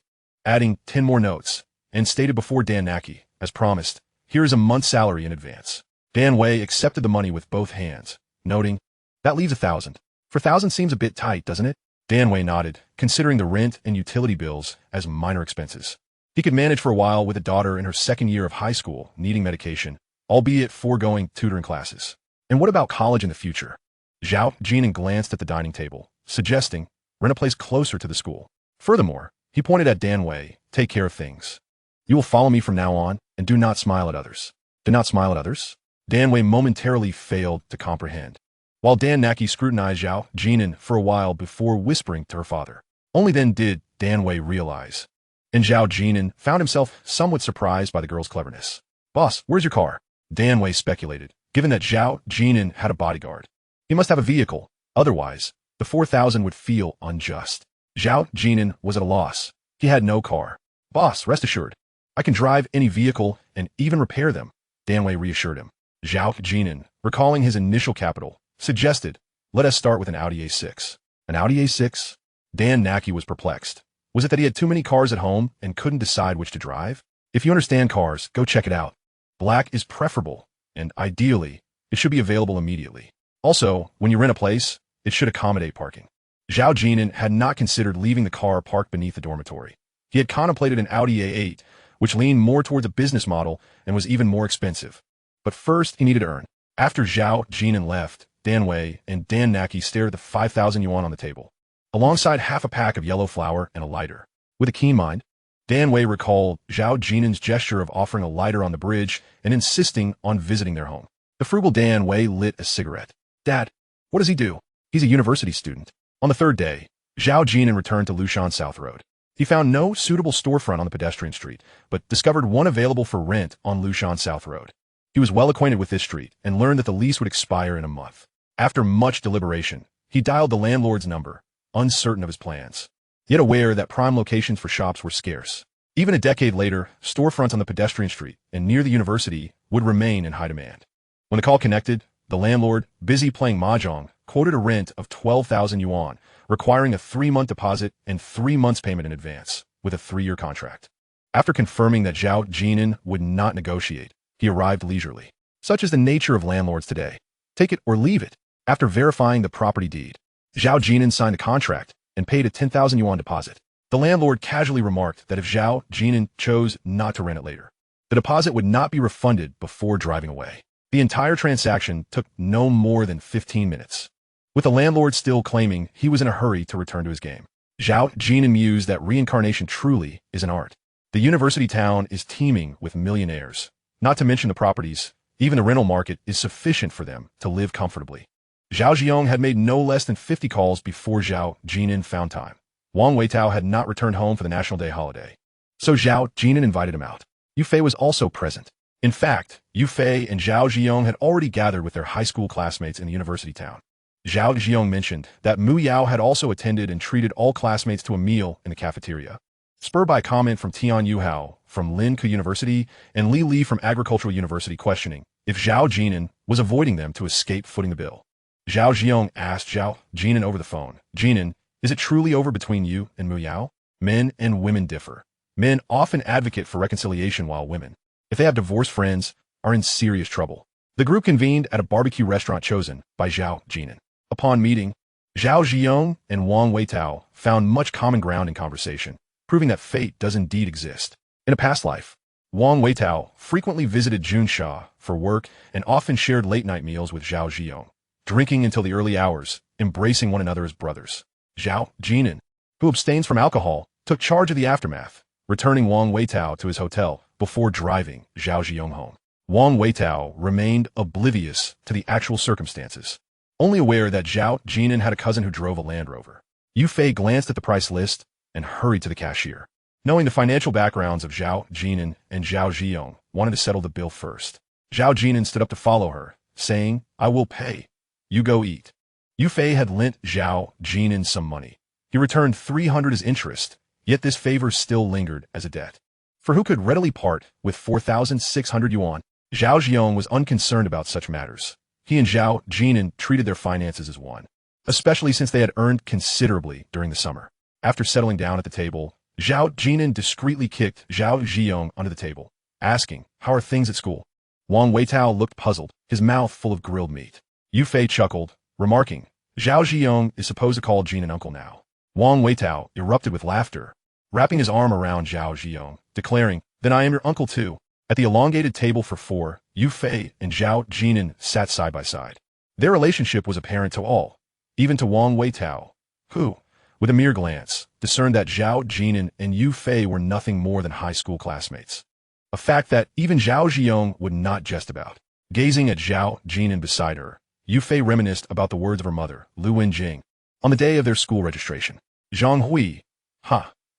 S1: adding 10 more notes, and stated before Dan Naki, as promised, "Here is a month's salary in advance." Dan Wei accepted the money with both hands, noting, "That leaves 1,000. 4,000 seems a bit tight, doesn't it?" Dan Wei nodded, considering the rent and utility bills as minor expenses. He could manage for a while with a daughter in her second year of high school needing medication, albeit foregoing tutoring classes. And what about college in the future? Zhao Jin'an glanced at the dining table, suggesting, "Rent a place closer to the school." Furthermore, he pointed at Dan Wei, "Take care of things. You will follow me from now on, and do not smile at others." "Do not smile at others?" Dan Wei momentarily failed to comprehend, while Dan Naki scrutinized Zhao Jin'an for a while before whispering to her father. Only then did Dan Wei realize, and Zhao Jin'an found himself somewhat surprised by the girl's cleverness. "Boss, where's your car?" Dan Wei speculated, given that Zhao Jin'an had a bodyguard. He must have a vehicle, otherwise, the 4,000 would feel unjust. Zhao Jin'an was at a loss. He had no car. "Boss, rest assured, I can drive any vehicle and even repair them," Dan Wei reassured him. Zhao Jin'an, recalling his initial capital, suggested, "Let us start with an Audi A6. An Audi A6? Dan Naki was perplexed. Was it that he had too many cars at home and couldn't decide which to drive? If you understand cars, go check it out. Black is preferable, and ideally, it should be available immediately. Also, when you rent a place, it should accommodate parking." Zhao Jin'an had not considered leaving the car parked beneath the dormitory. He had contemplated an Audi A8, which leaned more towards a business model and was even more expensive. But first, he needed to earn. After Zhao Jin'an left, Dan Wei and Dan Naki stared at the 5,000 yuan on the table, alongside half a pack of yellow flour and a lighter. With a keen mind, Dan Wei recalled Zhao Jin'an's gesture of offering a lighter on the bridge and insisting on visiting their home. The frugal Dan Wei lit a cigarette. "Dad, what does he do?" "He's a university student." On the third day, Zhao Jin'an returned to Lushan South Road. He found no suitable storefront on the pedestrian street, but discovered one available for rent on Lushan South Road. He was well acquainted with this street and learned that the lease would expire in a month. After much deliberation, he dialed the landlord's number, uncertain of his plans, yet aware that prime locations for shops were scarce. Even a decade later, storefronts on the pedestrian street and near the university would remain in high demand. When the call connected, the landlord, busy playing mahjong, quoted a rent of 12,000 yuan, requiring a 3-month deposit and 3 months payment in advance, with a 3-year contract. After confirming that Zhao Jin'an would not negotiate, he arrived leisurely. Such is the nature of landlords today. Take it or leave it. After verifying the property deed, Zhao Jin'an signed a contract, and paid a 10,000 yuan deposit. The landlord casually remarked that if Zhao Jin'an chose not to rent it later, the deposit would not be refunded before driving away. The entire transaction took no more than 15 minutes, with the landlord still claiming he was in a hurry to return to his game. Zhao Jin'an mused that reincarnation truly is an art. The university town is teeming with millionaires, not to mention the properties. Even the rental market is sufficient for them to live comfortably. Zhao Ziyong had made no less than 50 calls before Zhao Jin'an found time. Wang Weitao had not returned home for the National Day holiday, so Zhao Jin'an invited him out. Yu Fei was also present. In fact, Yu Fei and Zhao Ziyong had already gathered with their high school classmates in the university town. Zhao Ziyong mentioned that Mu Yao had also attended and treated all classmates to a meal in the cafeteria. Spurred by comment from Tian Yuhao from Linke University and Li Li from Agricultural University questioning if Zhao Jin'an was avoiding them to escape footing the bill, Zhao Ziyong asked Zhao Jin'an over the phone, "Jin'an, is it truly over between you and Mu Yao?" Men and women differ. Men often advocate for reconciliation while women, if they have divorced friends, are in serious trouble. The group convened at a barbecue restaurant chosen by Zhao Jin'an. Upon meeting, Zhao Ziyong and Wang Weitao found much common ground in conversation, proving that fate does indeed exist. In a past life, Wang Weitao frequently visited Junsha for work and often shared late-night meals with Zhao Ziyong, drinking until the early hours, embracing one another as brothers. Zhao Jin'an, who abstains from alcohol, took charge of the aftermath, returning Wang Weitao to his hotel before driving Zhao Ziyong home. Wang Weitao remained oblivious to the actual circumstances, only aware that Zhao Jin'an had a cousin who drove a Land Rover. Yu Fei glanced at the price list and hurried to the cashier. Knowing the financial backgrounds of Zhao Jin'an and Zhao Ziyong, wanted to settle the bill first. Zhao Jin'an stood up to follow her, saying, "I will pay. You go eat." Yu Fei had lent Zhao Jin'an some money. He returned 300 as interest, yet this favor still lingered as a debt. For who could readily part with 4,600 yuan? Zhao Ziyong was unconcerned about such matters. He and Zhao Jin'an treated their finances as one, especially since they had earned considerably during the summer. After settling down at the table, Zhao Jin'an discreetly kicked Zhao Ziyong under the table, asking, "How are things at school?" Wang Weitao looked puzzled, his mouth full of grilled meat. Yu Fei chuckled, remarking, "Zhao Ziyong is supposed to call Jin'an uncle now." Wang Weitao erupted with laughter, wrapping his arm around Zhao Ziyong, declaring, "Then I am your uncle too." At the elongated table for four, Yu Fei and Zhao Jin'an sat side by side. Their relationship was apparent to all, even to Wang Weitao, who, with a mere glance, discerned that Zhao Jin'an and Yu Fei were nothing more than high school classmates, a fact that even Zhao Ziyong would not jest about. Gazing at Zhao Jin'an beside her, Yu Fei reminisced about the words of her mother, Lu Wenjing, on the day of their school registration. Zhang Hui,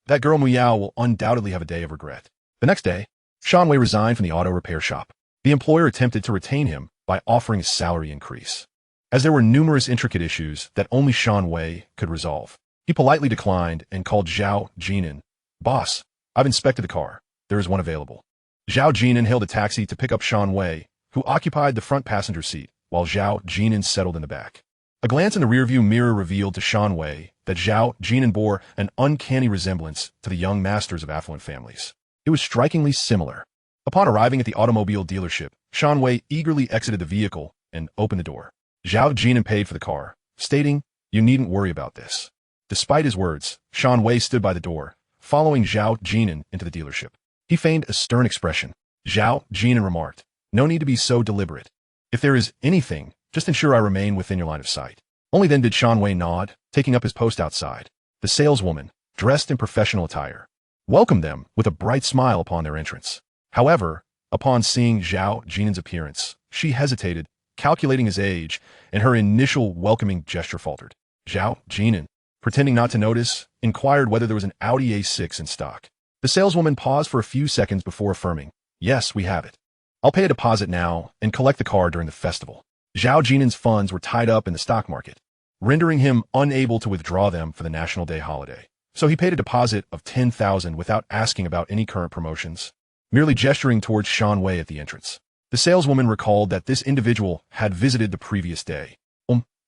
S1: that girl Mu Yao will undoubtedly have a day of regret. The next day, Shan Wei resigned from the auto repair shop. The employer attempted to retain him by offering a salary increase, as there were numerous intricate issues that only Shan Wei could resolve. He politely declined and called Zhao Jin'an. "Boss, I've inspected the car. There is one available." Zhao Jin'an hailed a taxi to pick up Shan Wei, who occupied the front passenger seat, while Zhao Jin'an settled in the back. A glance in the rearview mirror revealed to Shan Wei that Zhao Jin'an bore an uncanny resemblance to the young masters of affluent families. It was strikingly similar. Upon arriving at the automobile dealership, Shan Wei eagerly exited the vehicle and opened the door. Zhao Jin'an paid for the car, stating, "You needn't worry about this." Despite his words, Shan Wei stood by the door, following Zhao Jin'an into the dealership. He feigned a stern expression. Zhao Jin'an remarked, "No need to be so deliberate. If there is anything, just ensure I remain within your line of sight." Only then did Shan Wei nod, taking up his post outside. The saleswoman, dressed in professional attire, welcomed them with a bright smile upon their entrance. However, upon seeing Zhao Jin'an's appearance, she hesitated, calculating his age, and her initial welcoming gesture faltered. Zhao Jin'an, pretending not to notice, inquired whether there was an Audi A6 in stock. The saleswoman paused for a few seconds before affirming, "Yes, we have it. I'll pay a deposit now and collect the car during the festival." Zhao Jin'an's funds were tied up in the stock market, rendering him unable to withdraw them for the National Day holiday. So he paid a deposit of 10,000 without asking about any current promotions, merely gesturing towards Shan Wei at the entrance. The saleswoman recalled that this individual had visited the previous day.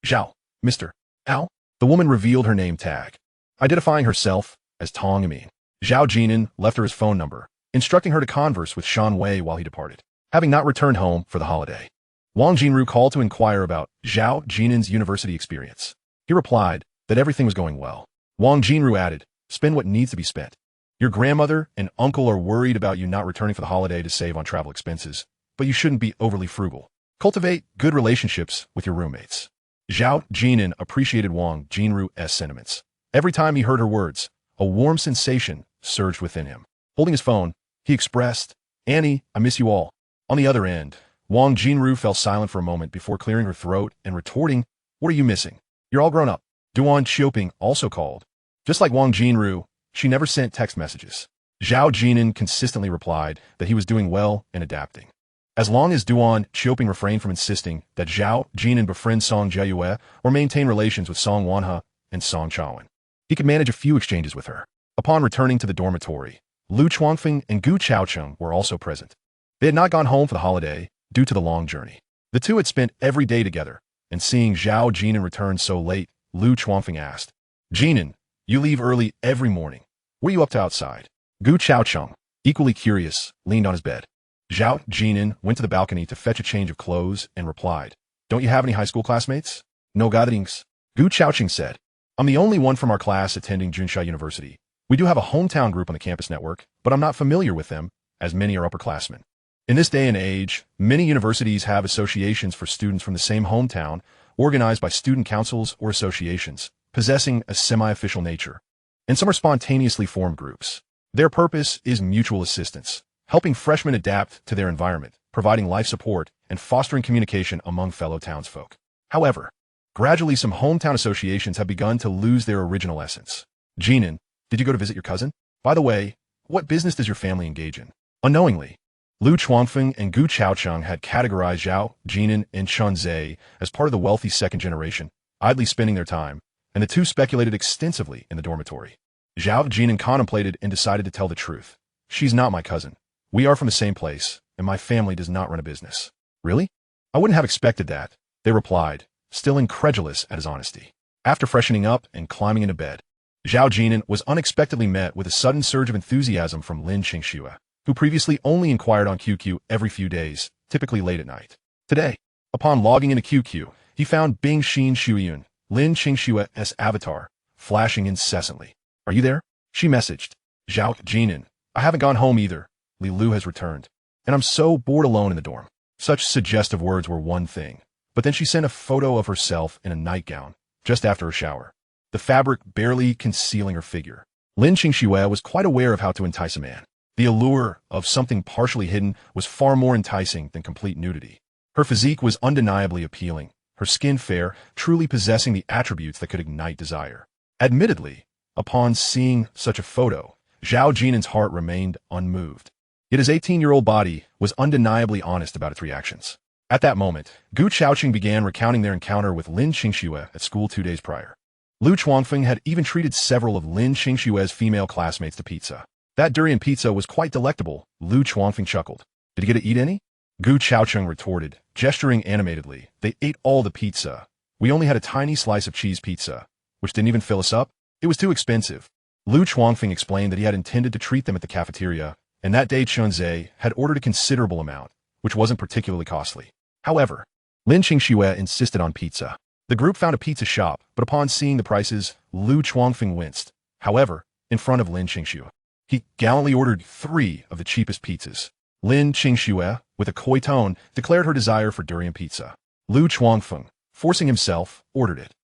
S1: Zhao, Mr. Al. The woman revealed her name tag, identifying herself as Tong Amin. Zhao Jin'an left her his phone number, instructing her to converse with Shan Wei while he departed, having not returned home for the holiday. Wang Jinru called to inquire about Zhao Jin'an's university experience. He replied that everything was going well. Wang Jinru added, spend what needs to be spent. Your grandmother and uncle are worried about you not returning for the holiday to save on travel expenses, but you shouldn't be overly frugal. Cultivate good relationships with your roommates. Zhao Jin'an appreciated Wang Jinru's sentiments. Every time he heard her words, a warm sensation surged within him. Holding his phone, he expressed, Annie, I miss you all. On the other end, Wang Jinru fell silent for a moment before clearing her throat and retorting, what are you missing? You're all grown up. Duan Xiaoping also called. Just like Wang Jinru, she never sent text messages. Zhao Jin'an consistently replied that he was doing well and adapting. As long as Duan Xiaoping refrained from insisting that Zhao Jin'an befriend Song Jiayue or maintain relations with Song Wanhe and Song Chaowen, he could manage a few exchanges with her. Upon returning to the dormitory, Lu Chuangfeng and Gu Chaocheng were also present. They had not gone home for the holiday due to the long journey. The two had spent every day together, and seeing Zhao Jin'an return so late, Lu Chuangfeng asked, Jin'an, you leave early every morning. What are you up to outside? Gu Chaocheng, equally curious, leaned on his bed. Zhao Jin'an went to the balcony to fetch a change of clothes and replied, don't you have any high school classmates? No gatherings. Gu Chaocheng said, I'm the only one from our class attending Junsha University. We do have a hometown group on the campus network, but I'm not familiar with them, as many are upperclassmen. In this day and age, many universities have associations for students from the same hometown, organized by student councils or associations, possessing a semi-official nature. And some are spontaneously formed groups. Their purpose is mutual assistance, helping freshmen adapt to their environment, providing life support, and fostering communication among fellow townsfolk. However, gradually some hometown associations have begun to lose their original essence. Jin'an, did you go to visit your cousin? By the way, what business does your family engage in? Unknowingly, Lu Chuangfeng and Gu Chaocheng had categorized Zhao Jin'an and Chen Zhe as part of the wealthy second generation, idly spending their time, and the two speculated extensively in the dormitory. Zhao Jin'an contemplated and decided to tell the truth. She's not my cousin. We are from the same place, and my family does not run a business. Really? I wouldn't have expected that, they replied, still incredulous at his honesty. After freshening up and climbing into bed, Zhao Jin'an was unexpectedly met with a sudden surge of enthusiasm from Lin Qingxue, who previously only inquired on QQ every few days, typically late at night. Today, upon logging into QQ, he found Bing Xin Shuyun, Lin Qingxue's avatar, flashing incessantly. Are you there? She messaged. Zhao Jin'an, I haven't gone home either. Li Lu has returned, and I'm so bored alone in the dorm. Such suggestive words were one thing, but then she sent a photo of herself in a nightgown, just after her shower, the fabric barely concealing her figure. Lin Qingxue was quite aware of how to entice a man. The allure of something partially hidden was far more enticing than complete nudity. Her physique was undeniably appealing, her skin fair, truly possessing the attributes that could ignite desire. Admittedly, upon seeing such a photo, Zhao Jin'an's heart remained unmoved. Yet his 18-year-old body was undeniably honest about its reactions. At that moment, Gu Chaocheng began recounting their encounter with Lin Qingxue at school 2 days prior. Lu Chuangfeng had even treated several of Lin Qingxue's female classmates to pizza. That durian pizza was quite delectable, Lu Chuangfeng chuckled. Did you get to eat any? Gu Chaocheng retorted, gesturing animatedly. They ate all the pizza. We only had a tiny slice of cheese pizza, which didn't even fill us up. It was too expensive. Lu Chuangfeng explained that he had intended to treat them at the cafeteria, and that day Chen Zhe had ordered a considerable amount, which wasn't particularly costly. However, Lin Qingxue insisted on pizza. The group found a pizza shop, but upon seeing the prices, Lu Chuangfeng winced. However, in front of Lin Qingxue, he gallantly ordered 3 of the cheapest pizzas. Lin Qingxue, with a coy tone, declared her desire for durian pizza. Lu Chuangfeng, forcing himself, ordered it,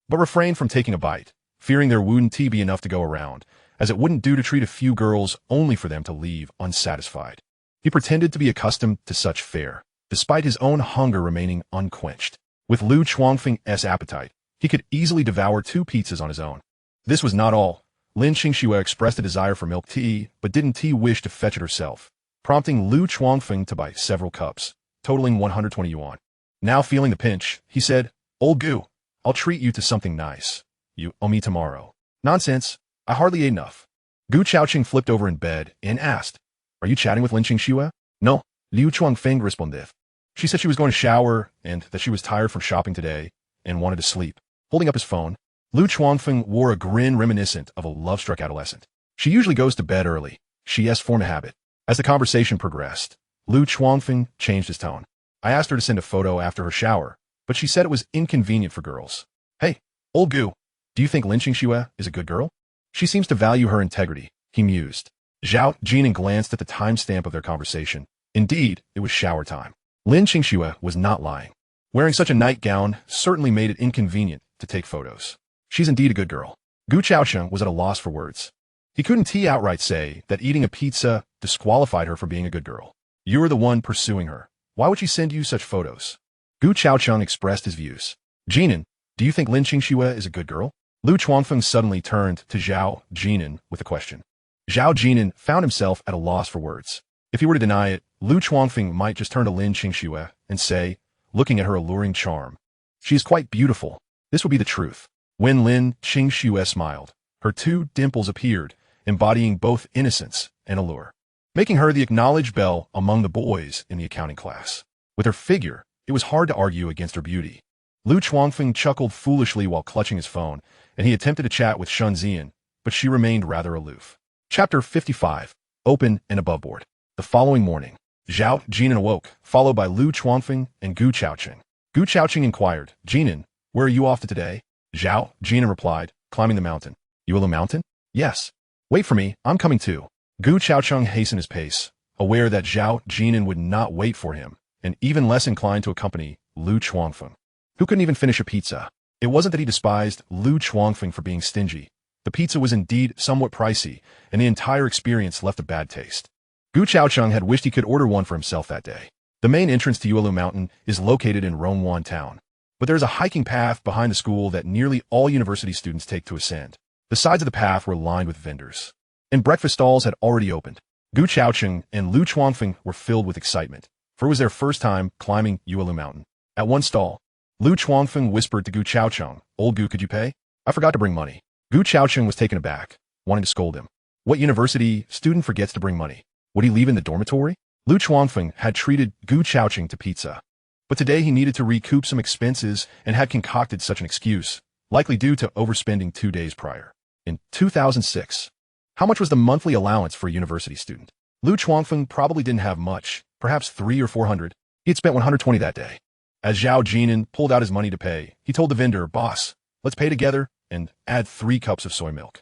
S1: but refrained from taking a bite, fearing there wouldn't be enough to go around, as it wouldn't do to treat a few girls only for them to leave unsatisfied. He pretended to be accustomed to such fare, despite his own hunger remaining unquenched. With Lu Chuangfeng's appetite, he could easily devour 2 pizzas on his own. This was not all. Lin Qingxue expressed a desire for milk tea, but didn't wish to fetch it herself, prompting Lu Chuangfeng to buy several cups, totaling 120 yuan. Now feeling the pinch, he said, Old Gu, I'll treat you to something nice. You owe me tomorrow. Nonsense. I hardly ate enough. Gu Chaocheng flipped over in bed and asked, Are you chatting with Lin Qingxue? No, Liu Chuangfeng responded. She said she was going to shower and that she was tired from shopping today and wanted to sleep. Holding up his phone, Lu Chuangfeng wore a grin reminiscent of a love-struck adolescent. She usually goes to bed early. She has formed a habit. As the conversation progressed, Lu Chuangfeng changed his tone. I asked her to send a photo after her shower, but she said it was inconvenient for girls. Hey, old Gu, Do you think Lin Qingxue is a good girl? She seems to value her integrity, he mused. Zhao Jin'an glanced at the timestamp of their conversation. Indeed, it was shower time. Lin Qingxue was not lying. Wearing such a nightgown certainly made it inconvenient to take photos. She's indeed a good girl. Gu Chaocheng was at a loss for words. He couldn't outright say that eating a pizza disqualified her from being a good girl. You were the one pursuing her. Why would she send you such photos? Gu Chaocheng expressed his views. Jinan, do you think Lin Qingxue is a good girl? Lu Chuangfeng suddenly turned to Zhao Jin'an with a question. Zhao Jin'an found himself at a loss for words. If he were to deny it, Lu Chuangfeng might just turn to Lin Qingxue and say, looking at her alluring charm, she is quite beautiful. This would be the truth. When Lin Qingxue smiled, her two dimples appeared, embodying both innocence and allure, making her the acknowledged belle among the boys in the accounting class. With her figure, it was hard to argue against her beauty. Lu Chuangfeng chuckled foolishly while clutching his phone, and he attempted to chat with Shun Zian, but she remained rather aloof. Chapter 55. Open and Aboveboard. The following morning, Zhao Jin'an awoke, followed by Lu Chuangfeng and Gu Chaocheng. Gu Chaocheng inquired, Jin'an, where are you off to today? Zhao Jin'an replied, climbing the mountain. Yuelu Mountain? Yes. Wait for me, I'm coming too. Gu Chaocheng hastened his pace, aware that Zhao Jin'an would not wait for him, and even less inclined to accompany Lu Chuangfeng, who couldn't even finish a pizza. It wasn't that he despised Lu Chuangfeng for being stingy. The pizza was indeed somewhat pricey, and the entire experience left a bad taste. Gu Chaocheng had wished he could order one for himself that day. The main entrance to Yuelu Mountain is located in Rongwan Town, but there is a hiking path behind the school that nearly all university students take to ascend. The sides of the path were lined with vendors, and breakfast stalls had already opened. Gu Chaocheng and Lu Chuangfeng were filled with excitement, for it was their first time climbing Yuelu Mountain. At one stall, Lu Chuangfeng whispered to Gu Chaocheng, Old Gu, could you pay? I forgot to bring money. Gu Chaocheng was taken aback, wanting to scold him. What university student forgets to bring money? Would he leave in the dormitory? Lu Chuangfeng had treated Gu Chaocheng to pizza, but today he needed to recoup some expenses and had concocted such an excuse, likely due to overspending 2 days prior. In 2006, how much was the monthly allowance for a university student? Lu Chuangfeng probably didn't have much, perhaps 300 or 400. He had spent 120 that day. As Zhao Jin'an pulled out his money to pay, he told the vendor, boss, let's pay together and add 3 cups of soy milk.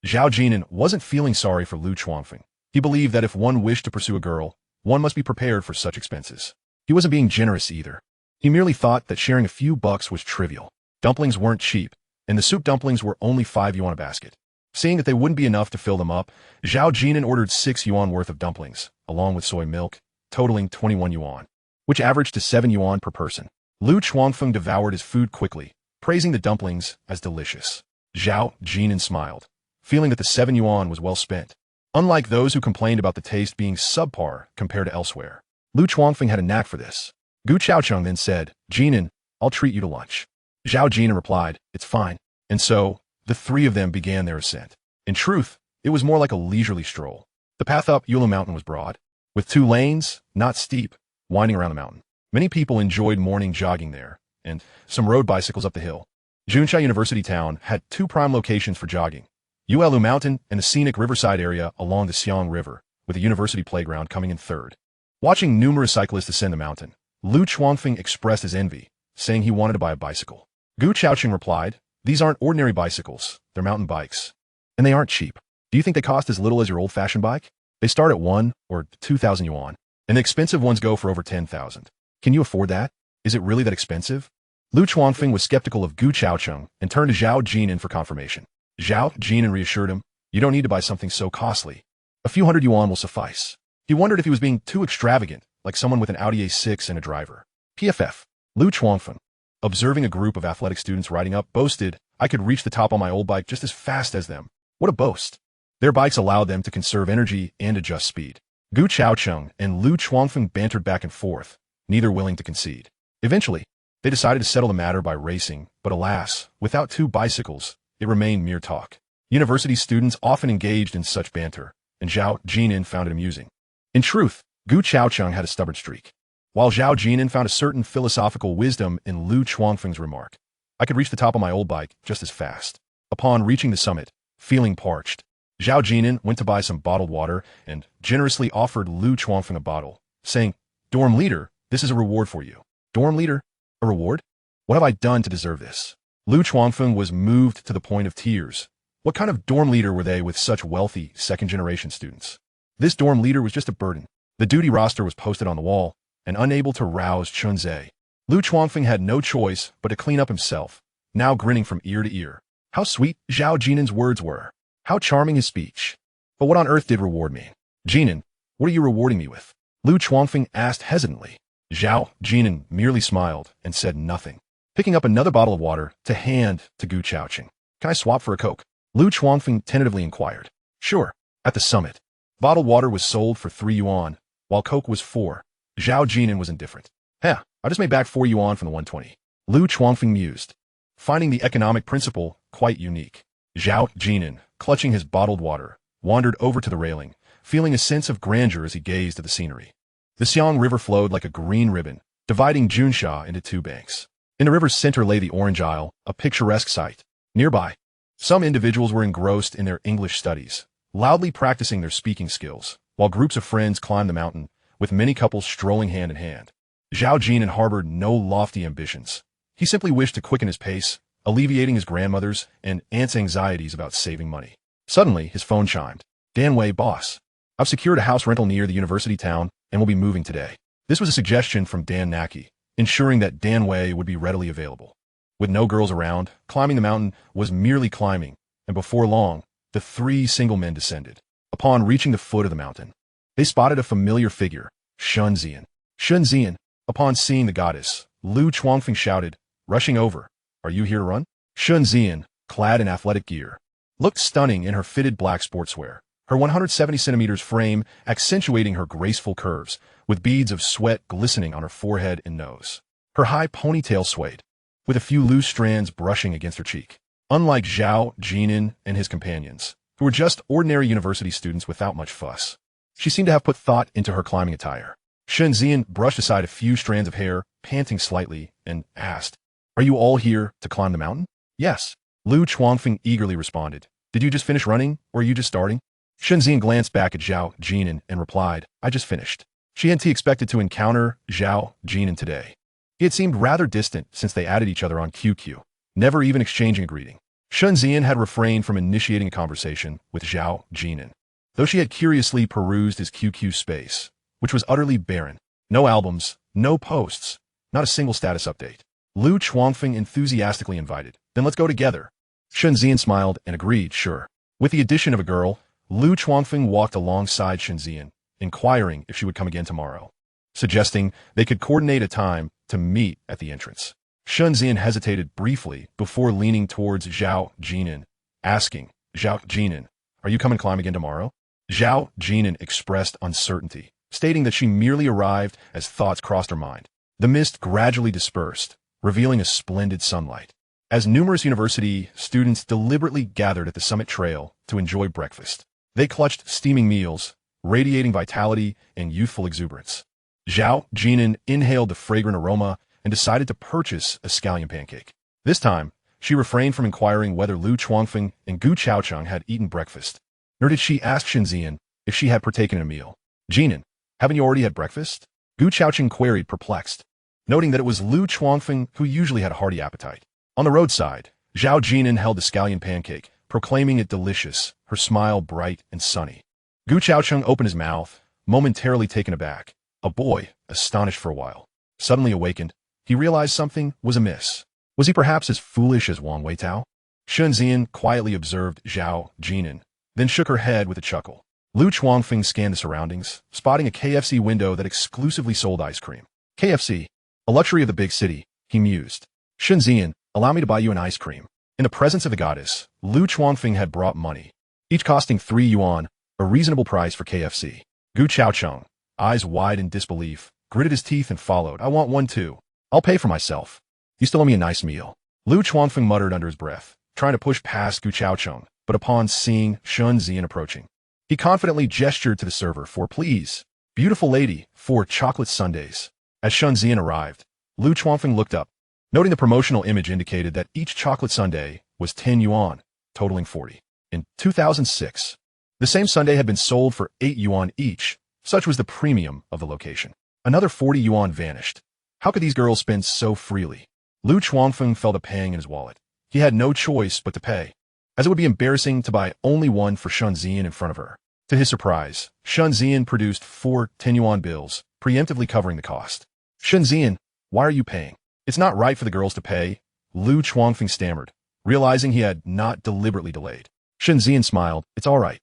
S1: Zhao Jin'an wasn't feeling sorry for Lu Chuangfeng. He believed that if one wished to pursue a girl, one must be prepared for such expenses. He wasn't being generous either. He merely thought that sharing a few bucks was trivial. Dumplings weren't cheap, and the soup dumplings were only 5 yuan a basket. Seeing that they wouldn't be enough to fill them up, Zhao Jin'an ordered 6 yuan worth of dumplings, along with soy milk, totaling 21 yuan, which averaged to 7 yuan per person. Lu Chuangfeng devoured his food quickly, praising the dumplings as delicious. Zhao Jin'an smiled, feeling that the 7 yuan was well spent. Unlike those who complained about the taste being subpar compared to elsewhere, Lu Chuangfeng had a knack for this. Gu Chaocheng then said, Jin'an, I'll treat you to lunch. Zhao Jin'an replied, it's fine. And so, the 3 of them began their ascent. In truth, it was more like a leisurely stroll. The path up Yuelu Mountain was broad, with 2 lanes, not steep, winding around the mountain. Many people enjoyed morning jogging there, and some rode bicycles up the hill. Junsha University Town had 2 prime locations for jogging, Yuelu Mountain and the scenic riverside area along the Xiang River, with the university playground coming in third. Watching numerous cyclists ascend the mountain, Lu Chuangfeng expressed his envy, saying he wanted to buy a bicycle. Gu Chaocheng replied, these aren't ordinary bicycles, they're mountain bikes. And they aren't cheap. Do you think they cost as little as your old-fashioned bike? They start at 1 or 2,000 yuan, and the expensive ones go for over 10,000. Can you afford that? Is it really that expensive? Lu Chuangfeng was skeptical of Gu Chaocheng and turned to Zhao Jin'an for confirmation. Zhao Jin'an reassured him, you don't need to buy something so costly. A few hundred yuan will suffice. He wondered if he was being too extravagant, like someone with an Audi A6 and a driver. PFF. Lu Chuangfeng, observing a group of athletic students riding up, boasted, I could reach the top on my old bike just as fast as them. What a boast. Their bikes allowed them to conserve energy and adjust speed. Gu Chaocheng and Lu Chuangfeng bantered back and forth, neither willing to concede. Eventually, they decided to settle the matter by racing, but alas, without 2 bicycles, it remained mere talk. University students often engaged in such banter, and Zhao Jin'an found it amusing. In truth, Gu Chaocheng had a stubborn streak, while Zhao Jin'an found a certain philosophical wisdom in Lu Chuangfeng's remark. I could reach the top of my old bike just as fast. Upon reaching the summit, feeling parched, Zhao Jin'an went to buy some bottled water and generously offered Lu Chuangfeng a bottle, saying, Dorm leader, this is a reward for you. Dorm leader? A reward? What have I done to deserve this? Lu Chuangfeng was moved to the point of tears. What kind of dorm leader were they with such wealthy second-generation students? This dorm leader was just a burden. The duty roster was posted on the wall, and unable to rouse Chunzhe. Lu Chuangfeng had no choice but to clean up himself, now grinning from ear to ear. How sweet Zhao Jin'an's words were. How charming his speech. But what on earth did reward me? Jin'an, what are you rewarding me with? Lu Chuangfeng asked hesitantly. Zhao Jin'an merely smiled and said nothing, picking up another bottle of water to hand to Gu Chaoqing. Can I swap for a Coke? Lu Chuangfeng tentatively inquired. Sure. At the summit, bottled water was sold for 3 yuan, while Coke was 4. Zhao Jin'an was indifferent. I just made back 4 yuan from the 120. Lu Chuangfeng mused, finding the economic principle quite unique. Zhao Jin'an, clutching his bottled water, wandered over to the railing, feeling a sense of grandeur as he gazed at the scenery. The Xiang River flowed like a green ribbon, dividing Junsha into 2 banks. In the river's center lay the Orange Isle, a picturesque sight. Nearby, some individuals were engrossed in their English studies, loudly practicing their speaking skills, while groups of friends climbed the mountain, with many couples strolling hand in hand. Zhao Jin'an harbored no lofty ambitions. He simply wished to quicken his pace, alleviating his grandmother's and aunt's anxieties about saving money. Suddenly, his phone chimed. Dan Wei, boss. I've secured a house rental near the university town and will be moving today. This was a suggestion from Dan Naki, ensuring that Dan Wei would be readily available. With no girls around, climbing the mountain was merely climbing, and before long, the 3 single men descended. Upon reaching the foot of the mountain, they spotted a familiar figure, Shunzian. Shunzian, upon seeing the goddess, Lu Chuangfeng shouted, rushing over, "Are you here to run?" Shunzian, clad in athletic gear, looked stunning in her fitted black sportswear, her 170 centimeters frame accentuating her graceful curves, with beads of sweat glistening on her forehead and nose. Her high ponytail swayed, with a few loose strands brushing against her cheek. Unlike Zhao Jin'an and his companions, who were just ordinary university students without much fuss, she seemed to have put thought into her climbing attire. Shunzian brushed aside a few strands of hair, panting slightly, and asked, "Are you all here to climb the mountain?" "Yes." Lu Chuangfeng eagerly responded. "Did you just finish running, or are you just starting?" Shunzian glanced back at Zhao Jin'an and replied, "I just finished." She hadn't expected to encounter Zhao Jin'an today. He had seemed rather distant since they added each other on QQ, never even exchanging a greeting. Shunzian had refrained from initiating a conversation with Zhao Jin'an, though she had curiously perused his QQ space, which was utterly barren. No albums, no posts, not a single status update. Lu Chuangfeng enthusiastically invited, "Then let's go together." Shunzian smiled and agreed, sure. With the addition of a girl, Lu Chuangfeng walked alongside Shunzian, inquiring if she would come again tomorrow, suggesting they could coordinate a time to meet at the entrance. Shunzian hesitated briefly before leaning towards Zhao Jin'an, asking, "Zhao Jin'an, are you coming to climb again tomorrow?" Zhao Jin'an expressed uncertainty, stating that she merely arrived as thoughts crossed her mind. The mist gradually dispersed, revealing a splendid sunlight, as numerous university students deliberately gathered at the summit trail to enjoy breakfast. They clutched steaming meals, radiating vitality and youthful exuberance. Zhao Jin'an inhaled the fragrant aroma and decided to purchase a scallion pancake. This time, she refrained from inquiring whether Lu Chuangfeng and Gu Chaoqing had eaten breakfast, nor did she ask Shunzian if she had partaken in a meal. "Jin'an, haven't you already had breakfast?" Gu Chaoqing queried, perplexed, noting that it was Lu Chuangfeng who usually had a hearty appetite. On the roadside, Zhao Jin'an held the scallion pancake, proclaiming it delicious, her smile bright and sunny. Gu Chaoqing opened his mouth, momentarily taken aback. A boy, astonished for a while. Suddenly awakened, he realized something was amiss. Was he perhaps as foolish as Wang Weitao? Shunzian quietly observed Zhao Jin'an, then shook her head with a chuckle. Lu Chuangfeng scanned the surroundings, spotting a KFC window that exclusively sold ice cream. KFC, a luxury of the big city, he mused. "Shunzian, allow me to buy you an ice cream." In the presence of the goddess, Lu Chuangfeng had brought money, each costing 3 yuan, a reasonable price for KFC. Gu Chaoqing, eyes wide in disbelief, gritted his teeth and followed. "I want one too. I'll pay for myself. You still owe me a nice meal." Lu Chuangfeng muttered under his breath, trying to push past Gu Chaoqing, but upon seeing Shunzian approaching, he confidently gestured to the server for, "Please, beautiful lady, 4 chocolate sundaes." As Shunzian arrived, Lu Chuangfeng looked up, noting the promotional image indicated that each chocolate sundae was 10 yuan, totaling 40. In 2006, the same sundae had been sold for 8 yuan each. Such was the premium of the location. Another 40 yuan vanished. How could these girls spend so freely? Lu Chuangfeng felt a pang in his wallet. he had no choice but to pay, as it would be embarrassing to buy only one for Shun Zian in front of her. To his surprise, Shun Zian produced 4 10-yuan bills, preemptively covering the cost. Shun Zian, why are you paying? It's not right for the girls to pay, Lu Chuangfeng stammered, realizing he had not deliberately delayed. Shun Zian smiled, it's all right.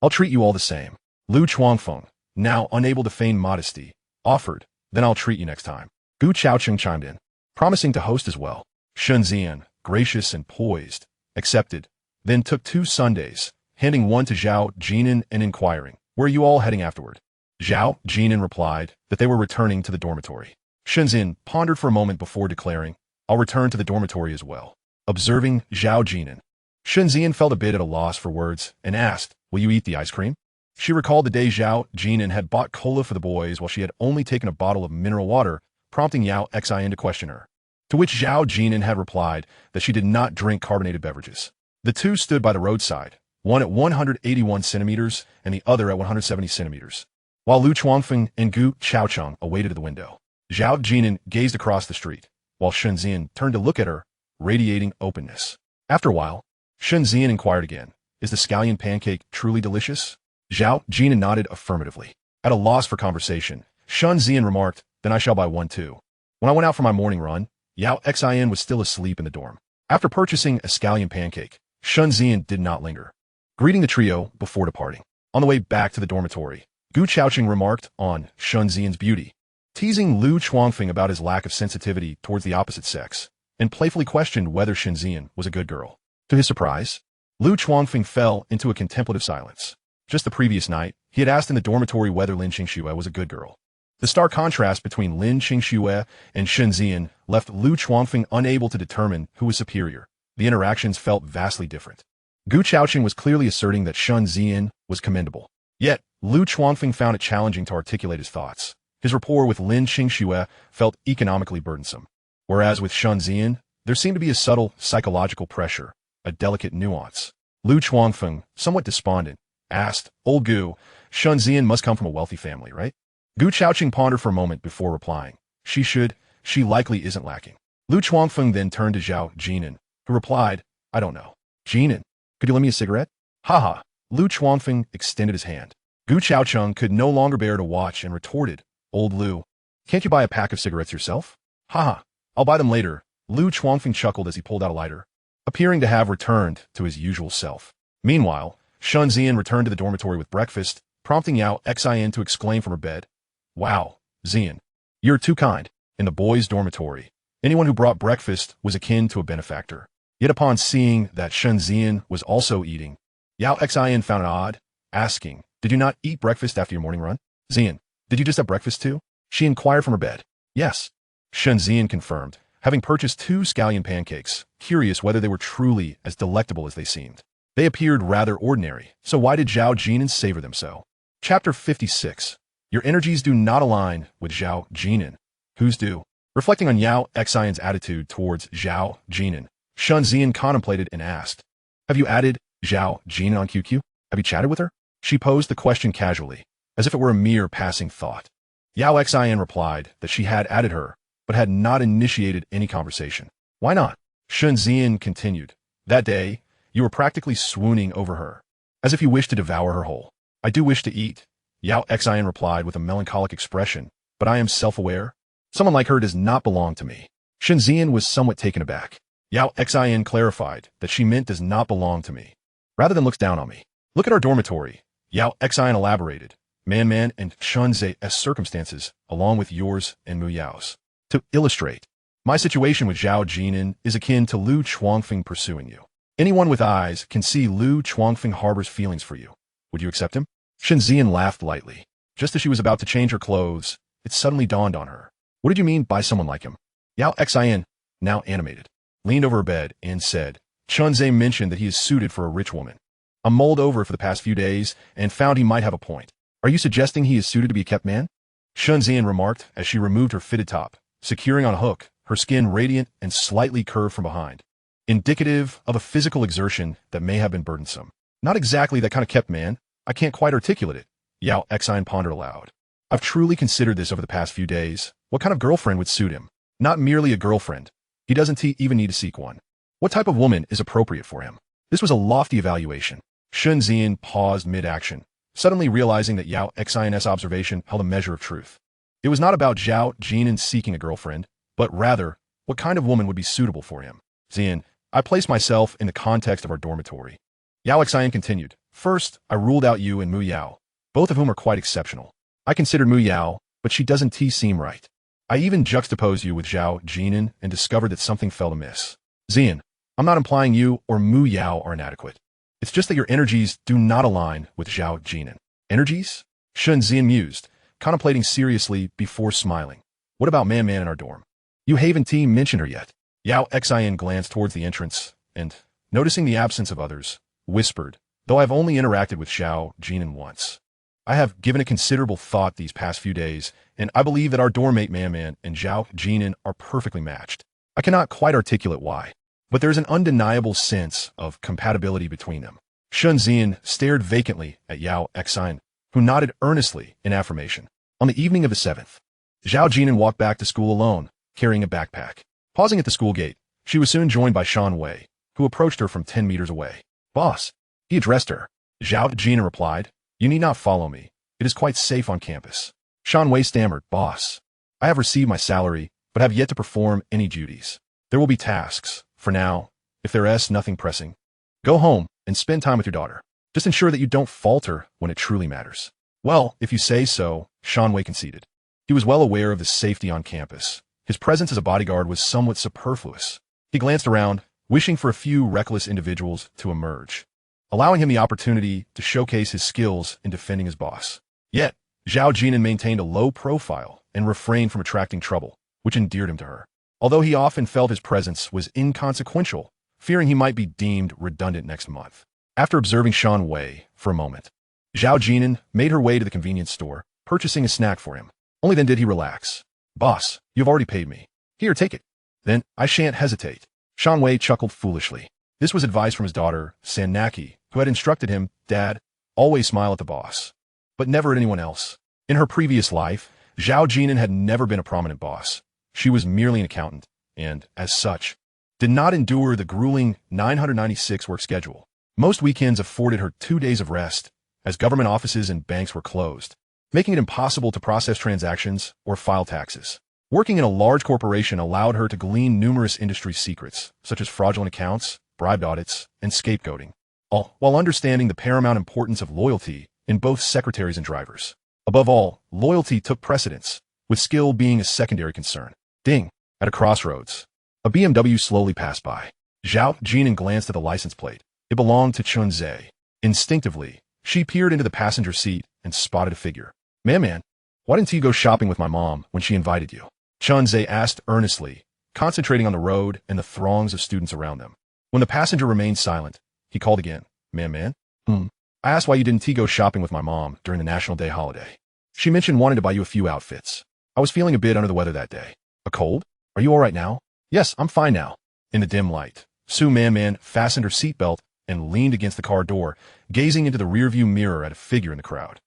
S1: I'll treat you all the same. Lu Chuangfeng, now unable to feign modesty, offered, then I'll treat you next time. Gu Chaocheng chimed in, promising to host as well. Shun Zian, gracious and poised, accepted, then took 2 sundaes, handing one to Zhao Jin'an and inquiring, where are you all heading afterward? Zhao Jin'an replied that they were returning to the dormitory. Shun Zian pondered for a moment before declaring, I'll return to the dormitory as well. Observing Zhao Jin'an, Shun Zian felt a bit at a loss for words and asked, will you eat the ice cream? She recalled the day Zhao Jin'an had bought cola for the boys while she had only taken a bottle of mineral water, prompting Yao Xian to question her. To which Zhao Jin'an had replied that she did not drink carbonated beverages. The two stood by the roadside, one at 181 centimeters and the other at 170 centimeters, while Lu Chuangfeng and Gu Chaocheng awaited at the window. Zhao Jin'an gazed across the street, while Shun Zian turned to look at her, radiating openness. After a while, Shun Zian inquired again, is the scallion pancake truly delicious? Zhao Jin'an nodded affirmatively. At a loss for conversation, Shun Zian remarked, then I shall buy one too. When I went out for my morning run, Yao Xian was still asleep in the dorm. After purchasing a scallion pancake, Shun Zian did not linger, greeting the trio before departing. On the way back to the dormitory, Gu Chaocheng remarked on Shun Zian's beauty, teasing Lu Chuangfeng about his lack of sensitivity towards the opposite sex, and playfully questioned whether Shun Zian was a good girl. To his surprise, Lu Chuangfeng fell into a contemplative silence. Just the previous night, he had asked in the dormitory whether Lin Qingxue was a good girl. The stark contrast between Lin Qingxue and Shun Zian left Lu Chuangfeng unable to determine who was superior. The interactions felt vastly different. Gu Chaocheng was clearly asserting that Shun Zian was commendable. Yet, Lu Chuangfeng found it challenging to articulate his thoughts. His rapport with Lin Qingxue felt economically burdensome. Whereas with Shun Zian, there seemed to be a subtle psychological pressure, a delicate nuance. Lu Chuangfeng, somewhat despondent, asked, Old Gu, Shun Zian must come from a wealthy family, right? Gu Chaocheng pondered for a moment before replying, she likely isn't lacking. Lu Chuangfeng then turned to Zhao Jin'an, who replied, I don't know. Jin'an, could you lend me a cigarette? Haha. Lu Chuangfeng extended his hand. Gu Chaocheng could no longer bear to watch and retorted, Old Lu, can't you buy a pack of cigarettes yourself? Haha, I'll buy them later. Lu Chuangfeng chuckled as he pulled out a lighter, appearing to have returned to his usual self. Meanwhile, Shun Zian returned to the dormitory with breakfast, prompting Yao Xian to exclaim from her bed, Wow, Zian, you're too kind. In the boys' dormitory, anyone who brought breakfast was akin to a benefactor. Yet upon seeing that Shun Zian was also eating, Yao Xian found it odd, asking, did you not eat breakfast after your morning run? Zian, did you just have breakfast too? She inquired from her bed. Yes. Shun Zian confirmed, having purchased 2 scallion pancakes, curious whether they were truly as delectable as they seemed. They appeared rather ordinary, so why did Zhao Jin'an savor them so? Chapter 56. Your energies do not align with Zhao Jin'an. Whose do? Reflecting on Yao Xian's attitude towards Zhao Jin'an, Shun Zian contemplated and asked, have you added Zhao Jin'an on QQ? Have you chatted with her? She posed the question casually, as if it were a mere passing thought. Yao Xian replied that she had added her, but had not initiated any conversation. Why not? Shun Zian continued, that day, you were practically swooning over her, as if you wished to devour her whole. I do wish to eat, Yao Xian replied with a melancholic expression, but I am self-aware. Someone like her does not belong to me. Shun Zian was somewhat taken aback. Yao Xian clarified that she meant does not belong to me, rather than looks down on me. Look at our dormitory, Yao Xian elaborated, Man and Shun's circumstances, along with yours and Mu Yao's. To illustrate, my situation with Zhao Jin'an is akin to Lu Chuangfeng pursuing you. Anyone with eyes can see Lu Chuangfeng harbors feelings for you. Would you accept him? Shun Zian laughed lightly. Just as she was about to change her clothes, it suddenly dawned on her. What did you mean by someone like him? Yao Xian, now animated, leaned over her bed and said, Chunze mentioned that he is suited for a rich woman. I mulled over it for the past few days and found he might have a point. Are you suggesting he is suited to be a kept man? Shun Zian remarked as she removed her fitted top, securing on a hook, her skin radiant and slightly curved from behind, indicative of a physical exertion that may have been burdensome. Not exactly that kind of kept man. I can't quite articulate it. Yao Xian pondered aloud. I've truly considered this over the past few days. What kind of girlfriend would suit him? Not merely a girlfriend. He doesn't even need to seek one. What type of woman is appropriate for him? This was a lofty evaluation. Shun Zian paused mid-action, suddenly realizing that Yao Xin's observation held a measure of truth. It was not about Zhao Jin'an seeking a girlfriend, but rather, what kind of woman would be suitable for him. Zian, I placed myself in the context of our dormitory. Yao Xin continued. First, I ruled out you and Mu Yao, both of whom are quite exceptional. I considered Mu Yao, but she doesn't seem right. I even juxtaposed you with Zhao Jin'an and discovered that something felt amiss. Zian, I'm not implying you or Mu Yao are inadequate. It's just that your energies do not align with Zhao Jin'an. Energies? Shun Zian mused, contemplating seriously before smiling. What about Man in our dorm? You haven't mentioned her yet. Yao Xin glanced towards the entrance and, noticing the absence of others, whispered, though I've only interacted with Zhao Jin'an once. I have given it considerable thought these past few days, and I believe that our dorm mate Man and Zhao Jin'an are perfectly matched. I cannot quite articulate why, but there's an undeniable sense of compatibility between them. Shun Zian stared vacantly at Yao Xin, who nodded earnestly in affirmation. On the evening of the 7th, Zhao Jin'an walked back to school alone, carrying a backpack. Pausing at the school gate, she was soon joined by Shan Wei, who approached her from 10 meters away. Boss, he addressed her. Zhao Jin'an replied, you need not follow me. It is quite safe on campus. Shan Wei stammered, Boss, I have received my salary, but have yet to perform any duties. There will be tasks. For now, if there is nothing pressing, go home and spend time with your daughter. Just ensure that you don't falter when it truly matters. Well, if you say so, Shan Wei conceded. He was well aware of the safety on campus. His presence as a bodyguard was somewhat superfluous. He glanced around, wishing for a few reckless individuals to emerge, allowing him the opportunity to showcase his skills in defending his boss. Yet, Zhao Jin'an maintained a low profile and refrained from attracting trouble, which endeared him to her. Although he often felt his presence was inconsequential, fearing he might be deemed redundant next month. After observing Shan Wei for a moment, Zhao Jin'an made her way to the convenience store, purchasing a snack for him. Only then did he relax. Boss, you've already paid me. Here, take it. Then, I shan't hesitate. Shan Wei chuckled foolishly. This was advice from his daughter, Sanaki, who had instructed him, Dad, always smile at the boss, but never at anyone else. In her previous life, Zhao Jin'an had never been a prominent boss. She was merely an accountant, and, as such, did not endure the grueling 996 work schedule. Most weekends afforded her 2 days of rest, as government offices and banks were closed, making it impossible to process transactions or file taxes. Working in a large corporation allowed her to glean numerous industry secrets, such as fraudulent accounts, bribed audits, and scapegoating, all while understanding the paramount importance of loyalty in both secretaries and drivers. Above all, loyalty took precedence, with skill being a secondary concern. Ding! At a crossroads, a BMW slowly passed by. Zhao Jin'an glanced at the license plate. It belonged to Chunze. Instinctively, she peered into the passenger seat and spotted a figure. Man, why didn't you go shopping with my mom when she invited you? Chunze asked earnestly, concentrating on the road and the throngs of students around them. When the passenger remained silent, he called again. Man? I asked why you didn't go shopping with my mom during the National Day holiday. She mentioned wanting to buy you a few outfits. I was feeling a bit under the weather that day. A cold? Are you all right now? Yes, I'm fine now. In the dim light, Su Man fastened her seatbelt and leaned against the car door, gazing into the rearview mirror at a figure in the crowd.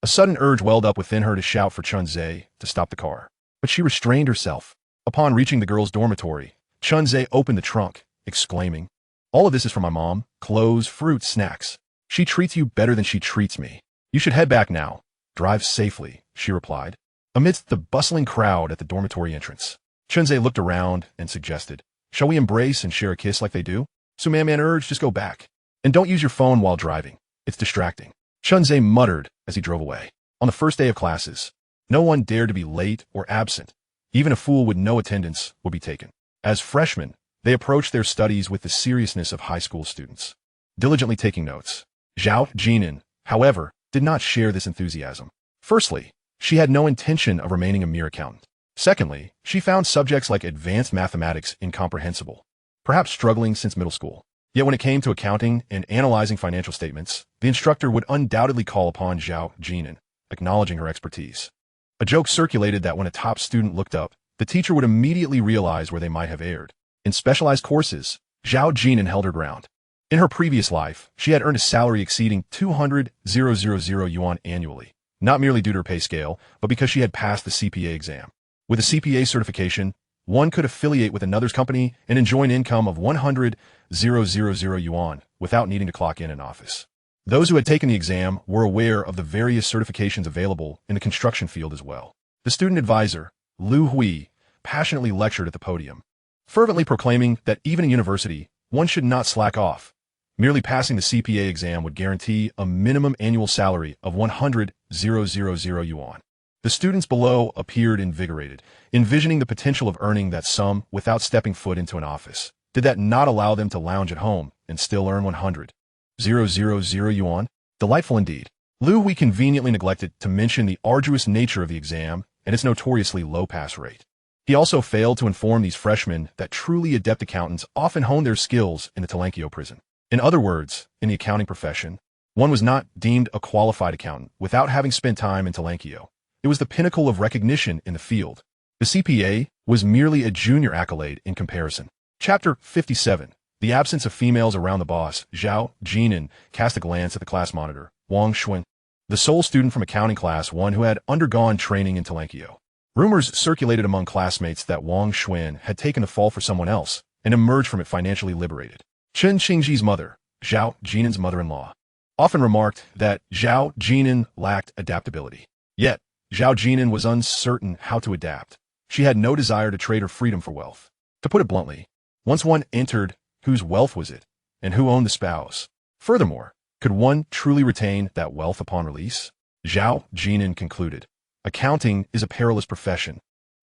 S1: A sudden urge welled up within her to shout for Chunze to stop the car, but she restrained herself. Upon reaching the girls' dormitory, Chunze opened the trunk, exclaiming, all of this is for my mom, clothes, fruit, snacks. She treats you better than she treats me. You should head back now. Drive safely, she replied. Amidst the bustling crowd at the dormitory entrance, Chunze looked around and suggested, shall we embrace and share a kiss like they do? So Man urged, just go back. And don't use your phone while driving. It's distracting. Chunze muttered as he drove away. On the first day of classes, no one dared to be late or absent. Even a fool with no attendance would be taken. As freshmen, they approached their studies with the seriousness of high school students, diligently taking notes. Zhao Jin'an, however, did not share this enthusiasm. Firstly, she had no intention of remaining a mere accountant. Secondly, she found subjects like advanced mathematics incomprehensible, perhaps struggling since middle school. Yet when it came to accounting and analyzing financial statements, the instructor would undoubtedly call upon Zhao Jin'an, acknowledging her expertise. A joke circulated that when a top student looked up, the teacher would immediately realize where they might have erred. In specialized courses, Zhao Jin'an held her ground. In her previous life, she had earned a salary exceeding 200,000 yuan annually, not merely due to her pay scale, but because she had passed the CPA exam. With a CPA certification, one could affiliate with another's company and enjoy an income of 100,000 yuan without needing to clock in an office. Those who had taken the exam were aware of the various certifications available in the construction field as well. The student advisor, Lu Hui, passionately lectured at the podium, fervently proclaiming that even in university, one should not slack off. Merely passing the CPA exam would guarantee a minimum annual salary of 100,000 yuan. The students below appeared invigorated, envisioning the potential of earning that sum without stepping foot into an office. Did that not allow them to lounge at home and still earn 100,000 yuan? Delightful indeed. Lu Hui conveniently neglected to mention the arduous nature of the exam and its notoriously low pass rate. He also failed to inform these freshmen that truly adept accountants often hone their skills in the Telenkio prison. In other words, in the accounting profession, one was not deemed a qualified accountant without having spent time in Telenkio. It was the pinnacle of recognition in the field. The CPA was merely a junior accolade in comparison. Chapter 57. The absence of females around the boss. Zhao Jin'an cast a glance at the class monitor, Wang Xuan, the sole student from accounting class 1 who had undergone training in Telenkio. Rumors circulated among classmates that Wang Xuan had taken the fall for someone else and emerged from it financially liberated. Chen Qingji's mother, Zhao Jin'an's mother-in-law, often remarked that Zhao Jin'an lacked adaptability. Yet, Zhao Jin'an was uncertain how to adapt. She had no desire to trade her freedom for wealth. To put it bluntly, once one entered, whose wealth was it, and who owned the spouse? Furthermore, could one truly retain that wealth upon release? Zhao Jin'an concluded, accounting is a perilous profession,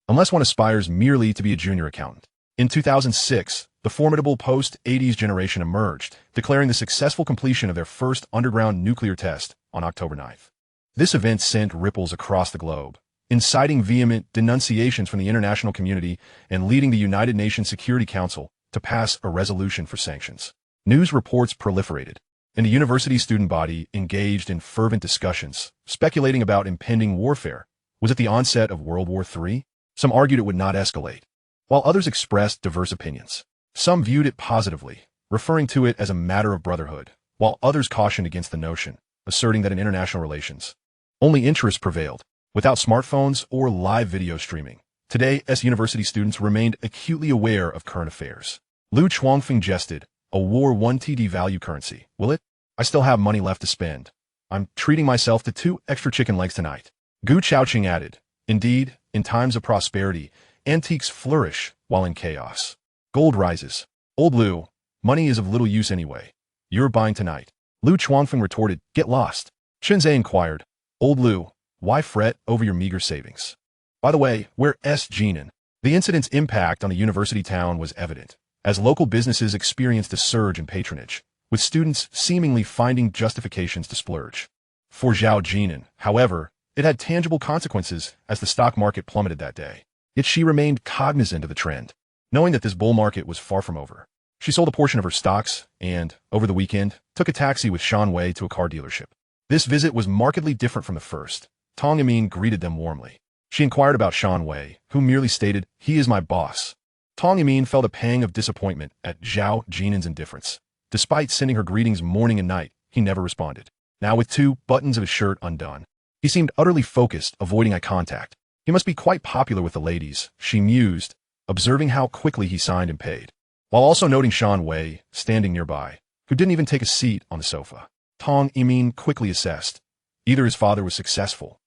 S1: unless one aspires merely to be a junior accountant. In 2006, the formidable post-80s generation emerged, declaring the successful completion of their first underground nuclear test on October 9th. This event sent ripples across the globe, inciting vehement denunciations from the international community and leading the United Nations Security Council to pass a resolution for sanctions. News reports proliferated, and the university student body engaged in fervent discussions, speculating about impending warfare. Was it the onset of World War III? Some argued it would not escalate, while others expressed diverse opinions. Some viewed it positively, referring to it as a matter of brotherhood, while others cautioned against the notion, asserting that in international relations, only interest prevailed. Without smartphones or live video streaming, today university students remained acutely aware of current affairs. Lu Chuangfeng jested, a war 1 TD value currency, will it? I still have money left to spend. I'm treating myself to 2 extra chicken legs tonight. Gu Chaoqing added, indeed, in times of prosperity, antiques flourish while in chaos. Gold rises. Old Lu, money is of little use anyway. You're buying tonight. Lu Chuangfeng retorted, get lost. Chen Zhe inquired, Old Lu, why fret over your meager savings? By the way, where's Jinan? The incident's impact on the university town was evident, as local businesses experienced a surge in patronage, with students seemingly finding justifications to splurge. For Zhao Jin'an, however, it had tangible consequences as the stock market plummeted that day. Yet she remained cognizant of the trend, knowing that this bull market was far from over. She sold a portion of her stocks and, over the weekend, took a taxi with Shan Wei to a car dealership. This visit was markedly different from the first. Tong Yamin greeted them warmly. She inquired about Shan Wei, who merely stated, he is my boss. Tong Yamin felt a pang of disappointment at Zhao Jin'an's indifference. Despite sending her greetings morning and night, he never responded. Now with 2 buttons of his shirt undone, he seemed utterly focused, avoiding eye contact. He must be quite popular with the ladies, she mused, observing how quickly he signed and paid, while also noting Shan Wei, standing nearby, who didn't even take a seat on the sofa. Tong Yamin quickly assessed. Either his father was successful,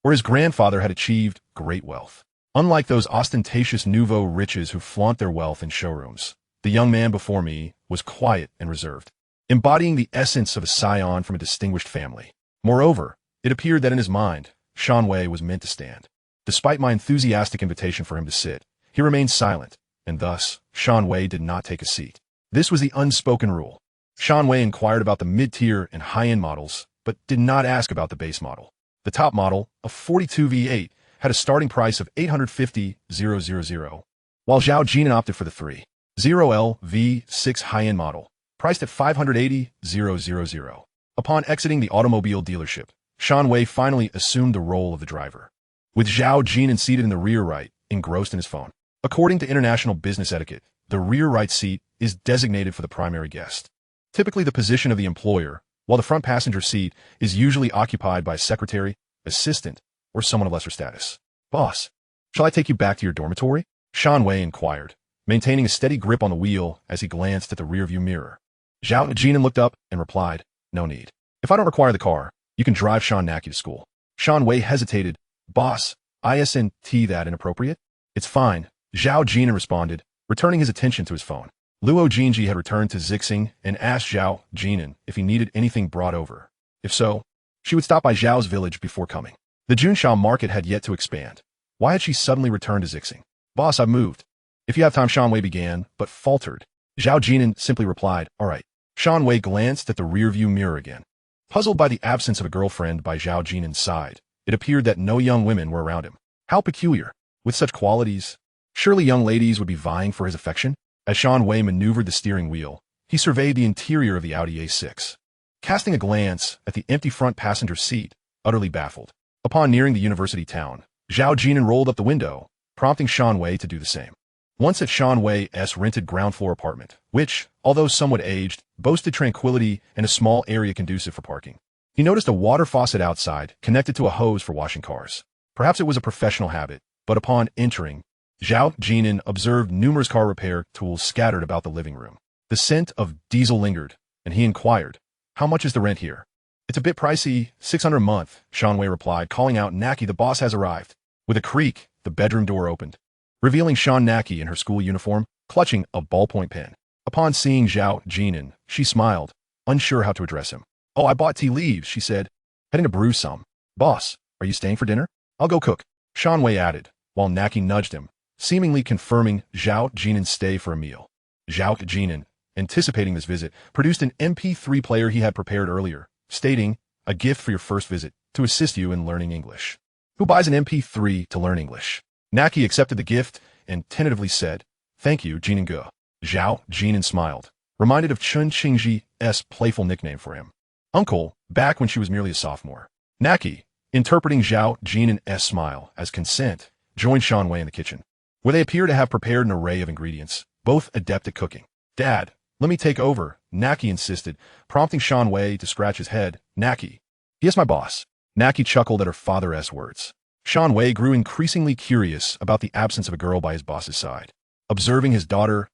S1: or his grandfather had achieved great wealth. Unlike those ostentatious nouveau riches who flaunt their wealth in showrooms, the young man before me was quiet and reserved, embodying the essence of a scion from a distinguished family. Moreover, it appeared that in his mind, Shan Wei was meant to stand. Despite my enthusiastic invitation for him to sit, he remained silent, and thus, Shan Wei did not take a seat. This was the unspoken rule. Shan Wei inquired about the mid-tier and high-end models, but did not ask about the base model. The top model, a 42 V8, had a starting price of 850,000, while Zhao Jin'an opted for the 30L V6 high-end model, priced at 580,000. Upon exiting the automobile dealership, Shan Wei finally assumed the role of the driver, with Zhao Jin'an seated in the rear right, engrossed in his phone. According to international business etiquette, the rear right seat is designated for the primary guest, typically the position of the employer, while the front passenger seat is usually occupied by a secretary, assistant, or someone of lesser status. Boss, shall I take you back to your dormitory? Shan Wei inquired, maintaining a steady grip on the wheel as he glanced at the rearview mirror. Zhao Jin'an looked up and replied, "No need. If I don't require the car, you can drive Shan Naki to school." Shan Wei hesitated. "Boss, isn't that inappropriate?" "It's fine," Zhao Jin'an responded, returning his attention to his phone. Luo Jinji had returned to Zixing and asked Zhao Jin'an if he needed anything brought over. If so, she would stop by Zhao's village before coming. The Junsha market had yet to expand. Why had she suddenly returned to Zixing? "Boss, I've moved." "If you have time," Shan Wei began, but faltered. Zhao Jin'an simply replied, "All right." Shan Wei glanced at the rearview mirror again. Puzzled by the absence of a girlfriend by Zhao Jin'an's side, it appeared that no young women were around him. How peculiar. With such qualities, surely young ladies would be vying for his affection? As Shan Wei maneuvered the steering wheel, he surveyed the interior of the Audi A6. Casting a glance at the empty front passenger seat, utterly baffled. Upon nearing the university town, Zhao Jin'an rolled up the window, prompting Shan Wei to do the same. Once at Shan Wei's rented ground floor apartment, which, although somewhat aged, boasted tranquility and a small area conducive for parking. He noticed a water faucet outside connected to a hose for washing cars. Perhaps it was a professional habit, but upon entering, Zhao Jin'an observed numerous car repair tools scattered about the living room. The scent of diesel lingered, and he inquired, "How much is the rent here?" "It's a bit pricey, 600 a month," Shan Wei replied, calling out, "Naki, the boss has arrived." With a creak, the bedroom door opened, revealing Shan Naki in her school uniform, clutching a ballpoint pen. Upon seeing Zhao Jin'an, she smiled, unsure how to address him. "Oh, I bought tea leaves," she said, heading to brew some. "Boss, are you staying for dinner?" "I'll go cook," Shan Wei added, while Naki nudged him, seemingly confirming Zhao Jin'an's stay for a meal. Zhao Jin'an, anticipating this visit, produced an MP3 player he had prepared earlier, stating, "A gift for your first visit, to assist you in learning English." Who buys an MP3 to learn English? Naki accepted the gift and tentatively said, "Thank you, Jin'an Ge." Zhao Jin'an smiled, reminded of Chun Qingji's playful nickname for him. Uncle, back when she was merely a sophomore. Naki, interpreting Zhao Jin'an's smile as consent, joined Shan Wei in the kitchen, where they appear to have prepared an array of ingredients, both adept at cooking. "Dad, let me take over," Naki insisted, prompting Shan Wei to scratch his head. "Naki." "Yes, my boss." Naki chuckled at her father's words. Shan Wei grew increasingly curious about the absence of a girl by his boss's side, observing his daughter's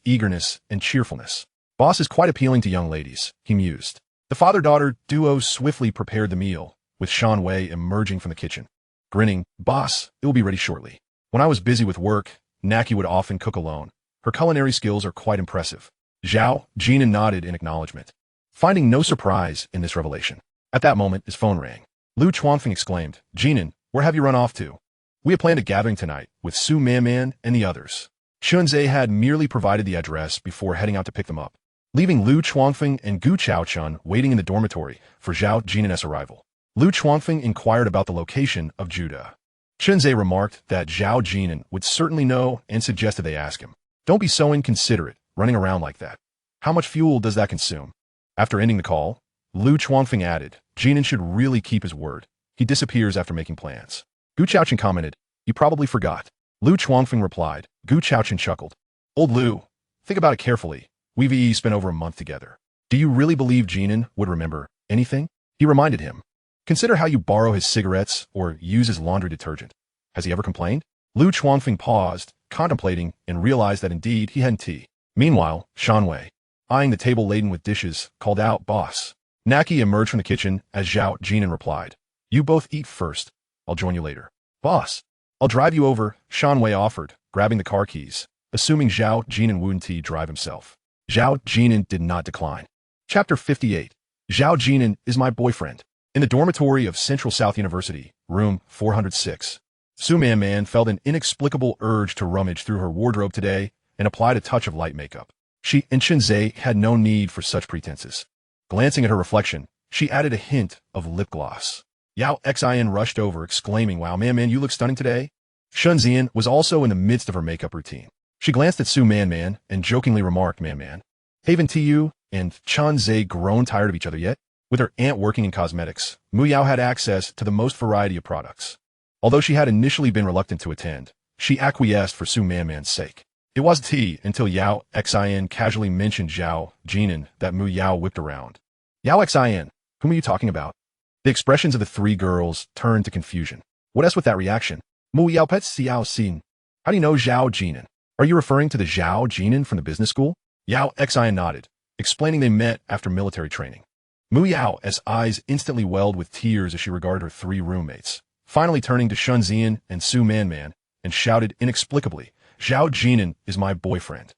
S1: eagerness and cheerfulness. "Boss is quite appealing to young ladies," he mused. The father-daughter duo swiftly prepared the meal, with Shan Wei emerging from the kitchen. Grinning, "Boss, it will be ready shortly." When I was busy with work, Naki would often cook alone. Her culinary skills are quite impressive. Zhao Jin'an nodded in acknowledgement, finding no surprise in this revelation. At that moment, his phone rang. Lu Chuanfeng exclaimed, "Jin'an, where have you run off to?" "We had planned a gathering tonight with Su Man and the others." Chunze had merely provided the address before heading out to pick them up, leaving Lu Chuanfeng and Gu Chaochun waiting in the dormitory for Zhao Jin'an's arrival. Lu Chuanfeng inquired about the location of Judah. Chunze remarked that Zhao Jin'an would certainly know and suggested they ask him. "Don't be so inconsiderate, running around like that. How much fuel does that consume?" After ending the call, Lu Chuanfeng added, "Jin'an should really keep his word. He disappears after making plans." Gu Chaochun commented, "You probably forgot." Lu Chuanfeng replied. Gu Chaochun chuckled. "Old Lu, think about it carefully. We've spent over a month together. Do you really believe Jin'an would remember anything?" He reminded him. "Consider how you borrow his cigarettes or use his laundry detergent. Has he ever complained?" Lu Chuanfeng paused, contemplating, and realized that indeed he hadn't tea. Meanwhile, Shan Wei, eyeing the table laden with dishes, called out, "Boss." Naki emerged from the kitchen as Zhao Jin'an replied, "You both eat first. I'll join you later." "Boss, I'll drive you over," Shan Wei offered, grabbing the car keys, assuming Zhao Jin'an wouldn't drive himself. Zhao Jin'an did not decline. Chapter 58. Zhao Jin'an is my boyfriend. In the dormitory of Central South University, room 406, Su Man felt an inexplicable urge to rummage through her wardrobe today and applied a touch of light makeup. She and Chunze had no need for such pretenses. Glancing at her reflection, she added a hint of lip gloss. Yao Xin rushed over, exclaiming, "Wow, man, you look stunning today." Shunzian was also in the midst of her makeup routine. She glanced at Su Man and jokingly remarked, "Man, haven't you and Chunze grown tired of each other yet?" With her aunt working in cosmetics, Mu Yao had access to the most variety of products. Although she had initially been reluctant to attend, she acquiesced for Su Man's sake. It was tea until Yao Xin casually mentioned Zhao Jin'an that Mu Yao whipped around. "Yao Xin, whom are you talking about?" The expressions of the three girls turned to confusion. What else with that reaction? "Mu Yao Pet Xiao Xin. How do you know Zhao Jin'an? Are you referring to the Zhao Jin'an from the business school? Yao Xian nodded, explaining they met after military training. Mu Yao's eyes instantly welled with tears as she regarded her 3 roommates, finally turning to Shun Zian and Su Man and shouted inexplicably, Zhao Jin'an is my boyfriend.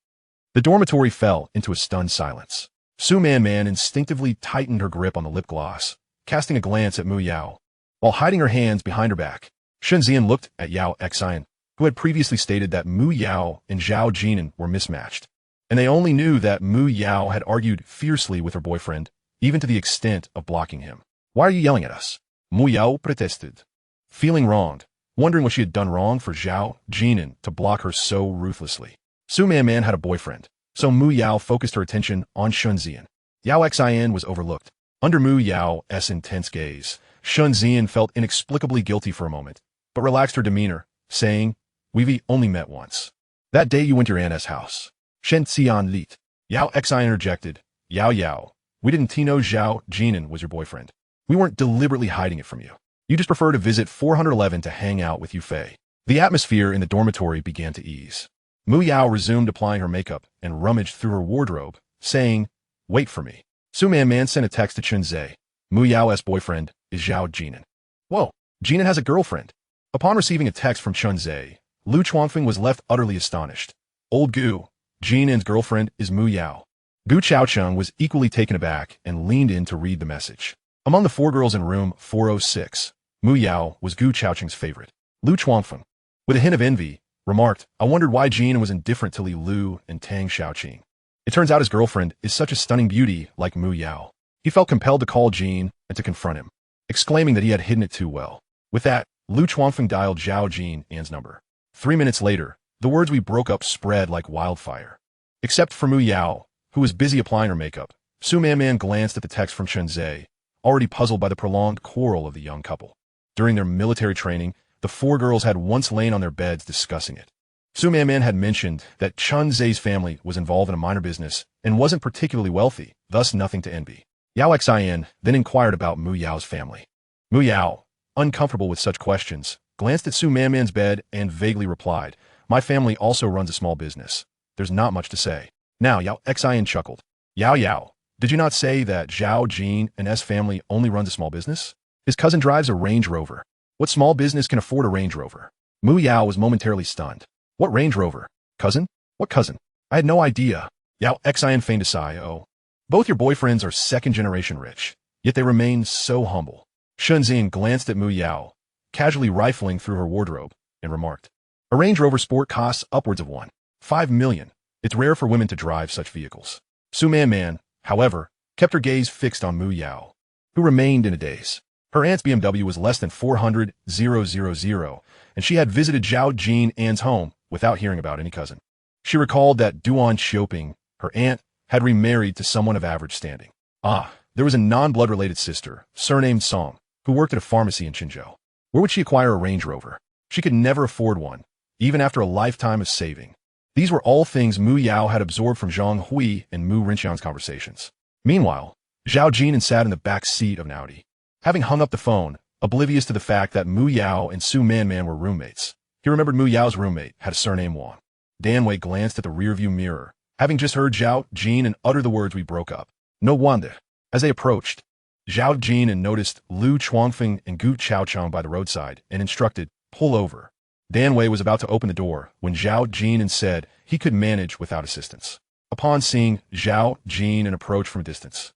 S1: The dormitory fell into a stunned silence. Su Man instinctively tightened her grip on the lip gloss, casting a glance at Mu Yao. While hiding her hands behind her back, Shun Zian looked at Yao Xian, who had previously stated that Mu Yao and Zhao Jin'an were mismatched, and they only knew that Mu Yao had argued fiercely with her boyfriend, even to the extent of blocking him. Why are you yelling at us? Mu Yao protested, feeling wronged, wondering what she had done wrong for Zhao Jin'an to block her so ruthlessly. Su Man had a boyfriend, so Mu Yao focused her attention on Shun Zian. Yao Xian was overlooked. Under Mu Yao's intense gaze, Shun Zian felt inexplicably guilty for a moment, but relaxed her demeanor, saying, We've only met once. That day you went to your aunt's house. Shen Xian Lit. Yao Xian interjected, Yao, we didn't know Zhao Jin'an was your boyfriend. We weren't deliberately hiding it from you. You just prefer to visit 411 to hang out with Yu Fei. The atmosphere in the dormitory began to ease. Mu Yao resumed applying her makeup and rummaged through her wardrobe, saying, Wait for me. Su Man sent a text to Chun Zhe. Mu Yao's boyfriend is Zhao Jin'an. Whoa, Jin'an has a girlfriend. Upon receiving a text from Chun Zhe, Lu Chuanfeng was left utterly astonished. Old Gu, Jin'an's girlfriend is Mu Yao. Gu Chaocheng was equally taken aback and leaned in to read the message. Among the 4 girls in room 406, Mu Yao was Gu Chaocheng's favorite. Lu Chuanfeng, with a hint of envy, remarked, I wondered why Jin'an was indifferent to Li Lu and Tang Xiaoqing. It turns out his girlfriend is such a stunning beauty like Mu Yao. He felt compelled to call Jin and to confront him, exclaiming that he had hidden it too well. With that, Lu Chuanfeng dialed Zhao Jin'an's number. 3 minutes later, the words we broke up spread like wildfire. Except for Mu Yao, who was busy applying her makeup, Su Man glanced at the text from Chun Zhe, already puzzled by the prolonged quarrel of the young couple. During their military training, the 4 girls had once lain on their beds discussing it. Su Man had mentioned that Chun Zhe's family was involved in a minor business and wasn't particularly wealthy, thus nothing to envy. Yao Xian then inquired about Mu Yao's family. Mu Yao, uncomfortable with such questions, glanced at Su Man's bed and vaguely replied, My family also runs a small business. There's not much to say. Now Yao Xian chuckled. Yao, did you not say that Zhao Jin'an's family only runs a small business? His cousin drives a Range Rover. What small business can afford a Range Rover? Mu Yao was momentarily stunned. What Range Rover? Cousin? What cousin? I had no idea. Yao Xian feigned a sigh. Oh. Both your boyfriends are second-generation rich, yet they remain so humble. Shun Zian glanced at Mu Yao, casually rifling through her wardrobe, and remarked, A Range Rover Sport costs upwards of $1.5 million. It's rare for women to drive such vehicles. Su Man, however, kept her gaze fixed on Mu Yao, who remained in a daze. Her aunt's BMW was less than 400,000, and she had visited Zhao Jin'an's home without hearing about any cousin. She recalled that Duan Xiaoping, her aunt, had remarried to someone of average standing. There was a non-blood-related sister, surnamed Song, who worked at a pharmacy in Qinzhou. Where would she acquire a Range Rover? She could never afford one, even after a lifetime of saving. These were all things Mu Yao had absorbed from Zhang Hui and Mu Rinxiang's conversations. Meanwhile, Zhao Jin'an sat in the back seat of an Audi. Having hung up the phone, oblivious to the fact that Mu Yao and Su Man were roommates, he remembered Mu Yao's roommate had a surname Wang. Dan Wei glanced at the rearview mirror, having just heard Zhao Jin'an utter the words we broke up. No wonder. As they approached, Zhao Jin'an noticed Lu Chuanfeng and Gu Chaocheng by the roadside and instructed, Pull over. Dan Wei was about to open the door when Zhao Jin'an said he could manage without assistance. Upon seeing Zhao Jin'an approach from a distance,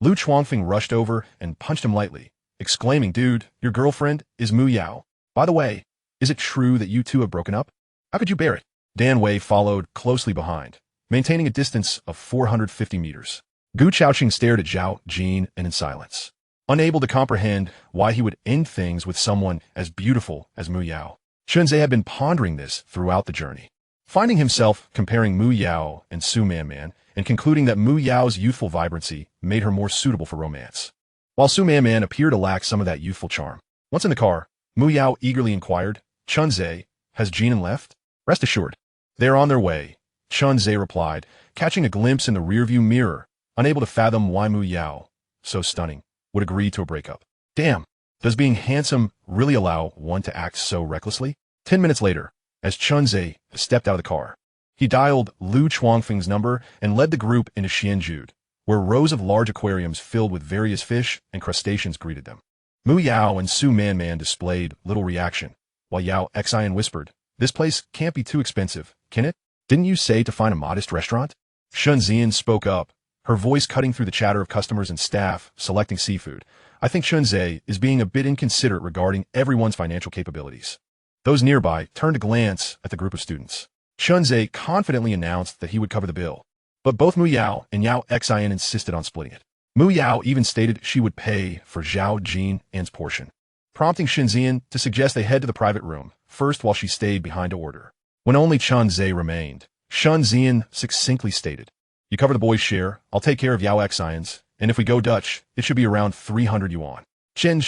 S1: Lu Chuanfeng rushed over and punched him lightly, exclaiming, Dude, your girlfriend is Mu Yao. By the way, is it true that you two have broken up? How could you bear it? Dan Wei followed closely behind, maintaining a distance of 450 meters. Gu Chaoqing stared at Zhao Jin'an in silence, unable to comprehend why he would end things with someone as beautiful as Mu Yao. Chun Zhe had been pondering this throughout the journey, finding himself comparing Mu Yao and Su Man and concluding that Mu Yao's youthful vibrancy made her more suitable for romance, while Su Man appeared to lack some of that youthful charm. Once in the car, Mu Yao eagerly inquired, Chun Zhe, has Jin'an left? Rest assured, they are on their way, Chun Zhe replied, catching a glimpse in the rearview mirror, unable to fathom why Mu Yao, so stunning, would agree to a breakup. Damn, does being handsome really allow one to act so recklessly? 10 minutes later, as Chunze stepped out of the car. He dialed Lu Chuangfeng's number and led the group into Xianjude, where rows of large aquariums filled with various fish and crustaceans greeted them. Mu Yao and Su Man displayed little reaction, while Yao Xian whispered, "This place can't be too expensive, can it? Didn't you say to find a modest restaurant?" Shun Zian spoke up, her voice cutting through the chatter of customers and staff selecting seafood. "I think Shunze is being a bit inconsiderate regarding everyone's financial capabilities." Those nearby turned to glance at the group of students. Shunze confidently announced that he would cover the bill, but both Mu Yao and Yao Xian insisted on splitting it. Mu Yao even stated she would pay for Zhao Jin'an's portion, prompting Shunzian to suggest they head to the private room first while she stayed behind to order. When only Chunze remained, Shunzian succinctly stated, "You cover the boys' share, I'll take care of Yao Xian's, and if we go Dutch, it should be around 300 yuan. Chen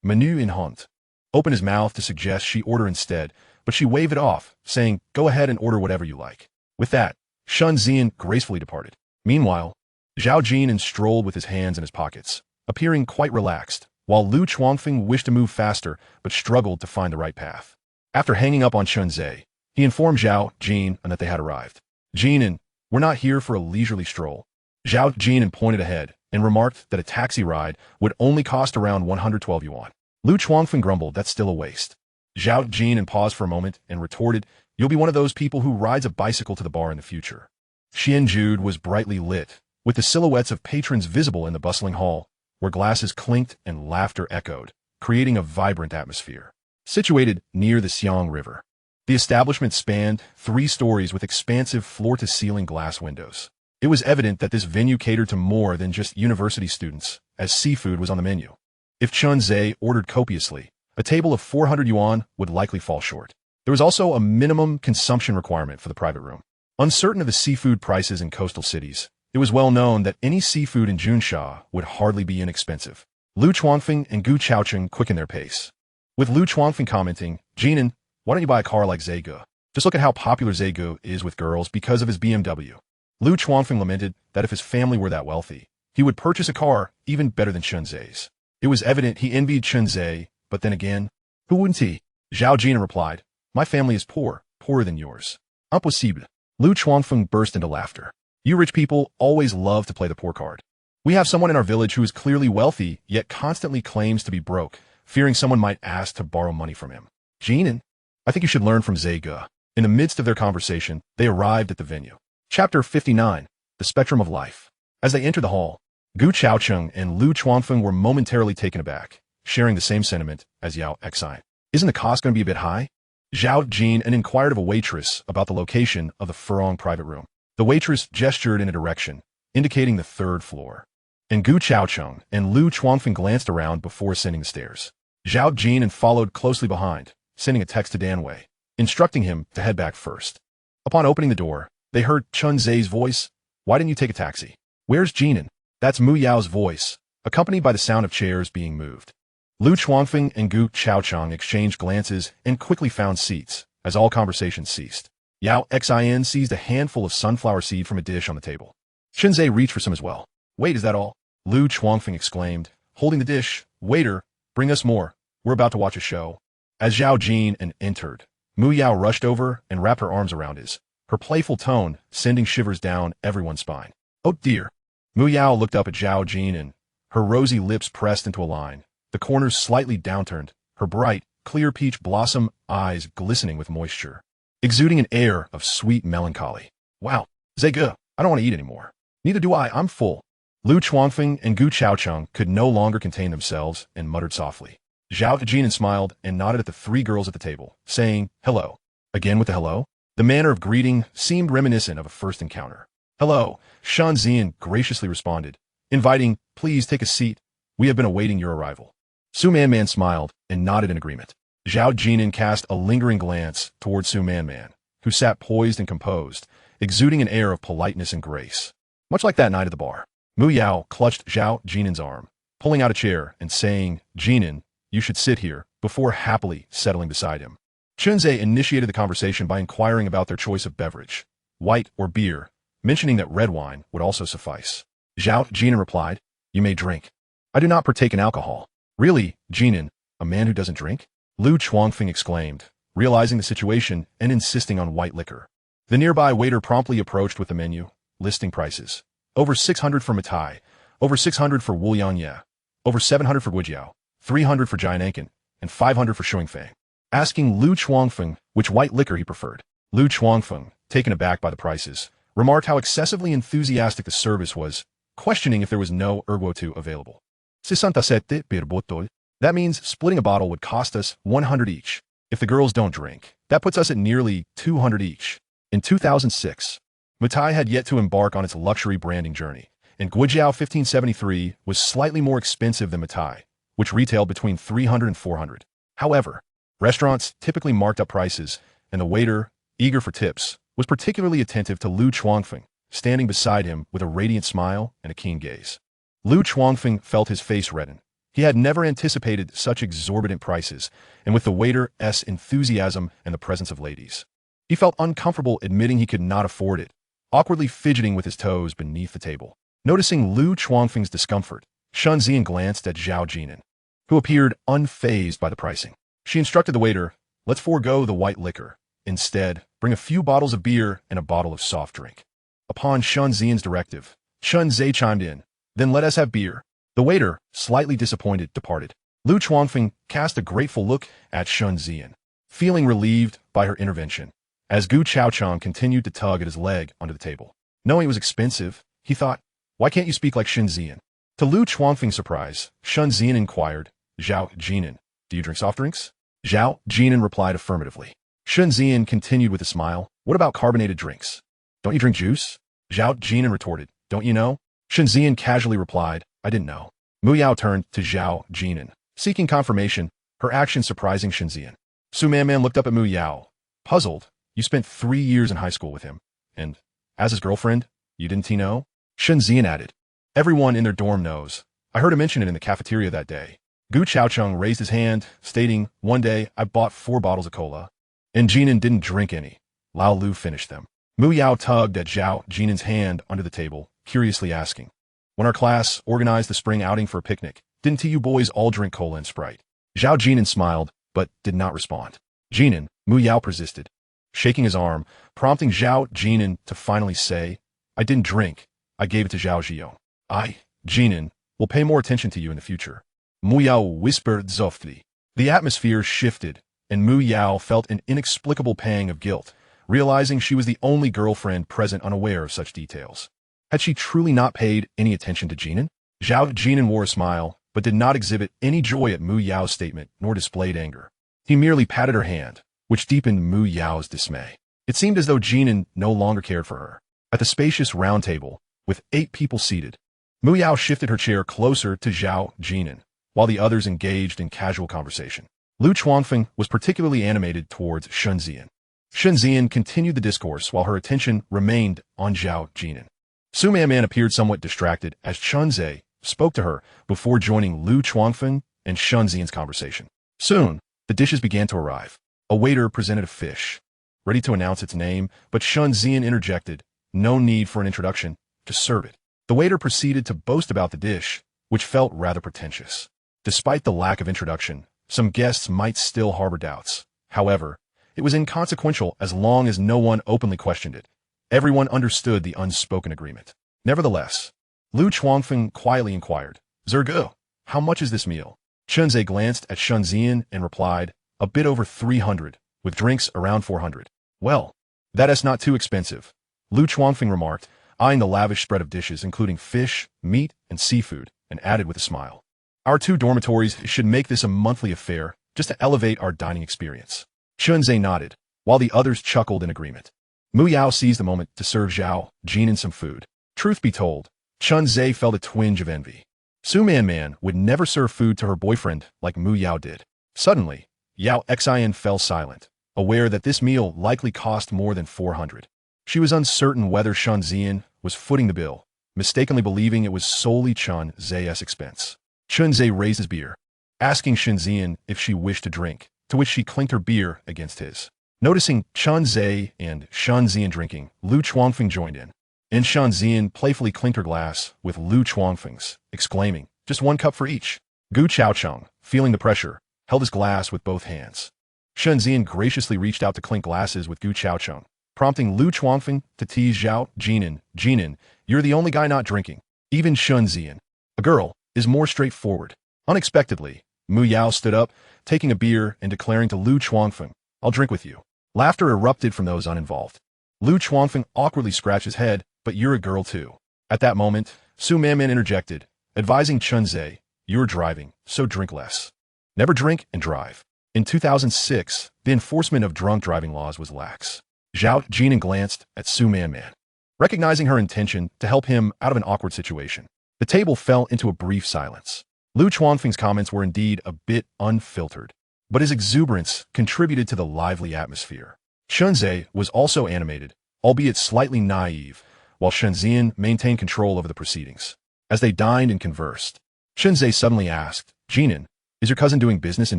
S1: menu in Hunt." Opened his mouth to suggest she order instead, but she waved it off, saying, "Go ahead and order whatever you like." With that, Shun Zian gracefully departed. Meanwhile, Zhao Jin'an strolled with his hands in his pockets, appearing quite relaxed, while Lu Chuangfeng wished to move faster but struggled to find the right path. After hanging up on Chunze, he informed Zhao Jin'an that they had arrived. "Jin'an, we're not here for a leisurely stroll." Zhao Jin'an pointed ahead and remarked that a taxi ride would only cost around 112 yuan. Lu Chuangfeng grumbled, "That's still a waste." Zhao Jin'an paused for a moment and retorted, "You'll be one of those people who rides a bicycle to the bar in the future." Xianjude was brightly lit, with the silhouettes of patrons visible in the bustling hall, where glasses clinked and laughter echoed, creating a vibrant atmosphere. Situated near the Xiang River, the establishment spanned 3 stories with expansive floor-to-ceiling glass windows. It was evident that this venue catered to more than just university students, as seafood was on the menu. If Chunze ordered copiously, a table of 400 yuan would likely fall short. There was also a minimum consumption requirement for the private room. Uncertain of the seafood prices in coastal cities, it was well known that any seafood in Junsha would hardly be inexpensive. Lu Chuangfeng and Gu Chaocheng quickened their pace, with Lu Chuangfeng commenting, "Jinan, why don't you buy a car like Zege? Just look at how popular Zege is with girls because of his BMW." Lu Chuangfeng lamented that if his family were that wealthy, he would purchase a car even better than Chunze's. It was evident he envied Chunze, but then again, who wouldn't he? Zhao Jin'an replied, "My family is poor, poorer than yours." Impossible. Lu Chuangfeng burst into laughter. "You rich people always love to play the poor card. We have someone in our village who is clearly wealthy, yet constantly claims to be broke, fearing someone might ask to borrow money from him. Jinan, I think you should learn from Zege." In the midst of their conversation, they arrived at the venue. Chapter 59, The Spectrum of Life. As they entered the hall, Gu Chaocheng and Lu Chuangfeng were momentarily taken aback, sharing the same sentiment as Yao Xian. "Isn't the cost going to be a bit high?" Zhao Jin'an inquired of a waitress about the location of the Furong private room. The waitress gestured in a direction, indicating the 3rd floor. And Gu Chaocheng and Lu Chuangfeng glanced around before ascending the stairs. Zhao Jin'an followed closely behind, sending a text to Danwei, instructing him to head back first. Upon opening the door, they heard Chunze's voice, "Why didn't you take a taxi?" "Where's Jinan?" That's Mu Yao's voice, accompanied by the sound of chairs being moved. Lu Chuangfeng and Gu Chaocheng exchanged glances and quickly found seats, as all conversation ceased. Yao Xian seized a handful of sunflower seed from a dish on the table. Chunze reached for some as well. "Wait, is that all?" Lu Chuangfeng exclaimed, holding the dish. "Waiter, bring us more. We're about to watch a show." As Zhao Jin'an entered, Mu Yao rushed over and wrapped her arms around his, her playful tone sending shivers down everyone's spine. "Oh dear." Mu Yao looked up at Zhao Jin'an, her rosy lips pressed into a line, the corners slightly downturned, her bright, clear peach blossom eyes glistening with moisture, exuding an air of sweet melancholy. "Wow, Zege, I don't want to eat anymore." "Neither do I'm full." Lu Chuangfeng and Gu Chaocheng could no longer contain themselves and muttered softly. Zhao Jin'an smiled and nodded at the 3 girls at the table, saying, "Hello." Again with the hello? The manner of greeting seemed reminiscent of a first encounter. "Hello," Shan Zian graciously responded, inviting, "Please take a seat. We have been awaiting your arrival." Su Man smiled and nodded in agreement. Zhao Jin'an cast a lingering glance toward Su Man, who sat poised and composed, exuding an air of politeness and grace. Much like that night at the bar. Mu Yao clutched Zhao Jin'an's arm, pulling out a chair and saying, "Jinan, you should sit here," before happily settling beside him. Chunze initiated the conversation by inquiring about their choice of beverage, white or beer, mentioning that red wine would also suffice. Zhao Jin'an replied, "You may drink. I do not partake in alcohol." "Really, Jinan, a man who doesn't drink?" Lu Chuangfeng exclaimed, realizing the situation and insisting on white liquor. The nearby waiter promptly approached with the menu, listing prices. Over 600 for Matai, over 600 for Wu Yangye, over 700 for Guijiao, 300 for Jianankin, and 500 for Shuangfeng. Asking Lu Chuangfeng which white liquor he preferred. Lu Chuangfeng, taken aback by the prices, remarked how excessively enthusiastic the service was, questioning if there was no erguotu available. 67 per bottle. That means splitting a bottle would cost us 100 each. If the girls don't drink, that puts us at nearly 200 each. In 2006, Matai had yet to embark on its luxury branding journey, and Guijiao 1573 was slightly more expensive than Matai, which retailed between 300 and 400. However, restaurants typically marked up prices, and the waiter, eager for tips, was particularly attentive to Lu Chuangfeng, standing beside him with a radiant smile and a keen gaze. Lu Chuangfeng felt his face redden. He had never anticipated such exorbitant prices, and with the waiter's enthusiasm and the presence of ladies, he felt uncomfortable admitting he could not afford it, awkwardly fidgeting with his toes beneath the table. Noticing Lu Chuangfeng's discomfort, Shen Zian glanced at Zhao Jin'an, who appeared unfazed by the pricing. She instructed the waiter, "Let's forego the white liquor. Instead, bring a few bottles of beer and a bottle of soft drink." Upon Shen Zian's directive, Shen Zai chimed in, "Then let us have beer." The waiter, slightly disappointed, departed. Lu Chuangfeng cast a grateful look at Shen Zian, feeling relieved by her intervention, as Gu Chaochang continued to tug at his leg under the table. Knowing it was expensive, he thought, "Why can't you speak like Shen Zian?" To Lu Chuangfeng's surprise, Shen Zian inquired, "Zhao Jin'an, do you drink soft drinks?" Zhao Jin'an replied affirmatively. Shen Zian continued with a smile, "What about carbonated drinks? Don't you drink juice?" Zhao Jin'an retorted, "Don't you know?" Shen Zian casually replied, "I didn't know." Mu Yao turned to Zhao Jin'an, seeking confirmation, her action surprising Shen Zian. Su Man looked up at Mu Yao, puzzled. "You spent 3 years in high school with him, and, as his girlfriend, you didn't know?" Shen Zian added, "Everyone in their dorm knows. I heard him mention it in the cafeteria that day." Gu Chaocheng raised his hand, stating, "One day, I bought 4 bottles of cola, and Jinan didn't drink any. Lao Lu finished them." Mu Yao tugged at Zhao Jinan's hand under the table, curiously asking, "When our class organized the spring outing for a picnic, didn't you boys all drink cola and Sprite?" Zhao Jinan smiled, but did not respond. "Jinan," Mu Yao persisted, shaking his arm, prompting Zhao Jin'an to finally say, "I didn't drink. I gave it to Zhao Jiyo. I, Jinan, will pay more attention to you in the future." Mu Yao whispered softly. The atmosphere shifted, and Mu Yao felt an inexplicable pang of guilt, realizing she was the only girlfriend present unaware of such details. Had she truly not paid any attention to Jinan? Zhao Jin'an wore a smile, but did not exhibit any joy at Mu Yao's statement nor displayed anger. He merely patted her hand, which deepened Mu Yao's dismay. It seemed as though Jinan no longer cared for her. At the spacious round table, with 8 people seated, Mu Yao shifted her chair closer to Zhao Jin'an, while the others engaged in casual conversation. Lu Chuangfeng was particularly animated towards Shen Zian. Shen Zian continued the discourse while her attention remained on Zhao Jin'an. Su Man appeared somewhat distracted as Chen Zai spoke to her before joining Lu Chuangfeng and Shen Zian's conversation. Soon, the dishes began to arrive. A waiter presented a fish, ready to announce its name, but Shen Zian interjected, "No need for an introduction, just serve it." The waiter proceeded to boast about the dish, which felt rather pretentious. Despite the lack of introduction, some guests might still harbor doubts. However, it was inconsequential as long as no one openly questioned it. Everyone understood the unspoken agreement. Nevertheless, Lu Chuangfeng quietly inquired, "Zergu, how much is this meal?" Chen Zai glanced at Shen Zian and replied, "A bit over 300, with drinks around 400. "Well, that is not too expensive," Lu Chuangfeng remarked, eyeing the lavish spread of dishes including fish, meat, and seafood, and added with a smile, "Our 2 dormitories should make this a monthly affair, just to elevate our dining experience." Chen Zai nodded, while the others chuckled in agreement. Mu Yao seized the moment to serve Zhao Jin'an some food. Truth be told, Chen Zai felt a twinge of envy. Su Man would never serve food to her boyfriend like Mu Yao did. Suddenly, Yao Xian fell silent, aware that this meal likely cost more than 400. She was uncertain whether Shen Zian was footing the bill, mistakenly believing it was solely Chen Zai's expense. Chen Zai raised his beer, asking Shen Zian if she wished to drink, to which she clinked her beer against his. Noticing Chen Zai and Shen Zian drinking, Lu Chuangfeng joined in, and Shen Zian playfully clinked her glass with Lu Chuangfeng's, exclaiming, "Just 1 cup for each." Gu Chaocheng, feeling the pressure, held his glass with both hands. Shen Zian graciously reached out to clink glasses with Gu Chaocheng, prompting Lu Chuangfeng to tease Zhao Jin'an. Jin'an, you're the only guy not drinking. Even Shen Zian, a girl, is more straightforward. Unexpectedly, Mu Yao stood up, taking a beer and declaring to Lu Chuangfeng, I'll drink with you. Laughter erupted from those uninvolved. Lu Chuangfeng awkwardly scratched his head, but you're a girl too. At that moment, Su Manman interjected, advising Chen Zhe, you're driving, so drink less. Never drink and drive. In 2006, the enforcement of drunk driving laws was lax. Zhao Jin'an glanced at Su Manman, recognizing her intention to help him out of an awkward situation. The table fell into a brief silence. Lu Chuangfeng's comments were indeed a bit unfiltered, but his exuberance contributed to the lively atmosphere. Shenzhe was also animated, albeit slightly naive, while Shenzian maintained control over the proceedings. As they dined and conversed, Shenzhe suddenly asked, Jinan, is your cousin doing business in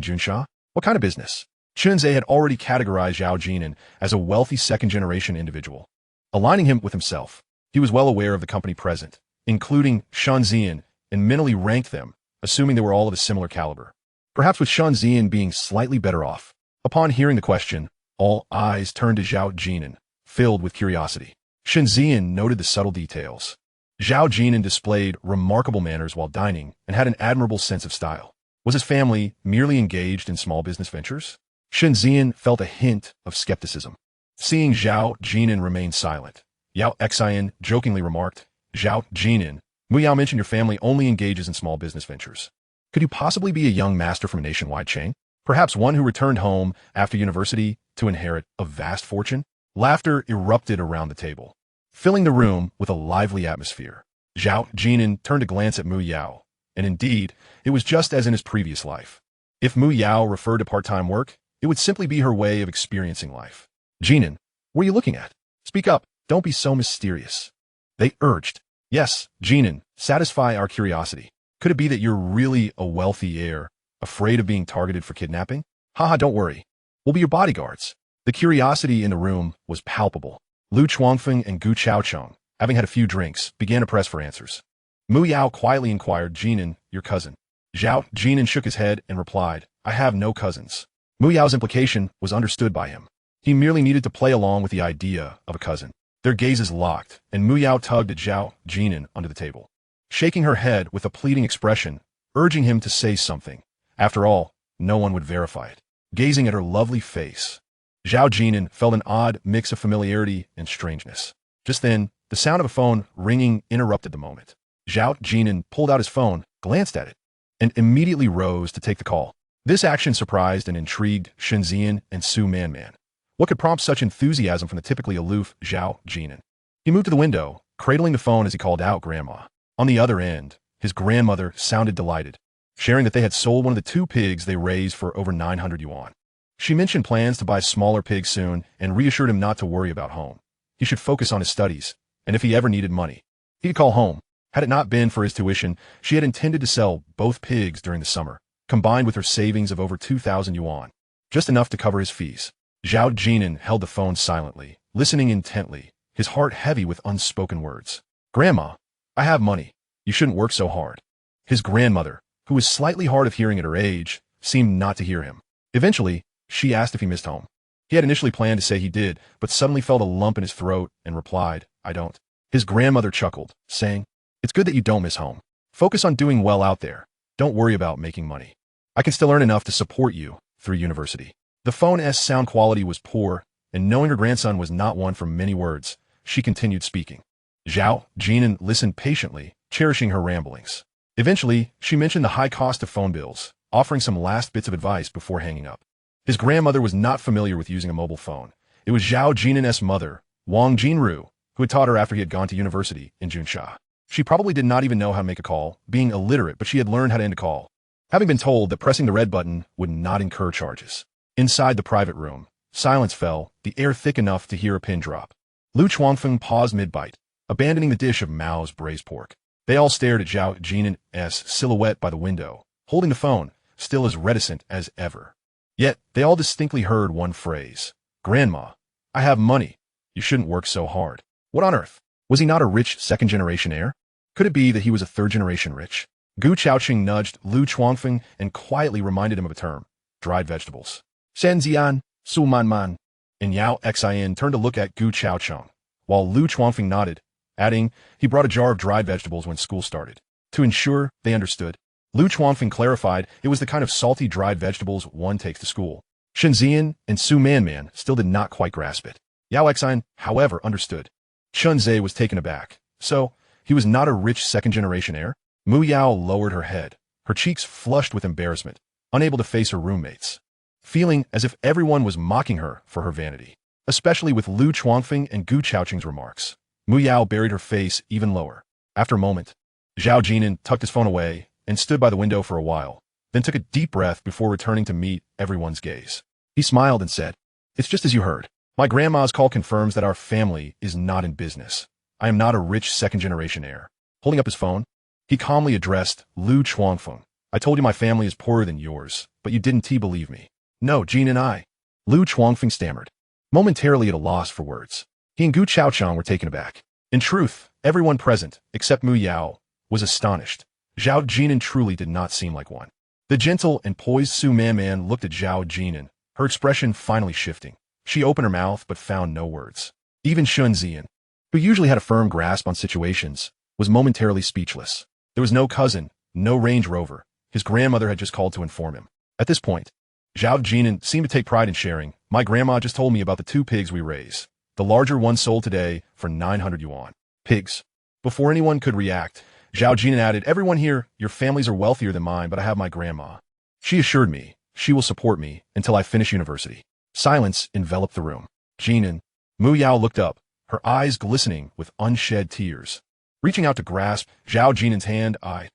S1: Junsha? What kind of business? Shenzhe had already categorized Zhao Jinan as a wealthy second-generation individual. Aligning him with himself, he was well aware of the company present, including Shenzian, and mentally ranked them, assuming they were all of a similar caliber. Perhaps with Shenzian being slightly better off. Upon hearing the question, all eyes turned to Zhao Jinan, filled with curiosity. Shenzian noted the subtle details. Zhao Jinan displayed remarkable manners while dining and had an admirable sense of style. Was his family merely engaged in small business ventures? Shenzian felt a hint of skepticism. Seeing Zhao Jinan remain silent, Yao Xian jokingly remarked, Zhao Jinan, Mu Yao mentioned your family only engages in small business ventures. Could you possibly be a young master from a nationwide chain? Perhaps one who returned home after university to inherit a vast fortune? Laughter erupted around the table, filling the room with a lively atmosphere. Zhao Jinan turned to glance at Mu Yao, and indeed, it was just as in his previous life. If Mu Yao referred to part-time work, it would simply be her way of experiencing life. Jinan, what are you looking at? Speak up, don't be so mysterious. They urged. Yes, Jinan, satisfy our curiosity. Could it be that you're really a wealthy heir, afraid of being targeted for kidnapping? Haha, don't worry. We'll be your bodyguards. The curiosity in the room was palpable. Lu Chuangfeng and Gu Chaocheng, having had a few drinks, began to press for answers. Mu Yao quietly inquired, Jinan, your cousin. Zhao Jinan shook his head and replied, I have no cousins. Mu Yao's implication was understood by him. He merely needed to play along with the idea of a cousin. Their gazes locked, and Mu Yao tugged at Zhao Jinan under the table, shaking her head with a pleading expression, urging him to say something. After all, no one would verify it. Gazing at her lovely face, Zhao Jinan felt an odd mix of familiarity and strangeness. Just then, the sound of a phone ringing interrupted the moment. Zhao Jinan pulled out his phone, glanced at it, and immediately rose to take the call. This action surprised and intrigued Shenzian and Su Manman. What could prompt such enthusiasm from the typically aloof Zhao Jinan? He moved to the window, cradling the phone as he called out Grandma. On the other end, his grandmother sounded delighted, sharing that they had sold one of the 2 pigs they raised for over 900 yuan. She mentioned plans to buy smaller pigs soon and reassured him not to worry about home. He should focus on his studies, and if he ever needed money, he'd call home. Had it not been for his tuition, she had intended to sell both pigs during the summer, combined with her savings of over 2,000 yuan, just enough to cover his fees. Zhao Jinan held the phone silently, listening intently, his heart heavy with unspoken words. Grandma, I have money. You shouldn't work so hard. His grandmother, who was slightly hard of hearing at her age, seemed not to hear him. Eventually, she asked if he missed home. He had initially planned to say he did, but suddenly felt a lump in his throat and replied, I don't. His grandmother chuckled, saying, It's good that you don't miss home. Focus on doing well out there. Don't worry about making money. I can still earn enough to support you through university. The phone's sound quality was poor, and knowing her grandson was not one for many words, she continued speaking. Zhao Jinan listened patiently, cherishing her ramblings. Eventually, she mentioned the high cost of phone bills, offering some last bits of advice before hanging up. His grandmother was not familiar with using a mobile phone. It was Zhao Jinan's mother, Wang Jinru, who had taught her after he had gone to university in Junsha. She probably did not even know how to make a call, being illiterate, but she had learned how to end a call, having been told that pressing the red button would not incur charges. Inside the private room, silence fell, the air thick enough to hear a pin drop. Lu Chuangfeng paused mid-bite, abandoning the dish of Mao's braised pork. They all stared at Zhao Jinan's silhouette by the window, holding the phone, still as reticent as ever. Yet, they all distinctly heard one phrase. Grandma, I have money. You shouldn't work so hard. What on earth? Was he not a rich second-generation heir? Could it be that he was a third-generation rich? Gu Chaocheng nudged Lu Chuangfeng and quietly reminded him of a term, dried vegetables. Shenzhen, Su Man Man. And Yao Xin turned to look at Gu Chaocheng, while Lu Chuanfeng nodded, adding, he brought a jar of dried vegetables when school started. To ensure they understood, Lu Chuanfeng clarified it was the kind of salty dried vegetables one takes to school. Shenzhen and Su Man still did not quite grasp it. Yao Xin, however, understood. Shenzhe was taken aback. So, he was not a rich second-generation heir? Mu Yao lowered her head, her cheeks flushed with embarrassment, unable to face her roommates, feeling as if everyone was mocking her for her vanity, especially with Lu Chuanfeng and Gu Chaocheng's remarks. Mu Yao buried her face even lower. After a moment, Zhao Jin'an tucked his phone away and stood by the window for a while, then took a deep breath before returning to meet everyone's gaze. He smiled and said, "It's just as you heard. My grandma's call confirms that our family is not in business. I am not a rich second-generation heir." Holding up his phone, he calmly addressed Lu Chuanfeng. "I told you my family is poorer than yours, but you didn't believe me." "No, Jean and I." Lu Chuanfeng stammered, momentarily at a loss for words. He and Gu Chaocheng were taken aback. In truth, everyone present, except Mu Yao, was astonished. Zhao Jin'an truly did not seem like one. The gentle and poised Su Man looked at Zhao Jin'an, her expression finally shifting. She opened her mouth but found no words. Even Shenzhen, who usually had a firm grasp on situations, was momentarily speechless. There was no cousin, no Range Rover. His grandmother had just called to inform him. At this point, Zhao Jin'an seemed to take pride in sharing. "My grandma just told me about the 2 pigs we raise. The larger one sold today for 900 yuan. Pigs." Before anyone could react, Zhao Jin'an added, "Everyone here, your families are wealthier than mine, but I have my grandma. She assured me she will support me until I finish university." Silence enveloped the room. Jin'an, Mu Yao looked up, her eyes glistening with unshed tears. Reaching out to grasp Zhao Jin'an's hand, I.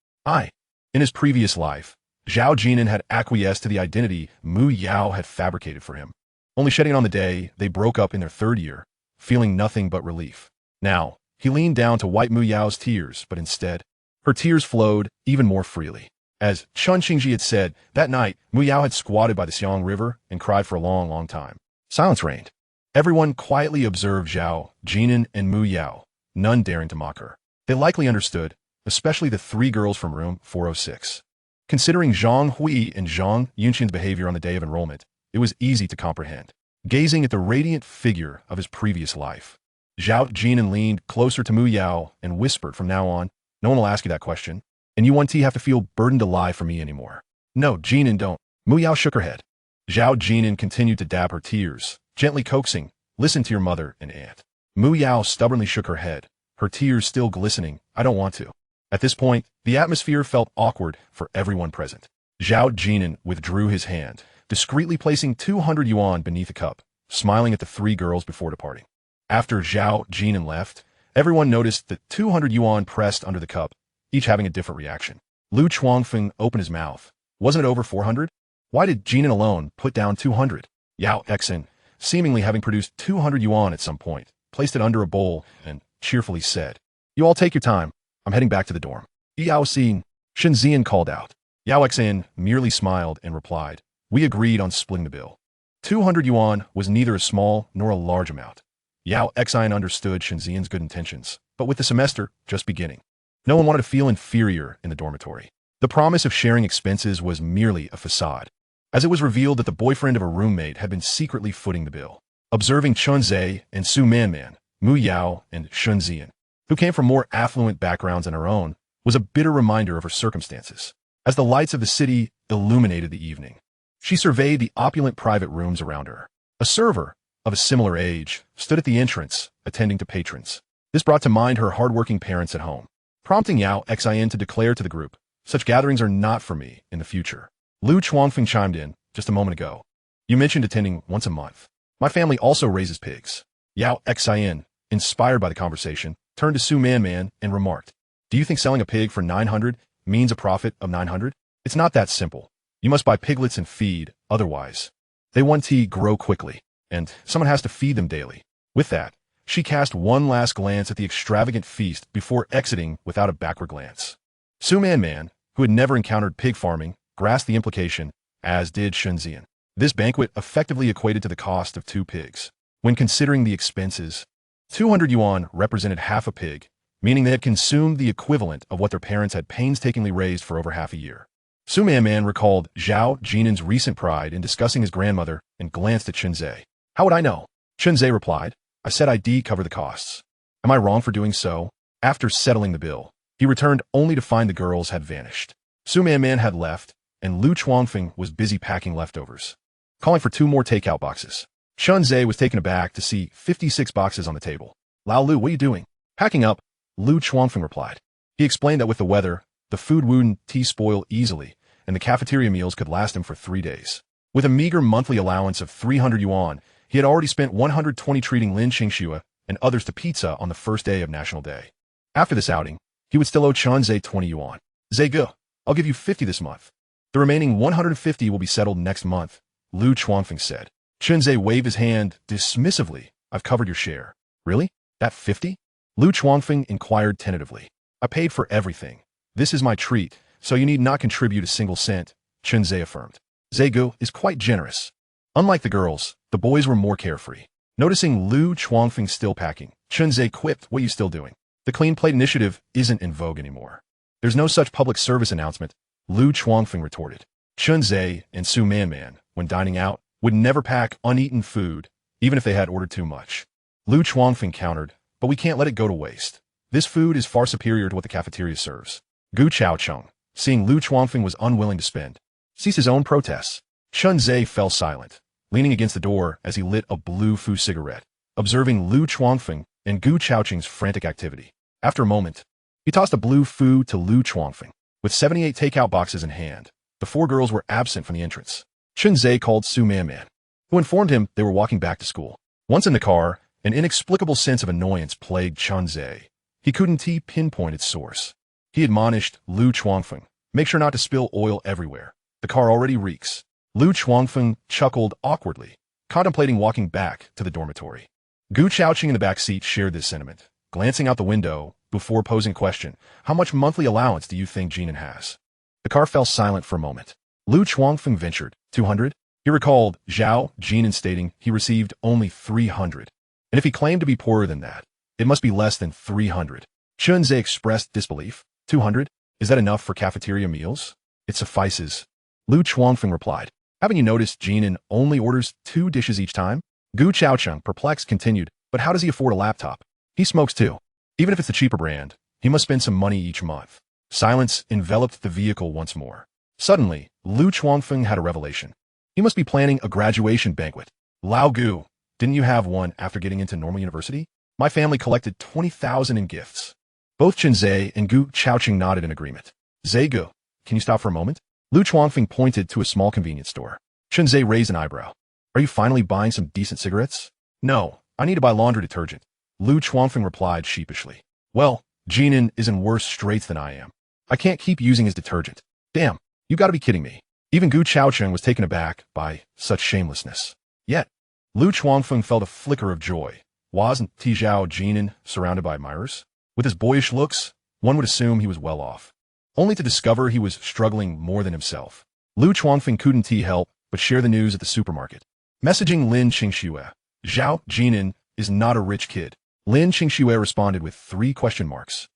S1: In his previous life, Zhao Jin'an had acquiesced to the identity Mu Yao had fabricated for him, only shedding it on the day they broke up in their 3rd year, feeling nothing but relief. Now, he leaned down to wipe Mu Yao's tears, but instead, her tears flowed even more freely. As Chun Xingji had said, that night, Mu Yao had squatted by the Xiang River and cried for a long, long time. Silence reigned. Everyone quietly observed Zhao, Jin'an, and Mu Yao, none daring to mock her. They likely understood, especially the 3 girls from room 406. Considering Zhang Hui and Zhang Yunxin's behavior on the day of enrollment, it was easy to comprehend. Gazing at the radiant figure of his previous life, Zhao Jin'an leaned closer to Mu Yao and whispered, "From now on, no one will ask you that question, and you won't have to feel burdened to lie for me anymore." "No, Jin'an, don't." Mu Yao shook her head. Zhao Jin'an continued to dab her tears, gently coaxing, "Listen to your mother and aunt." Mu Yao stubbornly shook her head, her tears still glistening. "I don't want to." At this point, the atmosphere felt awkward for everyone present. Zhao Jin'an withdrew his hand, discreetly placing 200 yuan beneath a cup, smiling at the 3 girls before departing. After Zhao Jin'an left, everyone noticed that 200 yuan pressed under the cup, each having a different reaction. Lu Chuanfeng opened his mouth. "Wasn't it over 400? Why did Jin'an alone put down 200? Yao Xin, seemingly having produced 200 yuan at some point, placed it under a bowl and cheerfully said, "You all take your time. I'm heading back to the dorm." "Yao Xin," Shenzhen called out. Yao Xin merely smiled and replied, "We agreed on splitting the bill." 200 yuan was neither a small nor a large amount. Yao Xin understood Shenzhen's good intentions, but with the semester just beginning, no one wanted to feel inferior in the dormitory. The promise of sharing expenses was merely a facade, as it was revealed that the boyfriend of a roommate had been secretly footing the bill. Observing Chunze and Su Man, Mu Yao, and Shenzhen, who came from more affluent backgrounds than her own, was a bitter reminder of her circumstances. As the lights of the city illuminated the evening, she surveyed the opulent private rooms around her. A server, of a similar age, stood at the entrance, attending to patrons. This brought to mind her hardworking parents at home, prompting Yao Xin to declare to the group, "Such gatherings are not for me in the future." Lu Chuanfeng chimed in, "Just a moment ago, you mentioned attending once a month. My family also raises pigs." Yao Xin, inspired by the conversation, turned to Su Man and remarked, "Do you think selling a pig for 900 means a profit of 900? It's not that simple. You must buy piglets and feed, otherwise they want to grow quickly, and someone has to feed them daily." With that, she cast one last glance at the extravagant feast before exiting without a backward glance. Su Man, who had never encountered pig farming, grasped the implication, as did Shenzhen. This banquet effectively equated to the cost of 2 pigs. When considering the expenses, 200 yuan represented half a pig, meaning they had consumed the equivalent of what their parents had painstakingly raised for over half a year. Su Man recalled Zhao Jin'an's recent pride in discussing his grandmother and glanced at Chunzei. How would I know? Chunzei replied, I said I'd cover the costs. Am I wrong for doing so? After settling the bill, he returned only to find the girls had vanished. Su Man had left, and Lu Chuanfeng was busy packing leftovers, calling for 2 more takeout boxes. Chunzei was taken aback to see 56 boxes on the table. Lao Lu, what are you doing? Packing up, Lu Chuanfeng replied. He explained that with the weather, the food wouldn't spoil easily, and the cafeteria meals could last him for 3 days. With a meager monthly allowance of 300 yuan, he had already spent 120 treating Lin Qingxue and others to pizza on the first day of National Day. After this outing, he would still owe Chunzei 20 yuan. Zegu, I'll give you 50 this month. The remaining 150 will be settled next month, Lu Chuanfeng said. Chunzei waved his hand dismissively. I've covered your share. Really? That 50? Lu Chuanfeng inquired tentatively. I paid for everything. This is my treat, so you need not contribute a single cent, Chunzei affirmed. Zegu is quite generous. Unlike the girls, the boys were more carefree. Noticing Lu Chuanfeng still packing, Chunzei quipped, what are you still doing? The clean plate initiative isn't in vogue anymore. There's no such public service announcement, Lu Chuanfeng retorted. Chunzei and Su Man, when dining out, would never pack uneaten food, even if they had ordered too much. Lu Chuanfeng countered, but we can't let it go to waste. This food is far superior to what the cafeteria serves. Gu Chaocheng, seeing Lu Chuanfeng was unwilling to spend, ceased his own protests. Chunzei fell silent, leaning against the door as he lit a blue Fu cigarette, observing Lu Chuanfeng and Gu Chaocheng's frantic activity. After a moment, he tossed a blue Fu to Lu Chuanfeng. With 78 takeout boxes in hand, the 4 girls were absent from the entrance. Chunzei called Su Man, who informed him they were walking back to school. Once in the car, an inexplicable sense of annoyance plagued Chunzei. He couldn't pinpoint its source. He admonished Lu Chuanfeng, make sure not to spill oil everywhere. The car already reeks. Lu Chuanfeng chuckled awkwardly, contemplating walking back to the dormitory. Gu Chaocheng in the back seat shared this sentiment, glancing out the window before posing question, how much monthly allowance do you think Jin'an has? The car fell silent for a moment. Lu Chuanfeng ventured, 200? He recalled Zhao Jin'an stating he received only 300. And if he claimed to be poorer than that, it must be less than 300. Chunzei expressed disbelief. 200? Is that enough for cafeteria meals? It suffices. Lu Chuanfeng replied. Haven't you noticed Jin'an only orders 2 dishes each time? Gu Chaocheng, perplexed, continued, but how does he afford a laptop? He smokes too. Even if it's the cheaper brand, he must spend some money each month. Silence enveloped the vehicle once more. Suddenly, Lu Chuanfeng had a revelation. He must be planning a graduation banquet. Lao Gu, didn't you have one after getting into normal university? My family collected 20,000 in gifts. Both Chunzei and Gu Chaocheng nodded in agreement. Zegu, can you stop for a moment? Lu Chuanfeng pointed to a small convenience store. Chunzei raised an eyebrow. Are you finally buying some decent cigarettes? No, I need to buy laundry detergent. Lu Chuanfeng replied sheepishly. Well, Jin'an is in worse straits than I am. I can't keep using his detergent. Damn, you gotta be kidding me. Even Gu Chaocheng was taken aback by such shamelessness. Yet, Lu Chuanfeng felt a flicker of joy. Wasn't Zhao Jin'an surrounded by admirers? With his boyish looks, one would assume he was well off. Only to discover he was struggling more than himself. Lu Chuanfeng couldn't help but share the news at the supermarket. Messaging Lin Qingxue. Zhao Jin'an is not a rich kid. Lin Qingxue responded with 3 question marks.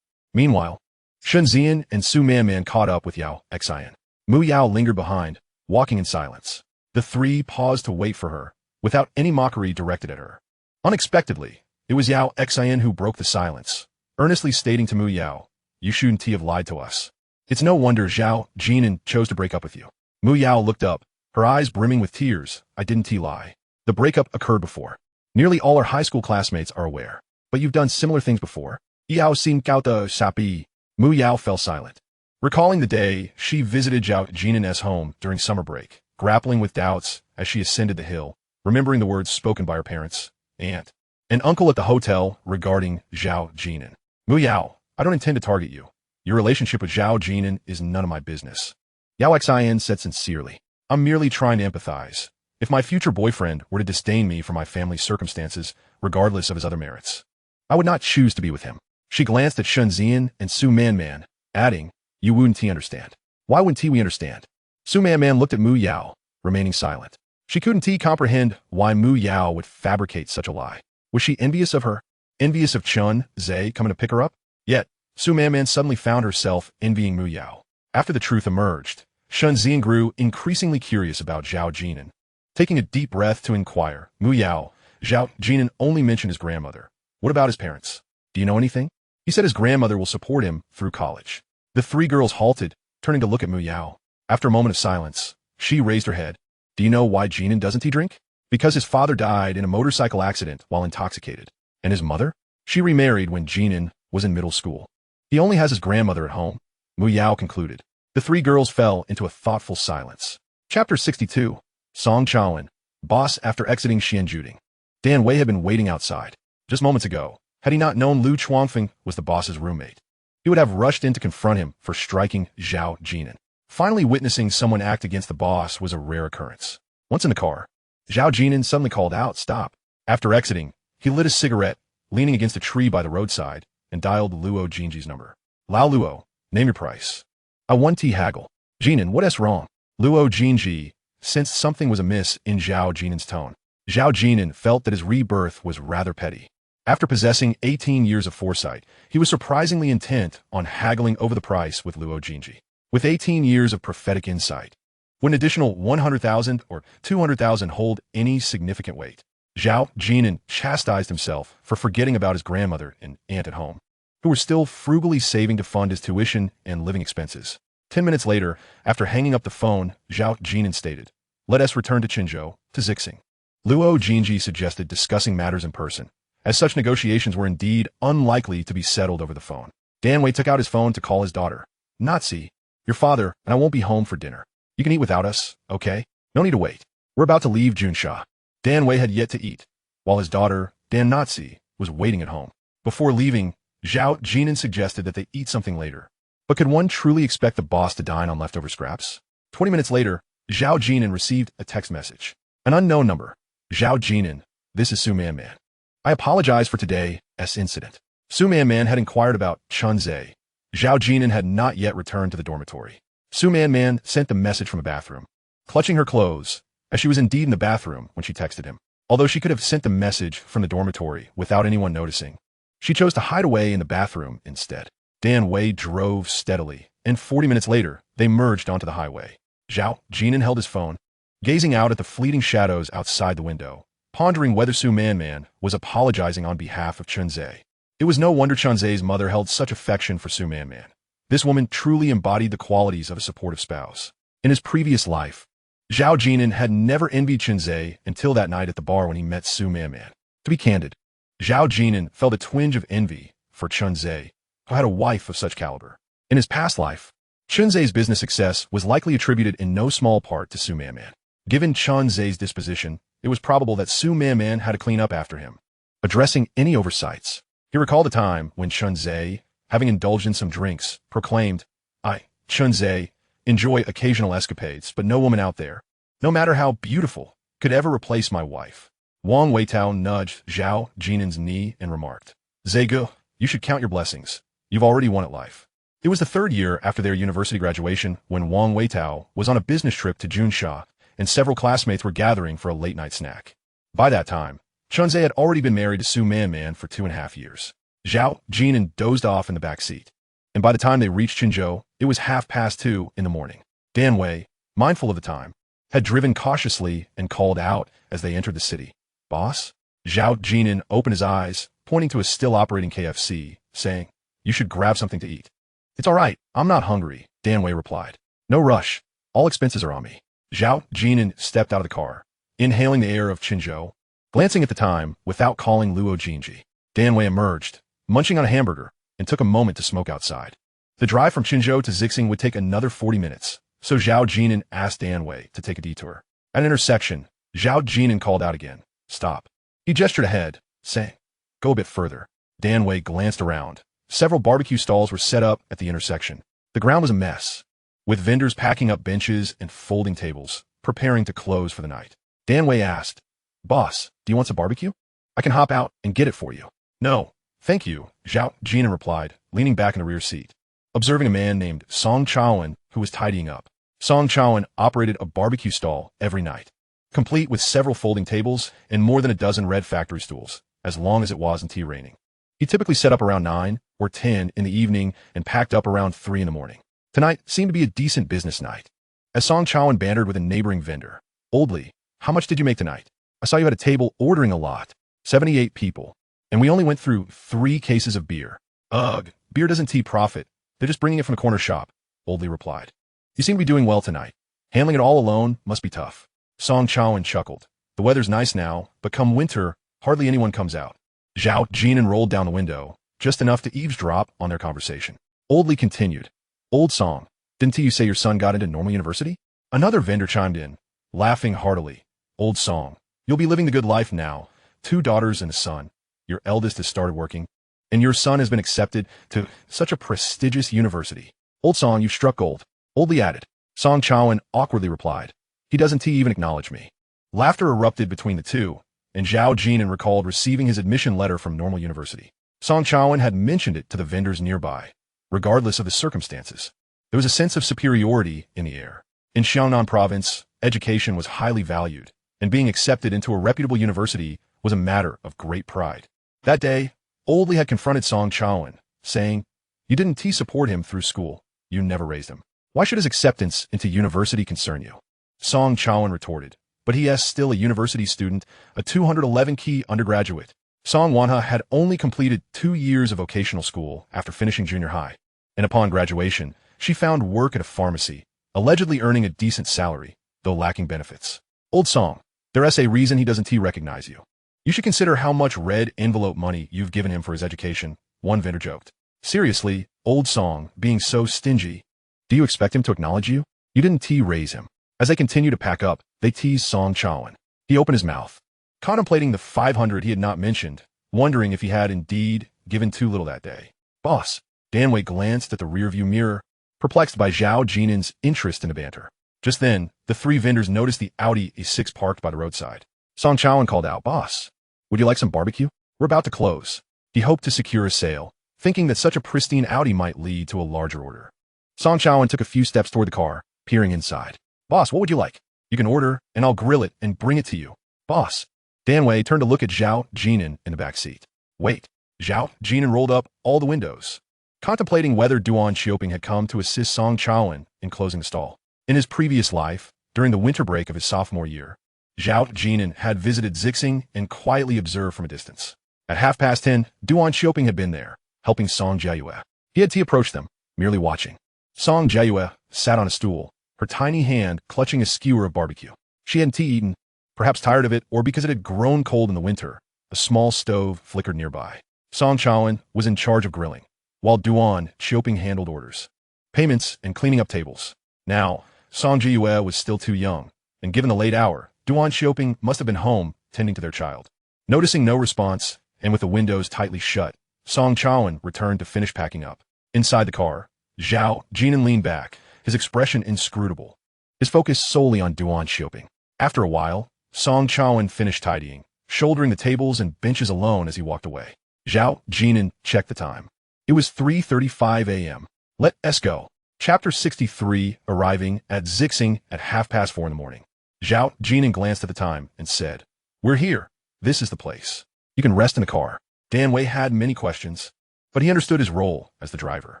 S1: Meanwhile, Shunzian and Su Man caught up with Yao ex-fiancée. Mu Yao lingered behind, walking in silence. The 3 paused to wait for her, without any mockery directed at her. Unexpectedly, it was Yao ex-fiancée who broke the silence, earnestly stating to Mu Yao, you shouldn't have lied to us. It's no wonder Zhao Jin'an chose to break up with you. Mu Yao looked up, her eyes brimming with tears. I didn't lie. The breakup occurred before. Nearly all our high school classmates are aware. But you've done similar things before. Yao seemed cao de sapi. Mu Yao fell silent. Recalling the day she visited Zhao Jin'an's home during summer break, grappling with doubts as she ascended the hill, remembering the words spoken by her parents, aunt, and uncle at the hotel regarding Zhao Jin'an. Mu Yao, I don't intend to target you. Your relationship with Zhao Jin'an is none of my business. Yao Xian said sincerely. I'm merely trying to empathize. If my future boyfriend were to disdain me for my family's circumstances, regardless of his other merits, I would not choose to be with him. She glanced at Shunzian and Su Man, adding, you wouldn't understand. Why wouldn't we understand? Su Man looked at Mu Yao, remaining silent. She couldn't comprehend why Mu Yao would fabricate such a lie. Was she envious of her? Envious of Chunzei coming to pick her up? Yet, Su Man suddenly found herself envying Mu Yao. After the truth emerged, Shunzian grew increasingly curious about Zhao Jin'an. Taking a deep breath to inquire, Mu Yao, Zhao Jin'an only mentioned his grandmother. What about his parents? Do you know anything? He said his grandmother will support him through college. The three girls halted, turning to look at Mu Yao. After a moment of silence, she raised her head. Do you know why Jin'an doesn't he drink? Because his father died in a motorcycle accident while intoxicated. And his mother? She remarried when Jin'an was in middle school. He only has his grandmother at home, Mu Yao concluded. The three girls fell into a thoughtful silence. Chapter 62. Song Chaoan, boss after exiting Xianjuding. Dan Wei had been waiting outside. Just moments ago, had he not known Lu Chuanfeng was the boss's roommate, he would have rushed in to confront him for striking Zhao Jin'an. Finally witnessing someone act against the boss was a rare occurrence. Once in the car, Zhao Jin'an suddenly called out, "Stop." After exiting, he lit a cigarette, leaning against a tree by the roadside, and dialed Luo Jinji's number. "Lao Luo, name your price." "I 1T haggle." "Jin'an, what is wrong?" Luo Jinji sensed something was amiss in Zhao Jin'an's tone. Zhao Jin'an felt that his rebirth was rather petty. After possessing 18 years of foresight, he was surprisingly intent on haggling over the price with Luo Jinji. With 18 years of prophetic insight, would an additional 100,000 or 200,000 hold any significant weight? Zhao Jin'an chastised himself for forgetting about his grandmother and aunt at home, who were still frugally saving to fund his tuition and living expenses. 10 minutes later, after hanging up the phone, Zhao Jin'an stated, "Let us return to Qinzhou, to Zixing." Luo Jinji suggested discussing matters in person, as such negotiations were indeed unlikely to be settled over the phone. Dan Wei took out his phone to call his daughter. "Nazi, your father and I won't be home for dinner. You can eat without us, okay? No need to wait. We're about to leave Junsha." Dan Wei had yet to eat, while his daughter, Dan Nazi, was waiting at home. Before leaving, Zhao Jin'an suggested that they eat something later. But could one truly expect the boss to dine on leftover scraps? 20 minutes later, Zhao Jin'an received a text message. An unknown number. "Zhao Jin'an, this is Su Man Man. I apologize for today's incident." Su Man Man had inquired about Chunze. Zhao Jin'an had not yet returned to the dormitory. Su Man Man sent the message from the bathroom, clutching her clothes, as she was indeed in the bathroom when she texted him. Although she could have sent the message from the dormitory without anyone noticing, she chose to hide away in the bathroom instead. Dan Wei drove steadily, and 40 minutes later, they merged onto the highway. Zhao Jin'an held his phone, gazing out at the fleeting shadows outside the window, pondering whether Su Man Man was apologizing on behalf of Chunze. It was no wonder Chunze's mother held such affection for Su Man Man. This woman truly embodied the qualities of a supportive spouse. In his previous life, Zhao Jin'an had never envied Chunze until that night at the bar when he met Su Man Man. To be candid, Zhao Jin'an felt a twinge of envy for Chunze, who had a wife of such caliber. In his past life, Chunze's business success was likely attributed in no small part to Su Man Man. Given Chunze's disposition, it was probable that Su Man Man had to clean up after him. Addressing any oversights, he recalled a time when Chunze, having indulged in some drinks, proclaimed, "I, Chunze, enjoy occasional escapades, but no woman out there, no matter how beautiful, could ever replace my wife." Wang Weitao nudged Zhao Jin'an's knee and remarked, "Zegu, you should count your blessings. You've already won at life." It was the third year after their university graduation when Wang Weitao was on a business trip to Junsha, and several classmates were gathering for a late-night snack. By that time, Chunze had already been married to Su Man Man for 2.5 years. Zhao Jin'an dozed off in the back seat, and by the time they reached Qinzhou, it was 2:30 in the morning. Dan Wei, mindful of the time, had driven cautiously and called out as they entered the city, "Boss?" Zhao Jin'an opened his eyes, pointing to a still-operating KFC, saying, "You should grab something to eat." "It's all right, I'm not hungry," Dan Wei replied. "No rush, all expenses are on me." Zhao Jin'an stepped out of the car, inhaling the air of Qinzhou, glancing at the time without calling Luo Jinji. Dan Wei emerged, munching on a hamburger, and took a moment to smoke outside. The drive from Qinzhou to Zixing would take another 40 minutes, so Zhao Jin'an asked Dan Wei to take a detour. At an intersection, Zhao Jin'an called out again, "Stop." He gestured ahead, saying, "Go a bit further." Dan Wei glanced around. Several barbecue stalls were set up at the intersection. The ground was a mess, with vendors packing up benches and folding tables, preparing to close for the night. Dan Wei asked, "Boss, do you want some barbecue? I can hop out and get it for you." "No, thank you," Zhao Jin'an replied, leaning back in the rear seat, observing a man named Song Chaoan who was tidying up. Song Chaoan operated a barbecue stall every night, complete with several folding tables and more than a dozen red factory stools, as long as it wasn't raining. He typically set up around 9 or 10 in the evening and packed up around 3 in the morning. Tonight seemed to be a decent business night. as Song Chaoan bantered with a neighboring vendor. Old Lee, how much did you make tonight? I saw you at a table ordering a lot. 78 people. And we only went through 3 cases of beer. Ugh, beer doesn't tea profit. They're just bringing it from the corner shop, Old Lee replied. You seem to be doing well tonight. Handling it all alone must be tough. Song Chaoan chuckled. The weather's nice now, but come winter, hardly anyone comes out. Zhao Jin'an rolled down the window, just enough to eavesdrop on their conversation. Old Lee continued. Old Song, didn't you say your son got into normal university? Another vendor chimed in, laughing heartily. Old Song, you'll be living the good life now. 2 daughters and a son. Your eldest has started working, and your son has been accepted to such a prestigious university. Old Song, you've struck gold. Old Lee added. Song Chaoan awkwardly replied. He doesn't even acknowledge me. Laughter erupted between the two, and Zhao Jin'an recalled receiving his admission letter from normal university. Song Chaoan had mentioned it to the vendors nearby, regardless of the circumstances. There was a sense of superiority in the air. In Xiangnan province, education was highly valued, and being accepted into a reputable university was a matter of great pride. That day, Old Lee had confronted Song Chaoan, saying, You didn't support him through school. You never raised him. Why should his acceptance into university concern you? Song Chaoan retorted, but he is still a university student, a 211 undergraduate. Song Wanha had only completed 2 years of vocational school after finishing junior high, and upon graduation, she found work at a pharmacy, allegedly earning a decent salary, though lacking benefits. Old Song, there's a reason he doesn't recognize you. You should consider how much red envelope money you've given him for his education, one vendor joked. Seriously, Old Song, being so stingy, do you expect him to acknowledge you? You didn't raise him. As they continued to pack up, they teased Song Chaoan. He opened his mouth, contemplating the 500 he had not mentioned, wondering if he had indeed given too little that day. Boss, Danwei glanced at the rearview mirror, perplexed by Zhao Jin'an's interest in the banter. Just then, the 3 vendors noticed the Audi A6 parked by the roadside. Song Chaoan called out, Boss, would you like some barbecue? We're about to close. He hoped to secure a sale, thinking that such a pristine Audi might lead to a larger order. Song Chaoan took a few steps toward the car, peering inside. Boss, what would you like? You can order, and I'll grill it and bring it to you. Boss. Danwei turned to look at Zhao Jin'an in the back seat. Wait. Zhao Jin'an rolled up all the windows, contemplating whether Duan Xiaoping had come to assist Song Chaoan in closing the stall. In his previous life, during the winter break of his sophomore year, Zhao Jin'an had visited Zixing and quietly observed from a distance. At 10:30, Duan Xiaoping had been there, helping Song Jiayue. He had approached them, merely watching. Song Jiayue sat on a stool, her tiny hand clutching a skewer of barbecue. She hadn't eaten, perhaps tired of it or because it had grown cold in the winter. A small stove flickered nearby. Song Chaoan was in charge of grilling, while Duan Xiaoping handled orders, payments, and cleaning up tables. Now, Song Jiayue was still too young, and given the late hour, Duan Xiaoping must have been home tending to their child. Noticing no response, and with the windows tightly shut, Song Chaoan returned to finish packing up. Inside the car, Zhao Jin'an leaned back, his expression inscrutable, his focus solely on Duan Xiaoping. After a while, Song Chaoan finished tidying, shouldering the tables and benches alone as he walked away. Zhao Jin'an checked the time. It was 3:35 a.m. Let's go. Chapter 63, arriving at Zixing at 4:30 in the morning. Zhao Jin'an glanced at the time and said, We're here. This is the place. You can rest in the car. Danwei had many questions, but he understood his role as the driver.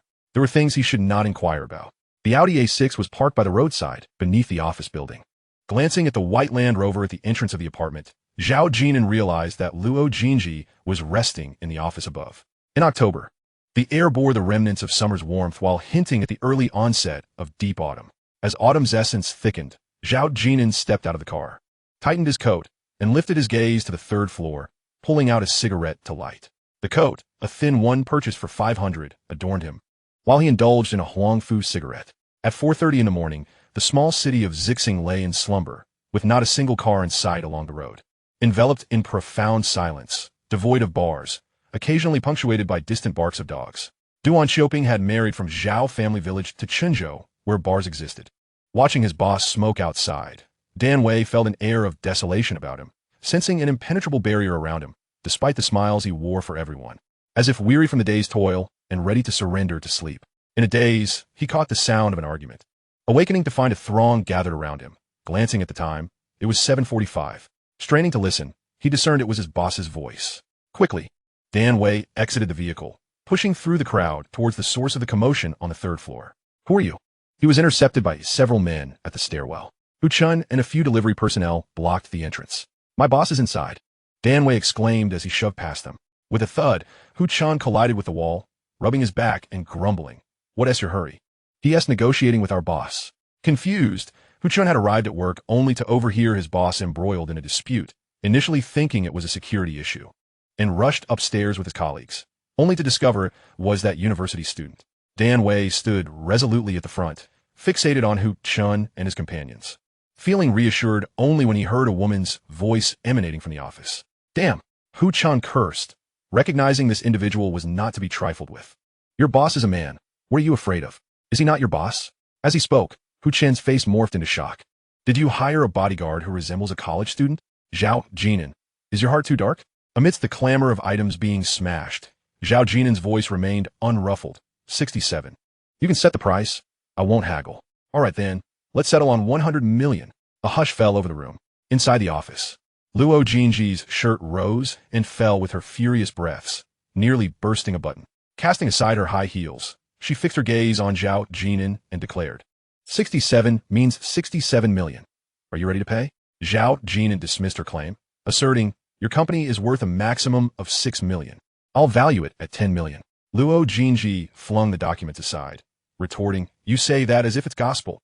S1: There were things he should not inquire about. The Audi A6 was parked by the roadside, beneath the office building. Glancing at the white Land Rover at the entrance of the apartment, Zhao Jin'an realized that Luo Jinji was resting in the office above. In October, the air bore the remnants of summer's warmth while hinting at the early onset of deep autumn. As autumn's essence thickened, Zhao Jin'an stepped out of the car, tightened his coat, and lifted his gaze to the 3rd floor, pulling out a cigarette to light. The coat, a thin one purchased for 500, adorned him, while he indulged in a Huangfu cigarette. At 4:30 in the morning, the small city of Zixing lay in slumber, with not a single car in sight along the road. Enveloped in profound silence, devoid of bars, occasionally punctuated by distant barks of dogs. Duan Xiaoping had married from Zhao family village to Chenzhou, where bars existed. Watching his boss smoke outside, Danwei felt an air of desolation about him, sensing an impenetrable barrier around him, despite the smiles he wore for everyone. As if weary from the day's toil and ready to surrender to sleep. In a daze, he caught the sound of an argument, awakening to find a throng gathered around him. Glancing at the time, it was 7:45. Straining to listen, he discerned it was his boss's voice. Quickly, Danwei exited the vehicle, pushing through the crowd towards the source of the commotion on the 3rd floor. Who are you? He was intercepted by several men at the stairwell. Hu Chun and a few delivery personnel blocked the entrance. "My boss is inside," Dan Wei exclaimed as he shoved past them. With a thud, Hu Chun collided with the wall, rubbing his back and grumbling. "What's your hurry?" He asked, negotiating with our boss. Confused, Hu Chun had arrived at work only to overhear his boss embroiled in a dispute, initially thinking it was a security issue, and rushed upstairs with his colleagues, only to discover it was that university student. Dan Wei stood resolutely at the front, fixated on Hu Chun and his companions, feeling reassured only when he heard a woman's voice emanating from the office. "Damn!" Hu Chun cursed, recognizing this individual was not to be trifled with. "Your boss is a man. What are you afraid of? Is he not your boss?" As he spoke, Hu Chen's face morphed into shock. "Did you hire a bodyguard who resembles a college student? Zhao Jin'an, is your heart too dark?" Amidst the clamor of items being smashed, Zhao Jin'an's voice remained unruffled. 67. "You can set the price. I won't haggle." "All right then, let's settle on 100 million. A hush fell over the room. Inside the office, Luo Jinji's shirt rose and fell with her furious breaths, nearly bursting a button. Casting aside her high heels, she fixed her gaze on Zhao Jin'an and declared, 67 means 67 million. Are you ready to pay?" Zhao Jin'an dismissed her claim, asserting, "Your company is worth a maximum of 6 million. I'll value it at 10 million. Luo Jinji flung the documents aside, retorting, "You say that as if it's gospel."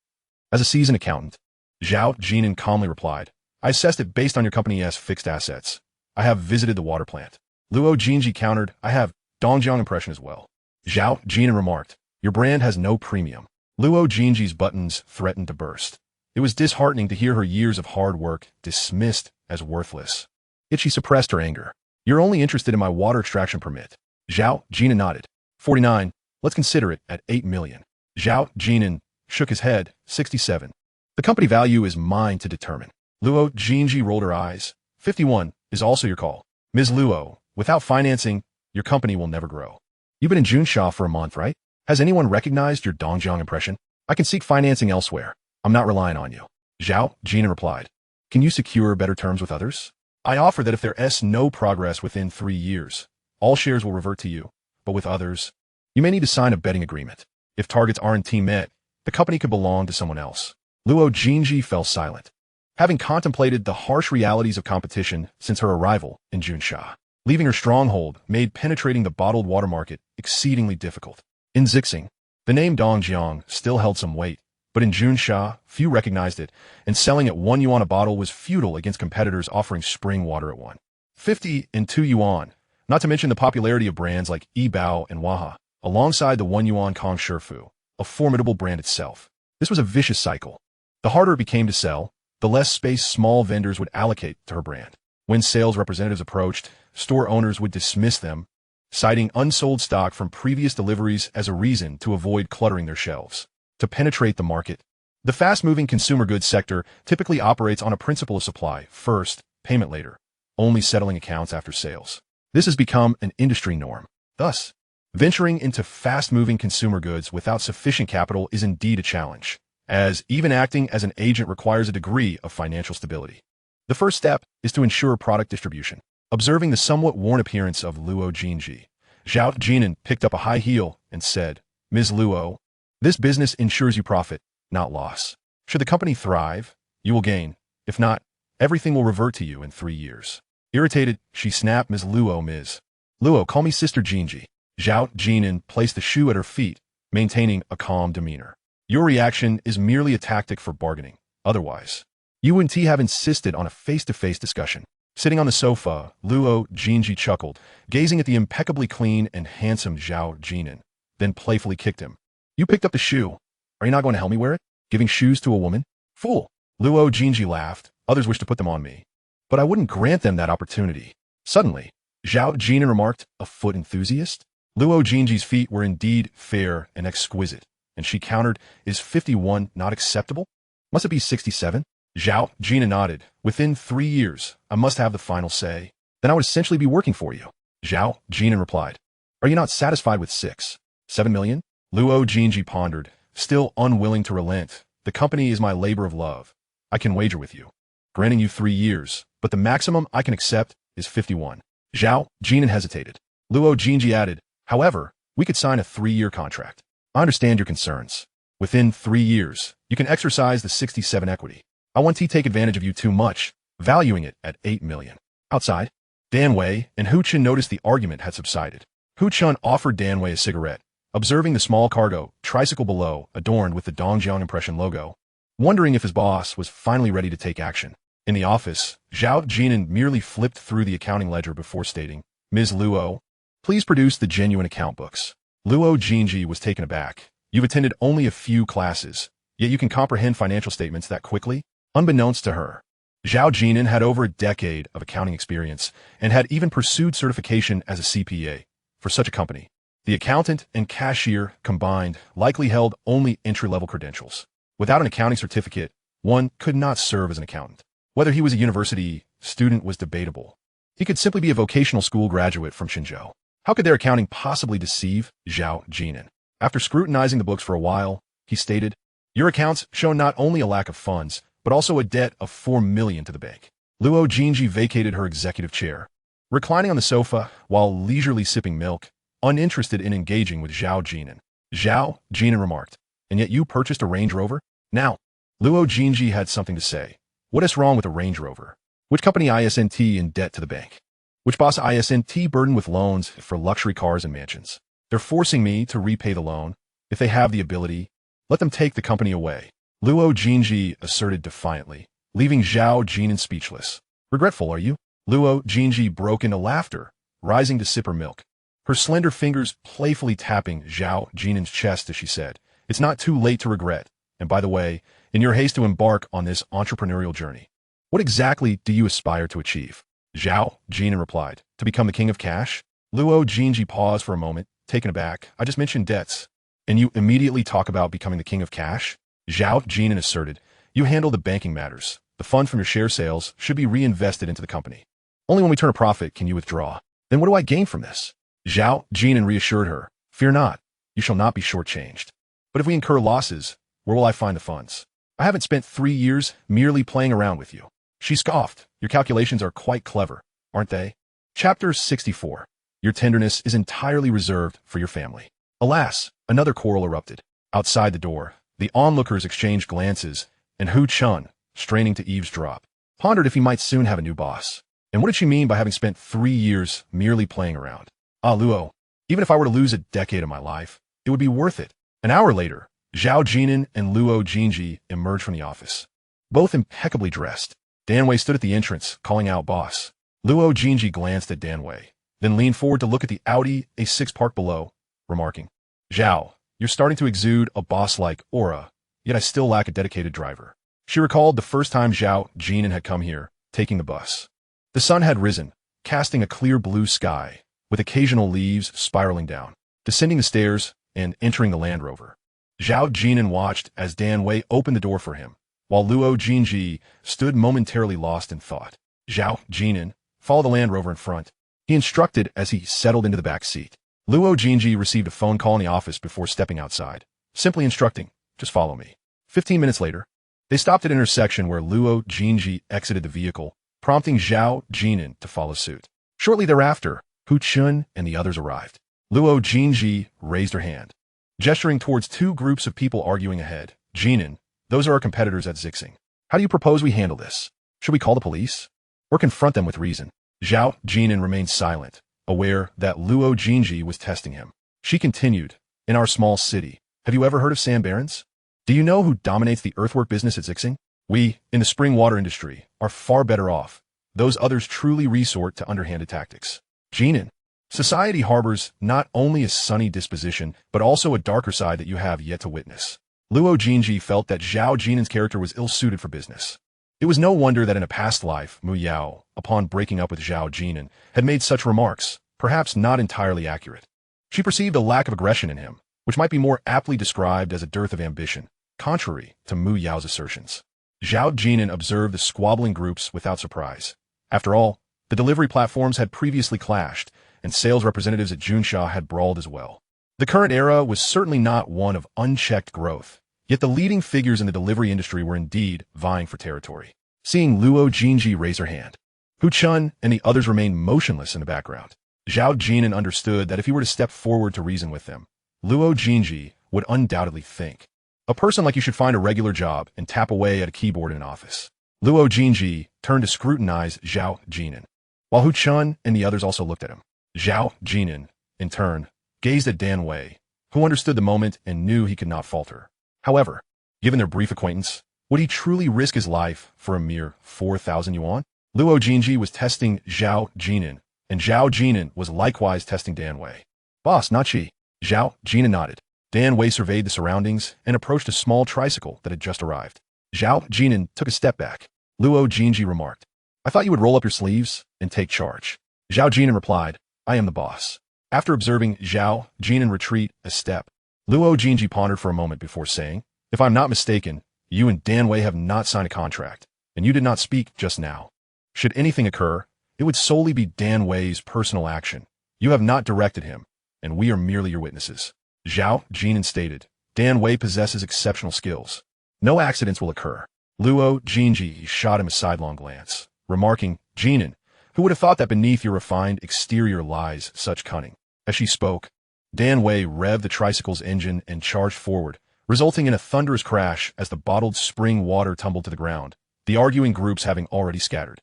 S1: As a seasoned accountant, Zhao Jin'an calmly replied, "I assessed it based on your company's fixed assets. I have visited the water plant." Luo Jinji countered, "I have Dongjiang impression as well." Zhao Jin'an remarked, "Your brand has no premium." Luo Jinji's buttons threatened to burst. It was disheartening to hear her years of hard work dismissed as worthless. Yet she suppressed her anger. "You're only interested in my water extraction permit." Zhao Jin'an nodded. 49. "Let's consider it at 8 million. Zhao Jin'an shook his head. 67. "The company value is mine to determine." Luo Jinji rolled her eyes. 51 is also your call. Ms. Luo, without financing, your company will never grow. You've been in Junsha for a month, right? Has anyone recognized your Dongjiang impression? I can seek financing elsewhere. I'm not relying on you. Zhao Jin'an replied. Can you secure better terms with others? I offer that if there's no progress within 3 years, all shares will revert to you. But with others, you may need to sign a betting agreement. If targets aren't met, the company could belong to someone else. Luo Jinji fell silent, having contemplated the harsh realities of competition since her arrival in Junsha. Leaving her stronghold made penetrating the bottled water market exceedingly difficult. In Zixing, the name Dongjiang still held some weight, but in Junsha, few recognized it, and selling at 1 yuan a bottle was futile against competitors offering spring water at 1.50 and 2 yuan, not to mention the popularity of brands like Yibao and Waha, alongside the 1 yuan Kong Shifu, a formidable brand itself. This was a vicious cycle. The harder it became to sell, the less space small vendors would allocate to her brand. When sales representatives approached, store owners would dismiss them, citing unsold stock from previous deliveries as a reason to avoid cluttering their shelves. To penetrate the market, the fast-moving consumer goods sector typically operates on a principle of supply first, payment later, only settling accounts after sales. This has become an industry norm. Thus, venturing into fast-moving consumer goods without sufficient capital is indeed a challenge, as even acting as an agent requires a degree of financial stability. The first step is to ensure product distribution. Observing the somewhat worn appearance of Luo Jinji, Zhao Jin'an picked up a high heel and said, Ms. Luo, this business ensures you profit, not loss. Should the company thrive, you will gain. If not, everything will revert to you in 3 years. Irritated, she snapped, Ms. Luo, call me Sister Jinji. Zhao Jin'an placed the shoe at her feet, maintaining a calm demeanor. Your reaction is merely a tactic for bargaining. Otherwise, you wouldn't have insisted on a face-to-face discussion. Sitting on the sofa, Luo Jinji chuckled, gazing at the impeccably clean and handsome Zhao Jin'an, then playfully kicked him. You picked up the shoe. Are you not going to help me wear it? Giving shoes to a woman? Fool! Luo Jinji laughed. Others wish to put them on me, but I wouldn't grant them that opportunity. Suddenly, Zhao Jin'an remarked, a foot enthusiast? Luo Jinji's feet were indeed fair and exquisite, and she countered, is 51 not acceptable? Must it be 67? Zhao Jin'an nodded. Within 3 years, I must have the final say. Then I would essentially be working for you. Zhao Jin'an replied. Are you not satisfied with 7 million? Luo Jinji pondered, still unwilling to relent. The company is my labor of love. I can wager with you. Granting you 3 years, but the maximum I can accept is 51. Zhao Jin'an hesitated. Luo Jinji added, however, we could sign a 3-year contract. I understand your concerns. Within 3 years, you can exercise the 67 equity. I want to take advantage of you too much, valuing it at 8 million. Outside, Dan Wei and Hu Chun noticed the argument had subsided. Hu Chun offered Dan Wei a cigarette, observing the small cargo tricycle below adorned with the Dongjiang Impression logo, wondering if his boss was finally ready to take action. In the office, Zhao Jin'an merely flipped through the accounting ledger before stating, "Ms. Luo, please produce the genuine account books." Luo Jinji was taken aback. "You've attended only a few classes, yet you can comprehend financial statements that quickly?" Unbeknownst to her, Zhao Jin'an had over a decade of accounting experience and had even pursued certification as a CPA for such a company. The accountant and cashier combined likely held only entry-level credentials. Without an accounting certificate, one could not serve as an accountant. Whether he was a university student was debatable. He could simply be a vocational school graduate from Shenzhou. How could their accounting possibly deceive Zhao Jin'an? After scrutinizing the books for a while, he stated, "Your accounts show not only a lack of funds, but also a debt of 4 million to the bank." Luo Jinji vacated her executive chair, reclining on the sofa while leisurely sipping milk, uninterested in engaging with Zhao Jin'an. Zhao Jin'an remarked, "And yet you purchased a Range Rover?" Now, Luo Jinji had something to say. "What is wrong with a Range Rover? Which company isn't in debt to the bank? Which boss isn't burdened with loans for luxury cars and mansions? They're forcing me to repay the loan. If they have the ability, let them take the company away." Luo Jinji asserted defiantly, leaving Zhao Jin'an speechless. "Regretful, are you?" Luo Jinji broke into laughter, rising to sip her milk, her slender fingers playfully tapping Zhao Jin'an's chest as she said, "It's not too late to regret. And by the way, in your haste to embark on this entrepreneurial journey, what exactly do you aspire to achieve?" Zhao Jin'an replied, "To become the king of cash." Luo Jinji paused for a moment, taken aback. "I just mentioned debts, and you immediately talk about becoming the king of cash?" Zhao Jin'an asserted, "You handle the banking matters. The funds from your share sales should be reinvested into the company. Only when we turn a profit can you withdraw. Then what do I gain from this?" Zhao Jin'an reassured her, "Fear not, you shall not be shortchanged. But if we incur losses, where will I find the funds? I haven't spent 3 years merely playing around with you." She scoffed. "Your calculations are quite clever, aren't they?" Chapter 64. Your tenderness is entirely reserved for your family. Alas, another quarrel erupted. Outside the door, the onlookers exchanged glances, and Hu Chun, straining to eavesdrop, pondered if he might soon have a new boss. And what did she mean by having spent 3 years merely playing around? "Ah, Luo, even if I were to lose a decade of my life, it would be worth it." An hour later, Zhao Jin'an and Luo Jinji emerged from the office, both impeccably dressed. Dan Wei stood at the entrance, calling out, "Boss." Luo Jinji glanced at Dan Wei, then leaned forward to look at the Audi A6 parked below, remarking, "Zhao, you're starting to exude a boss-like aura, yet I still lack a dedicated driver." She recalled the first time Zhao Jin'an had come here, taking the bus. The sun had risen, casting a clear blue sky, with occasional leaves spiraling down. Descending the stairs and entering the Land Rover, Zhao Jin'an watched as Dan Wei opened the door for him, while Luo Jinji stood momentarily lost in thought. "Zhao Jin'an, follow the Land Rover in front," he instructed as he settled into the back seat. Luo Jinji received a phone call in the office before stepping outside, simply instructing, "Just follow me." 15 minutes later, they stopped at an intersection where Luo Jinji exited the vehicle, prompting Zhao Jin'an to follow suit. Shortly thereafter, Hu Chun and the others arrived. Luo Jinji raised her hand, gesturing towards 2 groups of people arguing ahead. "Jin'an, those are our competitors at Zixing. How do you propose we handle this? Should we call the police? Or confront them with reason?" Zhao Jin'an remained silent, aware that Luo Jinji was testing him. She continued, "In our small city, have you ever heard of Sam Barons? Do you know who dominates the earthwork business at Zixing? We, in the spring water industry, are far better off. Those others truly resort to underhanded tactics." "Jin'an, society harbors not only a sunny disposition, but also a darker side that you have yet to witness." Luo Jinji felt that Zhao Jin'an's character was ill-suited for business. It was no wonder that in a past life, Mu Yao, upon breaking up with Zhao Jin'an, had made such remarks, perhaps not entirely accurate. She perceived a lack of aggression in him, which might be more aptly described as a dearth of ambition, contrary to Mu Yao's assertions. Zhao Jin'an observed the squabbling groups without surprise. After all, the delivery platforms had previously clashed, and sales representatives at Junsha had brawled as well. The current era was certainly not one of unchecked growth, yet the leading figures in the delivery industry were indeed vying for territory. Seeing Luo Jinji raise her hand, Hu Chun and the others remained motionless in the background. Zhao Jin'an understood that if he were to step forward to reason with them, Luo Jinji would undoubtedly think, A person like you should find a regular job and tap away at a keyboard in an office. Luo Jinji turned to scrutinize Zhao Jin'an, while Hu Chun and the others also looked at him. Zhao Jin'an, in turn, gazed at Dan Wei, who understood the moment and knew he could not falter. However, given their brief acquaintance, would he truly risk his life for a mere 4,000 yuan? Luo Jinji was testing Zhao Jin'an, and Zhao Jin'an was likewise testing Dan Wei. Boss, not she. Zhao Jin'an nodded. Dan Wei surveyed the surroundings and approached a small tricycle that had just arrived. Zhao Jin'an took a step back. Luo Jinji remarked, I thought you would roll up your sleeves and take charge. Zhao Jin'an replied, I am the boss. After observing Zhao Jin'an retreat a step, Luo Jinji pondered for a moment before saying, If I'm not mistaken, you and Dan Wei have not signed a contract, and you did not speak just now. Should anything occur, it would solely be Dan Wei's personal action. You have not directed him, and we are merely your witnesses. Zhao Jin'an stated, Dan Wei possesses exceptional skills. No accidents will occur. Luo Jinji shot him a sidelong glance, remarking, Jin'an, who would have thought that beneath your refined exterior lies such cunning? As she spoke, Dan Wei revved the tricycle's engine and charged forward, resulting in a thunderous crash as the bottled spring water tumbled to the ground, the arguing groups having already scattered.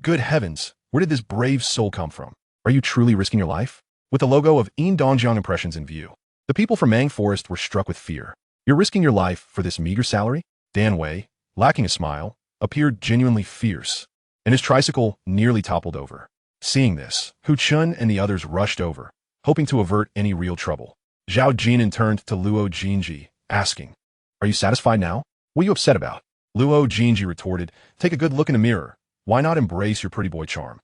S1: Good heavens, where did this brave soul come from? Are you truly risking your life? With the logo of Yin Dongjiang Impressions in view, the people from Mang Forest were struck with fear. You're risking your life for this meager salary? Dan Wei, lacking a smile, appeared genuinely fierce, and his tricycle nearly toppled over. Seeing this, Hu Chun and the others rushed over, hoping to avert any real trouble. Zhao Jin'an turned to Luo Jinji, asking, Are you satisfied now? What are you upset about? Luo Jinji retorted, Take a good look in the mirror. Why not embrace your pretty boy charm?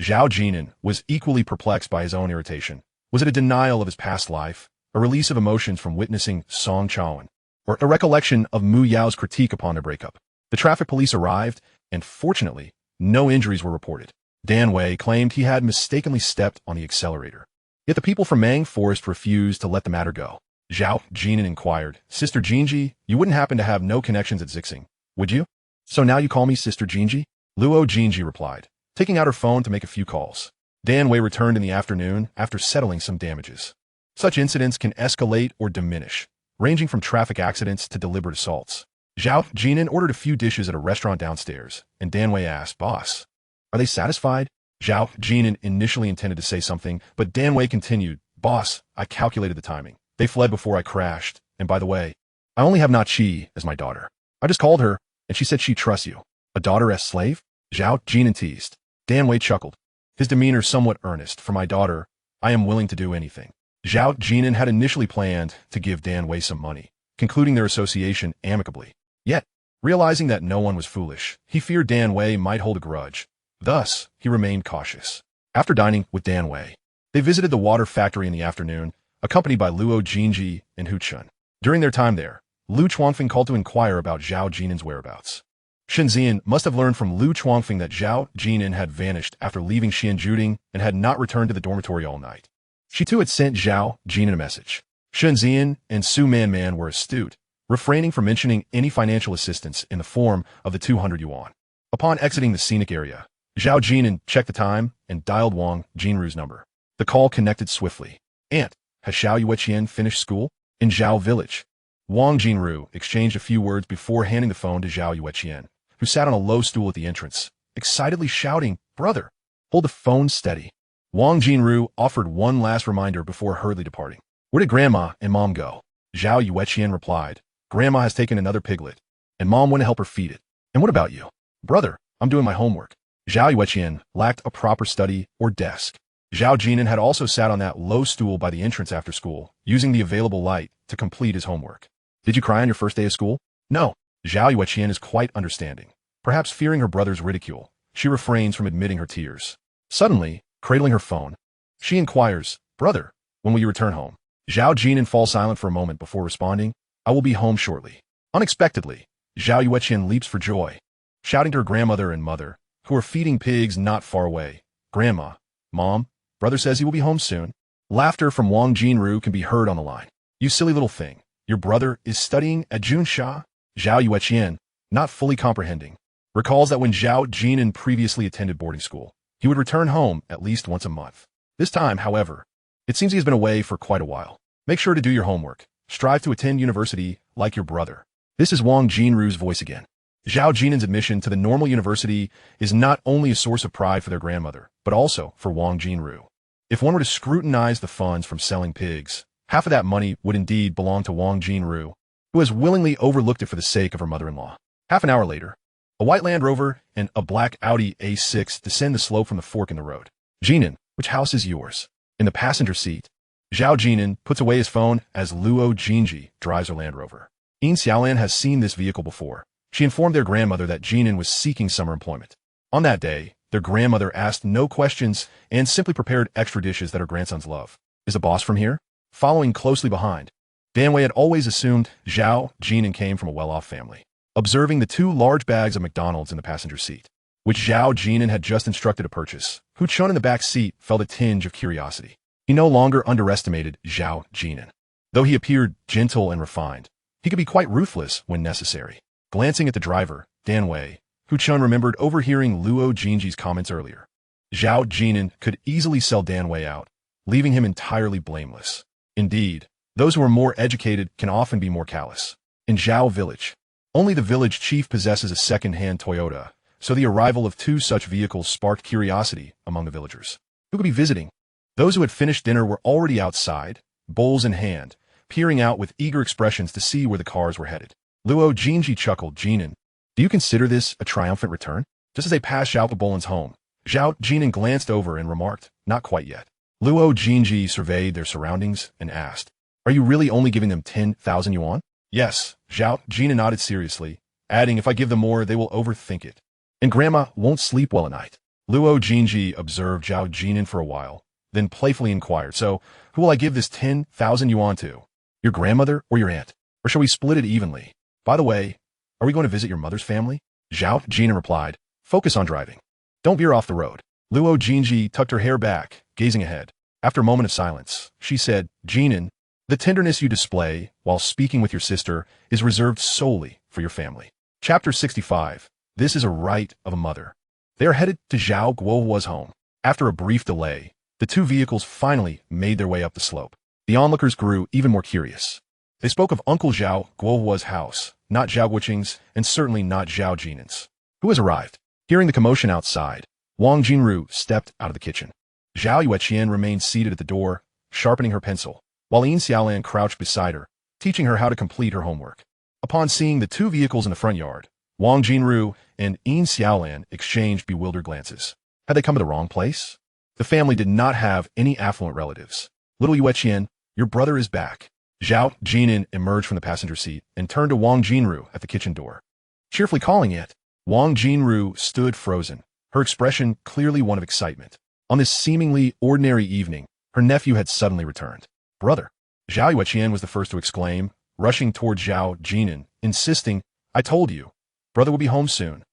S1: Zhao Jin'an was equally perplexed by his own irritation. Was it a denial of his past life, a release of emotions from witnessing Song Chaoan, or a recollection of Mu Yao's critique upon their breakup? The traffic police arrived, and fortunately, no injuries were reported. Dan Wei claimed he had mistakenly stepped on the accelerator. Yet the people from Mang Forest refused to let the matter go. Zhao Jin'an inquired, Sister Jinji, you wouldn't happen to have no connections at Zixing, would you? So now you call me Sister Jinji? Luo Jinji replied, taking out her phone to make a few calls. Dan Wei returned in the afternoon after settling some damages. Such incidents can escalate or diminish, ranging from traffic accidents to deliberate assaults. Zhao Jin'an ordered a few dishes at a restaurant downstairs, and Dan Wei asked, Boss, are they satisfied? Zhao Jin'an initially intended to say something, but Dan Wei continued, Boss, I calculated the timing. They fled before I crashed, and by the way, I only have Nachi as my daughter. I just called her, and she said she trusts you. A daughter as slave? Zhao Jin'an teased. Dan Wei chuckled, his demeanor somewhat earnest. For my daughter, I am willing to do anything. Zhao Jin'an had initially planned to give Dan Wei some money, concluding their association amicably. Yet, realizing that no one was foolish, he feared Dan Wei might hold a grudge. Thus, he remained cautious. After dining with Dan Wei, they visited the water factory in the afternoon, accompanied by Luo Jinji and Hu Chun. During their time there, Lu Chuangfeng called to inquire about Zhao Jin'an's whereabouts. Shenxian must have learned from Lu Chuangfeng that Zhao Jin'an had vanished after leaving Xianjuding and had not returned to the dormitory all night. She too had sent Zhao Jin'an a message. Shenxian and Su Man were astute, refraining from mentioning any financial assistance in the form of the 200 yuan. Upon exiting the scenic area, Zhao Jin'an checked the time and dialed Wang Jinru's number. The call connected swiftly. Aunt, has Xiao Yueqian finished school? In Zhao Village. Wang Jinru exchanged a few words before handing the phone to Zhao Yueqian, who sat on a low stool at the entrance, excitedly shouting, Brother, hold the phone steady. Wang Jinru offered one last reminder before hurriedly departing. Where did Grandma and Mom go? Zhao Yueqian replied, Grandma has taken another piglet, and Mom went to help her feed it. And what about you? Brother, I'm doing my homework. Zhao Yueqian lacked a proper study or desk. Zhao Jin'an had also sat on that low stool by the entrance after school, using the available light to complete his homework. Did you cry on your first day of school? No. Zhao Yueqian is quite understanding. Perhaps fearing her brother's ridicule, she refrains from admitting her tears. Suddenly, cradling her phone, she inquires, Brother, when will you return home? Zhao Jin'an falls silent for a moment before responding, I will be home shortly. Unexpectedly, Zhao Yueqian leaps for joy, shouting to her grandmother and mother, who are feeding pigs not far away, Grandma, Mom, Brother says he will be home soon. Laughter from Wang Jinru can be heard on the line. You silly little thing. Your brother is studying at Junsha? Zhao Yueqian, not fully comprehending, recalls that when Zhao Jin'an previously attended boarding school, he would return home at least once a month. This time, however, it seems he has been away for quite a while. Make sure to do your homework. Strive to attend university like your brother. This is Wang Jinru's voice again. Zhao Jin'an's admission to the normal university is not only a source of pride for their grandmother, but also for Wang Jinru. If one were to scrutinize the funds from selling pigs, half of that money would indeed belong to Wang Jinru, who has willingly overlooked it for the sake of her mother-in-law. Half an hour later, a white Land Rover and a black Audi A6 descend the slope from the fork in the road. Jin'an, which house is yours? In the passenger seat, Zhao Jin'an puts away his phone as Luo Jinji drives her Land Rover. Yin Xiaolan has seen this vehicle before. She informed their grandmother that Jin'an was seeking summer employment. On that day, their grandmother asked no questions and simply prepared extra dishes that her grandsons love. Is the boss from here? Following closely behind, Dan Wei had always assumed Zhao Jin'an came from a well-off family. Observing the 2 large bags of McDonald's in the passenger seat, which Zhao Jin'an had just instructed to purchase, Hu Chun in the back seat felt a tinge of curiosity. He no longer underestimated Zhao Jin'an. Though he appeared gentle and refined, he could be quite ruthless when necessary. Glancing at the driver, Dan Wei, Hu Chun remembered overhearing Luo Jinji's comments earlier. Zhao Jin'an could easily sell Dan Wei out, leaving him entirely blameless. Indeed, those who are more educated can often be more callous. In Zhao Village, only the village chief possesses a second-hand Toyota, so the arrival of 2 such vehicles sparked curiosity among the villagers. Who could be visiting? Those who had finished dinner were already outside, bowls in hand, peering out with eager expressions to see where the cars were headed. Luo Jinji chuckled. Jin'an, do you consider this a triumphant return? Just as they passed Zhao Bolan's home, Zhao Jin'an glanced over and remarked, not quite yet. Luo Jinji surveyed their surroundings and asked, are you really only giving them 10,000 yuan? Yes, Zhao Jin'an nodded seriously, adding, if I give them more, they will overthink it. And grandma won't sleep well at night. Luo Jinji observed Zhao Jin'an for a while, then playfully inquired, so who will I give this 10,000 yuan to? Your grandmother or your aunt? Or shall we split it evenly? By the way, are we going to visit your mother's family? Zhao Jin'an replied, focus on driving. Don't veer off the road. Luo Jinji tucked her hair back, gazing ahead. After a moment of silence, she said, Jin'an, the tenderness you display while speaking with your sister is reserved solely for your family. Chapter 65. This is a right of a mother. They are headed to Zhao Guohua's home. After a brief delay, the 2 vehicles finally made their way up the slope. The onlookers grew even more curious. They spoke of Uncle Zhao Guohua's house, not Zhao Guoqing's, and certainly not Zhao Jin'an's. Who has arrived? Hearing the commotion outside, Wang Jinru stepped out of the kitchen. Zhao Yueqian remained seated at the door, sharpening her pencil, while Yin Xiaolan crouched beside her, teaching her how to complete her homework. Upon seeing the 2 vehicles in the front yard, Wang Jinru and Yin Xiaolan exchanged bewildered glances. Had they come to the wrong place? The family did not have any affluent relatives. Little Yueqian, your brother is back. Zhao Jin'an emerged from the passenger seat and turned to Wang Jinru at the kitchen door. Cheerfully calling it, Wang Jinru stood frozen, her expression clearly one of excitement. On this seemingly ordinary evening, her nephew had suddenly returned. Brother. Zhao Yueqian was the first to exclaim, rushing toward Zhao Jin'an, insisting, I told you, brother will be home soon.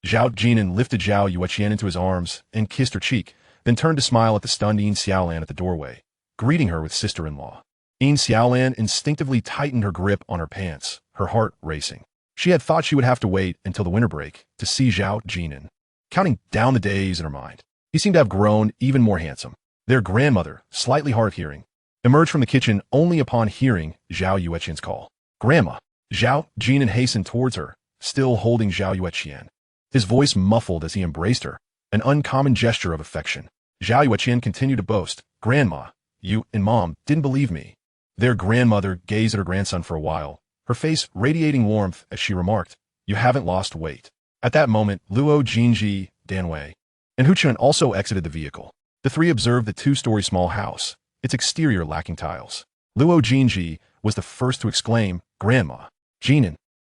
S1: Zhao Jin'an lifted Zhao Yueqian into his arms and kissed her cheek, then turned to smile at the stunned Yin Xiaolan at the doorway, greeting her with sister-in-law. Yin Xiaolan instinctively tightened her grip on her pants, her heart racing. She had thought she would have to wait until the winter break to see Zhao Jin'an. Counting down the days in her mind, he seemed to have grown even more handsome. Their grandmother, slightly hard of hearing, emerged from the kitchen only upon hearing Zhao Yueqian's call. Grandma. Zhao Jin'an hastened towards her, still holding Zhao Yueqian. His voice muffled as he embraced her, an uncommon gesture of affection. Zhao Yueqian continued to boast, Grandma, you and Mom didn't believe me. Their grandmother gazed at her grandson for a while, her face radiating warmth as she remarked, you haven't lost weight. At that moment, Luo Jinji, Dan Wei, and Hu Chun also exited the vehicle. The 3 observed the 2-story small house, its exterior lacking tiles. Luo Jinji was the first to exclaim, Grandma. Jin'an.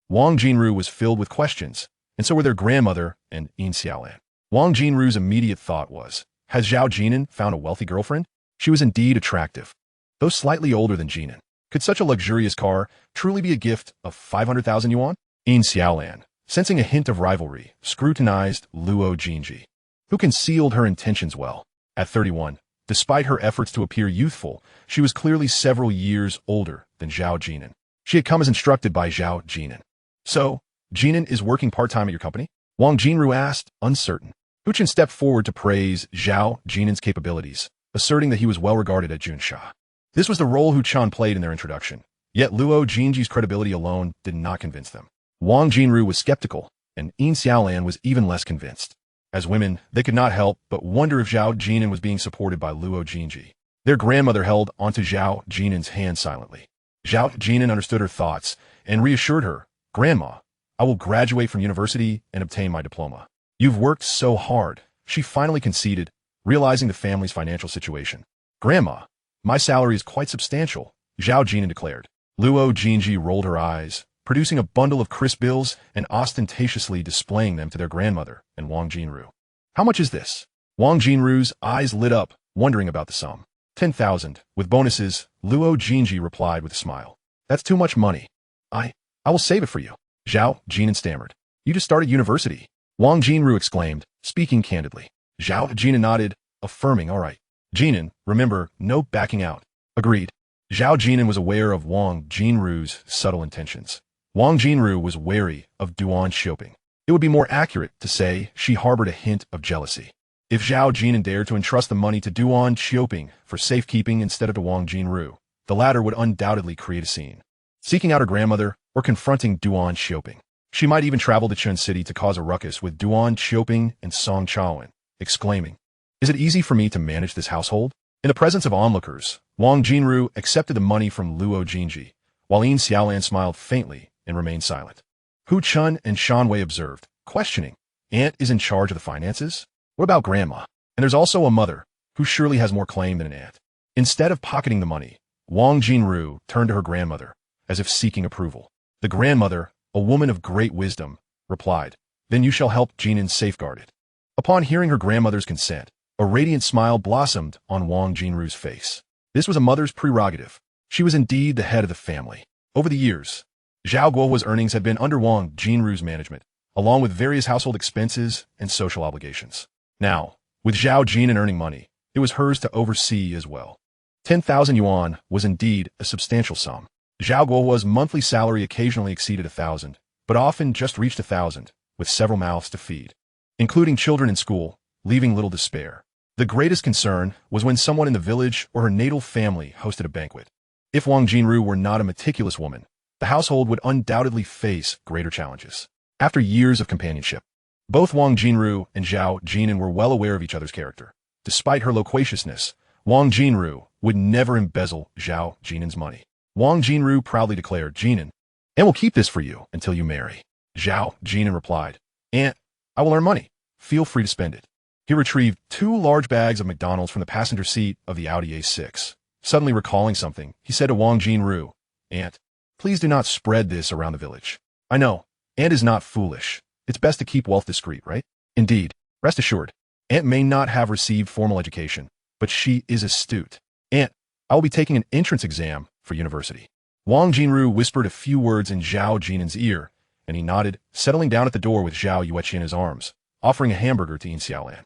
S1: Wang Jinru was filled with questions, and so were their grandmother and Yin Xiaolan. Wang Jinru's immediate thought was, has Zhao Jin'an found a wealthy girlfriend? She was indeed attractive, though slightly older than Jin'an. Could such a luxurious car truly be a gift of 500,000 yuan? Yin Xiaolan, sensing a hint of rivalry, scrutinized Luo Jinji, who concealed her intentions well. At 31, despite her efforts to appear youthful, she was clearly several years older than Zhao Jin'an. She had come as instructed by Zhao Jin'an. So, Jin'an is working part-time at your company? Wang Jinru asked, uncertain. Hu Chun stepped forward to praise Zhao Jin'an's capabilities, asserting that he was well regarded at Junsha. This was the role Hu Chun played in their introduction, Yet Luo Jinji's credibility alone did not convince them. Wang Jinru was skeptical, and Yin Xiaolan was even less convinced. As women, they could not help but wonder if Zhao Jin'an was being supported by Luo Jinji. Their grandmother held onto Zhao Jin'an's hand silently. Zhao Jin'an understood her thoughts and reassured her, "Grandma, I will graduate from university and obtain my diploma. You've worked so hard," she finally conceded, realizing the family's financial situation. "Grandma, my salary is quite substantial," Zhao Jin'an declared. Luo Jinji rolled her eyes, producing a bundle of crisp bills and ostentatiously displaying them to their grandmother and Wang Jinru. "How much is this?" Wang Jinru's eyes lit up, wondering about the sum. 10,000, with bonuses, Luo Jinji replied with a smile. "That's too much money. I will save it for you," Zhao Jin'an stammered. "You just started university," Wang Jinru exclaimed, speaking candidly. Zhao Jin'an nodded, affirming, "All right. Jin'an, remember, no backing out." "Agreed." Zhao Jin'an was aware of Wang Jinru's subtle intentions. Wang Jinru was wary of Duan Xiaoping. It would be more accurate to say she harbored a hint of jealousy. If Zhao Jin'an dared to entrust the money to Duan Xiaoping for safekeeping instead of to Wang Jinru, the latter would undoubtedly create a scene, seeking out her grandmother or confronting Duan Xiaoping. She might even travel to Chun City to cause a ruckus with Duan Xiaoping and Song Chaoan, exclaiming, "Is it easy for me to manage this household?" In the presence of onlookers, Wang Jinru accepted the money from Luo Jinji, while Yin Xiaolan smiled faintly and remained silent. Hu Chun and Shan Wei observed, questioning, "Aunt is in charge of the finances? What about grandma? And there's also a mother, who surely has more claim than an aunt." Instead of pocketing the money, Wang Jinru turned to her grandmother, as if seeking approval. The grandmother, a woman of great wisdom, replied, "Then you shall help Jinan safeguard it." Upon hearing her grandmother's consent, a radiant smile blossomed on Wang Jinru's face. This was a mother's prerogative. She was indeed the head of the family. Over the years, Zhao Guohua's earnings had been under Wang Jinru's management, along with various household expenses and social obligations. Now, with Zhao Jin'an earning money, it was hers to oversee as well. 10,000 yuan was indeed a substantial sum. Zhao Guohua's monthly salary occasionally exceeded 1,000, but often just reached 1,000, with several mouths to feed, including children in school, leaving little to spare. The greatest concern was when someone in the village or her natal family hosted a banquet. If Wang Jinru were not a meticulous woman, the household would undoubtedly face greater challenges. After years of companionship, both Wang Jinru and Zhao Jin'an were well aware of each other's character. Despite her loquaciousness, Wang Jinru would never embezzle Zhao Jin'an's money. Wang Jinru proudly declared, "Jin'an, and we'll keep this for you until you marry." Zhao Jin'an replied, "Aunt, I will earn money. Feel free to spend it." He retrieved 2 large bags of McDonald's from the passenger seat of the Audi A6. Suddenly recalling something, he said to Wang Jinru, "Aunt, please do not spread this around the village. I know, Aunt is not foolish. It's best to keep wealth discreet, right?" "Indeed. Rest assured, Aunt may not have received formal education, but she is astute. Aunt, I will be taking an entrance exam for university." Wang Jinru whispered a few words in Zhao Jinan's ear, and he nodded, settling down at the door with Zhao Yueqian in his arms, offering a hamburger to Yin Xiaolan.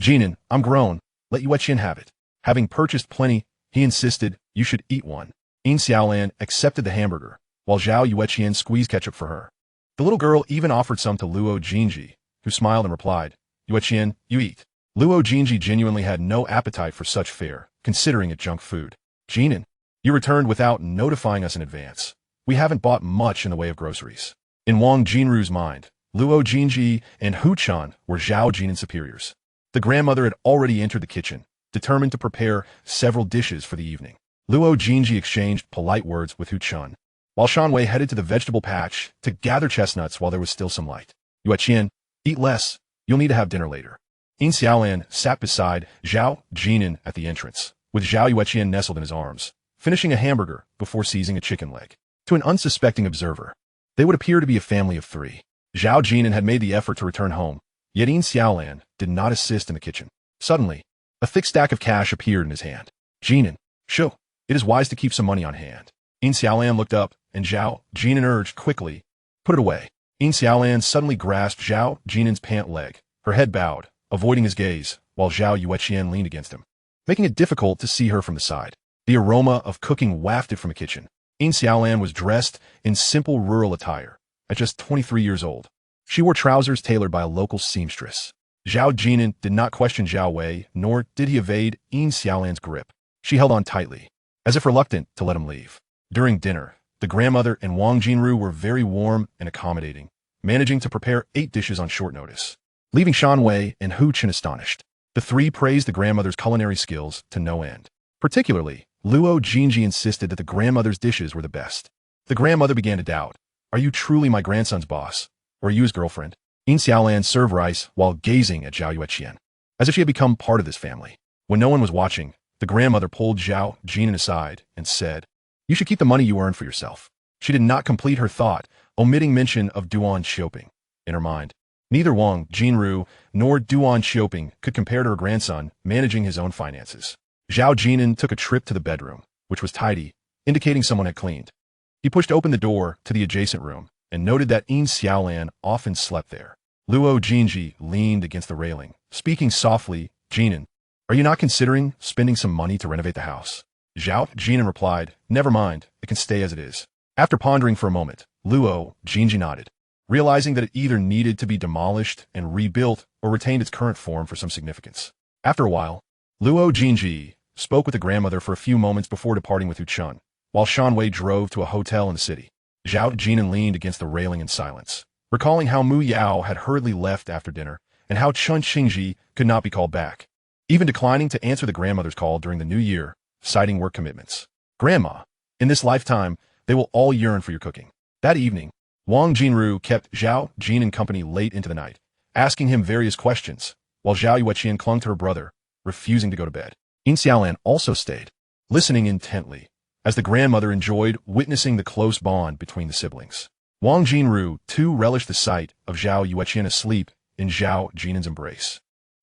S1: "Jinan, I'm grown. Let Yueqian have it." Having purchased plenty, he insisted, "You should eat one." Yin Xiaolan accepted the hamburger, while Zhao Yueqian squeezed ketchup for her. The little girl even offered some to Luo Jinji, who smiled and replied, "Yueqian, you eat." Luo Jinji genuinely had no appetite for such fare, considering it junk food. "Jinan, you returned without notifying us in advance. We haven't bought much in the way of groceries." In Wang Jinru's mind, Luo Jinji and Hu Chan were Zhao Jinan's superiors. The grandmother had already entered the kitchen, determined to prepare several dishes for the evening. Luo Jinji exchanged polite words with Hu Chan, while Shan Wei headed to the vegetable patch to gather chestnuts while there was still some light. "Yueqian, eat less. You'll need to have dinner later." Yin Xiaolan sat beside Zhao Jin'an at the entrance, with Zhao Yueqian nestled in his arms, finishing a hamburger before seizing a chicken leg. To an unsuspecting observer, they would appear to be a family of 3. Zhao Jin'an had made the effort to return home, yet Yin Xiaolan did not assist in the kitchen. Suddenly, a thick stack of cash appeared in his hand. "Jinan, shoo, it is wise to keep some money on hand." Yin Xiaolan looked up, and Zhao Jin'an urged quickly, "Put it away." Yin Xiaolan suddenly grasped Zhao Jin'an's pant leg, her head bowed, avoiding his gaze, while Zhao Yueqian leaned against him, making it difficult to see her from the side. The aroma of cooking wafted from the kitchen. Yin Xiaolan was dressed in simple rural attire, at just 23 years old. She wore trousers tailored by a local seamstress. Zhao Jin'an did not question Zhao Wei, nor did he evade Yin Xiaolan's grip. She held on tightly, as if reluctant to let him leave. During dinner, the grandmother and Wang Jinru were very warm and accommodating, managing to prepare 8 dishes on short notice, leaving Shan Wei and Hu Qin astonished. The three praised the grandmother's culinary skills to no end. Particularly, Luo Jinji insisted that the grandmother's dishes were the best. The grandmother began to doubt, "Are you truly my grandson's boss, or are you his girlfriend?" Yin Xiaolan served rice while gazing at Zhao Yueqian, as if she had become part of this family. When no one was watching, the grandmother pulled Zhao Jin'an aside and said, "You should keep the money you earn for yourself." She did not complete her thought, omitting mention of Duan Xioping. In her mind, neither Wang Jinru nor Duan Xioping could compare to her grandson managing his own finances. Zhao Jin'an took a trip to the bedroom, which was tidy, indicating someone had cleaned. He pushed open the door to the adjacent room and noted that Yin Xiaolan often slept there. Luo Jinji leaned against the railing, speaking softly, "Jinan, are you not considering spending some money to renovate the house?" Zhao Jin'an replied, "Never mind, it can stay as it is." After pondering for a moment, Luo Jinji nodded, realizing that it either needed to be demolished and rebuilt or retained its current form for some significance. After a while, Luo Jinji spoke with the grandmother for a few moments before departing with Hu Chun, while Shan Wei drove to a hotel in the city. Zhao Jin'an leaned against the railing in silence, recalling how Mu Yao had hurriedly left after dinner and how Chun Xingji could not be called back, even declining to answer the grandmother's call during the new year, citing work commitments. "Grandma, in this lifetime, they will all yearn for your cooking." That evening, Wang Jinru kept Zhao Jin'an company late into the night, asking him various questions, while Zhao Yueqian clung to her brother, refusing to go to bed. Yin Xiaolan also stayed, listening intently, as the grandmother enjoyed witnessing the close bond between the siblings. Wang Jinru, too, relished the sight of Zhao Yueqian asleep in Zhao Jin'an's embrace,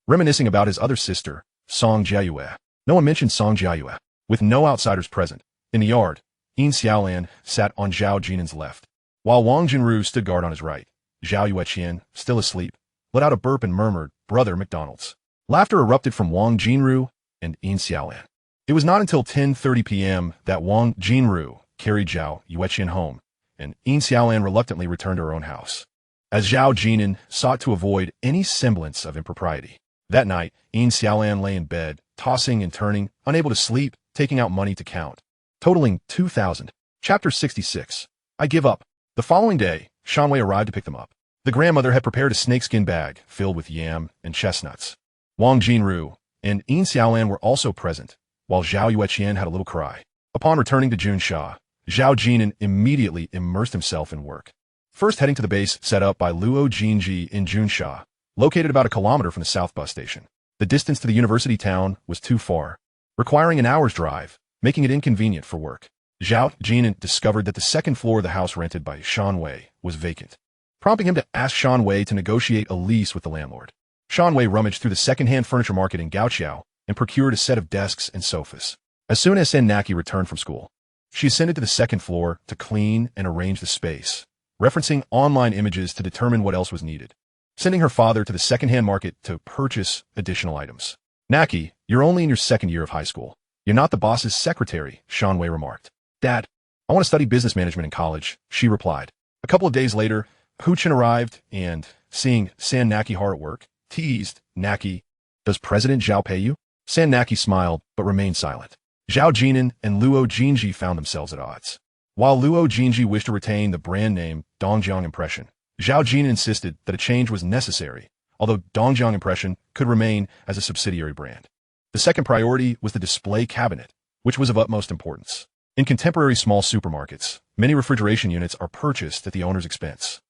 S1: reminiscing about his other sister, Song Jiayue. No one mentioned Song Jiayue. With no outsiders present, in the yard, Yin Xiaolan sat on Zhao Jin'an's left, while Wang Jinru stood guard on his right. Zhao Yueqian, still asleep, let out a burp and murmured, "Brother McDonald's." Laughter erupted from Wang Jinru and Yin Xiaolan. It was not until 10:30 p.m. that Wang Jinru carried Zhao Yueqian home, and Yin Xiaolan reluctantly returned to her own house, as Zhao Jin'an sought to avoid any semblance of impropriety. That night, Yin Xiaolan lay in bed, tossing and turning, unable to sleep, taking out money to count, totaling 2,000. Chapter 66. I give up. The following day, Shan Wei arrived to pick them up. The grandmother had prepared a snakeskin bag filled with yam and chestnuts. Wang Jinru and Yin Xiaolan were also present, while Zhao Yueqian had a little cry. Upon returning to Junsha, Zhao Jin'an immediately immersed himself in work. First heading to the base set up by Luo Jinji in Junsha, located about a kilometer from the South Bus Station. The distance to the university town was too far, requiring an hour's drive, making it inconvenient for work. Zhao Jin'an discovered that the second floor of the house rented by Shan Wei was vacant, prompting him to ask Shan Wei to negotiate a lease with the landlord. Shan Wei rummaged through the second-hand furniture market in Gaoqiao and procured a set of desks and sofas. As soon as San Naki returned from school, she ascended to the second floor to clean and arrange the space, referencing online images to determine what else was needed, sending her father to the second-hand market to purchase additional items. "Naki, you're only in your second year of high school. You're not the boss's secretary," Shan Wei remarked. "Dad, I want to study business management in college," she replied. A couple of days later, Hu Qin arrived and, seeing San Naki hard at work, teased, "Naki, does President Zhao pay you?" San Naki smiled, but remained silent. Zhao Jin'an and Luo Jinji found themselves at odds. While Luo Jinji wished to retain the brand name Dongjiang Impression, Zhao Jin'an insisted that a change was necessary, although Dongjiang Impression could remain as a subsidiary brand. The second priority was the display cabinet, which was of utmost importance. In contemporary small supermarkets, many refrigeration units are purchased at the owner's expense.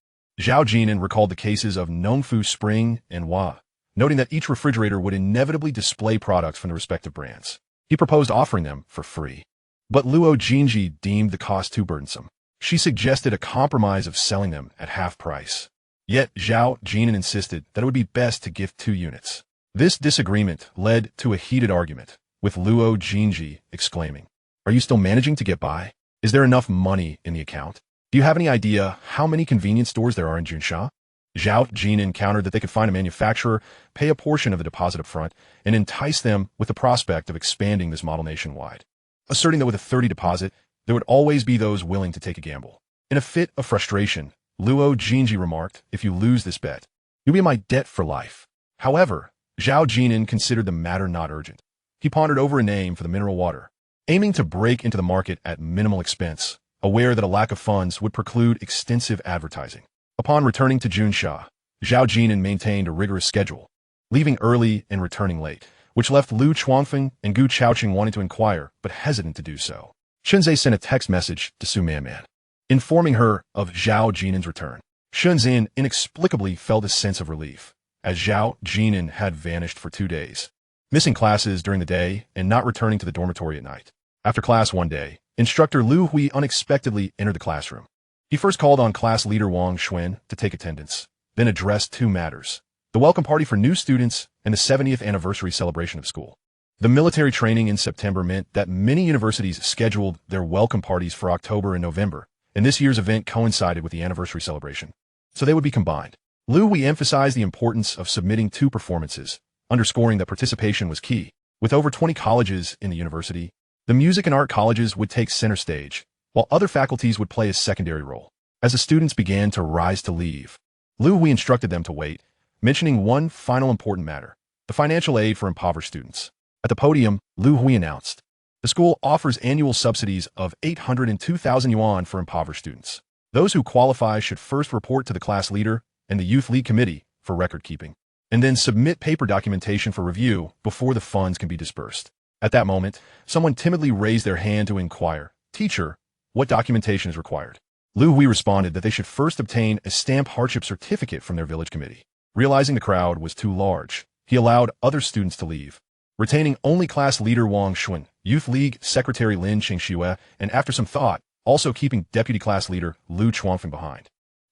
S1: Zhao Jin'an recalled the cases of Nongfu Spring and Hua, noting that each refrigerator would inevitably display products from the respective brands. He proposed offering them for free, but Luo Jinji deemed the cost too burdensome. She suggested a compromise of selling them at half price. Yet Zhao Jin'an insisted that it would be best to gift 2 units. This disagreement led to a heated argument, with Luo Jinji exclaiming, "Are you still managing to get by? Is there enough money in the account? Do you have any idea how many convenience stores there are in Junsha?" Zhao Jin'an countered that they could find a manufacturer, pay a portion of the deposit up front, and entice them with the prospect of expanding this model nationwide, asserting that with a 30 deposit, there would always be those willing to take a gamble. In a fit of frustration, Luo Jinji remarked, "If you lose this bet, you'll be in my debt for life." However, Zhao Jin'an considered the matter not urgent. He pondered over a name for the mineral water, aiming to break into the market at minimal expense, aware that a lack of funds would preclude extensive advertising. Upon returning to Junsha, Zhao Jin'an maintained a rigorous schedule, leaving early and returning late, which left Lu Chuanfeng and Gu Chaoqing wanting to inquire but hesitant to do so. Shunzai sent a text message to Su Manman, informing her of Zhao Jin'an's return. Shunzin inexplicably felt a sense of relief, as Zhao Jin'an had vanished for 2 days, missing classes during the day and not returning to the dormitory at night. After class one day, instructor Lu Hui unexpectedly entered the classroom. He first called on class leader Wang Xuan to take attendance, then addressed 2 matters: the welcome party for new students and the 70th anniversary celebration of school. The military training in September meant that many universities scheduled their welcome parties for October and November, and this year's event coincided with the anniversary celebration, so they would be combined. Lu Hui emphasized the importance of submitting 2 performances, underscoring that participation was key. With over 20 colleges in the university, the music and art colleges would take center stage, while other faculties would play a secondary role. As the students began to rise to leave, Lu Hui instructed them to wait, mentioning one final important matter: the financial aid for impoverished students. At the podium, Lu Hui announced, the school offers annual subsidies of 802,000 yuan for impoverished students. Those who qualify should first report to the class leader and the youth league committee for record keeping, and then submit paper documentation for review before the funds can be dispersed. At that moment, someone timidly raised their hand to inquire, "Teacher, what documentation is required?" Lu Hui responded that they should first obtain a stamp hardship certificate from their village committee. Realizing the crowd was too large, he allowed other students to leave, retaining only class leader Wang Xuan, youth league secretary Lin Qingxue, and after some thought, also keeping deputy class leader Lu Chuanfeng behind.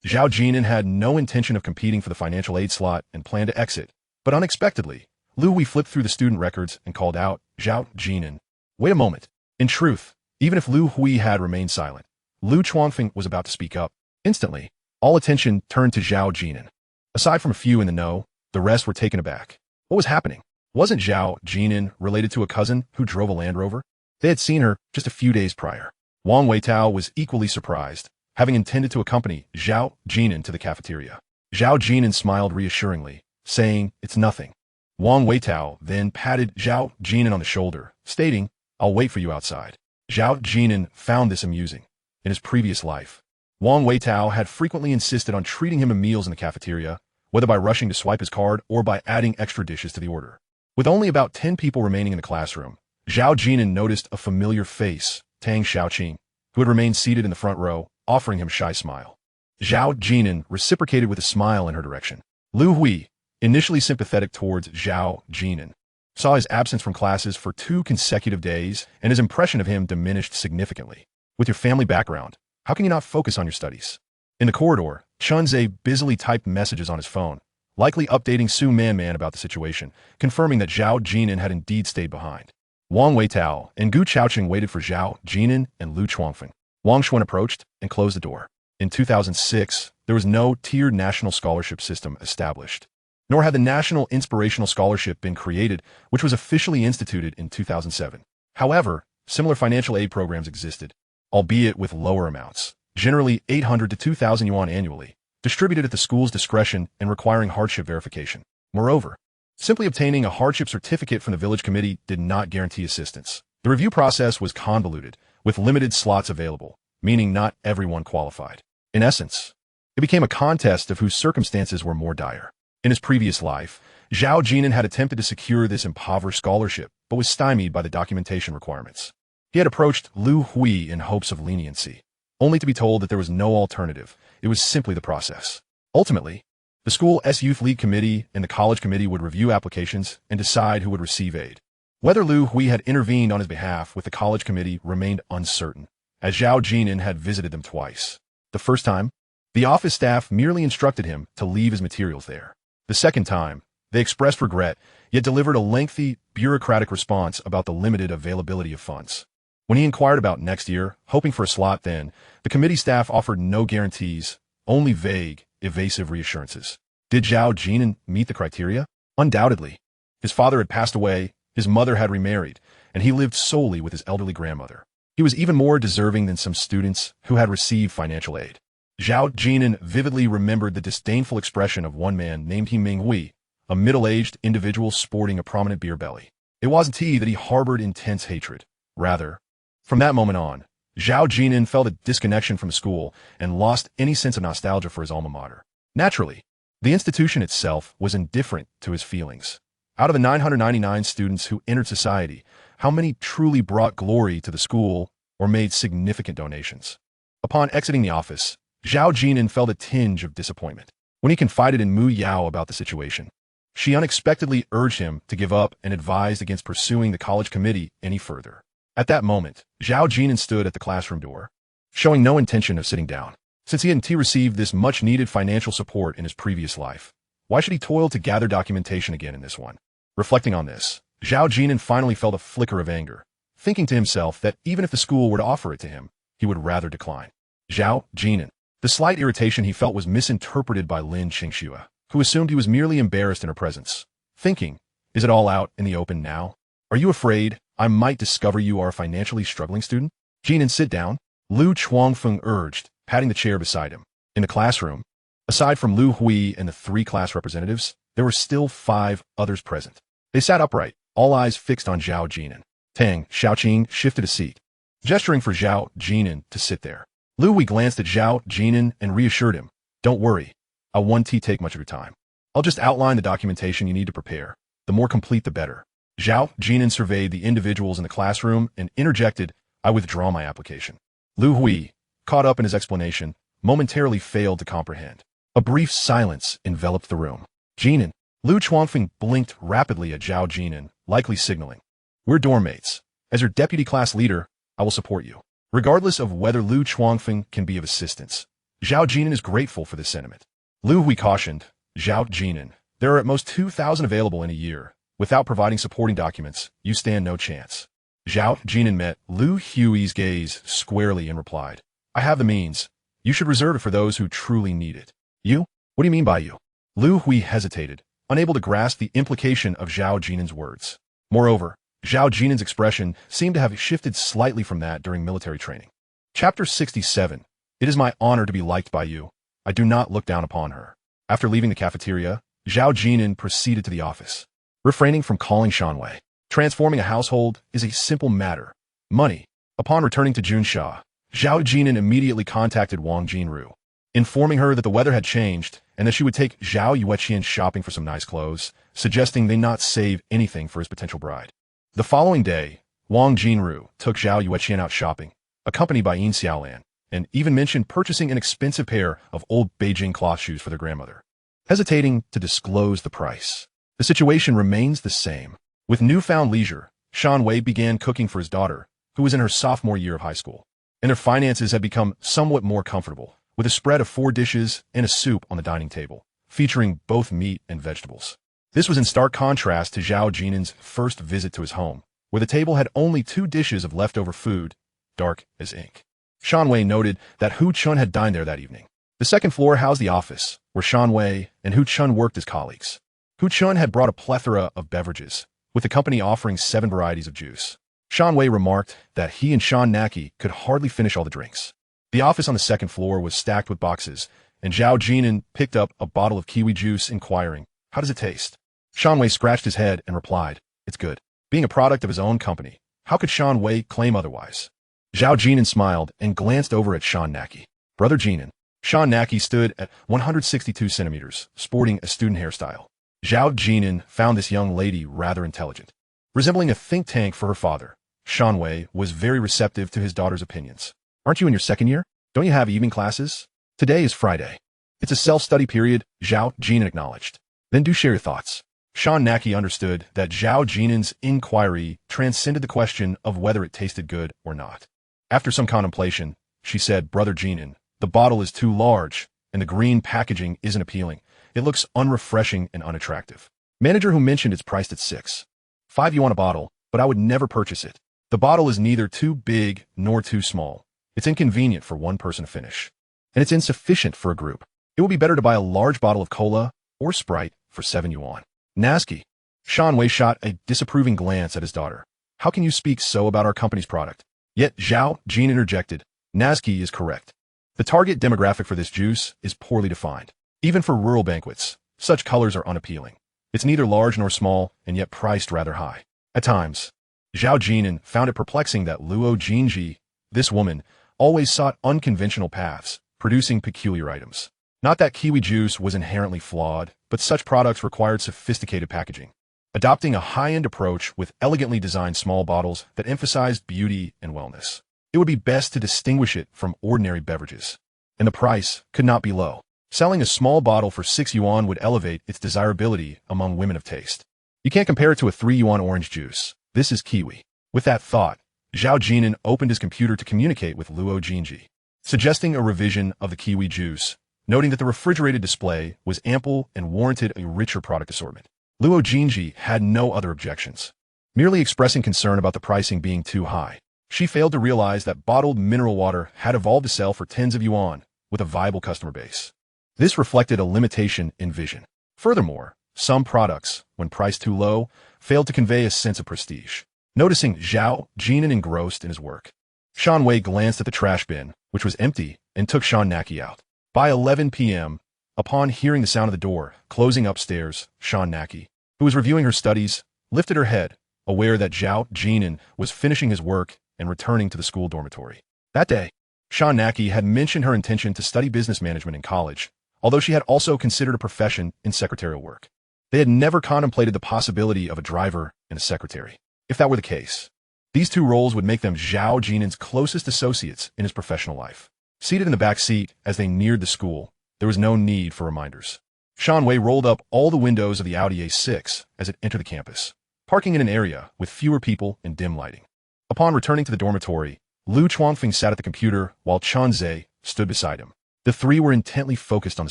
S1: Zhao Jin'an had no intention of competing for the financial aid slot and planned to exit, but unexpectedly, Lu Hui flipped through the student records and called out, "Zhao Jin'an, wait a moment." In truth, even if Lu Hui had remained silent, Lu Chuanfeng was about to speak up. Instantly, all attention turned to Zhao Jin'an. Aside from a few in the know, the rest were taken aback. What was happening? Wasn't Zhao Jin'an related to a cousin who drove a Land Rover? They had seen her just a few days prior. Wang Weitao was equally surprised, having intended to accompany Zhao Jin'an to the cafeteria. Zhao Jin'an smiled reassuringly, saying, "It's nothing." Wang Weitao then patted Zhao Jin'an on the shoulder, stating, "I'll wait for you outside." Zhao Jin'an found this amusing. In his previous life, Wang Weitao had frequently insisted on treating him to meals in the cafeteria, whether by rushing to swipe his card or by adding extra dishes to the order. With only about 10 people remaining in the classroom, Zhao Jin'an noticed a familiar face, Tang Xiaoqing, who had remained seated in the front row, offering him a shy smile. Zhao Jin'an reciprocated with a smile in her direction. Lu Hui, initially sympathetic towards Zhao Jin'an, saw his absence from classes for 2 consecutive days, and his impression of him diminished significantly. With your family background, how can you not focus on your studies? In the corridor, Chunzei busily typed messages on his phone, likely updating Su Manman about the situation, confirming that Zhao Jin'an had indeed stayed behind. Wang Weitao and Gu Chaoqing waited for Zhao Jin'an and Lu Chuanfeng. Wang Xuan approached and closed the door. In 2006, there was no tiered national scholarship system established, nor had the National Inspirational Scholarship been created, which was officially instituted in 2007. However, similar financial aid programs existed, albeit with lower amounts, generally 800 to 2,000 yuan annually, distributed at the school's discretion and requiring hardship verification. Moreover, simply obtaining a hardship certificate from the village committee did not guarantee assistance. The review process was convoluted, with limited slots available, meaning not everyone qualified. In essence, it became a contest of whose circumstances were more dire. In his previous life, Zhao Jin'an had attempted to secure this impoverished scholarship, but was stymied by the documentation requirements. He had approached Lu Hui in hopes of leniency, only to be told that there was no alternative. It was simply the process. Ultimately, the school's youth league committee and the college committee would review applications and decide who would receive aid. Whether Lu Hui had intervened on his behalf with the college committee remained uncertain, as Zhao Jin'an had visited them twice. The first time, the office staff merely instructed him to leave his materials there. The second time, they expressed regret, yet delivered a lengthy, bureaucratic response about the limited availability of funds. When he inquired about next year, hoping for a slot then, the committee staff offered no guarantees, only vague, evasive reassurances. Did Zhao Jin'an meet the criteria? Undoubtedly. His father had passed away, his mother had remarried, and he lived solely with his elderly grandmother. He was even more deserving than some students who had received financial aid. Zhao Jin'an vividly remembered the disdainful expression of one man named Ming Hui, a middle-aged individual sporting a prominent beer belly. It wasn't he that he harbored intense hatred. Rather, from that moment on, Zhao Jin'an felt a disconnection from school and lost any sense of nostalgia for his alma mater. Naturally, the institution itself was indifferent to his feelings. Out of the 999 students who entered society, how many truly brought glory to the school or made significant donations? Upon exiting the office, Zhao Jin'an felt a tinge of disappointment. When he confided in Mu Yao about the situation, she unexpectedly urged him to give up and advised against pursuing the college committee any further. At that moment, Zhao Jin'an stood at the classroom door, showing no intention of sitting down. Since he hadn't received this much-needed financial support in his previous life, why should he toil to gather documentation again in this one? Reflecting on this, Zhao Jin'an finally felt a flicker of anger, thinking to himself that even if the school were to offer it to him, he would rather decline. Zhao Jin'an. The slight irritation he felt was misinterpreted by Lin Qingxue, who assumed he was merely embarrassed in her presence, thinking, is it all out in the open now? Are you afraid I might discover you are a financially struggling student? Jin'an, sit down, Lu Chuangfeng urged, patting the chair beside him. In the classroom, aside from Lu Hui and the 3 class representatives, there were still 5 others present. They sat upright, all eyes fixed on Zhao Jin'an. Tang Xiaoqing shifted a seat, gesturing for Zhao Jin'an to sit there. Lu Hui glanced at Zhao Jin'an and reassured him, don't worry, I won't take much of your time. I'll just outline the documentation you need to prepare. The more complete, the better. Zhao Jin'an surveyed the individuals in the classroom and interjected, I withdraw my application. Lu Hui, caught up in his explanation, momentarily failed to comprehend. A brief silence enveloped the room. Jin'an. Lu Chuangfeng blinked rapidly at Zhao Jin'an, likely signaling, we're dorm mates. As your deputy class leader, I will support you. Regardless of whether Lu Chuangfeng can be of assistance, Zhao Jin'an is grateful for this sentiment. Lu Hui cautioned, Zhao Jin'an, there are at most 2,000 available in a year. Without providing supporting documents, you stand no chance. Zhao Jin'an met Lu Hui's gaze squarely and replied, I have the means. You should reserve it for those who truly need it. You? What do you mean by you? Lu Hui hesitated, unable to grasp the implication of Zhao Jin'an's words. Moreover, Zhao Jin'an's expression seemed to have shifted slightly from that during military training. Chapter 67. It is my honor to be liked by you. I do not look down upon her. After leaving the cafeteria, Zhao Jin'an proceeded to the office, refraining from calling Shanwei. Transforming a household is a simple matter. Money. Upon returning to Junsha, Zhao Jin'an immediately contacted Wang Jinru, informing her that the weather had changed and that she would take Zhao Yueqian shopping for some nice clothes, suggesting they not save anything for his potential bride. The following day, Wang Jinru took Zhao Yueqian out shopping, accompanied by Yin Xiaolan, and even mentioned purchasing an expensive pair of old Beijing cloth shoes for their grandmother. Hesitating to disclose the price, the situation remains the same. With newfound leisure, Shanwei began cooking for his daughter, who was in her sophomore year of high school, and their finances had become somewhat more comfortable, with a spread of 4 dishes and a soup on the dining table, featuring both meat and vegetables. This was in stark contrast to Zhao Jin'an's first visit to his home, where the table had only 2 dishes of leftover food, dark as ink. Shanwei noted that Hu Chun had dined there that evening. The second floor housed the office, where Shanwei and Hu Chun worked as colleagues. Hu Chun had brought a plethora of beverages, with the company offering 7 varieties of juice. Shanwei remarked that he and Shan Naki could hardly finish all the drinks. The office on the second floor was stacked with boxes, and Zhao Jin'an picked up a bottle of kiwi juice, inquiring, how does it taste? Shanwei scratched his head and replied, it's good. Being a product of his own company, how could Shanwei claim otherwise? Zhao Jin'an smiled and glanced over at Shan Naki. Brother Jin'an. Shan Naki stood at 162 centimeters, sporting a student hairstyle. Zhao Jin'an found this young lady rather intelligent. Resembling a think tank for her father, Shanwei was very receptive to his daughter's opinions. Aren't you in your second year? Don't you have evening classes? Today is Friday. It's a self-study period, Zhao Jin'an acknowledged. Then do share your thoughts. Shan Naki understood that Zhao Jin'an's inquiry transcended the question of whether it tasted good or not. After some contemplation, she said, Brother Jin'an, the bottle is too large, and the green packaging isn't appealing. It looks unrefreshing and unattractive. Manager who mentioned it's priced at 6.5 yuan a bottle, but I would never purchase it. The bottle is neither too big nor too small. It's inconvenient for one person to finish, and it's insufficient for a group. It will be better to buy a large bottle of cola or Sprite for 7 yuan. Nasty. Shanwei shot a disapproving glance at his daughter. How can you speak so about our company's product? Yet Zhao Jin'an interjected, Nasky is correct. The target demographic for this juice is poorly defined. Even for rural banquets, such colors are unappealing. It's neither large nor small, and yet priced rather high. At times, Zhao Jin'an found it perplexing that Luo Jinji This woman always sought unconventional paths, producing peculiar items. Not that kiwi juice was inherently flawed, but such products required sophisticated packaging. Adopting a high-end approach with elegantly designed small bottles that emphasized beauty and wellness. It would be best to distinguish it from ordinary beverages. And the price could not be low. Selling a small bottle for 6 yuan would elevate its desirability among women of taste. You can't compare it to a 3 yuan orange juice. This is kiwi. With that thought, Zhao Jin'an opened his computer to communicate with Luo Jinji, suggesting a revision of the kiwi juice, noting that the refrigerated display was ample and warranted a richer product assortment. Luo Jinji had no other objections, merely expressing concern about the pricing being too high. She failed to realize that bottled mineral water had evolved to sell for tens of yuan, with a viable customer base. This reflected a limitation in vision. Furthermore, some products, when priced too low, failed to convey a sense of prestige. Noticing Zhao Jin'an engrossed in his work, Shan Wei glanced at the trash bin, which was empty, and took Shan Naki out. By 11 p.m., upon hearing the sound of the door closing upstairs, Shan Naki, who was reviewing her studies, lifted her head, aware that Zhao Jin'an was finishing his work and returning to the school dormitory. That day, Shan Naki had mentioned her intention to study business management in college, although she had also considered a profession in secretarial work. They had never contemplated the possibility of a driver and a secretary. If that were the case, these two roles would make them Zhao Jin'an's closest associates in his professional life. Seated in the back seat as they neared the school, there was no need for reminders. Shan Wei rolled up all the windows of the Audi A6 as it entered the campus, parking in an area with fewer people and dim lighting. Upon returning to the dormitory, Lu Chuangfeng sat at the computer while Chen Zhe stood beside him. The three were intently focused on the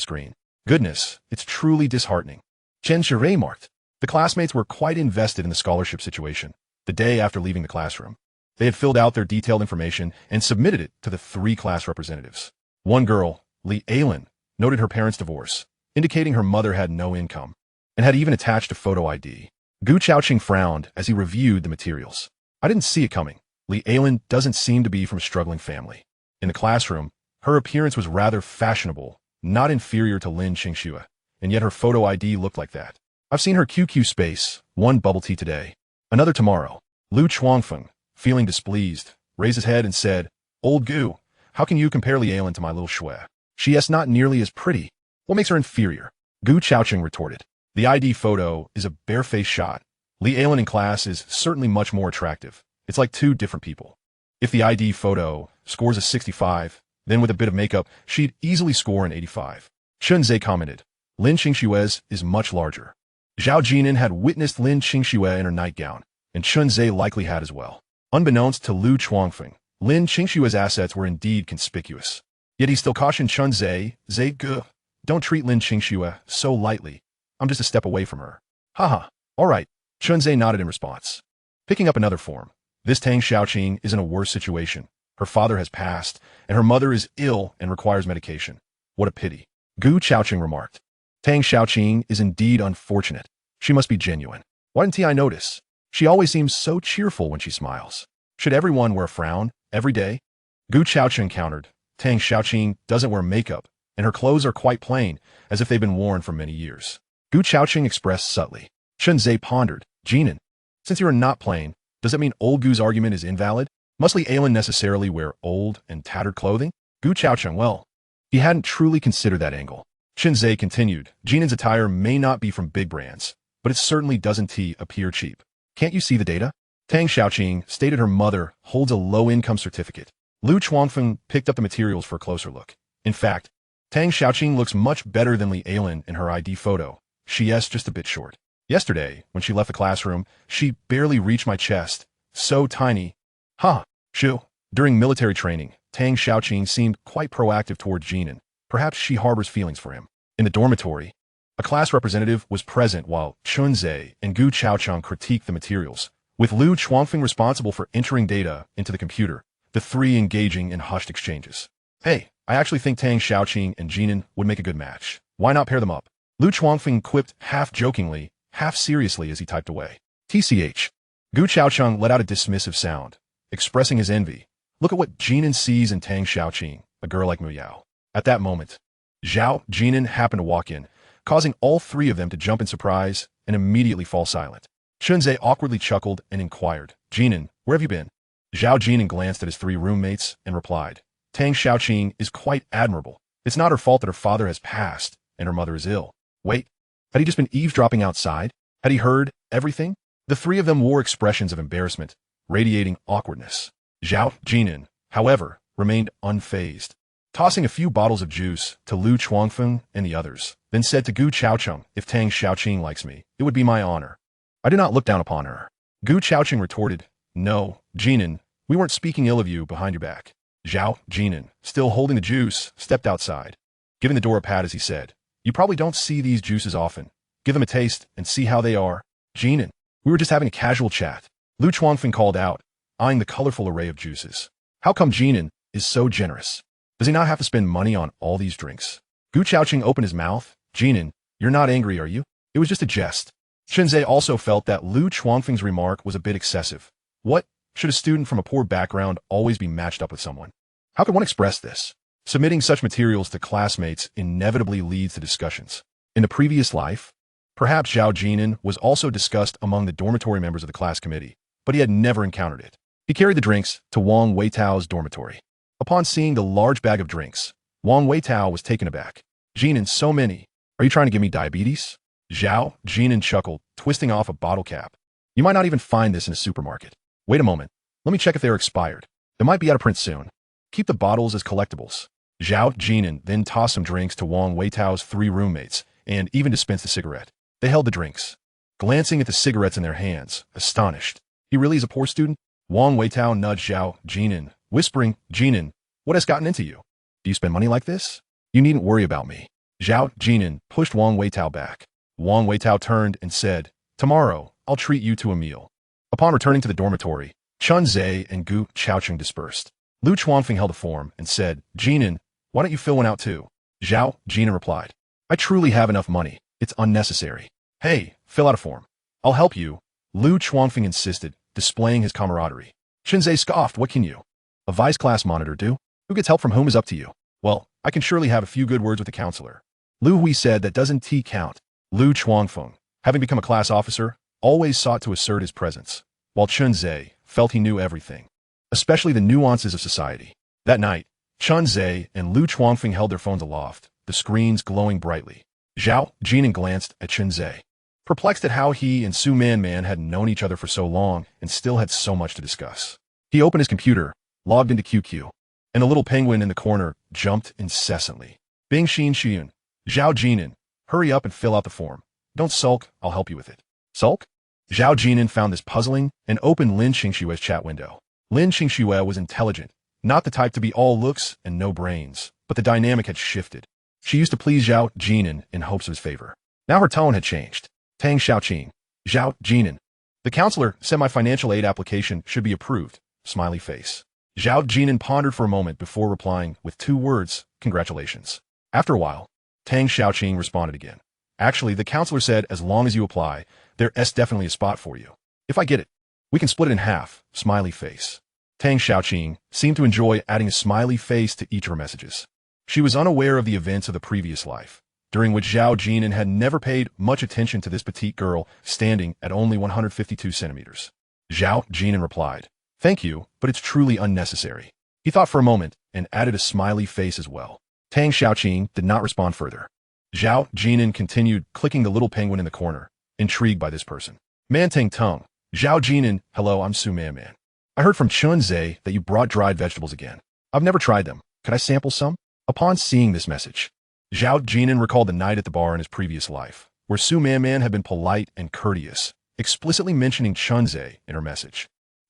S1: screen. Goodness, it's truly disheartening. Chen Zhe remarked. The classmates were quite invested in the scholarship situation. The day after leaving the classroom, they had filled out their detailed information and submitted it to the 3 class representatives. One girl, Li Ailin, noted her parents' divorce, indicating her mother had no income, and had even attached a photo ID. Gu Chaoqing frowned as he reviewed the materials. I didn't see it coming. Li Ailin doesn't seem to be from a struggling family. In the classroom, her appearance was rather fashionable, not inferior to Lin Qingxue, and yet her photo ID looked like that. I've seen her QQ space, one bubble tea today, another tomorrow. Lu Chuangfeng, feeling displeased, raised his head and said, Old Gu, how can you compare Li Ailin to my little Shui? She is not nearly as pretty. What makes her inferior? Gu Chaoqing retorted. The ID photo is a bare-faced shot. Li Ailin in class is certainly much more attractive. It's like 2 different people. If the ID photo scores a 65, then with a bit of makeup, she'd easily score an 85. Chen Zhe commented, Lin Qingxue's is much larger. Zhao Jin'an had witnessed Lin Qingxue in her nightgown, and Chen Zhe likely had as well. Unbeknownst to Lu Chuangfeng, Lin Qingxue's assets were indeed conspicuous. Yet he still cautioned Chen Zhe, Ge, don't treat Lin Qingxue so lightly. I'm just a step away from her. Haha, all right. Chen Zhe nodded in response. Picking up another form, this Tang Xiaoqing is in a worse situation. Her father has passed, and her mother is ill and requires medication. What a pity. Gu Chaoqing remarked. Tang Xiaoqing is indeed unfortunate. She must be genuine. Why didn't I notice? She always seems so cheerful when she smiles. Should everyone wear a frown every day? Gu Chaoqing countered. Tang Xiaoqing doesn't wear makeup, and her clothes are quite plain, as if they've been worn for many years. Gu Chaoqing expressed subtly. Chen Zhe pondered. Jinan, since you are not plain, does that mean old Gu's argument is invalid? Must Li Ailin necessarily wear old and tattered clothing? Gu Chaoqing, well, he hadn't truly considered that angle. Chen Zhe continued, Jinan's attire may not be from big brands, but it certainly doesn't appear cheap. Can't you see the data? Tang Xiaoqing stated her mother holds a low-income certificate. Lu Chuangfeng picked up the materials for a closer look. In fact, Tang Xiaoqing looks much better than Li Ailin in her ID photo. She is just a bit short. Yesterday, when she left the classroom, she barely reached my chest. So tiny. Shu. During military training, Tang Xiaoqing seemed quite proactive toward Jinan. Perhaps she harbors feelings for him. In the dormitory, a class representative was present while Chen Zhe and Gu Chaoqing critiqued the materials, with Lu Chuangfeng responsible for entering data into the computer, the 3 engaging in hushed exchanges. Hey, I actually think Tang Xiaoqing and Jinan would make a good match. Why not pair them up? Lu Chuangfeng quipped half-jokingly, half-seriously as he typed away. TCH. Gu Chaoqing let out a dismissive sound, expressing his envy. Look at what Jinan sees in Tang Xiaoqing, a girl like Mu Yao. At that moment, Zhao Jin'an happened to walk in, causing all 3 of them to jump in surprise and immediately fall silent. Chen Zhe awkwardly chuckled and inquired, Jinan, where have you been? Zhao Jin'an glanced at his three roommates and replied, Tang Xiaoqing is quite admirable. It's not her fault that her father has passed and her mother is ill. Wait, had he just been eavesdropping outside? Had he heard everything? The three of them wore expressions of embarrassment, radiating awkwardness. Zhao Jin'an, however, remained unfazed, tossing a few bottles of juice to Lu Chuangfeng and the others, then said to Gu Chaocheng, if Tang Xiaoqing likes me, it would be my honor. I do not look down upon her. Gu Chaocheng retorted, no, Jin'an, we weren't speaking ill of you behind your back. Zhao Jin'an, still holding the juice, stepped outside, giving the door a pat as he said, you probably don't see these juices often. Give them a taste and see how they are. Jin'an, we were just having a casual chat. Lu Chuangfeng called out, eyeing the colorful array of juices. How come Jin'an is so generous? Does he not have to spend money on all these drinks? Gu Chaocheng opened his mouth. Jin'an, you're not angry, are you? It was just a jest. Chenzhe also felt that Lu Chuangfeng's remark was a bit excessive. What? Should a student from a poor background always be matched up with someone? How could one express this? Submitting such materials to classmates inevitably leads to discussions. In the previous life, perhaps Zhao Jin'an was also discussed among the dormitory members of the class committee, but he had never encountered it. He carried the drinks to Wang Weitao's dormitory. Upon seeing the large bag of drinks, Wang Weitao was taken aback. Jin'an, so many. Are you trying to give me diabetes? Zhao Jin'an chuckled, twisting off a bottle cap. You might not even find this in a supermarket. Wait a moment. Let me check if they are expired. They might be out of print soon. Keep the bottles as collectibles. Zhao Jin'an then tossed some drinks to Wang Weitao's three roommates and even dispensed a cigarette. They held the drinks, glancing at the cigarettes in their hands, astonished. He really is a poor student? Wang Weitao nudged Zhao Jin'an, whispering, Jin'an, what has gotten into you? Do you spend money like this? You needn't worry about me. Zhao Jin'an pushed Wang Weitao back. Wang Weitao turned and said, tomorrow, I'll treat you to a meal. Upon returning to the dormitory, Chun Zhe and Gu Chaocheng dispersed. Lu Chuangfeng held a form and said, Jin'an, why don't you fill one out too? Zhao Jin'an replied, I truly have enough money. It's unnecessary. Hey, fill out a form. I'll help you. Lu Chuangfeng insisted, displaying his camaraderie. Chun Zhe scoffed, what can you? A vice class monitor do? Who gets help from whom is up to you. Well, I can surely have a few good words with the counselor. Lu Hui said that doesn't count. Lu Chuangfeng, having become a class officer, always sought to assert his presence, while Chun Zhe felt he knew everything, especially the nuances of society. That night, Chun Zhe and Lu Chuangfeng held their phones aloft, the screens glowing brightly. Zhao Jin'an glanced at Chun Zhe, perplexed at how he and Su Man had known each other for so long and still had so much to discuss. He opened his computer, logged into QQ, and the little penguin in the corner jumped incessantly. Bing Xin Xian, Zhao Jin'an, hurry up and fill out the form. Don't sulk, I'll help you with it. Sulk? Zhao Jin'an found this puzzling and opened Lin Xingshue's chat window. Lin Xingxue was intelligent, not the type to be all looks and no brains, but the dynamic had shifted. She used to please Zhao Jin'an in hopes of his favor. Now her tone had changed. Tang Xiaoqing, Zhao Jin'an. The counselor said my financial aid application should be approved. Smiley face. Zhao Jin'an pondered for a moment before replying with two words, congratulations. After a while, Tang Xiaoqing responded again. Actually, the counselor said as long as you apply, there's definitely a spot for you. If I get it, we can split it in half. Smiley face. Tang Xiaoqing seemed to enjoy adding a smiley face to each of her messages. She was unaware of the events of the previous life, during which Zhao Jin'an had never paid much attention to this petite girl standing at only 152 centimeters. Zhao Jin'an replied, thank you, but it's truly unnecessary. He thought for a moment and added a smiley face as well. Tang Xiaoqing did not respond further. Zhao Jin'an continued clicking the little penguin in the corner, intrigued by this person. Man Tang Tung. Zhao Jin'an, hello, I'm Su Man. I heard from Chun Zhe that you brought dried vegetables again. I've never tried them. Could I sample some? Upon seeing this message, Zhao Jin'an recalled the night at the bar in his previous life, where Su Man had been polite and courteous, explicitly mentioning Chun Zhe in her message.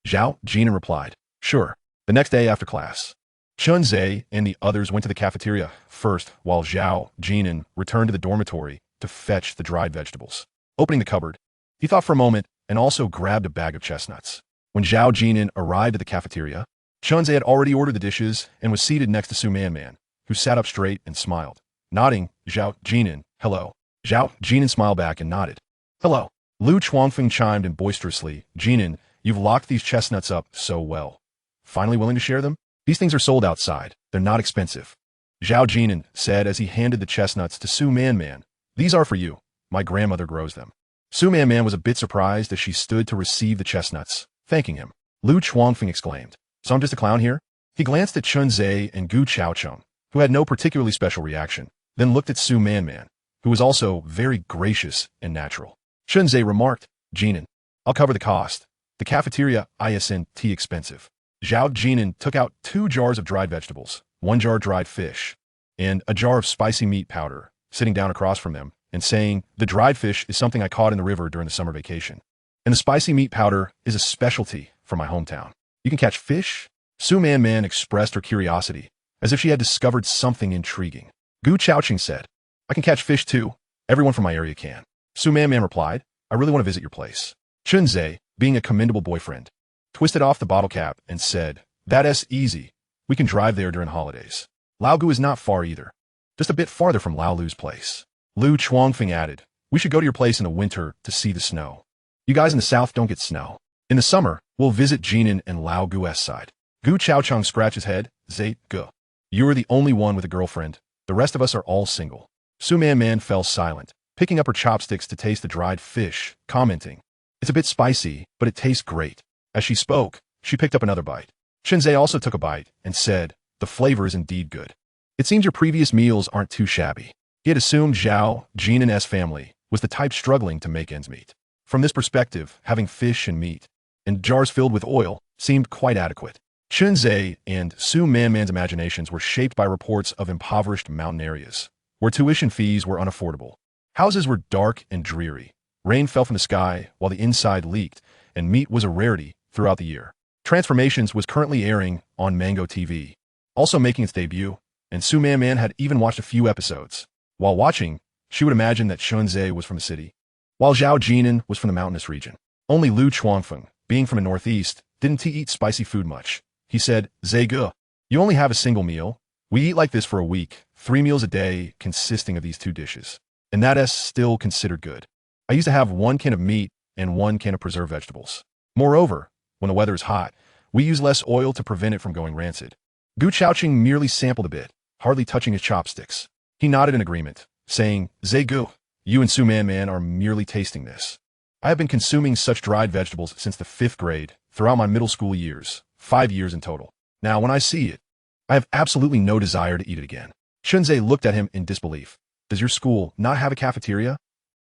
S1: Zhao Jin'an replied, sure, the next day after class. Chun Zhe and the others went to the cafeteria first, while Zhao Jin'an returned to the dormitory to fetch the dried vegetables. Opening the cupboard, he thought for a moment and also grabbed a bag of chestnuts. When Zhao Jin'an arrived at the cafeteria, Chun Zhe had already ordered the dishes and was seated next to Su Man, who sat up straight and smiled. Nodding, Zhao Jin'an, hello. Zhao Jin'an smiled back and nodded. Hello. Lu Chuangfeng chimed in boisterously, Jin'an, you've locked these chestnuts up so well. Finally willing to share them? These things are sold outside. They're not expensive. Zhao Jin'an said as he handed the chestnuts to Su Man. These are for you. My grandmother grows them. Su Man was a bit surprised as she stood to receive the chestnuts, thanking him. Lu Chuangfeng exclaimed. So I'm just a clown here? He glanced at Chun Zhe and Gu Chaocheng, who had no particularly special reaction, then looked at Su Man, who was also very gracious and natural. Chun Zhe remarked, Jin'an, I'll cover the cost. The cafeteria isn't expensive. Zhao Jin'an took out 2 jars of dried vegetables, 1 jar dried fish, and a jar of spicy meat powder, sitting down across from them and saying, the dried fish is something I caught in the river during the summer vacation. And the spicy meat powder is a specialty from my hometown. You can catch fish? Su Man expressed her curiosity, as if she had discovered something intriguing. Gu Chaocheng said, I can catch fish too. Everyone from my area can. Su Man replied, I really want to visit your place. Chun Zhe, being a commendable boyfriend, twisted off the bottle cap and said, That's easy. We can drive there during holidays. Lao Gu is not far either. Just a bit farther from Lao Lu's place. Lu Chuangfeng added, We should go to your place in the winter to see the snow. You guys in the south don't get snow. In the summer, we'll visit Jin'an and Lao Gu's side. Gu Chaocheng scratched his head, Zhe Gu. You are the only one with a girlfriend. The rest of us are all single. Su Man fell silent, picking up her chopsticks to taste the dried fish, commenting, It's a bit spicy, but it tastes great. As she spoke, she picked up another bite. Chun Zhe also took a bite and said, The flavor is indeed good. It seems your previous meals aren't too shabby. He had assumed Zhao Jin'an's family was the type struggling to make ends meet. From this perspective, having fish and meat, and jars filled with oil, seemed quite adequate. Chun Zhe and Su Man's imaginations were shaped by reports of impoverished mountain areas, where tuition fees were unaffordable. Houses were dark and dreary. Rain fell from the sky while the inside leaked, and meat was a rarity throughout the year. Transformations was currently airing on Mango TV, also making its debut, and Su Man had even watched a few episodes. While watching, she would imagine that Chun Zhe was from the city, while Zhao Jin'an was from the mountainous region. Only Lu Chuangfeng, being from the northeast, didn't eat spicy food much. He said, Zhe Gu, you only have a single meal. We eat like this for a week, 3 meals a day consisting of these 2 dishes. And that is still considered good. I used to have 1 can of meat and 1 can of preserved vegetables. Moreover, when the weather is hot, we use less oil to prevent it from going rancid. Gu Chaocheng merely sampled a bit, hardly touching his chopsticks. He nodded in agreement, saying, Zhe Gu, you and Su Man are merely tasting this. I have been consuming such dried vegetables since the 5th grade, throughout my middle school years, 5 years in total. Now, when I see it, I have absolutely no desire to eat it again. Chun Zhe looked at him in disbelief. Does your school not have a cafeteria?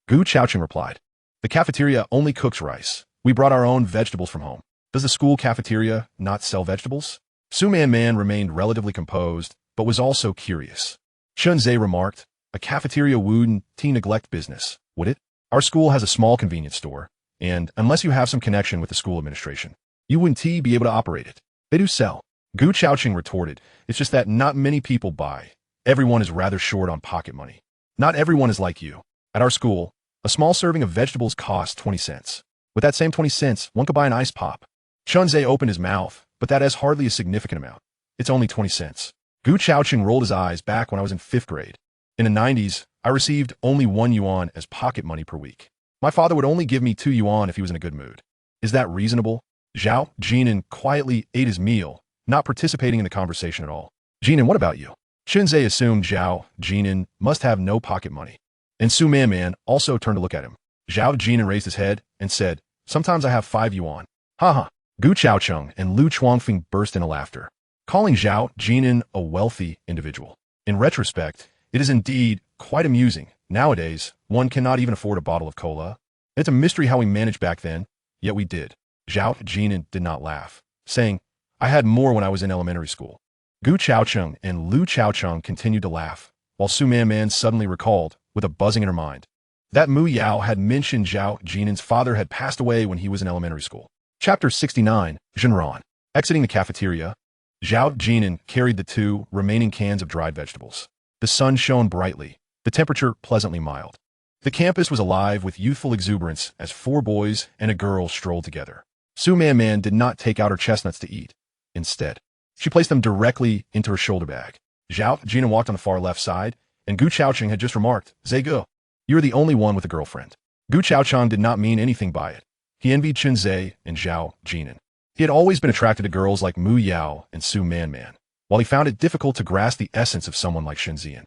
S1: Gu Chaocheng replied, The cafeteria only cooks rice. We brought our own vegetables from home. Does the school cafeteria not sell vegetables? Su Man remained relatively composed, but was also curious. Chun Zhe remarked, A cafeteria wouldn't neglect business, would it? Our school has a small convenience store, and unless you have some connection with the school administration, you wouldn't be able to operate it. They do sell. Gu Chaocheng retorted, It's just that not many people buy. Everyone is rather short on pocket money. Not everyone is like you. At our school, a small serving of vegetables costs 20 cents. With that same 20 cents, one could buy an ice pop. Chun Zhe opened his mouth, but that is hardly a significant amount. It's only 20 cents. Gu Chaocheng rolled his eyes back when I was in 5th grade. In the 90s, I received only 1 yuan as pocket money per week. My father would only give me 2 yuan if he was in a good mood. Is that reasonable? Zhao Jin'an quietly ate his meal, not participating in the conversation at all. Jin'an, what about you? Chun Zhe assumed Zhao Jin'an must have no pocket money. And Su Man also turned to look at him. Zhao Jin'an raised his head and said, Sometimes I have 5 yuan. Haha. Gu Chaocheng and Lu Chuangfeng burst into laughter, calling Zhao Jin'an a wealthy individual. In retrospect, it is indeed quite amusing. Nowadays, one cannot even afford a bottle of cola. It's a mystery how we managed back then, yet we did. Zhao Jin'an did not laugh, saying, I had more when I was in elementary school. Gu Chaocheng and Lu Chaocheng continued to laugh, while Su Man suddenly recalled, with a buzzing in her mind, that Mu Yao had mentioned Zhao Jin'an's father had passed away when he was in elementary school. Chapter 69, Zhenran. Exiting the cafeteria, Zhao Jin'an carried the 2 remaining cans of dried vegetables. The sun shone brightly, the temperature pleasantly mild. The campus was alive with youthful exuberance as 4 boys and a girl strolled together. Su Man did not take out her chestnuts to eat. Instead, she placed them directly into her shoulder bag. Zhao Jin'an walked on the far left side, and Gu Chaocheng had just remarked, Zhe Gu, you're the only one with a girlfriend. Gu Chaocheng did not mean anything by it. He envied Chun Zhe and Zhao Jin'an. He had always been attracted to girls like Mu Yao and Su Man, while he found it difficult to grasp the essence of someone like Chun Zhe.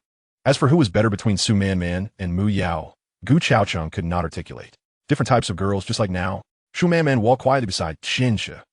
S1: As for who was better between Su Man and Mu Yao, Gu Chaocheng could not articulate. Different types of girls, just like now. Su Man walked quietly beside Qinsha,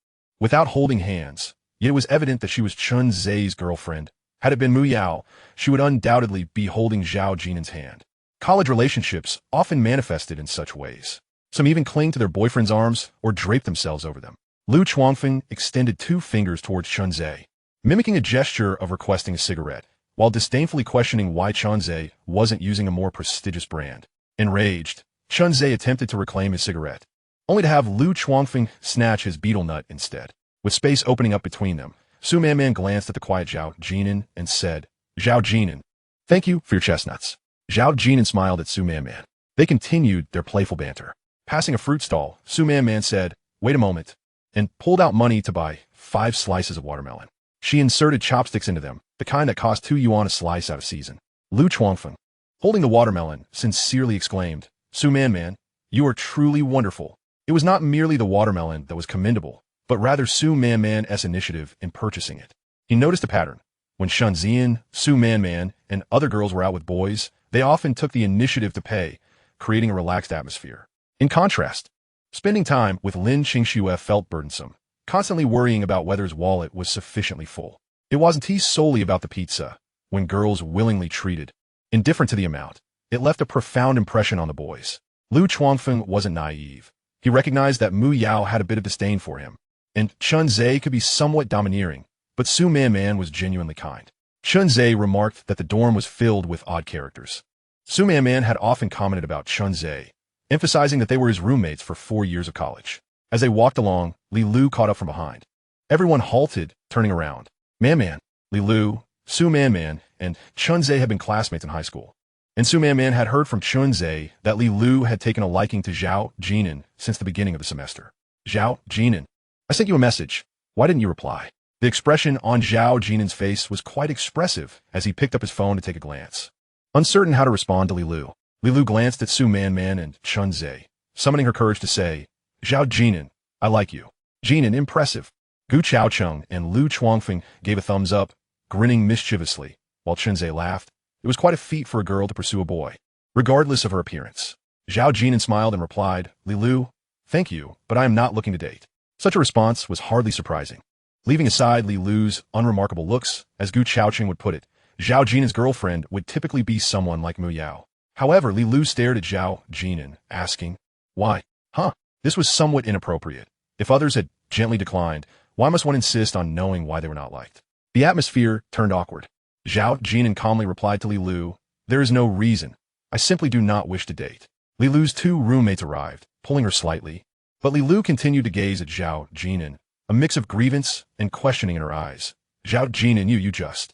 S1: without holding hands, yet it was evident that she was Chun Zhe's girlfriend. Had it been Mu Yao, she would undoubtedly be holding Zhao Jin'an's hand. College relationships often manifested in such ways. Some even cling to their boyfriend's arms or drape themselves over them. Lu Chuangfeng extended 2 fingers towards Chun Zhe, mimicking a gesture of requesting a cigarette, while disdainfully questioning why Chun Zhe wasn't using a more prestigious brand. Enraged, Chun Zhe attempted to reclaim his cigarette, only to have Lu Chuangfeng snatch his betel nut instead. With space opening up between them, Su Man glanced at the quiet Zhao Jin'an and said, "Zhao Jin'an, thank you for your chestnuts." Zhao Jin'an smiled at Su Man. They continued their playful banter. Passing a fruit stall, Su Man said, "Wait a moment," and pulled out money to buy 5 slices of watermelon. She inserted chopsticks into them, the kind that cost 2 yuan a slice out of season. Lu Chuangfeng, holding the watermelon, sincerely exclaimed, "Su Man, you are truly wonderful." It was not merely the watermelon that was commendable, but rather Su Man's initiative in purchasing it. He noticed a pattern. When Shun Xian, Su Man, and other girls were out with boys, they often took the initiative to pay, creating a relaxed atmosphere. In contrast, spending time with Lin Qingxue felt burdensome, constantly worrying about whether his wallet was sufficiently full. It wasn't he solely about the pizza. When girls willingly treated, indifferent to the amount, it left a profound impression on the boys. Lu Chuangfeng wasn't naive. He recognized that Mu Yao had a bit of disdain for him, and Chun Zhe could be somewhat domineering, but Su Man was genuinely kind. Chun Zhe remarked that the dorm was filled with odd characters. Su Man had often commented about Chun Zhe, emphasizing that they were his roommates for 4 years of college. As they walked along, Li Lu caught up from behind. Everyone halted, turning around. Man, Li Lu, Su Man, and Chun Zhe had been classmates in high school. And Su Man had heard from Chun Zhe that Li Lu had taken a liking to Zhao Jin'an since the beginning of the semester. "Zhao Jin'an, I sent you a message. Why didn't you reply?" The expression on Zhao Jin'an's face was quite expressive as he picked up his phone to take a glance. Uncertain how to respond to Li Lu glanced at Su Man and Chun Zhe, summoning her courage to say, "Zhao Jin'an, I like you." "Jin'an, impressive." Gu Chaocheng and Lu Chuangfeng gave a thumbs up, grinning mischievously, while Chun Zhe laughed. It was quite a feat for a girl to pursue a boy, regardless of her appearance. Zhao Jin'an smiled and replied, "Li Lu, thank you, but I am not looking to date." Such a response was hardly surprising. Leaving aside Li Lu's unremarkable looks, as Gu Chaocheng would put it, Zhao Jin'an's girlfriend would typically be someone like Mu Yao. However, Li Lu stared at Zhao Jin'an, asking, "Why? Huh?" This was somewhat inappropriate. If others had gently declined, why must one insist on knowing why they were not liked? The atmosphere turned awkward. Zhao Jin'an calmly replied to Li Lu, "There is no reason. I simply do not wish to date." Li Lu's 2 roommates arrived, pulling her slightly, but Li Lu continued to gaze at Zhao Jin'an, a mix of grievance and questioning in her eyes. "Zhao Jin'an, you just..."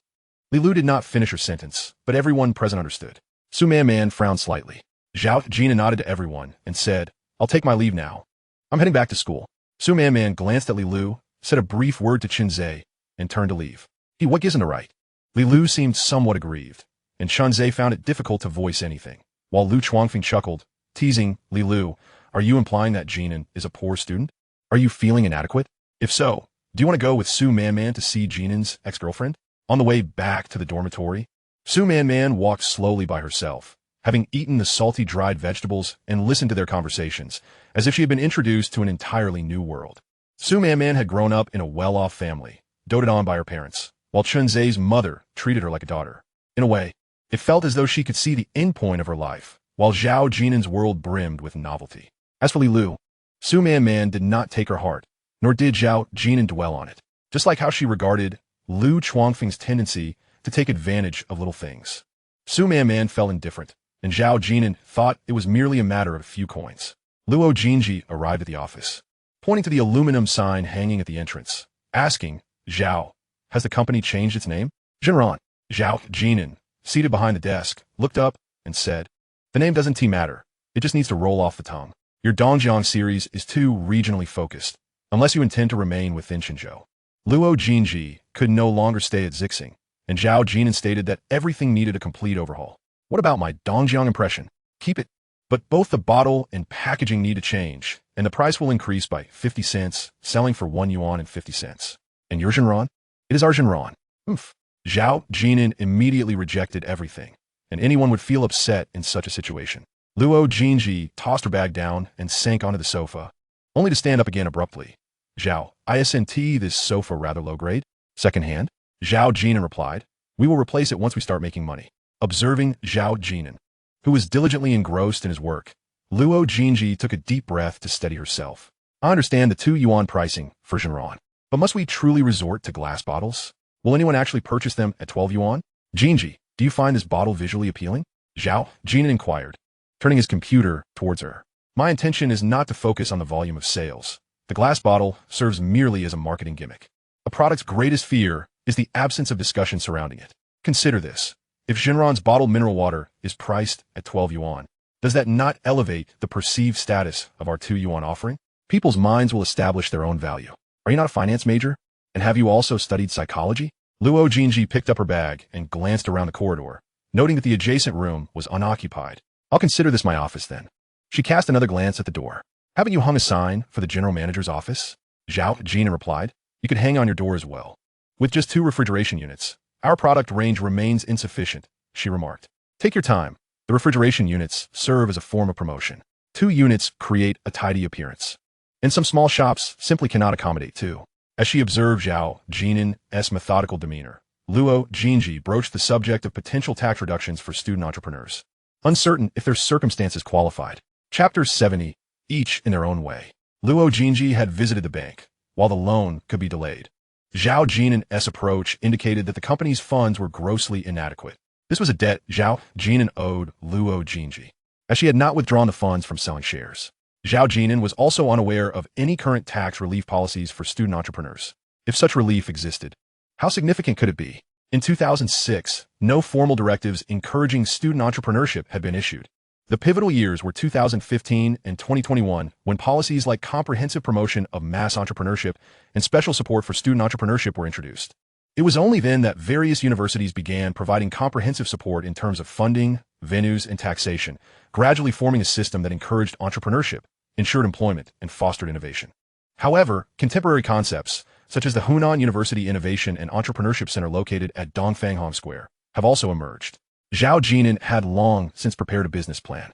S1: Li Lu did not finish her sentence, but everyone present understood. Su Man frowned slightly. Zhao Jin'an nodded to everyone and said, "I'll take my leave now. I'm heading back to school." Su Man glanced at Li Lu, said a brief word to Chun Zhe, and turned to leave. What gives him the right? Li Lu seemed somewhat aggrieved, and Chun Zhe found it difficult to voice anything, while Lu Chuangfeng chuckled, teasing, "Li Lu, are you implying that Jin'an is a poor student? Are you feeling inadequate? If so, do you want to go with Su Man to see Jin'an's ex-girlfriend?" On the way back to the dormitory, Su Man walked slowly by herself, having eaten the salty dried vegetables and listened to their conversations, as if she had been introduced to an entirely new world. Su Man had grown up in a well-off family, doted on by her parents, while Chun Zhe's mother treated her like a daughter. In a way, it felt as though she could see the end point of her life, while Zhao Jin'an's world brimmed with novelty. As for Li Lu, Su Man did not take her heart, nor did Zhao Jin'an dwell on it, just like how she regarded Lu Chuangfeng's tendency to take advantage of little things. Su Man felt indifferent, and Zhao Jin'an thought it was merely a matter of a few coins. Luo Jinji arrived at the office, pointing to the aluminum sign hanging at the entrance, asking, "Zhao, has the company changed its name?" Jinran. Zhao Jin'an, seated behind the desk, looked up and said, "The name doesn't matter. It just needs to roll off the tongue. Your Dongjiang series is too regionally focused, unless you intend to remain within Qinzhou." Luo Jinji could no longer stay at Zixing, and Zhao Jin'an stated that everything needed a complete overhaul. "What about my Dongjiang impression? Keep it. But both the bottle and packaging need to change, and the price will increase by 50 cents, selling for 1 yuan and 50 cents. And your Jinran? It is our Jinran." Oomph. Zhao Jin'an immediately rejected everything, and anyone would feel upset in such a situation. Luo Jinji tossed her bag down and sank onto the sofa, only to stand up again abruptly. Zhao, isn't this sofa rather low grade? Second-hand? Zhao Jin'an replied, we will replace it once we start making money. Observing Zhao Jin'an, who was diligently engrossed in his work, Luo Jinji took a deep breath to steady herself. I understand the 2 yuan pricing for Zhenron, but must we truly resort to glass bottles? Will anyone actually purchase them at 12 yuan? Jinji, do you find this bottle visually appealing? Zhao Jin'an inquired, turning his computer towards her. My intention is not to focus on the volume of sales. The glass bottle serves merely as a marketing gimmick. A product's greatest fear is the absence of discussion surrounding it. Consider this. If Zhenron's bottled mineral water is priced at 12 yuan, does that not elevate the perceived status of our 2 yuan offering? People's minds will establish their own value. Are you not a finance major? And have you also studied psychology? Luo Jinji picked up her bag and glanced around the corridor, noting that the adjacent room was unoccupied. I'll consider this my office then. She cast another glance at the door. Haven't you hung a sign for the general manager's office? Zhao Jin'an replied. You could hang on your door as well. With just 2 refrigeration units, our product range remains insufficient, she remarked. Take your time. The refrigeration units serve as a form of promotion. 2 units create a tidy appearance. And some small shops simply cannot accommodate 2. As she observed Zhao Jin'an's methodical demeanor, Luo Jinji broached the subject of potential tax reductions for student entrepreneurs, uncertain if their circumstances qualified. Chapters 70, each in their own way. Luo Jinji had visited the bank, while the loan could be delayed. Zhao Jin'an's approach indicated that the company's funds were grossly inadequate. This was a debt Zhao Jin'an owed Luo Jinji, as she had not withdrawn the funds from selling shares. Zhao Jin'an was also unaware of any current tax relief policies for student entrepreneurs. If such relief existed, how significant could it be? In 2006, no formal directives encouraging student entrepreneurship had been issued. The pivotal years were 2015 and 2021, when policies like comprehensive promotion of mass entrepreneurship and special support for student entrepreneurship were introduced. It was only then that various universities began providing comprehensive support in terms of funding, venues, and taxation, gradually forming a system that encouraged entrepreneurship, ensured employment, and fostered innovation. However, contemporary concepts, such as the Hunan University Innovation and Entrepreneurship Center located at Dongfanghong Square, have also emerged. Zhao Jin'an had long since prepared a business plan.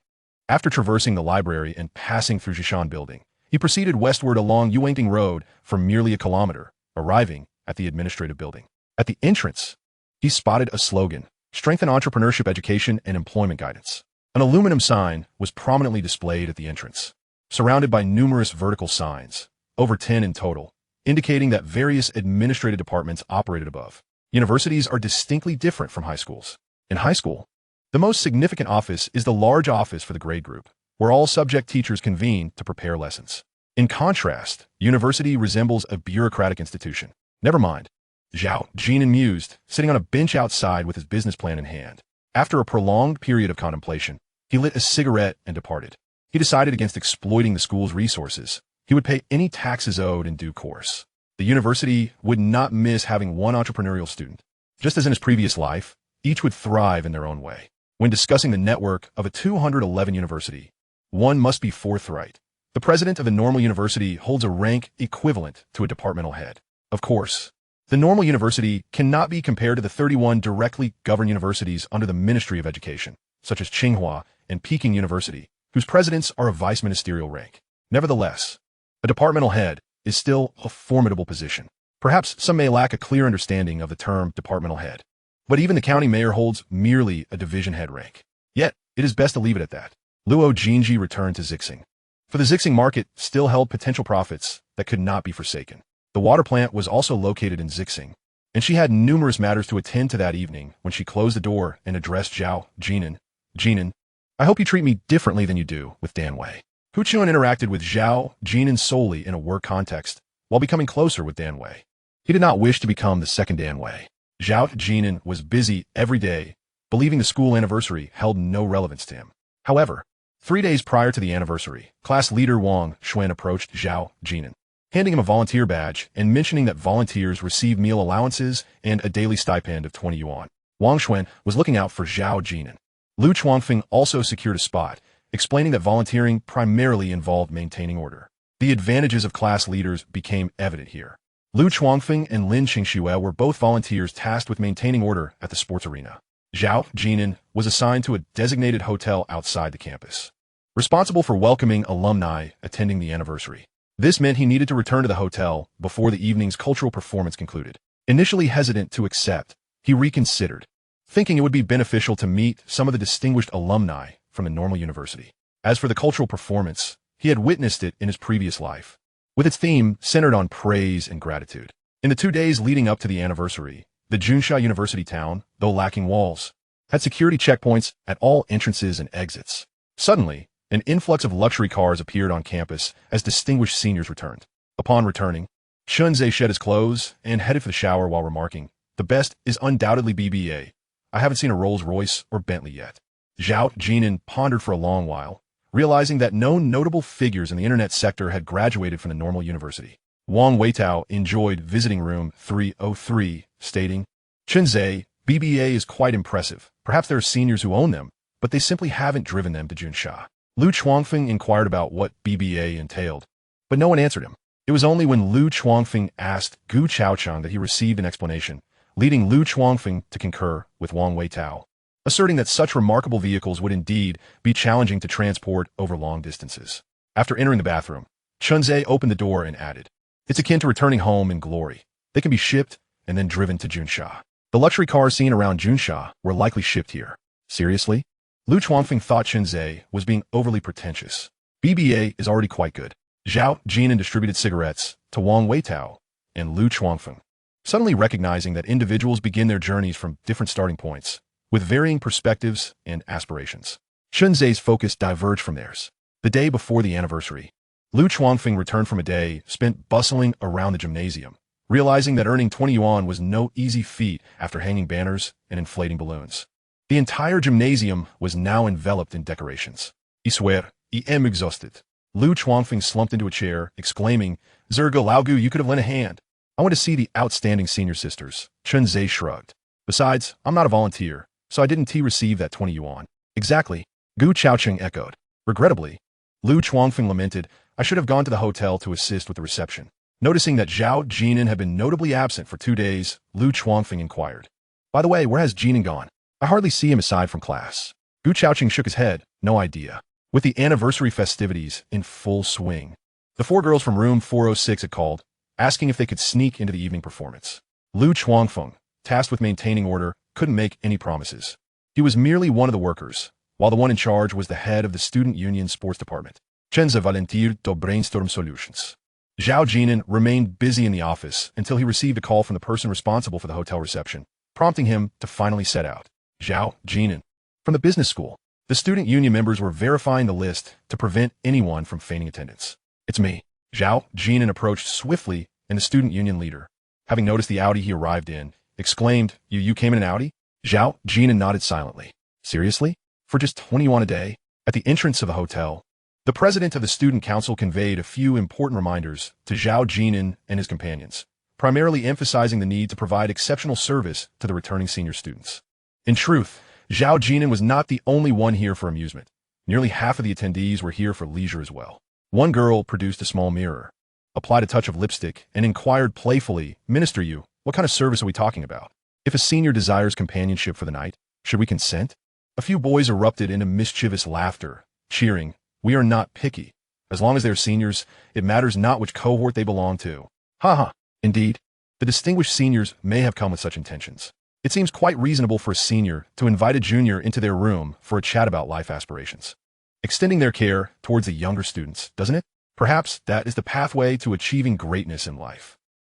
S1: After traversing the library and passing through Zhishan Building, he proceeded westward along Yuangting Road for merely a kilometer, arriving at the administrative building. At the entrance, he spotted a slogan, Strengthen Entrepreneurship Education and Employment Guidance. An aluminum sign was prominently displayed at the entrance, surrounded by numerous vertical signs, over 10 in total, indicating that various administrative departments operated above. Universities are distinctly different from high schools. In high school, the most significant office is the large office for the grade group, where all subject teachers convene to prepare lessons. In contrast, university resembles a bureaucratic institution. Never mind, Zhao Jin'an mused, sitting on a bench outside with his business plan in hand. After a prolonged period of contemplation, he lit a cigarette and departed. He decided against exploiting the school's resources. He would pay any taxes owed in due course. The university would not miss having one entrepreneurial student. Just as in his previous life, each would thrive in their own way. When discussing the network of a 211 university, one must be forthright. The president of a normal university holds a rank equivalent to a departmental head. Of course, the normal university cannot be compared to the 31 directly governed universities under the Ministry of Education, such as Tsinghua and Peking University, whose presidents are of vice ministerial rank. Nevertheless, a departmental head is still a formidable position. Perhaps some may lack a clear understanding of the term departmental head, but even the county mayor holds merely a division head rank. Yet, it is best to leave it at that. Luo Jinji returned to Zixing, for the Zixing market still held potential profits that could not be forsaken. The water plant was also located in Zixing, and she had numerous matters to attend to that evening when she closed the door and addressed Zhao Jin'an. Jin'an, I hope you treat me differently than you do with Dan Wei. Hu Chun interacted with Zhao Jin'an solely in a work context, while becoming closer with Dan Wei. He did not wish to become the second Dan Wei. Zhao Jin'an was busy every day, believing the school anniversary held no relevance to him. However, 3 days prior to the anniversary, class leader Wang Xuan approached Zhao Jin'an, handing him a volunteer badge and mentioning that volunteers receive meal allowances and a daily stipend of 20 yuan. Wang Xuan was looking out for Zhao Jin'an. Lu Chuangfeng also secured a spot, explaining that volunteering primarily involved maintaining order. The advantages of class leaders became evident here. Lu Chuangfeng and Lin Qingxue were both volunteers tasked with maintaining order at the sports arena. Zhao Jin'an was assigned to a designated hotel outside the campus, responsible for welcoming alumni attending the anniversary. This meant he needed to return to the hotel before the evening's cultural performance concluded. Initially hesitant to accept, he reconsidered, thinking it would be beneficial to meet some of the distinguished alumni from the normal university. As for the cultural performance, he had witnessed it in his previous life, with its theme centered on praise and gratitude. In the 2 days leading up to the anniversary, the Junsha University town, though lacking walls, had security checkpoints at all entrances and exits. Suddenly, an influx of luxury cars appeared on campus as distinguished seniors returned. Upon returning, Chunze shed his clothes and headed for the shower while remarking, "The best is undoubtedly BBA. I haven't seen a Rolls-Royce or Bentley yet." Zhao Jin'an pondered for a long while, realizing that no notable figures in the internet sector had graduated from the normal university. Wang Weitao enjoyed visiting room 303, stating, "Chunze, BBA is quite impressive. Perhaps there are seniors who own them, but they simply haven't driven them to Junsha." Lu Chuangfeng inquired about what BBA entailed, but no one answered him. It was only when Lu Chuangfeng asked Gu Chaochang that he received an explanation, leading Lu Chuangfeng to concur with Wang Weitao, asserting that such remarkable vehicles would indeed be challenging to transport over long distances. After entering the bathroom, Chunze opened the door and added, "It's akin to returning home in glory. They can be shipped and then driven to Junsha." The luxury cars seen around Junsha were likely shipped here. Seriously? Lu Chuangfeng thought Chunze was being overly pretentious. BBA is already quite good. Zhao Jin'an distributed cigarettes to Wang Weitao and Lu Chuangfeng, suddenly recognizing that individuals begin their journeys from different starting points, with varying perspectives and aspirations. Chunze's focus diverged from theirs. The day before the anniversary, Lu Chuangfeng returned from a day spent bustling around the gymnasium, realizing that earning 20 yuan was no easy feat after hanging banners and inflating balloons. The entire gymnasium was now enveloped in decorations. "I swear, I am exhausted." Lu Chuangfeng slumped into a chair, exclaiming, "Zerga Laogu, you could have lent a hand. I want to see the outstanding senior sisters." Chunze shrugged. "Besides, I'm not a volunteer, so I didn't receive that 20 yuan. "Exactly," Gu Chaocheng echoed. Regrettably, Lu Chuangfeng lamented, "I should have gone to the hotel to assist with the reception." Noticing that Zhao Jin'an had been notably absent for 2 days, Lu Chuangfeng inquired, "By the way, where has Jin'an gone? I hardly see him aside from class." Gu Chaocheng shook his head, "No idea." With the anniversary festivities in full swing, the 4 girls from room 406 had called, asking if they could sneak into the evening performance. Lu Chuangfeng, tasked with maintaining order, couldn't make any promises. He was merely one of the workers, while the one in charge was the head of the student union sports department. Chenza volunteered to brainstorm solutions. Zhao Jin'an remained busy in the office until he received a call from the person responsible for the hotel reception, prompting him to finally set out. Zhao Jin'an. From the business school, the student union members were verifying the list to prevent anyone from feigning attendance. "It's me." Zhao Jin'an approached swiftly, and the student union leader, having noticed the Audi he arrived in, exclaimed, You came in an Audi?" Zhao Jin'an nodded silently. "Seriously? For just 20 yuan a day?" At the entrance of the hotel, the president of the student council conveyed a few important reminders to Zhao Jin'an and his companions, primarily emphasizing the need to provide exceptional service to the returning senior students. In truth, Zhao Jin'an was not the only one here for amusement. Nearly half of the attendees were here for leisure as well. One girl produced a small mirror, applied a touch of lipstick, and inquired playfully, "Minister Yu, what kind of service are we talking about? If a senior desires companionship for the night, should we consent?" A few boys erupted into mischievous laughter, cheering, "We are not picky. As long as they are seniors, it matters not which cohort they belong to." Ha ha. Indeed, the distinguished seniors may have come with such intentions. It seems quite reasonable for a senior to invite a junior into their room for a chat about life aspirations, extending their care towards the younger students, doesn't it? Perhaps that is the pathway to achieving greatness in life.